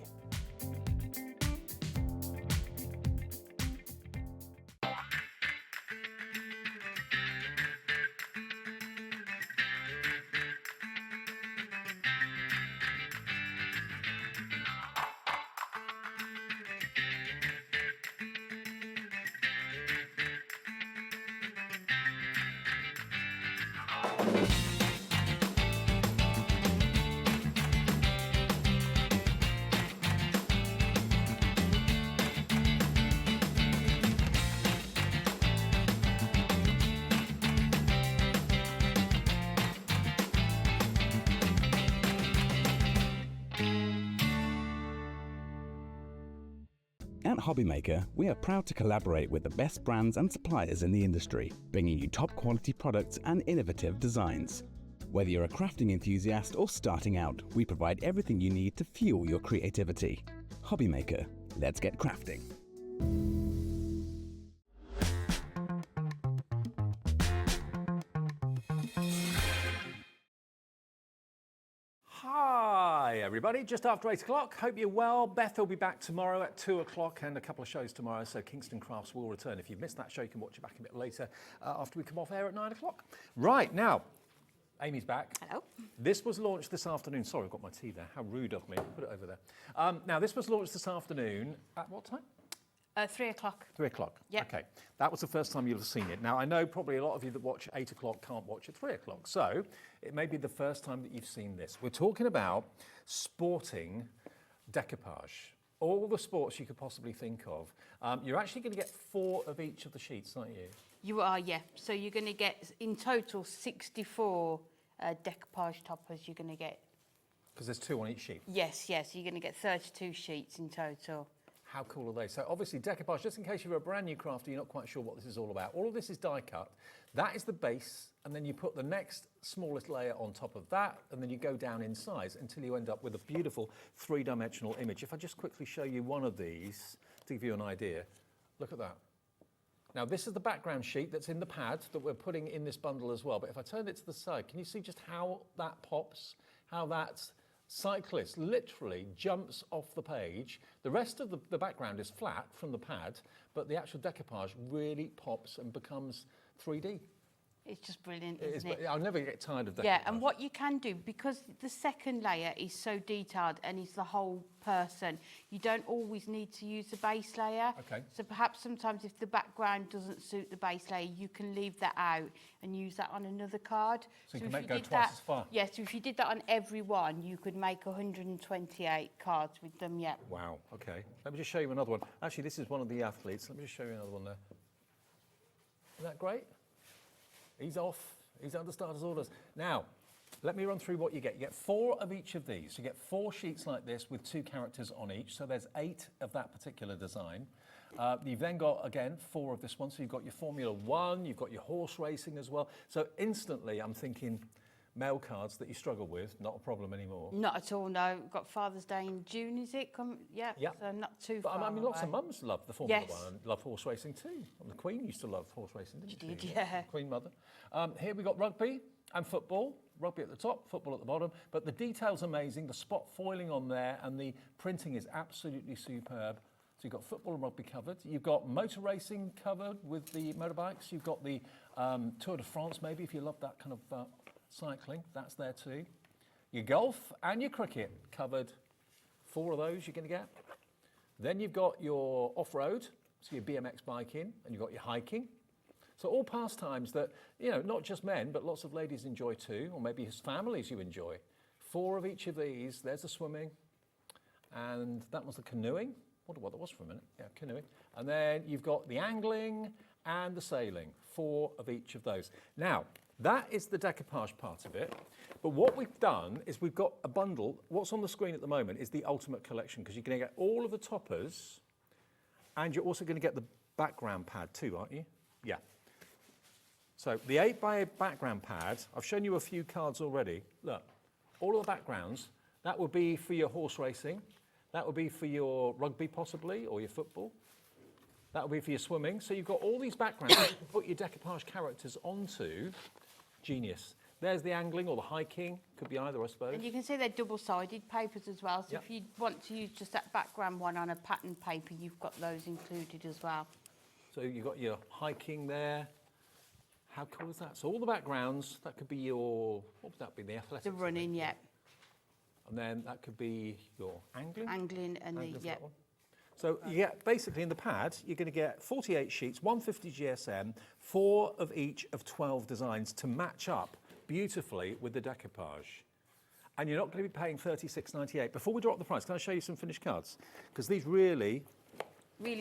Speaker 3: At Hobbymaker, we are proud to collaborate with the best brands and suppliers in the industry, bringing you top quality products and innovative designs. Whether you're a crafting enthusiast or starting out, we provide everything you need to fuel your creativity. Hobbymaker, let's get crafting.
Speaker 6: Hi everybody, just after 8 o'clock. Hope you're well. Beth will be back tomorrow at 2 o'clock and a couple of shows tomorrow, so Kingston Crafts will return. If you've missed that show, you can watch it back a bit later after we come off air at 9 o'clock. Right, now, Amy's back.
Speaker 1: Hello.
Speaker 6: This was launched this afternoon. Sorry, I've got my tea there. How rude of me. Put it over there. Now, this was launched this afternoon at what time?
Speaker 13: 3 o'clock.
Speaker 6: 3 o'clock.
Speaker 13: Yeah.
Speaker 6: Okay. That was the first time you'll have seen it. Now, I know probably a lot of you that watch 8 o'clock can't watch at 3 o'clock. So it may be the first time that you've seen this. We're talking about sporting decoupage. All the sports you could possibly think of. You're actually going to get 4 of each of the sheets, aren't you?
Speaker 13: You are, yeah. So you're going to get, in total, 64 decoupage toppers you're going to get.
Speaker 6: Because there's 2 on each sheet.
Speaker 13: Yes, yes. You're going to get 32 sheets in total.
Speaker 6: How cool are they? So obviously decoupage, just in case you're a brand new crafter, you're not quite sure what this is all about. All of this is die cut. That is the base, and then you put the next smallest layer on top of that, and then you go down in size until you end up with a beautiful 3-dimensional image. If I just quickly show you one of these to give you an idea, look at that. Now this is the background sheet that's in the pad that we're putting in this bundle as well. But if I turn it to the side, can you see just how that pops, how that cyclist literally jumps off the page? The rest of the background is flat from the pad, but the actual decoupage really pops and becomes 3D.
Speaker 13: It's just brilliant, isn't it?
Speaker 6: I'll never get tired of decoupage.
Speaker 13: Yeah, and what you can do, because the second layer is so detailed and is the whole person, you don't always need to use the base layer.
Speaker 6: Okay.
Speaker 13: So perhaps sometimes if the background doesn't suit the base layer, you can leave that out and use that on another card.
Speaker 6: So you
Speaker 13: if
Speaker 6: can go
Speaker 13: did
Speaker 6: twice
Speaker 13: that,
Speaker 6: as far.
Speaker 13: Yes, so if you did that on every one, you could make 128 cards with them, yeah.
Speaker 6: Wow, okay. Let me just show you another one. Actually, this is one of the athletes. Let me just show you another one there. Isn't that great? He's off. He's under starter's orders. Now, let me run through what you get. You get 4 of each of these. You get 4 sheets like this with 2 characters on each. So there's 8 of that particular design. You've then got, again, 4 of this one. So you've got your Formula 1, you've got your horse racing as well. So instantly, I'm thinking mail cards that you struggle with, not a problem anymore.
Speaker 13: Not at all, no. We've got Father's Day in June, is it? Yeah, so not too far
Speaker 6: But I mean, lots of
Speaker 13: away.
Speaker 6: mums love the Formula
Speaker 13: Yes.
Speaker 6: 1 and love horse racing too. And the Queen used to love horse racing, didn't she?
Speaker 13: She did, yeah.
Speaker 6: Queen Mother. Here we got rugby and football. Rugby at the top, football at the bottom. But the detail's amazing. The spot foiling on there and the printing is absolutely superb. So you've got football and rugby covered. You've got motor racing covered with the motorbikes. You've got the Tour de France, maybe, if you love that kind of cycling. That's there too. Your golf and your cricket covered. 4 of those you're going to get. Then you've got your off-road, so your BMX biking, and you've got your hiking. So all pastimes that, you know, not just men, but lots of ladies enjoy too, or maybe as families you enjoy. 4 of each of these. There's the swimming, and that was the canoeing. Wonder what that was for a minute. Yeah, canoeing. And then you've got the angling and the sailing. 4 of each of those. Now, that is the decoupage part of it. But what we've done is we've got a bundle. What's on the screen at the moment is the ultimate collection, because you're going to get all of the toppers, and you're also going to get the background pad too, aren't you? Yeah. So the 8x8 background pad, I've shown you a few cards already. Look, all of the backgrounds, that would be for your horse racing. That would be for your rugby possibly, or your football. That would be for your swimming. So you've got all these backgrounds to put your decoupage characters onto. Genius. There's the angling or the hiking. Could be either, I suppose.
Speaker 13: And you can see they're double-sided papers as well. So if you want to use just that background one on a pattern paper, you've got those included as well.
Speaker 6: So you've got your hiking there. How cool is that? So all the backgrounds, that could be your, what would that be, the athletics?
Speaker 13: The running, yeah.
Speaker 6: And then that could be your angling?
Speaker 13: Angling and
Speaker 6: Angling
Speaker 13: the,
Speaker 6: for
Speaker 13: yeah.
Speaker 6: that one. So you get, basically in the pad, you're going to get 48 sheets, 150 GSM, 4 of each of 12 designs to match up beautifully with the decoupage. And you're not going to be paying $36.98. Before we drop the price, can I show you some finished cards? Because these really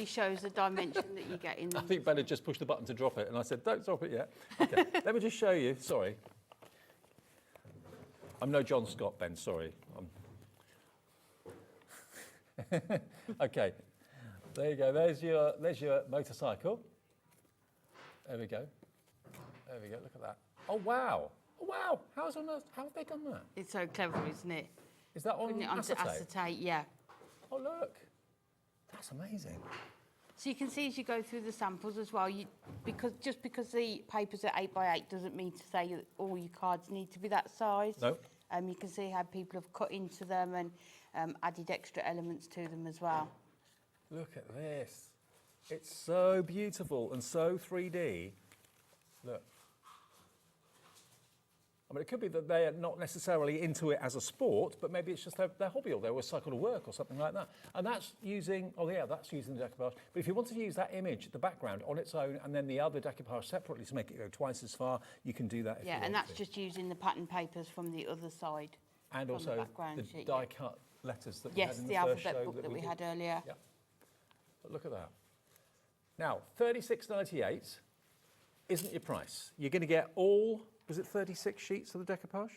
Speaker 13: shows the dimension that you get in them.
Speaker 6: I think Ben had just pushed the button to drop it, and I said, don't drop it yet. Okay, let me just show you. Sorry. I'm no John Scott, Ben, sorry. Okay, there you go. There's your motorcycle. There we go. There we go, look at that. Oh, wow. Oh, wow. How have they done that?
Speaker 13: It's so clever, isn't it?
Speaker 6: Is that on
Speaker 13: Putting it onto acetate? Yeah.
Speaker 6: Oh, look. That's amazing.
Speaker 13: So you can see as you go through the samples as well, because the papers are 8x8 doesn't mean to say that all your cards need to be that size.
Speaker 6: No.
Speaker 13: You can see how people have cut into them and added extra elements to them as well.
Speaker 6: Look at this. It's so beautiful and so 3D. Look. I mean, it could be that they're not necessarily into it as a sport, but maybe it's just their hobby, or they were cycle to work or something like that. And that's using, that's using the decoupage. But if you wanted to use that image, the background, on its own, and then the other decoupage separately to make it go twice as far, you can do that if you want
Speaker 13: and that's
Speaker 6: to.
Speaker 13: just using the pattern papers from the other side.
Speaker 6: And also the die-cut letters that we had in the first show.
Speaker 13: Yes, the alphabet book that we had earlier.
Speaker 6: Yeah. But look at that. Now, $36.98 isn't your price. You're going to get all... Was it 36 sheets of the decoupage?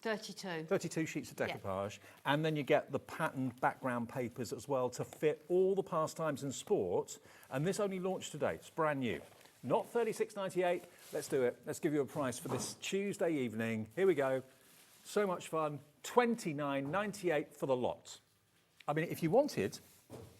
Speaker 13: 32.
Speaker 6: 32 sheets of decoupage. Yeah. And then you get the patterned background papers as well to fit all the pastimes and sports. And this only launched today. It's brand new. Not $36.98. Let's do it. Let's give you a price for this Tuesday evening. Here we go. So much fun. $29.98 for the lot. I mean, if you wanted,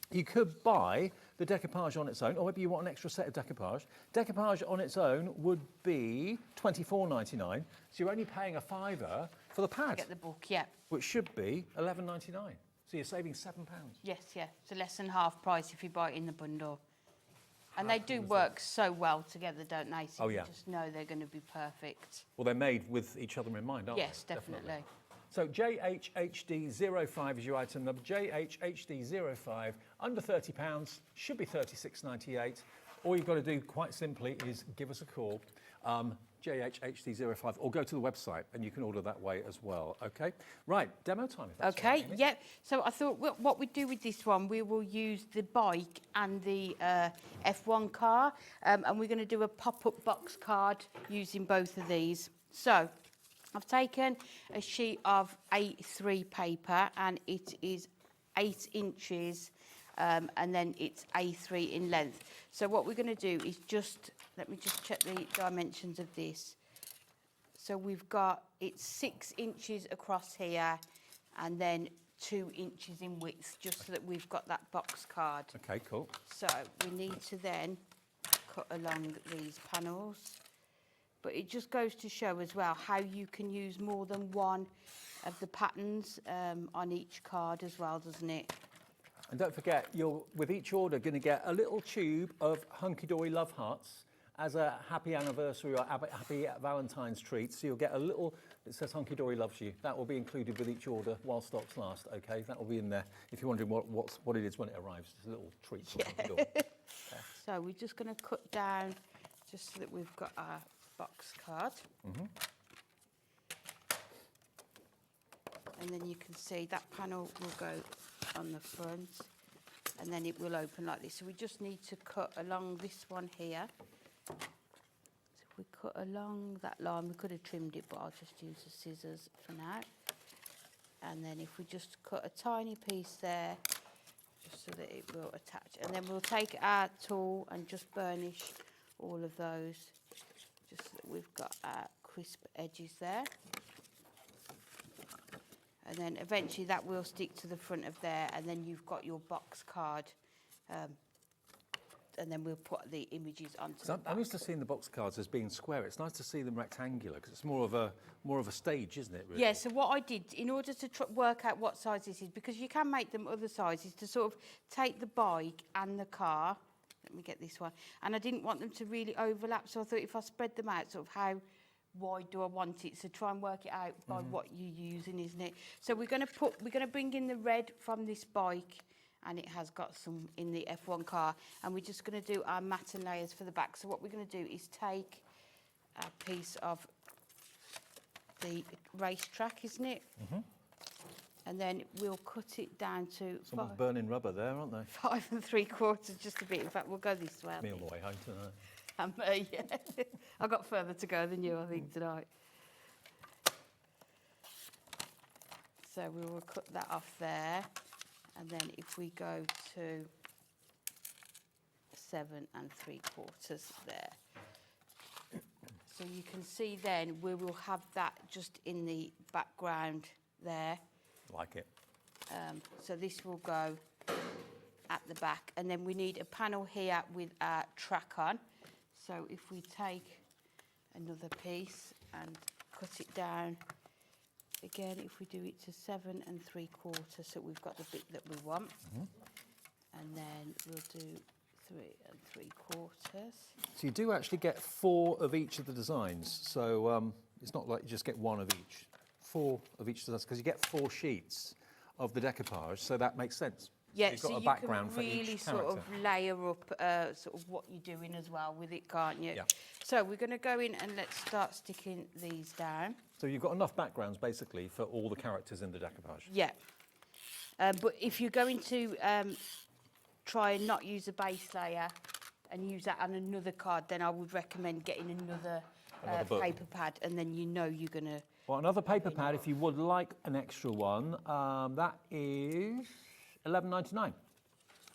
Speaker 6: you could buy the decoupage on its own, or maybe you want an extra set of decoupage. Decoupage on its own would be $24.99, so you're only paying a £5 for the pad.
Speaker 13: Get the book, yeah.
Speaker 6: Which should be $11.99, so you're saving £7.
Speaker 13: Yes, yeah. So less than half price if you buy it in the bundle. And they do work so well together, don't they? So you just know they're going to be perfect.
Speaker 6: Well, they're made with each other in mind, aren't they?
Speaker 13: Yes, definitely.
Speaker 6: So JHHD05 is your item number. JHHD05, under £30, should be $36.98. All you've got to do, quite simply, is give us a call, JHHD05, or go to the website, and you can order that way as well. Okay, right, demo time. If that's
Speaker 13: okay,
Speaker 6: right,
Speaker 13: yep. So I thought what we'd do with this one, we will use the bike and the F1 car, and we're going to do a pop-up box card using both of these. So I've taken a sheet of A3 paper, and it is 8 inches, and then it's A3 in length. So what we're going to do is let me just check the dimensions of this. So we've got, it's 6 inches across here, and then 2 inches in width, just so that we've got that box card.
Speaker 6: Okay, cool.
Speaker 13: So we need to then cut along these panels. But it just goes to show as well how you can use more than one of the patterns on each card as well, doesn't it?
Speaker 6: And don't forget, you're, with each order, going to get a little tube of Hunkydory Love Hearts as a happy anniversary or happy Valentine's treat. So you'll get a little, it says Hunkydory loves you. That will be included with each order while stocks last, okay? That will be in there if you're wondering what it is when it arrives. It's a little treat for Hunkydory. Yeah.
Speaker 13: So we're just going to cut down just so that we've got our box card.
Speaker 6: Mm-hmm.
Speaker 13: And then you can see that panel will go on the front, and then it will open like this. So we just need to cut along this one here. So if we cut along that line, we could have trimmed it, but I'll just use the scissors for now. And then if we just cut a tiny piece there, just so that it will attach. And then we'll take our tool and just burnish all of those, just so that we've got our crisp edges there. And then eventually that will stick to the front of there, and then you've got your box card, and then we'll put the images onto the back.
Speaker 6: I'm used to seeing the box cards as being square. It's nice to see them rectangular because it's more of a stage, isn't it? Really?
Speaker 13: Yeah. So what I did in order to work out what size this is, because you can make them other sizes, to sort of take the bike and the car. Let me get this one. And I didn't want them to really overlap, so I thought if I spread them out, sort of how wide do I want it? So try and work it out by what you're using, isn't it? So we're going to bring in the red from this bike, and it has got some in the F1 car, and we're just going to do our matte and layers for the back. So what we're going to do is take a piece of the racetrack, isn't it? And then we'll cut it down to
Speaker 6: Someone's burning rubber there, aren't they?
Speaker 13: 5 3/4, just a bit. In fact, we'll go this way. I
Speaker 6: Me on
Speaker 13: think.
Speaker 6: the way home tonight.
Speaker 13: Yeah. I've got further to go than you, I think, tonight. So we will cut that off there. And then if we go to 7 3/4 there. So you can see then we will have that just in the background there.
Speaker 6: Like it.
Speaker 13: So this will go at the back. And then we need a panel here with our track on. So if we take another piece and cut it down, again, if we do it to 7 3/4, so we've got the bit that we want. And then we'll do 3 3/4.
Speaker 6: So you do actually get 4 of each of the designs. So it's not like you just get 1 of each. 4 of each design, because you get 4 sheets of the decoupage, so that makes sense.
Speaker 13: Yeah,
Speaker 6: You've
Speaker 13: so
Speaker 6: got a
Speaker 13: you
Speaker 6: background
Speaker 13: can
Speaker 6: for
Speaker 13: really
Speaker 6: each
Speaker 13: sort
Speaker 6: character.
Speaker 13: of layer up sort of what you're doing as well with it, can't you?
Speaker 6: Yeah.
Speaker 13: So we're going to go in and let's start sticking these down.
Speaker 6: So you've got enough backgrounds, basically, for all the characters in the decoupage.
Speaker 13: Yeah. But if you're going to try and not use a base layer and use that on another card, then I would recommend getting another
Speaker 6: book.
Speaker 13: paper pad, and then you know you're going to...
Speaker 6: Well, another paper pad, if you would like an extra one, that is $11.99.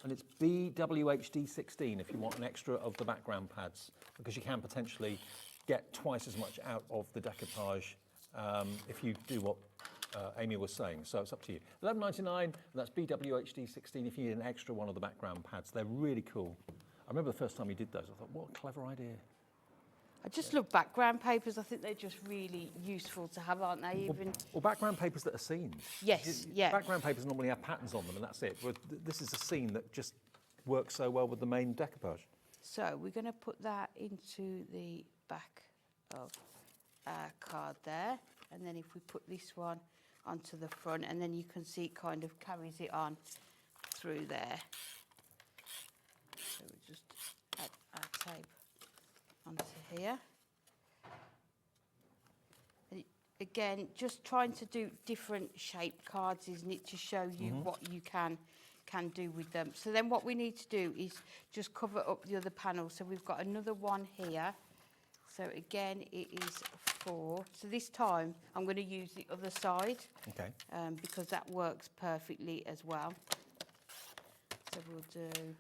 Speaker 6: And it's BWHD 16 if you want an extra of the background pads, because you can potentially get twice as much out of the decoupage if you do what Amy was saying. So it's up to you. $11.99, and that's BWHD 16 if you need an extra one of the background pads. They're really cool. I remember the first time you did those, I thought, what a clever idea.
Speaker 13: I just love background papers. I think they're just really useful to have, aren't they? Even
Speaker 6: Or background papers that are scenes.
Speaker 13: Yes, yeah.
Speaker 6: Background papers normally have patterns on them, and that's it. But this is a scene that just works so well with the main decoupage.
Speaker 13: So we're going to put that into the back of our card there. And then if we put this one onto the front, and then you can see it kind of carries it on through there. So we just add our tape onto here. And again, just trying to do different shaped cards, isn't it, to show you what you can do with them. So then what we need to do is just cover up the other panel. So we've got another one here. So again, it is 4. So this time I'm going to use the other side.
Speaker 6: Okay.
Speaker 13: Because that works perfectly as well. So we'll do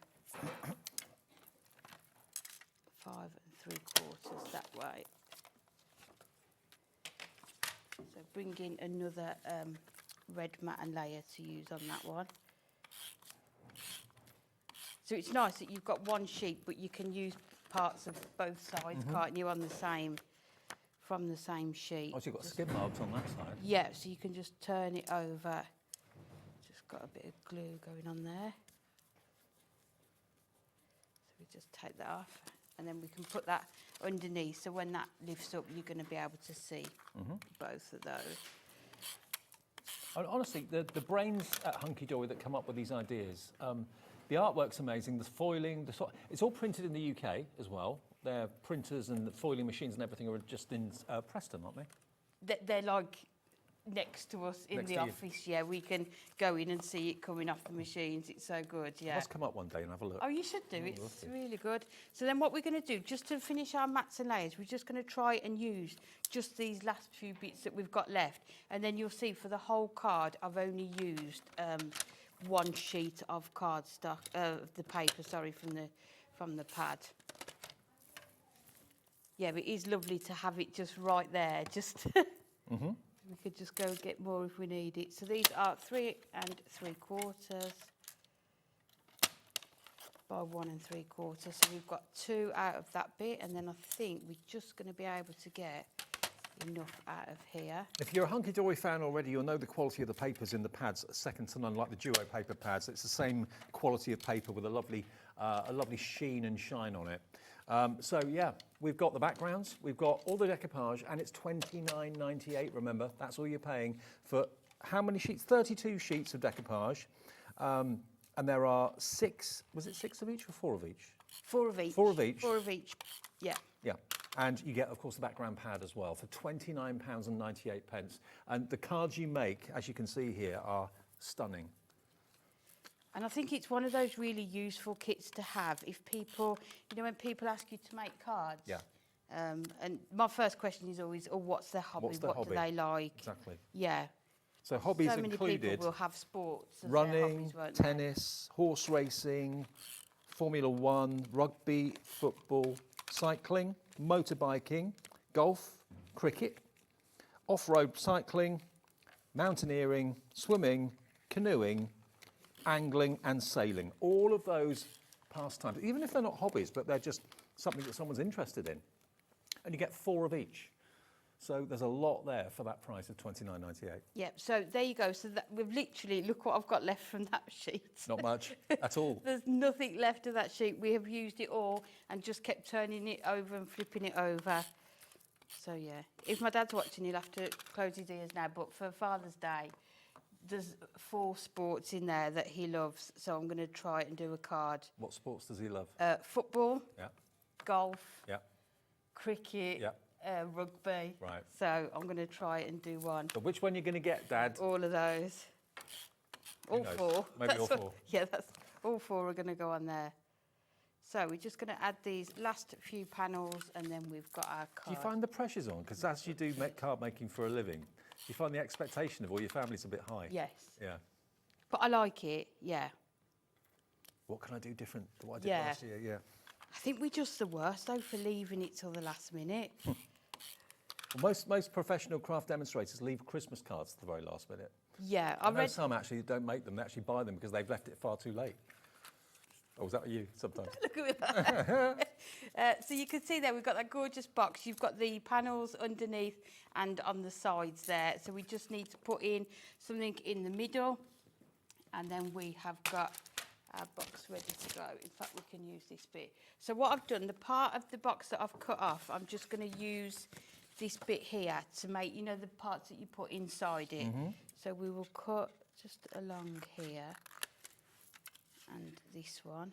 Speaker 13: 5 3/4 that way. So bring in another red matte layer to use on that one. So it's nice that you've got one sheet, but you can use parts of both sides, can't you, on the same, from the same sheet.
Speaker 6: Oh, so you've got skim marks on that side.
Speaker 13: Yeah, so you can just turn it over. Just got a bit of glue going on there. So we just take that off, and then we can put that underneath. So when that lifts up, you're going to be able to see both of those.
Speaker 6: And honestly, the brains at Hunkydory that come up with these ideas, the artwork's amazing, the foiling, it's all printed in the UK as well. Their printers and the foiling machines and everything are just in Preston, aren't they?
Speaker 13: They're like next to us in
Speaker 6: Next
Speaker 13: the
Speaker 6: to you.
Speaker 13: office, yeah. We can go in and see it coming off the machines. It's so good, yeah.
Speaker 6: Let's come up one day and have a look.
Speaker 13: Oh, you should do.
Speaker 6: Yeah,
Speaker 13: It's
Speaker 6: love to.
Speaker 13: really good. So then what we're going to do, just to finish our mats and layers, we're just going to try and use just these last few bits that we've got left. And then you'll see for the whole card, I've only used one sheet of cardstock, the paper, sorry, from the pad. Yeah, but it is lovely to have it just right there. Just we could just go and get more if we need it. So these are 3 3/4 by 1 3/4. So we've got 2 out of that bit, and then I think we're just going to be able to get enough out of here.
Speaker 6: If you're a Hunkydory fan already, you'll know the quality of the papers in the pads are second to none, like the Duo paper pads. It's the same quality of paper with a lovely sheen and shine on it. So yeah, we've got the backgrounds, we've got all the decoupage, and it's $29.98. Remember, that's all you're paying for how many sheets? 32 sheets of decoupage, and there are 6. Was it 6 of each or 4 of each?
Speaker 13: 4 of each.
Speaker 6: 4 of each.
Speaker 13: 4 of each. Yeah.
Speaker 6: Yeah. And you get, of course, the background pad as well for £29.98. And the cards you make, as you can see here, are stunning.
Speaker 13: And I think it's one of those really useful kits to have if people, you know, when people ask you to make cards.
Speaker 6: Yeah.
Speaker 13: And my first question is always, oh, what's their hobby? What do they like?
Speaker 6: Exactly.
Speaker 13: Yeah.
Speaker 6: So hobbies
Speaker 13: so many
Speaker 6: included
Speaker 13: people will have sports as
Speaker 6: running,
Speaker 13: their hobbies, won't they?
Speaker 6: tennis, horse racing, Formula One, rugby, football, cycling, motorbiking, golf, cricket, off-road cycling, mountaineering, swimming, canoeing, angling and sailing. All of those pastimes, even if they're not hobbies, but they're just something that someone's interested in. And you get 4 of each. So there's a lot there for that price of £29.98.
Speaker 13: Yep, so there you go. So that we've literally, look what I've got left from that sheet.
Speaker 6: Not much at all.
Speaker 13: There's nothing left of that sheet. We have used it all and just kept turning it over and flipping it over. So yeah, if my dad's watching, he'll have to close his ears now. But for Father's Day, there's 4 sports in there that he loves. So I'm going to try and do a card.
Speaker 6: What sports does he love?
Speaker 13: Football,
Speaker 6: Yeah.
Speaker 13: golf,
Speaker 6: Yeah.
Speaker 13: cricket,
Speaker 6: Yeah.
Speaker 13: Rugby.
Speaker 6: Right.
Speaker 13: So I'm going to try and do one.
Speaker 6: But which one are you going to get, Dad?
Speaker 13: All of those.
Speaker 6: Who
Speaker 13: All
Speaker 6: knows?
Speaker 13: 4.
Speaker 6: Maybe
Speaker 13: That's
Speaker 6: all
Speaker 13: what-
Speaker 6: 4.
Speaker 13: Yeah, that's all 4 are going to go on there. So we're just going to add these last few panels and then we've got our
Speaker 6: Do
Speaker 13: card.
Speaker 6: you find the pressures on? Because as you do card making for a living, you find the expectation of all your family's a bit high.
Speaker 13: Yes.
Speaker 6: Yeah.
Speaker 13: But I like it, yeah.
Speaker 6: What can I do different to what I did
Speaker 13: Yeah.
Speaker 6: last year? Yeah.
Speaker 13: I think we're just the worst though for leaving it till the last minute.
Speaker 6: Well, most professional craft demonstrators leave Christmas cards to the very last minute.
Speaker 13: Yeah,
Speaker 6: I know some actually don't make them, they actually buy them because they've left it far too late. Oh, was that you sometimes?
Speaker 13: Look at that. So you can see there, we've got that gorgeous box. You've got the panels underneath and on the sides there. So we just need to put in something in the middle. And then we have got our box ready to go. In fact, we can use this bit. So what I've done, the part of the box that I've cut off, I'm just going to use this bit here to make, you know, the parts that you put inside it. So we will cut just along here. And this one.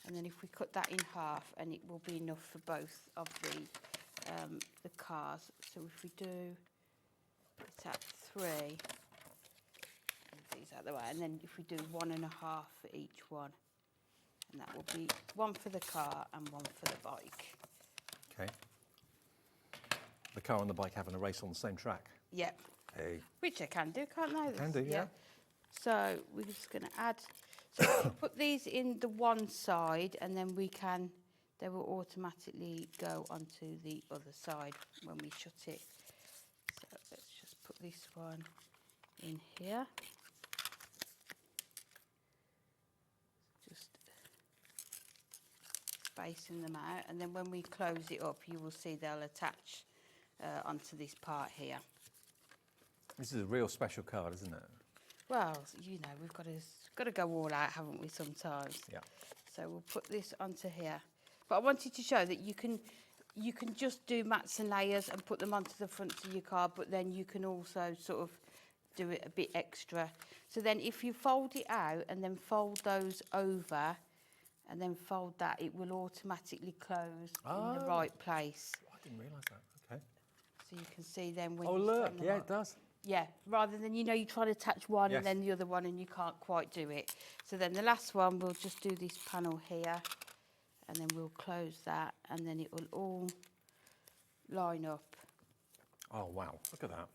Speaker 13: And then if we cut that in half, and it will be enough for both of the cars. So if we do it at 3, move these out of the way, and then if we do 1.5 for each one, and that will be 1 for the car and 1 for the bike.
Speaker 6: Okay. The car and the bike having a race on the same track.
Speaker 13: Yep.
Speaker 6: Hey.
Speaker 13: Which I can do, can't I?
Speaker 6: Can do, yeah.
Speaker 13: So we're just going to add, so we put these in the one side and then they will automatically go onto the other side when we shut it. So let's just put this one in here. Just spacing them out, and then when we close it up, you will see they'll attach onto this part here.
Speaker 6: This is a real special card, isn't it?
Speaker 13: Well, you know, we've got to go all out, haven't we, sometimes?
Speaker 6: Yeah.
Speaker 13: So we'll put this onto here. But I wanted to show that you can just do mats and layers and put them onto the front of your card, but then you can also sort of do it a bit extra. So then if you fold it out and then fold those over and then fold that, it will automatically close in the right place.
Speaker 6: I didn't realise that. Okay.
Speaker 13: So you can see then when
Speaker 6: Oh,
Speaker 13: you
Speaker 6: look.
Speaker 13: stand them
Speaker 6: Yeah,
Speaker 13: up.
Speaker 6: it does.
Speaker 13: Yeah, rather than, you know, you try to attach one
Speaker 6: Yes.
Speaker 13: and then the other one and you can't quite do it. So then the last one, we'll just do this panel here and then we'll close that and then it will all line up.
Speaker 6: Oh, wow. Look at that.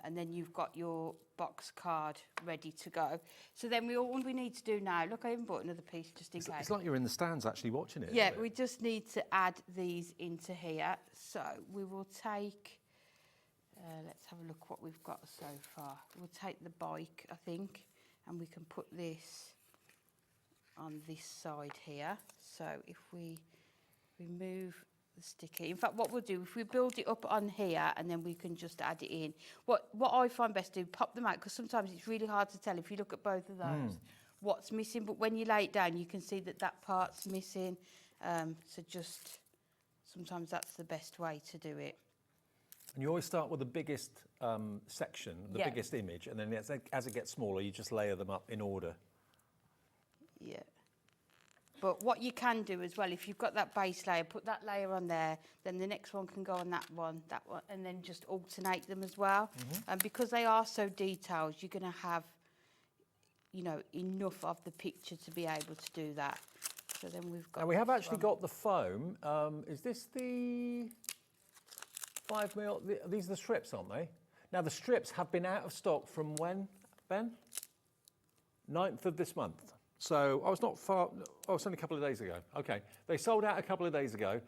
Speaker 13: And then you've got your box card ready to go. So then all we need to do now, look, I even bought another piece just in case.
Speaker 6: It's like you're in the stands actually watching it.
Speaker 13: Yeah,
Speaker 6: isn't it?
Speaker 13: we just need to add these into here. So we will take... let's have a look what we've got so far. We'll take the bike, I think, and we can put this on this side here. So if we remove the sticker, in fact, what we'll do, if we build it up on here and then we can just add it in. What I find best to do, pop them out, because sometimes it's really hard to tell if you look at both of those what's missing. But when you lay it down, you can see that that part's missing. So just sometimes that's the best way to do it.
Speaker 6: And you always start with the biggest section, the biggest image, and then as it gets smaller, you just layer them up in order.
Speaker 13: Yeah. But what you can do as well, if you've got that base layer, put that layer on there, then the next one can go on that one, and then just alternate them as well. And because they are so detailed, you're going to have, you know, enough of the picture to be able to do that. So then we've got.
Speaker 6: Now we have actually got the foam. Is this the 5mm? These are the strips, aren't they? Now the strips have been out of stock from when, Ben? 9th of this month. So I was not far. Oh, it's only a couple of days ago. Okay, they sold out a couple of days ago.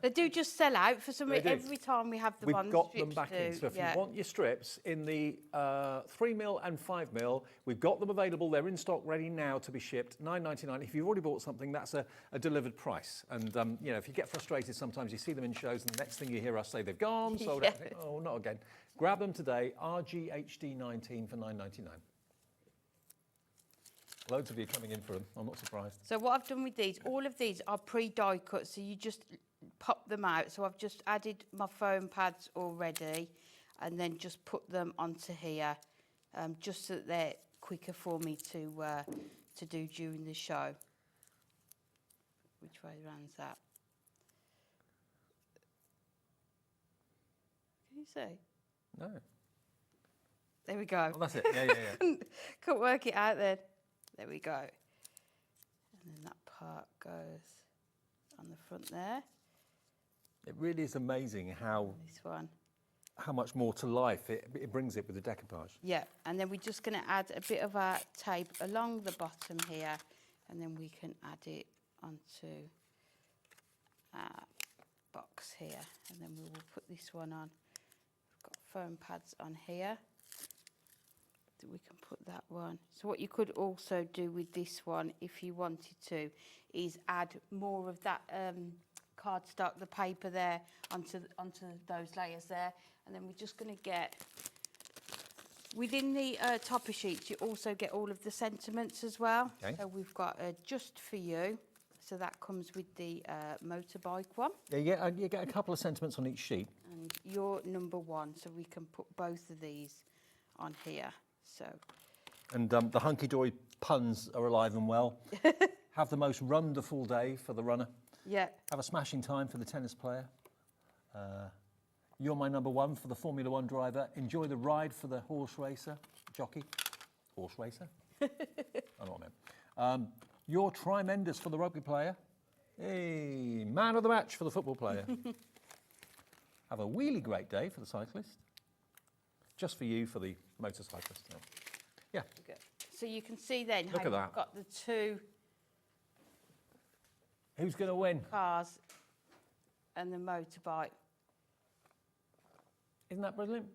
Speaker 13: They do just sell out for some reason. Every time we have them on,
Speaker 6: we've got them back in. So if you want your strips in the 3mm and 5mm, we've got them available. They're in stock, ready now to be shipped. $9.99. If you've already bought something, that's a delivered price. And you know, if you get frustrated, sometimes you see them in shows, and the next thing you hear us say they've gone, sold out. Oh, not again. Grab them today. RGHD19 for $9.99. Loads of you coming in for them. I'm not surprised.
Speaker 13: So what I've done with these, all of these are pre-die cut, so you just pop them out. So I've just added my foam pads already, and then just put them onto here, just so that they're quicker for me to do during the show. Which way round's that? Can you see?
Speaker 6: No.
Speaker 13: There we go.
Speaker 6: Oh, that's it. Yeah.
Speaker 13: Couldn't work it out then. There we go. And then that part goes on the front there.
Speaker 6: It really is amazing how
Speaker 13: this one,
Speaker 6: how much more to life it brings it with the decoupage.
Speaker 13: Yeah, and then we're just going to add a bit of our tape along the bottom here, and then we can add it onto our box here, and then we will put this one on. We've got foam pads on here. We can put that one. So what you could also do with this one, if you wanted to, is add more of that cardstock, the paper there, onto those layers there. And then we're just going to get, within the topper sheets, you also get all of the sentiments as well.
Speaker 6: Okay.
Speaker 13: So we've got Just For You. So that comes with the motorbike one.
Speaker 6: Yeah, you get a couple of sentiments on each sheet.
Speaker 13: And you're number 1, so we can put both of these on here. So.
Speaker 6: And the Hunkydory puns are alive and well. Have the most wonderful day for the runner.
Speaker 13: Yeah.
Speaker 6: Have a smashing time for the tennis player. You're my number 1 for the Formula 1 driver. Enjoy the ride for the horse racer, jockey. Horse racer? I don't know what I meant. You're tremendous for the rugby player. Hey, man of the match for the football player. Have a really great day for the cyclist. Just for you for the motorcyclist. Yeah.
Speaker 13: Good. So you can see then
Speaker 6: Look
Speaker 13: how
Speaker 6: at that.
Speaker 13: you've got the 2
Speaker 6: Who's going to win?
Speaker 13: cars and the motorbike.
Speaker 6: Isn't that brilliant?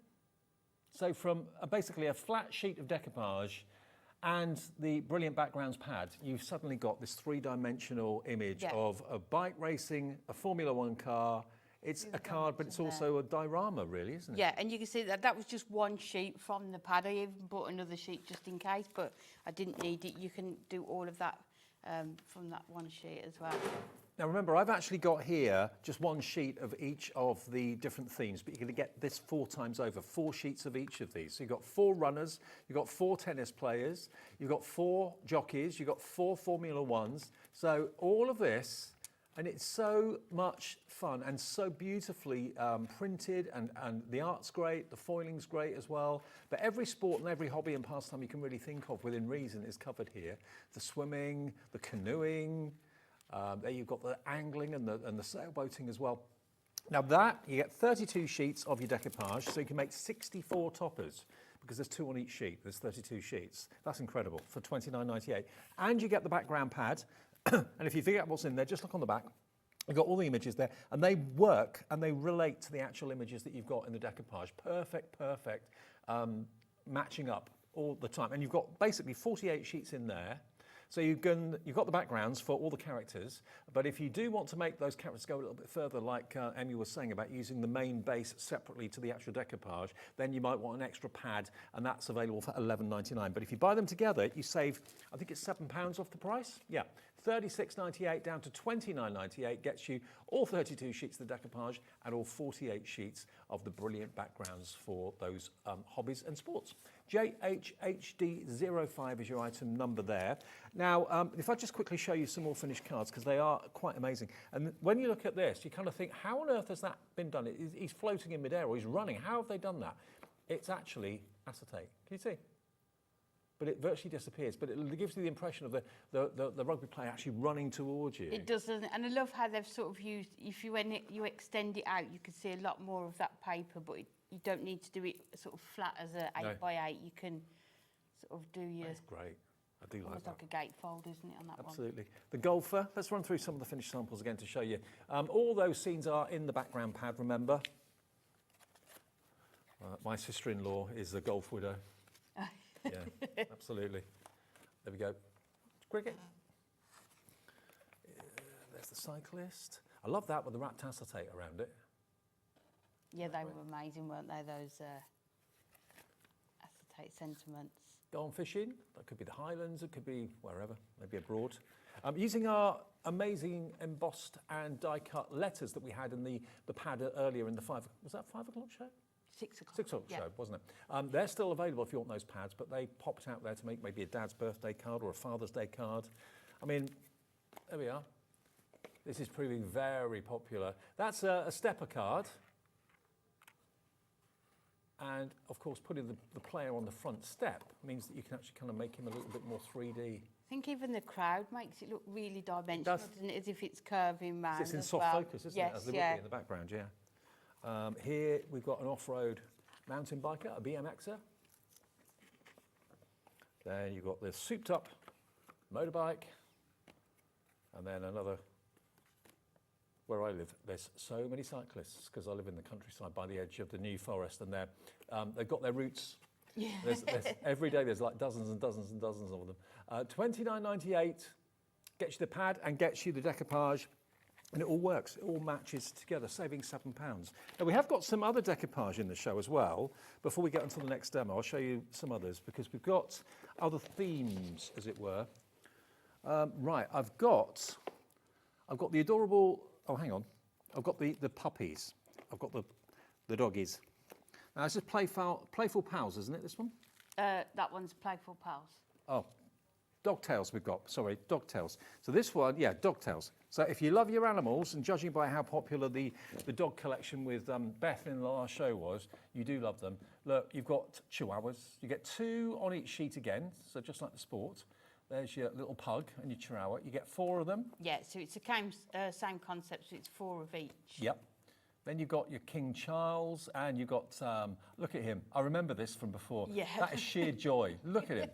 Speaker 6: So from basically a flat sheet of decoupage and the brilliant backgrounds pad, you've suddenly got this 3-dimensional image of a bike racing, a Formula 1 car. It's a card, but it's also a diorama, really, isn't it?
Speaker 13: Yeah, and you can see that was just one sheet from the pad. I even bought another sheet just in case, but I didn't need it. You can do all of that from that one sheet as well.
Speaker 6: Now remember, I've actually got here just one sheet of each of the different themes, but you're going to get this 4 times over, 4 sheets of each of these. So you've got 4 runners, you've got 4 tennis players, you've got 4 jockeys, you've got 4 Formula 1s. So all of this, and it's so much fun and so beautifully printed, and the art's great, the foiling's great as well. But every sport and every hobby and pastime you can really think of within reason is covered here. The swimming, the canoeing, there you've got the angling and the sailboating as well. Now that, you get 32 sheets of your decoupage, so you can make 64 toppers, because there's 2 on each sheet, there's 32 sheets. That's incredible, for $29.98. And you get the background pad, and if you figure out what's in there, just look on the back. You've got all the images there, and they work and they relate to the actual images that you've got in the decoupage. Perfect, matching up all the time. And you've got basically 48 sheets in there. So you've got the backgrounds for all the characters, but if you do want to make those characters go a little bit further, like Emmy was saying about using the main base separately to the actual decoupage, then you might want an extra pad, and that's available for $11.99. But if you buy them together, you save, I think it's £7 off the price. Yeah, $36.98 down to $29.98 gets you all 32 sheets of the decoupage and all 48 sheets of the brilliant backgrounds for those hobbies and sports. JHHD05 is your item number there. Now, if I just quickly show you some more finished cards, because they are quite amazing. And when you look at this, you kind of think, how on earth has that been done? He's floating in midair or he's running. How have they done that? It's actually acetate. Can you see? But it virtually disappears. But it gives you the impression of the rugby player actually running towards you.
Speaker 13: It does, doesn't it? And I love how they've sort of used, when you extend it out, you can see a lot more of that paper, but you don't need to do it sort of flat as a 8x8. You can sort of do your...
Speaker 6: That's great. I do like that.
Speaker 13: Almost like a gatefold, isn't it, on that one?
Speaker 6: Absolutely. The golfer, let's run through some of the finished samples again to show you. All those scenes are in the background pad, remember? My sister-in-law is a golf widow. Yeah, absolutely. There we go. Cricket. There's the cyclist. I love that with the wrapped acetate around it.
Speaker 13: Yeah, they were amazing, weren't they, those acetate sentiments.
Speaker 6: Go on fishing. That could be the Highlands, it could be wherever, maybe abroad. Using our amazing embossed and die-cut letters that we had in the pad earlier in the was that 5 o'clock show?
Speaker 13: 6 o'clock.
Speaker 6: 6 o'clock show, wasn't it? They're still available if you want those pads, but they popped out there to make maybe a dad's birthday card or a Father's Day card. I mean, there we are. This is proving very popular. That's a stepper card. And, of course, putting the player on the front step means that you can actually kind of make him a little bit more 3D.
Speaker 13: I think even the crowd makes it look really dimensional, doesn't it? As if it's curving round.
Speaker 6: It's in soft focus, isn't it? As they would be in the background, yeah. Here we've got an off-road mountain biker, a BMXer. Then you've got this souped-up motorbike. And then another, where I live, there's so many cyclists, because I live in the countryside by the edge of the New Forest, and they've got their routes. Yeah. Every day there's like dozens and dozens and dozens of them. $29.98 gets you the pad and gets you the decoupage. And it all works, it all matches together, saving £7. Now we have got some other decoupage in the show as well. Before we get onto the next demo, I'll show you some others because we've got other themes, as it were. Right, I've got the adorable, oh hang on, I've got the puppies. I've got the doggies. Now this is Playful Pals, isn't it, this one?
Speaker 13: That one's Playful Pals.
Speaker 6: Oh, Dogtails we've got, sorry, Dogtails. So this one, yeah, Dogtails. So if you love your animals, and judging by how popular the dog collection with Beth in the last show was, you do love them. Look, you've got Chihuahuas. You get 2 on each sheet again, so just like the sport. There's your little pug and your Chihuahua. You get 4 of them.
Speaker 13: Yeah, so it's the same concept, so it's 4 of each.
Speaker 6: Yep. Then you've got your King Charles, and you've got, look at him. I remember this from before. Yeah. That is sheer joy. Look at him.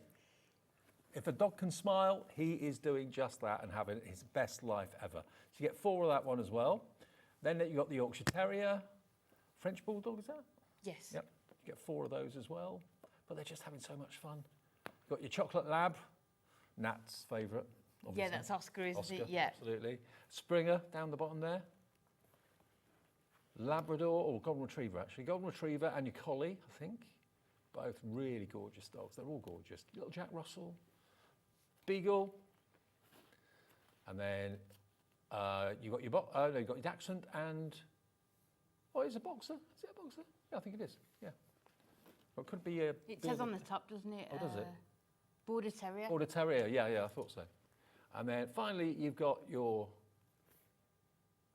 Speaker 6: If a dog can smile, he is doing just that and having his best life ever. So you get 4 of that one as well. Then you've got the Yorkshire Terrier. French Bulldog, is that?
Speaker 13: Yes.
Speaker 6: Yep. You get 4 of those as well. But they're just having so much fun. You've got your Chocolate Lab. Nat's favourite, obviously.
Speaker 13: Yeah, that's Oscar, isn't
Speaker 6: Oscar,
Speaker 13: it? Yeah.
Speaker 6: Absolutely. Springer, down the bottom there. Labrador, or Golden Retriever, actually. Golden Retriever and your Collie, I think. Both really gorgeous dogs. They're all gorgeous. Little Jack Russell. Beagle, and then you've got your Dachshund and is a boxer? Is it a boxer? Yeah, I think it is. Yeah, or it could be a.
Speaker 13: It says on the top, doesn't it?
Speaker 6: Oh, does it?
Speaker 13: Border Terrier.
Speaker 6: Border Terrier. Yeah, I thought so. And then finally, you've got your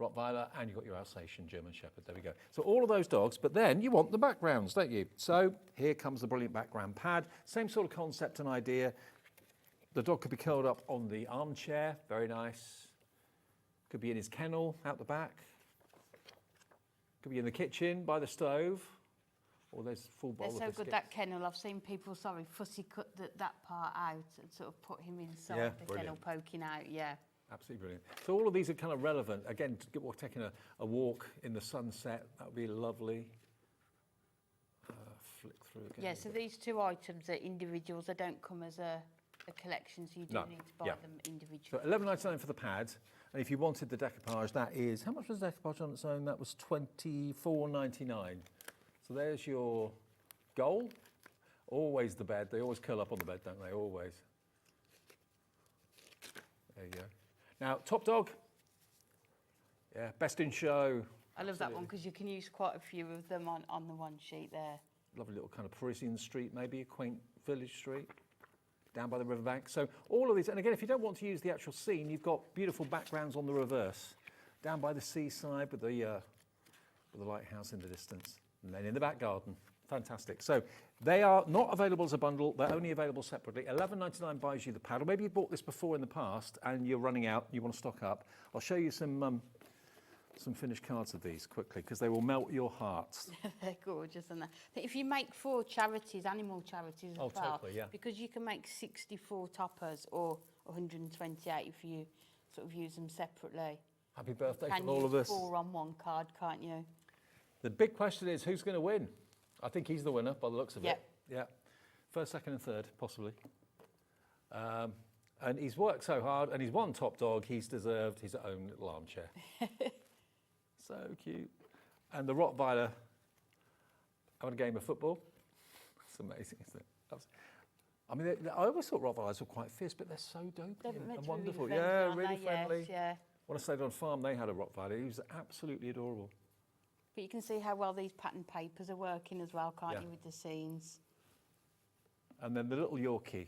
Speaker 6: Rottweiler and you've got your Alsatian German Shepherd. There we go. So all of those dogs, but then you want the backgrounds, don't you? So here comes the brilliant background pad. Same sort of concept and idea. The dog could be curled up on the armchair, very nice. Could be in his kennel out the back. Could be in the kitchen by the stove. Or there's full bowl of
Speaker 13: They're so
Speaker 6: biscuits.
Speaker 13: good, that kennel. I've seen people, fussy cut that part out and sort of put him inside the kennel poking out, yeah.
Speaker 6: Absolutely brilliant. So all of these are kind of relevant. Again, we're taking a walk in the sunset. That would be lovely. Flick through again.
Speaker 13: Yeah, so these 2 items are individuals. They don't come as a collection, so you do need to buy them individually.
Speaker 6: So $11.99 for the pad, and if you wanted the decoupage, that is, how much was the decoupage on its own? That was $24.99. So there's your goal. Always the bed. They always curl up on the bed, don't they? Always. There you go. Now, top dog. Yeah, best in show.
Speaker 13: I love that one because you can use quite a few of them on the one sheet there.
Speaker 6: Lovely little kind of Parisian street, maybe a quaint village street down by the riverbank. So all of these, and again, if you don't want to use the actual scene, you've got beautiful backgrounds on the reverse, down by the seaside with the lighthouse in the distance, and then in the back garden. Fantastic. So they are not available as a bundle. They're only available separately. $11.99 buys you the pad. Or maybe you bought this before in the past and you're running out. You want to stock up. I'll show you some finished cards of these quickly because they will melt your hearts.
Speaker 13: They're gorgeous, and if you make for charities, animal charities as well,
Speaker 6: totally, yeah.
Speaker 13: because you can make 64 toppers or 128 if you sort of use them separately.
Speaker 6: Happy birthday
Speaker 13: Can
Speaker 6: from all of us.
Speaker 13: 4 on one card, can't you?
Speaker 6: The big question is who's going to win? I think he's the winner by the looks of it. Yeah. First, second and third, possibly. And he's worked so hard and he's won top dog. He's deserved his own little armchair. So cute. And the Rottweiler having a game of football. It's amazing, isn't it? I mean, I always thought Rottweilers were quite fierce, but they're so dopey and wonderful.
Speaker 13: Really friendly,
Speaker 6: yeah, really
Speaker 13: they?
Speaker 6: friendly.
Speaker 13: Yes, yeah.
Speaker 6: When I stayed on farm, they had a Rottweiler. He was absolutely adorable.
Speaker 13: But you can see how well these pattern papers are working as well, can't you, with the scenes?
Speaker 6: And then the little Yorkie.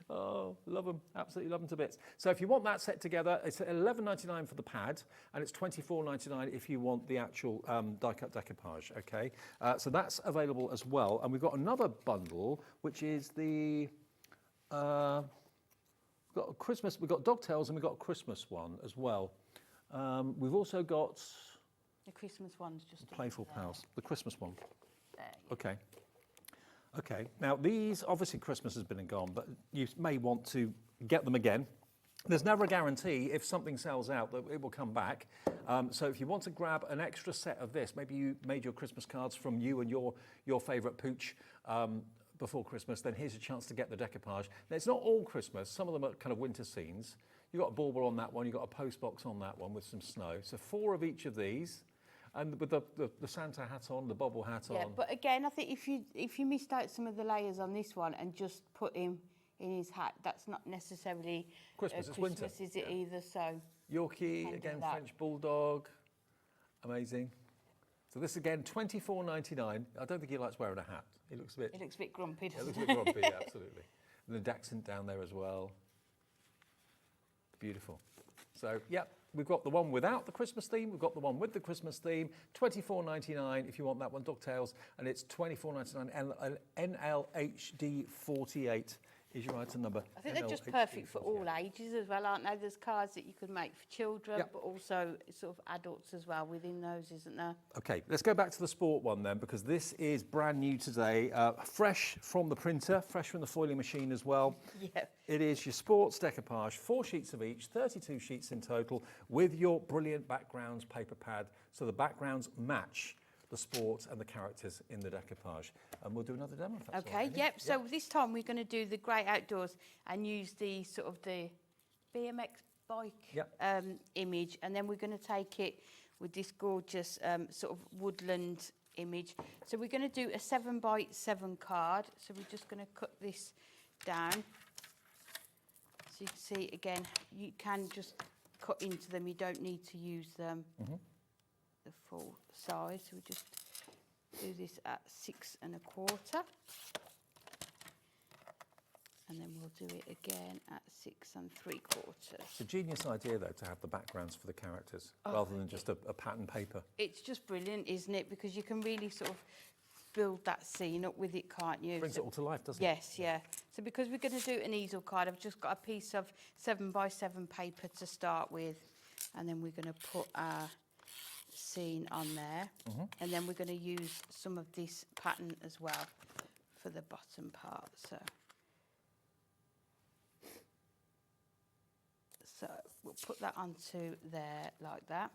Speaker 6: Oh, love them. Absolutely love them to bits. So if you want that set together, it's $11.99 for the pad, and it's $24.99 if you want the actual die-cut decoupage, okay? So that's available as well. And we've got another bundle, which is the... we've got a Christmas, we've got Dogtails, and we've got a Christmas one as well. We've also got...
Speaker 13: The Christmas one's just...
Speaker 6: Playful Pals, the Christmas one.
Speaker 13: There.
Speaker 6: Okay. Okay, now these, obviously Christmas has been and gone, but you may want to get them again. There's never a guarantee if something sells out that it will come back. So if you want to grab an extra set of this, maybe you made your Christmas cards from you and your favourite pooch before Christmas, then here's your chance to get the decoupage. Now it's not all Christmas, some of them are kind of winter scenes. You've got a bauble on that one, you've got a post box on that one with some snow. So 4 of each of these. And with the Santa hat on, the bobble hat on.
Speaker 13: Yeah, but again, I think if you missed out some of the layers on this one and just put him in his hat, that's not necessarily
Speaker 6: Christmas, it's winter.
Speaker 13: Is it either? So
Speaker 6: Yorkie, again, French Bulldog. Amazing. So this again, $24.99. I don't think he likes wearing a hat. He looks a bit...
Speaker 13: It looks a bit grumpy, doesn't
Speaker 6: it? It looks a bit grumpy, yeah, absolutely. And the Dachshund down there as well. Beautiful. So, yep. We've got the one without the Christmas theme. We've got the one with the Christmas theme. $24.99 if you want that one, Dogtails, and it's $24.99. NLHD 48 is your item number.
Speaker 13: I think they're just perfect for all ages as well, aren't they? There's cards that you could make for children, but also sort of adults as well within those, isn't there?
Speaker 6: Okay, let's go back to the sport one then, because this is brand new today. Fresh from the printer, fresh from the foiling machine as well.
Speaker 13: Yeah.
Speaker 6: It is your sports decoupage, 4 sheets of each, 32 sheets in total, with your brilliant backgrounds paper pad, so the backgrounds match the sport and the characters in the decoupage. And we'll do another demo if that's all right.
Speaker 13: Yep. So this time we're going to do the Great Outdoors and use the sort of the BMX bike image, and then we're going to take it with this gorgeous sort of woodland image. So we're going to do a 7x7 card. So we're just going to cut this down. So you can see, again, you can just cut into them. You don't need to use them the full size. So we just do this at 6 1/4. And then we'll do it again at 6 3/4.
Speaker 6: It's a genius idea, though, to have the backgrounds for the characters, rather than just a pattern paper.
Speaker 13: It's just brilliant, isn't it? Because you can really sort of build that scene up with it, can't you?
Speaker 6: Brings it all to life, doesn't it?
Speaker 13: Yes, yeah. So because we're going to do an easel card, I've just got a piece of 7x7 paper to start with, and then we're going to put our scene on there, and then we're going to use some of this pattern as well for the bottom part. So we'll put that onto there like that.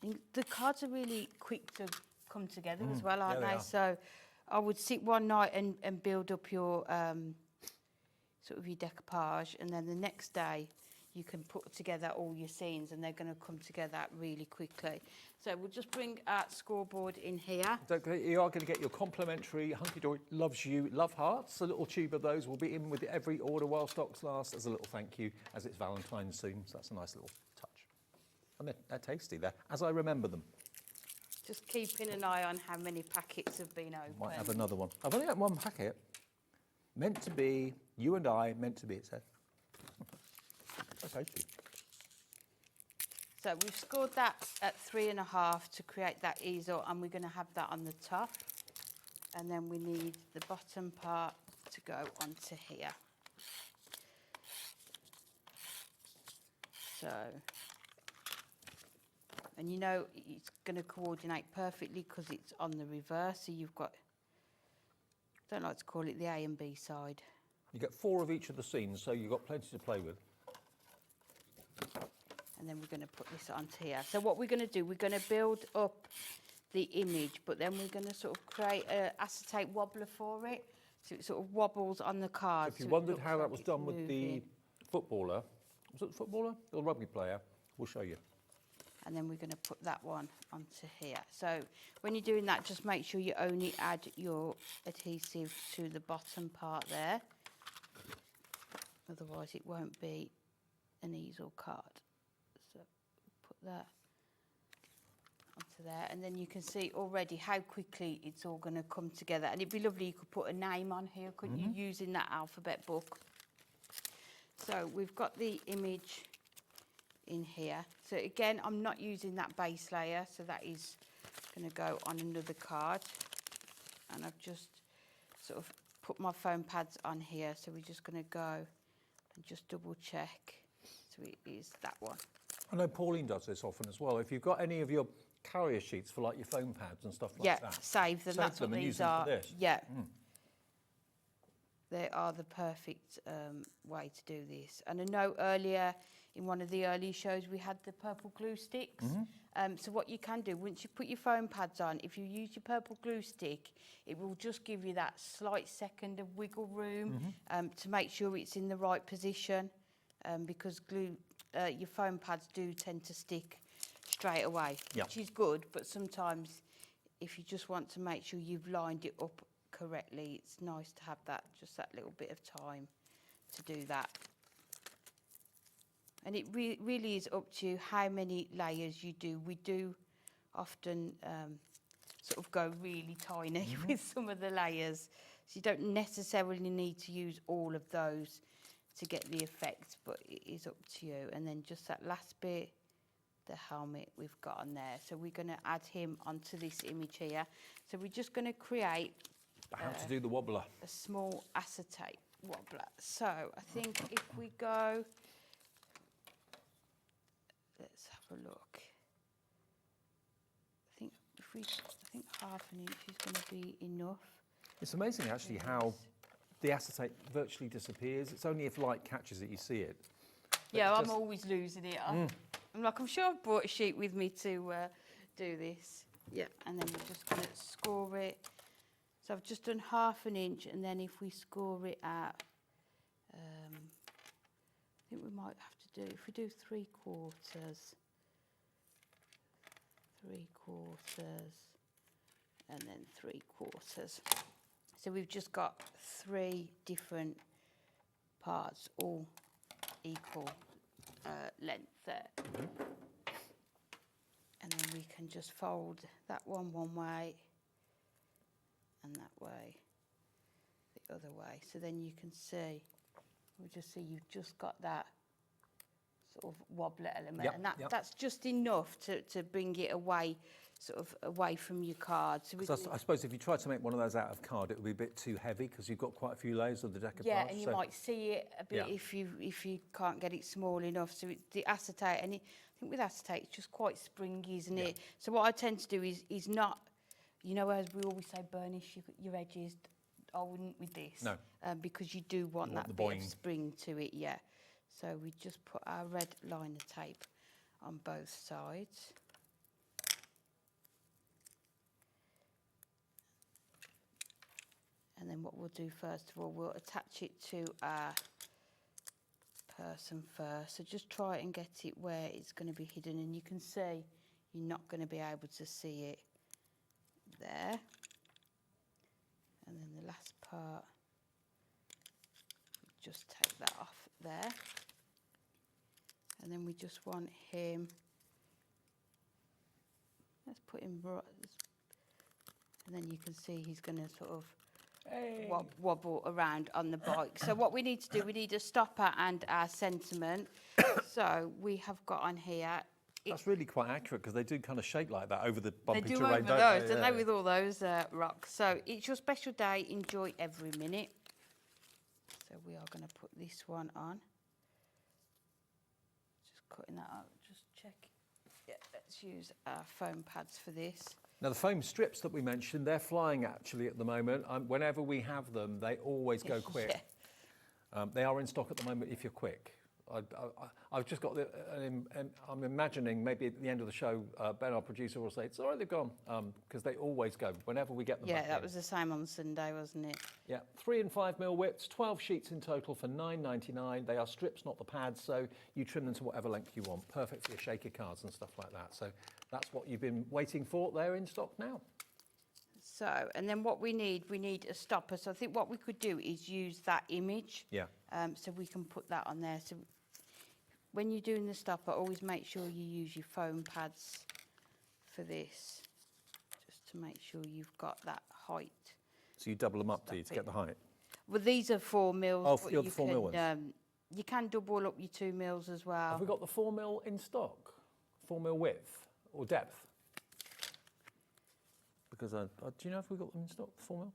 Speaker 13: And the cards are really quick to come together as well, aren't they? So I would sit one night and build up your sort of your decoupage, and then the next day you can put together all your scenes and they're going to come together really quickly. So we'll just bring our scoreboard in here.
Speaker 6: You are going to get your complimentary Hunkydory Loves You Love Hearts. A little tube of those will be in with every order while stocks last as a little thank you, as it's Valentine's soon. So that's a nice little touch. And they're tasty there, as I remember them.
Speaker 13: Just keeping an eye on how many packets have been opened.
Speaker 6: Might have another one. I've only got one packet. Meant to be, you and I, meant to be, it said. So tasty.
Speaker 13: So we've scored that at 3.5 to create that easel, and we're going to have that on the top. And then we need the bottom part to go onto here. So, and you know it's going to coordinate perfectly because it's on the reverse. So you've got, I don't like to call it the A and B side.
Speaker 6: You get 4 of each of the scenes, so you've got plenty to play with.
Speaker 13: And then we're going to put this onto here. So what we're going to do, we're going to build up the image, but then we're going to sort of create an acetate wobbler for it, so it sort of wobbles on the card.
Speaker 6: If you wondered how that was done with the footballer, was it the footballer or the rugby player? We'll show you.
Speaker 13: And then we're going to put that one onto here. So when you're doing that, just make sure you only add your adhesive to the bottom part there. Otherwise it won't be an easel card. So put that onto there, and then you can see already how quickly it's all going to come together. And it'd be lovely, you could put a name on here, couldn't you, using that alphabet book. So we've got the image in here. So again, I'm not using that base layer, so that is going to go on another card. And I've just sort of put my foam pads on here, so we're just going to go and just double check. So it is that one.
Speaker 6: I know Pauline does this often as well. If you've got any of your carrier sheets for like your foam pads and stuff like that,
Speaker 13: save them. That's what these are. Yeah. They are the perfect way to do this. And I know earlier in one of the early shows we had the purple glue sticks. So what you can do, once you put your foam pads on, if you use your purple glue stick, it will just give you that slight second of wiggle room to make sure it's in the right position, because glue, your foam pads do tend to stick straight away, which is good, but sometimes if you just want to make sure you've lined it up correctly, it's nice to have that, just that little bit of time to do that. And it really is up to you how many layers you do. We do often sort of go really tiny with some of the layers, so you don't necessarily need to use all of those to get the effect, but it is up to you. And then just that last bit, the helmet we've got on there. So we're going to add him onto this image here. So we're just going to create
Speaker 6: how to do the wobbler.
Speaker 13: A small acetate wobbler. So I think if we go, let's have a look. I think half an inch is going to be enough.
Speaker 6: It's amazing actually how the acetate virtually disappears. It's only if light catches it you see it.
Speaker 13: Yeah, I'm always losing it. I'm like, I'm sure I've brought a sheet with me to do this. Yeah, and then we're just going to score it. So I've just done half an inch, and then if we score it at, I think we might have to do, if we do 3/4, and then 3/4. So we've just got 3 different parts, all equal length there. And then we can just fold that one way and that way the other way. So then you can see, we'll just see you've just got that sort of wobbler element, and that's just enough to bring it away, sort of away from your card. So
Speaker 6: I suppose if you try to make one of those out of card, it would be a bit too heavy because you've got quite a few layers of the decoupage.
Speaker 13: Yeah, and you might see it a bit if you can't get it small enough. So the acetate, and I think with acetate it's just quite springy, isn't it? So what I tend to do is not, you know, as we always say, burnish your edges. I wouldn't with this. No. Because you do want that bit of spring to it, yeah. So we just put our red liner tape on both sides. And then what we'll do first of all, we'll attach it to our person first. So just try and get it where it's going to be hidden, and you can see you're not going to be able to see it there. And then the last part, just take that off there. And then we just want him, let's put him right, and then you can see he's going to sort of wobble around on the bike. So what we need to do, we need a stopper and our sentiment. So we have got on here.
Speaker 6: That's really quite accurate because they do kind of shake like that over the bumpy
Speaker 13: They do
Speaker 6: terrain,
Speaker 13: over
Speaker 6: don't
Speaker 13: those,
Speaker 6: they?
Speaker 13: don't they, with all those rocks. So it's your special day. Enjoy every minute. So we are going to put this one on. Just cutting that out. Just check. Yeah, let's use our foam pads for this.
Speaker 6: Now, the foam strips that we mentioned, they're flying actually at the moment. Whenever we have them, they always go quick. Yeah. They are in stock at the moment if you're quick. I've just got I'm imagining maybe at the end of the show, Ben, our producer, will say, sorry, they've gone, because they always go whenever we get them back
Speaker 13: that
Speaker 6: in.
Speaker 13: was the same on Sunday, wasn't it?
Speaker 6: Yeah, 3 and 5 mil widths, 12 sheets in total for $9.99. They are strips, not the pads, so you trim them to whatever length you want. Perfect for your shaker cards and stuff like that. So that's what you've been waiting for. They're in stock now.
Speaker 13: So, and then what we need a stopper. So I think what we could do is use that image.
Speaker 6: Yeah.
Speaker 13: So we can put that on there. So when you're doing the stopper, always make sure you use your foam pads for this, just to make sure you've got that height.
Speaker 6: So you double them up, do you, to get the height?
Speaker 13: Well, these are 4 mils.
Speaker 6: Oh, you're the 4 mil ones.
Speaker 13: You can double up your 2 mils as well.
Speaker 6: Have we got the 4 mil in stock? 4 mil width or depth? Because do you know if we've got them in stock, 4 mil?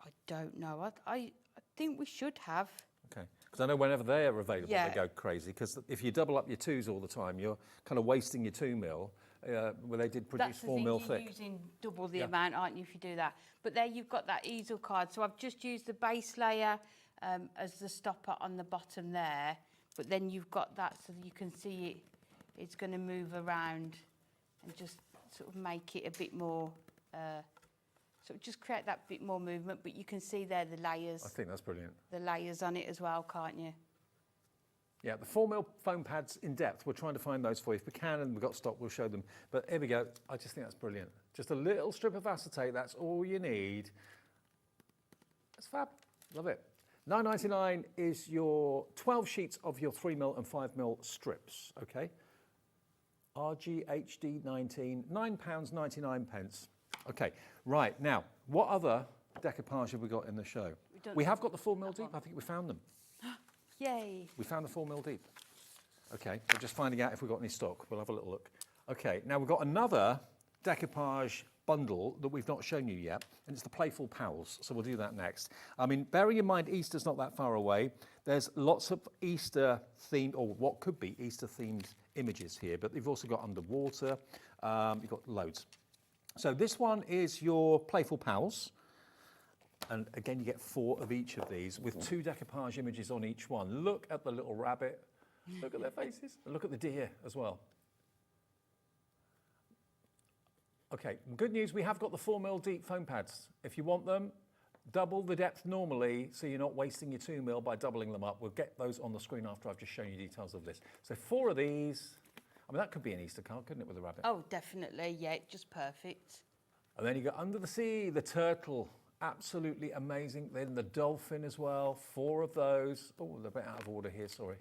Speaker 13: I don't know. I think we should have.
Speaker 6: Okay, because I know whenever they're available,
Speaker 13: Yeah.
Speaker 6: they go crazy. Because if you double up your 2s all the time, you're kind of wasting your 2 mil. Where they did produce 4 mil
Speaker 13: You're
Speaker 6: thick.
Speaker 13: using double the amount, aren't you, if you do that? But there you've got that easel card. So I've just used the base layer as the stopper on the bottom there. But then you've got that so that you can see it. It's going to move around and just sort of make it a bit more. So just create that bit more movement, but you can see there the layers.
Speaker 6: I think that's brilliant.
Speaker 13: The layers on it as well, can't you?
Speaker 6: Yeah, the 4 mil foam pads in depth, we're trying to find those for you. If we can and we've got stock, we'll show them. But here we go. I just think that's brilliant. Just a little strip of acetate, that's all you need. That's fab. Love it. $9.99 is your 12 sheets of your 3 mil and 5 mil strips, okay? RGHD 19, £9.99. Okay, right, now, what other decoupage have we got in the show? We have got the 4 mil deep, I think we found them.
Speaker 13: Yay.
Speaker 6: We found the 4 mil deep. Okay, we're just finding out if we've got any stock. We'll have a little look. Okay, now we've got another decoupage bundle that we've not shown you yet, and it's the Playful Pals, so we'll do that next. I mean, bearing in mind Easter's not that far away, there's lots of Easter-themed, or what could be Easter-themed images here, but you've also got underwater, you've got loads. So this one is your Playful Pals. And again, you get 4 of each of these with 2 decoupage images on each one. Look at the little rabbit. Look at their faces. And look at the deer as well. Okay, good news, we have got the 4 mil deep foam pads. If you want them, double the depth normally so you're not wasting your 2 mil by doubling them up. We'll get those on the screen after I've just shown you details of this. So 4 of these. I mean, that could be an Easter card, couldn't it, with a rabbit?
Speaker 13: Oh, definitely, yeah, just perfect.
Speaker 6: And then you got Under the Sea, the turtle. Absolutely amazing. Then the dolphin as well, 4 of those. Oh, they're a bit out of order here, sorry.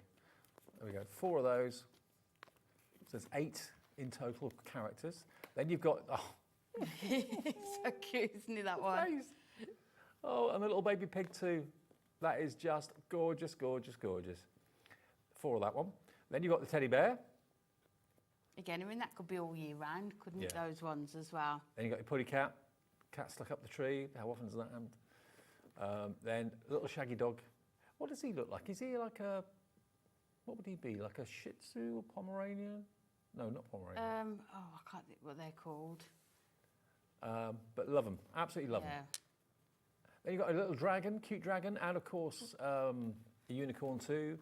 Speaker 6: There we go, 4 of those. So there's 8 in total characters. Then you've got,
Speaker 13: so cute, isn't it, that one?
Speaker 6: Oh, and the little baby pig too. That is just gorgeous, gorgeous, gorgeous. 4 of that one. Then you've got the teddy bear.
Speaker 13: Again, I mean, that could be all year round, couldn't it,
Speaker 6: Yeah.
Speaker 13: those ones as well?
Speaker 6: Then you've got your putty cat. Cat stuck up the tree. How often does that happen? Then a little shaggy dog. What does he look like? Is he like a, what would he be? Like a Shih Tzu or Pomeranian? No, not Pomeranian.
Speaker 13: I can't think what they're called.
Speaker 6: But love them. Absolutely love them. Then you've got a little dragon, cute dragon, and of course a unicorn too.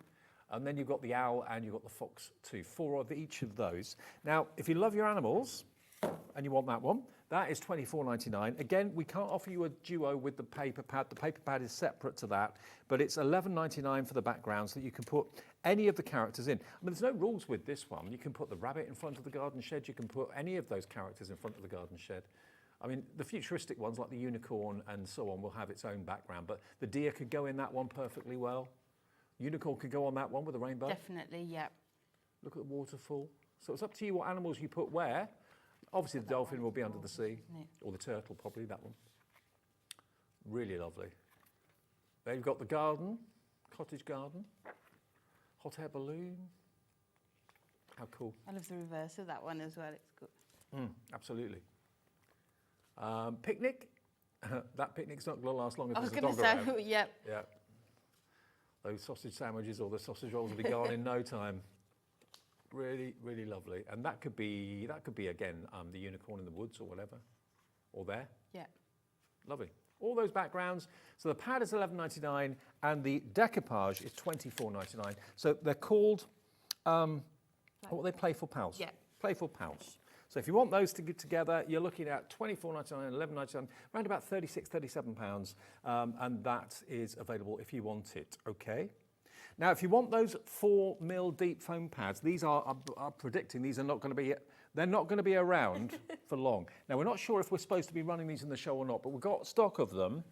Speaker 6: And then you've got the owl and you've got the fox too. 4 of each of those. Now, if you love your animals and you want that one, That is $24.99. Again, we can't offer you a duo with the paper pad. The paper pad is separate to that, but it's $11.99 for the background so that you can put any of the characters in. I mean, there's no rules with this one. You can put the rabbit in front of the garden shed. You can put any of those characters in front of the garden shed. I mean, the futuristic ones like the unicorn and so on will have its own background, but the deer could go in that one perfectly well. Unicorn could go on that one with a rainbow.
Speaker 13: Definitely, yeah.
Speaker 6: Look at the waterfall. So it's up to you what animals you put where. Obviously, the dolphin will be under the sea, or the turtle, probably, that one. Really lovely. Then you've got the garden, cottage garden, hot air balloon. How cool.
Speaker 13: I love the reverse of that one as well, it's good.
Speaker 6: Absolutely. Picnic. That picnic's not going to last long if
Speaker 13: I was
Speaker 6: there's a dog
Speaker 13: going to
Speaker 6: around.
Speaker 13: say, yep.
Speaker 6: Yeah. Those sausage sandwiches or the sausage rolls will be gone in no time. Really, really lovely. And that could be again, the unicorn in the woods or whatever, or there.
Speaker 13: Yeah.
Speaker 6: Lovely. All those backgrounds. So the pad is $11.99 and the decoupage is $24.99. So they're called, what are they? Playful Pals.
Speaker 13: Yeah.
Speaker 6: Playful Pals. So if you want those to get together, you're looking at $24.99, $11.99, around about £36, £37, and that is available if you want it, okay? Now, if you want those 4 mil deep foam pads, these are predicting these are not going to be, they're not going to be around for long. Now, we're not sure if we're supposed to be running these in the show or not, but we've got stock of them.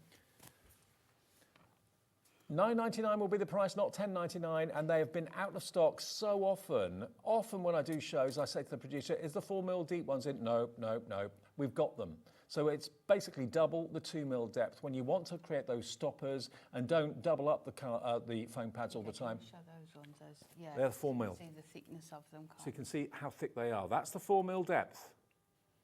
Speaker 6: $9.99 will be the price, not $10.99, and they have been out of stock so often. Often when I do shows, I say to the producer, is the 4 mil deep ones in? No, no, no, we've got them. So it's basically double the 2 mil depth. When you want to create those stoppers and don't double up the foam pads all the time.
Speaker 13: Show those ones as, yeah.
Speaker 6: They're 4 mil.
Speaker 13: See the thickness of them.
Speaker 6: So you can see how thick they are. That's the 4 mil depth.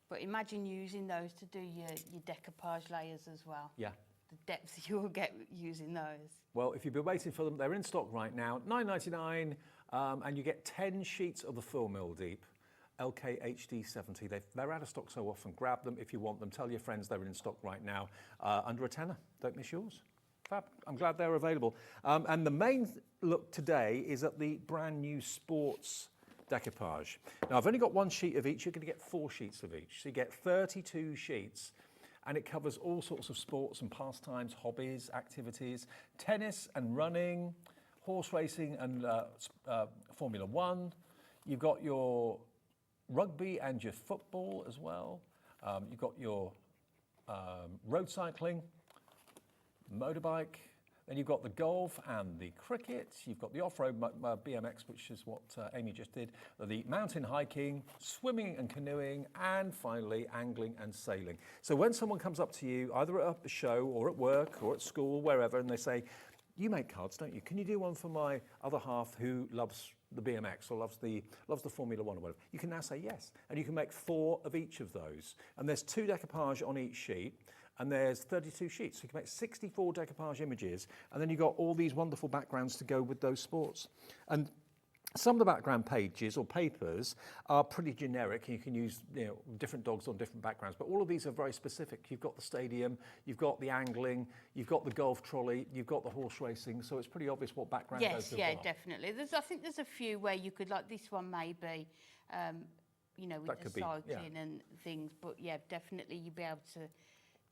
Speaker 13: But imagine using those to do your decoupage layers as well.
Speaker 6: Yeah.
Speaker 13: The depth you'll get using those.
Speaker 6: Well, if you've been waiting for them, they're in stock right now. $9.99, and you get 10 sheets of the 4 mil deep. LK HD70. They're out of stock so often. Grab them if you want them. Tell your friends they're in stock right now. Under a tenner. Don't miss yours. Fab. I'm glad they're available. And the main look today is at the brand new sports decoupage. Now, I've only got 1 sheet of each. You're going to get 4 sheets of each. So you get 32 sheets. And it covers all sorts of sports and pastimes, hobbies, activities, tennis and running, horse racing and Formula 1. You've got your rugby and your football as well. You've got your road cycling, motorbike. Then you've got the golf and the cricket. You've got the off-road BMX, which is what Amy just did. The mountain hiking, swimming and canoeing, and finally angling and sailing. So when someone comes up to you, either at a show or at work or at school, wherever, and they say, you make cards, don't you? Can you do one for my other half who loves the BMX or loves the Formula 1 or whatever? You can now say yes. And you can make 4 of each of those. And there's 2 decoupage on each sheet. And there's 32 sheets, so you can make 64 decoupage images, and then you've got all these wonderful backgrounds to go with those sports. And some of the background pages or papers are pretty generic, and you can use different dogs on different backgrounds, but all of these are very specific. You've got the stadium, you've got the angling, you've got the golf trolley, you've got the horse racing, so it's pretty obvious what background goes with what.
Speaker 13: Definitely. I think there's a few where you could, like this one maybe, with
Speaker 6: That
Speaker 13: the
Speaker 6: could be,
Speaker 13: cycling and things, but yeah, definitely you'll be able to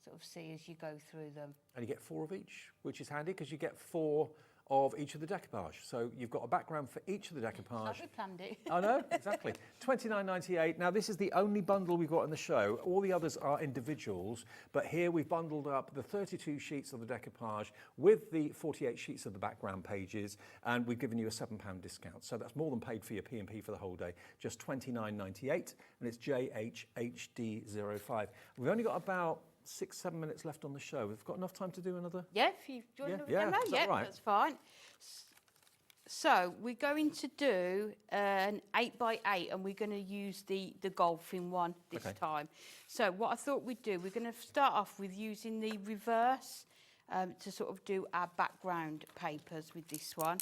Speaker 13: sort of see as you go through them.
Speaker 6: And you get 4 of each, which is handy because you get 4 of each of the decoupage. So you've got a background for each of the decoupage.
Speaker 13: Like we planned it.
Speaker 6: I know, exactly. $29.98. Now, this is the only bundle we've got in the show. All the others are individuals, but here we've bundled up the 32 sheets of the decoupage with the 48 sheets of the background pages, and we've given you a £7 discount. So that's more than paid for your P&P for the whole day. Just $29.98, and it's JHHD05. We've only got about 6-7 minutes left on the show. We've got enough time to do another?
Speaker 13: Yeah, if you join another demo,
Speaker 6: is that right?
Speaker 13: That's fine. So we're going to do an 8x8, and we're going to use the golfing one this time. So what I thought we'd do, we're going to start off with using the reverse to sort of do our background papers with this one.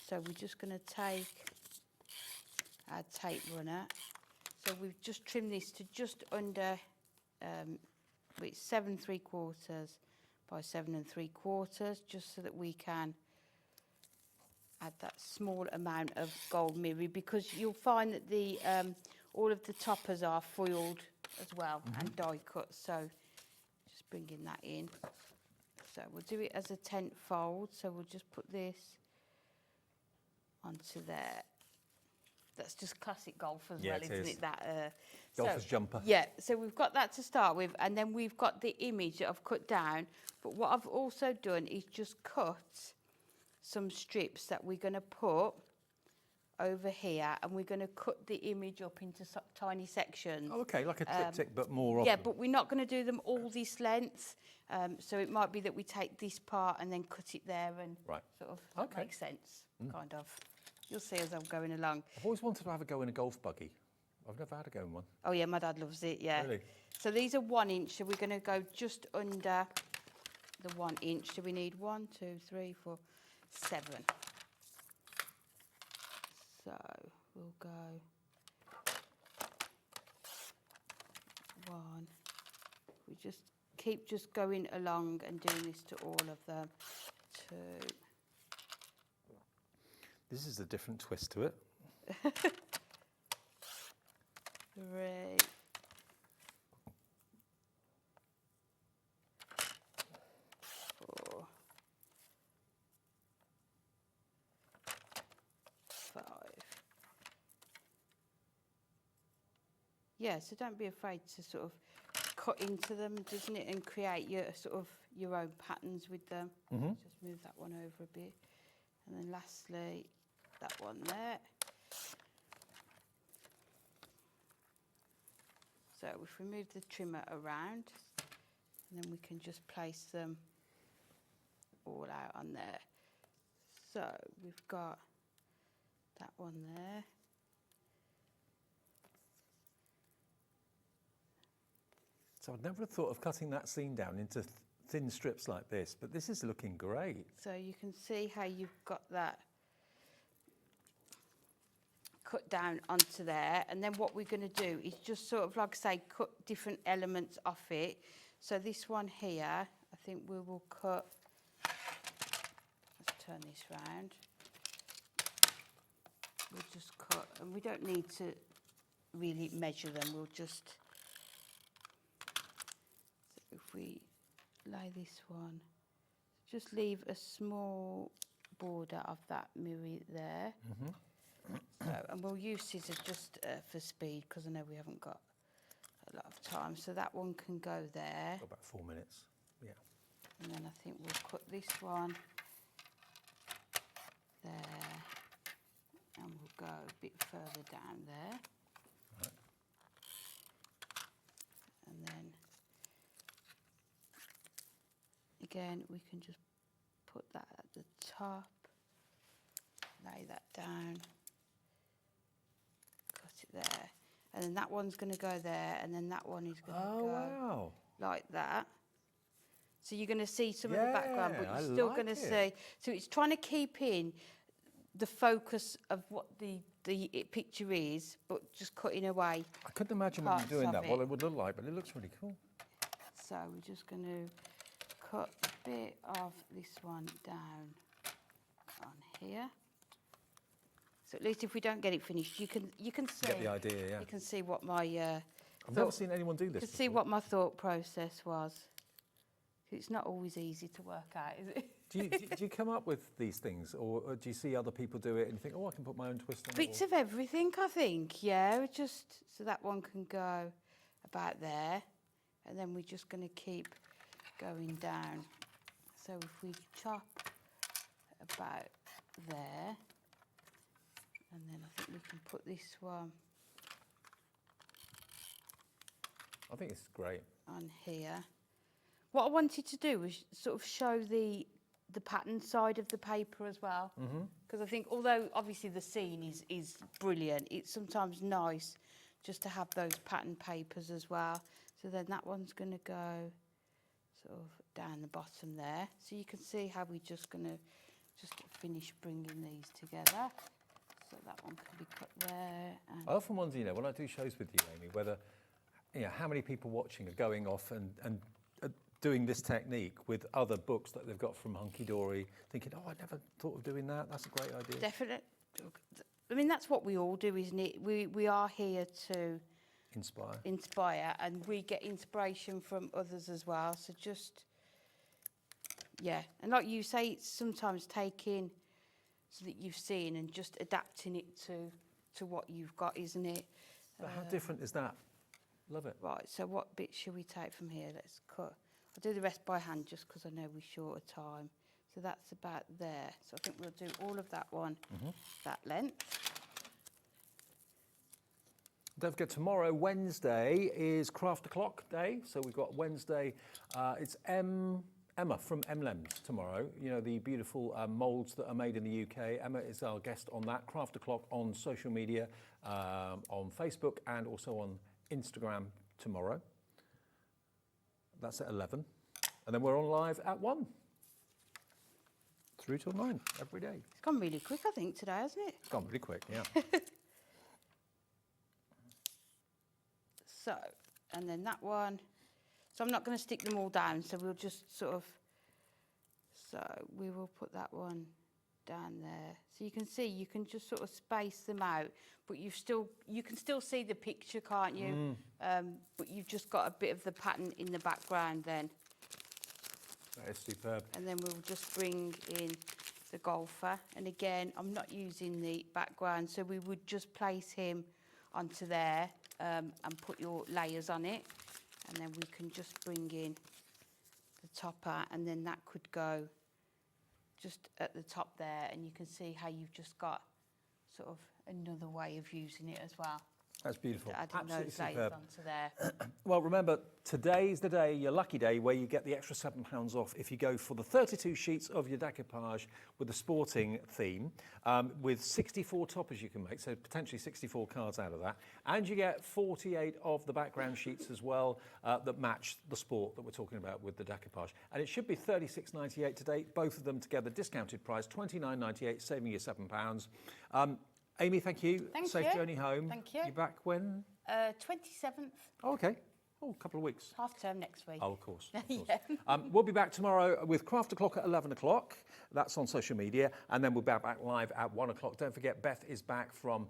Speaker 13: So we're just going to take our tape runner. So we've just trimmed this to just under it's 7 3/4 by 7 3/4, just so that we can add that small amount of gold mirror, because you'll find that the all of the toppers are foiled as well and die cut. So just bringing that in. So we'll do it as a tent fold. So we'll just put this onto there. That's just classic golf as well, isn't it? That
Speaker 6: golfer's jumper.
Speaker 13: Yeah, so we've got that to start with, and then we've got the image that I've cut down. But what I've also done is just cut some strips that we're going to put over here, and we're going to cut the image up into tiny sections.
Speaker 6: Oh, okay, like a triptych, but more often.
Speaker 13: Yeah, but we're not going to do them all this length. So it might be that we take this part and then cut it there, and sort of that makes sense, kind of. You'll see as I'm going along.
Speaker 6: I've always wanted to have a go in a golf buggy. I've never had a go in one.
Speaker 13: Oh yeah, my dad loves it, yeah.
Speaker 6: Really?
Speaker 13: So these are 1 inch, so we're going to go just under the 1 inch. So we need 1, 2, 3, 4, 7. So we'll go 1. We just keep just going along and doing this to all of them. 2.
Speaker 6: This is a different twist to it.
Speaker 13: 3. 4. 5. Yeah, so don't be afraid to sort of cut into them, doesn't it, and create your sort of your own patterns with them. Just move that one over a bit. And then lastly, that one there. So if we move the trimmer around, and then we can just place them all out on there. So we've got that one there.
Speaker 6: So I'd never have thought of cutting that scene down into thin strips like this, but this is looking great.
Speaker 13: So you can see how you've got that cut down onto there, and then what we're going to do is just sort of, like I say, cut different elements off it. So this one here, I think we will cut, let's turn this round. We'll just cut, and we don't need to really measure them, we'll just, so if we lay this one, just leave a small border of that mirror there. So, and we'll use scissors just for speed, because I know we haven't got a lot of time. So that one can go there.
Speaker 6: Got about 4 minutes, yeah.
Speaker 13: And then I think we'll cut this one there, and we'll go a bit further down there.
Speaker 6: Right.
Speaker 13: And then again, we can just put that at the top, lay that down, cut it there, and then that one's going to go there, and then that one is going to go like that. So you're going to see some of the background, but you're still going to see. So it's trying to keep in the focus of what the picture is, but just cutting away.
Speaker 6: I couldn't imagine when you're doing that what it would look like, but it looks really cool.
Speaker 13: So we're just going to cut a bit of this one down on here. So at least if we don't get it finished, you can see.
Speaker 6: Get the idea, yeah.
Speaker 13: You can see what my.
Speaker 6: I've never seen anyone do this.
Speaker 13: You can
Speaker 6: before.
Speaker 13: see what my thought process was. It's not always easy to work out, is it?
Speaker 6: Do you come up with these things, or do you see other people do it and you think, oh, I can put my own twist on it?
Speaker 13: Bits of everything, I think. Yeah, just so that one can go about there, and then we're just going to keep going down. So if we chop about there, and then I think we can put this one
Speaker 6: I think it's great.
Speaker 13: on here. What I wanted to do was sort of show the pattern side of the paper as well, because I think although obviously the scene is brilliant, it's sometimes nice just to have those pattern papers as well. So then that one's going to go sort of down the bottom there. So you can see how we're just going to just finish bringing these together. So that one can be cut there. And
Speaker 6: I often wonder, when I do shows with you, Amy, whether, how many people watching are going off and doing this technique with other books that they've got from Hunkydory, thinking, oh, I never thought of doing that. That's a great idea.
Speaker 13: Definitely. I mean, that's what we all do, isn't it? We are here to inspire, and we get inspiration from others as well. So just, yeah, and like you say, it's sometimes taking so that you've seen and just adapting it to what you've got, isn't it?
Speaker 6: But how different is that? Love it.
Speaker 13: Right, so what bit should we take from here? Let's cut. I'll do the rest by hand just because I know we're short of time. So that's about there. So I think we'll do all of that one, that length.
Speaker 6: Don't forget, tomorrow, Wednesday, is Craft O'Clock Day. So we've got Wednesday, it's Emma from Emlems tomorrow. You know, the beautiful moulds that are made in the UK. Emma is our guest on that. Craft O'Clock on social media, on Facebook and also on Instagram tomorrow. That's at 11. And then we're on live at 1. Through till 9 every day.
Speaker 13: It's gone really quick, I think, today, hasn't it?
Speaker 6: It's gone really quick, yeah.
Speaker 13: So, and then that one. So I'm not going to stick them all down, so we'll just sort of, so we will put that one down there. So you can see, you can just sort of space them out, but you can still see the picture, can't you? But you've just got a bit of the pattern in the background then.
Speaker 6: That is superb.
Speaker 13: And then we'll just bring in the golfer. And again, I'm not using the background, so we would just place him onto there and put your layers on it. And then we can just bring in the topper, and then that could go just at the top there, and you can see how you've just got sort of another way of using it as well.
Speaker 6: That's beautiful.
Speaker 13: Adding
Speaker 6: Absolutely
Speaker 13: those layers
Speaker 6: superb.
Speaker 13: onto there.
Speaker 6: Well, remember, today's the day, your lucky day, where you get the extra £7 off if you go for the 32 sheets of your decoupage with the sporting theme, with 64 toppers you can make, so potentially 64 cards out of that. And you get 48 of the background sheets as well that match the sport that we're talking about with the decoupage. And it should be $36.98 today, both of them together, discounted price, $29.98, saving you £7. Amy, thank you.
Speaker 13: Thank
Speaker 6: Safe
Speaker 13: you.
Speaker 6: journey home.
Speaker 13: Thank you.
Speaker 6: You back when?
Speaker 13: 27th.
Speaker 6: Oh, okay. Oh, a couple of weeks.
Speaker 13: Half term next week.
Speaker 6: Oh, of course. Of course.
Speaker 13: Yeah.
Speaker 6: We'll be back tomorrow with Craft O'Clock at 11 o'clock. That's on social media. And then we'll be back live at 1 o'clock. Don't forget, Beth is back from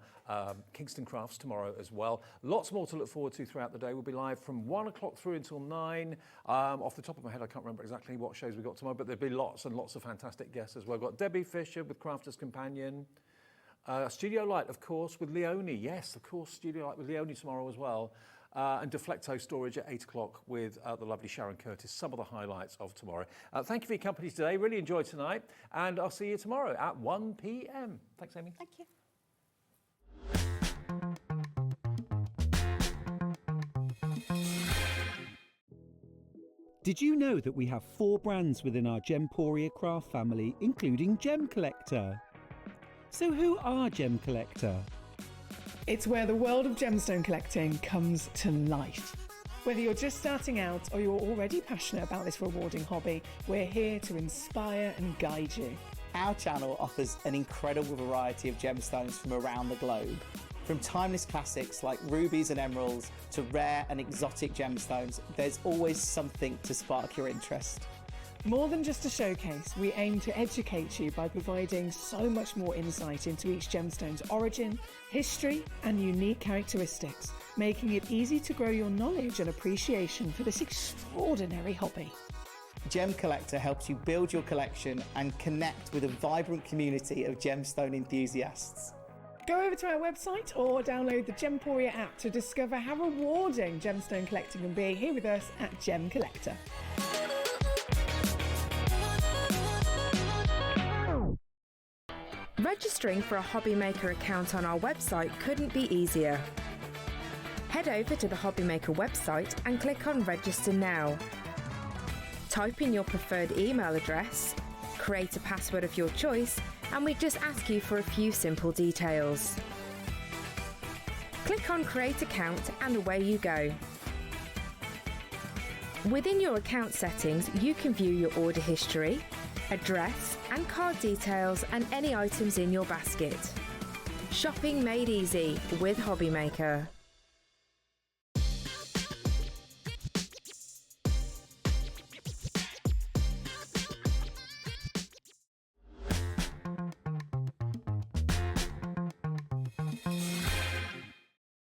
Speaker 6: Kingston Crafts tomorrow as well. Lots more to look forward to throughout the day. We'll be live from 1 o'clock through until 9. Off the top of my head, I can't remember exactly what shows we've got tomorrow, but there'll be lots and lots of fantastic guests as well. We've got Debbie Fisher with Crafter's Companion. Studio Light, of course, with Leonie. Yes, of course, Studio Light with Leonie tomorrow as well. And Deflecto Storage at 8 o'clock with the lovely Sharon Curtis. Some of the highlights of tomorrow. Thank you for your company today. Really enjoyed tonight. And I'll see you tomorrow at 1 p.m. Thanks, Amy.
Speaker 13: Thank you.
Speaker 10: Did you know that we have 4 brands within our Gemporia craft family, including Gem Collector? So who are Gem Collector?
Speaker 11: It's where the world of gemstone collecting comes to life. Whether you're just starting out or you're already passionate about this rewarding hobby, we're here to inspire and guide you.
Speaker 12: Our channel offers an incredible variety of gemstones from around the globe. From timeless classics like rubies and emeralds to rare and exotic gemstones, there's always something to spark your interest.
Speaker 11: More than just a showcase, we aim to educate you by providing so much more insight into each gemstone's origin, history, and unique characteristics, making it easy to grow your knowledge and appreciation for this extraordinary hobby.
Speaker 12: Gem Collector helps you build your collection and connect with a vibrant community of gemstone enthusiasts.
Speaker 11: Go over to our website or download the Gemporia app to discover how rewarding gemstone collecting can be here with us at Gem Collector.
Speaker 19: Registering for a Hobby Maker account on our website couldn't be easier. Head over to the Hobby Maker website and click on Register Now. Type in your preferred email address, create a password of your choice, and we just ask you for a few simple details. Click on Create Account and away you go. Within your account settings, you can view your order history, address and card details and any items in your basket. Shopping made easy with Hobby Maker.